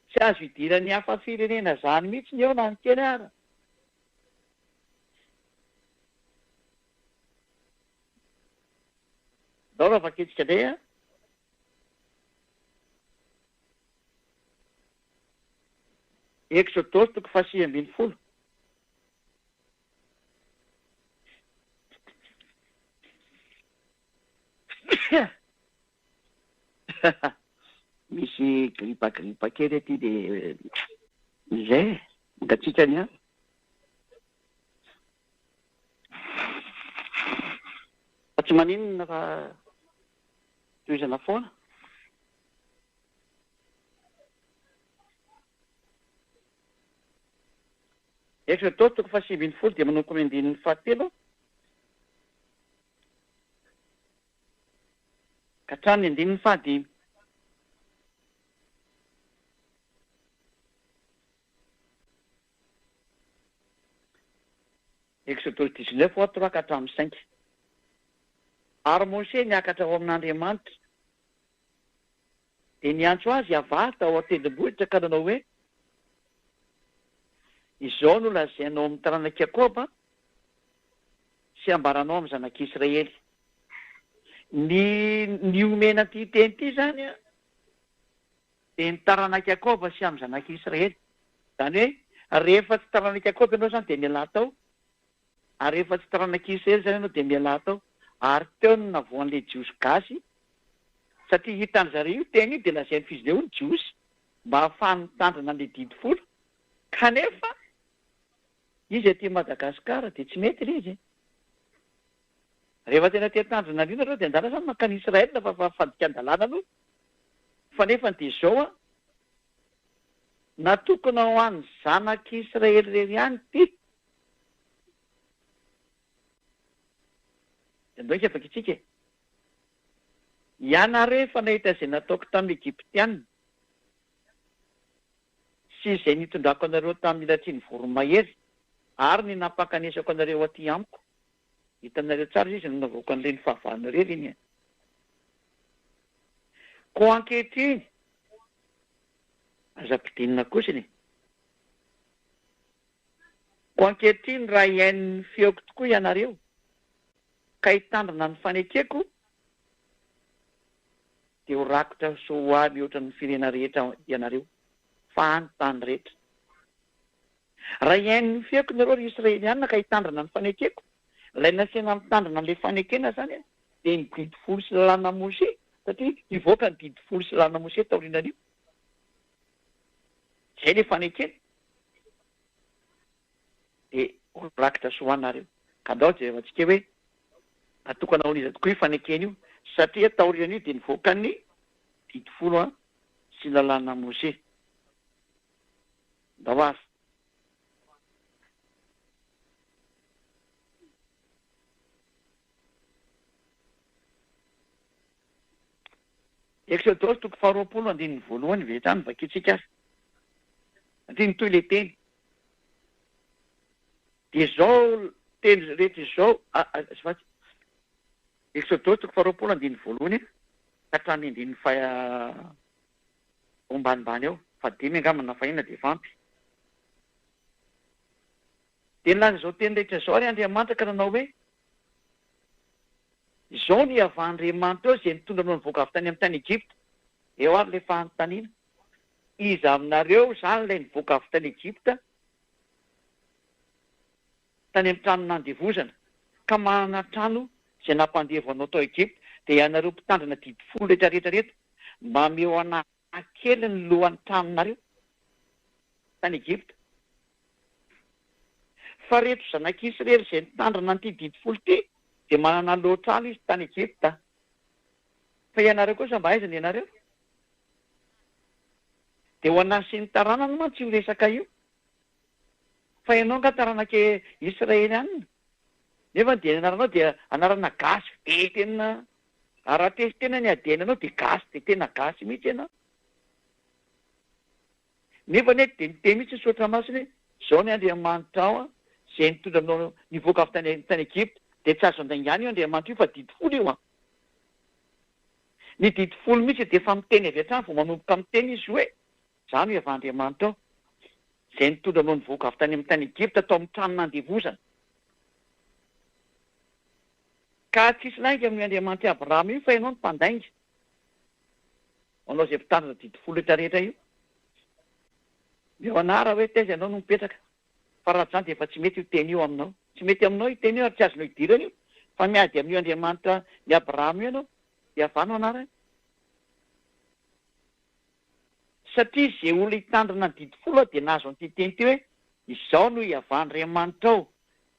[SPEAKER 9] Tsy azo hidirany hafa firenena zany mihitsy ny eo na ny kely ara. Ndao raha vaketsika indray a. Exodus 6:20. Misy gripa kely ety dia izay ngatsika ny any. Fa tsy maninona fa toizana foana. Exodus 6:20 dia manoko ny 7 ka hatramin'ny 5. Exodus 19:3 ka hatramin'ny 5. Ary Mose niakatra ao amin'Andriamanitra dia niantso azy avata ao an-tendrombohitra ka nanao hoe izao no lazainao amin'ny taranak'i Jakoba sy ambaranao amin'ny zanak'Israely. Ny omena ty teny ity zany a dia ny taranak'i Jakoba sy amin'ny zanak'Israely. Zany hoe rehefa tsy taranaka kopy ianao zany dia miala tao, ary rehefa tsy taranaka Israely zany ianao dia miala tao, ary teo no navoan'ilay jiosy gasy, satria hitan'ny zareo io teny io dia lazainy fizy leo ny jiosy mba ahafahany mitandrina an'ilay didy folo, kanefa izy aty Madagasikara dia tsy mety ilay izy. Rehefa tena te tandrina liana reo dia andala zany mankany Israely fa fadikan-dalàna aloha, fa nefa dia izao natokana ho an'ny zanak'Israely irery ihany ty. Andao ika afaka itsika ianareo efa nahita izay nataoko tamin'ny Egyptianina sy izay nitondrako anareo tamin'ny latriny voromahery ary ny napakanesako anareo aty amiko. Hitanareo tsara izy no navaoko an'ireny fahavanareo iny. Ko ankehitriny aza-pidinina kosiny. Ko ankehitriny raha iain'ny feoko tokoa ianareo ka hitandrina ny fanekeko dia ho rakotra so ho avy ohatry ny firena rehetra ianareo fa anontany rehetra. Raha iain'ny feoko nareo ry Israelianina ka hitandrina ny fanekeko, ilay nasiana mitandrina an'ilay fanekena zany dia ny didy folo sy lalàna Mose, satria nivoaka ny didy folo sy lalàna Mose taorianareo. Zay ilay fanekena dia ho rakotra so anareo. Ka andao jerevantsika hoe atokana ho iza tokoa io fanekena io, satria taorian'io dia nivoaka ny didy folo sy lalàna Mose. Ndao azy. Exodus toko 20:1 vetany vakitsika azy. Andiny toy le teny. Dia zao teny rehetra izao, Exodus toko 20:1 hatramin'ny andiny ombanimbany eo, fa dimy angambana fahina dia vampy. Dia nilaza izao teny rehetra izao ary Andriamanitra ka nanao hoe izao ny havan'Andriamanitra eo izay nitondra anao nivoaka avy tany amin'ny tany Egypta. Eo ary ilay fanontaniana. Iza aminareo zany ilay nivoaka avy tany Egypta tany amin'ny trano nandevozana ka manana trano izay nampandevo anao tao Egypta, dia ianareo mpitandrina didy folo rehetrarehetra mba meo anakely ny lohan'ny tranonareo tany Egypta. Fa reto zanak'Israely izay nitandrina an'ity didy folo ty dia manana lohatrano izy tany Egypta. Fa ianareo kosa mba aizany ianareo dia ho anasy ny taranany mantsy io resaka io. Fa ianao nga taranake Israelianina, nefa dia anaranao dia anarana gasy be tena, araha-tesy tena ny adena anao dia gasy dia tena gasy mihitsy ianao. Nefa nety dia niteny mihitsy sotra masiny izao ny Andriamanitra ao izay nitondra anao nivoaka avy tany Egypta, dia tsy azo andaingana io Andriamanitra io fa didy folo io. Ny didy folo mihitsy dia efa miteny avy hatrany vao manomboka miteny izy hoe izany hoe avy-Andriamanitra ao izay nitondra anao nivoaka avy tany amin'ny tany Egypta tao amin'ny trano nandevozana. Ka tsisy lainga amin'ny Andriamanitra Abrahama io fa ianao ny mpandainga. Anao izay mpitandrina didy folo rehetrarehetra io. Eo anara hoe taiza ianao no mipetraka. Fa raha zany dia efa tsy mety io teny io aminao. Tsy mety aminao io teny io ary tsy azonao idirana io. Fa miady amin'io Andriamanitra ny Abrahama io ianao, dia avanao anara. Satria izay olona hitandrina ny didy folo dia nahazo an'ity teny ity hoe izao no hiavan'Andriamanitra ao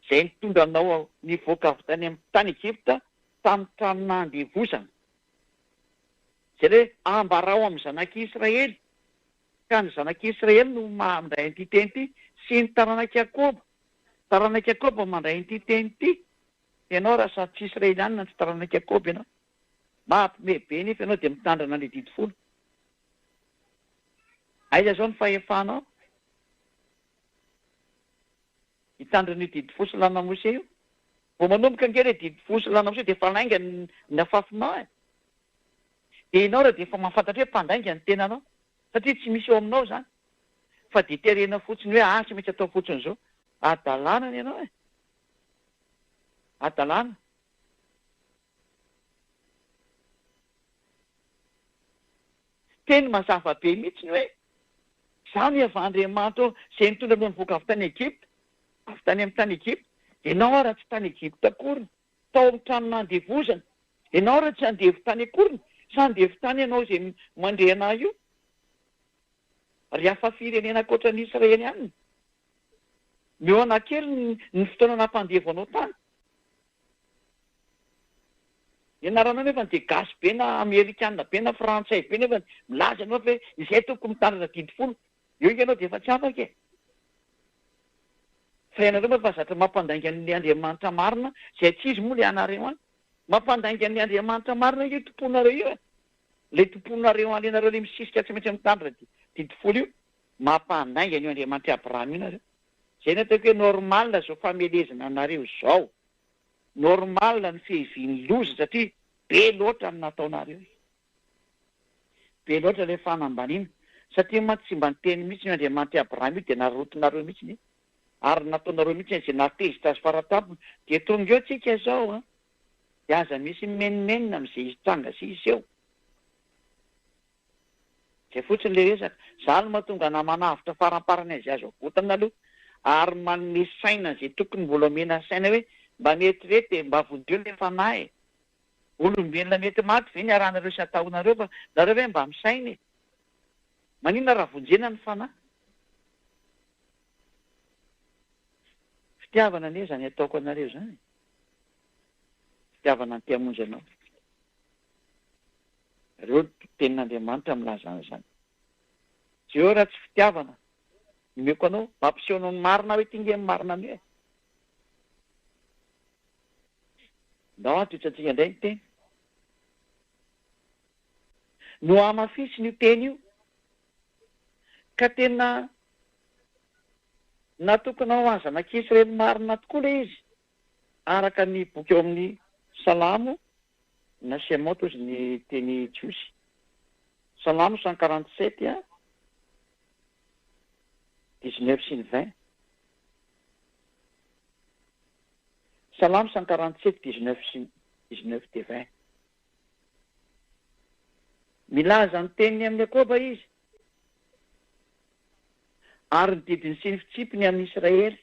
[SPEAKER 9] izay nitondra anao nivoaka avy tany amin'ny tany Egypta tamin'ny trano nandevozana. Izay hoe ambarao amin'ny zanak'Israely. Ka ny zanak'Israely no mandray an'ity teny ity sy ny taranak'i Jakoba. Taranak'i Jakoba mandray an'ity teny ity. Ianao raha sady tsy Israelianina tsy taranak'i Jakoba ianao. Mampime nefa ianao dia mitandrina ny didy folo. Aiza zao ny fahefanao? Hitandrina ny didy folo sy lalàna Mose io. Vao manomboka angely didy folo sy lalàna Mose dia efa lainga ny afafinao. Dia ianao raha dia efa mahafantatra hoe mpandainga ny tenanao. Satria tsy misy eo aminao zany. Fa dia terena fotsiny hoe tsy maintsy atao fotsiny izao. Adalàna ny ianao adalàna. Teny mazava be mihitsy hoe Zany avy Andriamanitra izay nitondra amin'ny mivoaka avy tany Egypta, avy tany amin'ny tany Egypta. Ianao raha tsy tany Egypta akory, tao amin'ny tranon'andevozana. Ianao raha tsy andevo tany akory, tsy andevo tany ianao izay mandrehana io. Ry hafa firenena ankoatra ny Israely ihany. Mioana kely ny fotoana nampandevo anao tany. Ianaranao nefa dia gasy be na Amerikanina be na Frantsay be nefa milaza anao fa izay toko mitandrina 20. Io ianao dia efa tsy afaka e. Fa ianareo moa fa zatra mampandainga ny Andriamanitra marina, izay tsy izy moa le anareo any. Mampandainga ny Andriamanitra marina io tomponareo io. Le tomponareo alenareo le misisika tsy maintsy mitandrina 20 io, mampandainga ny Andriamanitra Abraham io nareo. Zay ny ataoko hoe normal zao famelezana anareo zao. Normal ny fehiviny loza satria be loatra ny nataonareo. Be loatra le fanambaniana. Satria tsy mba niteny mihitsy ny Andriamanitra Abraham io dia narotonareo mihitsy. Ary nataonareo mihitsy izay natezitra azy faratampo. Dia tonga eo tsika zao dia aza misy menimenina amin'izay izy tranga sy izy eo. Zay fotsiny le resaka. Zany mahatonga namanavitra faramparany azy azo avotana aloha. Ary manome saina izay tokony mbola omena saina hoe mba metirety mba vodio le fanahy. Olombelona mety maty ve ny arahanareo sy ataonareo fa nareo hoe mba misainy. Maninona raha vonjena ny fanahy? Fitiavana anie zany ataoko anareo zany. Fitiavana ny tia-monjy anao. Ireo tenin'Andriamanitra milaza zany. Tsy eo raha tsy fitiavana. Meko anao, mampisehoana ny marina hoe tinge marina anie. Ndao atotsatsika indray ny teny. No amafisy io teny io. Ka tena natokana ho azy anak'Israely marina tokoa le izy. Araka ny boky eo amin'ny Salamo na Shemot ozy ny teny Jiosy. Salamo 147 19 sy ny 20. Salamo 147 19 sy 19 dia 20. Milaza ny teniny amin'ny Jakoba izy. Ary ny didiny sy ny fitsipiny amin'ny Israely.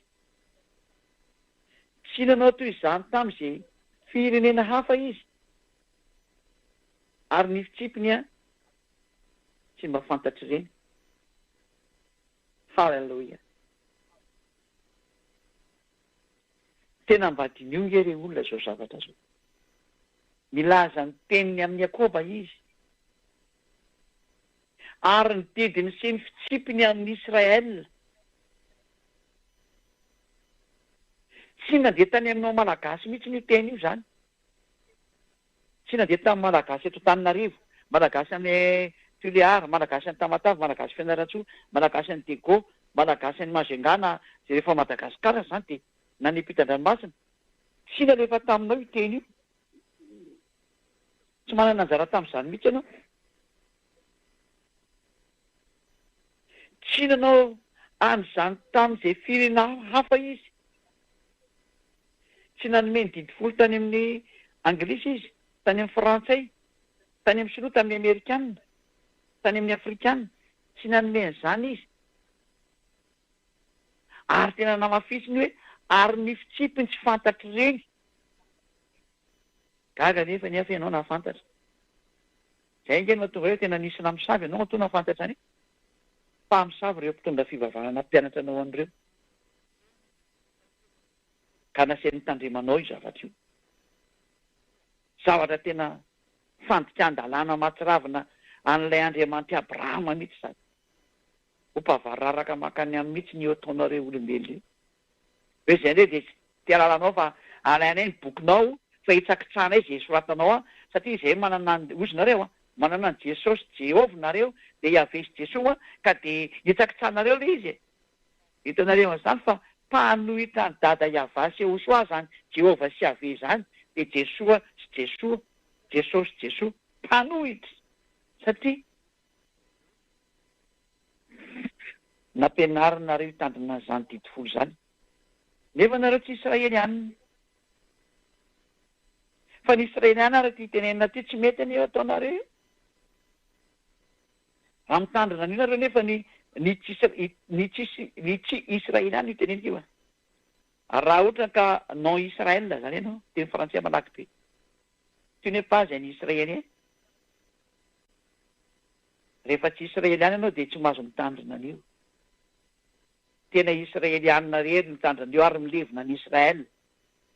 [SPEAKER 9] Tsy nanao toy izany tamin'izay firenena hafa izy. Ary ny fitsipiny tsy mba fantatry ireny. Halleluja. Tena mba dinionge ireo olona zao zavatra zao. Milaza ny teniny amin'ny Jakoba izy. Ary ny didiny sy ny fitsipiny amin'ny Israel. Tsy nandeha tany aminao malagasy mihitsy ny teny io zany. Tsy nandeha tamin'ny malagasy eto Antananarivo, malagasy amin'ny Tuléar, malagasy any Tamatave, malagasy Fianarantsoa, malagasy any Dego, malagasy any Majungana, zay rehefa Madagasikara zany dia nanipita-dranomasina. Tsy nalefa taminao io teny io. Tsy manana anjara tamin'izany mihitsy ianao. Tsy nanao an'izany tamin'izay firenena hafa izy. Tsy nanome ny didy folo tany amin'ny Anglisy izy, tany amin'ny Frantsay, tany amin'ny Sinoa, tany amin'ny Amerikanina, tany amin'ny Afrikanina. Tsy nanome an'izany izy. Ary tena namafisiny hoe ary ny fitsipiny tsy fantatry ireny. Gaga nefa ny hafa ianao nafantatra. Zay nge mahatonga hoe tena nisy namisavy ianao toa nafantatra any. Fa misavy ireo mpitondra fivavahana mpianatra anao an'ireo. Ka nasiany tandremanao io zavatra io. Zavatra tena fandikan-dalàna mahatsiravina an'ilay Andriamanitra Abrahama mihitsy sady. Ho mpavararaka makany amin'ny mihitsy ny eo ataonareo olombelona io. Hoe zay ndray dia tia lalanao fa alainay ny bokinao fa hitsakitsana izay soratanao satria izay manana ozy nareo manana ny Jesosy Jehovah nareo dia hiavesy Jesoa ka dia hitsakitsanareo le izy. Hitanareo an'izany fa mpanohitra ny dada Yahva sy Hosoa zany Jehovah sy Yahve zany dia Jesoa sy Jesoa, Jesosy sy Jesoa mpanohitra satria nampianarinareo hitandrina zany didy folo zany. Nefa nareo tsy Israely ihany. Fa ny Israely ihany ary ty tenenina ty tsy mety an'io ataonareo. Raha mitandrina an'io nareo nefa ny ny tsy israeliana io teneniko io raha ohatra ka non Israël zany ianao teny frantsay malaky be tu n'es pas un israélien rehefa tsy israeliana ianao dia tsy mahazo mitandrina an'io tena israeliana rery mitandrina an'io ary milevina ny Israël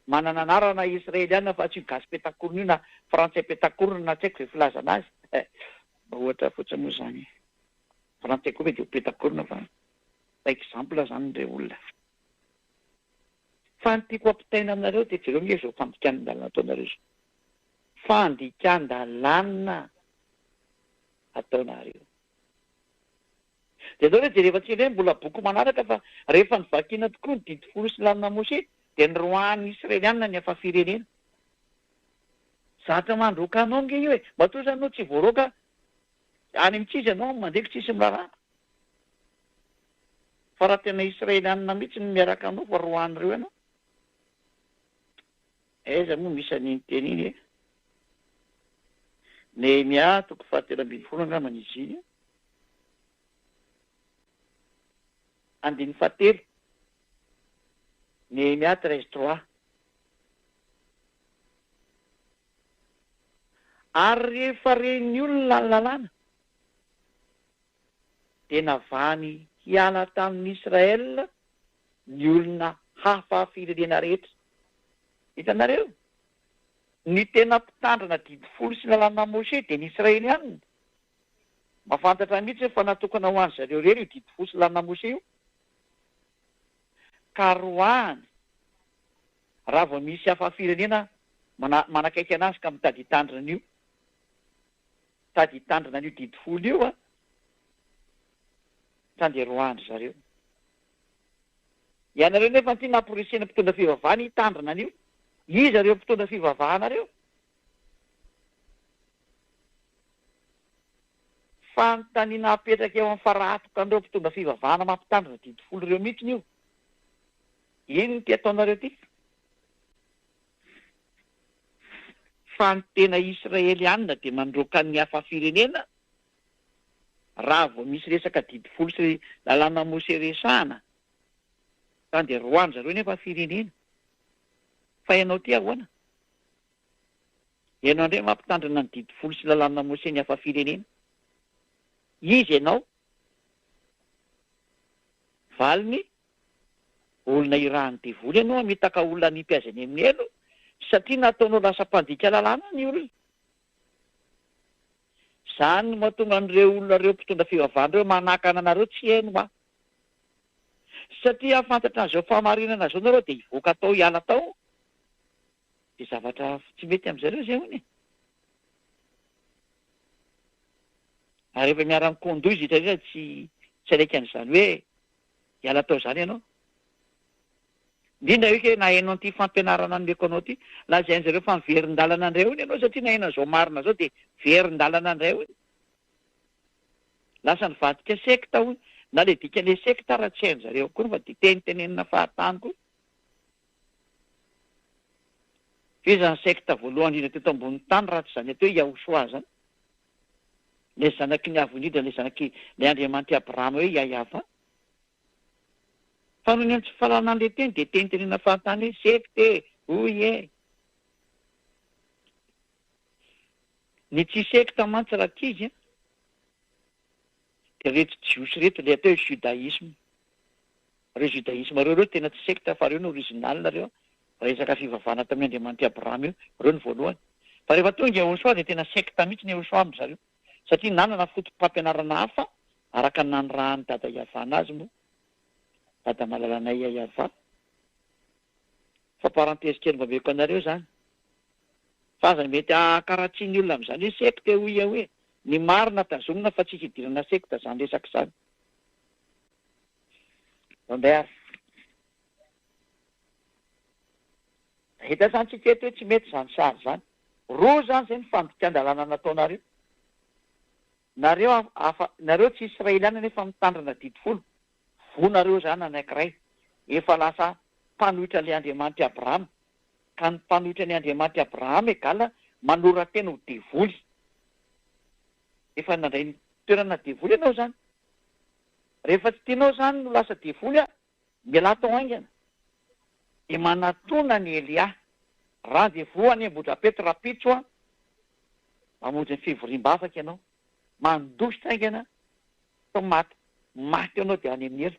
[SPEAKER 9] manana anarana israeliana fa tsy gasy petakorona io na frantsay petakorona na tsy haiko zay filazana azy ohatra fotsiny moa zany frantsay koa mety ho petakorona fa exemple zany ndray olona fa ny tiako ampitaina aminareo dia jereo mie zao fandikan-dalana ataonareo zao fandikan-dalana ataonareo dia atao hoe jerevantsika hoe mbola boky manaraka fa rehefa nivakiana tokoa ny didy folo sy lanina Mose dia ny roan'ny israeliana ny hafa firenena zatra mandroka anao nge io e matoa zany anao tsy voaroka any amintsisy anao mandeky tsisy mirarana fa raha tena israeliana mihitsy ny miaraka anao fa roan'ireo ianao aiza moa misy an'iny teny iny e Nehemia toko fahatelo-ambin'ny folo angamba izy iny andiny fahatelo Nehemia 13:3 ary rehefa reny olona ny lalàna dia navany hiala tamin'ny Israel ny olona hafa firenena rehetra hitanareo ny tena mpitandrina didy folo sy lalàna Mose dia ny israeliana mafantatra mihitsy fa natokana ho any zareo rery io didy folo sy lalàna Mose io ka roany raha vao misy hafa firenena manakaiky anazy ka mitady hitandrina io tady hitandrina an'io didy folo io tandy roany zareo ianareo nefa ty namporisena mpitondra fivavahana hitandrina an'io izy areo mpitondra fivavahanareo fanontaniana apetraka eo amin'ny faratoka andreo mpitondra fivavahana mampitandrina didy folo reo mihitsy io iny ny ty ataonareo ty fa ny tena israeliana dia mandroaka ny hafa firenena raha vao misy resaka didy folo sy lalàna Mose resahana tandy roany zareo nefa firenena fa ianao ty ahoana ianao indray mampitandrina ny didy folo sy lalàna Mose ny hafa firenena izy ianao valiny olona irahany devoly ianao mitaka olona nimpiazany amin'ny elo satria nataonao lasa mpandika lalàna ny olona zany no mahatonga an'ireo olona reo mpitondra fivavahana reo manakana anareo tsy haino satria afantatra an'izao fahamarinana zao nareo dia hivoaka tao hiala tao dia zavatra tsy mety amin'izareo zay hony ary rehefa miara-mikondozy hitrarena tsy alaika an'izany hoe hiala tao zany ianao indrindra hoe na hainao an'ity fampianarana anomeko anao ty lazain'zareo fa miverin-dalana andray hony ianao satria na hainao zao marina zao dia verin-dalana andray hony lasa nivadika sekta hony na le dikan'le sekta raha tsy hain'zareo koa fa ditenitenenina fahatany koa fiza ny sekta voalohany indrindra teto ambony tany raha tsy zany atao hoe Yahosoa zany le zanaky ny avo indrindra le zanaky le Andriamanitra Abrahama hoe Yahava fa noho ny tsy fahalalana an'le teny dia tenitenena fahatany hoe sekte oy e ny tsy sekta mantsy raha kizy dia reto jiosy reto le atao hoe judaisme reo judaisme reo tena tsy sekta fa reo no original reo resaka fivavahana tamin'ny Andriamanitra Abrahama io reo ny voalohany fa rehefa tonga Yahosoa dia tena sekta mihitsy ny Yahosoa amin'zareo satria nanana fotom-pampianarana hafa araka ny nanirahany dada Yahava azy moa dada malalanay Yahava fa parentèse kely mbabeko anareo zany fa aza mety akaratsiany olona amin'izany hoe sekta hoia hoe ny marina tazomina fa tsisy hidirana sekta zany resaka zany andray ary hita zany tsy fety hoe tsy mety zany sary zany roa zany zay ny fandikan-dalàna nataonareo nareo tsy israeliana nefa mitandrina didy folo vonareo zany anankiray efa lasa mpanohitra le Andriamanitra Abrahama ka ny mpanohitra ny Andriamanitra Abrahama egala manora-tena ho devoly efa nandray ny toerana devoly ianao zany rehefa tsy tianao zany no lasa devoly miala tao aingana de manatona ny Elia raha devoany ambodrapety rapitso mamonjy ny fivoriam-bavaka ianao mandositra aingana tao maty ianao de any amin'ny ela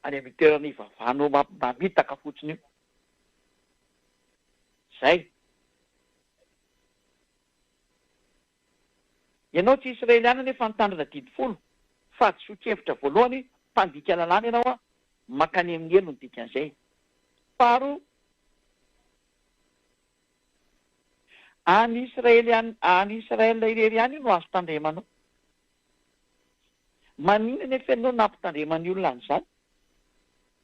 [SPEAKER 9] any amin'ny toerana ivavahanao mamitaka fotsiny io zay ianao tsy israeliana nefa nitandrina 10 fa tsy sokevitra voalohany mpandika lalàna ianao makany amin'ny elo ny dikan'izay faharoa any Israel irery any no azo tandremanao manina nefa ianao nampitandreman'ny olona an'izany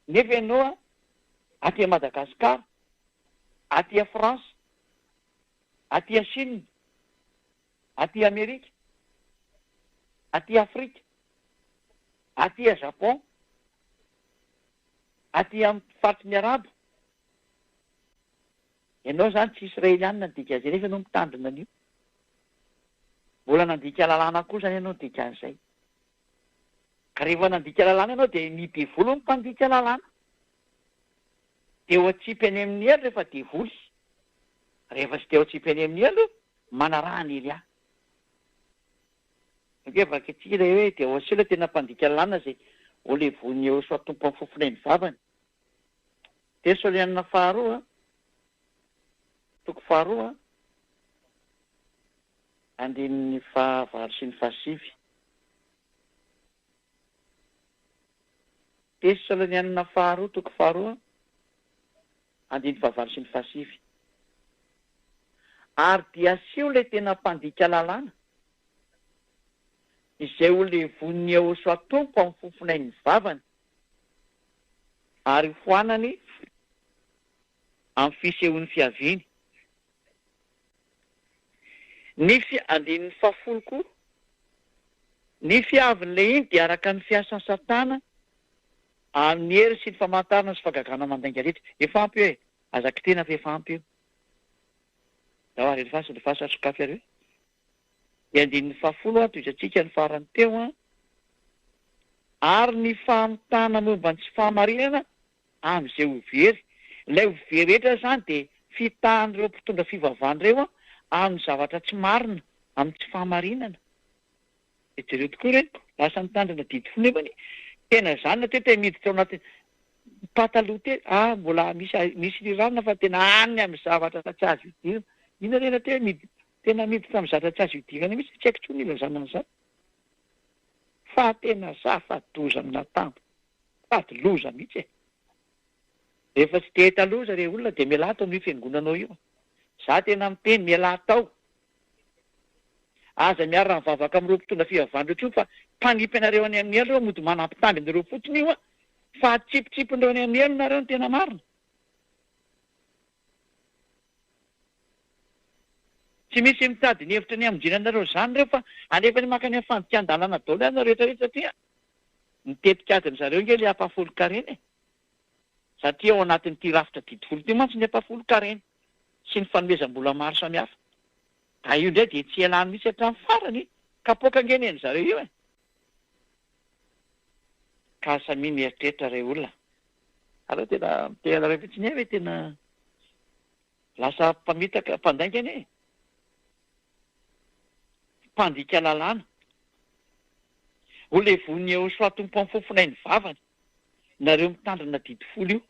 [SPEAKER 9] nefa ianao aty Madagasikara aty France aty Chine aty Amerika aty Afrika aty Japon aty amin'ny faritsy ny Arabo ianao zany tsy israelianina dika zay nefa ianao mitandrina an'io mbola nandika lalàna koa zany ianao dikan'izay ka rehefa nandika lalàna ianao de midevoly ny mpandika lalàna de ho atsipy any amin'ny elo rehefa devoly rehefa tsy de ho atsipy any amin'ny elo manarahany Elia Efa kitsika hoe de Osila tena mpandika lalàna zay ho levony eo so tompo amin'ny fofona ny vavany. Tesalianina faharoa, toko faharoa, andininy fahavalo sy ny fahasivy. Tesalianina faharoa, toko faharoa, andininy fahavalo sy ny fahasivy. Ary dia sio le tena mpandika lalàna izay ho levony eo so atompo amin'ny fofona ny vavany ary foanany amin'ny fisehoan'ny fiaviany. Ny andininy fahafolo koa, ny fiavin'ilay iny dia araka ny fiasan'ny Satana amin'ny hery sy ny famantarana sy fagagana mandainga rehetra. Efa ampy hoe azaky tena fa efa ampy io. Dao ary fasy asokafy ary. Dia andininy fahafolo toizatsika ny farany teo ary ny fahamitana momba ny tsy fahamarinana amin'izay ho very. Ilay ho very rehetra zany dia fitahan'ireo mpitondra fivavahana ireo amin'ny zavatra tsy marina, amin'ny tsy fahamarinana. Jereo tokoa ireny lasa mitandrina didifo nefany tena zany na tena miditra ao anaty pataloha tena mbola misy rirana fa tena any amin'ny zavatra tsy azo idirana. Ina rena tena miditra amin'ny zavatra tsy azo idirana mihitsy tsy haiko tsony ilazana an'izany. Fa tena fa doza amina tampo, fa loza mihitsy e. Rehefa tsy te taloza re olona dia miala tao amin'ny fiangonanao io. Za tena miteny miala tao. Aza miarana mivavaka amin'ireo mpitondra fivavahana rehetra fa mpanipy-nareo any amin'ny elo mody manampitamby an'ireo fotsiny io fa tsipitsipindreo any amin'ny elo nareo no tena marina. Tsy misy mitady ny hevitra ny hamonjinanareo zany reo fa anefa ny makany amin'ny fandikan-dalana daholo ianao rehetrarehetra satria mitetika adiny zareo nge le hampafoloka reny e. Satria ao anatin'ity rafitra didifolo ty mantsy ny hampafoloka reny sy ny fanomezam-bola maro samihafa. Da io ndray dia tsy ialany mihitsy hatramin'ny farany kapoaka ngeneny zareo io e. Ka samy mieritreritra re olona. Aleo tena mitehana reo fitsiny hoe tena lasa mpamitaka mpandaingany e. Mpandika lalàna ho levony eo so atompo amin'ny fofona ny vavany nareo mitandrina didifolo io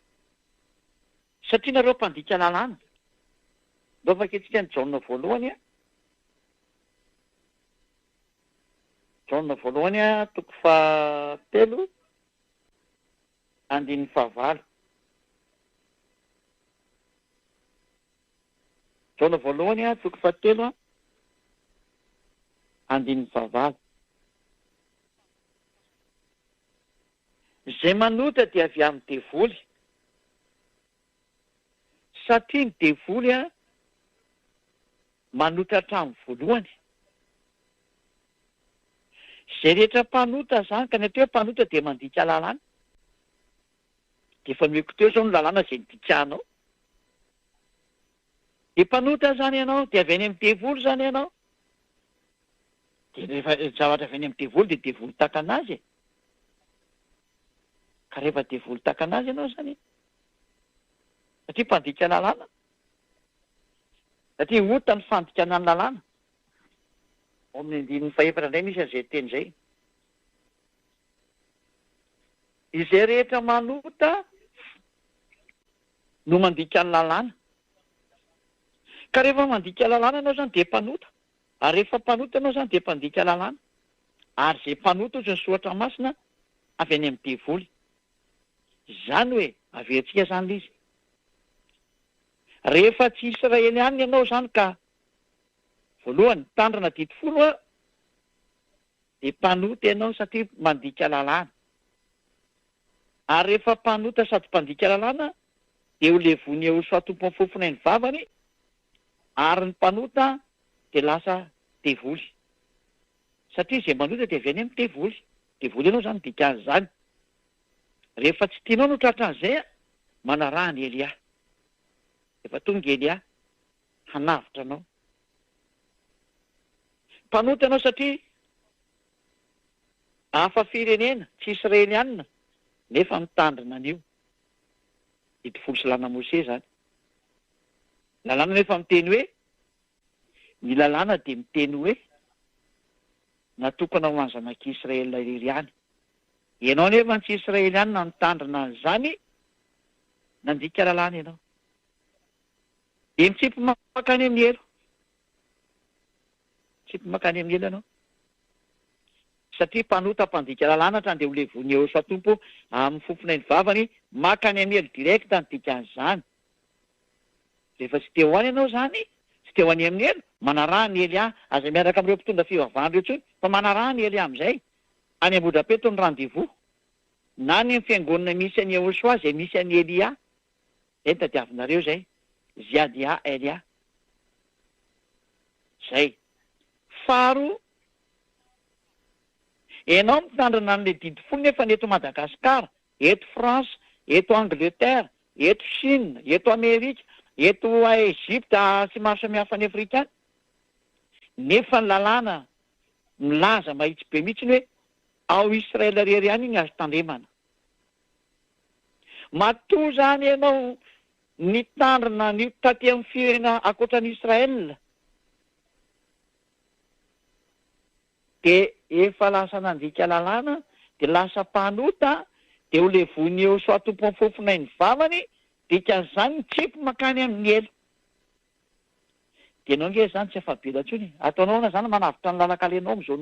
[SPEAKER 9] satria nareo mpandika lalàna. Ndao faketsika ny Jaona voalohany a. Jaona voalohany a toko fahatelo andininy fahavalo. Jaona voalohany a toko fahatelo a andininy fahavalo. Zay manota dia avy amin'ny devoly satria ny devoly a manota hatramin'ny voalohany. Zay rehetra mpanota zany ka neteo mpanota dia mandika lalàna. Dia efa meko teo zao ny lalàna izay nidikahanao. Dia mpanota zany ianao dia avy any amin'ny devoly zany ianao. dia rehefa zavatra avy any amin'ny devoly dia devoly tahaka anazy. Ka rehefa devoly tahaka anazy ianao zany, satria mpandika lalàna, satria ota ny fandikana ny lalàna. Ao amin'ny andininy faefatra indray misy an'izay teny izay. Izay rehetra manota no mandika ny lalàna. Ka rehefa mandika lalàna ianao zany dia mpanota. Ary rehefa mpanota ianao zany dia mpandika lalàna. Ary izay mpanota ozy ny soratra masina avy any amin'ny devoly. Zany hoe averintsika zany izy. Rehefa tsy Israeliana ianao zany ka voalohany tandrina didifolo dia mpanota ianao satria mandika lalàna. Ary rehefa mpanota sady mpandika lalàna dia ho levony eo soatompo amin'ny fofona ny vavany, ary ny mpanota dia lasa devoly. Satria izay manota dia avy any amin'ny devoly. Devoly ianao zany dikan'izany. Rehefa tsy tianao no tratra an'izay, manaraha ny Elia. Efa tonga Elia hanavitra anao. Mpanota ianao satria hafa firenena, tsy Israeliana, nefa mitandrina an'io. Didifolo sy làna Mose zany. Lalàna nefa miteny hoe, ny lalàna dia miteny hoe natokana ho any zanak'Israela irery ihany. Ianao nefa tsy Israeliana mitandrina an'izany, nandika lalàna ianao. Dia mitsipy makany amin'ny elo. Mitsipy makany amin'ny elo ianao. Satria mpanota mpandika lalàna hatrany dia ho levony eo soatompo amin'ny fofona ny vavany, makany amin'ny elo direct ny dikan'izany. Rehefa tsy teo any ianao zany, tsy teo any amin'ny elo, manaraha ny Elia, aza miaraka amin'ireo mpitondra fivavahana ireo tsony, fa manaraha ny Elia amin'izay. Any Ambodrapeto ny rendez-vous. Na ny fiangonana misy any Yehosoa izay misy any Elia. Zay ny tadiavinareo zay. Ziadia Elia. Zay. Faro. Ianao mitandrina an'ilay didifolo nefa eto Madagasikara, eto France, eto Angleterre, eto Chine, eto Amerika, eto Egypte sy maro samihafa any Afrika any. Nefa ny lalàna milaza mahitsy be mihitsy hoe ao Israela rery ihany iny azo tandremana. Matoa zany ianao nitandrina ny taty amin'ny firena akoatran'ny Israela, dia efa lasa nandika lalàna, dia lasa mpanota, dia ho levony eo soatompo amin'ny fofona ny vavany, dikan'izany mitsipy makany amin'ny elo. Dia ianao nge zany tsy afabela intsony. Ataonao na zany manavitra ny lalakalenao amin'izao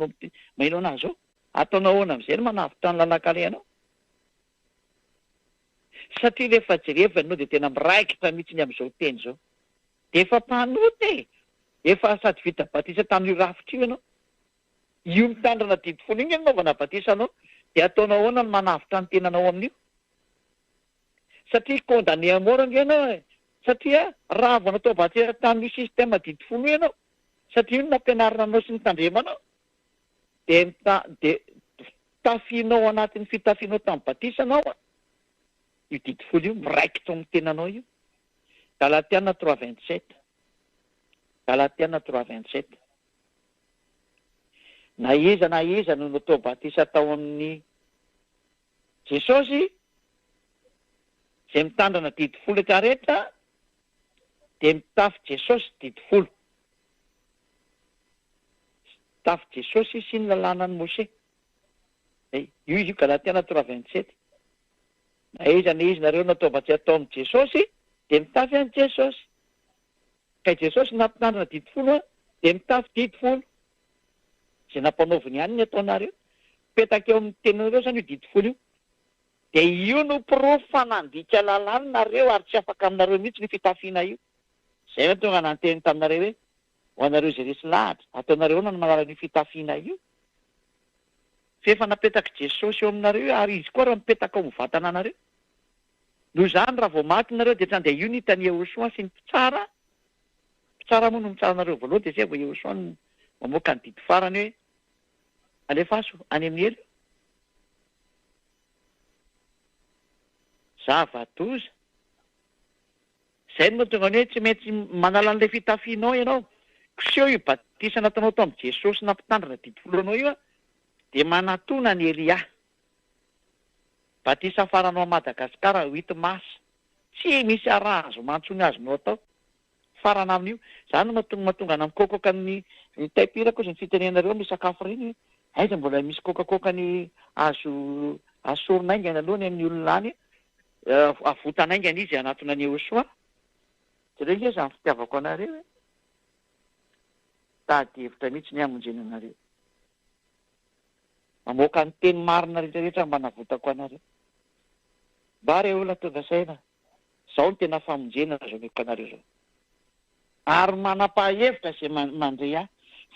[SPEAKER 9] mahinao anazy zao. Ataonao ahoana amin'izay no manavitra ny lalakalenao. Satria rehefa jereva ianao dia tena miraikitra mihitsy amin'izao teny izao. Dia efa mpanota e. Efa sady vita batisa tamin'io rafitra io ianao. Io mitandrina didifolo iny naovana batisanao, dia ataonao ahoana no manavitra ny tenanao amin'io. Satria condamné à mort ianao e. Satria raha vao natao batisa tamin'io système didifolo ianao, satria io nampianarina anao sy nitandremanao, dia tafianao anatin'ny fitafianao tamin'ny batisanao, io didifolo io miraikitra amin'ny tenanao io. Galatiana 3:27. Galatiana 3:27. Na iza no natao batisa tao amin'ny Jesosy, izay mitandrina didifolo rehetrarehetra, dia mitafy Jesosy didifolo. Mitafy Jesosy sy ny lalànan'i Mose. Io izy io Galatiana 3:27. Na iza nareo natao batisa tao amin'ny Jesosy, dia mitafy an'i Jesosy. Ka Jesosy nampitandrina didifolo, dia mitafy didifolo. Izay nampanaoviny ihany ny ataonareo. Petaka eo amin'ny teninareo zany io didifolo io. Dia io no proof fa nandika lalàna nareo ary tsy afaka aminareo mihitsy ny fitafiana io. Izay no tonga nanteny taminareo hoe ho anareo izay resy lahatra, ataonareo na manala ny fitafiana io. Fefa napetaka Jesosy eo aminareo ary izy koa raha mipetaka ao amin'ny vatana anareo. Noho izany raha vao maty nareo dia trany dia io nitany Yehosoa sy ny mpitsara. Mpitsara moa no mitsara nareo voalohany dia zay vao Yehosoa no mamoaka ny didy farany hoe alefaso any amin'ny elo. Zavatoza. Izay no tonga hoe tsy maintsy manala an'ilay fitafianao ianao. Koseho io batisa nataonao tao amin'i Jesosy nampitandrina 10 anao io a dia manatona ny Elia. Batisa faranao a Madagasikara 8 mars. Tsy misy araha azo mantsony azonao atao. Farana amin'io. Zany mahatonga na mikokakoka ny taipira koa izay ny fitenenareo misakafo reny. Aiza mbola misy kokakoka ny azo asorinaingana aloha ny amin'ny olona any. Avotanaingana izy anatona ny Joshua. Jereo nge izany fitiavako anareo. Tady hevitra mihitsy ny hamonjena anareo. Mamoaka ny teny marina rehetrarehetra mba navotako anareo. Mba reo olona tonga saina. Zao ny tena famonjena azo meko anareo zao. Ary manapa-hevitra izay mandray ahy.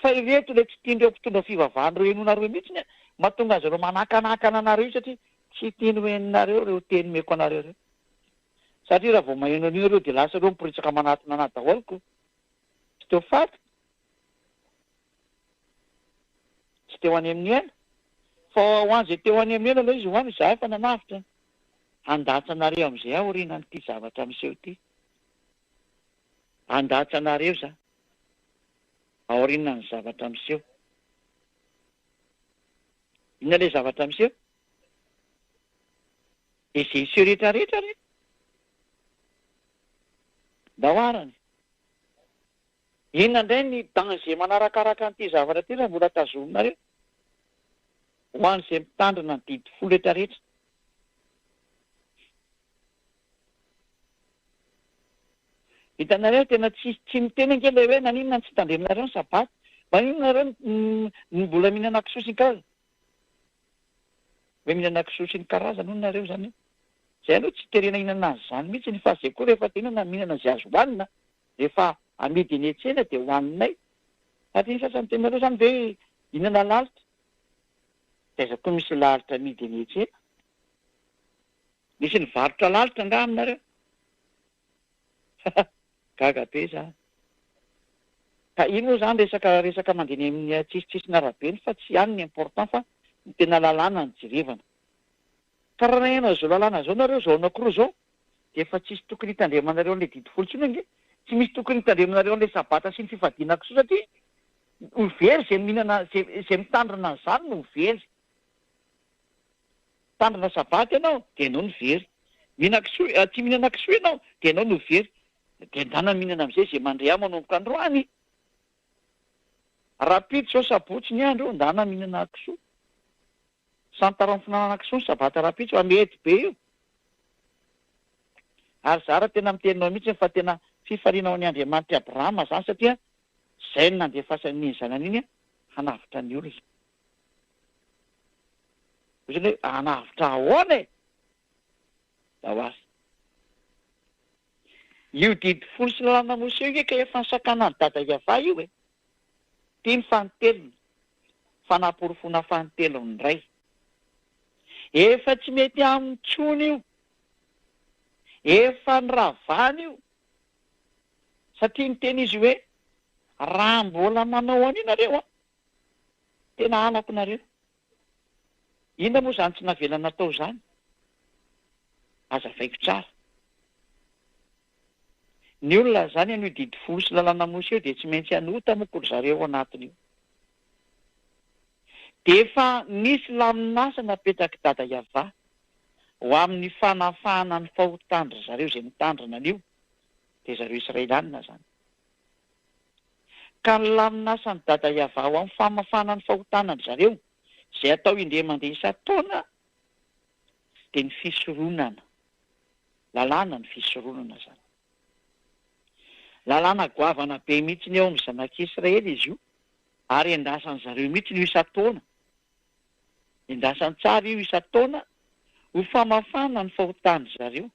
[SPEAKER 9] Fa ireto ilay tsy tiandreo mpitondra fivavahana reo henonareo mihitsy mahatonga azy ireo manakanakana anareo satria tsy tiany hoeninareo reo teny meko anareo reo. Satria raha vao maheno an'io ireo dia lasa ireo miporisaka manatona anahy daholiko. Tsy teo faty. Tsy teo any amin'ny ena. Fa ho an'izay teo any amin'ny ena aloha izy ho any izahay fa nanavitra. Andatsanareo amin'izay aho orinan'ity zavatra miseho ity. Andatsanareo za. Aorinan'ny zavatra miseho. Inona ilay zavatra miseho? Izay iseho rehetrarehetra re. Dahoarany. Inona indray ny danger manarakaraka an'ity zavatra ity raha mbola tazominareo? Ho an'izay mitandrina ny didy folo rehetrarehetra. Hitanareo tena tsy miteny angela hoe naninona tsy tandreminareo ny sabaty. Maninona nareo ny mbola mihinana kisoa sy ny karazana? Hoe mihinana kisoa sy ny karazana hono nareo zany. Zay aloha tsy terena hinana azy zany mihitsy ny fa zay koa rehefa tenana mihinana izay azo hohanina, rehefa amidy eny an-tsena dia hohaninay. Satria ny sasany tenareo zany hoe hinana lalitra. Taiza koa misy lalitra amidy eny an-tsena. Misy ny varotra lalitra nga aminareo. Gaga be zany. Ka ino moa zany resaka mandeha amin'ny tsisitsisy arabe fa tsy any ny important fa ny tena lalàna ny jerevana. Ka raha ianao zao lalàna zao nareo zao anankiroa zao dia efa tsisy tokony hitandremanareo an'ilay didy folo tsony ange. Tsy misy tokony hitandremanareo an'ilay sabata sy ny fifadiana kisoa satria ho very izay mihinana izay mitandrina an'izany no ho very. Mitandrina sabaty ianao dia ianao no very. Tsy mihinana kisoa ianao dia ianao no very. Dia andana mihinana amin'izay izay mandray ahy manomboka androany. Rapito zao sabotsy ny andro andana mihinana kisoa. Santarao finanana kisoa ny sabata rapito mety be io. Ary zara tena miteninao mihitsy fa tena fifalianao ny Andriamanitra Abrahama zany satria izay no nandefasany zanany iny hanavitra ny olona. Ozy hoe hanavitra ahoana e? Da ho azy. Io didy folo sy lalàna moseo io ka efa nisakana ny dada Iava io e. Tia ny fanotelony. Fanaporofona fanotelony indray. Efa tsy mety amin'ny tsony io. Efa niravana io. Satria miteny izy hoe raha mbola manao an'inareo tena halako nareo. Inona moa zany tsy navela natao zany? Azavaiko tsara. Ny olona zany an'io didy folo sy lalàna moseo dia tsy maintsy hanota moa zareo anatin'io. Dia efa nisy laminasa napetraky dada Iava ho amin'ny fanafahana ny fahotandry zareo izay mitandrina an'io dia zareo Israelianina zany. Ka ny laminasa ny dada Iava ho amin'ny famafana ny fahotanany zareo izay atao indray mandeha isan-taona dia ny fisoronana. Lalàna ny fisoronana zany. Lalàna goavana be mihitsy ny eo amin'ny zanak'Israely izy io. Ary endasan'ny zareo mihitsy ny isan-taona. Endasan'ny tsara io isan-taona ho famafana ny fahotany zareo.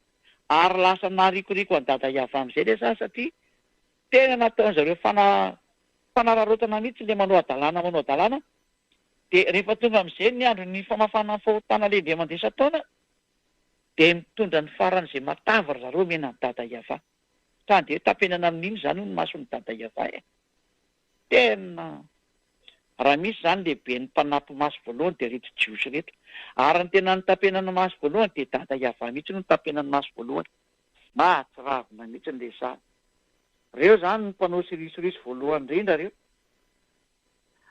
[SPEAKER 9] Ary lasa narikoriko any dada Iava amin'izay le satria tena nataony zareo fanararotana mihitsy le manao adalàna. Dia rehefa tonga amin'izay ny andro ny famafana ny fahotana lehibe mandeha isan-taona dia mitondra ny farany izay matavy zareo menany dada Iava. Ka dia tapenana amin'iny zany ho ny mason'ny dada Iava e. Tena raha misy zany lehibe ny mpanampy maso voalohany dia reto jiosy reto. Ary ny tena ny tapenana maso voalohany dia dada Iava mihitsy no tapenana maso voalohany. Mahatsiravina mihitsy ny lesana. Reo zany ny mpanao sirisorisy voalohany indrindra reo.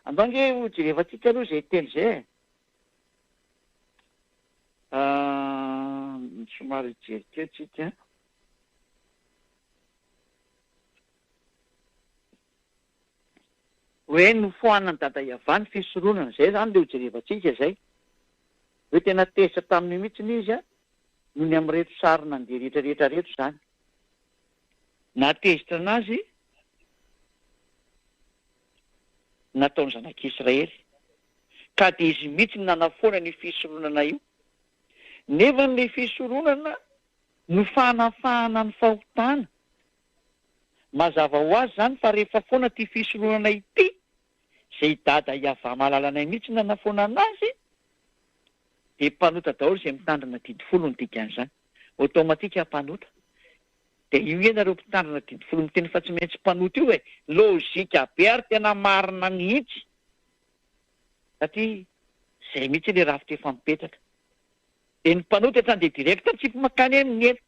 [SPEAKER 9] andonge jerevantsika aloha zay teny zay somary jerikeo tsika hoe nofoanany dada Iavany fisoronana zay zany le ho jerevantsika zay hoe tena tesa tamin'ny mihitsiny izy a noho ny amin'reto sarina andeha rehetrarehetra reto zany natezitra anazy nataony zanak'Israely ka de izy mihitsy nanafoana ny fisoronana io nefa ny fisoronana no fanafahana ny fahotana mazava ho azy zany fa rehefa foana ty fisoronana ity zay dada Iava malalanay mihitsy nanafoana anazy de mpanota daholo zay mitandrina didifolo ny dikan'izany automatika mpanota de io ianareo mpitandrina didifolo miteny fa tsy maintsy mpanota io e lozika be ary tena marina mihitsy satria zay mihitsy le rafitra efa mipetraka de ny mpanota etrany de direkta tsy makany amin'ny ela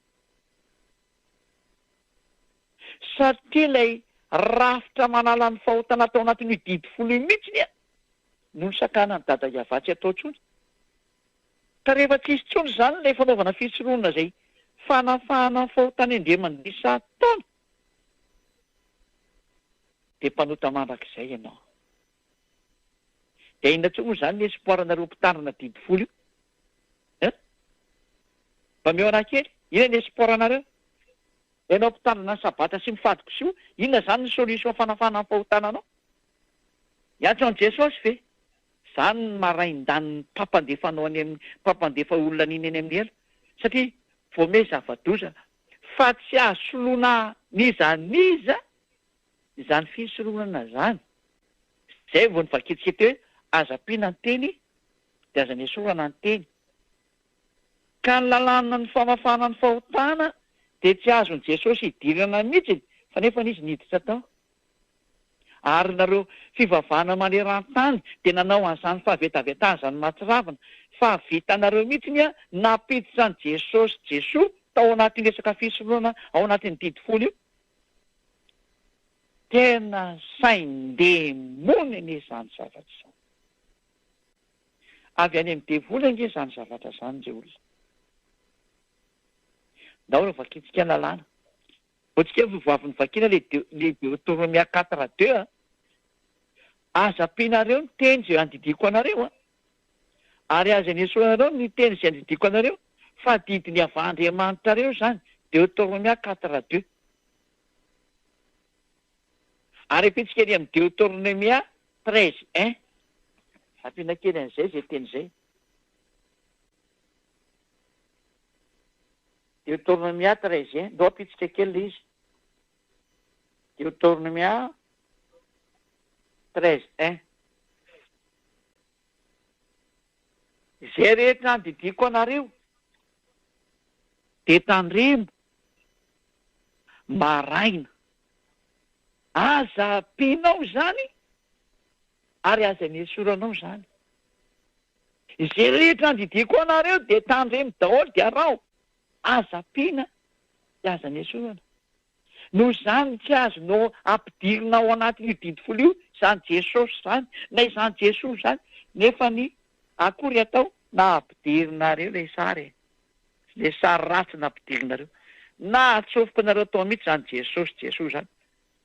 [SPEAKER 9] satria ilay rafitra manala ny fahotana atao anatin'ny didifolo io mihitsy a no ny sakana ny dada Iava tsy atao tsony ka rehefa tsisy tsony zany ilay fanaovana fisoronana zay fanafahana ny fahotana indre mandisa taona de mpanota mandrak'izay ianao de inona tsony zany ny espoiranareo mpitandrina didifolo io mba meo anakely ina ny espoiranareo ianao mpitandrina ny sabata sy mifadiko sy io inona zany ny solution fanafahana ny fahotana anao iantso an Jesosy ve zany ny marain-daniny mpampandefanao any amin'ny mpampandefa olona niny any amin'ny ela satria voame zava-doza fa tsy ahasoloana nizaniza izany fisoronana zany zay vao nivakitsika hoe aza-pina ny teny de aza ny esorana ny teny ka ny lalàna ny famafana ny fahotana de tsy azony Jesosy hidirana mihitsy fa nefa n'izy niditra tao ary nareo fivavahana maneran-tany de nanao an'izany fahavetavetana zany mahatsiravina fa vitanareo mihitsy a napiditra ny Jesosy Jesoa tao anatin'ny resaka fisoronana ao anatin'ny didifolo io tena sain-demonina izany zavatra izany avy any amin'ny devoly ange izany zavatra izany zay olona ndao no vakitsika lalàna ohatsika vovavy vakina le Deutéronomie 4:2 aza-pinareo ny teny zay andidiko anareo ary aza ny esoranareo ny teny zay andidiko anareo fa didiny avandriamanitrareo zany Deutéronomie 4:2 ary apitsika eny amin'ny Deutéronomie 13:1 ampiana kely an'izay zay teny zay Deutéronomie 13:1 ndao apitsika kely le izy Deutéronomie 13:1 zay rehetra andidiko anareo de tandremo maraina aza pinao zany ary aza ny esoranao zany zay rehetra andidiko anareo de tandremo daholo de arao aza-pina de aza ny esorana no zany tsy azonao ampidirina ao anatin'io didifolo io zany Jesosy zany na izany Jesosy zany nefa ny akory atao na ampidirinareo le sary ratsy na ampidirinareo na atsofoka nareo atao mihitsy zany Jesosy zany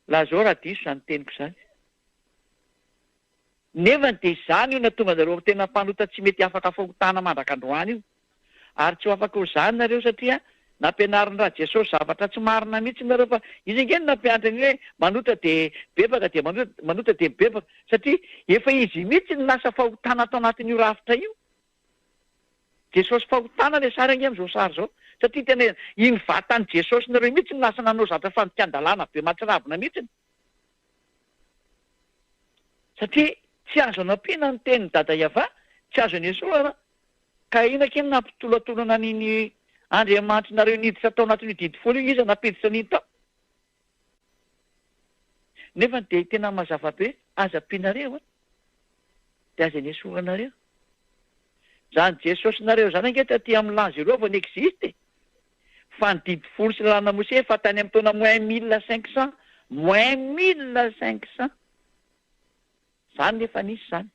[SPEAKER 9] la zao raha diso zany teniko zany nefa de zany io natonga nareo tena mpanota tsy mety afaka fahotana mandrakandroany io ary tsy ho afaka ho zany nareo satria nampianarin raha Jesosy zavatra tsy marina mihitsy nareo fa izy nge nampianatra ny hoe manota de bebaka de manota de bebaka satria efa izy mihitsy ny lasa fahotana atao anatin'io rafitra io Jesosy fahotana le sary ange am'izao sary zao satria tena iny vatany Jesosy nareo mihitsy ny lasa nanao zavatra fanikan-dalàna be mahatsiravina mihitsy satria tsy azo anampiana ny teny dada Iava tsy azo ny esorana ka ina keny nampitolatolana niny andriamanitra nareo niditra tao anatin'io didifolo io izy napiditra niny tao nefa de tena mazava be aza-pinareo de aza ny esoranareo zany Jesosy nareo zany ange taty amin'ny lanzy ireo vao ny existe fa ny didifolo sy lalàna Mose fa tany amin'ny taona -1500 Zany efa nisy zany.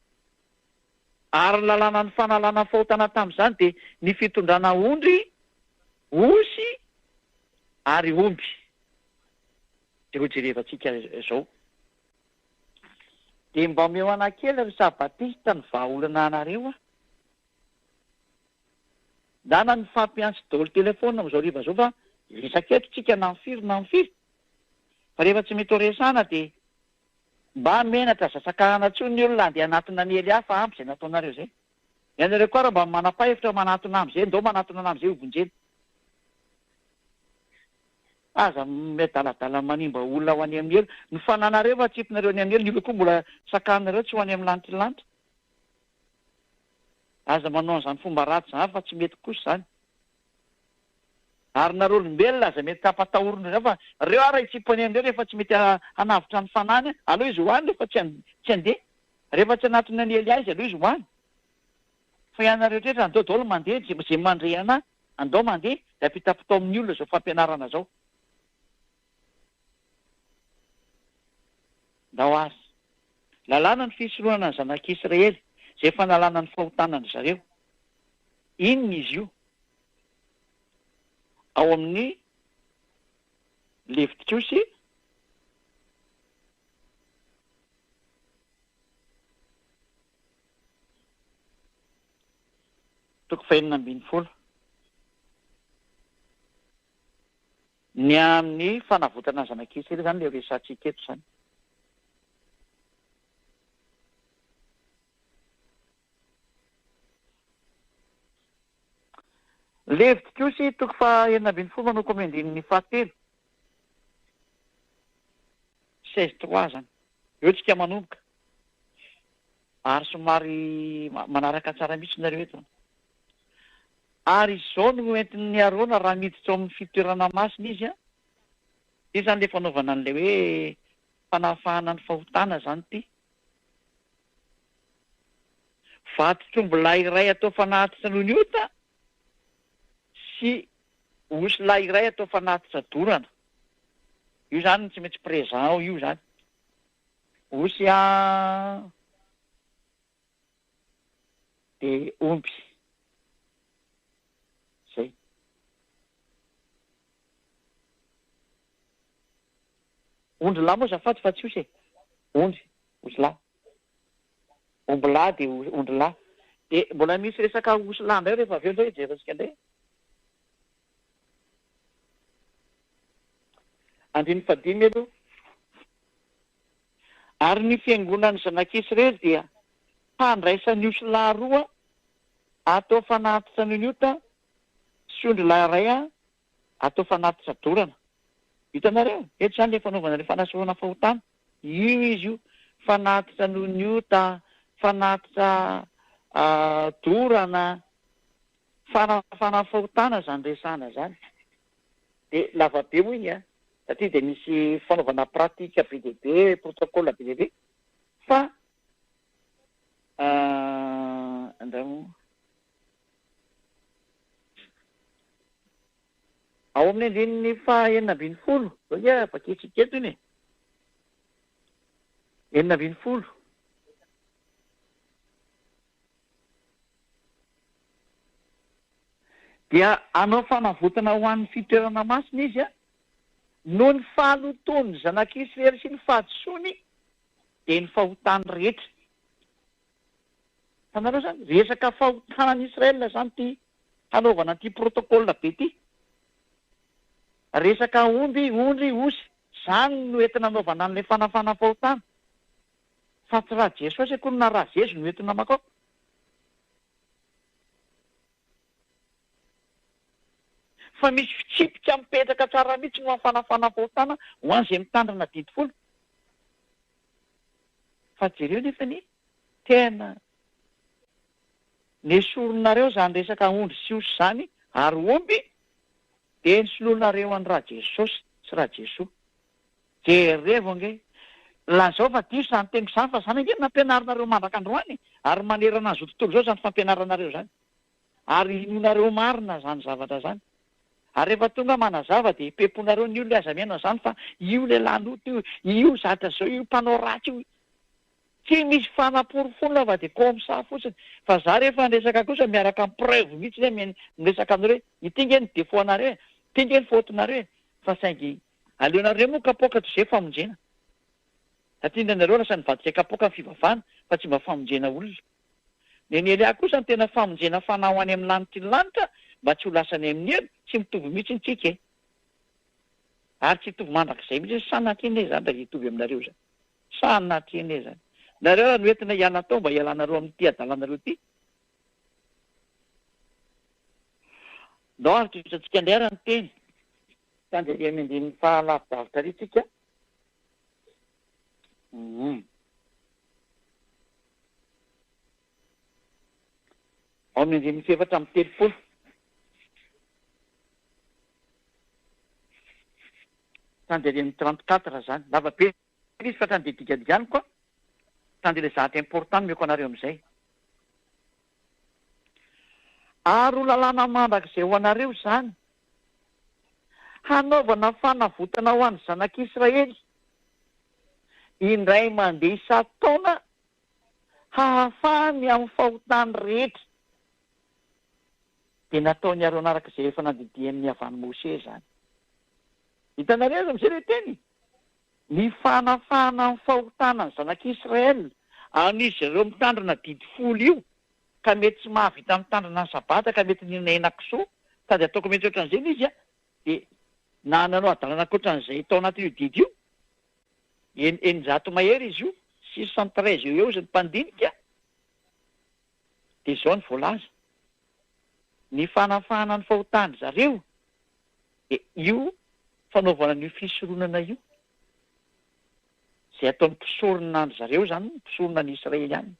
[SPEAKER 9] Ary lalàna ny fanalana fahotana tamin'izany dia ny fitondrana ondry, osy, ary omby. Dia ho jerevantsika izao. Dia mba omeo anakely ry Sabatista ny vahaolana anareo a. Dana ny fampiantso daholo telefona amin'izao riva izao fa resaketo tsika na mifiry. Fa rehefa tsy mety ho resana dia mba menatra zasakahana tsony ny olona dia anatona ny hely hafa ampy izay nataonareo izay. Ianareo koa raha mba manapa-hevitra manatona amin'izay, ndao manatona amin'izay obonjely. Aza miadaladala manimba olona ho any amin'ny elo. Ny fananareo fa tsipinareo any amin'ny elo, ny olona koa mbola sakahanareo tsy ho any amin'ny lanitry. Aza manao an'izany fomba ratsy zany fa tsy mety kosa zany. Ary nareo olombelona aza mety tapatahorona izay fa reo ara itsipany amin'ireo rehefa tsy mety hanavitra ny fanany, aloha izy hoany rehefa tsy handeha. Rehefa tsy anatona ny Elia izy aloha izy hoany. Fa ianareo rehetra andao daholo mandeha, izay mandre ana, andao mandeha, dia ampitapitao amin'ny olona izao fampianarana izao. Ndao azy. Lalàna ny fisorohana ny zanak'Israely, izay fanalana ny fahotanany zareo. Inona izy io? Ao amin'ny Levitikosy toko 4:20. Ny amin'ny fanavotana ny zanak'Israely izany ilay resantsika eto izany. Levitikosy toko 4:20 manoko amin'ny 7. 16:3 zany. Eo tsika manomboka. Ary somary manaraka tsara mihitsy nareo eto. Ary izao no entin'ny Arona raha miditra ao amin'ny fitoerana masina izy a. Io zany le fanaovana an'ilay hoe fanafahana ny fahotana zany ity. Vatotrombola iray atao fanatitra noho ny ota sy osy-lahy iray atao fanatitra dorana. Io zany tsy maintsy présent io zany. Osy dia omby. Zay. Ondry lahy moa zafady fa tsy osy e. Ondry, osy lahy. Omby lahy dia ondry lahy. Dia mbola misy resaka osy lahy indray rehefa avy eo indray jerentsika indray. 5 elo. Ary ny fiangonan'ny zanak'Israely dia handraisan'ny osy lahy roa atao fanatitra ny ota sy ondry lahy iray atao fanatitra dorana. Hitanareo? Eto zany le fanaovana le fanasorana fahotana. Io izy io fanatitra ny ota, fanatitra dorana, fanafana fahotana zany resana zany. Dia lavabe moa iny a. Satria dia misy fanaovana pratika be dia be, protocole be dia be. Fa ao amin'ny andininy 4:20. Zao ia paketsika eto iny e. 4:20. Dia anao fanavotana ho an'ny fitoerana masina izy a. No ny fahaloton'ny zanak'Israely sy ny fahadisoany dia ny fahotany rehetra. Fanareo zany, resaka fahotanan'ny Israelina zany ty hanaovana ty protocole be ty. Resaka omby, ondry, osy, zany no entina hanaovana an'ilay fanafana fahotana. Fa tsy raha Jesosy akory na raha Jezo no entina makao. Fa misy fitsipika mipetraka tsara mihitsy no fanafana fahotana ho an'izay mitandrina 20. Fa jereo nefa ny tena nesoronareo zany resaka ondry sy osy zany ary omby dia nosoloanareo any raha Jesosy sy raha Jesoa. Jereo nge lazao fa diso zany tengo zany fa zany nge nampianaranareo mandrak androany ary manerana azy ho tontolo zao zany fampianaranareo zany. Ary inonareo marina zany zavatra zany. Ary rehefa tonga manazava dia ipemponareo ny olona aza miaina zany fa io lehilahy loto io zatra zao io mpanao ratsy io.
[SPEAKER 5] Tsy misy fanaporofonina fa dia komsa fotsiny. Fa za rehefa resaka kosa miaraka amin'ny preuve mihitsy zay miresaka aminareo itinga ny défaut-nareo, itinga ny faute-nareo. Fa saingy aleonareo moa kapoaka toy izay famonjena. Satria nareo lasa nivadika kapoaka amin'ny fivavahana fa tsy mba famonjena olona. Ny Elia kosa ny tena famonjena fanao any amin'ny lanitra ny lanitra mba tsy ho lasany amin'ny elo, tsy mitovy mihitsy ny tsika e. Ary tsy hitovy mandrakizay mihitsy sanatry zany raha hitovy aminareo zany. Sanatry zany. Nareo raha noentina hiala tao mba hialanareo amin'ity adalanareo ity. Ndao ary toetratsika ndray ny teny. Tanderia mindiny fahalavidavitra ry tsika. Ao mindiny fefatra amin'ny telopolo. Tanderia amin'ny 34 zany. Lava be izy fa tandedikadikany koa. Tanderia zatra important meko anareo amin'izay. Ary ho lalàna mandrakizay ho anareo zany. Hanaovana fanavotana ho an'ny zanak'Israely. Indray mandeha isan-taona hahafahany amin'ny fahotany rehetra. Dia nataony areo narak'izay efa nandidian'ny avany Mose zany. Hitanareo amin'izay ilay teny. Ny fanafahana amin'ny fahotana ny zanak'Israely an'izy ireo mitandrina didy 10 io ka mety tsy mahavita mitandrina ny sabata ka mety ninena kisoa sady ataoko mety ohatran'izay izy dia nananao adalana ohatran'izay tao anatin'io didy io. Eninjato mahery izy io 613 eo izay mpandinika. Dia izao ny voalaza. Ny fanafahana ny fahotany zareo dia io fanaovana n'io fisoronana io. Izay ataon'ny mpisorona ny zareo zany, mpisorona ny Israely ihany.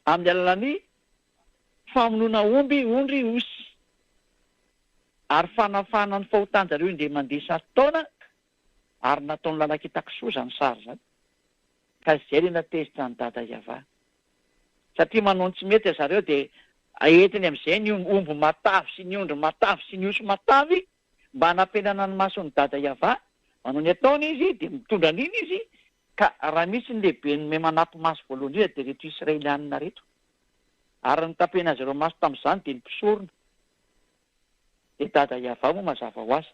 [SPEAKER 5] Amin'ny alalan'ny famonoana omby, ondry, osy. Ary fanafahana ny fahotany zareo indray mandeha isan-taona ary nataony lalakitakisoa zany sary zany. Ka izay ilay natezitra ny dada Iava. Satria manao tsy mety zareo dia aentiny amin'izay ny omby matavy sy ny ondry matavy sy ny osy matavy mba hanampenana ny mason'ny dada Iava. Manao ny ataony izy dia mitondra an'iny izy ka raha misy ny lehibe ny manampy maso voalohany izy dia reto Israelianina reto. Ary ny tapena azy ireo maso tamin'izany dia ny mpisorona. Dia dada Iava moa mazava ho azy.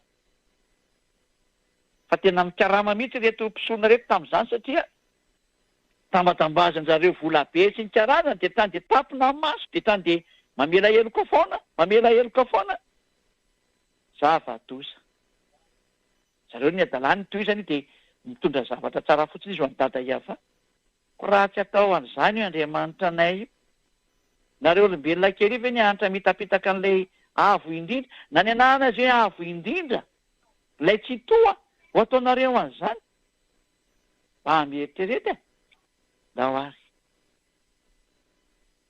[SPEAKER 5] Fa tena mikarama mihitsy reto mpisorona reto tamin'izany satria tambatambazany zareo vola be sy ny karazany dia tany dia tapina maso dia tany dia mamela heloka foana. Zava-doza. Zareo ny adalany toy izany dia mitondra zavatra tsara fotsiny izy ho an'ny dada Iava. Ko raha tsy atao an'izany io Andriamanitra anay io. Nareo olombelona kely io ve ny hanitra mitapitaka an'ilay avo indrindra. Na ny anahana azy hoe avo indrindra. Ilay tsy toa ho ataonareo an'izany. Mba mieritrerety Dao ary.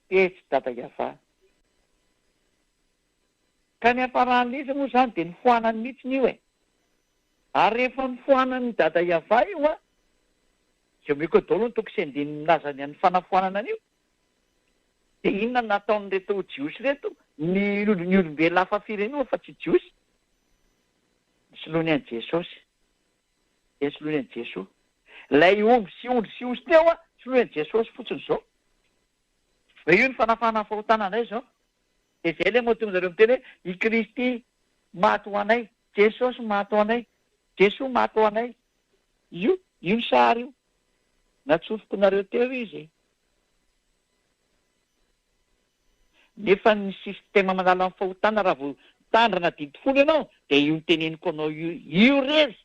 [SPEAKER 5] Tsy dada Iava. Ka ny amparan'izy moa zany dia nifoanany mihitsy io e. Ary rehefa nifoanany dada Iava io zay meko daholo ny toko sy andiny milaza ny fanafoanana an'io. Dia inona nataon'reto jiosy reto ny olombelona hafa firenena fa tsy jiosy. Solony an'i Jesosy. Solony an'i Jesosy. Ilay omby sy ondry sy osy teo solony an'i Jesosy fotsiny izao. Fa io ny fanafahana fahotana anay izao. Dia izay ilay moatonga zareo miteny hoe i Kristy maty ho anay, Jesosy maty ho anay, Jesosy maty ho anay. Io ny sary io. Natsofoko nareo teo izy. Nefa ny sistema manala amin'ny fahotana raha vao tandrina didy 10 ianao dia io ny teneniko anao io rery.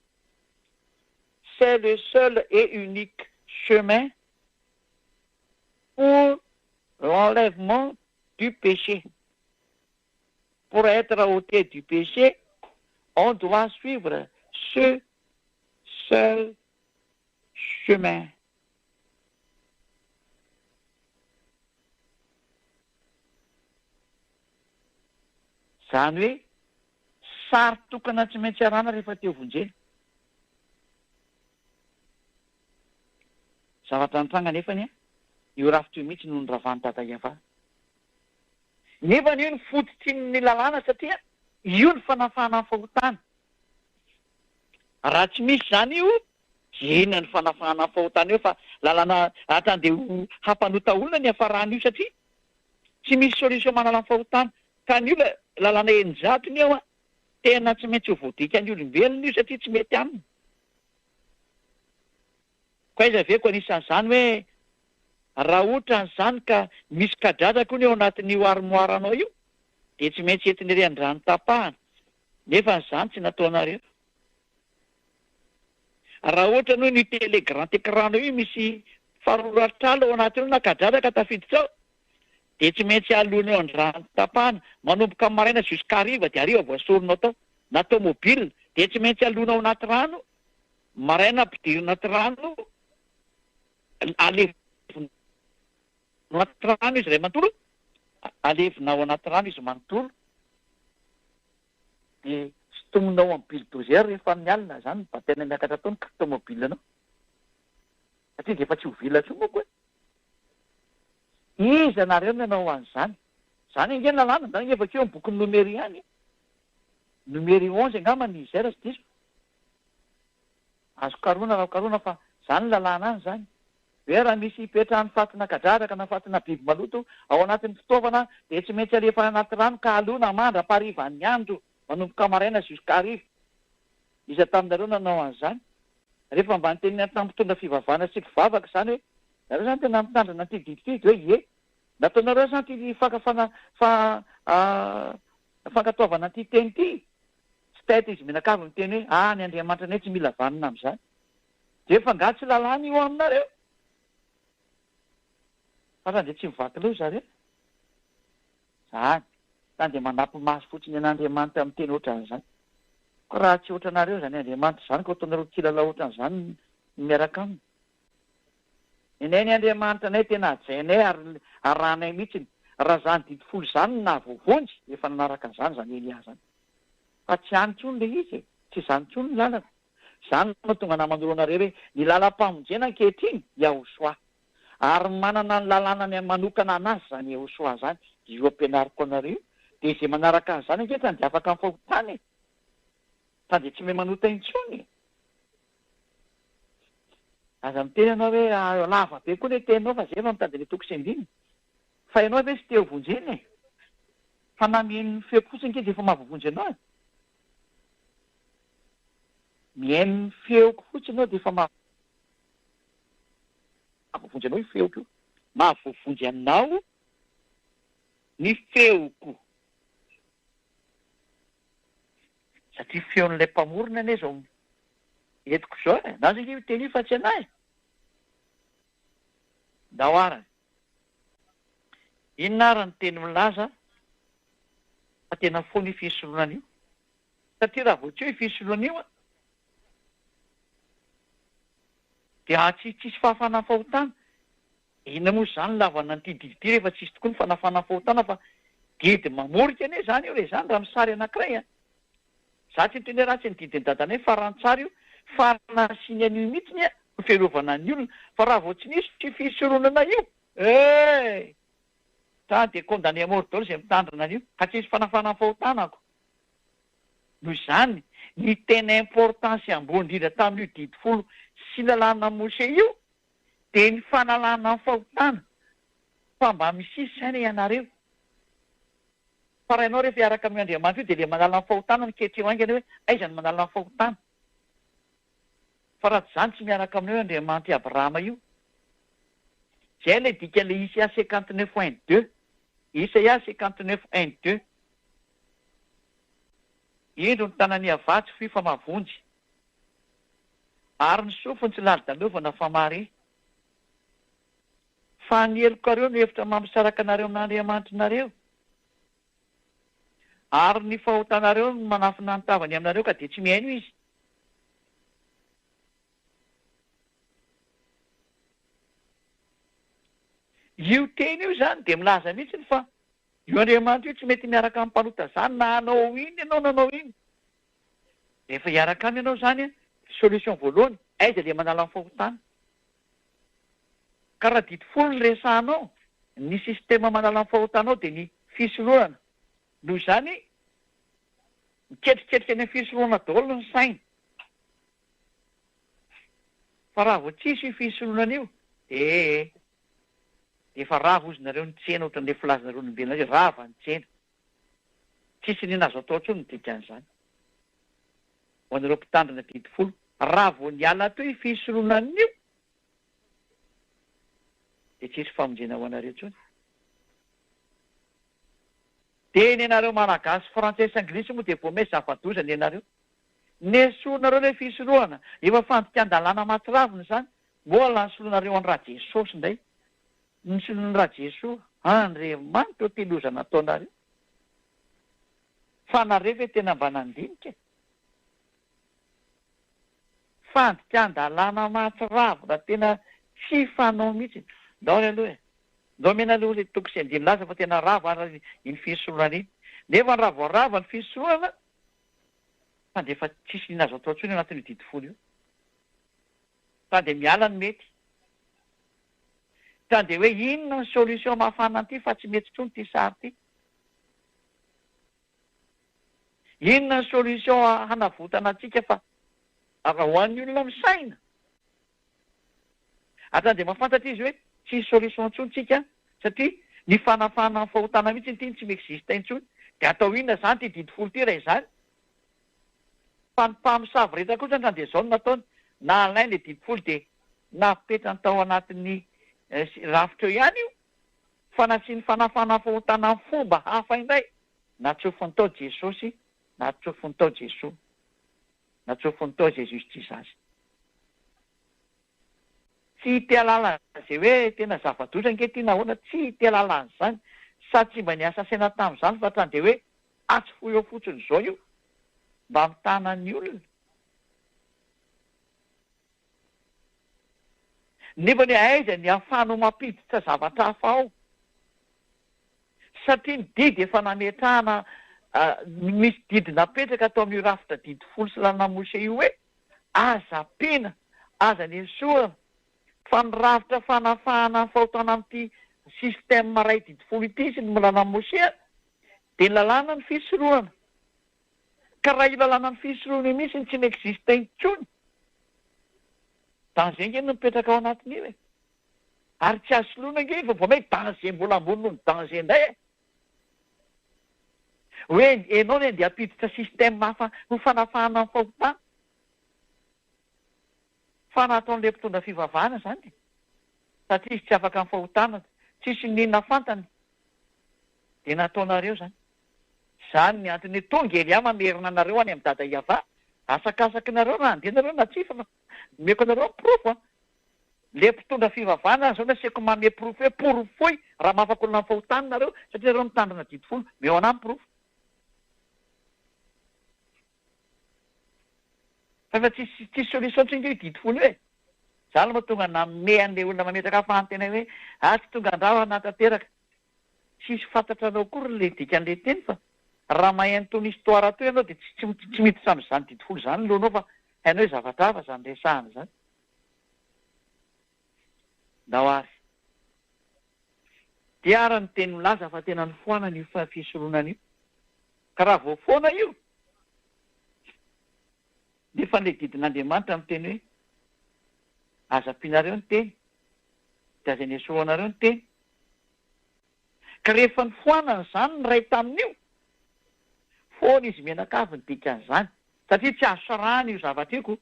[SPEAKER 5] C'est le seul et unique chemin pour l'enlèvement du péché. Pour être ôté du péché, on doit suivre ce seul chemin. Zany hoe sary tokana tsy maintsy arana rehefa teo vonjena. Zavatra nitranga nefany io rafitra io mihitsy no niravan'ny dada Iava. Nefa io ny fototsy ny lalàna satria io ny fanafahana ny fahotana. Raha tsy misy zany io Inona ny fanafahana fahotana eo fa lalana atandeha hampanota olona ny hafarana io satria tsy misy solution manala ny fahotana ka ny io lalana enjatony eo a tena tsy maintsy ho voadika ny olombelona io satria tsy mety aminy. Koa iza ve ko anisan'izany hoe raha ohatra n'izany ka misy kadradraka koa ny eo anatin'io armoiranao io dia tsy maintsy entin'ireny rano tapahana nefa n'izany tsy nataonareo. Raha ohatra noho ny tele grand écran io misy faroratrala ao anatin'io na kadradraka tafiditra ao dia tsy maintsy alona eo an-drano tapahana manomboka maraina jusqu'ariva dia ariva voasoronao tao na tomobile dia tsy maintsy alona ao anaty rano maraina ampidirina anaty rano alevina anaty rano izy ray manontolo alevina ao anaty rano izy manontolo dia sotominao amin'ny bulldozer rehefa amin'ny alina zany batena miakatra tao ny tomobilanao satria dia efa tsy ho vilatra moa koa iza nareo nanao an'izany zany ingeny lalàna zany efa keo amin'ny boky numéri any numéri 11 angamba ny zay raha sy diso azo karona raha karona fa zany lalàna any zany hoe raha misy hipetrahany fatina kadradraka na fatina biby maloto ao anatin'ny fitaovana dia tsy maintsy alefa anaty rano ka alona mandra-pariva ny andro manomboka maraina jusqu'ariva. Iza taminareo nanao an'izany rehefa mba nytenina tampitondra fivavahana sy kivavaka zany hoe nareo zany tena mitandrina ty diditidy hoe ie nataonareo zany ty fankatoavana ty teny ty tsy taita izy menakavy miteny hoe ny Andriamanitra anay tsy mila vanina amin'izany dia efa nga tsy lalàna io aminareo fa raha dia tsy mivaky leo zareo zany tany dia manampy maso fotsiny an'Andriamanitra amin'ny teny ohatran'izany. Ko raha tsy ohatranareo zany Andriamanitra zany ko ataonareo kilalao ohatran'izany miaraka aminy. Inay ny Andriamanitra anay tena ajainay ary arahanay mihitsiny raha zany didi folo zany navovonjy efa nanaraka an'izany zany Elia zany. Fa tsy any tsony le izy tsy zany tsony ny lalako. Zany no tonga namanoro anareo hoe ny lalam-pamonjena ankehitriny Yahosoa ary manana ny lalànany manokana anazy zany Yahosoa zany io ampianariko anareo. Dia izay manaraka an'izany ankehitrany dia afaka mifahotany fa dia tsy mahay manota intsony. Aza miteny ianao hoe lava be koa ny teninao fa zay efa mitady le toko sendiny fa ianao ve sy te ho vonjeny fa na mihaino feo fotsiny ke dia efa mahavovonjy anao mihaino feoko fotsiny anao dia efa mahavovonjy anao io feoko io mahavovonjy anao ny feoko satria feon'ilay mpamorona ane zao entiko zao na zay io teny fa tsy anay daoarany inona ary ny teny milaza fa tena foana io fisoloana io satria raha vao tsy hoe fisoloana io dia tsisy fahafana fahotana inona moa zany lavana nyty didity rehefa tsisy tokoa ny fanafana fahotana fa didy mamorika ane zany io re zany raha misary anankiray za tsy niteny raha tsy nididy ny dadanay farantsary io faranasiny an'io mihitsiny ho fiarovana ny olona fa raha vao tsy nisy tsy fisoronana io ta dia condamné à mort daholo izay mitandrina an'io ka tsy misy fanafana fahotanako noho izany ny tena importance ambony indrindra tamin'io didy folo sy lalàna mose io dia ny fanalana ny fahotana fa mba misisy saina ianareo fa raha ianao rehefa hiaraka amin'ny Andriamanitra io dia le manala ny fahotana nikehitreo aingana hoe aiza ny manala ny fahotana fa raha tsy zany tsy miaraka aminao Andriamanitra Abrahama io zay ilay dikan'ilay Isaia 59:1-2 Isaia 59:1-2 indro ny tanany avatsy fifa mavonjy ary ny sofiny tsy lali-daleovana fa mare fa ny elokareo no hevitra mampisaraka anareo amin'Andriamanitra nareo ary ny fahotanareo no manafina nitavany aminareo ka dia tsy mihaino izy io teny io zany dia milaza mihitsy fa io Andriamanitra io tsy mety miaraka amin'ny mpanota zany na hanao iny ianao nanao iny rehefa hiaraka any ianao zany solution voalohany aiza le manala ny fahotana ka raha didy folo ny resahanao ny sistema manala ny fahotanao dia ny fisoloana noho izany miketriketrika any fisoloana daholo ny saina fa raha vao tsisy fisoloana io de efa rava ozy nareo ny tsena ohatran'le filazanareo olombelona rava ny tsena tsisy nina azo atao tsony dikan'izany ho anareo mpitandrina didifolo raha vao niala toy fisoloanan'io de tsisy famonjena ho anareo tsony de ny anareo malagasy frantsay sy anglisy moa de vao zavadozany ianareo nesoanareo le fisoloana efa fandikan-dalàna matsiraviny zany mbola nysoloanareo any raha jesosy ndray nysoloany raha jesoa andriamanitra tilozana ataonareo fa nareo ve tena mba nandinika fandikan-dalàna matsiravina tena tsy fanao mihitsy ndao ny aloha ndao mena aloha le toko sy andiny laza fa tena rava ary iny fisoloana iny nefa raha voarava ny fisoloana fa de efa tsisy ninazo atao tsony anatin'io didifolo io fa de miala ny mety fa de hoe inona ny solution mahafana an'ity fa tsy mety tsony ty sary ty inona ny solution hanavotana atsika fa raha ho an'ny olona misaina ata de mahafantatra izy hoe tsisy solution tsony tsika satria ny fanafana ny fahotana mihitsy ny ty tsy miexista intsony de atao inona zany ty didifolo ty raha izany fa ny mpamosavy rehetra kosa zany de zao no nataony na alain le didifolo de napetrany tao anatin'ny rafitra eo ihany io fa nasiny fanafana fahotana ny fomba hafa indray natsofony tao jesosy natsofony tao jesoa natsofony tao zay justisy azy tsy te alala zay hoe tena zava-doza anke nahoana tsy te alala zany sady tsy mba niasa saina tamin'izany fa trany de hoe atsy fo eo fotsiny zao io mba mitana ny olona nefa ny aiza ny afano mampiditra zavatra hafa ao satria ny didy efa nametrahana misy didy napetraka atao amin'io rafitra didifolo sy lanamose io hoe aza pina aza ny soana fa ny rafitra fanafahana ny fahotana amin'ity système ray didifolo ity sy ny lanamosea de ny lalàna ny fisoroana ka raha io lalàna ny fisoroana io misy ny tsy miexista intsony danger nge no mipetraka ao anatin'io e ary tsy asoloana nge fa vao hoe danger mbola ambony noho ny danger indray e hoe enao ny andeha apiditra système hafa ho fanafahana ny fahotana fa nataon'le mpitondra fivavahana zany satria izy tsy afaka ny fahotana tsisy ninona fantany de nataonareo zany zany ny antony tonga ely mamerina anareo any amin'ny dada iava asakasaky nareo na andenareo na tsifa meko anareo profo le mpitondra fivavahana zao naseko mame profo hoe porofoy raha mahafaka olona ny fahotana nareo satria nareo mitandrina didifolo meo anamy profo fa tsisy solution tsy nge didifolo io e zany mahatonga name an'le olona mametraka afahantena hoe tsy tonga andrao anatanteraka tsisy fantatra anao kory le dikan'le teny fa raha mahay tony histoire toy ianao de tsy miditra am'zany didifolo zany loanao fa hainao hoe zavatra hafa zany resahana zany ndao ary de ara ny teny milaza fa tena ny foanana io fa fisoloana io ka raha vao foana io nefa le didin'andriamanitra miteny hoe azam-pinareo ny teny de aza ny esoanareo ny teny ka rehefa ny foanana zany ny ray tamin'io foana izy menakavy ny dikan'izany satria tsy azo sarahana io zavatra io ko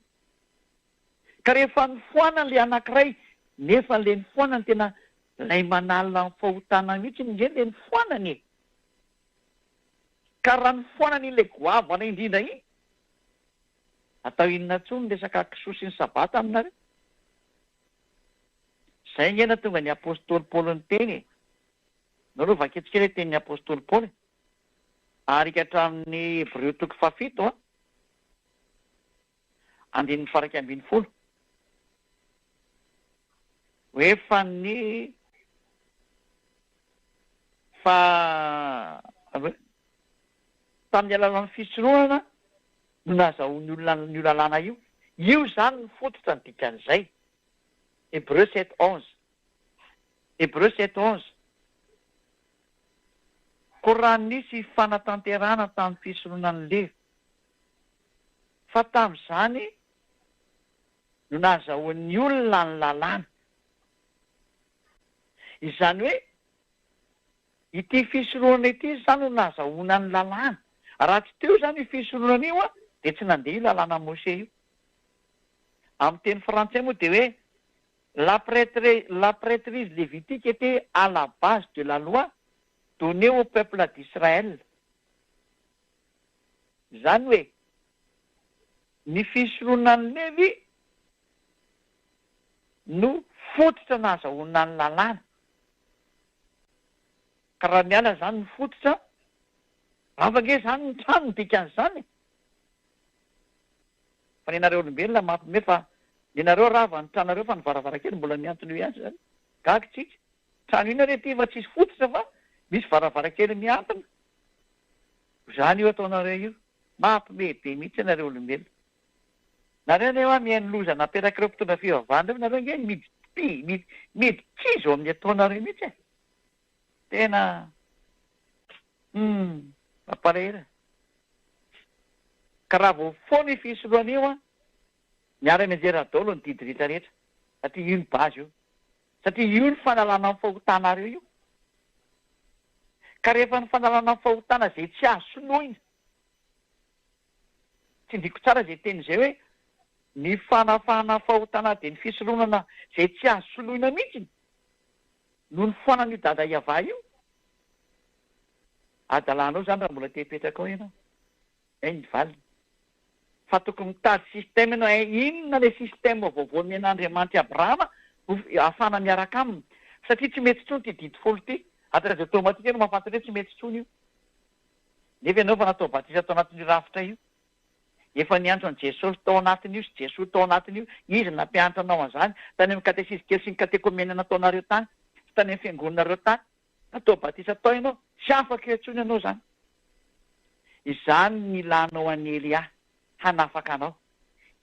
[SPEAKER 5] ka rehefa ny foanana le anankiray nefa le ny foanany tena lay manalina ny fahotana mihitsy nge le ny foanany e ka raha ny foanany ile goavana indrindra iny atao inona tsony resaka kisoa sy ny sabata aminareo zay ngena tonga ny apôstôly paoly ny teny e nareo vaketsikely tenin'ny apôstôly paoly ary ikatra amin'ny Hébreu toko 7 andin'ny faraky ambin'ny folo hoe fa ny tamin'ny alalan'ny fisoroana no nazahoany olona ny io lalàna io zany ny fototra ny dikan'izay Hébreu 7:11 Hébreu 7:11 ko raha nisy fanatanterana tamin'ny fisoroana ny Levi fa tamin'izany no nazahoan'ny olona ny lalàna. Izany hoe ity fisorohana ity zany no nazahoana ny lalàna. Raha tsy teo zany io fisorohana io dia tsy nandeha io lalàna Mose io. Amin'ny teny frantsay moa dia hoe la prêtrise lévitique était à la base de la loi donnée au peuple d'Israël. Zany hoe ny fisorohana ny Levi no fototra nazahoana ny lalàna. Ka raha miala zany ny fototra, afaka zany ny trano ny dikan'izany. Fa ny nareo olombelona mampime fa ianareo rava ny tranareo fa ny varavarakely mbola miantona eo ihany zany. Gaga tsika. Trano io nareo ty fa tsisy fototra fa misy varavarakely miantona. Zany io ataonareo io. Mampime be mihitsy ianareo olombelona. Nareo nefa mihaino loza naperaka ireo mpitondra fivavahana nareo nge midy kizo amin'ny ataonareo mihitsy e. Tena mamparera. Ka raha vao foana fisorohana io miara-mianjera adaolo ny didy rehetrarehetra. Satria io ny bazy io. Satria io ny fanalana amin'ny fahotana io. Ka rehefa ny fanalana amin'ny fahotana izay tsy azo soloina. Tsy ndiko tsara izay teny izay hoe ny fanafahana fahotana dia ny fisorohana izay tsy azo soloina mihitsy no ny foanan'io dada Iava io. Adalanao zany raha mbola te hipetraka ao ianao. Ny valiny. Fa tokony mitady système ianao. Inona ilay système vaovao men'Andriamanitra Abrahama ahafana miaraka aminy. Satria tsy mety intsony ty didy folo ty. Atrezy automatique ianao mahafantatra hoe tsy mety intsony io. Nefa ianao fa natao batisa tao anatin'io rafitra io. Efa niantso an' Jesosy tao anatiny io, sy Jesosy tao anatiny io, izy nampianatra anao an'izany, tany amin'ny katesisy kely sy ny katekomena nataonareo tany, sy tany amin'ny fiangonanareo tany, natao batisa tao ianao, tsy afaka eo intsony ianao zany. Izany ny ilanao an'i Elia, hanafaka anao.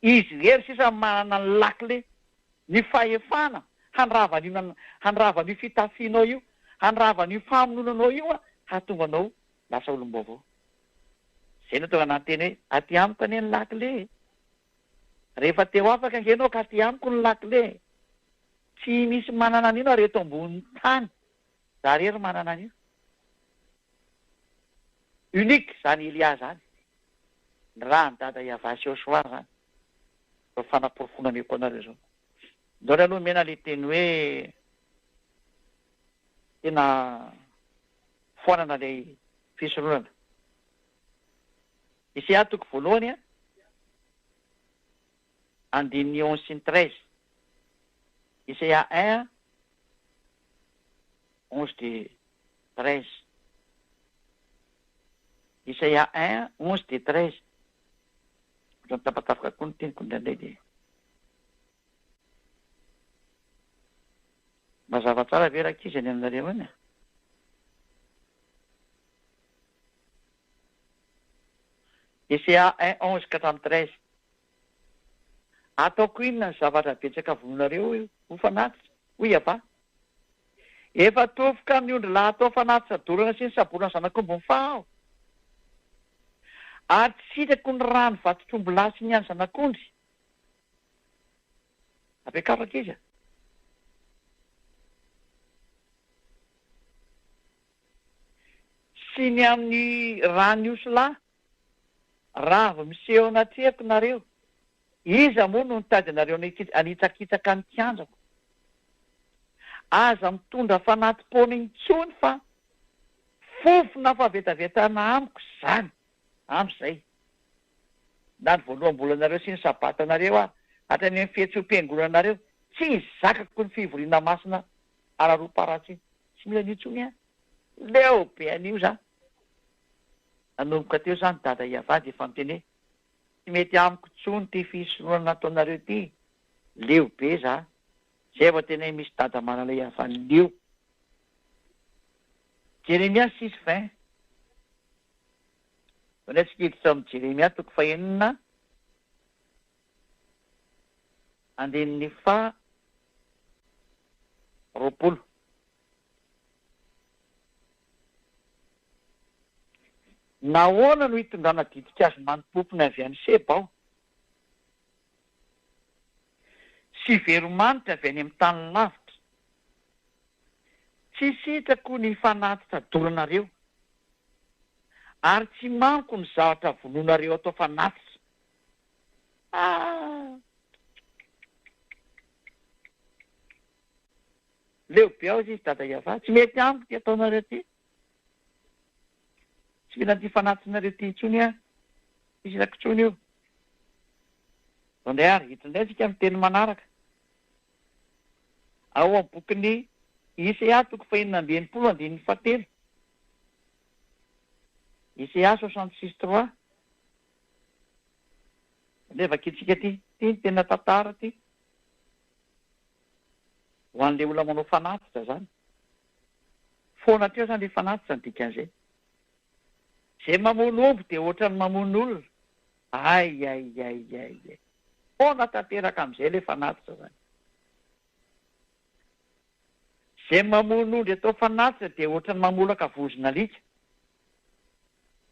[SPEAKER 5] Izy rery sisa manana ny lakle, ny fahefana, handravan'io fitafianao io, handravan'io famononanao io, hahatonga anao lasa olom-baovao. Zay no tonga anateny hoe aty amiko anie ny lakle. Rehefa teo afaka angenao ka aty amiko ny lakle. Tsy misy manana an'io reto ambony tany. Za rery manana an'io. Unique zany Elia zany. Ny raha ny dada Iava sy Joshua zany. Fa fanaporofonana eko anareo zao. Ndao aloha mena le teny hoe tena foanana ilay fisorohana. Isaia toko voalohany andininy 11 sy ny 13. Isaia 1 11 de 13. Isaia 1 11 de 13. Zany tapatapaka koa ny teniko indraindray dia mazava tsara ve raha kizy any aminareo any. Isaia 1 11 ka hatramin'ny 13. Ataoko inona ny zavatra betsaka vononareo ho fanatitra, ho Iava. Efa tofoka amin'ny ondry lahy atao fanatitra dorana sy ny saborana zanakombony faho. Ary tsy hitako ny rano vatotrombo lahy sy ny any zanak'ondry. Ampiakaraka izy. Sy ny amin'ny rano io lahy. Raha vao miseho anatrehako nareo. Iza moa no nitady anareo anitsakitsaka ny kianjako. Aza mitondra fanati-pona intsony fa fofona fahavetavetana amiko zany. Am'izay. Na ny voaloham-bolanareo sy ny sabatanareo hatrany amin'ny fihetsom-piangonanareo tsy zakako ny fivoriana masina araroa-paratsy. Tsy mila nitsony leo be an'io zany. Nanomboka teo zany dada Iava dia efa miteny hoe tsy mety amiko tsony ty fisorohana nataonareo ty. Leo be za. Zay vao tena misy dada manana Iava leo. Jeremia 6:20. Fanetsika hiditra amin'ny Jeremia toko fahenina andininy fa roapolo. Nahoana no hitondrana didika azy manompopony avy any Seba ao. sy veromanitra avy any amin'ny tany lavitra. Tsy sitrako ny fanatitra doranareo ary tsy manko ny zavatra vononareo atao fanatitra. Leo be ao izy dada Iava, tsy mety amiko ty ataonareo ty. Tsy mila ty fanatrinareo ty intsony a. Isy rakotsony io. Indray ary hitindray tsika amin'ny teny manaraka. Ao amin'ny bokin'ny Isaya 6:27. Isaya 66:3. Indray vakitsika ty ny tena tantara ty. Ho an'ilay olona manao fanatitra zany. Foana teo zany le fanatitra ny dikan'izay. Zay mamono omby dia ohatrany mamono olona. Ay. Foana tanteraka amin'izay le fanatitra zany. Zay mamono ondry atao fanatitra dia ohatrany mamolaka vozona alika.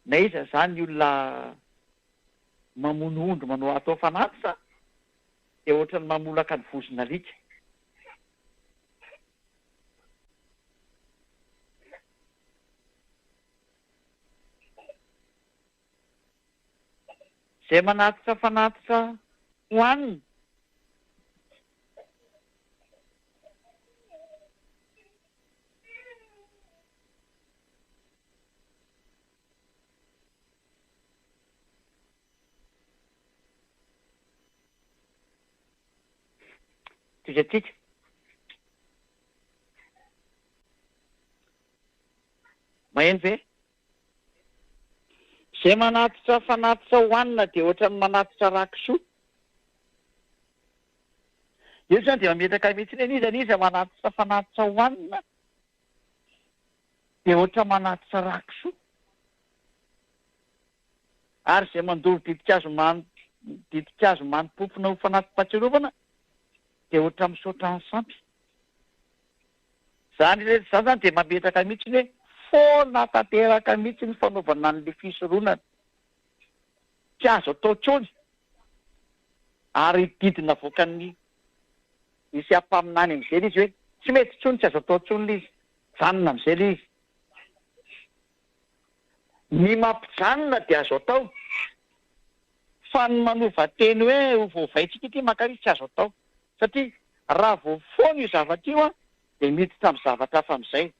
[SPEAKER 5] Na iza zany olona mamono ondry manao atao fanatitra dia ohatrany mamolaka ny vozona alika. Zay manatitra fanatitra hoanina. Tizatsika. Maheno ve? Zay manatitra fanatitra hoanina dia ohatrany manatitra rakisoa. Io zany dia mametaka mihitsy ny iza manatitra fanatitra hoanina dia ohatra manatitra rakisoa. Ary zay mandoro didikazo manimpopona ho fanatim-pahatsiarovana dia ohatra misaotra ny sampy. Zany zany dia mametaka mihitsy hoe foana tanteraka mihitsy ny fanaovana an'le fisoronana. Tsy azo atao tsony. Ary didina voakan'ny isy ampaminany amin'izay izy hoe tsy mety tsony, tsy azo atao tsony izy. Janona amin'izay le izy. Ny mampijanona dia azo atao. Fa ny manova teny hoe ho voavaitsika ity makarizy tsy azo atao. Satria raha vao foana io zavatra io dia miditra amin'ny zavatra hafa amin'izay.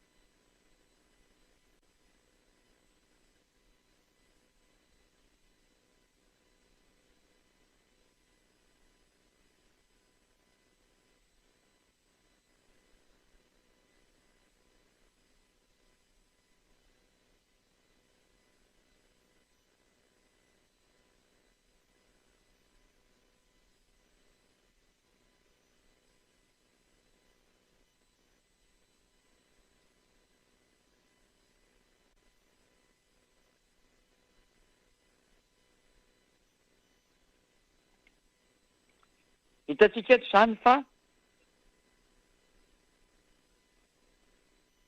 [SPEAKER 5] Hitantsika eto zany fa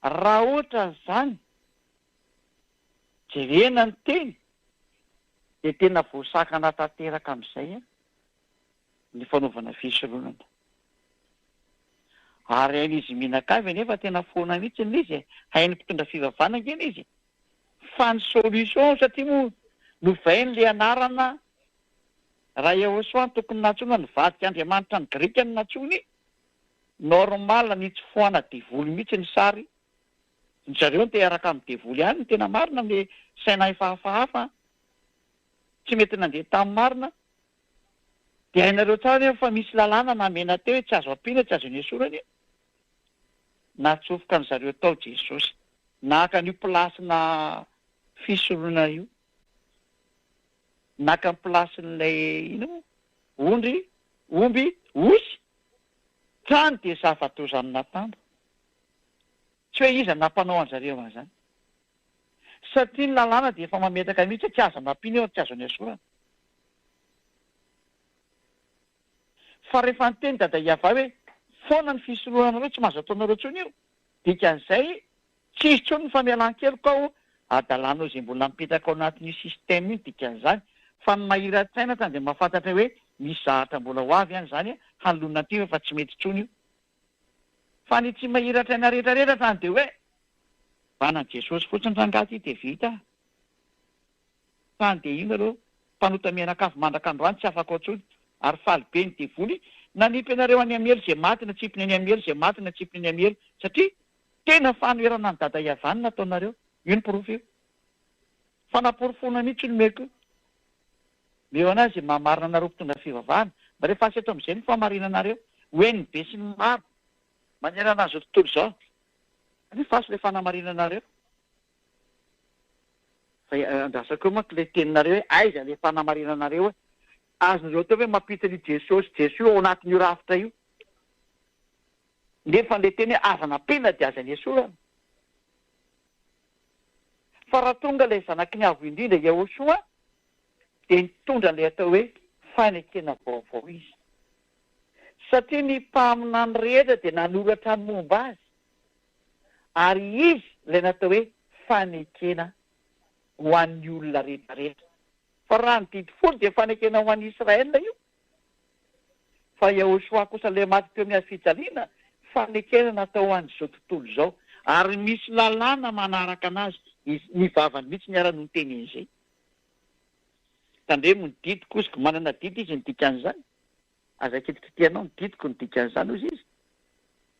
[SPEAKER 5] raha ohatra zany jerena ny teny dia tena voasakana tanteraka amin'izay ny fanaovana fisoronana. Ary hain'izy mihinan-kavy nefa tena foana mihitsy izy, hainy mpitondra fivavahana ngeny izy. Fa ny solution satria moa novain'le anarana raha Yahosoa tokony natsoina ny vadik'Andriamanitra ny Grika ny natsony, normal ny tsy foana devoly mihitsy ny sary. Ny zareo ny tearaka amin'ny devoly ihany ny tena marina amin'ny saina efa hafahafa. Tsy mety nandeha tamin'ny marina. Dia hainareo tsara fa misy lalàna namena teo hoe tsy azo ampiana, tsy azo inesorana. Natsofoka ny zareo tao Jesosy. Naka n'io plasina fisoronana io. Naka ny plasin'ilay ondry, omby, osy. Trany dia zava-tozany natambo. Tsy hoe iza nampanao an'zareo an'izany. Satria ny lalàna dia efa mametaka mihitsy tsy azo nampiana eo, tsy azo inesorana. Fa rehefa nyteny dada Iava hoe foana ny fisoronanareo tsy mahazo ataonareo tsony io. Dikan'izay tsy isy tsony ny famelan-keloka ao adalanao izay mbola mipetaka ao anatin'io sistema io dikan'izany. fa ny mahiran-tsaina tany dia mahafantatra hoe misy zahatra mbola ho avy any zany halona ty fa tsy mety tsony io. Fa ny tsy mahira-traina rehetrarehetra tany dia hoe vanan Jesosy fotsiny rangaty dia vita. Tany dia ino aloha mpanotamiana-kafo mandrak'androany tsy afaka otsony ary faly be ny devoly nanipy anareo any amiely izay maty na tsipiny any amiely izay maty na tsipiny any amiely satria tena fanoerana ny dada Iavany nataonareo. Io ny porofo io. Fa naporofona mihitsy ny meko. Meo anazy izay mahamarina anareo mpitondra fivavahana mba rehefa asy eto amin'izay ny famarinanareo hoe ny be sy ny maro manera anazy ao tontolo izao. Nefa asy ilay fanamarinanareo. Fa andrasako eo manko ilay teninareo hoe aiza ilay fanamarinanareo hoe azonareo teo hoe mampitany Jesosy Jesoa ao anatin'io rafitra io. Nefa ilay teny hoe azana pena dia azany Jesoa. Fa raha tonga ilay zanaky ny avo indrindra Yahosoa dia nitondra ilay atao hoe fanekena vaovao izy. Satria ny mpamina ny rehetra dia nanoratra ny momba azy. Ary izy ilay natao hoe fanekena ho an'ny olona rehetrarehetra. Fa raha ny didy folo dia fanekena ho an'ny Israelina io. Fa Yahosoa kosa ilay maty teo amin'ny fijaliana fanekena natao ho an'izao tontolo izao. Ary misy lalàna manaraka anazy. Ny vavany mihitsy niara-no teny izay. Tandremo ny didiko kosiko manana didy izy ny dikan'izany. Aza kitikitianao ny didiko ny dikan'izany ozy izy.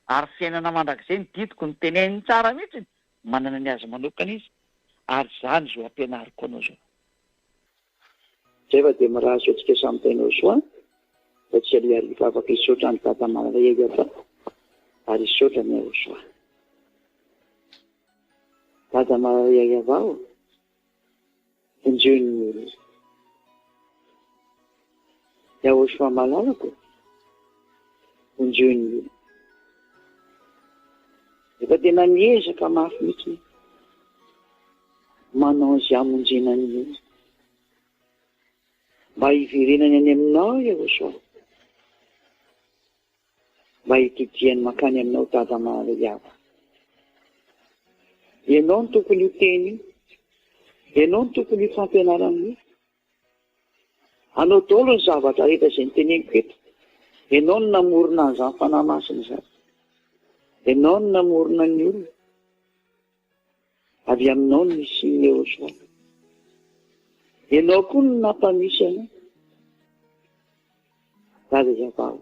[SPEAKER 5] Ary fiainana mandrakizay ny didiko ny teneniny tsara mihitsy manana ny azy manokana izy. Ary zany zao ampianariko anao zao.
[SPEAKER 9] Zay fa dia mirazo antsika samy tainao soa fa tsy aliariva afaka isotra ny dada Maria fa ary isotra ny Yahosoa. Dada Maria avao injony olona. Yahosoa malalako injony olona. Efa tena miezaka mafy mihitsy manao izay amonjenany olona. Mba hiverenany any aminao Yahosoa. Mba hitidiany makany aminao dada Maria ava. Ianao ny tokony ho teny io. Ianao ny tokony ho fampianarana. Anao daholo ny zavatra rehetra izay niteneniko eto. Ianao ny namorona an'izany fanahy masina izany. Ianao ny namorona ny olona. Avy aminao ny misy Yahosoa. Ianao koa ny nampamisy anao. Dada Iavao.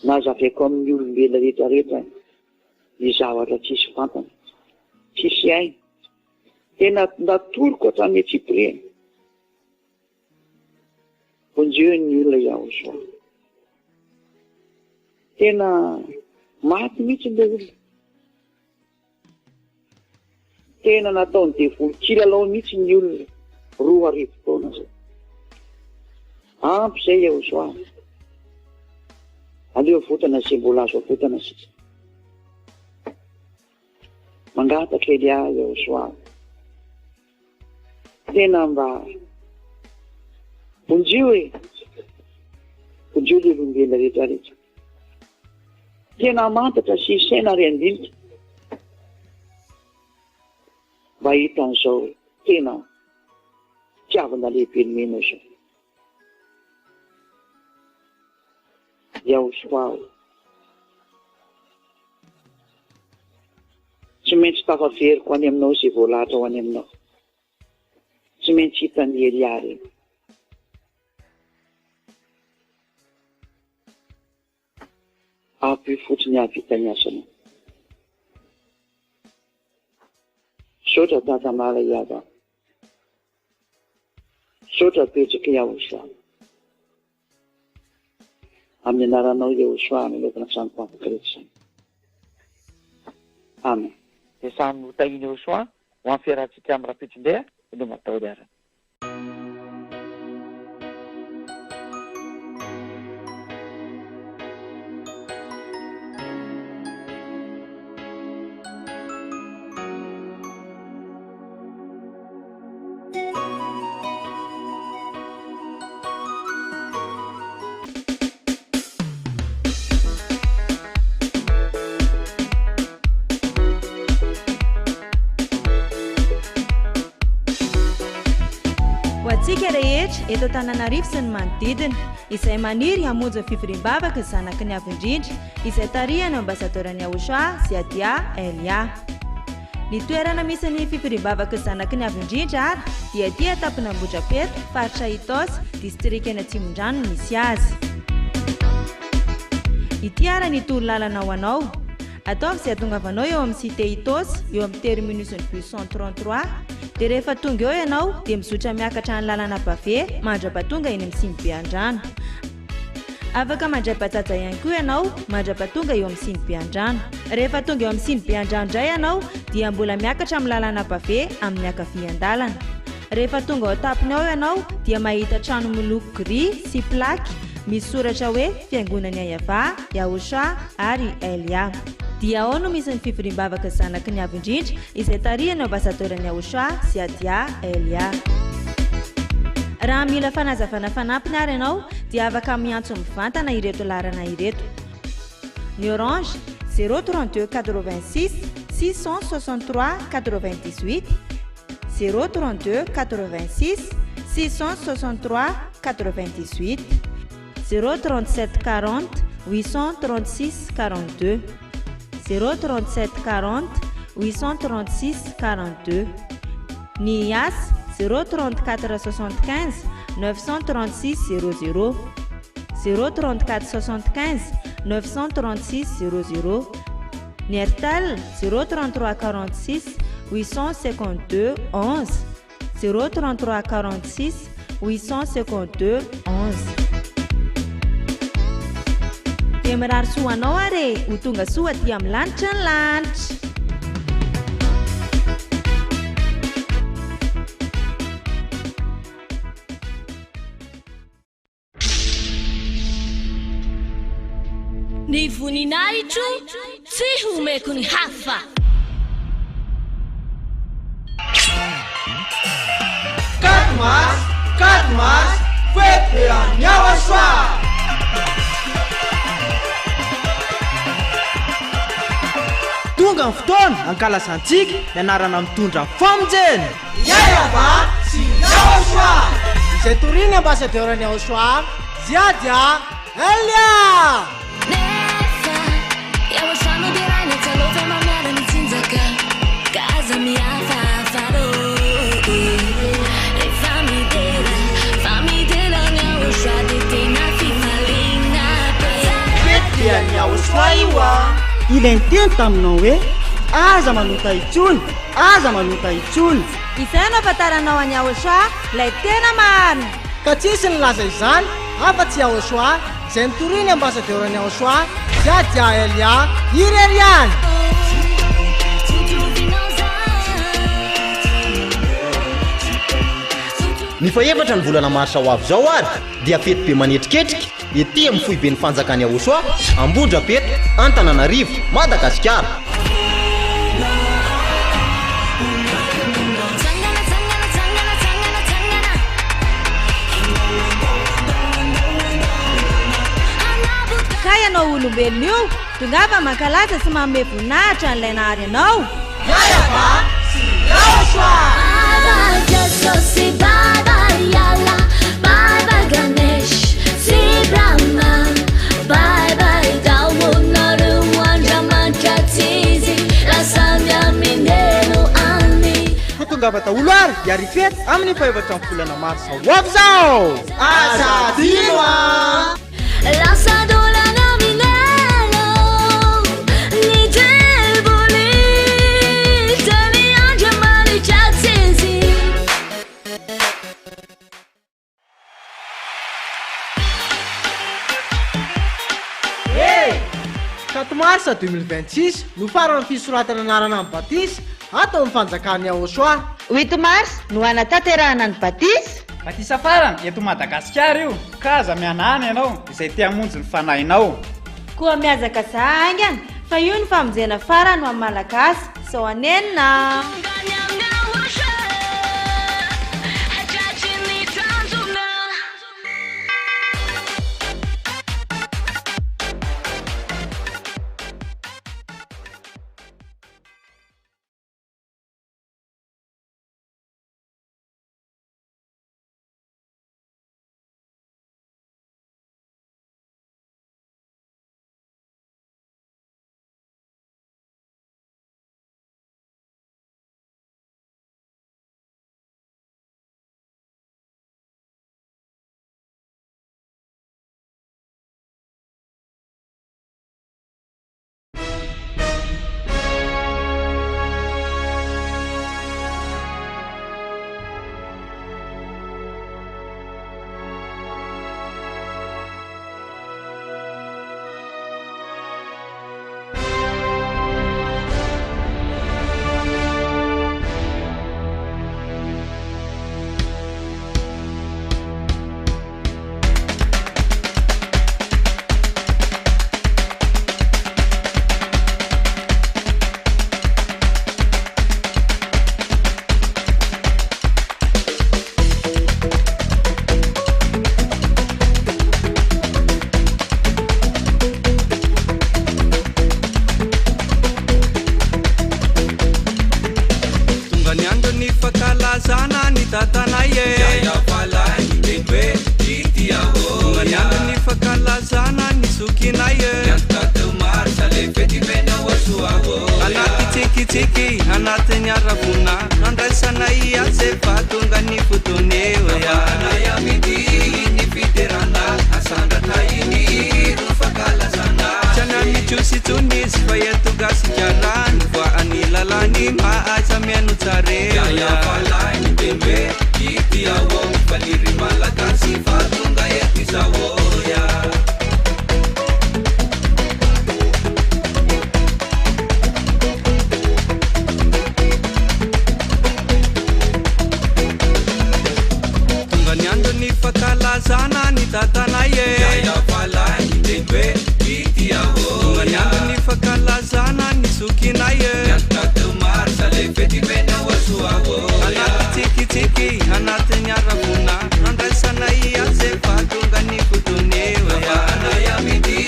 [SPEAKER 9] Nazavaiko amin'ny olombelona rehetrarehetra ny zavatra tsisy fantana. Tsisy aina. Tena natoroko hatramin'ny Tsipriana. Vonjeo ny olona Yahosoa. Tena maty mihitsy ilay olona. Tena nataony devoly kilalao mihitsy ny olona 2 taona zay. Ampy izay Yahosoa. Aleo votana izay mbola azo avotana sisa. Mangataka Elia Yahosoa. Tena mba vonjeo e. Vonjeo ilay olombelona rehetrarehetra. Tena mantatra sy saina ry andinika. Mba hitan'izao tena tiavana lehibe ny menao izao. Yahosoa. Tsy maintsy tafaveriko any aminao izay voalahatra ho any aminao. Tsy maintsy hitany Elia reny. Ampy fotsiny havita ny asanao. Sotra dada Maria ava. Sotra petraka Yahosoa. Amin'ny anaranao Yahosoa milaokana samy mpampakiretsy. Amen.
[SPEAKER 5] Dia samy hotahiny Yahosoa ho amin'ny fiarahantsika amin'ny rapitron-drea no matahory arany.
[SPEAKER 14] eto Antananarivo sy ny manodidina izay maniry hamonjy fivoriam-bavaka ny zanaky ny avy-indrindra izay tarihany ambasadorany Aochoa Ziadia Elia. Ny toerana misy ny fivoriam-bavaka ny zanaky ny avy-indrindra ary dia ety atapona Ambohidrapeto, faritra Itos, distrikana Atsimondrano misy azy. Ity ara ny toro-lalana ho anao. Ataovy izay atongavanao eo amin'ny cité Itos, eo amin'ny terminus ny bus 133, dia rehefa tonga eo ianao dia mizotra miakatra ny lalana Bave mandrapatonga eny amin'ny Simbybeandrano. Afaka mandray bajaja ihany koa ianao mandrapatonga eo amin'ny Simbybeandrano. Rehefa tonga eo amin'ny Simbybeandrano indray ianao dia mbola miakatra amin'ny lalana Bave amin'ny ankavian-dalana. Rehefa tonga ao tapony ao ianao dia mahita trano miloko gris sy plaky misy soratra hoe Fiangonan'ny Ayava, Aochoa ary Elia. Dia ao no misy ny fivoriam-bavaka zanaky ny avy-indrindra izay tarihany ambasadorany Aochoa Ziadia Elia. Raha mila fanazavana fanampiny ary ianao dia afaka miantso mivantana ireto larana ireto. Ny Orange 032 86 663 98, 032 86 663 98, 037 40 836 42, 037 40 836 42. Ny IAS 034 75 936 00, 034 75 936 00. Ny Airtel 033 46 852 11, 033 46 852 11. Dia mirary soanao are ho tonga soa aty amin'ny lanitra ny lanitra.
[SPEAKER 3] Ny voninahitro tsy homeko ny hafa.
[SPEAKER 4] Katmas, fety any Aochoa.
[SPEAKER 2] Tonga ny fotoana ankalazantsika ny anarana mitondra famonjena.
[SPEAKER 4] Ayava sy Aochoa.
[SPEAKER 21] Izay toriny ambasadorany Aochoa Ziadia Elia. Ilainy teny taminao hoe aza manota itsony, aza manota itsony.
[SPEAKER 14] Izay no afantaranao any Aochoa ilay tena marina.
[SPEAKER 21] Ka tsisy ny laza izany afa-tsy Aochoa izay nitoriny ambasadorany Aochoa Ziadia Elia ireriany.
[SPEAKER 23] Ny faefatra ny volana marsa ho avy zao ary dia fety be manetriketrika ety amin'ny foibe ny fanjakany Aochoa, Ambohidrapeto, Antananarivo, Madagasikara.
[SPEAKER 14] Ka ianao olombelona io tongava mankalaza sy manome voninahitra an'ilay nahary ianao.
[SPEAKER 4] Ayava sy Aochoa.
[SPEAKER 21] Tonga daholo ary hiary fety amin'ny faefatra ny volana marsa ho avy zao.
[SPEAKER 4] Aza dino a.
[SPEAKER 21] Mars 2026 no farany fisoratana anarana ny Batisy atao amin'ny fanjakany Aochoa.
[SPEAKER 14] 8 mars no anatanterahana ny Batisy.
[SPEAKER 10] Batisa farany eto Madagasikara io. Kaza mianana ianao izay te hamonjy ny fanahinao.
[SPEAKER 14] Koa miazaka zahangana fa io ny famonjena farany ho amin'ny Malagasy. Sao anenina.
[SPEAKER 11] tsare falai ny tembe ity ao faliry malagasy fa tonga ety zaoya tonga ny andro ny fakalazana ny tatanay falai ny tembe ity ao tonga ny andro ny fakalazana ny sokinay anaty tsikitsiki anaty ny aravona andraisanay aze fa tonga ny fotonanay amity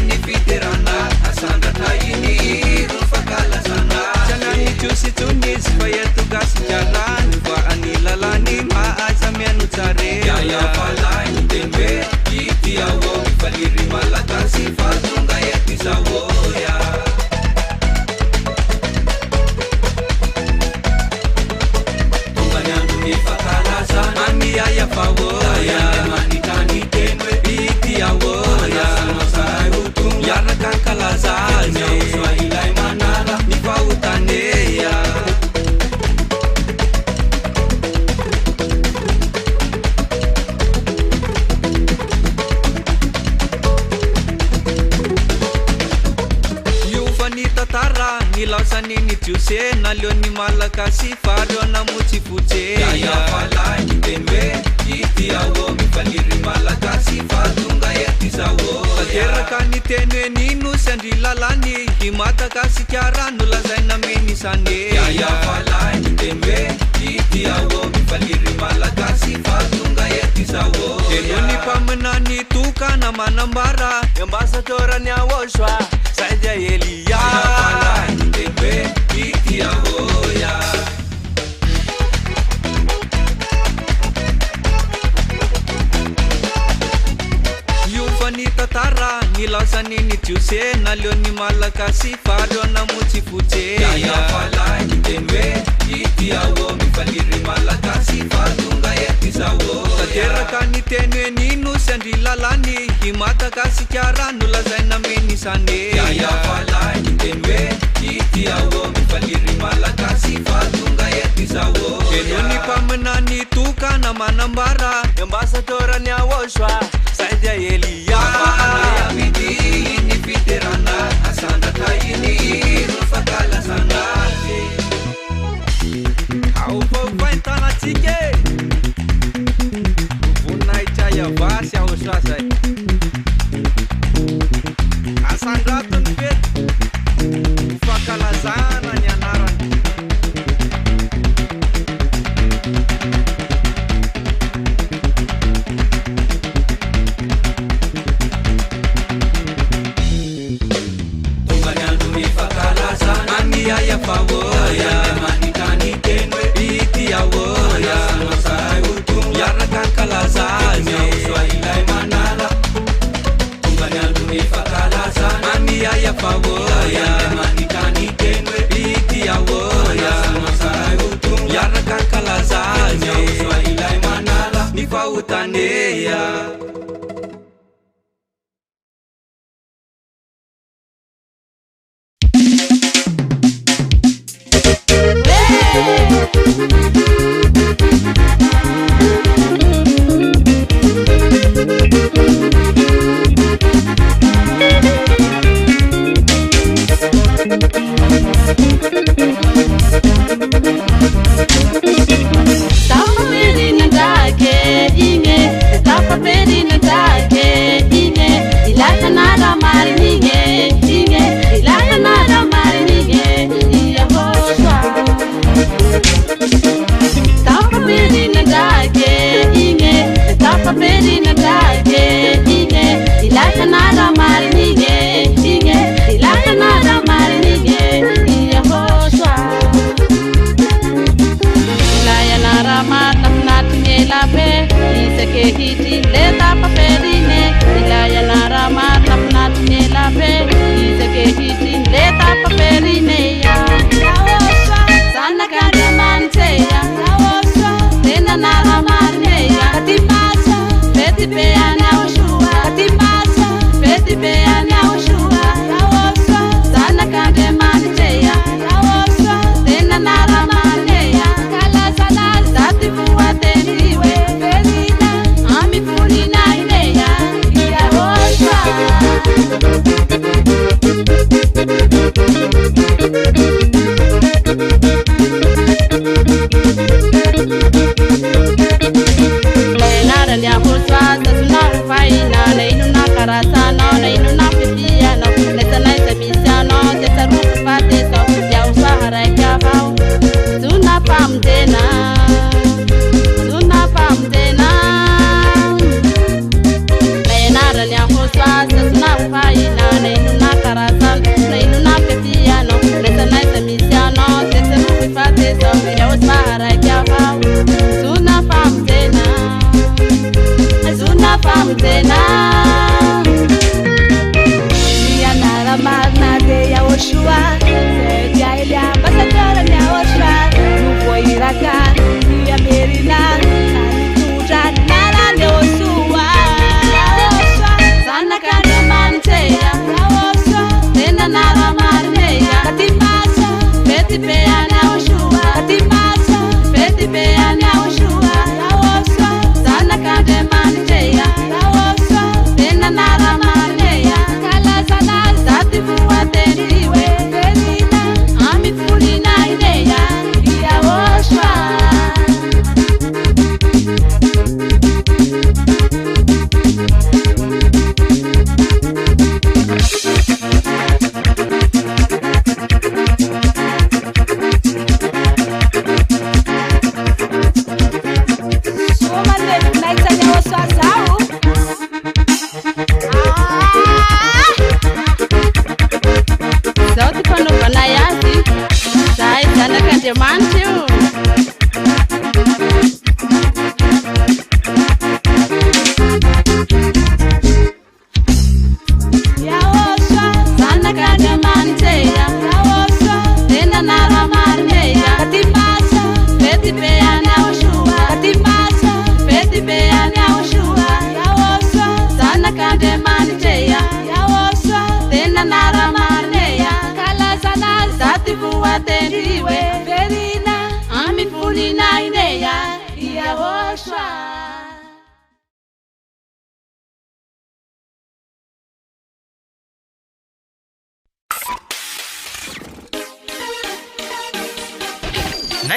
[SPEAKER 11] ny fiterana asandratra iny ro fakalazana janany tiositsonizy fa etogasykarany fa any lalany maaza miano tsare falai ny tembe ity ao faliry malagasy fa tonga ety zaoya aya fawoya manitani tenwe iti awoya masai utung yarna kan kalazanya uswahilai manala ni fautaneya yufanita tara ni lausani ni tiuse na leo ni malakasi fario na muchifuche ya falai ni tenwe iti awo mifaliry malagasy fa tonga ety zawo tanteraka ny tenwe nino sandry lalany himatakasikara no lazaina menisane ya falai ny tenwe ity awo mifaliry malagasy fa tonga ety zawo telo ny mpaminany tokana manambara ambasadorany awosoa saidia elia falai ny tenwe ity awoya fanitantara ny laosany ny tiose na leo ny malakasy fario na motsifotsy falai ny tenwe ity ao mifaliry malagasy fa tonga ety zao tanteraka ny teny hoe nino sy andry lalany himatakasikara no lazaina menisane falai ny teny hoe ity ao mifaliry malagasy fa tonga ety zao eno ny mpaminany tokana manambara ambasadorany awosoa saidia elia amity ny fiterana asandratra iny no fakalazanazy ao faofaintanatsika voninahitra iavasy aosoa zay asandratony fety fakalazana ny anarany aya fawoya manitany teny hoe ity awoya masay utung yaraka kalazanya uswahilai manala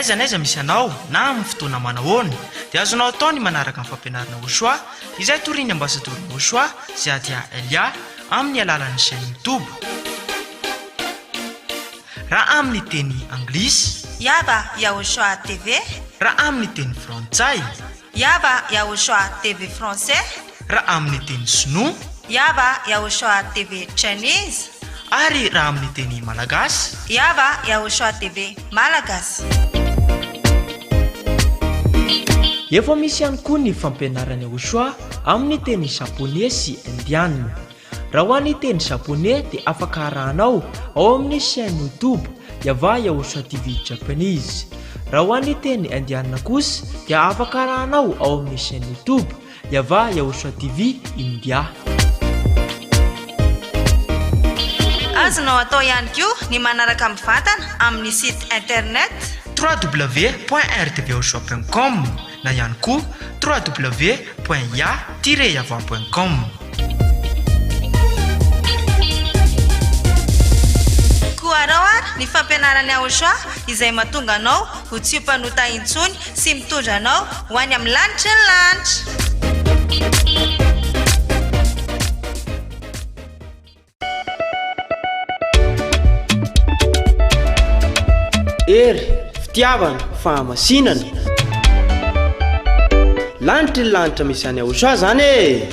[SPEAKER 2] naizanaiza misy anao na amin'ny fotoana manahoany dia azonao atao ny manaraka amin'ny fampianarana Ochoa izay toriny ambasadorina Ochoa izay adia Elia amin'ny alalan'ny chaîne YouTube. Raha amin'ny teny anglisy
[SPEAKER 13] yaba ya Ochoa TV,
[SPEAKER 2] raha amin'ny teny frantsay
[SPEAKER 13] yaba ya Ochoa TV français,
[SPEAKER 2] raha amin'ny teny sinoa
[SPEAKER 13] yaba ya Ochoa TV Chinese,
[SPEAKER 2] ary raha amin'ny teny malagasy
[SPEAKER 13] yaba ya Ochoa TV malagasy.
[SPEAKER 1] Efa misy ihany koa ny fampianarana Ochoa amin'ny teny japonais sy indiana. Raha ho an'ny teny japonais dia afaka arahanao ao amin'ny chaîne YouTube Yava Ochoa TV Japanese. Raha ho an'ny teny indiana kosa dia afaka arahanao ao amin'ny chaîne YouTube Yava Ochoa TV India.
[SPEAKER 13] Azonao atao ihany koa ny manaraka mivantana amin'ny site internet
[SPEAKER 2] www.rtvochoa.com na ihany koa www.ya-yava.com.
[SPEAKER 13] Koaraoa ny fampianarana Ochoa izay mahatonga anao ho tsy mpanota intsony sy mitondra anao ho any amin'ny lanitra ny lanitra.
[SPEAKER 15] Ery, fitiavana, fahamasinana. Lanitra ny lanitra misy any Ochoa zany e.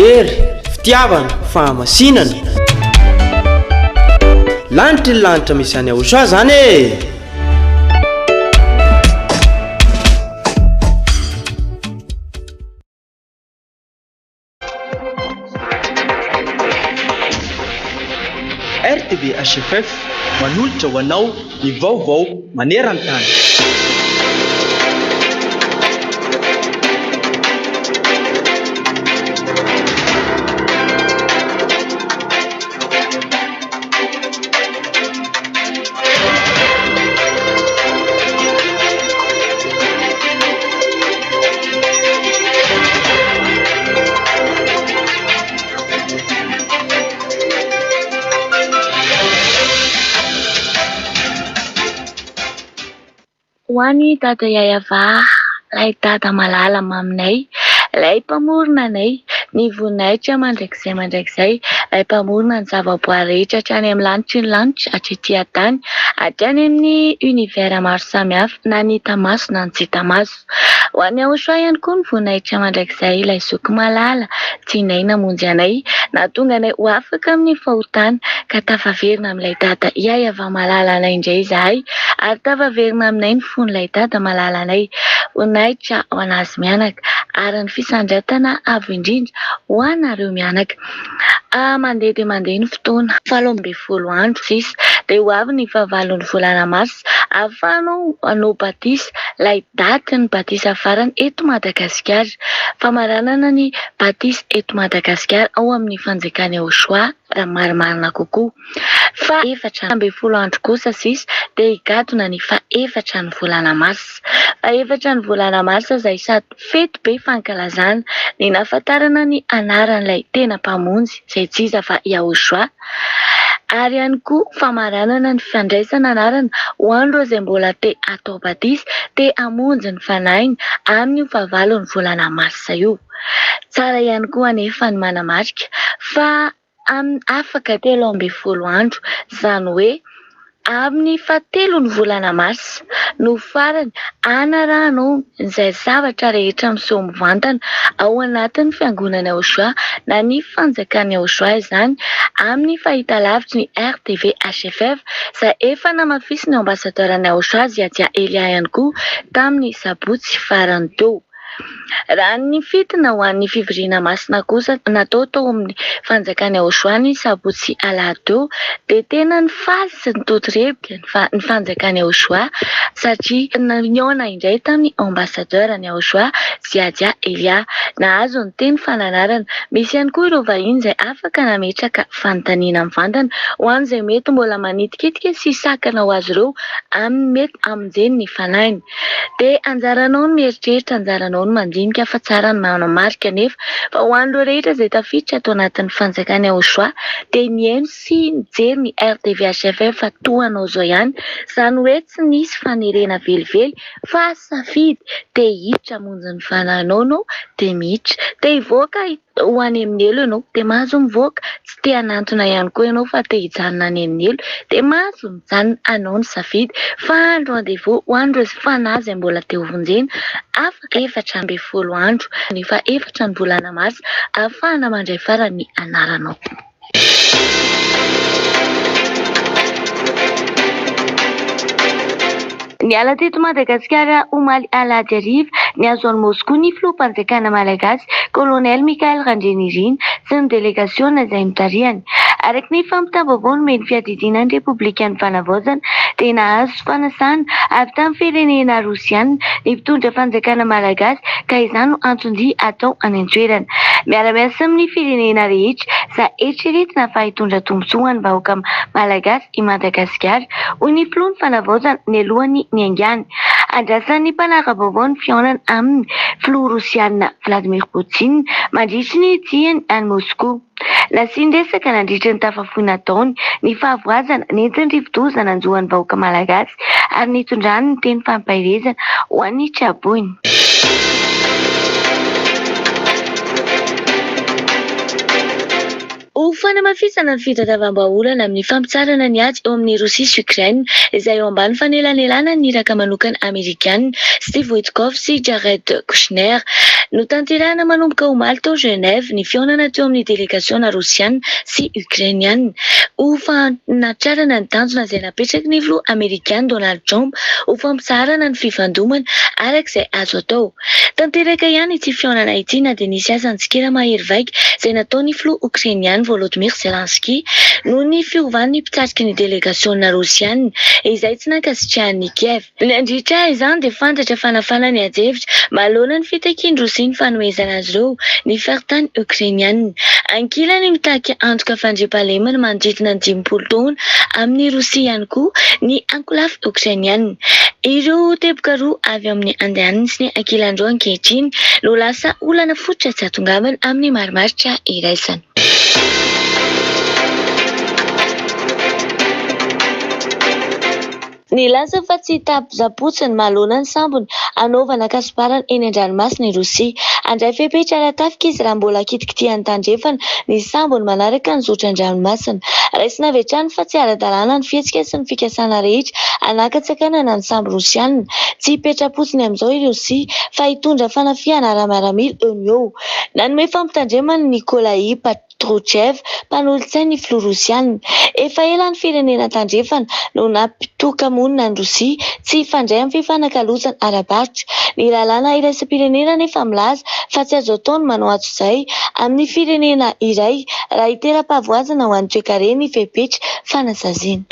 [SPEAKER 15] Ery, fitiavana, fahamasinana. Lanitra ny lanitra misy any Ochoa zany e.
[SPEAKER 1] RTV HFF manolotra ho anao ny vaovao maneran-tany.
[SPEAKER 12] Hoany dada Yayava, lay dada malala maminay, lay mpamorona anay, ny voninahitra mandrakizay, lay mpamorona ny zavaboary rehetra hatrany amin'ny lanitry ny lanitra, hatretỳ an-tany, hatrany amin'ny univers maro samihafa, na ny hita maso na ny tsy hita maso. Ho an'ny Ahosoa ihany koa ny voninahitra mandrakizay, lay zoky malala, tianay namonjy anay, na tonga anay ho afaka amin'ny fahotana, ka tafaverina amin'ilay dada Yayava malala anay indray izahay, ary tafaverina aminay ny fon'ilay dada malala anay, voninahitra ho anazy mianaka, ary ny fisandratana avo indrindra ho anareo mianaka. Mandeha dia mandeha ny fotoana 17 andro sisa dia ho avy ny fahavalon'ny volana Mars, ahafahanao anao batisa, lay daty ny batisa farany eto Madagasikara. Famaranana ny batisa eto Madagasikara ao amin'ny fanjakany Ahosoa raha marimarina kokoa. Fa 17 andro kosa sisa dia higadona ny fa 4 ny volana Mars. Fa 4 ny volana Mars izay sady fety be fankalazana ny nahafantarana ny anaran'ilay tena mpamonjy izay tsy iza fa i Ahosoa. Ary ihany koa famaranana ny fandraisana anarana ho an'ireo izay mbola te atao batisa, te hamonjy ny fanahiny amin'ny fahavalon'ny volana Marsa io. Tsara ihany koa anefa ny manamarika fa afaka 17 andro, izany hoe amin'ny 7 ny volana Mars no farany anarahanao izay zavatra rehetra miseho mivantana ao anatin'ny fiangonana Ahosoa na ny fanjakany Ahosoa izany, amin'ny fahitalavitra ny RTV HFF izay efa namafisy ny ambasadeurany Ahosoa Ziadia Elia ihany koa tamin'ny sabotsy farany teo. Raha ny fitina ho an'ny fivoriana masina kosa natao tao amin'ny fanjakany Ahosoa ny sabotsy alahady eo dia tena ny faly sy ny totorebika ny fanjakany Ahosoa satria niona indray tamin'ny ambasadeurany Ahosoa Ziadia Elia, nahazo ny teny fananarana. Misy ihany koa ireo vahiny izay afaka nametraka fanontaniana mivantana ho an'izay mety mbola manitikitika sy sakana ho azy ireo amin'ny mety amonjeny ny fanahiny. Dia anjaranao ny mieritreritra, anjaranao ny mandinika fa tsara ny manamarika nefa fa ho an'ireo rehetra izay tafiditra atao anatin'ny fanjakany Ahosoa dia mihaino sy mijery ny RTV HFF toanao izao ihany, izany hoe tsy nisy fanerena velively fa safidy dia hiditra hamonjy ny fanahinao ianao dia miditra, dia hivoaka ho any amin'ny elo ianao dia mahazo mivoaka, tsy te hanantona ihany koa ianao fa te hijanona any amin'ny elo dia mahazo mijanona anao ny safidy. Fa andro rendez-vous ho an'ireo fanahy izay mbola te ho vonjena afaka 17 andro ny fa 4 ny volana Mars ahafahana mandray farany anaranao. Ny ala teto Madagasikara omaly alady ariva ny azo any Moscou ny filoham-panjakana malagasy Colonel Mikael Randrianirina sy ny délégation izay mitarihany. Araka ny fampitam-baovao no meny fiadidinan'ny Repoblikan'ny Fanavaozana dia nahazo fanasana avy tamin'ny firenena Rosiana ny mpitondra fanjakana malagasy ka izany no antony atao any an-toerana. Miara-miasa amin'ny firenena rehetra izay eritreretina fa hitondra tombontsoa ny vahoaka malagasy i Madagasikara hoy ny filohan'ny Fanavaozana ny alohany ny angany. Andrasan'ny mpanara-baovao ny fihaonana amin'ny filoha Rosiana Vladimir Poutine mandritry ny diany any Moscou. Nasindresaka nandritra ny tafafoina taony ny fahavoazana nentin'ny rivodozana anjohan'ny vahoaka malagasy ary nitondrany ny teny fampahirezana ho an'ny traboiny. Ho fanamafisana ny fitadiavam-baolana amin'ny fampitsarana ny ady eo amin'ny Rosia sy Ukraine izay eo ambany fanelanelana ny iraka manokana Amerikanina Steve Witkoff sy Jared Kushner no tanterahana manomboka omaly tao Genève ny fihaonana teo amin'ny délégation Rosiana sy Ukrainiana. Ho fanatrarana ny tanjona izay napetraky ny filoha Amerikana Donald Trump ho fampitsarana ny fifandomana arak'izay azo atao. Tanteraka ihany ity fihaonana ity na dia nisy aza ny tsikera mahery vaika izay nataon'ny filoha Ukrainiana Volodymyr Volodymyr Zelensky noho ny fiovany ny mpitarika ny delegaciona Rosiana izay tsy nankasitrahan'ny Kiev. Ny andritra izany dia fantatra fanafana ny ady-hevitra manoloana ny fitakian'ny Rosia ny fanomezana azy ireo ny faritany Ukrainiana. Ankilany mitahaka antoka fandriampahalemana manodidina ny 10 taona amin'ny Rosia ihany koa ny ankolafy Ukrainiana. Ireo teboka roa avy amin'ny andehanany sy ny ankilan-dreo ankehitriny no lasa olana fototra tsy hatongavana amin'ny marimaritra iraisany. Ny lasa fa tsy tapizapotsiny manoloana ny sambony anaovana kasiparana eny an-dranomasina ny Rosia. Andray fepetra aratafika izy raha mbola kitikitihan'ny tandrefana ny sambony manaraka ny zotra an-dranomasina. Raisina avy hatrany fa tsy ara-dalàna ny fihetsika sy ny fikasana rehetra anaka-tsakanana ny sambo Rosiana. Tsy hipetra-potsiny amin'izao i Rosia fa hitondra fanafiana ara-miaramila eo ny eo. Nanome fampitandremana Nikolai Patrushev mpanolotsaina ny filoha Rosiana. Efa ela ny firenena tandrefana no nampitoka-monina ny Rosia tsy hifandray amin'ny fifanankalozana ara-barotra. Ny lalàna iraisam-pirenena nefa milaza fa tsy azo ataony manao ato izay amin'ny firenena iray raha hitera-pavoazana ho an'ny toe-karena ny fepetra fanasaziana.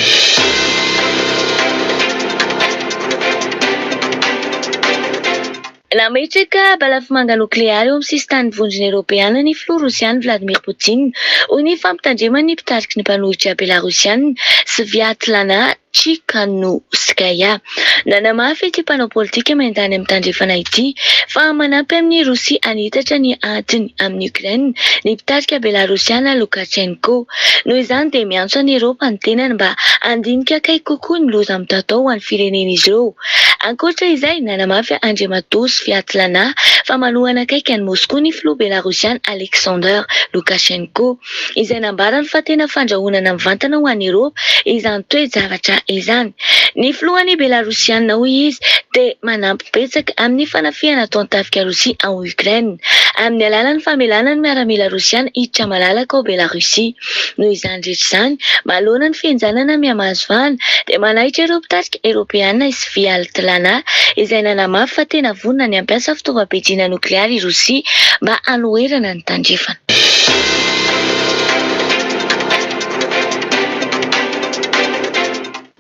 [SPEAKER 12] Nametraka balafomanga nokleary eo amin'ny sisin-tany vondrona Eropeana ny filoha Rosiana Vladimir Poutine hoy ny fampitandremana ny mpitariky ny mpanohitra Belarusiana Sviatlana Tsikhanouskaya. Nanamafy ity mpanao politika maintany amin'ny tandrefana ity fa manampy amin'ny Rosia anitatra ny adiny amin'ny Ukraine ny mpitarika Belarusiana Lukashenko. Noho izany dia miantso any Eropa ny tenany mba handinika akaiky kokoa ny loza mitatao ho an'ny firenena izy ireo. Ankoatra izay nanamafy Andriamatos Sviatlana fa manohana akaiky any Moscou ny filoha Belarusiana Alexander Lukashenko izay nambarany fa tena fandrahonana mivantana ho an'ny Eropa izany toe-javatra izany. Ny filohan'ny Belarusiana hoy izy dia manampy betsaka amin'ny fanafiana ataon'ny tafika Rosia ao Ukraine amin'ny alalan'ny famelana ny miaramila Rosiana hiditra malalaka ao Belarusia. Noho izany rehetra izany manoloana ny fihenjanana mihamazovana dia manahitra ireo mpitarika Eropeana Sviatlana izay nanamafy fa tena vonona ny ampiasa fitaovam-piadiana nokleary Rosia mba hanoherana ny tandrefana.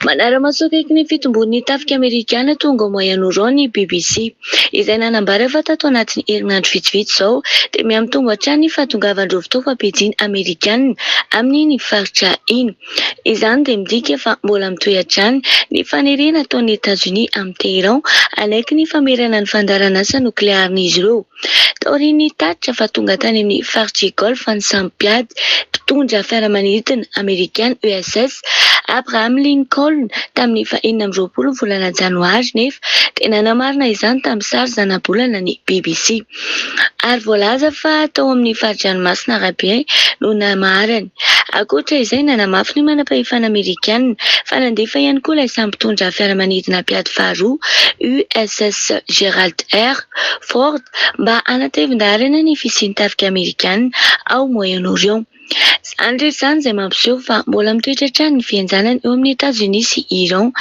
[SPEAKER 12] Manara-maso akaiky ny fitombon'ny tafika Amerikana tonga ao Moyen-Orient ny BBC izay nanambara fa tato anatin'ny herinandro vitsivitsy izao dia miamitongo hatrany ny fahatongavan'ireo fitaovam-piadiana Amerikana amin'ny faritra iny. Izany dia midika fa mbola mitohy hatrany ny fanerena ataon'ny États-Unis amin'ny Téhéran anaiky ny famerana ny fandarana asa noklearin'izy ireo. Taorian'ny tatitra fa tonga tany amin'ny faritra Golfe ny Sampiady mpitondra fiaramanidina Amerikana USS Abraham Lincoln tamin'ny 20 volana Janoary nefa dia nanamarina izany tamin'ny sary zana-bolana ny BBC. Ary voalaza fa tao amin'ny fari-dranomasina Arabia no namaharany. Ankoatra izay nanamafy ny manam-pahefana Amerikana fa nandefa ihany koa ilay samy mpitondra fiaramanidina mpiady faharoa USS Gerald R. Ford mba hanatevin-darana ny fisian'ny tafika Amerikana ao Moyen-Orient. Izany rehetra izany izay mampiseho fa mbola mitoetra hatrany ny fihenjanana eo amin'ny États-Unis sy Iran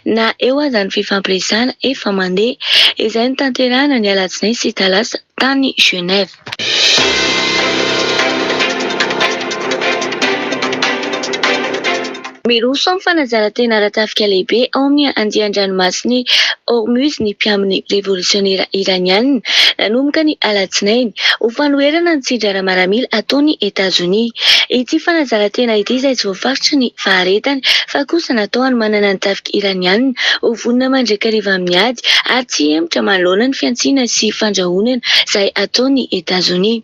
[SPEAKER 12] na eo aza ny fifampiresahana efa mandeha izay ny tanterahana ny alatsinainy sy talasa tany Genève. Miroso amin'ny fanazara-tena ara-tafika lehibe ao amin'ny andian-dranomasiny Hormuz ny mpiambin'ny revolutionnera iraniana nanomboka ny alatsinainy ho fanoherana ny tsindrara maramila ataon'ny États-Unis. Ity fanazara-tena ity izay tsy voafaritra ny faharetany fa kosa natao hanomanana ny tafika iraniana ho vonona mandrakariva amin'ny ady ary tsy emotra manoloana ny fiantsiana sy fandrahonana izay ataon'ny États-Unis.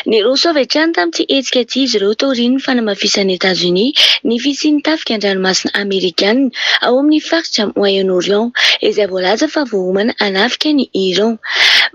[SPEAKER 12] Ny roso avy hatrany tamin'ity hetsika ity izy ireo taorian'ny fanamafisan'ny États-Unis ny fisian'ny tafika an-dranomasina Amerikana ao amin'ny faritra Moyen-Orient izay voalaza fa voahomana hanafika ny Iran.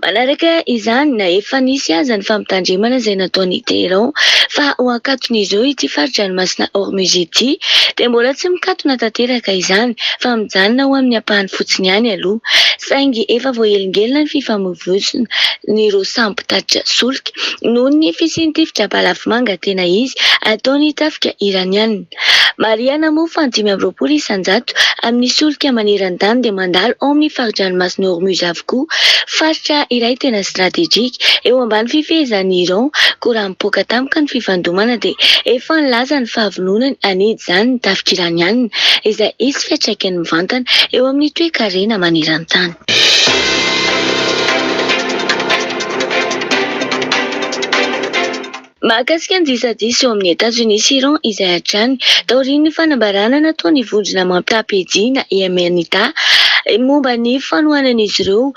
[SPEAKER 12] Manaraka izany na efa nisy aza ny fampitandremana izay nataon'ny Téhéran fa ho ankaton'izy ireo ity fari-dranomasina Hormuz ity dia mbola tsy mikatona tanteraka izany fa mijanona ho amin'ny ampahany fotsiny ihany aloha. Saingy efa voahelingelina ny fifamoivoizina ny ireo samy mpitatitra solika noho ny fisian'ity fitram-balafomanga tena izy ataon'ny tafika iraniana. Mariana mofa 520 isan-jato amin'ny solika maneran-tany dia mandalo ao amin'ny fari-dranomasina Hormuz avokoa faritra iray tena strategique eo ambany fifehezan'ny Iran koa raha mipoaka tampoka ny fifandomana dia efa nilaza ny fahavononany anidy izany ny tafika iranianina izay isy fiantraikany mivantana eo amin'ny toe-karena maneran-tany. Mahakasika ny disadisa eo amin'ny États-Unis sy Iran izay hatrany taorian'ny fanambarana nataony vondrona mampitapediana Yemenita momba ny fanohanan'izy ireo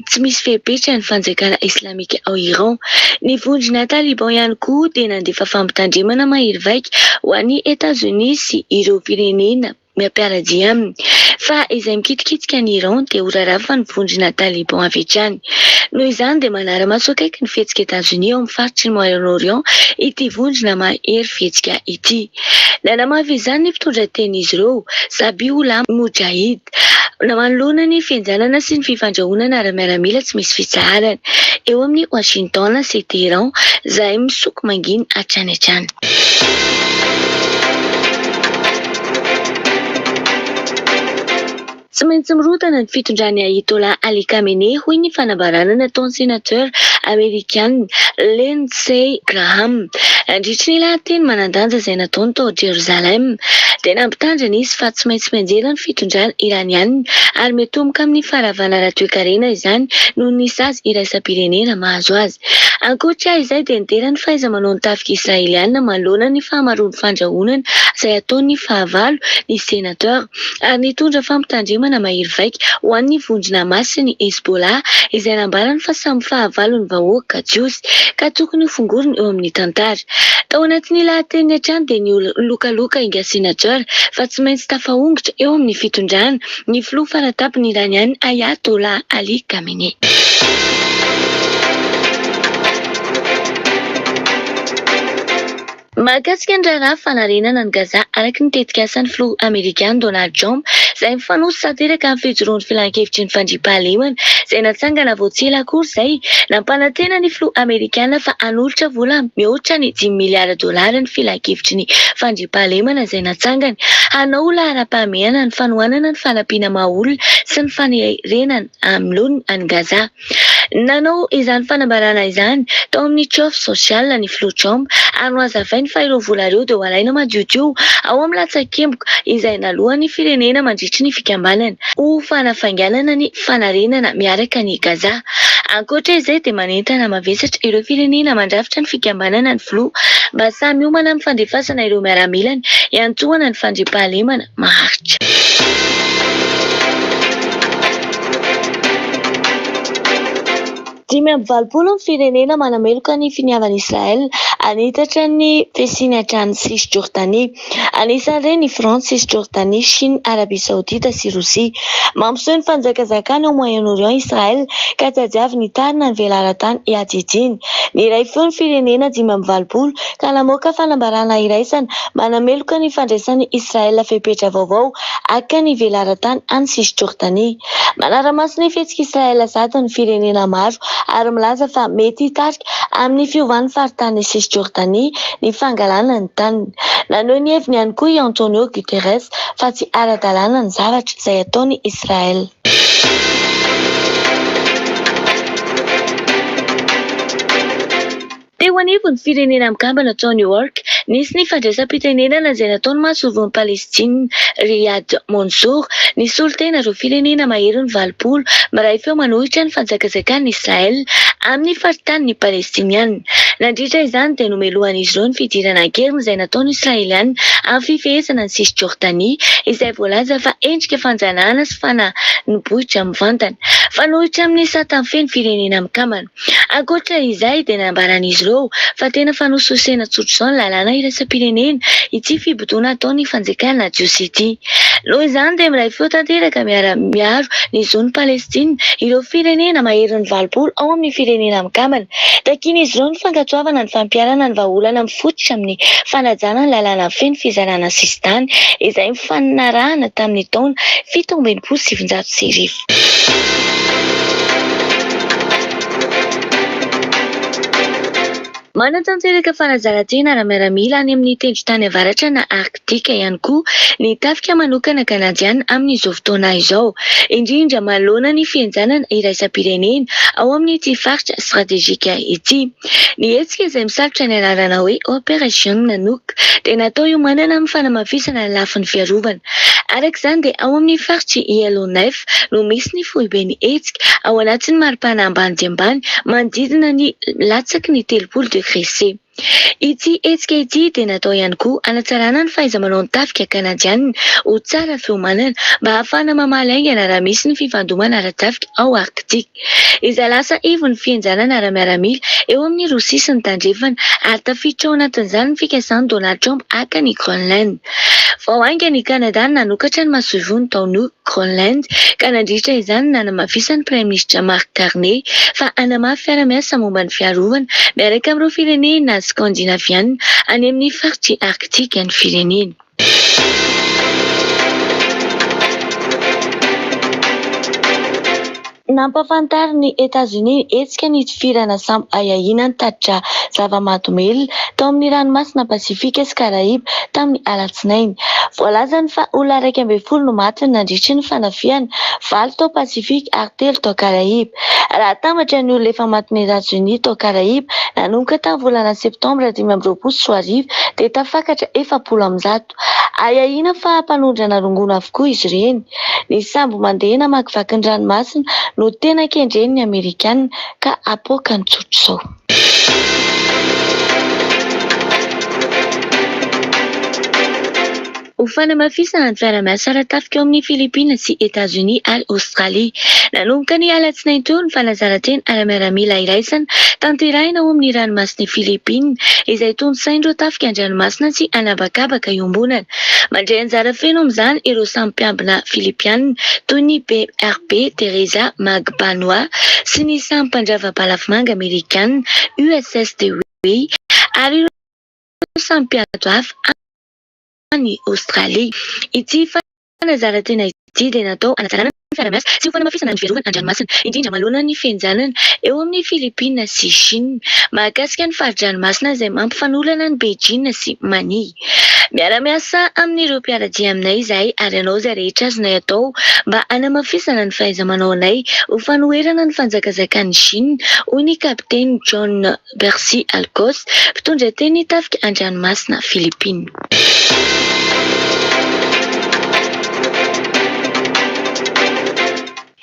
[SPEAKER 12] tsy misy fepetra ny fanjakana islamika ao Iran. Ny vondrona Taliban ihany koa dia nandefa fampitandremana mahery vaika ho an'ny États-Unis sy ireo firenena miampiaradia aminy fa izay mikitikitika ny Iran dia horarava fa ny vondrona Taliban avy hatrany. Noho izany dia manara-maso akaiky ny fihetsika États-Unis ao amin'ny faritry ny Moyen-Orient ity vondrona mahery fihetsika ity. Nanamavy izany ny mpitondra ten'izy ireo Zabiullah Mujahid manoloana ny fianjanana sy ny fifandrahonana ara-miaramila tsy misy fitsaharana eo amin'ny Washington sy Téhéran izay misoko manginy hatrany hatrany. Tsy maintsy mirotana ny fitondrany Ayatollah Ali Khamenei hoy ny fanambarana nataon'ny sénateur américain Lindsey Graham. Nandritry ny lahateny manan-danja izay nataony tao Jérusalem dia nampitandrina izy fa tsy maintsy mianjera ny fitondrana iranianina ary mitomboka amin'ny faharavana ara-toe-karena izany noho ny sazy iraisam-pirenena mahazo azy. Ankoatra izay dia nitera ny fahaiza-manao ny tafika israelianina manoloana ny fahamaroan'ny fandrahonana izay ataony fahavalo ny sénateur ary nitondra fampitandremana mahery vaika ho an'ny vondrona Hamas sy ny Hezbollah izay nambarany fa samy fahavalon'ny vahoaka jiosy ka tokony hofongoriny eo amin'ny tantara. Tao anatin'ny lahateny hatrany dia lokaloka inga sénateur fa tsy maintsy tafahongotra eo amin'ny fitondrana ny filoha faratapiny iranianina Ayatollah Ali Khamenei. Mahakasika ny raharaha fanarenana ny Gaza araka ny tetikasan'ny filoha Amerikana Donald Trump izay mifanosy tanteraka amin'ny fijoroan'ny filan-kevitry ny fandriampahalemana izay natsangana vao tsy ela akory izay nampanantena ny filoha Amerikana fa hanolotra vola mihoatra ny $10 miliarda ny filan-kevitry ny fandriampahalemana izay natsangana hanao laharam-pahamehana ny fanohanana ny fanampiana maha-olona sy ny fanerenana amin'ny any Gaza. Nanao izany fanambarana izany tao amin'ny tsofa sosiala ny filoha Trump ary nohazavainy fa ireo vola ireo dia ho alaina madiodio ao amin'ny latsakemboka izay nalohan'ny firenena mandritry ny fikambanana ho fanafainganana ny fanarenana miaraka ny Gaza. Ankoatra izay dia manentana mavesatra ireo firenena mandrafitra ny fikambanana ny filoha mba samy homana amin'ny fandefasana ireo miaramilany iantohana ny fandriampahalemana maharitra. 520 ny firenena manameloka ny finiavana Israel anitatra ny fesiany Cisjordanie. Anisan'ireny ny France, Cisjordanie, Chine, Arabia Saodita sy Rosia. Mampiseho ny fanjakazakany ao Moyen-Orient Israel ka tadiavy ny tarina ny velaran-tany iadidiny. Ny iray feo ny firenena 520 ka namoaka fanambarana iraisana manameloka ny fandraisan'ny Israel fepetra vaovao aka ny velaran-tany any Cisjordanie. Manara-maso ny fihetsika Israel zato ny firenena maro ary milaza fa mety hitarika amin'ny fiovan'ny faritany Cisjordanie ny fangalana ny taniny. Naneho ny heviny ihany koa i Antonio Guterres fa tsy ara-dalàna ny zavatra izay ataony Israel. Teo anivo ny firenena mikambana tao New York nisy ny fandraisam-pitenenana izay nataony mahasovon'ny Palestina Riyad Mansour ny solitena ireo firenena mahery ny 20 maray feo manohitra ny fanjakazakany Israel amin'ny faritanin'ny Palestiniana. Nandritra izany dia nomelohan'izy ireo ny fidirana ankeriny izay nataony Israeliana amin'ny fifehezana ny Cisjordanie izay voalaza fa endrika fanjanahana sy fananibohitra mivantana. Fanohitra amin'ny satany feno firenena mikambana. Ankoatra izay dia nambaran'izy ireo fa tena fanososena tsotra izao ny lalàna iraisam-pirenena ity fibodoana ataony fanjakana jiosy ity. Noho izany dia miray feo tanteraka miaro ny zony Palestina ireo firenena mahery ny 20 ao amin'ny firenena mikambana. Takian'izy ireo ny fankatoavana ny fampiarana ny vahaolana mifototra amin'ny fanajana ny lalàna feno fizarana sistany izay mifanarahana tamin'ny taona 1790. Manan-tanteraka fanazarantena ara-miaramila any amin'ny tendron-tany avaratra na arktika ihany koa ny tafika manokana kanadiana amin'izao fotoana izao, indrindra manoloana ny fianjanana iraisam-pirenena ao amin'ity faritra stratégique ity. Ny hetsika izay misalotra ny anarana hoe Opération Nanook dia natao iomanana amin'ny fanamafisana ny lafin'ny fiarovana. Araka izany dia ao amin'ny faritry Yellowknife no misy ny foiben'ny hetsika ao anatin'ny maripana ambany dia ambany manodidina ny latsaky ny 30 degré C. Ity hetsika ity dia natao ihany koa hanatsarana ny fahaiza-manao ny tafika kanadiana ho tsara fiomanana mba ahafahana mamalaingana raha misy ny fifandomana ara-tafika ao arktika. Iza lasa ivo ny fianjanana ara-miaramila eo amin'ny Rosia sy ny tandrefana ary tafiditra ao anatin'izany ny fikasan'i Donald Trump haka ny Groenland. Vao ainga ny Kanada nanokatra ny mahasoivony taon'io Groenland ka nandritra izany nanamafisany Prime Ministre Mark Carney fa hanamafy fiara-miasa momba ny fiarovana miaraka amin'ireo firenena skandinaviana any amin'ny faritry arktika ny firenena. Nampafantary ny États-Unis hetsika ny tifirana sambo ayahina ny tatitra zava-mahadomelina tao amin'ny ranomasina Pasifika sy Karaiba tamin'ny alatsinainy. Voalazany fa olona 12 no maty nandritra ny fanafiana 7 tao Pasifika ary 3 tao Karaiba. Raha tambatra ny olona efa maty ny États-Unis tao Karaiba nanomboka tamin'ny volana septambra 2024 dia tafakatra 700. Ayahina fa mpanondrana rongona avokoa izy ireny. Ny sambo mandeha namakivaky ny ranomasina no tena kendren'ny Amerikanina ka apoka ny tsotro izao. Ho fanamafisana ny fiara-miasa ara-tafika ao amin'ny Filipina sy États-Unis ary Australia. Nanomboka ny alatsinainy teo ny fanazarantena ara-miaramila iraisana tanterahina ao amin'ny ranomasina Filipina izay tondrosain'ireo tafika an-dranomasina sy anabakabaka iombonana. Mandray anjara feno amin'izany ireo sampiambina Filipiana toy ny PRP Teresa Magbanua sy ny sampandrava balafimanga Amerikanina USS Dewey ary ireo sampiato hafa ny Australia. Ity fanazarantena ity dia natao hanatsarana ny fiara-miasa sy ho fanamafisana ny fiarovana an-dranomasina indrindra manoloana ny fianjanana eo amin'ny Filipina sy Chine mahakasika ny fari-dranomasina izay mampifanolana ny Beijing sy Mani. Miara-miasa amin'ireo mpiaradia aminay izahay ary ianao izay rehetra azonay atao mba hanamafisana ny fahaiza-manao anay ho fanoherana ny fanjakazakany Chine hoy ny kapiteny John Bercy Alcos, mpitondra teny tafika an-dranomasina Filipina.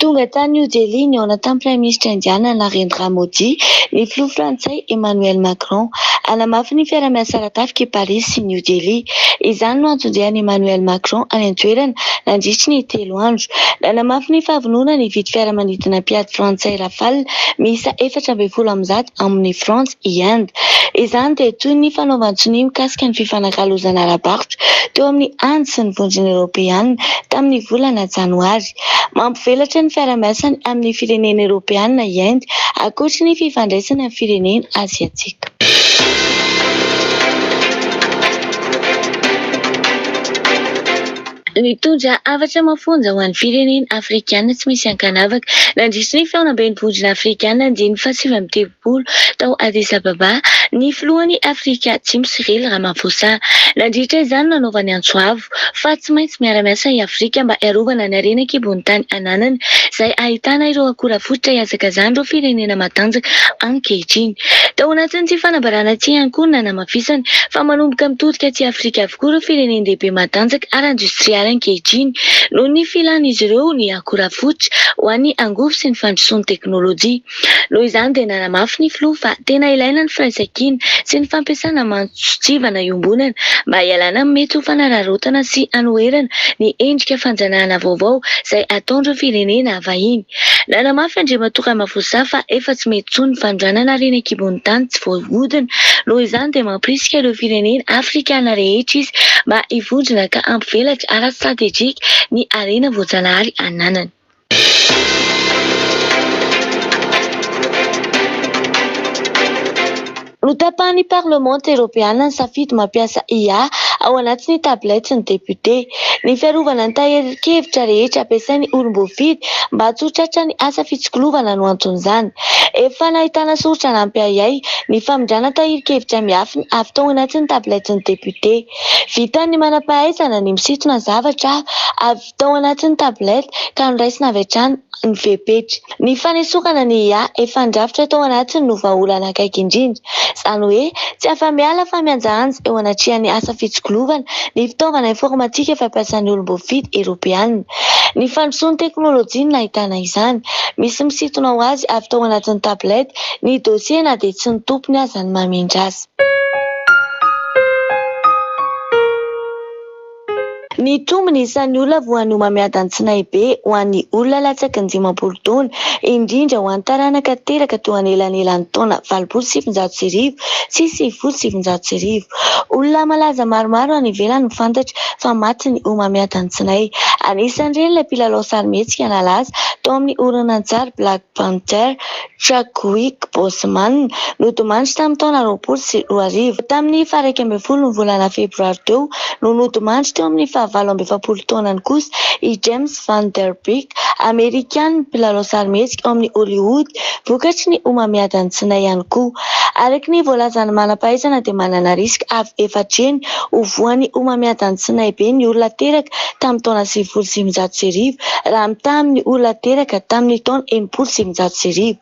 [SPEAKER 12] Tonga tany New Delhi ny ao tamin'ny Prime Ministre Indiana Narendra Modi, ny filoha frantsay Emmanuel Macron hanamafy ny fiara-miasa ara-tafika i Paris sy New Delhi. Izany no antondian'i Emmanuel Macron any an-toerana nandritra ny 3 andro. Nanamafy ny fahavonona ny vidy fiaramanidina mpiady frantsay Rafale miisa 420 amin'ny France i Inde. Izany dia toy ny fanaovan-tsony mikasika ny fifanakalozana ara-barotra teo amin'ny Inde sy ny vondrona Eoropeana tamin'ny volana Janoary. Mampivelatra ny fiara-miasany amin'ny firenena Eoropeana i Inde ankoatra ny fifandraisana amin'ny firenena Asiatika. Mitondra havatra mafonja ho an'ny firenena Afrikana tsy misy ankanavaka nandritra ny fiaonam-ben'ny vondrona Afrikana 2030 tao Addis Ababa ny filohan'ny Afrika Atsimo Cyril Ramaphosa. Nandritra izany nanaovany antsoavo fa tsy maintsy miara-miasa i Afrika mba hiarovana ny harenan'ny kibon'tany ananana izay ahitana ireo akora fototra hiazakazany ireo firenena matanjaka ankehitriny. Tao anatin'ity fanambarana ity ihany koa nanamafisany fa manomboka mitodika aty Afrika avokoa ireo firenena lehibe matanjaka ara-industrialy ankehitriny noho ny filan'izy ireo ny akora fototra ho an'ny angovo sy ny fandrosoan'ny teknôlôjia. Noho izany dia nanamafy ny filoha fa tena ilaina ny firaisan-kina sy ny fampiasana mantso-tsivana iombonana mba hialana amin'ny mety ho fanararaotana sy hanoherana ny endrika fanjanahana vaovao izay ataon'ireo firenena vahiny. Nanamafy Andriamatoa Ramaphosa fa efa tsy mety intsony ny fandroanana harena kibon'ny tany tsy voahodina. Noho izany dia mampirisika ireo firenena Afrikana rehetra izy mba hivondrona ka hampivelatra ara-strategjika ny harena voajanahary ananana. Notapahan'ny Parlement Européen ny safidy mampiasa IA ao anatin'ny tablety ny député. Ny fiarovana ny tahirin-kevitra rehetra ampiasain'ny olom-boafidy mba tsy ho tratra ny asa fitsiklovana no antony izany. Efa nahitana soratra nampiayay ny famindrana tahirin-kevitra miafiny avy tao anatin'ny tablety ny député. Vitan'ny manam-pahaizana ny misintona zavatra avy tao anatin'ny tablety ka noraisina avy hatrany ny fepetra. Ny fanesokana ny IA efa ndrafitra tao anatiny no vahaolana akaiky indrindra. Izany hoe tsy afa-miala fa mianjaanja eo anatrihan'ny asa fitsiklovana ny fitaovana informatika fampiasan'ny olom-boafidy Eropeanina. Ny fandrosoan'ny teknôlôjia no nahitana izany. Misy misintona ho azy avy tao anatin'ny tablety ny dosie na dia tsy ny tompony aza ny mamindra azy. Ny tombony isan'ny olona voan'ny homamiadan'ny tsinay be ho an'ny olona latsaky ny 50 taona, indrindra ho an'ny taranaka teraka teo anelanelan'ny taona 8,700 sy 7,700. Olona malaza maromaro any ivelany mifantatra fa maty ny homamiadan'ny tsinay. Anisan'ireny ilay mpilalao sarimihetsika nalaza tao amin'ny horonan-tsary Black Panther Chadwick Boseman nodimandry tamin'ny taona 2010. Tamin'ny 11 ny volana febroary teo no nodimandry teo amin'ny 27 taonany kosa i James Van Der Beek, Amerikana mpilalao sarimihetsika ao amin'ny Hollywood, vokatry ny homamiadan'ny tsinay ihany koa. Araky ny voalazany manam-pahaizana dia manana risika avy efatreny ho voan'ny homamiadan'ny tsinay be ny olona teraka tamin'ny taona 7,700 raha mitaha amin'ny olona teraka tamin'ny taona 8,700.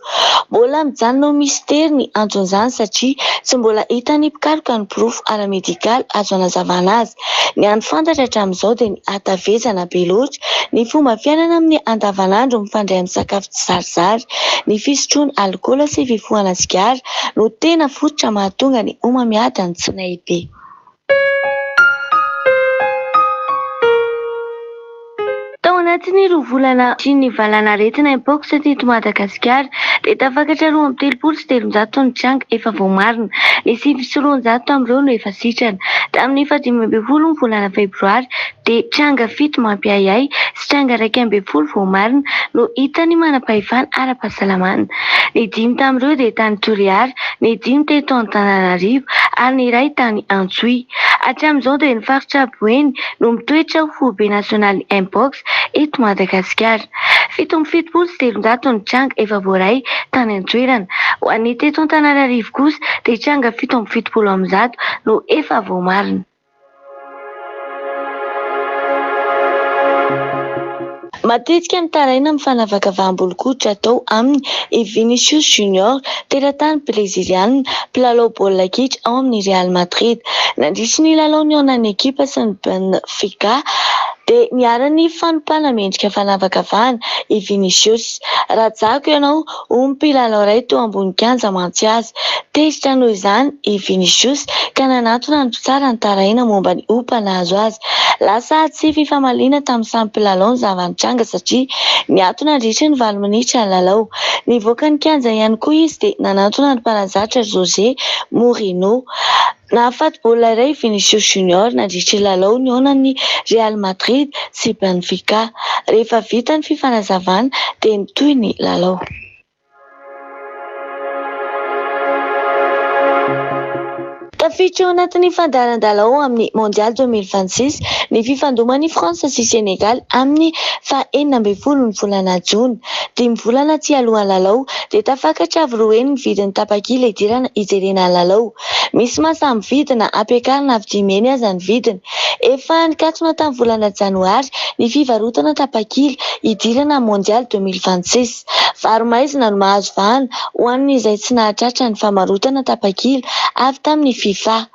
[SPEAKER 12] Mbola mijanona ho mistera ny antony izany satria tsy mbola hita ny mpikaroka ny pirofo ara-medikaly azo anazavana azy. Ny any fantatra hatramin'izao dia ny hatavezana be loatra ny fomba fiainana amin'ny andavanandro mifandray amin'ny sakafo tsy zarizary, ny fisotroana alikaola sy fifohana sigara no tena fototra mahatonga ny homamiadan'ny tsinay be. Tao anatin'ny 2 volana sy ny valana aretina mpox teto Madagasikara dia tafakatra 2,3 ny tranga efa voamarina. Ny 7,3 amin'ireo no efa sitrana. Tamin'ny 15 ny volana febroary dia tranga 7 mampiayay sy tranga 12 voamarina no hitany manam-pahefana ara-pahasalamana. Ny 5 tamin'ireo dia tany Toliara, ny 5 teto Antananarivo ary ny iray tany Antsohihy. Hatramin'izao dia ny faritra Boeny no mitoetra ho foibe nasionaly mpox eto Madagasikara. 7,7 ny tranga efa voaray tany an-toerana. Ho an'ny teto Antananarivo kosa dia tranga 7,7 no efa voamarina. Matetika mitaraina amin'ny fanavaka vaham-bolokoditra atao amin'ny Vinicius Junior, teratany Breziliana, mpilalao baolina kitra ao amin'ny Real Madrid. Nandritra ny lalaony ao an'ny ekipa sy ny Benfica dia niara-ny fanompana mendrika fanavakavahana i Vinicius. Rajako ianao ho mpilalao iray teo ambony kianja mantsy azy. Tezitra noho izany i Vinicius ka nanantona ny mpitsara ny taraina momba ny ompana azo azy. Lasa tsy fifamaliana tamin'ny samy mpilalao ny zava-nitranga satria niantona nandritra ny 20 minitra ny lalao. Nivoaka ny kianja ihany koa izy dia nanantona ny mpanazatra José Mourinho. Nahafaty baolina iray Vinicius Junior nandritra lalao ny onan'ny Real Madrid sy Benfica. Rehefa vita ny fifanazavana dia nitohy ny lalao. Tafiditra ao anatin'ny fandaran-dalao amin'ny Mondial 2026 ny fifandoman'i Frantsa sy Senegal amin'ny 19 ny volana Jona. 5 volana tsy alohan'ny lalao dia tafakatra avy roeny ny vidin'ny tapakila idirana hijerena ny lalao. Misy mahasamy vidina ampiakarina avy dimeny aza ny vidiny. Efa nikatona tamin'ny volana Janoary ny fivarotana tapakila idirana Mondial 2026. Varomaizina no mahazo vahana ho an'izay tsy nahatratra ny famarotana tapakila avy tamin'ny FIFA.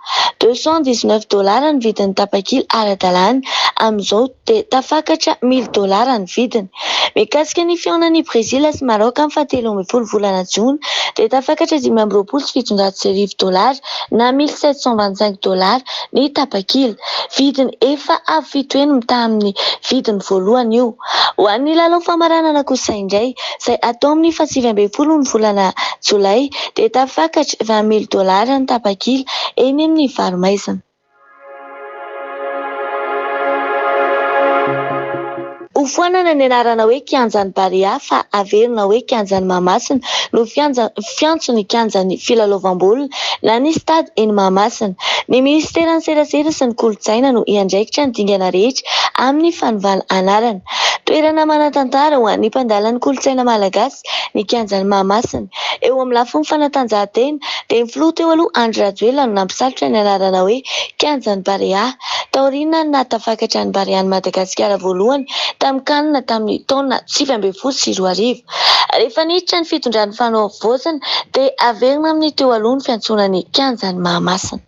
[SPEAKER 12] $219 ny vidin'ny tapakila ara-dalàna, amin'izao dia tafakatra $1,000 ny vidiny. Mikasika ny fihaonan'ny Brezila sy Maroc amin'ny 17 volana Jona dia tafakatra $5,700 na $1,725 ny tapakila. Vidiny efa avy fitoeny mitaha amin'ny vidiny voalohany io. Ho an'ny lalao famaranana kosa indray izay atao amin'ny 19 ny volana Jolay dia tafakatra $20,000 ny tapakila eny amin'ny varomaizina. Ho Hofoanana ny anarana hoe kianjan'ny Barea fa averina hoe kianjan'ny Mahamasina no fiantso ny kianjan'ny filalaovam-baolina na ny stady eny Mahamasina. Ny ministeran'ny serasera sy ny kolontsaina no iandraikitra ny dingana rehetra amin'ny fanovana anarana. Toerana manan-tantara ho an'ny mpandalan'ny kolontsaina malagasy ny kianjan'ny Mahamasina. Eo amin'ny lafiny fanatanjahantena dia ny filoha teo aloha Andry Rajoelina no nampisalotra ny anarana hoe kianjan'ny Barea. Taoriana natafakatra ny Barean'i Madagasikara voalohany tamin'ny kanina tamin'ny taona 2014. Rehefa niditra ny fitondran'ny fanovozana dia averina amin'ny teo aloha ny fiantsonany kianjan'ny Mahamasina.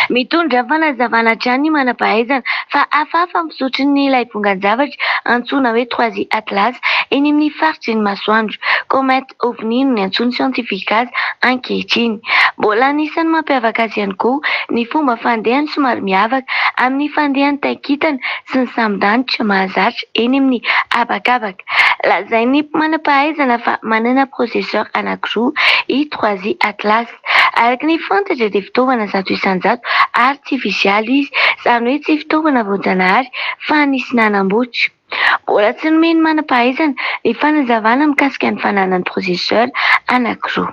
[SPEAKER 12] Mitondra fanazavana trany manam-pahaizana fa hafahafa misotro ny ilay vongan-javatra antsoina hoe 3 Atlas eny amin'ny faritry ny masoandro. Comète ovni ny antsoiny siantifika azy ankehitriny. Mbola anisan'ny mampiavaka azy ihany koa ny fomba fandehany somary miavaka amin'ny fandehany taikitana sy ny sambon-danitra mahazatra eny amin'ny habakabaka. Lazain'ny manam-pahaizana fa manana processeur anankiroa i 3 Atlas. Araka ny fantatra dia fitaovana 100% artifisialy izy, izany hoe tsy fitaovana voajanahary fa nisy nanamboatra. Mbola tsy nomeny manam-pahaizana ny fanazavana mikasika ny fananany processeur anankiroa.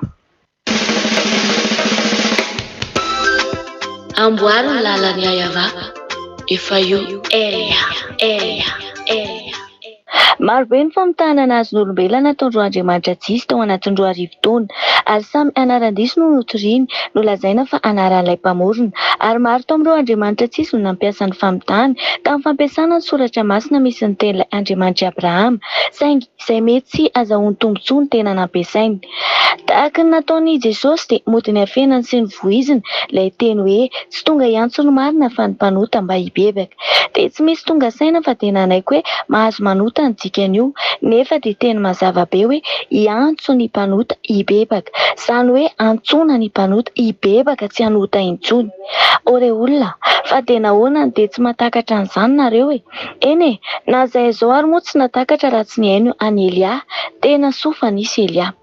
[SPEAKER 12] Amboarina lalany Ayava, efa io Elia. Marobe ny famitahana azy n'olombelona nataon'ny Andriamanitra Jisy tao anatin'ny 2 taona ary samy anaran-diso no notoriany no lazaina fa anaran'ilay mpamorona ary maro tao amin'ireo Andriamanitra Jisy no nampiasa ny famitahana tamin'ny fampiasana ny soratra masina misy ny tenilay Andriamanitra Abrahama saingy izay mety sy azahoany tombontsoa ny tena nampiasainy. Tahaka ny nataony Jesosy dia mody ny hafenany sy ny voiziny ilay teny hoe tsy tonga hiantso ny marina fa ny mpanota mba hibebaka. Dia tsy misy tonga saina fa tena naiko hoe mahazo manota ny dikan'io nefa dia teny mazava be hoe hiantso ny mpanota hibebaka, izany hoe antsoina ny mpanota hibebaka tsy hanota intsony. Ore olona fa tena ahoana dia tsy mahatakatra an'izany nareo e? Eny e, na izay izao ary moa tsy natakatra raha tsy nihaino any Elia, tena sofa nisy Elia.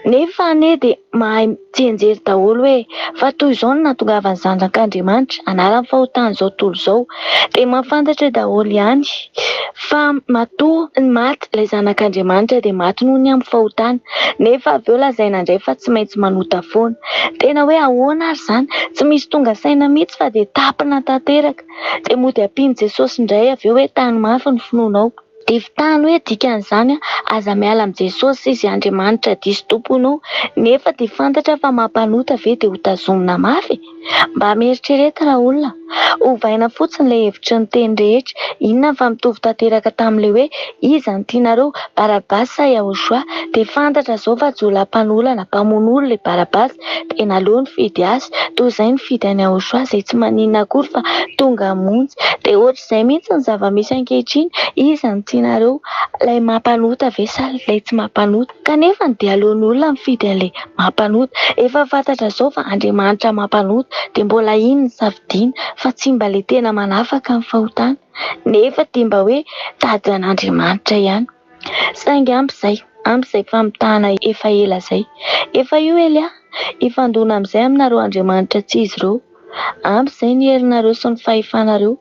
[SPEAKER 12] Nefa ane dia mahay tsienjery daholo hoe fa toy izao no nahatongavany zanak'Andriamanitra anaran'ny fahotany izao tontolo izao dia mahafantatra daholo ihany fa matoa ny maty ilay zanak'Andriamanitra dia maty noho ny amin'ny fahotany nefa avy eo lazaina indray fa tsy maintsy manota foana. Tena hoe ahoana ary izany, tsy misy tonga saina mihitsy fa dia tapina tanteraka dia mody ampiany Jesosy indray avy eo hoe tany mafy ny finoanao. Dia fitany hoe dikan'izany aza miala amin'ny Jesosy izy Andriamanitra diso tomponao nefa dia fantatra fa mampanota ve dia ho tazomina mafy? Mba mieritrereta raha olona, ovaina fotsiny ilay hevitry ny teny rehetra. Inona fa mitovy tanteraka tamin'ilay hoe iza ny tianareo, Barabasy sa Yahoshua? Dia fantatra izao fa jolam-panolana mpamono olona ilay Barabasy dia naleo nifidy azy toy izay nifidy any Yahoshua izay tsy maninona akory fa tonga hamonjy. Dia ohatr'izay mihitsy ny zava-misy ankehitriny, iza ny tianareo, ilay mampanota ve sa ilay tsy mampanota? Kanefa dia aleon'ny olona mifidy an'ilay mampanota. Efa fantatra izao fa Andriamanitra mampanota dia mbola iny ny safidiana fa tsy mba ilay tena manafaka ny fahotana nefa dia mba hoe tady an'Andriamanitra ihany. Saingy amp'izay famitahana efa ela izay, efa io Elia ifandona amin'izay aminareo Andriamanitra tsy izy ireo, amp'izay ny herinareo sy ny fahefanareo,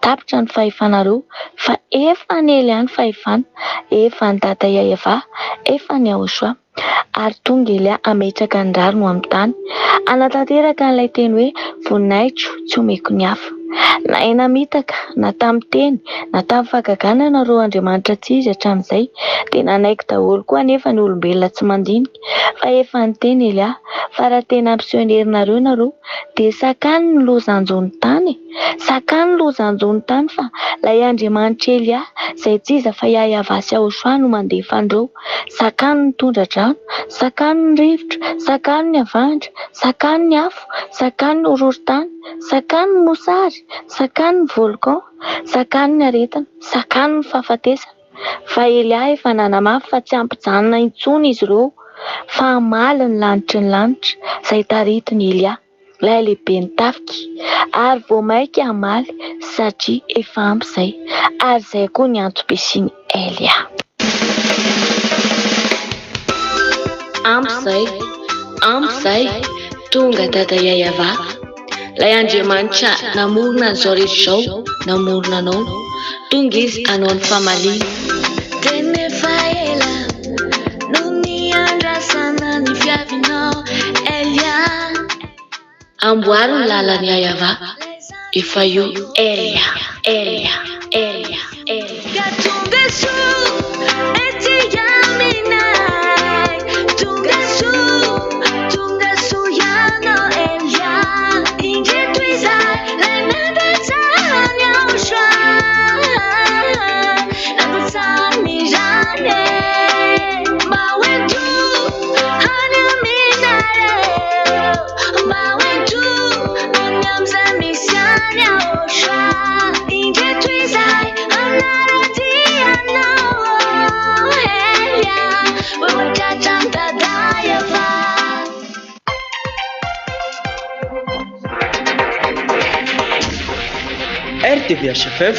[SPEAKER 12] tapitra ny fahefanareo fa efa ny Elia ny fahefana, efa ny dada Ayava, efa ny Yahoshua ary tonga Elia ametraka ny rary no amin'ny tany anatanteraka n'ilay teny hoe voninahitro tsy omeko ny hafa. Na ena mitaka na tamin'ny teny na tamin'ny fahagagana nareo Andriamanitra tsy izy hatramin'izay dia nanaiky daholo koa nefa ny olombelona tsy mandinika fa efa ny teny Elia fa raha tena ampiseho ny herinareo nareo dia sakany ny lozanjony tany, sakany ny lozanjony tany fa ilay Andriamanitra Elia izay tsy iza fa Ayava sy Yahoshua no mandefa an'ireo. Sakany ny tondra-drano, sakany ny rivotra, sakany ny avandra, sakany ny afo, sakany ny horohon-tany, sakany ny mosary, sakany ny volcan, sakany ny aretina, sakany ny fahafatesana. Fa Elia efa nanamafy fa tsy ampijanona intsony izy ireo fa hamaly ny lanitry ny lanitra izay taritiny Elia ilay lehibe ny tafika ary vao maika hamaly satria efa ampy izay ary izay koa ny antsom-pisiany Elia. amp'izay tonga dada yayava lay Andriamanitra namorona an'izao rehetra izao namorona anao tonga izy anao ny famaliana tenefa ela no niandrasana ny fiavinao Elia amboary ny lalany yayava efa io Elia tonga su ety yaminay tonga su yanao Elia indreto izay lay nambatsany ao soa nambatsany rane maoento hany aminareo maoento any amizay misy any ao soa indreto izay
[SPEAKER 15] RTV HFF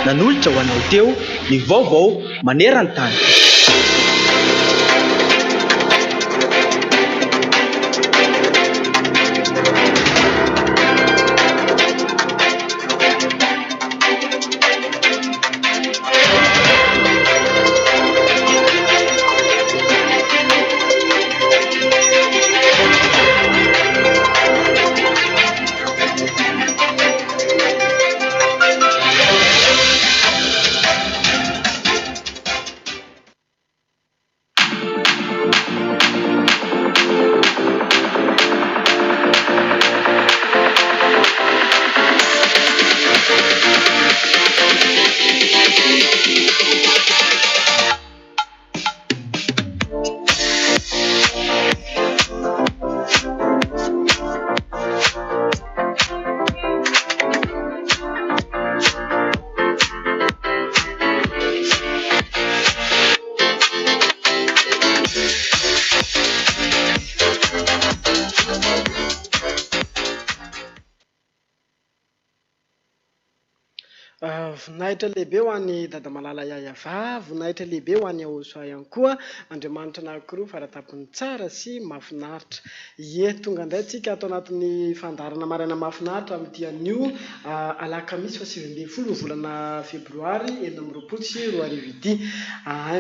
[SPEAKER 15] nanolotra ho anao teo ny vaovao maneran-tany.
[SPEAKER 21] Voninahitra lehibe ho an'ny dada malala yayava, voninahitra lehibe ho an'ny Aosoa ihany koa. Andriamanitra anankiroa faratapony tsara sy mahafinaritra. Tonga indray tsika ato anatin'ny fandarana maraina mahafinaritra amin'ity anio alakamisy 7 volana febroary 2024.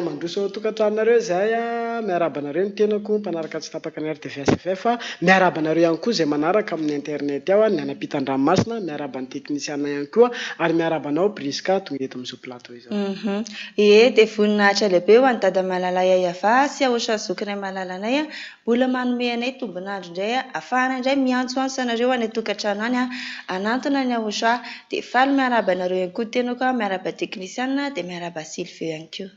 [SPEAKER 21] Mandroso ao tokantranonareo zay miarabanareo ny tenako mpanaraka tsy tapaka ny RTV HFF, miarabanareo ihany koa zay manaraka amin'ny internet ao ny anam-pitan-dranomasina, miaraban'ny teknisiana ihany koa ary miarabanao Priska tonga eto amin'izao plateau izao.
[SPEAKER 14] Dia voninahitra lehibe ho an'ny dada malala yayava sy Aosoa zokinay malalanay mbola manome anay tombonandro indray ahafahana indray miantsoantso anareo any tokantrano any anantona ny Aosoa dia faly miaraba anareo ihany koa tenako miaraba teknisiana dia miaraba Sylvie ihany koa.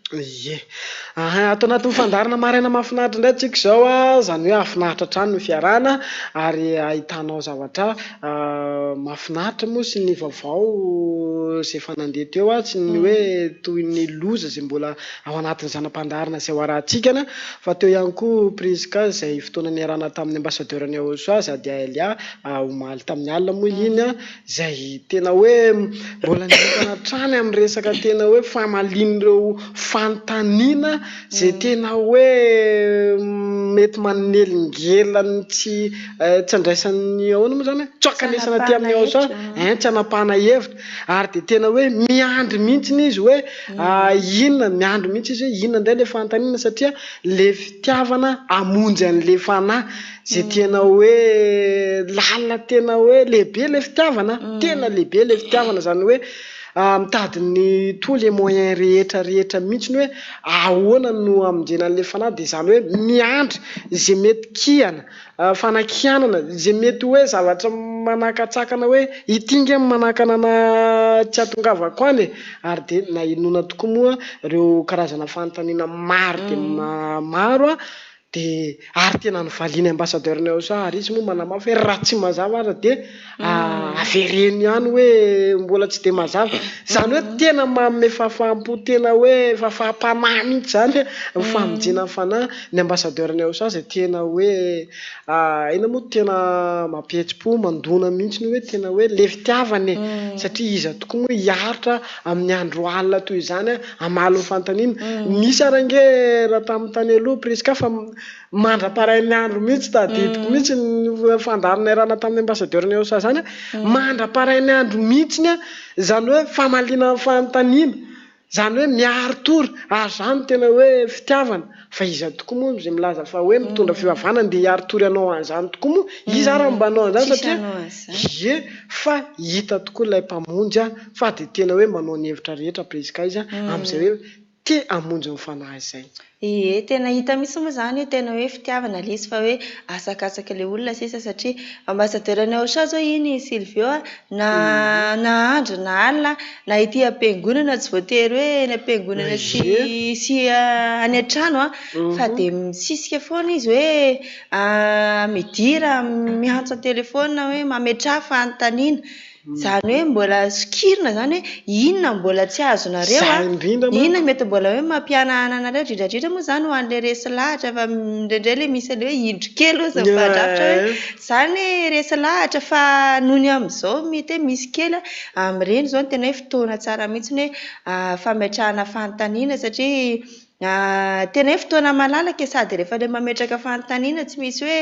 [SPEAKER 21] Ato anatin'ny fandarana maraina mahafinaritra indray tsika izao zany hoe afinaritra trano ny fiarana ary ahitanao zavatra mahafinaritra moa sy ny vaovao izay efa nandeha teo tsy ny hoe toy ny loza izay mbola ao anatin'ny zanam-pandarina izay ho arahatsikana fa teo ihany koa Priska izay fotoana niarana tamin'ny ambassadeur ny Aosoa sady Elia omaly tamin'ny alina moa iny izay tena hoe mbola nitana trany amin'ny resaka tena hoe famalian'ireo fanontaniana izay tena hoe mety manelingelany tsy andraisan'ny ahoana moa zany tsoakanesana ty amin'ny Aosoa tsy anapahana hevitra ary dia tena hoe miandry mihitsy izy hoe inona miandry mihitsy izy hoe inona indray le fanontaniana satria le fitiavana amonjy an'le fanahy zay tena hoe lalina tena hoe lehibe le fitiavana tena lehibe le fitiavana zany hoe mitady ny tous les moyens rehetra mihitsy hoe ahoana no amonjena an'le fanahy dia zany hoe miandry izay mety kiana fanakianana izay mety hoe zavatra manakatsakana hoe itinga manakana na tsy atongavako any ary dia na inona tokoa moa ireo karazana fanontaniana maro dia maro dia ary tena nyvaliany ambassadeur ny Aosoa ary izy moa manamafy hoe raha tsy mazava ary dia avereny ihany hoe mbola tsy dia mazava zany hoe tena manome fahafaham-po tena hoe fahafaham-panahy mihitsy zany famonjena fanahy ny ambassadeur ny Aosoa izay tena hoe ina moa tena mampihetsi-po mandona mihitsy hoe tena hoe le fitiavany satria izy tokoa moa hiaritra amin'ny andro alina toy izany amalo fanontaniana misy arange raha tamin'ny tany aloha Priska fa mandraparain'ny andro mihitsy tadidiko mihitsy ny fandarana rana tamin'ny ambassadeurny USA zany mandraparain'ny andro mihitsiny zany hoe famaliana fanontaniana zany hoe miaro tory ary zany tena hoe fitiavana fa iza tokoa moa izay milaza fa hoe mitondra fivavahana andeha hiaro tory anao an'izany tokoa moa izy ary mbanao an'izany satria fa hita tokoa ilay mpamonjy fa dia tena hoe manao ny hevitra rehetra presque izy amin'izay hoe te hamonjy ny fanahy izay.
[SPEAKER 14] Tena hita misy moa zany tena hoe fitiavana le izy fa hoe asakasaka le olona sisa satria ambassadeur-ny USA zao iny Silvio na andro na alina na ity ampiangonana tsy voatery hoe ny ampiangonana sy any an-trano fa dia misisika foana izy hoe midira miantso telefona hoe mametraha fanontaniana zany hoe mbola sokirina zany hoe inona mbola tsy azonareo inona mety mbola hoe mampianahana anareo dridrandrindra moa zany ho an'le resy lahatra fa indraindray le misy le hoe indro kely ozy mifadrafitra hoe zany resy lahatra fa nohony amin'izao mety hoe misy kely amin'ireny zao tena hoe fotoana tsara mihitsy hoe fametrahana fanontaniana satria tena hoe fotoana malalaka sady rehefa le mametraka fanontaniana tsy misy hoe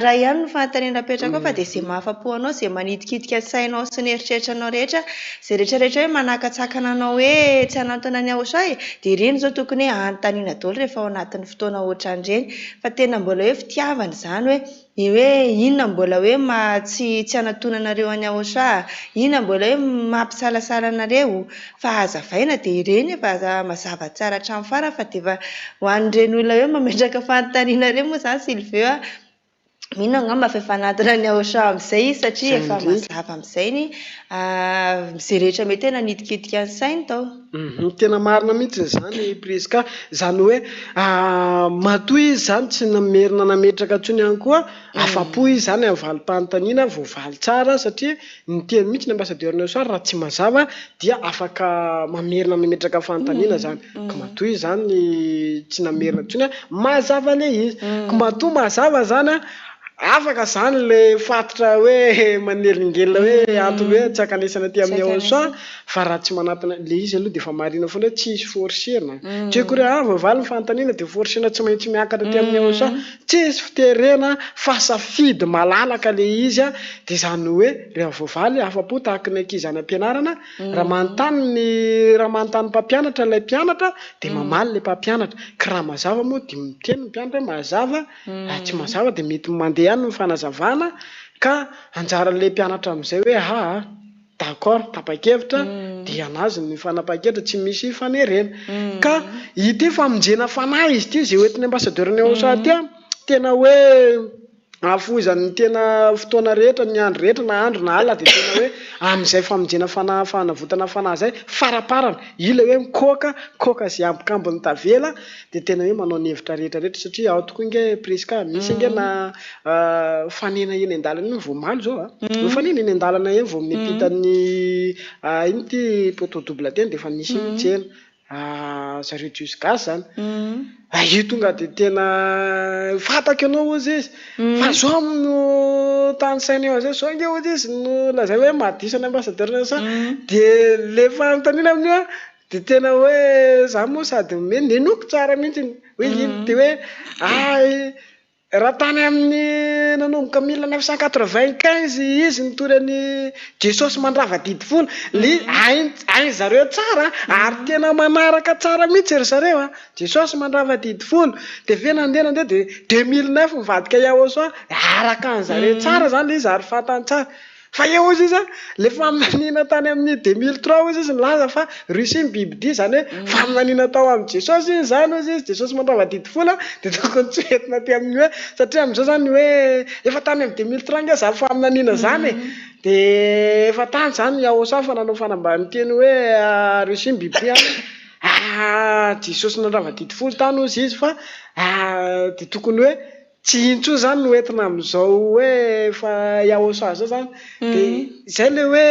[SPEAKER 14] raha ihany no fanontaniana apetraka fa dia izay mahafapo anao izay manitikitika sainao sy ny eritreritranao rehetra izay rehetrarehetra hoe manakatsakana anao hoe tsy hanantona ny USA dia ireny zao tokony hoe anontaniana daholo rehefa ao anatin'ny fotoana ohatran'ireny fa tena mbola hoe fitiavana izany hoe inona mbola hoe tsy hanantonanareo any USA inona mbola hoe mampisalasala anareo fa hazavaina dia ireny fa mazava tsara hatramin'ny fara fa dia efa ho an'ireny olona hoe mametraka fanontaniana ireny moa zany Silvio mino angamba fa efa natona ny USA amin'izay satria efa mazava amin'izay ny izay rehetra mety tena nitikitika ny sainy tao.
[SPEAKER 21] Tena marina mihitsy zany Priska zany hoe matoa izy zany tsy namerina nametraka ntsony ihany koa afapo izy zany amin'ny valim-panontaniana voavaly tsara satria ny teny mihitsy ny ambassadeur-ny USA raha tsy mazava dia afaka mamerina mametraka fanontaniana zany ka matoa izy zany tsy namerina ntsony mazava le izy ka matoa mazava zany afaka zany le fatotra hoe manelingelina hoe antony hoe tsy akanesana aty amin'ny USA fa raha tsy manatona le izy aloha dia efa marina foana hoe tsy isy forcerina tsy hoe koa voavaly ny fanontaniana dia forcerina tsy maintsy miakatra aty amin'ny USA tsy isy fiterena fa safidy malalaka le izy dia zany hoe rehefa voavaly afapo tahaka ny ankizy any ampianarana raha manontany mpampianatra ilay mpianatra dia mamaly le mpampianatra ka raha mazava moa dia miteny ny mpianatra hoe mazava tsy mazava dia mety mandeha ihany ny fanazavana ka anjaran'le mpianatra amin'izay hoe d'accord tapa-kevitra dia anazy ny fanapa-kevitra tsy misy fanerena ka ity famonjena fanahy izy ity izay hoentin'ny ambassadeur-ny USA tena hoe afoizany tena fotoana rehetra ny andro rehetra na andro na alina dia tena hoe amin'izay famonjena fanavotana fanahy zay faraparana ila hoe mikoka sy ambokambony tavela dia tena hoe manao ny hevitra rehetrarehetra satria ao tokoa inge Priska misy inge na fanena eny an-dalana iny voamaly zao no fanena eny an-dalana eny vao miampitany iny ty poto double teny dia efa misy mitsena zareo jiosgasy zany io tonga dia tena fataka ianao ozy izy fa zao no tany saina eo zay zao inge ozy izy no lazay hoe madisana ambassadeur sa dia le fanontaniana amin'io dia tena hoe za moa sady nenoko tsara mihitsy hoe iny dia hoe raha tany amin'ny nanomboka 1995 izy nitory any Jesosy Mandravadidy-folo ainy zareo tsara ary tena manaraka tsara mihitsy ry zareo Jesosy Mandravadidy-folo dia ve nandeha dia 2009 mivadika USA araka an'zareo tsara zany le izy ary fatany tsara fa eo izy izy le faminaniana tany amin'ny 2003 izy nilaza fa Russie mibibidia zany hoe faminaniana tao amin'ny Jesosy izy zany izy Jesosy Mandravadidy-folo dia tokony tsy entina aty amin'ny hoe satria amin'izao zany hoe efa tany amin'ny 2003 nge zary faminaniana zany dia efa tany zany USA fa nanao fanambany teny hoe Russie mibibidia Jesosy Mandravadidy-folo tany ozy izy fa dia tokony hoe tsy intso zany no entina amin'izao hoe fa USA zao zany dia izay le hoe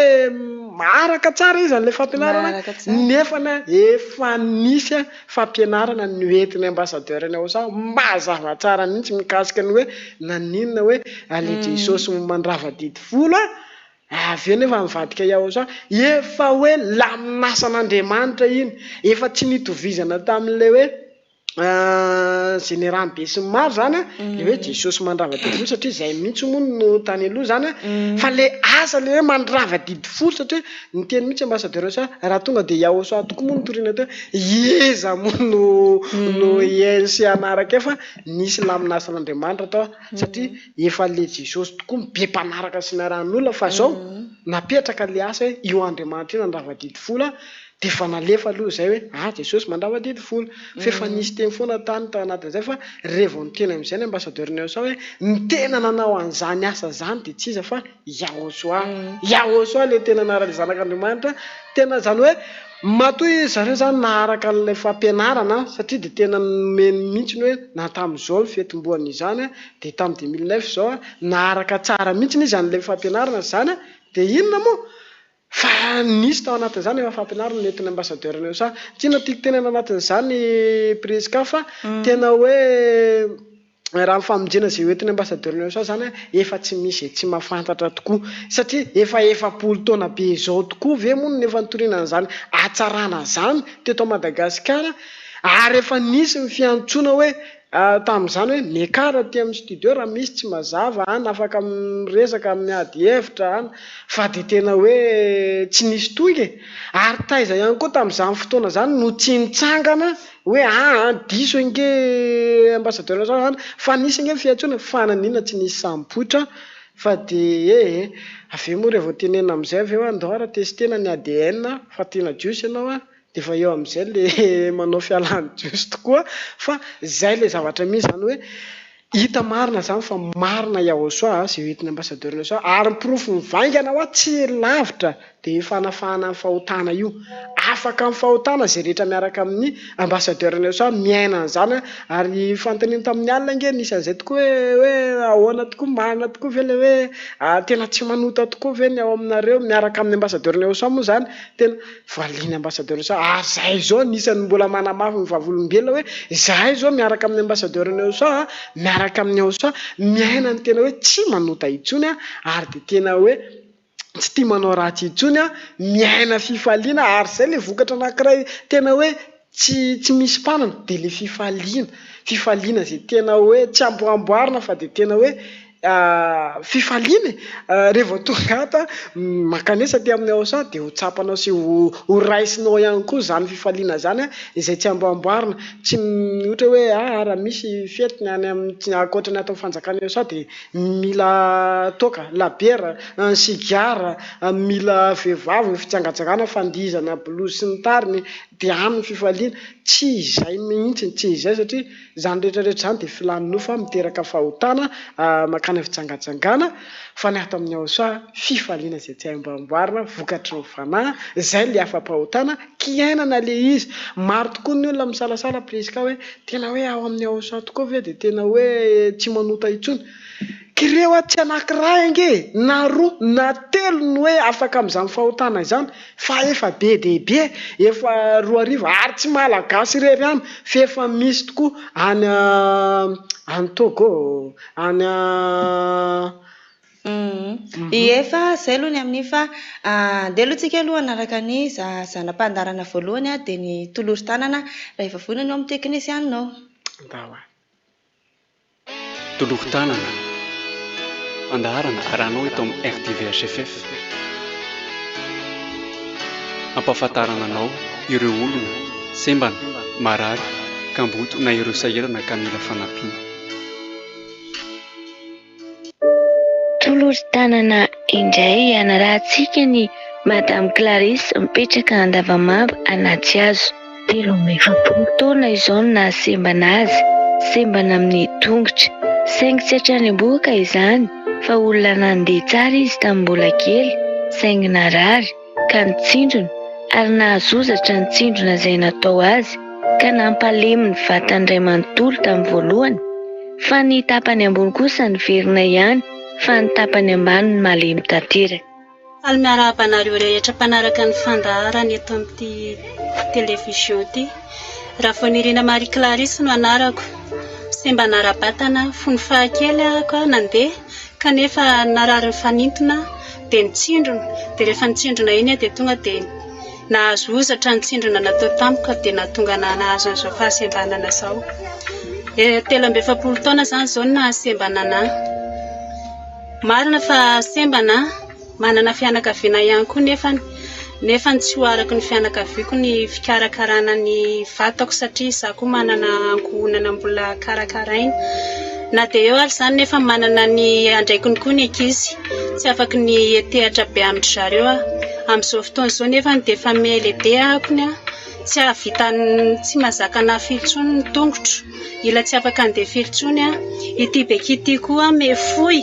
[SPEAKER 21] maraka tsara izy an'le fampianarana nefana efa nisy fampianarana ny entin'ny ambassadeur-ny USA mazava tsara mihitsy mikasika ny hoe naninona hoe ale Jesosy Mandravadidy-folo avy eo nefa mivadika USA efa hoe lamin'asan'Andriamanitra iny efa tsy nitovizana tamin'le hoe général be sy maro zany le hoe Jesosy mandrava-didy folo satria zay mihitsy moa no tany aloha zany fa le asa le hoe mandrava-didy folo satria ny teny mihitsy ambassadeur sa raha tonga de Yahoshua tokoa moa nitoriana teo ieza moa no sy anaraka fa nisy laminasan'Andriamanitra tao satria efa le Jesosy tokoa be mpanaraka sy naran'olona fa zao napetraka le asa hoe io Andriamanitra io mandrava-didy folo de fa nalefa aloha zay hoe Jesosy mandrava-didy folo fefa nisy teny foana tany tao anatin'izay fa revo ny teny amin'izay ny ambassadeur Nelson hoe ny tena nanao an'izany asa zany de tsy iza fa Yahoshua le tena anarany zanak'Andriamanitra tena zany hoe matoy zareo zany naharaka an'ilay fampianarana satria de tena meny mihitsy hoe na tamin'izao ny fetim-boany izany de tamin'ny 2009 zao naharaka tsara mihitsy izy an'ilay fampianarana zany de inona moa fa nisy tao anatin'izany efa fampianarana nentin'ny ambassadeur Nelson tiana tiako tenena anatin'izany presque fa tena hoe raha mifamonjena zay hoentin'ny ambassadeur Nelson zany efa tsy misy tsy mahafantatra tokoa satria efa 7 taona be zao tokoa ve moa nefa nitoriana an'izany atsarana zany teto Madagasikara ary efa nisy ny fiantsoana hoe tamin'izany hoe mekara ty amin'ny studio raha misy tsy mazava any afaka miresaka miady hevitra any fa de tena hoe tsy nisy toike ary taiza ihany koa tamin'izany fotoana zany no tsy nitsangana hoe diso inge ambassadeur zany fa nisy inge fiantsoana fa nanina tsy nisy sampotra fa de avy moa revo tenena amin'izay avy eo andao raha testena ny ADN fa tena jiosy ianao de fa eo amin'izay le manao fialany jiosy tokoa fa zay le zavatra misy zany hoe hita marina zany fa marina Yahoshua zay hoentin'ny ambassadeur Nelson ary ny profo mivaingana hoa tsy lavitra de fanafahana ny fahotana io afaka ny fahotana zay rehetra miaraka amin'ny ambassadeur Nelson miaina an'izany ary fanontaniana tamin'ny alina inge nisy an'izay tokoa hoe ahoana tokoa marina tokoa ve le hoe tena tsy manota tokoa ve ny ao aminareo miaraka amin'ny ambassadeur Nelson moa zany tena valiany ambassadeur Nelson zay zao nisany mbola manamafy ny vavolombelona hoe zahay zao miaraka amin'ny ambassadeur Nelson miaraka amin'ny Yahoshua miaina ny tena hoe tsy manota intsony ary de tena hoe tsy tia manao ratsy intsony miaina fifaliana ary zay le vokatra anankiray tena hoe tsy misy mpanana de le fifaliana zay tena hoe tsy amboamboarina fa de tena hoe fifaliana revo tonga ata makanesa ty amin'ny Yahoshua de ho tsapanao sy ho raisinao ihany koa zany fifaliana zany izay tsy amboamboarina tsy ohatra hoe raha misy fety ny any amin'ny akoatrany atao fanjakana Yahoshua de mila toka labiera sigara mila vehivavy fitsangatsangana fandizana bolozy sy ny tariny de amin'ny fifaliana tsy izay mihitsy tsy izay satria zany rehetrarehetra zany de filaninao fa miteraka fahotana makany fitsangatsangana fa ny ato amin'ny Yahoshua fifaliana zay tsy amboamboarina vokatry ny fanahy zay le afa-pahotana kiainana le izy maro tokoa ny olona misalasala presque hoe tena hoe ao amin'ny Yahoshua tokoa ve de tena hoe tsy manota intsony kireo tsy anankiray ange na roa na telo ny hoe afaka amin'izany fahotana izany fa efa be dehibe efa 2 arivo ary tsy malagasy irery any fa efa misy tokoa any Togo any
[SPEAKER 16] efa zay aloha ny amin'ny fa andeha aloha tsika aloha anaraka ny zanam-pandarana voalohany de ny tolory tanana raha efa vonana eo amin'ny teknisianinao
[SPEAKER 17] tolory tanana andaharana aranao eto amin'ny RTVHFF ampahafantarana anao ireo olona sembana marary kamboto na ireo sahirana ka mila fanampiana
[SPEAKER 12] tolory tanana indray anarahantsika ny Madame Clarisse mipetraka Andavamamba anaty hazo 13 taona izao no nahasembana azy sembana amin'ny tongotra saingy tsy hatrany am-boaka izany fa olona nandeha tsara izy tamin'ny mbola kely saingy narary ka nitsindrona ary nahazozatra ny tsindrona izay natao azy ka nampalemy ny vatany iray manontolo tamin'ny voalohany fa ny tapany ambony kosa ny verina ihany fa ny tapany ambany ny malemy tanteraka.
[SPEAKER 20] Faly miarabanareo rehetra mpanaraka ny fandaharana eto amin'ity televizion ity raha Fonirina Marie Clarisse no anarako semba narabatana fony fahakely ako nandeha kanefa narary ny fanintona de nitsindrona de rehefa nitsindrona iny de tonga de nahazozatra ny tsindrona natao tampoka dia nahatonga nahazo an'izao fahasembanana izao. 17 taona izany izao no nahasembanana. Marina fa sembana manana fianakaviana ihany koa nefa tsy ho araka ny fianakaviako ny fikarakarana ny vatako satria za koa manana ankohonana mbola karakaraina. Na dia eo ary izany nefa manana ny andraikiny koa ny ankizy tsy afaka ny etehatra be amin'ny zareo amin'izao fotoana izao nefa dia efa lehibe akony tsy tsy mazaka nafilotsony ny tongotro ila tsy afaka andeha filotsony ity beky koa mefoy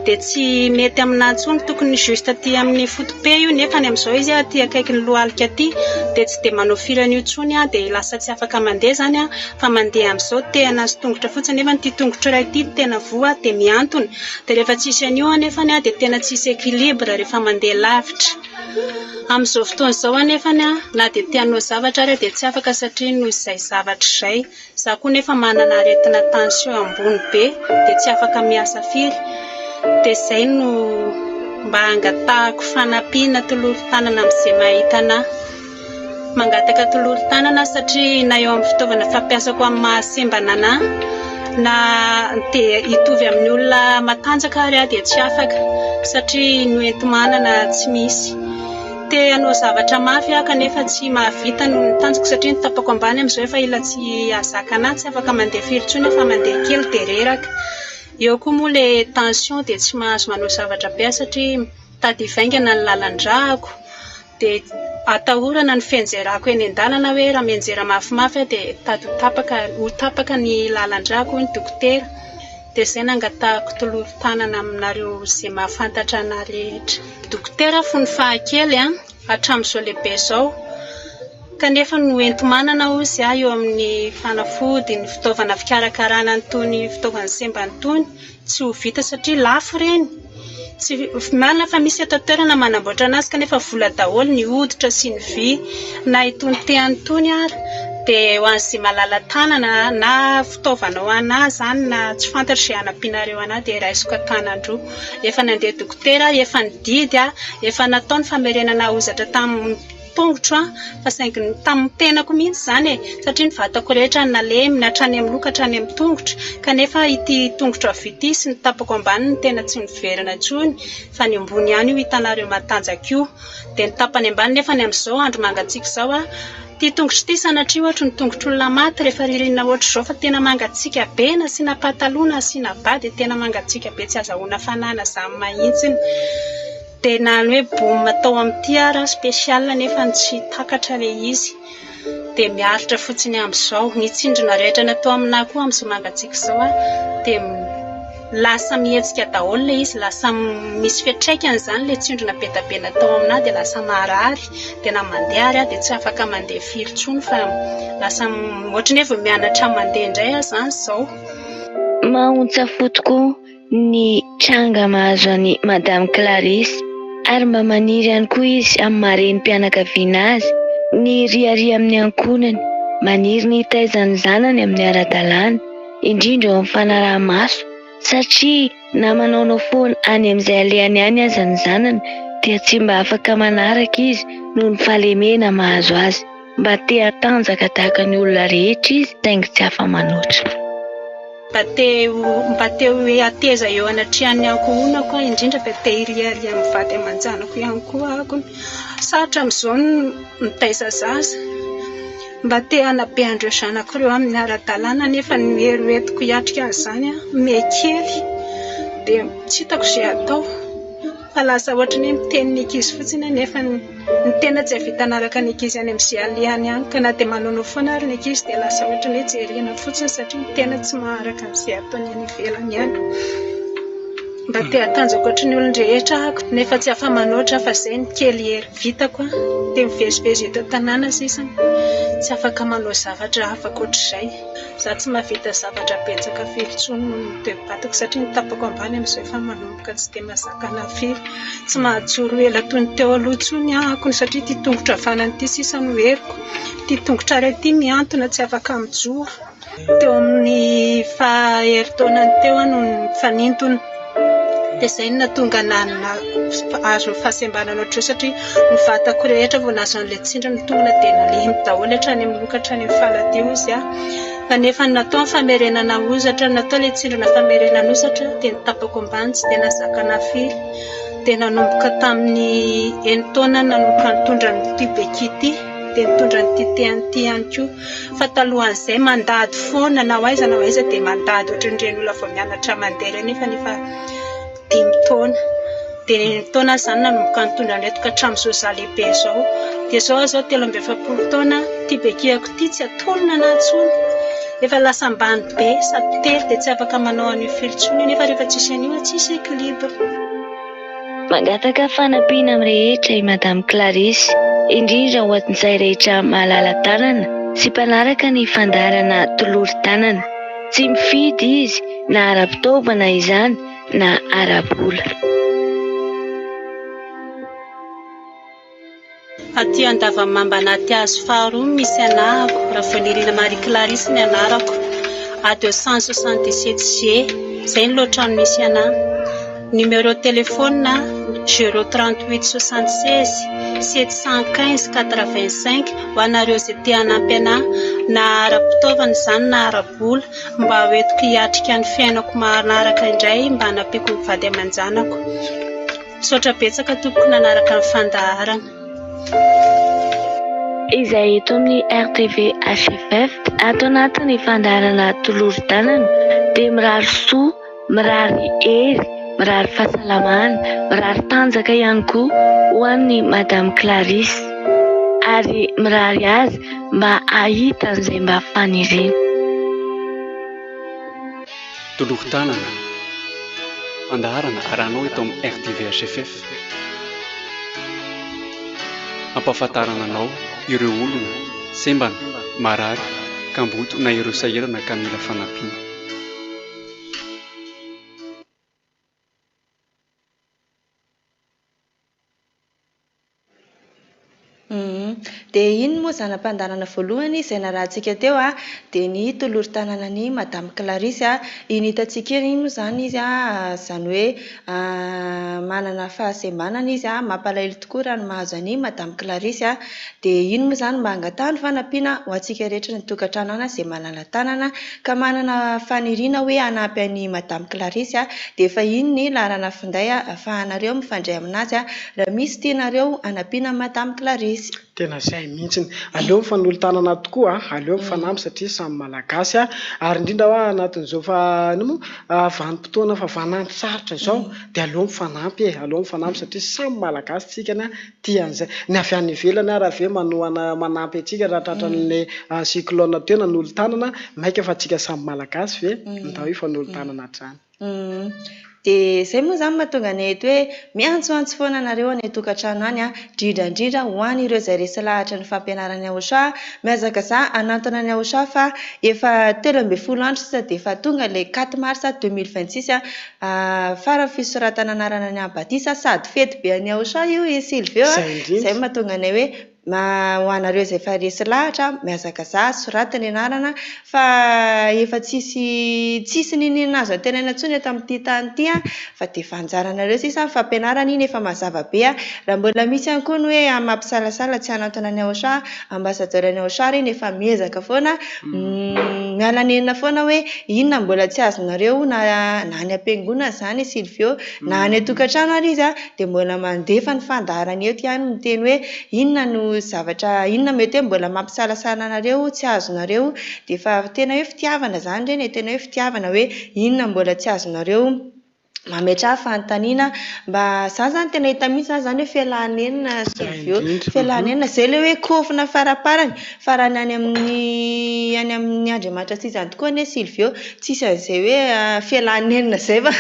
[SPEAKER 20] dia tsy mety aminantsony tokony juste aty amin'ny fotope io nefa ny amin'izao izy aty akaiky ny lohalika aty dia tsy dia manao firan'io tsony dia lasa tsy afaka mandeha zany fa mandeha amin'izao tehana azy tongotra fotsiny nefa ny tongotra iray ity tena voa dia miantony dia rehefa tsisy an'io nefa dia tena tsisy équilibre rehefa mandeha lavitra. Amin'izao fotoana izao anefa na dia tianao zavatra ary dia tsy afaka satria noho izay zavatra izay za koa nefa manana aretina tension ambony be dia tsy afaka miasa firy dia izay no mba angatahako fanampiana toloron-tanana amin'izay mahitana mangataka toloron-tanana satria na eo amin'ny fitaovana fampiasako amin'ny mahasembana na dia hitovy amin'ny olona matanjaka ary dia tsy afaka satria ny enti-manana tsy misy. Te anao zavatra mafy kanefa tsy mahavita no tanjoko satria ny tapako ambany amin'izao efa ila tsy azakana tsy afaka mandeha firy fa mandeha kely dia reraka. Eo koa moa le tension dia tsy mahazo manao zavatra be satria tady vaingana ny lalan-drahako dia atahorana ny fianjerako eny an-dalana hoe raha mianjera mafimafy dia tady ho tapaka ny lalan-drahako ny dokotera. Dia izay nangatahako toloron-tanana aminareo izay mahafantatra ana rehetra. Dokotera fony fahakely hatramin'izao lehibe izao kanefa no enti-manana ozy eo amin'ny fanafody ny fitaovana fikarakarana nytony fitaovana sembany tony tsy ho vita satria lafo reny. Tsy marina fa misy eto toerana manamboatra anazy kanefa vola daholo ny hoditra sy ny vy na itony tehany tony ary dia ho an'izay malala tanana na fitaovana ho anazy zany na tsy fantatra izay hanampianareo anahy dia raisiko tanandroa. Efa nandeha dokotera efa nididy efa natao ny famerenana hozatra tamin'ny tongotro fa saingy tamin'ny tenako mihitsy zany satria ny vatako rehetra nalemina hatrany amin'ny loka hatrany amin'ny tongotro kanefa ity tongotro avy ity sy ny tapako ambany ny tena tsy niverina intsony fa ny ambony ihany io hitanareo matanjaka io dia ny tapany ambany nefa ny amin'izao andro mangatsiaka izao ty tongotro ty sanatria ohatra ny tongotr'olona maty rehefa ririnina ohatra izao fa tena mangatsiaka be na sina pataloha na sina ba dia tena mangatsiaka be tsy azahoana fanana zany mahitsiny. Dia na ny hoe boum atao amin'ity ara spécial nefa tsy takatra le izy dia miaritra fotsiny amin'izao ny tsindrona rehetra natao aminahy koa amin'izao mangatsiaka izao dia lasa mihetsika daholo le izy lasa misy fiantraikany zany le tsindrona be da be natao aminahy dia lasa marary dia na mandeha ary dia tsy afaka mandeha firy intsony fa lasa ohatran'ny hoe vao mianatra mandeha indray zany izao.
[SPEAKER 12] Mahontsafoto koa ny tranga mahazo any Madame Clarisse ary mba maniry ihany koa izy amin'ny marenym-pianakaviana azy ny riaria amin'ny ankonany maniry ny taizany zanany amin'ny ara-dalàna indrindra eo amin'ny fanaraha-maso satria na manaonao foana any amin'izay alehany any aza ny zanany dia tsy mba afaka manaraka izy noho ny fahalemena mahazo azy. Mba te hatanjaka tahaka ny olona rehetra izy saingy tsy afa-manoatra.
[SPEAKER 20] Mba te hoe ateza eo anatrihan'ny ankohonako indrindra fa te hiriaria amin'ny vady aman-janako ihany koa akony sarotra amin'izao mitaiza zaza mba te hanabe andreo zanak'ireo amin'ny ara-dalàna nefa ny heroetiko hiatrika an'izany mekely dia tsy hitako izay atao fa lasa ohatra ny miteny ny ankizy fotsiny nefa ny tena tsy havita anaraka ny ankizy any amin'izay alehany ihany ka na dia manonao foana ary ny ankizy dia lasa ohatra ny hoe jerena fotsiny satria tena tsy maharaka an'izay ataony any ivelany ihany. Mba te hatanjaka ohatra ny olon-drehetra ako nefa tsy afa-manoatra fa izay ny kely hery vitako dia mivezivezy eto an-tanàna sisany tsy afaka manao zavatra afaka ohatr'izay. Za tsy mahavita zavatra betsaka firy intsony no toe-batako satria ny tapako ambany amin'izao efa manomboka tsy dia mahazaka firy tsy mahajoro ela toy ny teo aloha intsony akony satria ty tongotra avanany ity sisa no heriko ty tongotra iray ity miantona tsy afaka mijoro teo amin'ny faheritaonany teo no fanintona dia izay no natonga nanana azo fahasembanana ohatr' io satria ny vatako rehetra vao nazo an'ilay tsindry ny tongona dia nalemy daholo hatrany amin'ny loka hatrany amin'ny faladio izy kanefa natao ny famerenana ozatra natao ilay tsindrina famerenana ozatra dia nitapako ambany tsy dia nazakana firy dia nanomboka tamin'ny 9 taona nanomboka nitondra ny tibeki ity dia nitondra ny titean'ity ihany koa fa talohan'izay mandady foana na aiza dia mandady ohatran'ireny olona vao mianatra mandeha nefa 5 taona dia 9 taona izany nanomboka nitondra nreto ka hatramin'izao za lehibe izao dia zao 37 taona tibekiako ity tsy atolona na atsony efa lasa ambany be sady telo dia tsy afaka manao an'io filontsony nefa rehefa tsisy an'io tsisy équilibre.
[SPEAKER 12] Mangataka fanampiana amin'ny rehetra i Madame Clarisse, indrindra ho an'izay rehetra mahalala tanana sy mpanaraka ny fandaharana tolory tanana. Tsy mifidy izy na ara-pitaovana izany na ara-bola.
[SPEAKER 20] Aty Andavamamba anaty hazo faharoa misy anahako Rafonirina Marie Clarisse ny anarako à 277G izay ny loatrano misy anahy. Numéro téléphone 038 76 715 85 ho anareo izay te hanampy anahy na ara-pitaovana izany na ara-bola mba hoentiko hiatrika ny fiainako manaraka indray mba hanampiko ny vady aman-janako. Misaotra betsaka tompoko nanaraka ny fandaharana.
[SPEAKER 12] Izay eto amin'ny RTV HFF ato anatin'ny fandaharana tolory tanana dia mirary soa, mirary hery, mirary fahasalamana, mirary tanjaka ihany koa ho an'ny Madame Clarisse ary mirary azy mba ahita an'izay mba faniriana.
[SPEAKER 17] Tolory tanana fandaharana arahanao eto amin'ny RTV HFF. Ampahafantarana anao ireo olona sembana, marary, kamboto na ireo sahirana ka mila fanampiana.
[SPEAKER 16] Dia iny moa zanam-pandarana voalohany izay narahantsika teo dia ny tolory tananan'ny Madame Clarisse iny hitantsika iny moa izany izy izany hoe manana fahasembanana izy mampalahelo tokoa raha ny mahazo an'i Madame Clarisse dia iny moa izany mba angatahany fanampiana ho antsika rehetra ny tokantrano ana izay malala tanana ka manana faniriana hoe hanampy an'i Madame Clarisse dia efa iny ny laharana finday ahafahanareo mifandray aminazy raha misy tianareo hanampiana Madame Clarisse.
[SPEAKER 21] Tena izay mihitsiny, aleo mifanolo tanana tokoa, aleo mifanampy satria samy malagasy ary indrindra ho anatin'izao vanim-potoana fa vanampy sarotra izao dia aleo mifanampy aleo mifanampy satria samy malagasy tsika tia an'izay. Ny avy any ivelany raha ve manampy antsika raha tratran'ilay cyclone teo nanolo tanana maika fa tsika samy malagasy ve ndao hifanolo tanana hatrany.
[SPEAKER 16] Dia izay moa izany mahatonga ny eto hoe miantsoantso foana anareo any tokantrano any indrindra ho an'ireo izay resy lahatra ny fampianarany Aotra miazaka za anatona ny Aotra fa efa 13 andro sisa dia efa tonga ilay 4 mars 2026 farany fisoratana anarana ny Abatisa sady fety be any Aotra io Silvio izay mahatonga ny hoe ho anareo izay efa resy lahatra miazaka za soratany anarana fa efa tsisy ninina azo antenana intsony eto amin'ity tany ity fa dia efa anjaranareo sisa ny fampianarana iny efa mazava be raha mbola misy ihany koa ny hoe mampisalasala tsy anatona ny Aotra ambassadeur ny Aotra iny efa miezaka foana mialanenina foana hoe inona mbola tsy azonareo na any am-piangonana izany Silvio na any tokantrano ary izy dia mbola mandefa ny fandaharana eto ihany miteny hoe inona no zavatra inona mety hoe mbola mampisalasala anareo tsy azonareo dia efa tena hoe fitiavana izany ireny tena hoe fitiavana hoe inona mbola tsy azonareo mametra fanontaniana mba za zany tena hita mihitsy zany hoe fialanenina Silvio fialanenina izay ilay hoe kofina faraparany farany any amin'ny Andriamanitra tsy izany tokoa anie Silvio tsisy an'izay hoe fialanenina izay fa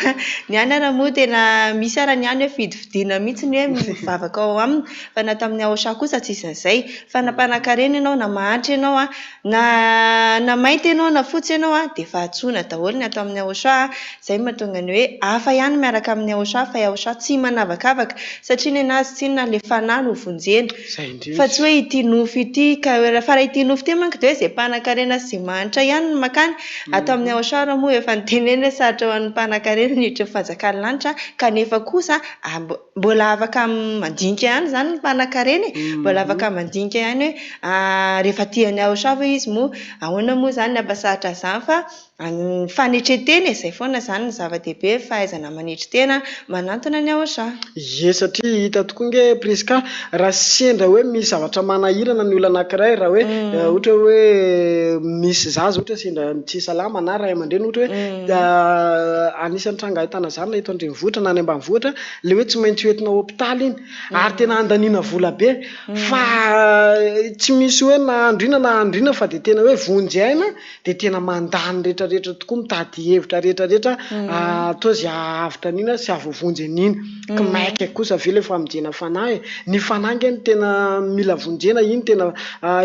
[SPEAKER 16] ny any ara moa tena misy ara ny any hoe fidividina mihitsy ny hoe mivavaka ao aminy fa na tamin'ny Aotra kosa tsisy an'izay fa na mpanan-karena ianao na mahantra ianao na mainty ianao na fotsy ianao dia efa antsoina daholo ny atao amin'ny Aotra izay mahatonga ny hoe hafa ihany miaraka amin'ny aosha fa aosha tsy manavakavaka satria ny anazy tsinona le fanahy no vonjena fa tsy hoe ity nofo ity ka fa raha ity nofo ity manko dia hoe izay mpanan-karena sy manitra ihany no makany atao amin'ny aosha raha moa efa nitenena saratra ho an'ny mpanan-karena niditra fanjakany lanitra kanefa kosa mbola afaka mandinika ihany zany ny mpanan-karena mbola afaka mandinika ihany hoe rehefa tiany aosha fa izy moa ahoana moa zany ny ampasahatra zany fa fanetretena izay foana zany ny zava-dehibe fahaizana manetry tena manantona ny aosha.
[SPEAKER 21] Ye satria hita tokoa nge Priska raha sendra hoe misy zavatra manahirana ny olona anankiray raha hoe ohatra hoe misy zaza ohatra sendra tsy salama na ray aman-dreny ohatra hoe anisan'ny tranga ahitana zany na eto an-drenivohitra na any ambanivohitra le hoe tsy maintsy hoentina hôpitaly iny ary tena andaniana vola be fa tsy misy hoe na andrina fa dia tena hoe vonjy aina dia tena mandany rehetrarehetra tokoa mitady hevitra rehetrarehetra atao izay ahavitra an'ina sy ahavonjy an'ina ka maika kosa ve le famonjena fanahy ny fanahy nge ny tena mila vonjena iny tena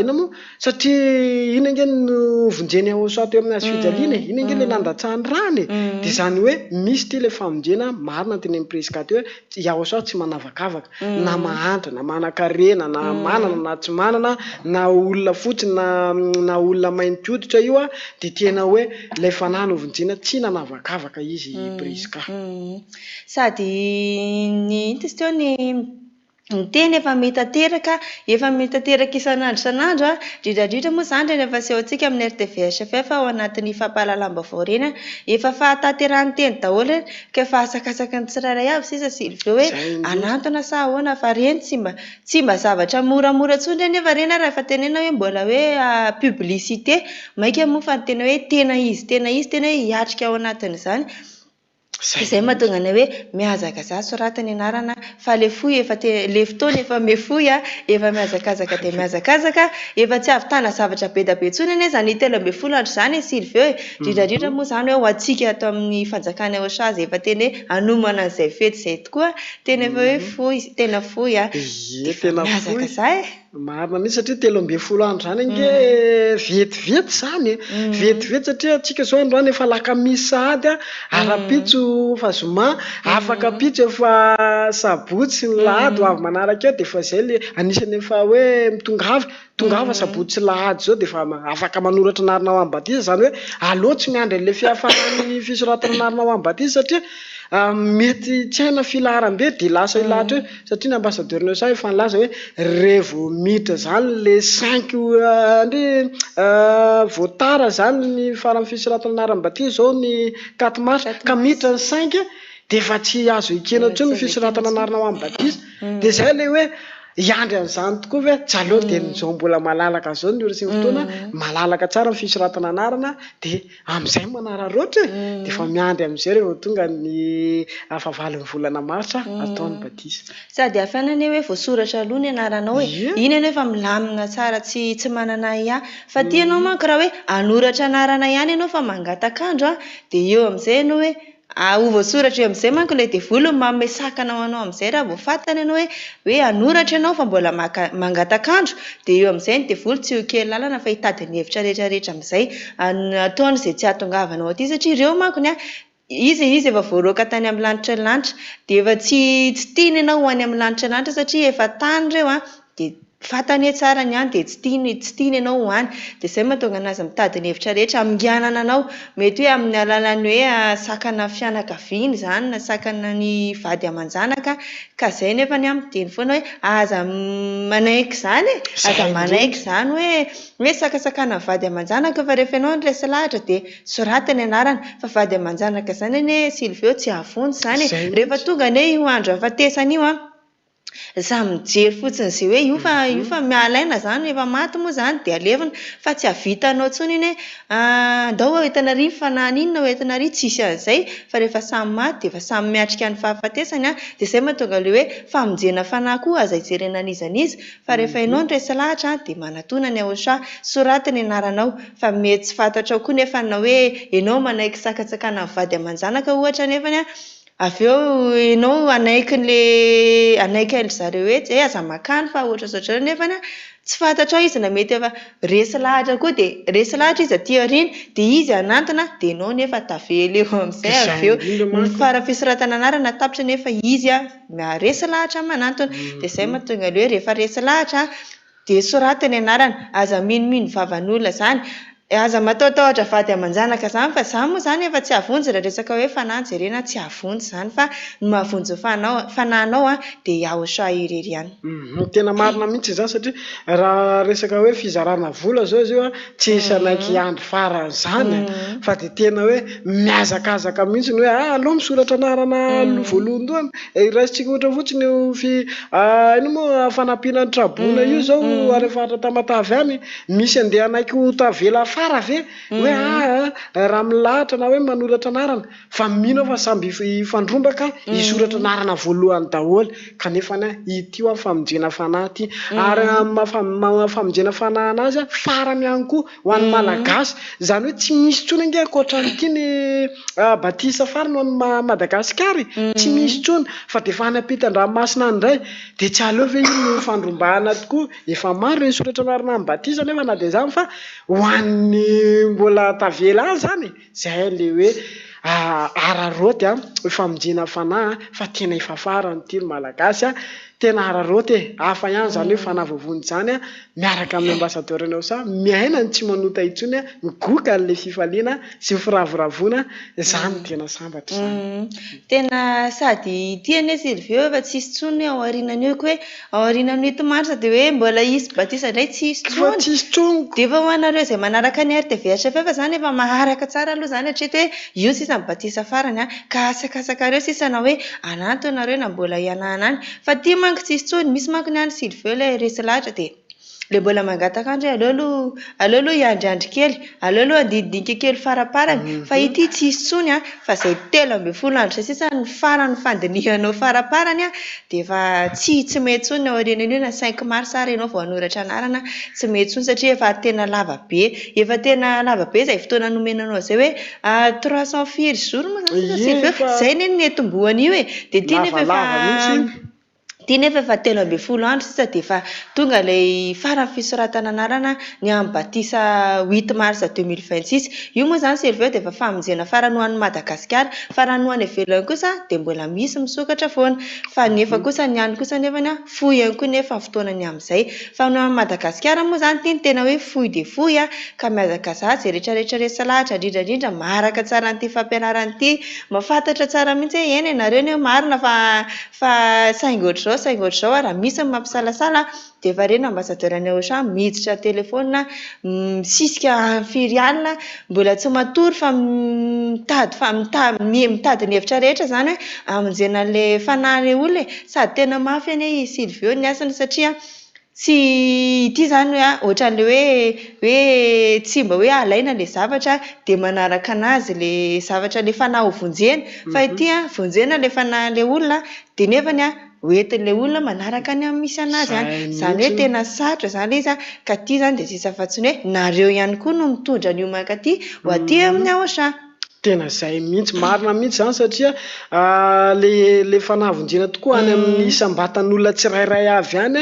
[SPEAKER 21] ina moa satria ina nge no vonjeny aosha teo amin'ny azy fijaliana ina nge le nandatsahany rany dia izany hoe misy ty le famonjena marina teny amin'ny Priska teo hoe aosha tsy manavakavaka na mahantra na manan-karena na manana na tsy manana na olona fotsiny na olona mainty hoditra io dia tena hoe ilay fanahy no vonjena tsy nanavakavaka izy Priska.
[SPEAKER 16] Sady ny intizy teo ny teny efa mitateraka isan'andro dridrandrindra moa zany rehefa sehoantsika amin'ny RTVSFF ao anatin'ny fampahalalam-baovao reny efa fahatanterahany teny daholo ka efa asakasaka ny tsirairay avy sisa Silvio hoe anantona sa ahoana fa reny tsy mba zavatra moramora tsony nefa reny raha efa tenena hoe mbola hoe publicité maika moa fa tena hoe tena izy tena hoe hiatrika ao anatin'izany izay mahatonga anay hoe mihazaka za soratany anarana fa le foy efa le fotoana efa mefoy efa mihazakazaka dia mihazakazaka efa tsy ahavitana zavatra be da be tsony ane zany 13 andro zany Silvio dridrandrindra moa zany hoe ho antsika atao amin'ny fanjakany aosha zay efa teny hoe anomana an'izay fety izay tokoa tena efa hoe foy tena foy
[SPEAKER 21] tena
[SPEAKER 16] mihazaka za
[SPEAKER 21] marina mihitsy satria 13 andro zany nge vetivety zany vetivety satria atsika zao androany efa laka misy sahady arapitso fa zoma afaka pitso efa sabotsy ny lahady ho avy manaraka eo dia efa izay le anisany efa hoe tongava sabotsy lahady zao dia efa afaka manoratra narina ho amin'ny batisa zany hoe aleo tsy miandry an'ilay fihafanan'ny fisoratana narina ho amin'ny batisa satria mety tsy haina filaharam-be dia lasa ilahatra hoe satria ny ambassadeur ny sa efa nilaza hoe revo mitra zany le 5 andre voatara zany ny faran'ny fisoratana narina batisa zao ny 4 mars ka mitra ny 5 dia efa tsy azo ikena tsony ny fisoratana narina ho amin'ny batisa dia izay le hoe iandry an'izany tokoa hoe tsy aleo dia zao mbola malalaka zao ny ora sy ny fotoana malalaka tsara ny fisoratana anarana dia amin'izay manararoatra dia efa miandry amin'izay rehefa tonga ny fahavalon'ny volana marsa ataony batisa
[SPEAKER 16] sady afanany hoe voasoratra aloha ny anaranao hoe iny ianao efa milamina tsara tsy manana fa tianao manko raha hoe anoratra anarana ihany ianao fa mangatakandro dia eo amin'izay ianao hoe ho voasoratra eo amin'izay manko ilay devoly manome sakana ho anao amin'izay raha vao fantany ianao hoe anoratra ianao fa mbola mangatakandro dia eo amin'izay ny devoly tsy ho kely lalana fa hitady ny hevitra rehetrarehetra amin'izay ataony izay tsy hahatongavanao aty satria ireo mankony izy efa voaroaka tany amin'ny lanitra dia efa tsy tiany ianao ho any amin'ny lanitra satria efa tany ireo dia fantany hoe tsara ny any dia tsy tiany ianao ho any dia izay mahatonga anazy mitady ny hevitra rehetra amingianana anao mety hoe amin'ny alalany hoe sakana fianakaviany zany na sakana ny vady aman-janaka ka izay nefa ny amin'ny teny foana hoe aza manaiky zany hoe sakasakana vady aman-janaka fa rehefa ianao ny resy lahatra dia soratany anarana fa vady aman-janaka zany ane Silvio tsy ahavonjy zany rehefa tonga ane io andro afatesany io samy mijery fotsiny izay hoe io fa mialaina zany efa maty moa zany dia alevina fa tsy havitanao tsony iny andao hoentinary fanahinina hoentinary tsisy an'izay fa rehefa samy maty dia efa samy miatrika ny fahafatesany dia izay mahatonga le hoe famonjena fanahy koa aza hijerena an'izan'izy fa rehefa ianao ny resy lahatra dia manatona ny aosha soratany anaranao fa mety tsy fantatrao koa nefa na hoe ianao manaiky sakasakana vady aman-janaka ohatra nefany avy eo ianao anaiky zareo hoe aza makany fa ohatraotra nefa tsy fantatra izy na mety efa resy lahatra koa dia resy lahatra izy aty aoriana dia izy anantona dia ianao nefa tavela eo amin'izay avy eo ny farafisoratana anarana tapitra nefa izy resy lahatra manantona dia izay mahatonga hoe rehefa resy lahatra dia soratany anarana aza minomino vavan'olona zany aza mataotaotra vady aman-janaka zany fa zany moa zany efa tsy avonjy raha resaka hoe fanahy jerena tsy avonjy zany fa ny mahavonjy fanahinao dia Yaoshua irery ihany.
[SPEAKER 21] Tena marina mihitsy zany satria raha resaka hoe fizarana vola zao izy io tsy isy anaiky andro farany zany fa dia tena hoe miazakazaka mihitsy ny hoe aloha misoratra anarana voalohany raisitsika ohatra fotsiny ino moa fanampiana ny trabona io zao rehefa tamatavy any misy andeha anaiky ho tavela fara ve hoe raha milahatra na hoe manoratra anarana fa mino fa samby ifandrombaka isoratra anarana voalohany daholo kanefa ity ho famonjena fanahy ity ary famonjena fanahy anazy farany ihany koa ho an'ny malagasy zany hoe tsy misy tsony ange ankoatran'ity ny batisa farany ho an'ny Madagasikara tsy misy tsony fa dia efa hanampitan-dranomasina indray dia tsy aleo ve io ny fandrombahana tokoa efa maro isoratra anarana amin'ny batisa nefa na dia zany fa ho an'ny mbola tavela any zany zay le hoe araroty famonjena fanahy fa tena efa farany ity ny malagasy tena araroty hafa ihany zany hoe fanavovony zany miaraka amin'ny ambassadeur anao sa miaina ny tsy manota intsony migoka n'le fifaliana sy firavoravona zany tena sambatra zany
[SPEAKER 16] tena sady tiany Sylvio efa tsisy tsony ao aorianany eo hoe ao aorianany ito marsa dia hoe mbola isy batisa indray tsisy tsony dia efa ho anareo izay manaraka ny RTVHF zany efa maharaka tsara aloha zany hatreto hoe io sisa ny batisa farany ka asakasakareo sisa na hoe anantonareo na mbola ianahana any fa tia manko tsisy tsony misy manko ny any Sylvio le resy lahatra dia le mbola mangataka andro aleoloha iandriandry kely aleoloha andidinika kely faraparany fa ity tsisy tsony fa zay 13 andro zay sisa ny farany fandinihanao faraparany dia efa tsy mety tsony ao aorianan'io na 5 mars ary ianao vao hanoratra anarana tsy mety tsony satria efa tena lava be zay fotoana nomenanao zay hoe 300 firy jour moa zay ny etombohany io dia ity nefa efa 13 andro sisa dia efa tonga ilay farany fisoratana anarana ny amin'ny batisa 8 mars 2026 io moa zany Sylvio dia efa famonjena farany ho an'ny Madagasikara farany ho any ivelany kosa dia mbola misy misokatra foana fa nefa kosa ny any kosa nefany fohy ihany koa nefa fotoanany amin'izay fa ny amin'ny Madagasikara moa zany ity tena hoe fohy dia fohy ka miazaka zatsy rehetrarehetra resy lahatra indrindra maharaka tsara an'ity fampianarana ity mafantatra tsara mihitsy hoe eny ianareo ny marina fa saingy ohatr'izao raha misy ny mampisalasala dia efa reny ambassadeur any Yaoshua miditra telefona misisika firy alina mbola tsy matory fa mitady ny hevitra rehetra zany hoe amonjena an'ilay fanahy olona sady tena mafy any Sylvio ny asany satria tsy ity zany hoe ohatran'le hoe tsy mba hoe alaina le zavatra dia manaraka anazy le zavatra le fanahy ho vonjena fa ity vonjena le fanahy le olona dia nefany hoentin'le olona manaraka ny amin'ny misy anazy zany hoe tena sarotra zany izy ka ty zany dia sisa fatsiny hoe nareo ihany koa no mitondra ny omaka ty ho aty amin'ny Yaoshua
[SPEAKER 21] tena zay mihitsy marina mihitsy zany satria le fanavonjena tokoa any amin'ny isam-batan'olona tsirairay avy any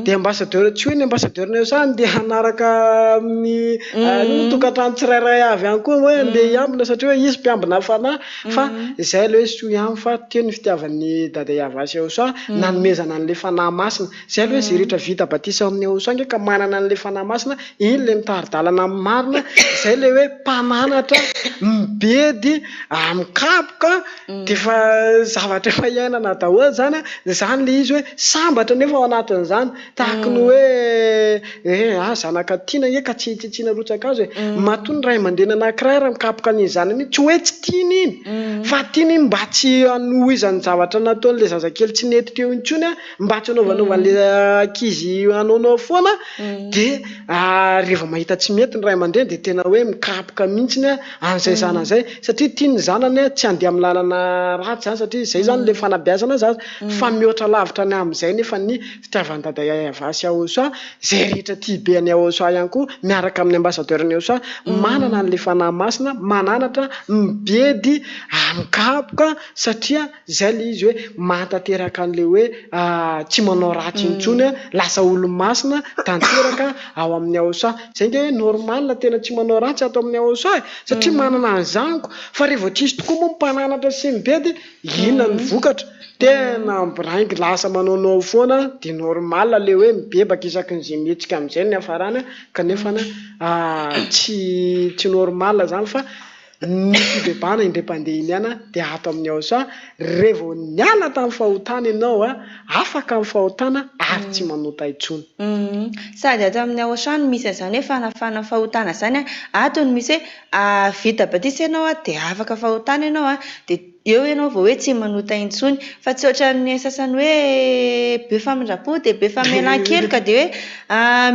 [SPEAKER 21] dia ambassadeur tsy hoe ny ambassadeur ny Yaoshua dia hanaraka amin'ny tokantrano tsirairay avy any koa hoe andeha hiambina satria hoe izy mpiambina fanahy fa izay le hoe sy ihany fa teo ny fitiavan'ny dada Yavasy Yaoshua nanomezana an'le fanahy masina izay le hoe zay rehetra vita batisa amin'ny Yaoshua nge ka manana an'le fanahy masina iny le mitaridalana marina izay le hoe mpananatra mibe edy mikapoka dia efa zavatra efa iainana daholo zany zany le izy hoe sambatra nefa ao anatin'izany tahaka ny hoe zanaka tiana nge ka tsy tsitsiana rotsaka azy hoe matony ray aman-dreny anankiray raha mikapoka an'izy zanany tsy hoe tsy tiany iny fa tiany iny mba tsy hanohizany zavatra nataon'le zazakely tsy nety teo intsony mba tsy hanaovan'le ankizy anaonao foana dia rehefa mahita tsy mety ny ray aman-dreny dia tena hoe mikapoka mihitsiny an'izay zana zay satria tia ny zanany tsy andeha amin'ny lalana ratsy zany satria zay zany le fanabeazana zaza fa mihoatra lavitra ny amin'izay nefa ny fitiavan-dada Yayavasy Aosoa zay rehetra tia be any Aosoa ihany koa miaraka amin'ny ambassadeur-ny Aosoa manana an'le fanahy masina mananatra mibedy mikapoka satria zay le izy hoe mahatanteraka an'le hoe tsy manao ratsy intsony lasa olo masina tanteraka ao amin'ny Aosoa zay nge hoe normal tena tsy manao ratsy ato amin'ny Aosoa satria manana an'zaniko fa rehefa tsisy tokoa moa mpananatra sy mibedy inona ny vokatra tena braingy lasa manaonao foana de normal le hoe mibebaka isaky ny zay mihetsika amin'izay ny hafarana kanefa tsy normal zany fa ny fibebana indray-pandeha iny ana de ato amin'ny Aosoa revo niala tamin'ny fahotana ianao afaka amin'ny fahotana ary tsy manota intsony
[SPEAKER 16] sady ato amin'ny Aosoa misy an'izany hoe fanafana fahotana zany ato ny misy hoe vita batisa ianao de afaka fahotana ianao de eo ianao vao hoe tsy manota intsony fa tsy ohatran'ny sasany hoe be famindrapo de be famelan-kely ka de hoe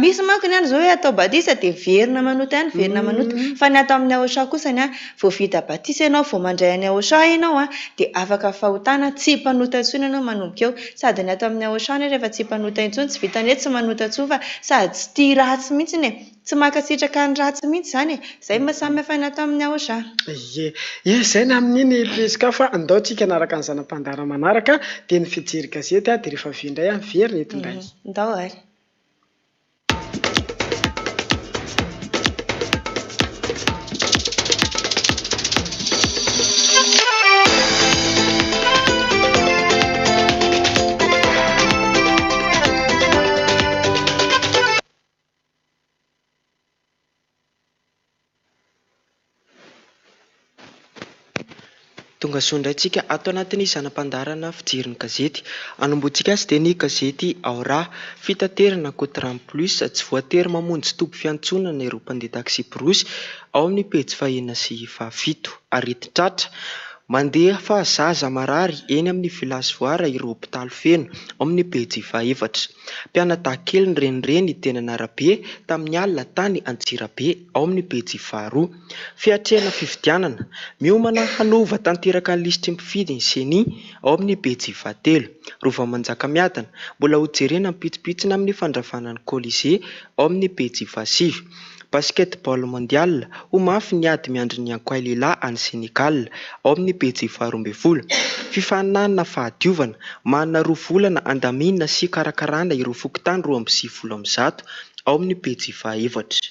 [SPEAKER 16] misy manko ny any zao hoe atao batisa de verina manota ihany verina manota fa ny atao amin'ny Aosoa kosany vao vita batisa ianao vao mandray any Aosoa ianao de afaka fahotana tsy mpanota intsony ianao manomboka eo sady ny atao amin'ny Aosoa rehefa tsy mpanota intsony tsy vitany hoe tsy manota intsony fa sady tsy tia ratsy mihitsy tsy makasitraka ny ratsy mihitsy zany zay mahasamy hafa ny atao amin'ny Aosoa
[SPEAKER 21] zay na amin'iny presika fa andao tsika anaraka ny zanam-pandara manaraka de ny fijery gazety de rehefa avy indray very ny etondray
[SPEAKER 16] ndao ary
[SPEAKER 6] tonga soa indrayntsika ato anatin'ny zanam-pandarana fijeriny gazety anomboantsika azy dia ny gazety Ao Raha fitaterana Cotrans Plus tsy voatery mamonjy toby fiantsonana ireo mpandeha taxi borosy ao amin'ny pejy 407 areti-tratra mandeha fa zaza marary eny amin'ny vilasy voara ireo hopitaly feno ao amin'ny pejy 4 mpianadahy ny renireny teny Anarabe tamin'ny alina tany Antsirabe ao amin'ny pejy 2 fiatrehana fifidianana miomana hanova tanteraka ny lisitry mpifidy ny seni ao amin'ny pejy 3 rova Manjakamiadana mbola hojerena mpitsopitsina amin'ny fandravana ny Colisée ao amin'ny pejy 5 basketball mondial ho mafy ny ady miandry ny ankoay lehilahy any Senegal ao amin'ny pejy 12 fifaninana fahadiovana manana 2 volana andamina sy karakarana ireo fokontany 270 ao amin'ny pejy 4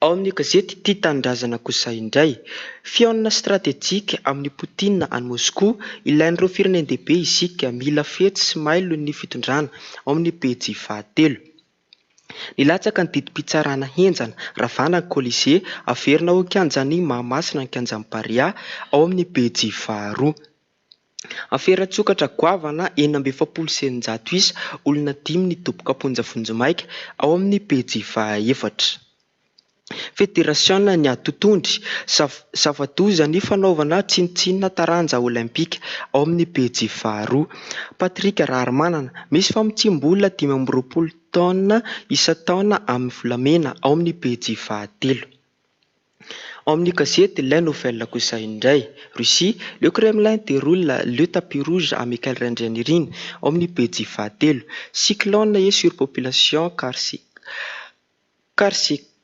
[SPEAKER 6] ao amin'ny gazety Tia Tanindrazana kosa indray fiaonana stratégique amin'ny Poutine any Moscou ilain'ireo firenendehibe isika mila fetsy sy mailo ny fitondrana ao amin'ny pejy 3 nilatsaka ny didim-pitsarana henjana ravana ny Colisée averina ho kianjany Mahamasina ny kianjany Paria ao amin'ny pejy 2 afera-tsokatra goavana 770 isa olona 5 nitoboka ponjavonjomaika ao amin'ny pejy 4 Fédération ny atotondry zava-doza ny fanaovana tsinotsinona taranja olimpika ao amin'ny pejy 2 Patrick Raharmanana misy famitsim-bola 520 taona isa-taona amin'ny volamena ao amin'ny pejy 3 ao amin'ny gazety Les Nouvelles kosa indray Russie le Kremlin déroule le tapis rouge à Mikhail Randrianirina ao amin'ny pejy 3 cyclone et surpopulation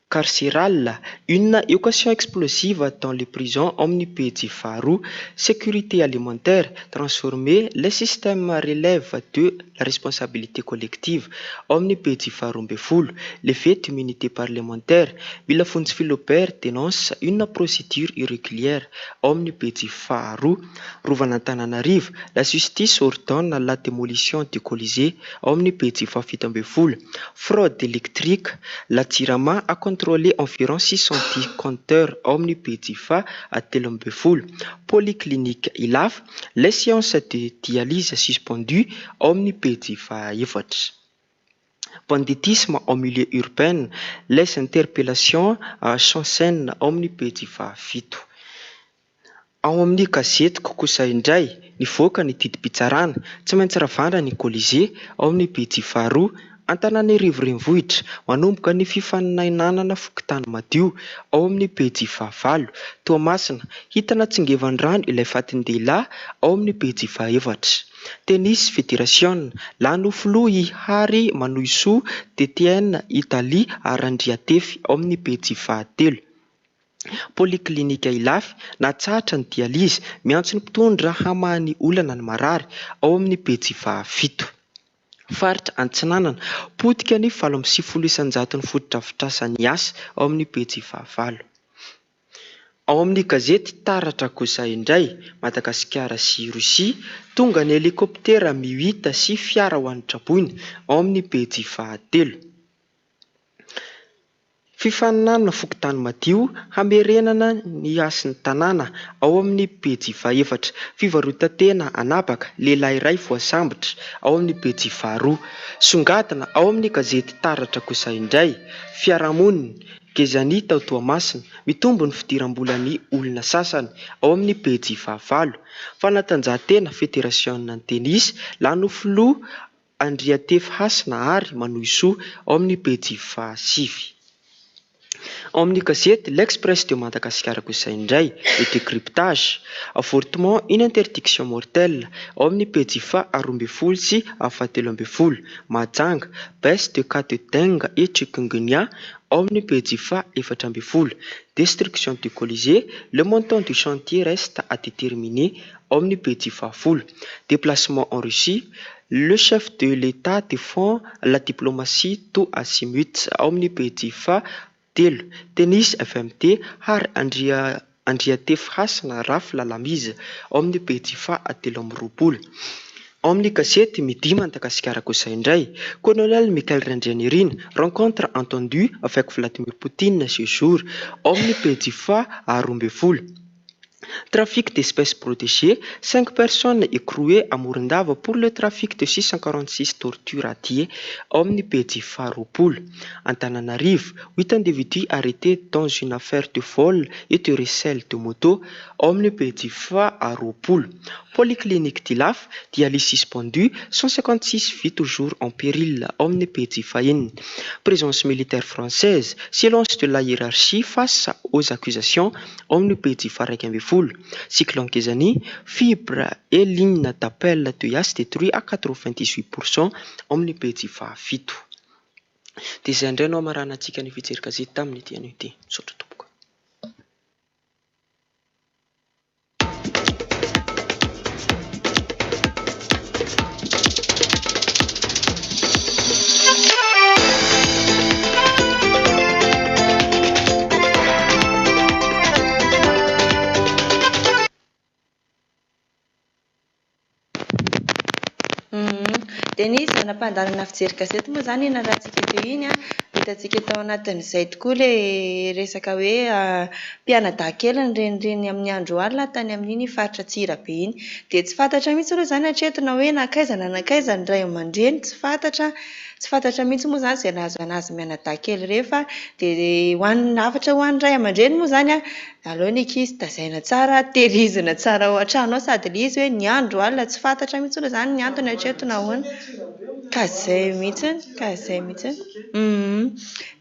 [SPEAKER 6] carcérale, une équation explosive dans les prisons, omnipédi faru, sécurité alimentaire, transformer les systèmes relèvent de la responsabilité collective, omnipédi farumbeful, l'effet d'immunité parlementaire, Villafons Philobert dénonce une procédure irrégulière, omnipédi faru, Rouvanantananarive, la justice ordonne la démolition du Colisée, omnipédi fafitambeful, fraude électrique, la Tirama a contrôlé environ 610 compteurs omnipédifa à Telombefoul. Polyclinique ILAF, les séances de dialyse suspendues omnipédifa Yvots. Banditisme au milieu urbain, les interpellations à Chansen omnipédifa Fito. Ao amin'ny gazety kokosa indray nivoaka ny didim-pitsarana tsy maintsy ravandra ny Colisée ao amin'ny pejy faharoa Antananarivo renivohitra manomboka ny fifaninanana fokontany madio ao amin'ny pejy fahavalo. Toamasina hitana tsingevan-drano ilay fatin-dehilahy ao amin'ny pejy fahaefatra. Tennis Fédération lano filoha ihary Manoisoa TTN Italia Arandriatefy ao amin'ny pejy fahatelo. Poliklinika Ilafy natsahatra ny dialyse miantso ny mpitondra hamahany olana ny marary ao amin'ny pejy fahafito. Faritra Antsinanana potika ny 7,900 ny fototra-fitrasany asa ao amin'ny pejy fahavalo. Ao amin'ny gazety Taratra kosa indray, Madagasikara sy Rosia tonga ny helikoptera Mi-8 sy fiara ho an-traboiny ao amin'ny pejy fahatelo. Fifaninanana fokontany madio hamerenana ny asin'ny tanàna ao amin'ny pejy fahaefatra. Fivarotan-tena anabaka lehilahy iray voasambotra ao amin'ny pejy faharoa. Songadina ao amin'ny gazety Taratra kosa indray, fiarahamonina Gezani tao Toamasina mitombo ny fidiram-bolan'ny olona sasany ao amin'ny pejy fahavalo. Fanatanjahantena Fédérationna ny tenis lano filoha Andriatefy Hasina ary Manoisoa ao amin'ny pejy fahasivy. Ao amin'ny gazety L'Express de Madagascar kosa indray, le décryptage, avortement une interdiction mortelle ao amin'ny pejy faha-12 sy faha-13. Mahajanga, baisse de cas de dengue et chikungunya ao amin'ny pejy faha-14. Destruction du Colisée, le montant du chantier reste à déterminer ao amin'ny pejy faha-10. Déplacement en Russie, le chef de l'État défend la diplomatie tout azimut ao amin'ny pejy faha-10. Tennis FMT ary Andriatefy Hasina Rafy Lalamiza ao amin'ny pejy faha-13. Ao amin'ny gazety Midi Madagasikara kosa indray, Colonel Michael Randrianirina rencontre entendue avec Vladimir Poutine ce jour ao amin'ny pejy faha-12. Trafic d'espèces protégées, 5 personnes écrouées à Morondava pour le trafic de 646 tortures à Thiers ao amin'ny pejy faha-20. Antananarivo, 8 individus arrêtés dans une affaire de vol et de recel de moto ao amin'ny pejy faha-20. Polyclinique d'Ilafy, dialyse suspendue, 156 vies toujours en péril ao amin'ny pejy faha-9. Présence militaire française, silence de la hiérarchie face aux accusations ao amin'ny pejy faha-12. Cyclone Kezani, fibre et ligne d'appel de Yass détruit à 98% ao amin'ny pejy faha-7. Dia izay indray no amaranantsika ny fijery gazety tamin'ny ity anio ity. Misaotra tompoko.
[SPEAKER 16] Denis, manam-pandarana fijery gazety moa zany narahantsika eto iny hitantsika tao anatin'izay tokoa ilay resaka hoe mpianadahan-kely ny renireny amin'ny andro alina tany amin'iny faritra Tsirabe iny. Dia tsy fantatra mihitsy aloha zany hatreto na hoe nakaiza ny ray aman-dreny, tsy fantatra mihitsy moa zany izay nahazo anazy mianadahan-kely rehefa. Dia hafatra ho an'ny ray aman-dreny moa zany aleo ny ankizy tazaina tsara, tehirizina tsara ao an-trano ao sady ilay izy hoe ny andro alina tsy fantatra mihitsy aloha zany ny antony hatreto na ahoana. Ka izay mihitsy.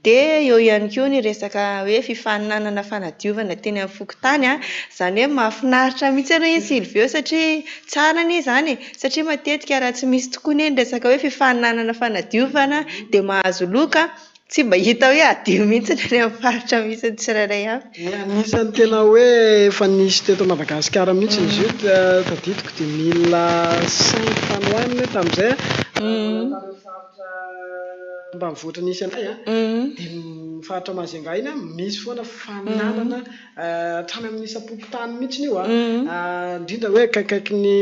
[SPEAKER 16] Dia eo ihany koa ny resaka hoe fifaninanana fanadiovana teny amin'ny fokontany, izany hoe mahafinaritra mihitsy aloha iny Sylvio satria tsara anie zany, satria matetika raha tsy misy tokoa ny resaka hoe fifaninanana fanadiovana dia mahazo loka tsy mba hita hoe adio mihitsy ny amin'ny faritra misy ny tsirairay avy.
[SPEAKER 21] Anisan'ny tena hoe efa nisy teto Madagasikara mihitsy izy io tadidiko dia 1005 tanohaniny tamin'izay mba mivoatra nisy anay dia faritra Majunga iny misy foana fifaninanana hatrany amin'ny isam-pokotany mihitsy io indrindra hoe kaikaiky ny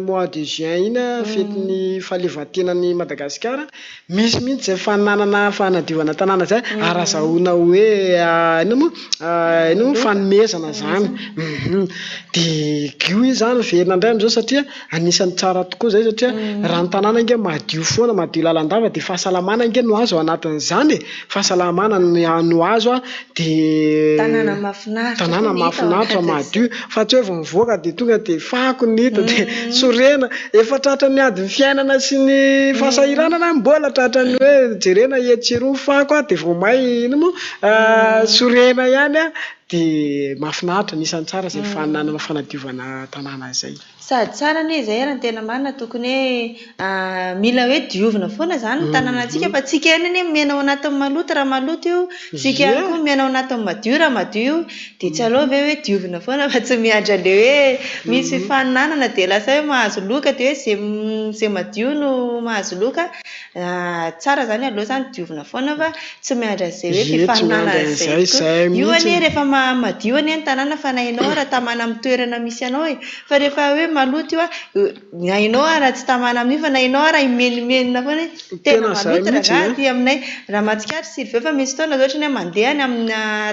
[SPEAKER 21] mois de juin iny fetin'ny fahaleovan-tenan'ny Madagasikara misy mihitsy izay fifaninanana fanadiovana tanàna zay arazahoana hoe fanomezana zany. Dia io izany verina indray amin'izao satria anisan'ny tsara tokoa zay satria raha ny tanàna inge madio foana, madio lalandava dia fahasalamana inge no azo ao anatin'izany, fahasalamana tanàna no azo dia
[SPEAKER 16] tanàna mahafinaritra
[SPEAKER 21] madio fa tsy hoe vao mivoaka dia tonga dia fako ny hita dia sorena efa tratra ny ady ny fiainana sy ny fahasahiranana mbola tratra ny hoe jerena etsiro fako dia vao may ino moa sorena ihany dia mahafinaritra nisan'ny tsara izay fananana fanadiovana tanàna izay
[SPEAKER 16] sady tsara ne izay arany tena marina tokony hoe mila hoe diovina foana zany ny tanànantsika fa tsika ihany ane miaina ao anatin'ny maloto raha maloto io tsika ihany koa miaina ao anatin'ny madio raha madio io dia tsy aleo ve hoe diovina foana fa tsy miandra le hoe misy fananana dia lasa hoe mahazo loka dia hoe zay madio no mahazo loka tsara zany aloha zany diovina foana fa tsy miandra zay hoe fifananana zay io ane rehefa madio ane ny tanàna fa nainao raha tamana amin'ny toerana misy anao fa rehefa hoe maloto io nainao raha tsy tamana amin'io fa nainao raha imenimenina foana tena maloto raha ty aminay raha matsikatra sy ilveo fa misy fotoana ohatra ny mandeha any amin'ny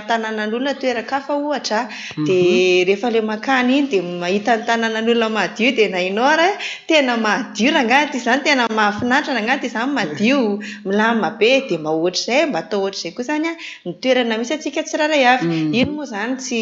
[SPEAKER 16] tanànan'olona toeran-kafa ohatra dia rehefa le makany iny dia mahita ny tanànan'olona madio dia nainao raha tena madio rangaty izany tena mahafinaritra rangaty izany madio milama be dia mahoatra izay mba atao ohatra izay koa zany ny toerana misy atsika tsiraray avy ino moa zany tsy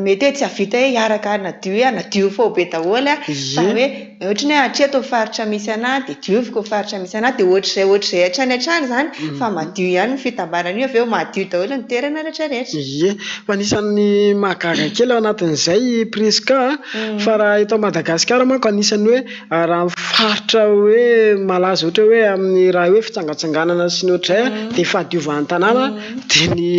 [SPEAKER 16] mety hoe tsy havita hoe hiaraka nadio fao be daholo fa hoe ohatra ny hoe atreto faritra misy anahy dia dioviko faritra misy anahy dia ohatr'izay hatrany hatrany zany fa madio ihany ny fitambarana io avy eo madio daholo ny toerana rehetrarehetra
[SPEAKER 21] ie fa anisan'ny mahagaga kely ao anatin'izay Priska fa raha eto Madagasikara manko anisan'ny hoe raha faritra hoe malaza ohatra hoe amin'ny raha hoe fitsangatsanganana sy ny ohatray dia fahadiovan'ny tanàna dia ny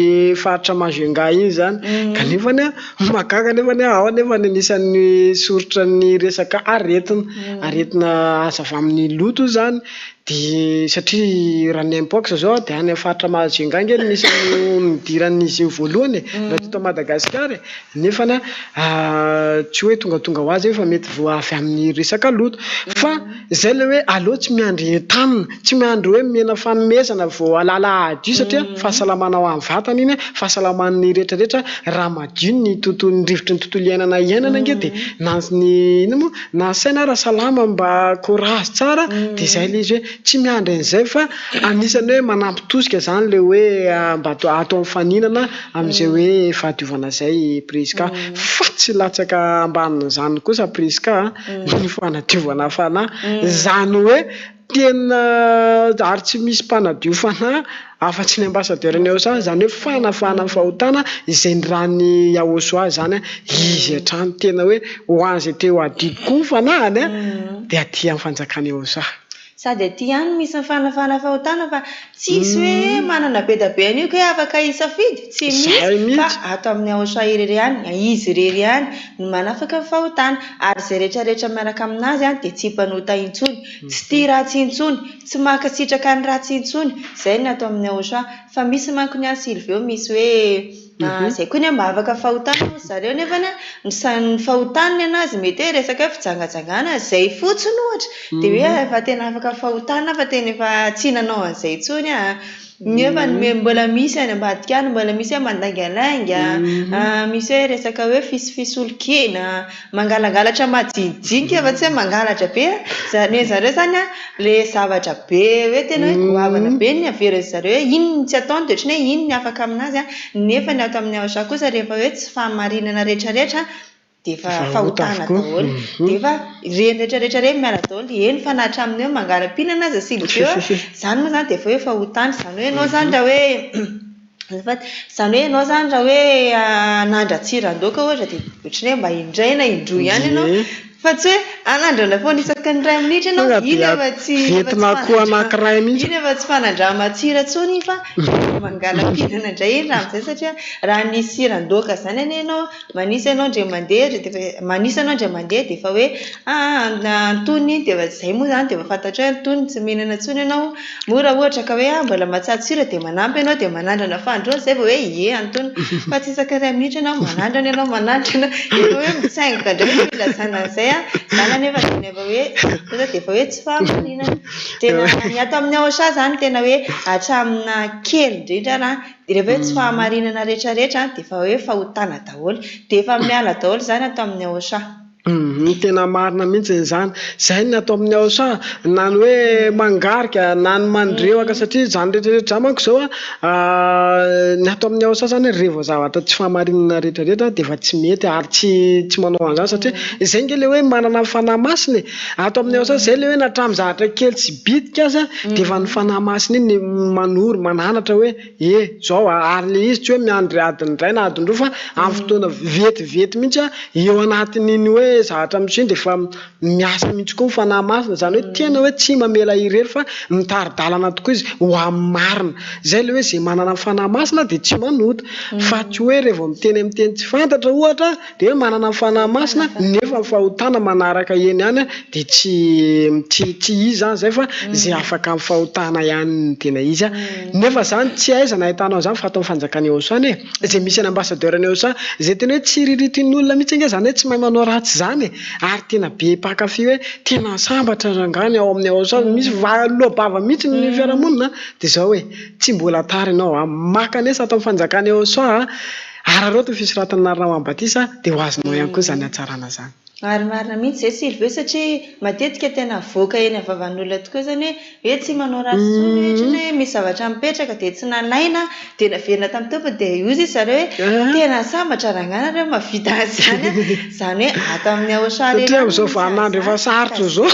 [SPEAKER 21] faritra Majunga iny zany kanefany mahagaga nefany ao nefany anisan'ny soritra ny resaka aretina aza avy amin'ny loto zany dia satria raha ny impox zao dia any faritra Majunga ngely nisy nidiran'izy io voalohany raha teto Madagasikara nefany tsy hoe tonga ho azy fa mety vo avy amin'ny resaka loto fa izay le hoe aleo tsy miandry entanina tsy miandry hoe miena fanomezana vo alala adio satria fahasalamana ao amin'ny vatana iny fahasalaman'ny rehetrarehetra raha madio ny tontolo rivotry ny tontolo iainana nge dia nasaina raha salama mba korazy tsara dia izay le izy hoe tsy miandry an'izay fa anisany hoe manampy tosika zany le hoe mba atao mifaninana amin'izay hoe fahadiovana izay Priska fa tsy latsaka ambanin'izany kosa Priska ny fanadiovana fanahy zany hoe tena ary tsy misy mpanadio fanahy afa-tsy ny ambasadeurny ao sa zany hoe fanafana ny fahotana izay ny raha ny Yaosoa zany izy hatrany tena hoe ho an'izay teo adidiko fanahany dia aty amin'ny fanjakany Yaosoa
[SPEAKER 16] sady aty ihany misy fanafana fahotana fa tsisy hoe manana be da be an'io hoe afaka isafidy tsy misy fa ato amin'ny Yaosoa irery ihany izy irery ihany no manafaka fahotana ary izay rehetrarehetra miaraka aminazy dia tsy mpanota intsony tsy tia ratsy intsony tsy makasitraka ny ratsy intsony izay ny ato amin'ny Yaosoa fa misy manko ny Silvio misy hoe izay koa ny mba afaka fahotana zareo nefa ny fahotaniny anazy mety hoe resaka hoe fijangajangana izay fotsiny ohatra dia hoe efa tena afaka fahotana fa tena efa tsy nanao an'izay intsony nefa mbola misy any ambadika any mbola misy hoe mandangalanga misy hoe resaka hoe fisolokena mangalangalatra majinijinika fa tsy hoe mangalatra be zareo zany le zavatra be hoe tena hoe goavana be ny avera zareo hoe inony tsy ataony dia ohatrany hoe inony afaka aminazy nefa ny ato amin'ny Yaosoa kosa rehefa hoe tsy fahamarinana rehetrarehetra dia efa fahotana daholo dia efa reny rehetrarehetra reny miala daholo eny fa nahatra aminy hoe mangaram-pinana aza Silvio zany moa zany dia efa hoe fahotana zany hoe ianao zany raha hoe zany hoe ianao zany raha hoe nandratsiran-doka ohatra dia ohatrany hoe mba indraina indroa ihany ianao fa tsy hoe anandrana foana isaky ny 2 minitra ianao iny efa tsy fanandrama tsira tsony fa mangalam-pinana indray iny raha amin'izay satria raha nisy siran-doka zany anie ianao manisy ianao indray mandeha dia efa hoe antony iny dia efa izay moa zany dia efa fantatra hoe antony tsy mihinana tsony ianao mora ohatra ka hoe mbola matsatsira dia manampy ianao dia manandrana fandroana zay vao hoe antony fa tsy isaky 2 minitra ianao manandrana ianao efa hoe mitsaingoka indray filazana an'izay zany anefa tena efa hoe dia efa hoe tsy fahamarinana tena ny ato amin'ny Yaosoa zany tena hoe hatramina kely indrindra dia rehefa hoe tsy fahamarinana rehetrarehetra dia efa hoe fahotana daholo dia efa miala daholo zany ato amin'ny Yaosoa
[SPEAKER 21] Tena marina mihitsy izany. Zay ny atao amin'ny aosa na ny hoe mangarika na ny mandrewaka satria zany rehetrarehetra manko zao ny atao amin'ny aosa zany revo zavatra tsy fahamarinana rehetrarehetra dia efa tsy mety ary tsy manao an'izany satria izay nge le hoe manana fanahy masina. Atao amin'ny aosa zay le hoe natramy zavatra kely tsy bitika aza dia efa ny fanahy masina iny manoro mananatra hoe zao ary le izy tsy hoe miandry adiny iray na adiny roa fa amin'ny fotoana vetivety mihitsy eo anatin'iny hoe zavatra misiny dia efa miasa mihitsy koa ny fanahy masina. Zany hoe tena hoe tsy mamela irery fa mitari-dalana tokoa izy ho amin'ny marina. Zay le hoe zay manana fanahy masina dia tsy manota fa tsy hoe rehefa miteny tsy fantatra ohatra dia hoe manana fanahy masina nefa fahotana manaraka eny ihany dia tsy izy zany zay fa zay afaka amin'ny fahotana ihany ny tena izy nefa zany tsy aizana ahitanao zany fa atao fanjakany eo zany zay misy any ambassadeur ny eo sa zay tena hoe tsy riritin'ny olona mihitsy ange zany hoe tsy mahay manao ratsy zany ary tena be mpakafy hoe tena sambatra rangany ao amin'ny ao sa misy lohabava mihitsy ny fiarahamonina dia zao hoe tsy mbola tara ianao makanesa atao fanjakany eo sa ary reo to fisiratany narina Ambatisa dia ho azonao ihany koa zany hatsarana zany.
[SPEAKER 16] Ary marina mihitsy zay Sylvie satria matetika tena voaka eny avavan'olona tokoa zany hoe tsy manao ratsy ohatra hoe misy zavatra mipetraka dia tsy nalaina dia naverina tamin'ny tompony dia iozy zareo hoe tena sambatra rangana reo mavita zany zany hoe atao amin'ny aosary
[SPEAKER 21] satria amin'izao vaninandro efa sarotra zao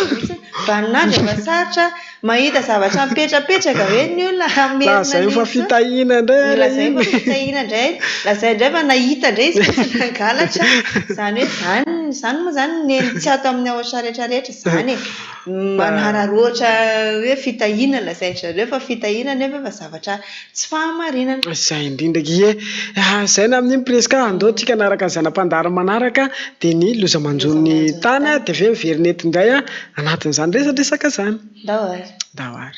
[SPEAKER 16] vaninandro efa sarotra mahita zavatra mipetrapetraka hoe ny olona
[SPEAKER 21] lazay fa fitahina indray
[SPEAKER 16] lazay fa fitahina indray lazay indray fa nahita indray izy tsy nangalatra zany hoe zany moa zany neny tsy atao amin'ny aosary rehetrarehetra zany manararoatra hoe fitahina lazainy zareo fa fitahina nefa fa zavatra tsy fahamarinana.
[SPEAKER 21] Zay indrindra zay na amin'iny presque andao tsika naraka ny zanam-pandary manaraka dia ny loza manjon'ny tany dia ve miverinety indray anatin'izany resadresaka zany.
[SPEAKER 16] Dahoary.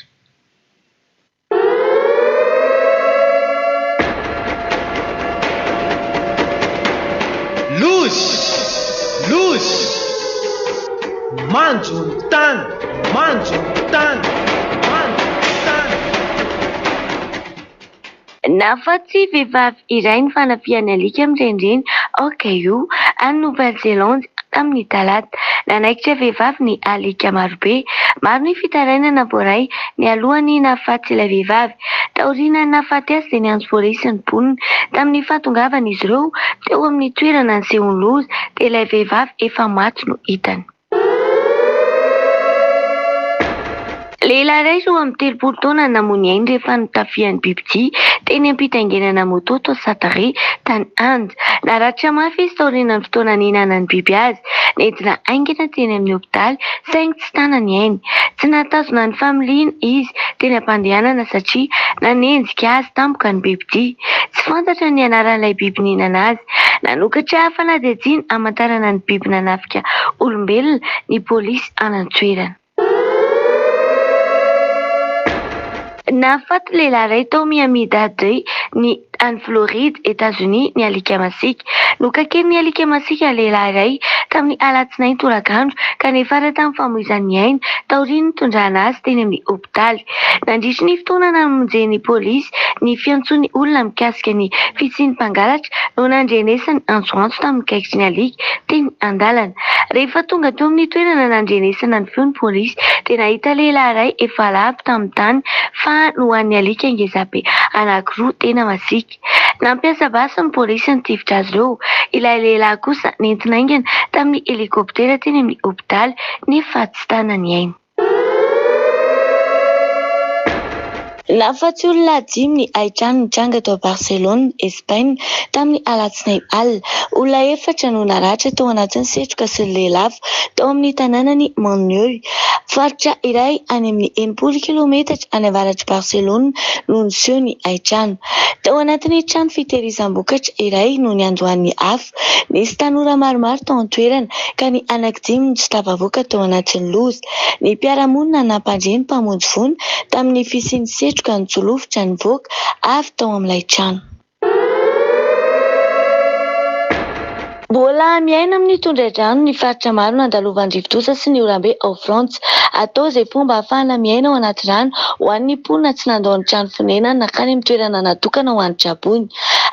[SPEAKER 1] Lozy manjo ny tany
[SPEAKER 12] Nafa-tsy vehivavy iray ny fanafiany alika amin'ireny io any Nouvelle-Zélande tamin'ny talata. Nanaikitra vehivavy ny alika marobe. Maro ny fitarainana voaray ny alohany nafaty ilay vehivavy. Taoriana nafaty azy dia niantso pôlisy ny mponina. Tamin'ny fahatongavana izy ireo teo amin'ny toerana nisehony loza dia ilay vehivavy efa maty no hitany. Lehilahy iray roa amin'ny 30 taona namono ainy rehefa notafian'ny bibidia teny am-pitaingenana moto tao Satare tany Inde. Naratra mafy izy taoriana ny fotoana nihinanany biby azy. Nentina aingana teny amin'ny hopitaly saingy tsy tanany ainy. Tsy natazona ny familiana izy teny am-pandehanana satria nanenjika azy tampoka ny bibidia. Tsy fantatra ny anaran'ilay biby nihinana azy. Nanokatra fanadihadiana hamantarana ny biby nanafika olombelona ny pôlisy anan-toerana. Nafaty lehilahy iray tao Miami-Dade ny any Floride, États-Unis ny alika masika. Nokakeny ny alika masika lehilahy iray tamin'ny alatsinainy tolakandro ka nefara tamin'ny famoizan'ny ainy taoriany nitondrana azy teny amin'ny hopitaly. Nandritry ny fotoana namonjen'ny pôlisy ny fiantson'ny olona mikasika ny fisian'ny mpangalatra no nandrenesany antsoantso tamin'ny kaikitry ny alika teny an-dalana. Rehefa tonga teo amin'ny toerana nandrenesana ny feon'ny pôlisy dia nahita lehilahy iray efa lavo tamin'ny tany fa nohan'ny alika ngezabe anankiroa tena masika. Nampiasa basy ny pôlisy ny tifitra azy ireo. Ilay lehilahy kosa nentina aingana tamin'ny helikoptera teny amin'ny hopitaly nefa tsy tanany ainy. Nafaty olona 5 ny Haïtian nitranga tao Barcelone, Espagne tamin'ny alatsinainy alina. Olona 4 no naratra tao anatin'ny setroka sy lelafo tao amin'ny tanànany Montreuil. Faritra iray any amin'ny 80 kilometatra any avaratry Barcelone no niseho ny Haïtian. Tao anatin'ny trano fitehirizam-bokatra iray no niandohan'ny afo. Nisy tanora maromaro tao an-toerana ka ny anankidimy no tsy tafavoaka tao anatin'ny loza. Ny mpiara-monina nampandreny mpamonjy voina tamin'ny fisian'ny setroka ny jolofitra ny voaka avy tao amin'ilay trano. Mbola miaina amin'ny tondra-drano ny faritra maro nandalovan'ny rivo-doza sy ny orambe ao Frantsa. Atao izay fomba ahafahana miaina ao anaty rano ho an'ny mponina tsy nandao ny trano fonenana nakany amin'ny toerana natokana ho an'ny trabony.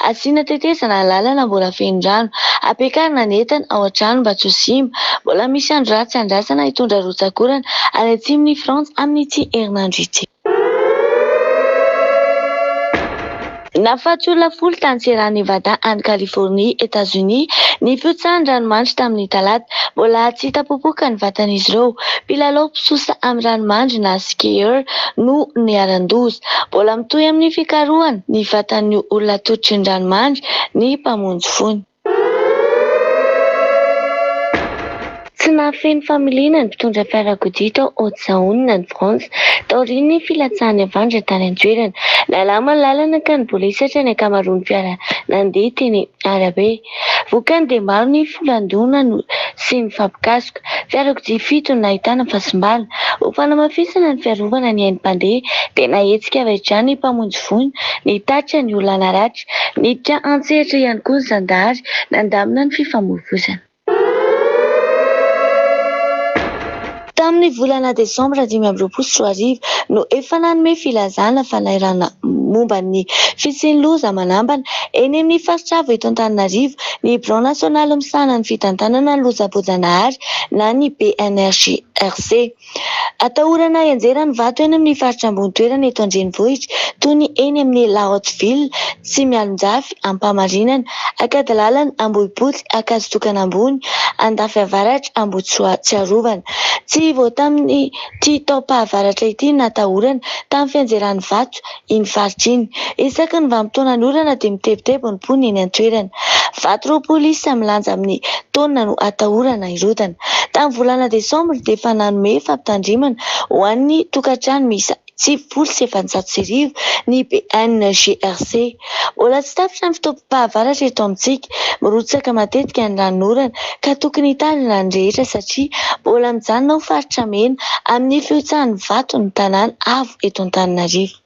[SPEAKER 12] Asiana tetezana ny lalana mbola feno rano, ampiakarina ny entana ao an-trano mba tsy ho simba. Mbola misy andro ratsy andrasana hitondra rotsakorana any atsimon'ny Frantsa amin'ity herinandro ity. Nahafaty olona 10 tany Sierra Nevada any Californie, Etats-Unis ny fiotsahan'ny ranomanitra tamin'ny talata. Mbola tsy hita popoka ny vatan'izy ireo. Mpilalao mpisosa amin'ny ranomandry na skieur no niaran-doza. Mbola mitohy amin'ny fikarohana ny vatan'ny olona totry ny ranomandry ny mpamonjy fony. Tsy nahafeno familiana ny mpitondra fiarakodia tao Haute-Saône ny Frantsa taorian'ny filatsahany avandra tany an-toerana. Nalama ny lalana ka ny polisy ny akamaroan'ny fiara nandeha teny arabe. Vokany dia maro ny volandona sy ny fampikasoka. Fiarakodia 7 no nahitana fahasimbarana. Ho fanamafisana ny fiarovana ny hainy mpandeha dia nahetsika avy hatrany ny mpamonjy fony, ny tatra ny olona naratra, niditra an-tsehatra ihany koa ny zandary nandamina ny fifamoivoizana. Tamin'ny volana Desambra 2024 no efa nanome filazana fanairana momba ny fisian'ny loza manambana eny amin'ny faritra avo eto Antananarivo ny Front National misahana ny fitantanana ny loza-boajanahary na ny BNRJRC. Atahorana hianjera ny vato eny amin'ny faritra ambony toerana eto Andrenivohitra toy ny eny amin'ny La Haute-Ville, Tsimialonjafy, Ampamarinana, Akadalalana, Ambohipotsy, Akazotokana ambony, Andafy avaratra, Ambotsoa Tsiarovana. Tsy vao tamin'ny taom-pahavaratra ity natahorana tamin'ny fianjeran'ny vato iny faritra iny. Isaky ny vanim-potoana ny orana dia mitebotebo ny mponina eny an-toerana. Vato roa polisy milanja amin'ny taonina no atahorana hirodana. Tamin'ny volana Desambra dia efa nanome fampitandrimana ho an'ny tokantrano miisa 790 ny BNJRC. Mbola tsy tapitra ny fitaovam-pahavaratra eto amintsika. Mirotsaka matetika ny ranon'orana ka tokony hitanina ny rehetra satria mbola mijanona ho faritra mena amin'ny fiotsahan'ny vato ny tanàna avo eto Antananarivo.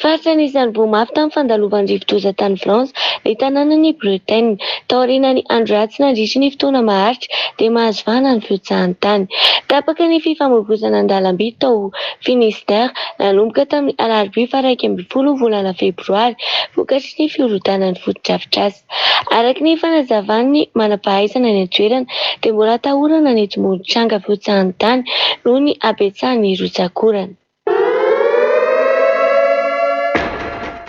[SPEAKER 12] Faritra anisan'ny voamafy tamin'ny fandalovan'ny rivo-doza tany Frantsa ny tanànan'ny Bretagne. Taorian'ny andro ratsy nandritra ny fotoana maharitra dia mahazo vahana ny fiotsahan'ny tany. Tapaka ny fifamoivoizana an-dalamby tao Finistère nanomboka tamin'ny alarobia fa 12 volana febroary vokatry ny fiorodanan'ny foto-drafitr'asa. Araka ny fanazavan'ny manam-pahaizana ny an-toerana dia mbola atahorana ny etomon-tranga fiotsahan'ny tany noho ny abetsahan'ny rotsakorana.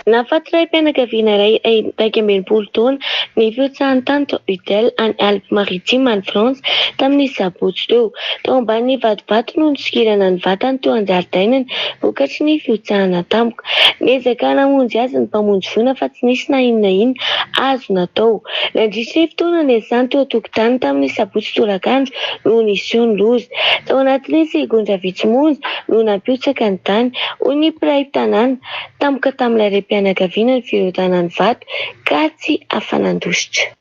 [SPEAKER 12] Nahafaty iray mpianakaviana iray 12 taona ny fiotsahan'ny tany tao Udelle any Alpes-Maritimes any Frantsa tamin'ny sabotsy teo. Tao ambanin'ny vatovato no nisikirana ny vatany teo an-jaridainany vokatry ny fiotsahana tampoka. Niezaka namonjy azy ny mpamonjy voina fa tsy nisy na inona na inona azo natao. Nandritra ny fotoana niasany teo an-tokotany tamin'ny sabotsy tolakandro no nisy ny loza. Tao anatin'ny segondra vitsy-monja no nampiotsaka ny tany hoy ny mpiray tanàna tampoka tamin'ilay reim-pianakaviana ny firodanan'ny vato ka tsy afanandositra.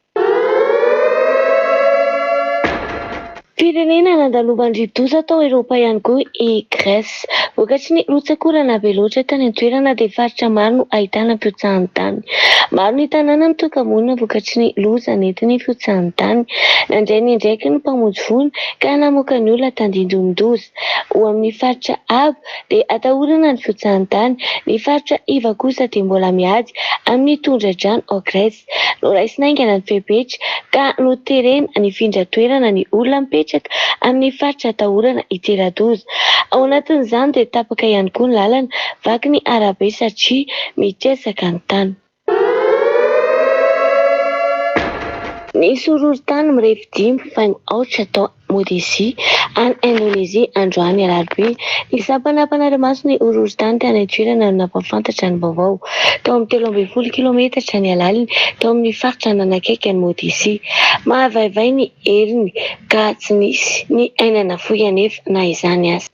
[SPEAKER 12] Firenena nandalovan'ny rivo-doza tao Eropa ihany koa i Grèce. Vokatry ny rotsakorana be loatra tany an-toerana dia faritra maro no ahitana fiotsahan'ny tany. Maro ny tanàna mitoka-monina vokatry ny loza nentin'ny fiotsahan'ny tany. Nandray ny indraiky ny mpamonjy voina ka namoaka ny olona tandindon-doza. Ho amin'ny faritra avo dia atahorana ny fiotsahan'ny tany. Ny faritra iva kosa dia mbola miady amin'ny tondra-drano ao Grèce. Noraisina aingana ny fepetra ka noterena ny findra-toerana ny olona mipetraka amin'ny faritra atahorana hitera-doza. Ao anatin'izany dia tapaka ihany koa ny lalana vaky ny arabe satria mitesaka ny tany. Nisy horohon-tany mirefy 5.8 tao Modésie any Indonésia androany alarobia. Ny sampanampanara-maso ny horohon-tany tany an-toerana no nampahafantatra ny vaovao. Tao amin'ny 12 kilometatra ny alaliny tao amin'ny faritra nanakaiky ny Modésie. Mahavaivay ny heriny ka tsy nisy ny ainana fohy anefa na izany aza.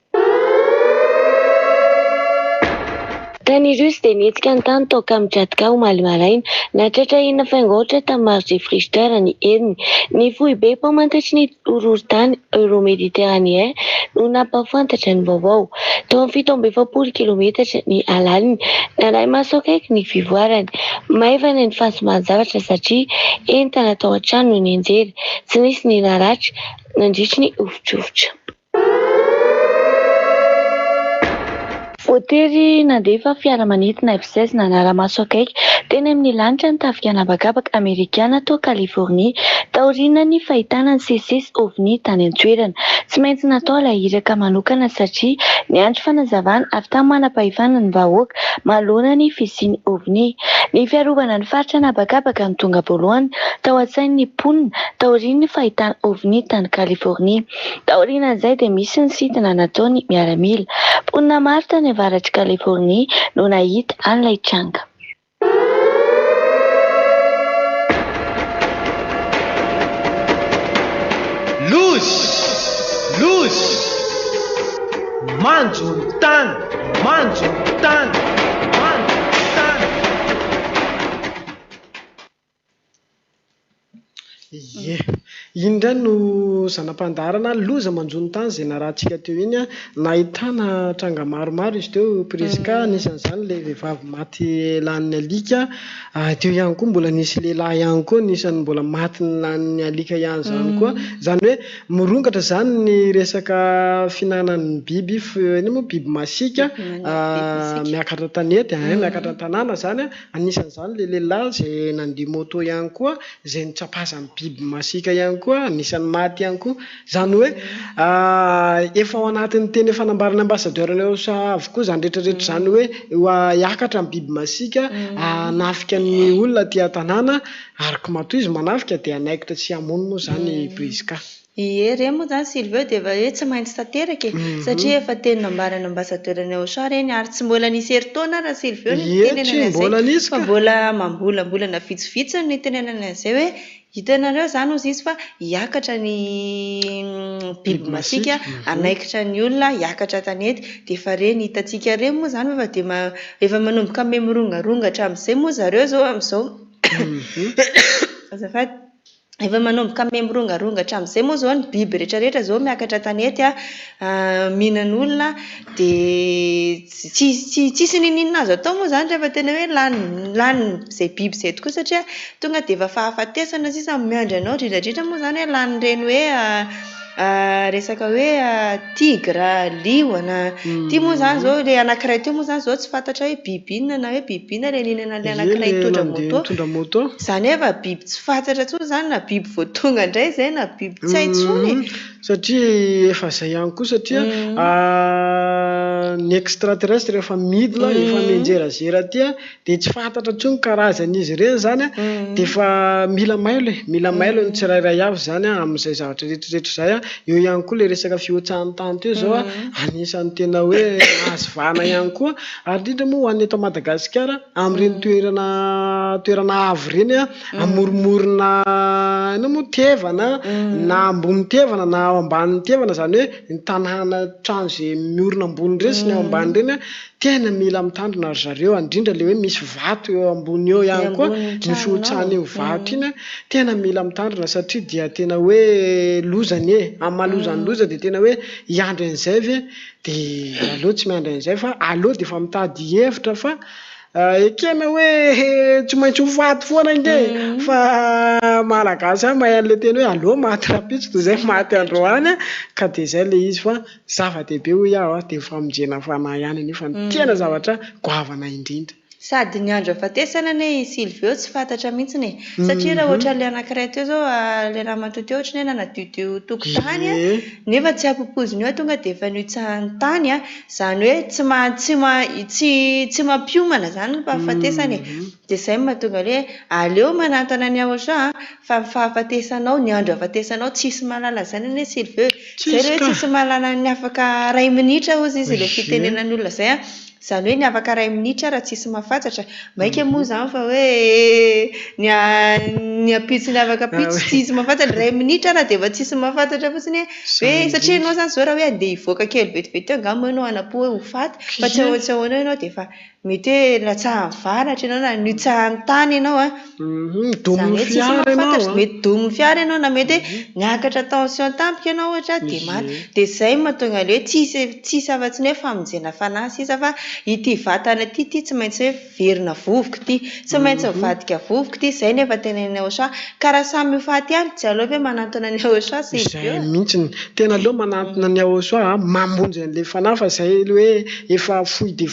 [SPEAKER 12] Tany Rusy dia nihetsika ny tany toaka mitratika omaly maraina natratra ina faingoatra tamin'ny marge frigidaire ny eniny. Ny foibe mpamantatry ny horohorontany euro-méditerranéen no nampahafantatra ny vaovao. Tao amin'ny 740 kilometatra ny alaliny nanahy maso akaiky ny fivoarany. Maivana ny fahasimanjavatra satria entana tao an-trano no nianjera, tsy nisy ny naratra nandritry ny ofotrovitra. Voatery nandefa fiaramanidina F16 nanara-maso akaiky teny amin'ny lanitra ny tafika anabakabaka Amerikana tao California taoriana ny fahitana ny C6 OVNI tany an-toerana. Tsy maintsy natao ilay iraka manokana satria ny andro fanazavana avy tamin'ny manam-pahefana ny vahoaka manoloana ny fisiany OVNI. Ny fiarovana ny faritra anabakabaka ny tonga voalohany tao an-tsain'ny mponina taoriana ny fahitana OVNI tany California. Taorian'izay dia misy ny sitina nataony miaramila. Mponina maro tany avaratry California no nahita an'ilay tranga.
[SPEAKER 23] Luz manjo ny tany, manjo ny tany, manjo ny tany.
[SPEAKER 21] Ie, indray no zanam-pandarana loza manjony tany izay narahantsika teo iny a, nahitana tranga maromaro izy teo presque nisan'izany le vehivavy maty lan'ny alika, teo ihany koa mbola nisy lehilahy ihany koa nisany mbola maty lan'ny alika ihany zany koa, zany hoe mirongatra zany ny resaka finanan'ny biby, ino moa biby masika miakatra tanety, miakatra tanàna zany, anisan'izany le lehilahy izay nandeha moto ihany koa izay nitrapazany biby masika ihany koa, anisan'ny maty ihany koa. Zany hoe efa ao anatin'ny teny fanambarana ambassadeur-ny USA avokoa zany rehetrarehetra zany hoe hiakatra amin'ny biby masika hanafika ny olona aty an-tanàna ary komatoa izy manafika dia hanaikitra tsy hamono moa zany Priska.
[SPEAKER 16] Ie, reny moa zany Sylvie dia efa hoe tsy maintsy tanteraka satria efa teny nambarana ambassadeur-ny USA reny ary tsy mbola nisy herintaona raha Sylvie ny tenenana izay fa mbola mambolambolana vitsivitsy ny tenenana izay hoe hitanareo zany ozy izy fa hiakatra ny biby masika hanaikitra ny olona hiakatra tanety dia efa reny hitantsika reny moa zany efa manomboka mirongarongatra amin'izay moa zareo zao amin'izao azafady efa manomboka mirongarongatra amin'izay moa zao ny biby rehetrarehetra zao miakatra tanety mihinan'olona dia tsisy ninina azo atao moa zany rehefa tena hoe lany izay biby izay tokoa satria tonga dia efa fahafatesana sisa miandry anao indrindra moa zany hoe lan'ireny hoe resaka hoe tigra, liona ty moa zany zao le anankiray teo moa zany zao tsy fantatra hoe biby inona na hoe biby inona le ninana le anankiray mitondra moto zany efa biby tsy fantatra tsony zany na biby voatonga indray zay na biby tsy hay tsony
[SPEAKER 21] satria efa zay ihany koa satria ny extraterrestre efa midina efa mienjerazera aty dia tsy fantatra tsony karazan'izy ireny zany dia efa mila mailo ny tsirairay avy zany amin'izay zavatra rehetrarehetra zay. Eo ihany koa le resaka fiotsahan'ny tany teo zao anisan'ny tena hoe azovana ihany koa ary indrindra moa ho an'ny eto Madagasikara amin'ireny toerana avo ireny amoromorona ino moa tevana na ambony tevana na ao ambanin'ny tevana zany hoe ny tanàna trano izay miorina ambony ireny sy ny ao ambany ireny tena mila mitandrina ry zareo indrindra le hoe misy vato eo ambony eo ihany koa ny fiotsahana eo vato iny tena mila mitandrina satria dia tena hoe lozany amin'ny mahalozany loza dia tena hoe hiandry an'izay ve dia aloha tsy miandry an'izay fa aloha dia efa mitady hevitra fa ekena hoe tsy maintsy ho faty foana nge fa malagasy mahay an'ilay teny hoe aloha maty rapitso toy izay maty androany ka dia izay le izy fa zava-dehibe ho iaho dia famonjena fanahy ihany anefa tena zavatra goavana indrindra
[SPEAKER 16] sady ny andro afatesana ne Sylvie tsy fantatra mihitsiny satria raha ohatra le anankiray teo zao le raha matoa teo ohatra ny nanadio teo tokotany nefa tsy ampopoziny eo tonga dia efa nitsahan'ny tany zany hoe tsy mampiomana zany ny fahafatesany dia izay mahatonga hoe aleo manantona ny ahotra fa fahafatesanao ny andro afatesanao tsisy malala zany ane Sylvie zay hoe tsisy malala ny afaka 2 minitra ozy izy le fitenenan'ny olona zay zany hoe ny afaka 2 minitra raha tsisy mahafantatra maika moa zany fa hoe ny apitso ny afaka apitso tsisy mahafantatra 2 minitra raha dia efa tsisy mahafantatra fotsiny hoe satria ianao zany zao raha hoe andeha hivoaka kely vetivety eo angamba ianao anapo hoe ho faty fa tsy ahoana ianao dia efa mety hoe latsahan'ny varatra ianao na nitsahan'ny tany ianao a
[SPEAKER 21] domin'ny fiara ianao
[SPEAKER 16] mety domin'ny fiara ianao na mety hoe niakatra tension tampoka ianao ohatra dia maty dia izay mahatonga le hoe tsisy afa-tsy ny hoe famonjena fanahy sisa fa ity vatana ity tsy maintsy hoe verina vovoka ity tsy maintsy mivadika vovoka ity izay nefa tenen'ny Aotra karaha samy faty ihany tsy aleo hoe manantona ny Aotra sy
[SPEAKER 21] izay mihitsiny tena aleo manantona ny Aotra mamonjy an'ilay fanahy fa izay hoe efa foy de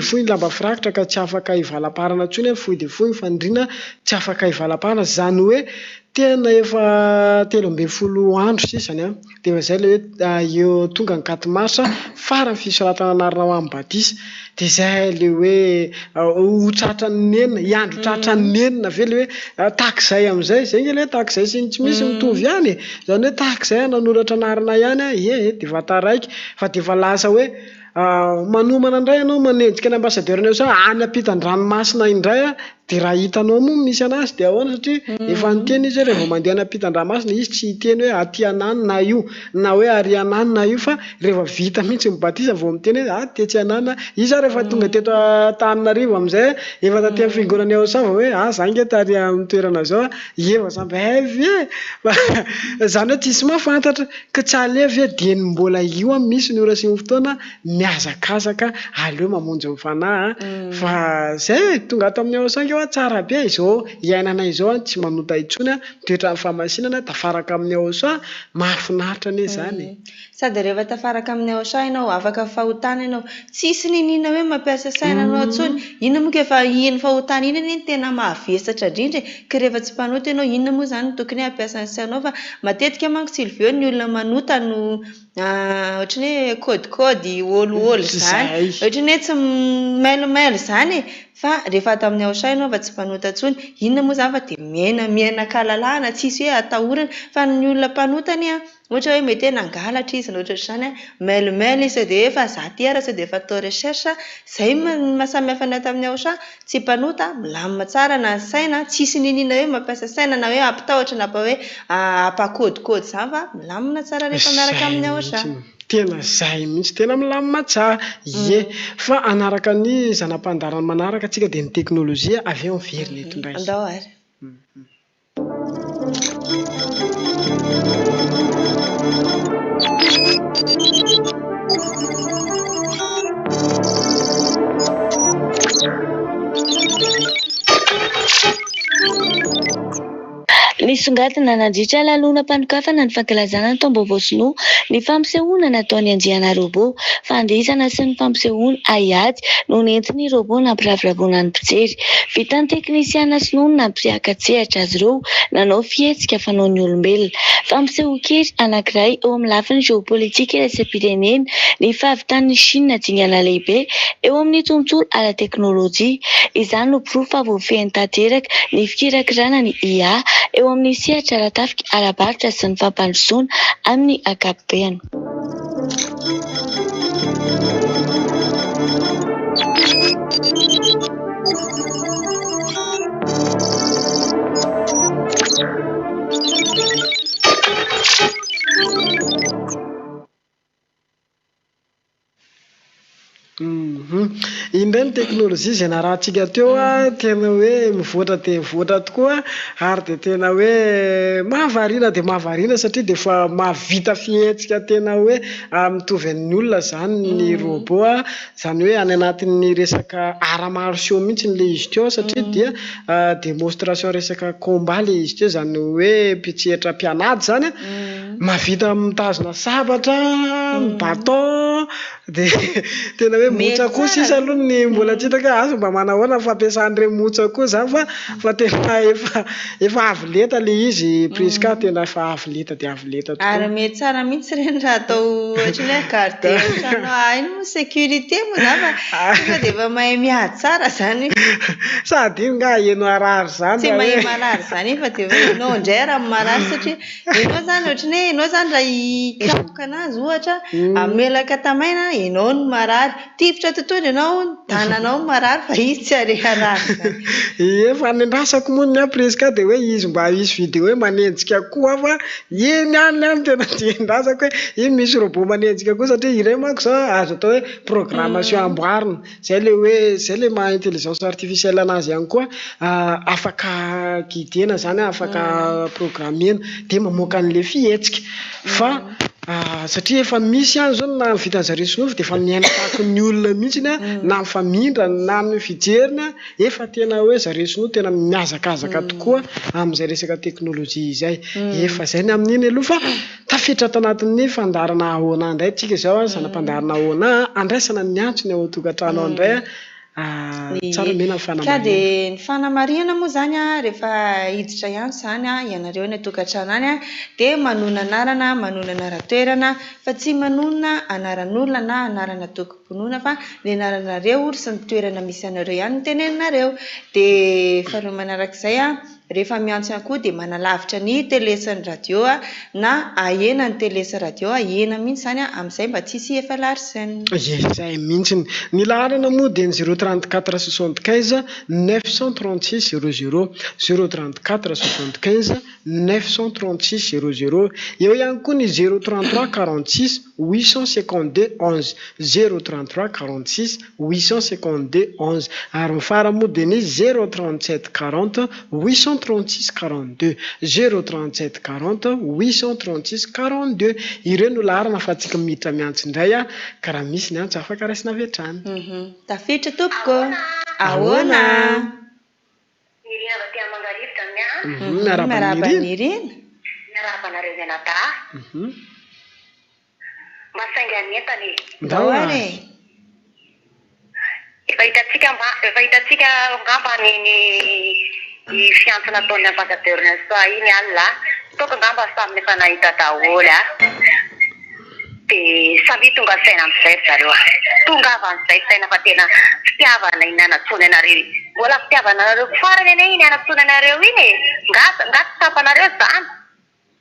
[SPEAKER 21] foy ny lamba firakitra ka tsy afaka hivalam-parana intsony foy de foy fandriana tsy afaka hivalam-parana zany hoe tena efa 13 andro sisany dia izay le hoe eo tonga ny 4 marsa farany fisoratana anarana ho amin'ny batisa dia izay le hoe ho tratran'ny nenina iandro tratran'ny nenina ve le hoe takizay amin'izay zay le hoe takizay sy tsy misy mitovy ihany zany hoe takizay nanoratra anarana ihany dia efa taraiky fa dia efa lasa hoe manomana indray ianao manenjika ny ambassadeur-ny any ampitan-dranomasina indray dia raha hitanao moa misy anazy dia ahoana satria efa niteny izy rehefa mandeha any ampitan-dranomasina izy tsy hiteny hoe aty anany na io na hoe ary anany na io fa rehefa vita mihitsy mibatisa vao miteny hoe tetsy anany izy rehefa tonga teto Antananarivo amin'izay efa taty amin'ny fiangonana Aosava hoe zanga tary amin'ny toerana zao efa samby avy zany hoe tsisy mahafantatra ka tsy alevy dia mbola io misy ny ora sy ny fotoana miazakazaka aleo mamonjy ny fanahy fa zay tonga ato amin'ny Aosanga tsara be izao iainana izao tsy manota intsony toetra ny famasinana tafaraka amin'ny Aotra mahafinaritra ane zany
[SPEAKER 16] sady rehefa tafaraka amin'ny Aotra ianao afaka fahotana ianao tsisy ninina hoe mampiasa sainanao intsony inona moa efa iny fahotana iny ny tena mahavesatra indrindra ka rehefa tsy mpanota ianao inona moa zany tokony hampiasa ny sainao fa matetika manko tsy ilveo ny olona manota no ohatrany hoe kôdikôdy ôloôlo zany ohatrany hoe tsy mailomailo zany fa rehefa ato amin'ny Aotra ianao fa tsy mpanota intsony inona moa zany fa dia mianan-kahalalahana tsisy hoe atahorana fa ny olona mpanotany ohatra hoe mety hoe nangalatra izy na ohatra izany mailomailo izy dia efa zaty ara sao dia efa atao recherche izay mahasamihafa ny ato amin'ny Aotra tsy mpanota milamina tsara na saina tsisy ninina hoe mampiasa saina na hoe ampitahotra na hoe ampakôdikôdy izany fa milamina tsara rehefa miaraka amin'ny Aotra
[SPEAKER 21] tena zay mihitsy tena milamina tsara fa anaraka ny zanam-pandarana manaraka atsika dia ny teknôlôjia avy eo miverina eto indray
[SPEAKER 16] andao ary
[SPEAKER 12] Nisongadina nandritra lalonam-panokafana ny fankalazana ny taom-baovao sinoa ny fampisehoana nataony andiana robô fandrisana sy ny fampisehoana aiady no nentin'ny robô nampiraviravona ny mpijery vitan'ny teknisiana sinoa nampiakatsehatra azy ireo nanao fihetsika fanao ny olombelona fampiseho-kery anankiray eo amin'ny lafiny geopolitika iraisam-pirenena ny fahavitan'ny Chine dingana lehibe eo amin'ny tontolo ara teknôlôjia izany no pirofo voafehiny tanteraka ny fikirakirana ny IA eo amin'ny sehatra ara-tafika ara-baritra sy ny fampandrosoana amin'ny ankapobeny.
[SPEAKER 21] indray ny teknôlôjia izay narahantsika teo tena hoe mivoatra dia mivoatra tokoa ary dia tena hoe mahavariana satria dia efa mahavita fihetsika tena hoe mitovy amin'ny olona zany ny robô zany hoe any anatin'ny resaka ara-martiaux mihitsy n'ilay izy teo satria dia démonstration resaka combat ilay izy teo zany hoe mpitsiatra mpianady zany mahavita mitazona sabatra baton dia tena hoe motsa koa sisa aloha ny mbola tsy hitaka azo mba manahoana fampiasan'ireny motsa koa zany fa tena efa avy leta le izy presque tena efa avy leta dia avy leta tokoa
[SPEAKER 16] ary mety tsara mihitsy reny raha atao ohatrany hoe garde ino moa sécurité moa zany fa dia efa mahay miady tsara zany
[SPEAKER 21] sady ino nga eno arary zany
[SPEAKER 16] tsy mahay marary zany fa dia enao indray raha marary satria enao zany ohatrany hoe enao zany raha hikapoka anazy ohatra amelaka tamaina enao no marary tifitra tontolo ianao foana dananao marary fa izy tsy areharary
[SPEAKER 21] efa nendrasako moa ny apresika dia hoe izy mba hisy video hoe manenjika koa fa iny any tena tiendrasako hoe iny misy robot manenjika koa satria ireny manko zao azo atao hoe programmation amboarina zay le hoe zay le maha intelligence artificielle anazy ihany koa afaka guidena zany afaka programmena dia mamoaka an'le fihetsika fa satria efa misy any zao na vitan'zareo sinofo dia efa miaina tahaka ny olona mihitsy na mifamindra na amin'ny fijerina efa tena hoe zareo sinoa tena miazakazaka tokoa amin'izay resaka teknôlôjia izay efa zay ny amin'iny aloha fa tafiditra ato anatin'ny fandarana ahoana indray tsika zao zanam-pandarana ahoana andraisana ny antsony ao tokantrano ao indray tsara mena
[SPEAKER 16] ka dia ny fanamarihana moa zany rehefa hiditra ihany zany ianareo ny tokantrano any dia manona anarana manona anara-toerana fa tsy manona anaran'olona na anarana tokom-ponoana fa ny anaranareo sy ny toerana misy anareo ihany no teneninareo dia faharoa manarak'izay rehefa miantso ihany koa dia manalavitra ny telesany radio na ahena ny telesa radio ahena mihitsy zany amin'izay mba tsisy efa larsaine
[SPEAKER 21] zay mihitsy ny laharana moa dia ny 034 75 936 00 034 75 936 00 eo ihany koa ny 033 46 852 11 033 46 852 11 ary mifara moa dia ny 037 40 836 42 037 40 836 42 ireo no laharana fa tsika miditra miantso indray ka raha misy ny antso afaka raisina avetrany
[SPEAKER 16] tafiditra tompoko ahoana
[SPEAKER 21] miarabanirina
[SPEAKER 7] miarabanareo menada masainga ny entany
[SPEAKER 16] daoare
[SPEAKER 7] efa hitatsika ngamba ny fiantsona ataon'ny ambassadeur-ny soa iny alina toko ngamba saminy efa nahita daholo dia samy tonga saina amin'izay zareo tonga avy amin'izay saina fa tena fitiavana iny anatsony anareo mbola fitiavana anareo farany ane iny anatsony anareo iny nga tapanareo zany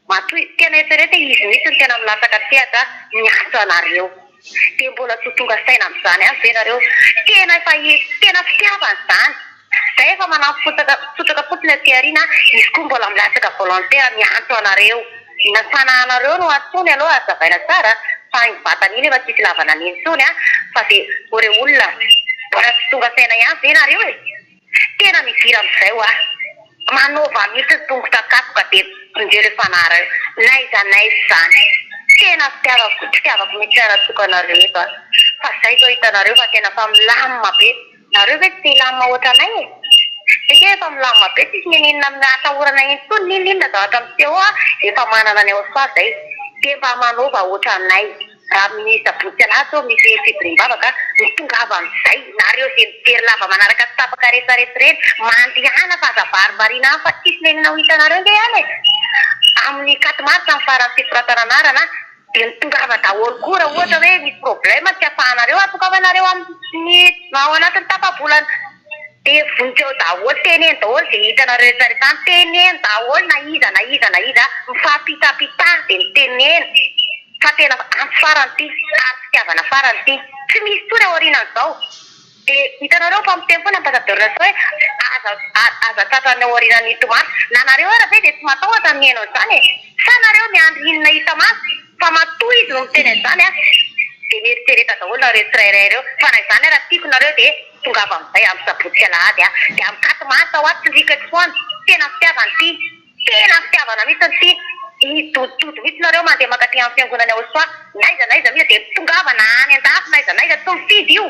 [SPEAKER 7] matoy tena esereta izy mihitsy ny tena milasaka tiatra miantso anareo dia mbola tsy tonga saina amin'izany azy nareo tena fitiavana zany zay efa manampotsaka fotsiny aty arina izy koa mbola milasaka volontaire miantso anareo nasana anareo no antsony aloha azavaina tsara fa ny vatany iny efa tsisy lavana ny intsony fa dia ore olona mbola tsy tonga saina ihany zay nareo tena mivira amin'izay manova mihitsy tongotra kapoka dia indreo le fanara naiza zany tena fitiavako mihitsy aratokanareo efa fa zay zao hitanareo fa tena fa milamina be nareo ve tsy lamina ohatra anay satria efa milamina be tsisy ninina amin'ny atahorana intsony ninina zavatra amitseo efa manana ny ao soa zay dia mba manova ohatra anay raha minisa botsalaso misy fibrim-bavaka mitongava amin'izay nareo zay mijery lava manaraka tapaka rehetrarehetra reny mandihana fa azavarymarina any fa tsisy nenina ho hitanareo nge ihany amin'ny katimaritra amin'ny farany fiforatananarana dia mitongava daholo koa raha ohatra hoe misy problema tsy afahanareo atongavanareo amin'ny ao anatin'ny tapabolana dia vonjeo daholo teneny daholo dia hitanareo rehetrarehetra teneny daholo na iza mifampitapita dia miteneny fa tena amin'ny farany ty ary fitiavana farany ty tsy misy toy ny aorianan'izao dia hitanareo fa miteny foana ambassadeur hoe aza tratrany aorianany tomaty na nareo ara ve dia tsy matahotra mihainao zany fa nareo miandry inona hita masy fa matoy izy no miteny an'izany dia mieritreretra daholo nareo tsirairay reo fa na izany raha tiako nareo dia tongava amin'izay amin'ny sabotsy alahady dia amin'ny katomasa ho aty rikatra foana tena fitiavana ty tena fitiavana mihitsy ty dododo mihitsy nareo mandeha makaty amin'ny fiangonana ao soa naiza mihitsy dia tongavana any an-dafy naiza tsy mifidy io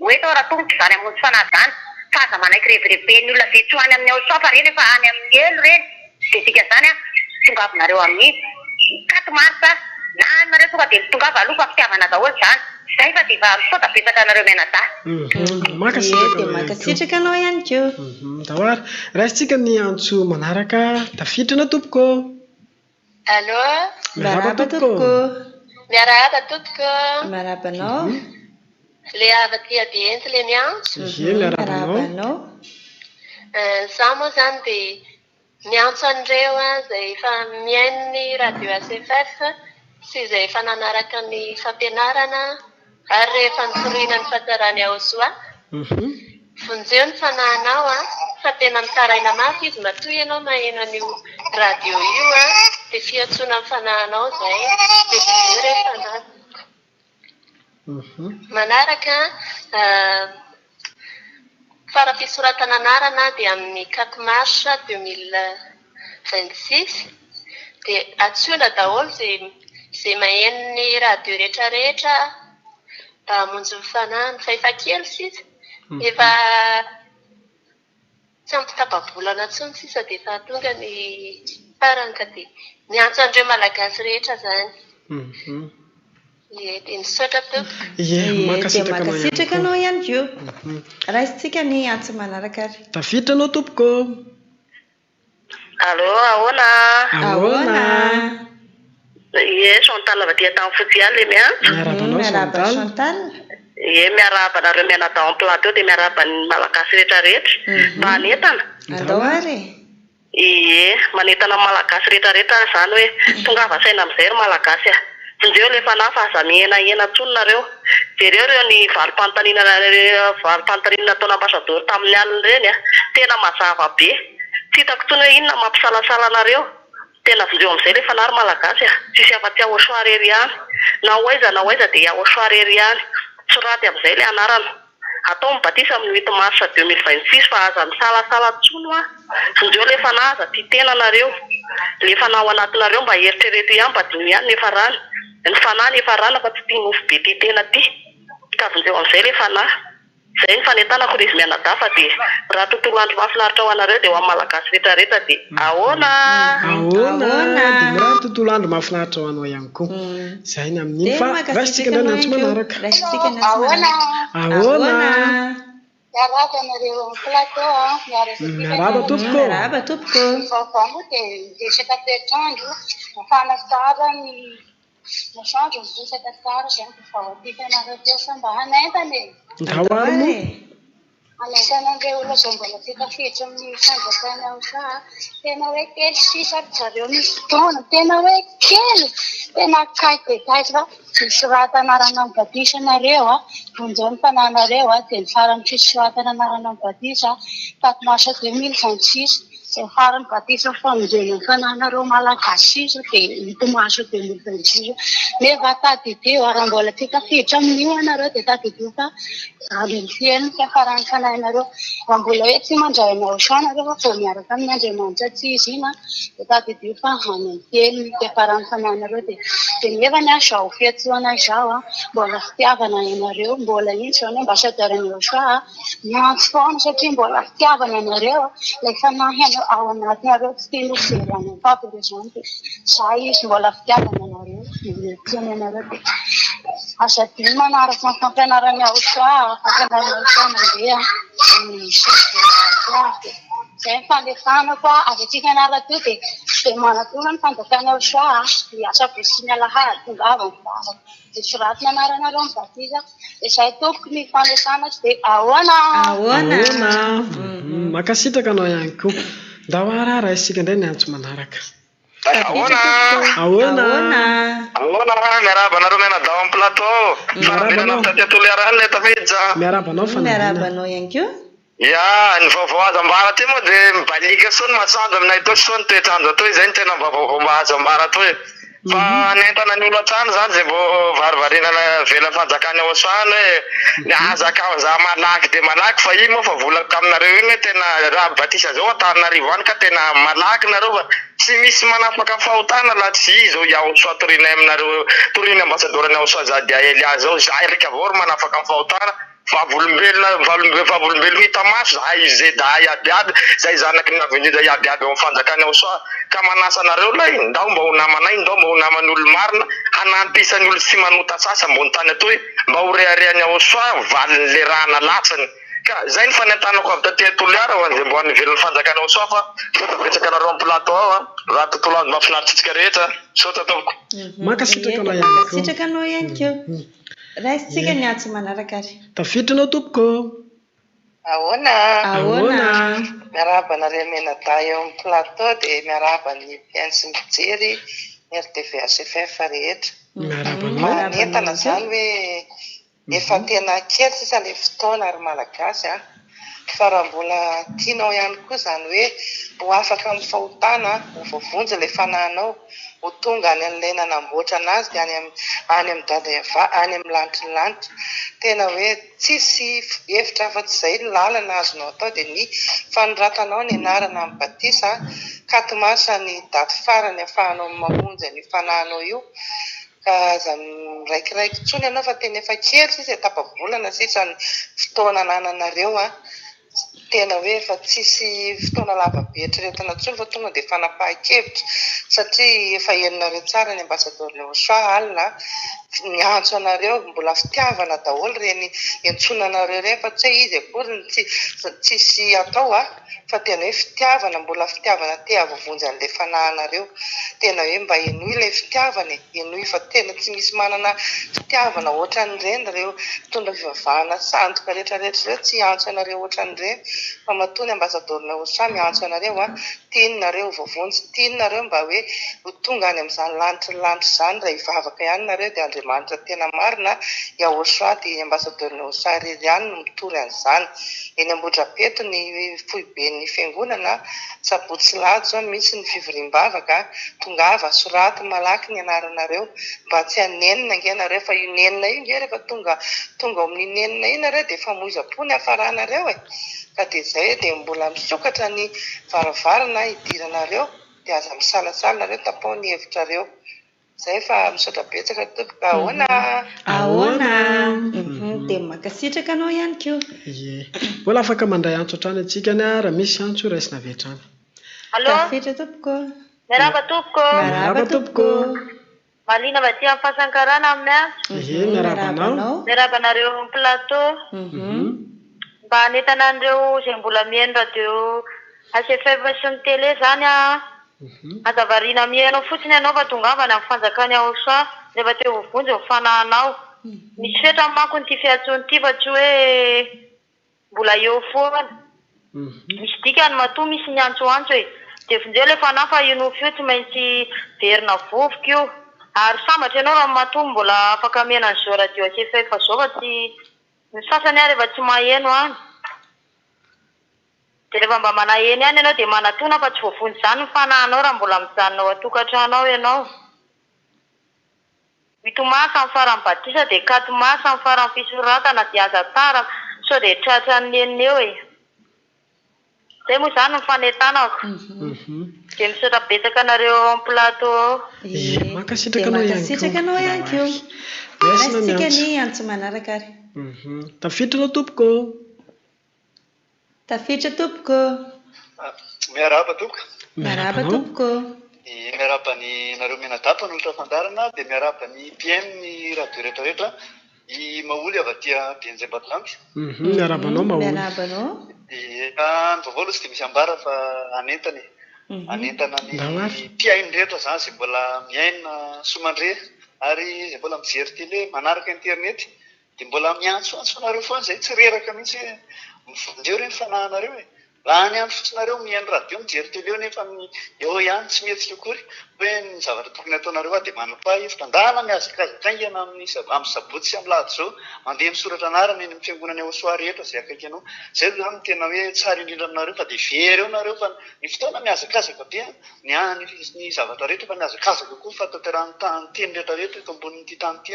[SPEAKER 7] oeto raha tongotra zany amonjy fanahy zany fa aza manaiky revireben'ny olona ve tsy ho any amin'ny ao soa fa reny efa any amin'ny elo reny dia sika zany tongavinareo amin'ny katomarsa na nareo tonga dia mitongava aloha fa fitiavana daholo zany zay fa dia misota betsaka nareo menada
[SPEAKER 16] dia makasitraka anao ihany keo
[SPEAKER 21] dahoary raisitsika ny antso manaraka tafiditra tompoko
[SPEAKER 7] allo
[SPEAKER 16] maraba tompoko
[SPEAKER 7] miarahaba tompoko
[SPEAKER 16] marabanao
[SPEAKER 7] le avaty abentsy le miantso
[SPEAKER 16] marabanao
[SPEAKER 7] za moa zany dia miantso an'ireo zay efa miaino ny radio ACFF sy izay efa nanaraka ny fampianarana Ary rehefa nitoriana ny fahatsarany Aosoa, vonjeo ny fanahinao fa tena mitaraina mafy izy matoy ianao maheno an'io radio io dia fiantsoana ny fanahinao izay dia vonjeo rehefa fanahy. Manaraka fara-fisoratana anarana dia amin'ny 4 mars 2026 dia atsoina daholo izay maheno ny radio rehetrarehetra monjy ny fanahy ny fahefakely sisa efa tsy ampy tapa-bolana intsony sisa dia efa tonga ny farany ka dia miantso an'ireo malagasy rehetra izany. Dia nisaotra toko.
[SPEAKER 16] Makasitraka anao ihany koa. Raisitsika ny antso manaraka ary.
[SPEAKER 21] Tafiditra anao tompoko.
[SPEAKER 7] Allô, ahoana?
[SPEAKER 16] Ahoana?
[SPEAKER 7] Chantal avy aty tamin'ny Fotsialy le miantso.
[SPEAKER 16] Miaraba Chantal.
[SPEAKER 7] Miaraba nareo mianadahy en plateau dia miaraba ny malagasy rehetrarehetra. Manentana.
[SPEAKER 16] Andao ary.
[SPEAKER 7] Manentana malagasy rehetrarehetra izany hoe tonga avasaina amin'izay ry malagasy Ndreo le fanahy fa aza miena tsony nareo. Dia reo ny valim-pantanina ataona ambassador tamin'ny alina ireny tena mazava be. Tsy hitako tsony hoe inona mampisalasala nareo. Tena ndreo amin'izay le fanahy ry malagasy tsisy afa-tsy Aosoa rery ihany. Na hoaiza dia Aosoa rery ihany. Soraty amin'izay le anarana. Atao mibatisa amin'ny 8 mars 2026 fa aza misalasala tsony ndreo le fanahy aza titena nareo. Le fanahy ao anatinareo mba eritrereto ihany mba dimy ihany nefa rano. Ny fanahy nefa rano fa tsy tia mofo be titena ty. Ka ndreo amin'izay le fanahy. Izay ny fanentanako izy mianadahy fa dia raha tontolo andro mahafinaritra ho anareo dia ho amin'ny malagasy rehetrarehetra dia ahoana?
[SPEAKER 21] Ahoana? Dia raha tontolo andro mahafinaritra ho anao ihany koa. Izay ny amin'iny fa raisitsika indray ny antso manaraka.
[SPEAKER 7] Ahoana?
[SPEAKER 21] Ahoana?
[SPEAKER 7] Miaraba nareo amin'ny plateau
[SPEAKER 21] Miaraba tompoko.
[SPEAKER 16] Miaraba tompoko.
[SPEAKER 7] Vaovao moa dia resaka toetrandro mafana tsara ny masoandro resaka tsara izay vaoatika anareo teo fa mba hanentana
[SPEAKER 21] Ndao mo?
[SPEAKER 7] Anentana an'ireo olona izay mbola tsy tafiditra amin'ny fanjakana Aosoa tena hoe kely sisa ry zareo misy fotoana tena hoe kely tena kaiky dia kaiky fa tsisy raha-tanarana mibadisa anareo vonjeo ny fananareo dia ny farany tsisy raha-tanarana mibadisa 4 mars 2026 izay farany badisa famonjena ny fananareo malagasy sisa dia 8 mars 2026 nefa tadidio raha mbola tsy tafiditra amin'io anareo dia tadidio fa Alifeny ka farany fanahinareo raha mbola hoe tsy mandray ny Aosoa nareo fa vao miaraka amin'ny Andriamanitra tsy izy ina dia tadidio fa hanenteny ka farany fanahinareo dia nefa ny zao fiantsoana izao mbola fitiavana ianareo mbola iny izao ny ambasadaran'ny Aosoa miantso foana satria mbola fitiavana ianareo ilay fanahy ao anatinareo tsy tiany hoverana papy izany dia izay izy mbola fitiavana ianareo tiany ianareo dia asa dimy manaraka ny fampianaran'ny Aosoa mandeha izay fandefanako avy atsika anaraka teo dia manatona ny fanjakana Aosoa dia asa vesiny alahady tongava ny vava dia soraty ny anaranareo mibatisa dia izay tompoko ny fandefanako dia ahoana?
[SPEAKER 21] Ahoana? Makasitraka anao ihany koa. Ndao arara isika indray ny antso manaraka.
[SPEAKER 4] Ahoana?
[SPEAKER 21] Ahoana?
[SPEAKER 4] Ahoana? Miaraba nareo mianadahy amin'ny plateau. Faravelana taty atoliarany le tafiditra.
[SPEAKER 21] Miaraba anao fanahina.
[SPEAKER 16] Miaraba anao ihany koa.
[SPEAKER 4] Ya, ny vaovao azo ambara ty moa dia mibalika sony masoandro aminay tô sony toetrandro atoy izay ny tena vaovao mba azo ambara atoy. Fa nentana ny olo an-trano zany izay vao varivarinana vela fanjakany Aosoa hoe azaka za malaky dia malaky fa iny moa fa volaka aminareo iny hoe tena raha batisa zao Antananarivo any ka tena malaky nareo fa tsy misy manafaka fahotana laha tsy izao Aosoa toriana aminareo toriana ambasadorany Aosoa Zady Elia zao za rika avao ry manafaka fahotana vavolombelona hita maso za izay dahy abiaby zay zanaky ny avenida abiaby amin'ny fanjakany Aosoa ka manasa anareo lay ndao mba ho namanay ndao mba ho naman'olo marina hanampisany olo tsy manota sasa ambony tany atoy mba ho reharehan'ny Aosoa valin'le rahana latsany ka zay ny fanentanako avy taty Toliara ho an'izay mbo hanivelon'ny fanjakany Aosoa fa sota betsaka anareo amin'ny plateau ao raha tontolo andro mahafinaritsika rehetra sota ataoko
[SPEAKER 21] Makasitraka anao ihany koa.
[SPEAKER 16] Makasitraka anao ihany koa. Raisitsika ny antso manaraka ary.
[SPEAKER 21] Tafiditra anao tompoko.
[SPEAKER 7] Ahoana?
[SPEAKER 21] Ahoana?
[SPEAKER 7] Miaraba nareo mianadahy eo amin'ny plateau dia miaraba ny mpiaino sy mijery RTV SFF rehetra.
[SPEAKER 21] Miaraba anao.
[SPEAKER 7] Manentana zany hoe
[SPEAKER 8] efa tena kely sisa le fotoana ary malagasy a fa raha mbola tianao ihany koa zany hoe mbo afaka amin'ny fahotana ho vovonjy le fanahinao ho tonga any an'ilay nanamboatra anazy dia any amin'ny dadava any amin'ny lanitry tena hoe tsisy hevitra afa-tsy izay ny lalana azonao atao dia ny fanoratanao ny anarana amin'ny batisa katomasa ny daty farany ahafahanao mamonjy ny fanahinao io ka zany raikiraiky tsony ianao fa tena efa kely sisa etapa-bolana sisa ny fotoana anananareo a tena hoe efa tsisy fotoana lava be eritreretina tsony fa tonga dia fanapahan-kevitra satria efa henonareo tsara ny ambassadeur Leochoa alina miantso anareo mbola fitiavana daholo reny entsonanareo ireny fa tsy hoe izy akory ny tsisy atao a fa tena hoe fitiavana mbola fitiavana te avovonjy an'ilay fanahinareo tena hoe mba enoy ilay fitiavana enoy fa tena tsy misy manana fitiavana ohatran'ireny ireo mpitondra fivavahana sandoka rehetrarehetra ireo tsy antso anareo ohatran'ireny fa matony ambassadeur Leochoa miantso anareo a tianareo vovonjy tianareo mba hoe ho tonga any amin'izany lanitry zany raha hivavaka ihany nareo dia Andriamanitra tena marina Leochoa dia ambassadeur Leochoa irery ihany no mitory an'izany eny Ambohidrapeto ny foiben'ny fiangonana sabotsy lahady zao misy ny fivoriam-bavaka tongava soraty malaky ny anaranareo mba tsy hanenina nge nareo fa io nenina io nge rehefa tonga ao amin'ny nenina io nareo dia famoiza-po ny hafaranareo ka dia izay dia mbola misokatra ny varavarana hidiranareo dia aza misalasala nareo tapao ny hevitrareo zay fa misaotra betsaka tompoko ahoana
[SPEAKER 16] dia makasitraka anao ihany koa
[SPEAKER 21] mbola afaka mandray antso hatrany atsika any a raha misy antso raisina avetrany
[SPEAKER 16] tafitra tompoko
[SPEAKER 19] miaraba tompoko
[SPEAKER 21] miaraba tompoko
[SPEAKER 19] malina va ty amin'ny fahasankarana amin'ny antso
[SPEAKER 21] miarabanao
[SPEAKER 19] miarabanareo plateau mba hanentana an'ireo izay mbola mihaino radio ACFM sy ny télé zany a azavariana mihainao fotsiny ianao fa tongavany amin'ny fanjakany Leochoa rehefa teo vovonjy ny fanahinao misy fetra manko nyity fiantsony ity fa tsy hoe mbola eo foana misy dikany matoa misy ny antsoantso e dia vonjeo le fanahy fa io nofo io tsy maintsy verina vovoka io ary sambatra ianao raha matoa mbola afaka mihena an'izao radio ACFM fa zao fa tsy ny sasany ary rehefa tsy maheno any dia rehefa mba manaheny any ianao dia manatona fa tsy voavonjy izany ny fanahinao raha mbola mijanonao atokantrano ianao mitomasa amin'ny farany batisa dia katomasa amin'ny farany fisoratana dia aza tara sao dia tratra ny nenina eo e zay moa izany ny fanentanako dia misaotra betsaka anareo amin'ny plateau
[SPEAKER 21] makasitraka anao ihany
[SPEAKER 16] koa raisitsika ny antso manaraka ary
[SPEAKER 21] tafitra anao tompoko
[SPEAKER 16] tafitra tompoko
[SPEAKER 22] miaraba tompoko
[SPEAKER 16] miaraba tompoko
[SPEAKER 22] miaraba ny nareo menadapa ny olitra fandarana dia miaraba ny PM ny radio rehetrarehetra i maholy avy aty Benjambatonga
[SPEAKER 21] miarabanao maholy
[SPEAKER 16] miarabanao
[SPEAKER 22] ny vaovao aloha tsy dia misy ambara fa anentany anentana ny mpiaino rehetra zany izay mbola miaina somandre ary izay mbola mijery télé manaraka internet dia mbola miantsoantso nareo foana zay tsy reraka mihitsy mivondeo reny fanahinareo e raha ny andro fotsinareo mihaino radio mijery télé nefa eo ihany tsy mety akory hoe ny zavatra tokony ataonareo dia manapa-hevitra ndana miazakazakaingana amin'ny sabotsy sy amin'ny lahady zao mandeha misoratra anarana eny amin'ny fiangonana Leochoa rehetra izay akaiky anao zay zany tena hoe tsara indrindra aminareo fa dia very eo nareo fa ny fotoana miazakazaka be ny zavatra rehetra fa miazakazaka koa fa tanterahany tany rehetra rehetra eto ambonin'ity tany ity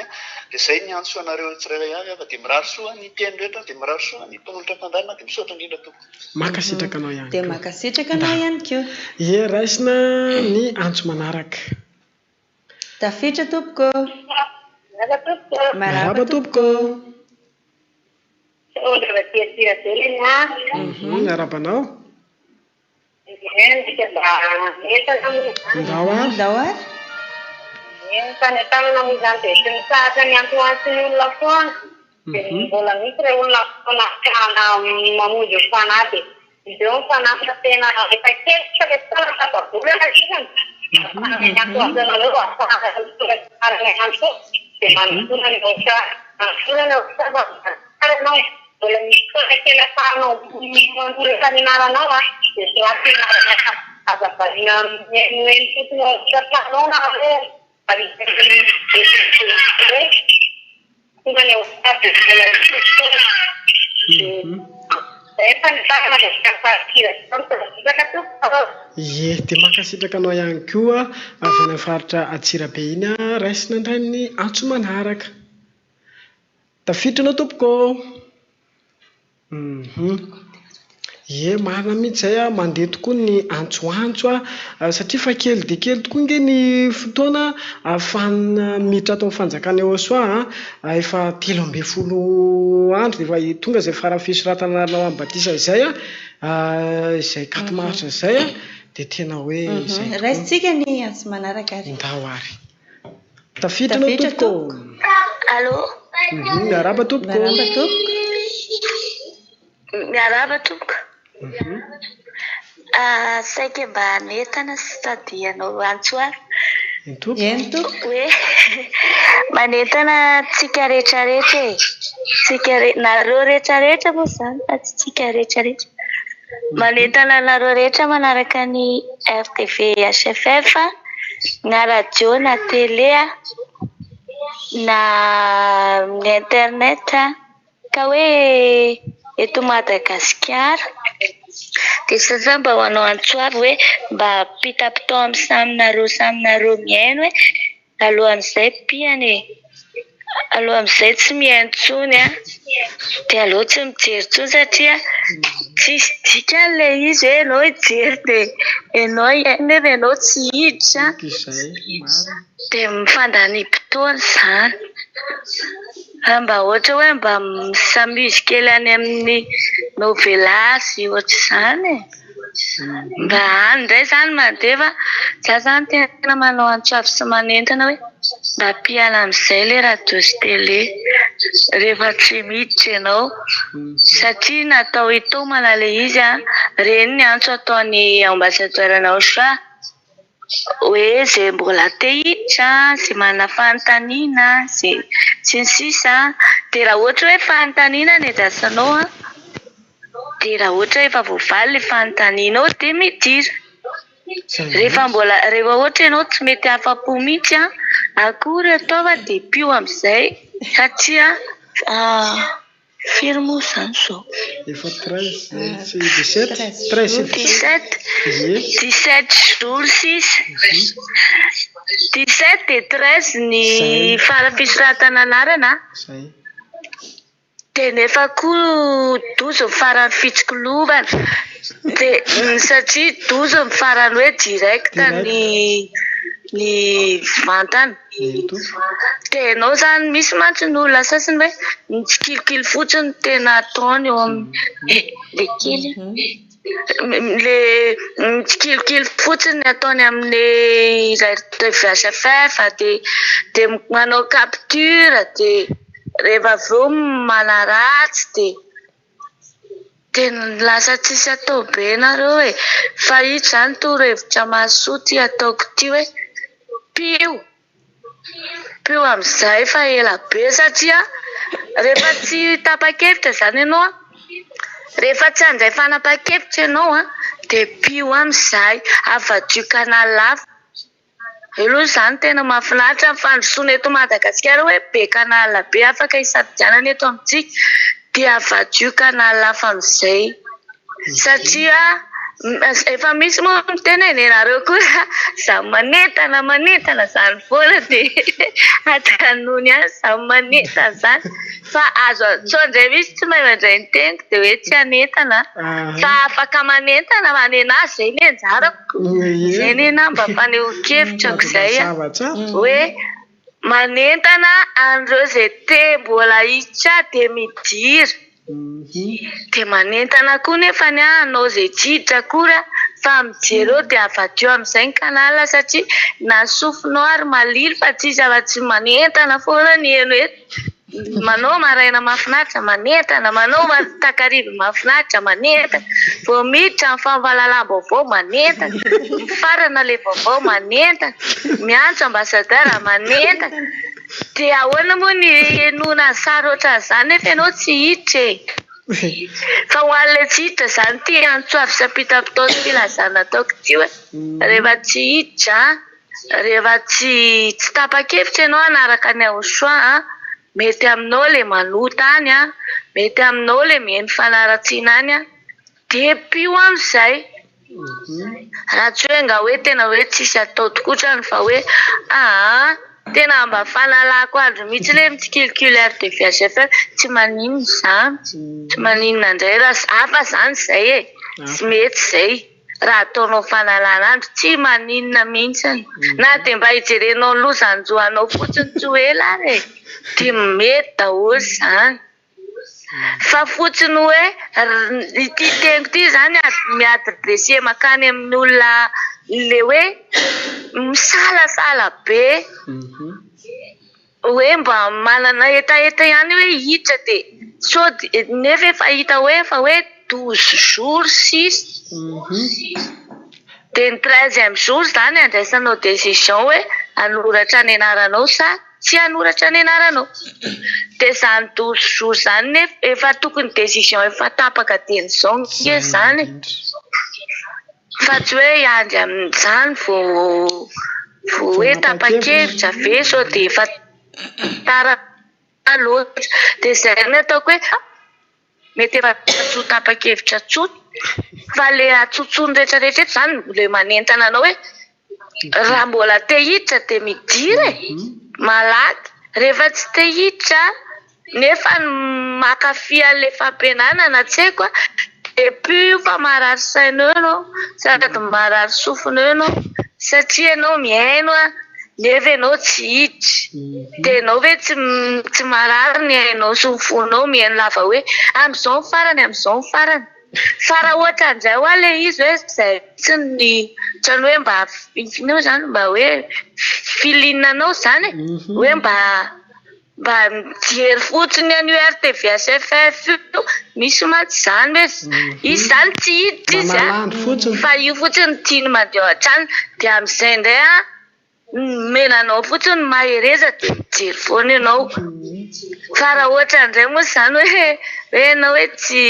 [SPEAKER 22] dia izay ny antso anareo tsirairay avy fa dia mirary soa ny mpiaino rehetra dia mirary soa ny mpanolotra fandarina dia misaotra indrindra tompoko
[SPEAKER 21] makasitraka anao ihany
[SPEAKER 16] dia makasitraka anao ihany koa
[SPEAKER 21] raisina ny antso manaraka
[SPEAKER 16] tafitra tompoko
[SPEAKER 21] maraba tompoko miarabanao ndao ary
[SPEAKER 19] fanentanana amin'izany dia tsy misahatra ny antoantsony olona foana dia mbola misy ireo olona foana mamonjy ny fanahy dia izeo ny fanahy fa tena efa kely tsy le tsara tapa-bolana isany antoantsonareo afahaarana antso dia manotona ny Leochoa manotona anao mbola misy foana kely afahanao manolaka ny anaranao dia soaty azavariana eny fotsiny tratanao na hoe
[SPEAKER 7] tonga ny
[SPEAKER 21] ye dia makasitraka anao ihany koa avy any amin'ny faritra Atsirabe iny a raisina indray ny antso manaraka tafiditra anao tompoko ye marina mihitsy izay a mandeha tokoa ny antsoantso a satria fa kely dia kely tokoa nge ny fotoana ahafahana miditra atao amin'ny fanjakana eo soa efa 13 andro dia efa tonga izay farafisoratana anao amin'ny batisa izay izay kato maritra izay dia tena hoe
[SPEAKER 16] raisitsika ny antso manaraka ary
[SPEAKER 21] ndao ary tafiditra anao tompoko
[SPEAKER 12] allo
[SPEAKER 21] miaraba tompoko
[SPEAKER 12] miaraba tompoko saika mba netana sy tadianao antsoary hoe manentana tsika rehetrarehetra tsika nareo rehetrarehetra moa zany fa tsy tsika rehetrarehetra manentana nareo rehetra manaraka ny RTV HFF na radio na télé na ny internet ka hoe eto Madagasikara dia sasa mba ho anao antsoary hoe mba pitapitao amin'ny saminareo miaino hoe alohan'izay piany alohan'izay tsy miaintsony dia aleo tsy mijery tsony satria tsisy dikan'ilay izy hoe ianao hijery dia ianao nefa ianao tsy hiditra dia mifandaniam-potoana izany mba ohatra hoe mba misamizy kely any amin'ny novelasy ohatra izany mba any indray izany mandefa za zany tena manao antsoavy sy manentana hoe mba piana amin'izay ilay radio sy télé rehefa tsy miditra ianao satria natao hitomana ilay izy reny ny antso ataony ambasadoranao soa hoe izay mbola te hiditra izay manana fanontaniana izay sy ny sisa dia raha ohatra hoe fanontaniana ny ajasanao dia raha ohatra efa voavaly ilay fanontanianao dia midira rehefa ohatra ianao tsy mety afa-po mihitsy akory ataova dia pio amin'izay satria firy moa izany zao
[SPEAKER 21] efa
[SPEAKER 12] 17 jour 6 17 dia 13 ny farafisoratana anarana dia nefa koa 12 mifarany fitsiklovana dia satria 12 mifarany hoe directa ny vantana dia ianao zany misy mantsy ny olona sasany hoe mitsikilikily fotsiny tena ataony eo amin'ny le kely le mitsikilikily fotsiny ataony amin'ny VHFF dia manao capture dia rehefa avy eo manaratsy dia lasa tsisy atao be nareo hoe fa ito zany torohevitra mahasoa ty ataoko ty hoe pio amin'izay fa ela be satria rehefa tsy tapa-kevitra zany ianao rehefa tsy handray fanapa-kevitra ianao dia pio amin'izay avadio canal hafa aloha zany tena mahafinaritra ny fandrosoana eto Madagasikara hoe be canal be afaka hisafidianana eto amintsika dia avadio canal hafa amin'izay satria efa misy moa miteny eny nareo koa samy manentana zany foana dia atanony samy manentana zany fa azo atsoandray misy tsy mahay mandray ny teniko dia hoe tsy hanentana fa afaka manentana manena azy zay ny anjarako zay ny namba faneho-kevitrako izay hoe manentana an'ireo izay te mbola hiditra dia midira dia manentana koa nefa ny anao izay tsy hiditra koa fa mijery eo dia avadio amin'izay ny kanala satria na sofinao ary malily fa tsisy afa-tsy manentana foana ny eno eto manao maraina mahafinaritra manentana manao takariva mahafinaritra manentana vao miditra amin'ny famahalalam-baovao manentana farana ilay vaovao manentana miantso ambasadara manentana dia ahoana moa ny enona sary ohatran' izany nefa ianao tsy hiditra fa ho an'ilay tsy hiditra izany ty antsoavy sy ampitapitao sy filazana ataoko ty hoe rehefa tsy hiditra rehefa tsy tapa-kevitra ianao hanaraka ny ahosoa mety aminao le manota any a, mety aminao le mihaino fanaratsiana any a, de pio am'izay. Raha tsy hoe nga hoe tena hoe tsisy atao tokotrany fa hoe tena mba fanalako andro mihitsy le mitsikilculaire de VHF tsy maninona zany, tsy maninona indray raha hafa zany zay e, tsy mety zay. Raha ataonao fanalana andro tsy maninona mihitsy, na de mba hijerenao ny losanjoanao fotsiny tsy hoe lary e, de mety daholo zany. Fa fotsiny hoe ity tengo ity zany miadrese makany amin'ny olona le hoe misalasala be, hoe mba manana etaeta ihany hoe hiditra de sody nefa efa hita hoe efa hoe 12 jours 6 de ny 13e jour zany andraisanao décision hoe anoratra ny anaranao sa tsy anoratra ny anaranao. De zany 12 jours zany nefa efa tokony décision efa tapaka dian'izao nke zany, fa tsy hoe iandry amin'izany vao hoe tapa-kevitra ve sao de efa tara loatra. De zay ny ataoko hoe mety efa tso tapa-kevitra tsotra, fa le atsotsony rehetrarehetra zany le manentana anao hoe raha mbola te hiditra de midira malaky, rehefa tsy te hiditra nefa makafy an'le fampianarana tsy haiko de puis fa marary sainao ianao sady marary sofina ianao satria ianao mihaino nefa ianao tsy hiditra, de ianao hoe tsy marary ny hainao sy ny fonao mihaino lava hoe am'izao ny farany am'izao ny farany. Fa raha ohatra andray hoa le izy hoe zay tsy ny trany hoe mba infinao zany mba hoe filinanao zany hoe mba mijery fotsiny an'io RTVHF io misy maty zany hoe izy zany tsy hiditra izy fa io fotsiny tiany mandeha an-trano de am'izay indray menanao fotsiny mahereza de mijery foana ianao. Fa raha ohatra indray moa zany hoe ianao hoe tsy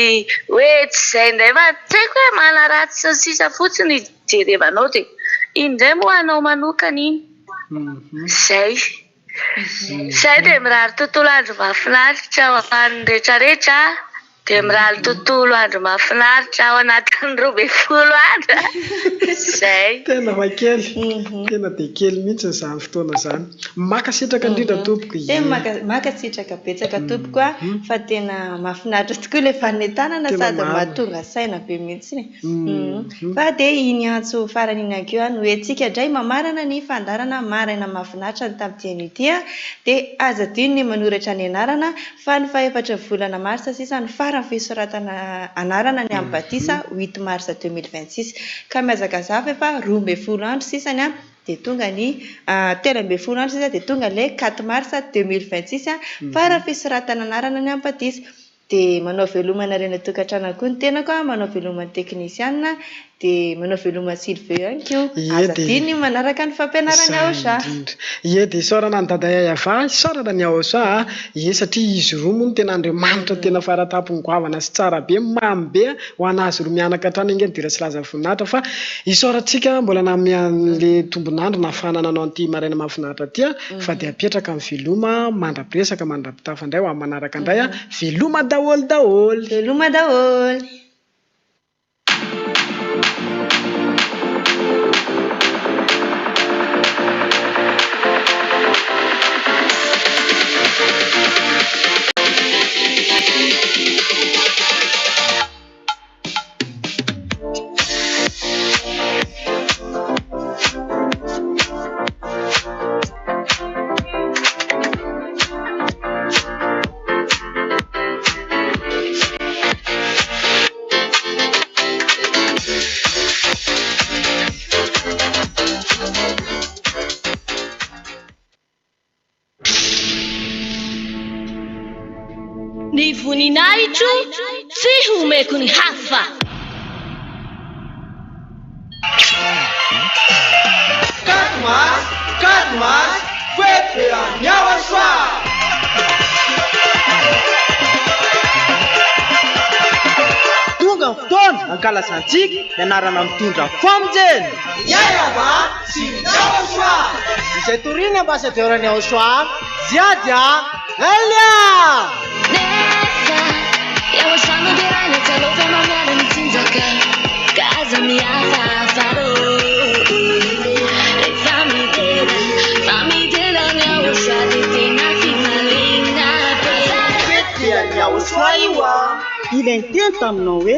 [SPEAKER 12] zay indray fa tsy haiko hoe manaratsy sy ny sisa fotsiny ijerevanao de indray moa anao manokana iny zay. Zay de mirary tontolo andro mahafinaritra ao amin'ny rehetrarehetra, de mirary tontolo andro mahafinaritra ao anatin'ny 12 andro. Zay.
[SPEAKER 21] Tena makely, tena de kely mihitsy izany fotoana zany. Makasitraka indrindra tompoko
[SPEAKER 16] makasitraka betsaka tompoko fa tena mahafinaritra tokoa le fanentanana sady mahatonga saina be mihitsy. Fa de iny antso farany iny akeo no hoe tsika indray mamarana ny fandarana maraina mahafinaritra ny tamin'ity ity de aza dino ny manoratra ny anarana fa ny faha-efatra volana marsa sisa ny farany fisoratana anarana ny amin'ny batisa 8 mars 2026 ka miazakazafy efa 12 andro sisany de tonga ny 13 andro sisa de tonga le 4 mars 2026 farany fisoratana anarana ny amin'ny batisa. De manao velomana reny tokantrano koa ny tenako manao velomana teknisianina de manao velomana Sylvie ihany koa aza diny manaraka ny fampianarana ao sa
[SPEAKER 21] de isaorana ny daday ava isaorana ny ao sa satria izy roa moa no tena Andriamanitra tena faratapony goavana sy tsara be mamy be ho anazy roa mianaka hatrany ingeny dira sy laza voninahitra fa isaorantsika mbola namian'le tombonandro nafanana anao an'ity maraina mahafinaritra tya fa de apetraka amin'ny veloma mandrapiresaka mandrapitafa indray ho amin'ny manaraka indray veloma daholo
[SPEAKER 16] veloma daholo.
[SPEAKER 5] Ny voninahitro tsy homeko ny hafa.
[SPEAKER 15] Katmas, fete anyawa swa. Tunga fotoana ankalasantsika ianarana mitondra famojena. Yayava sy nyawa swa. Izay toriny ambassadeur-ny ao soa ziady
[SPEAKER 21] Elia!
[SPEAKER 3] Ilainy teny taminao hoe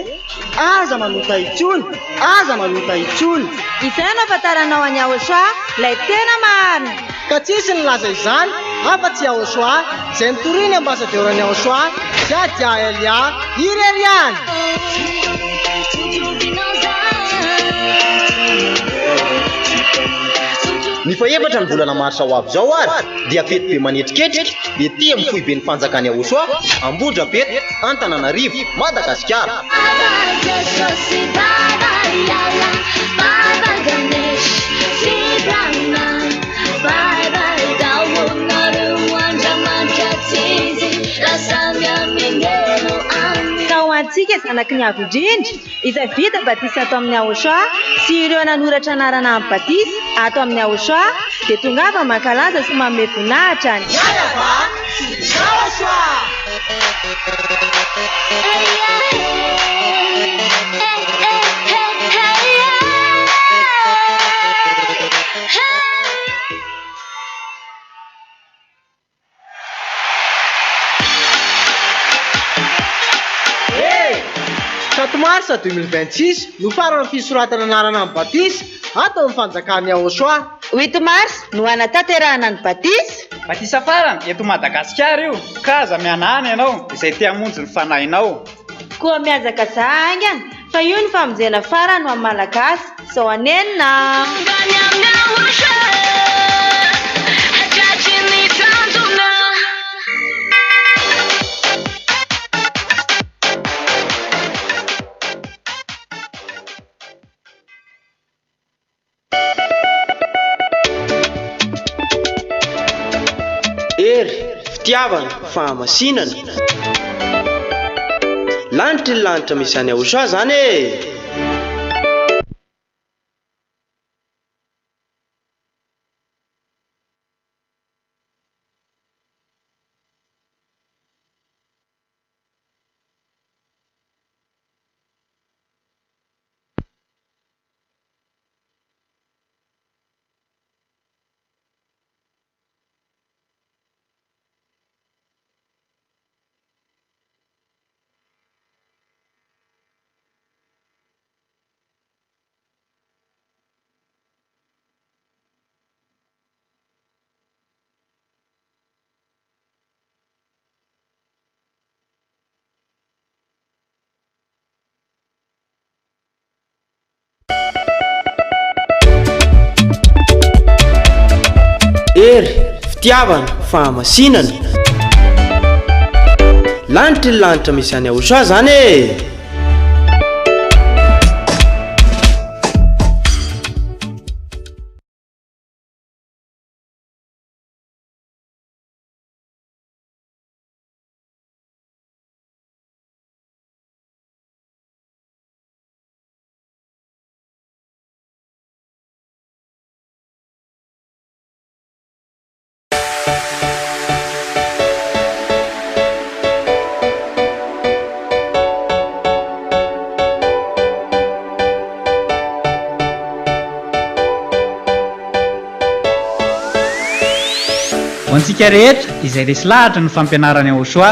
[SPEAKER 3] aza manota itsony, aza manota itsony.
[SPEAKER 14] Izay no afantaranao any Ahosoa, ilay tena marina.
[SPEAKER 3] Ka tsisy nilaza izany, afa-tsy Ahosoa, izay nitoriany ambasadorany Ahosoa, sy dia Elia ireriany.
[SPEAKER 23] Ny faefatra ny volana marsa ho avy zao ary dia fety be manetriketrika ety amin'ny fohy be ny fanjakany Ahosoa, Ambohidrabeto, Antananarivo, Madagasikara.
[SPEAKER 14] Antsika zanaky ny avy indrindra izay vita batisa ato amin'ny Ahosoa sy ireo nanoratra anarana amin'ny batisa ato amin'ny Ahosoa dia tongava mankalaza sy manome voninahitra any.
[SPEAKER 3] Marsa 2026 no farana fisoratana anarana amin'ny batisa ato amin'ny fanjakany Ahosoa.
[SPEAKER 14] 8 mars no anatanterahana ny batisa.
[SPEAKER 10] Batisa farana eto Madagasikara io. Kaza mianany ianao izay te hamonjy ny fanahinao.
[SPEAKER 14] Koa miazaka zahangana fa io ny famonjena farana ho amin'ny malagasy. Zao anenina.
[SPEAKER 6] Fitiavana, fahamasinana. Lanitra ny lanitra misy any Ahosoa zany e. Fitiavana, fahamasinana. Lanitra ny lanitra misy any Ahosoa zany e.
[SPEAKER 10] Ho antsika rehetra izay resy lahatra ny fampianarany Ahosoa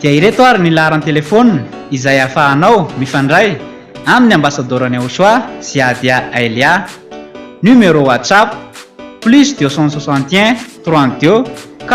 [SPEAKER 10] dia ireto ary ny laharan'ny telefônina izay ahafahanao mifandray amin'ny ambasadorany Ahosoa sy Adia Elia. Numéro WhatsApp +261 32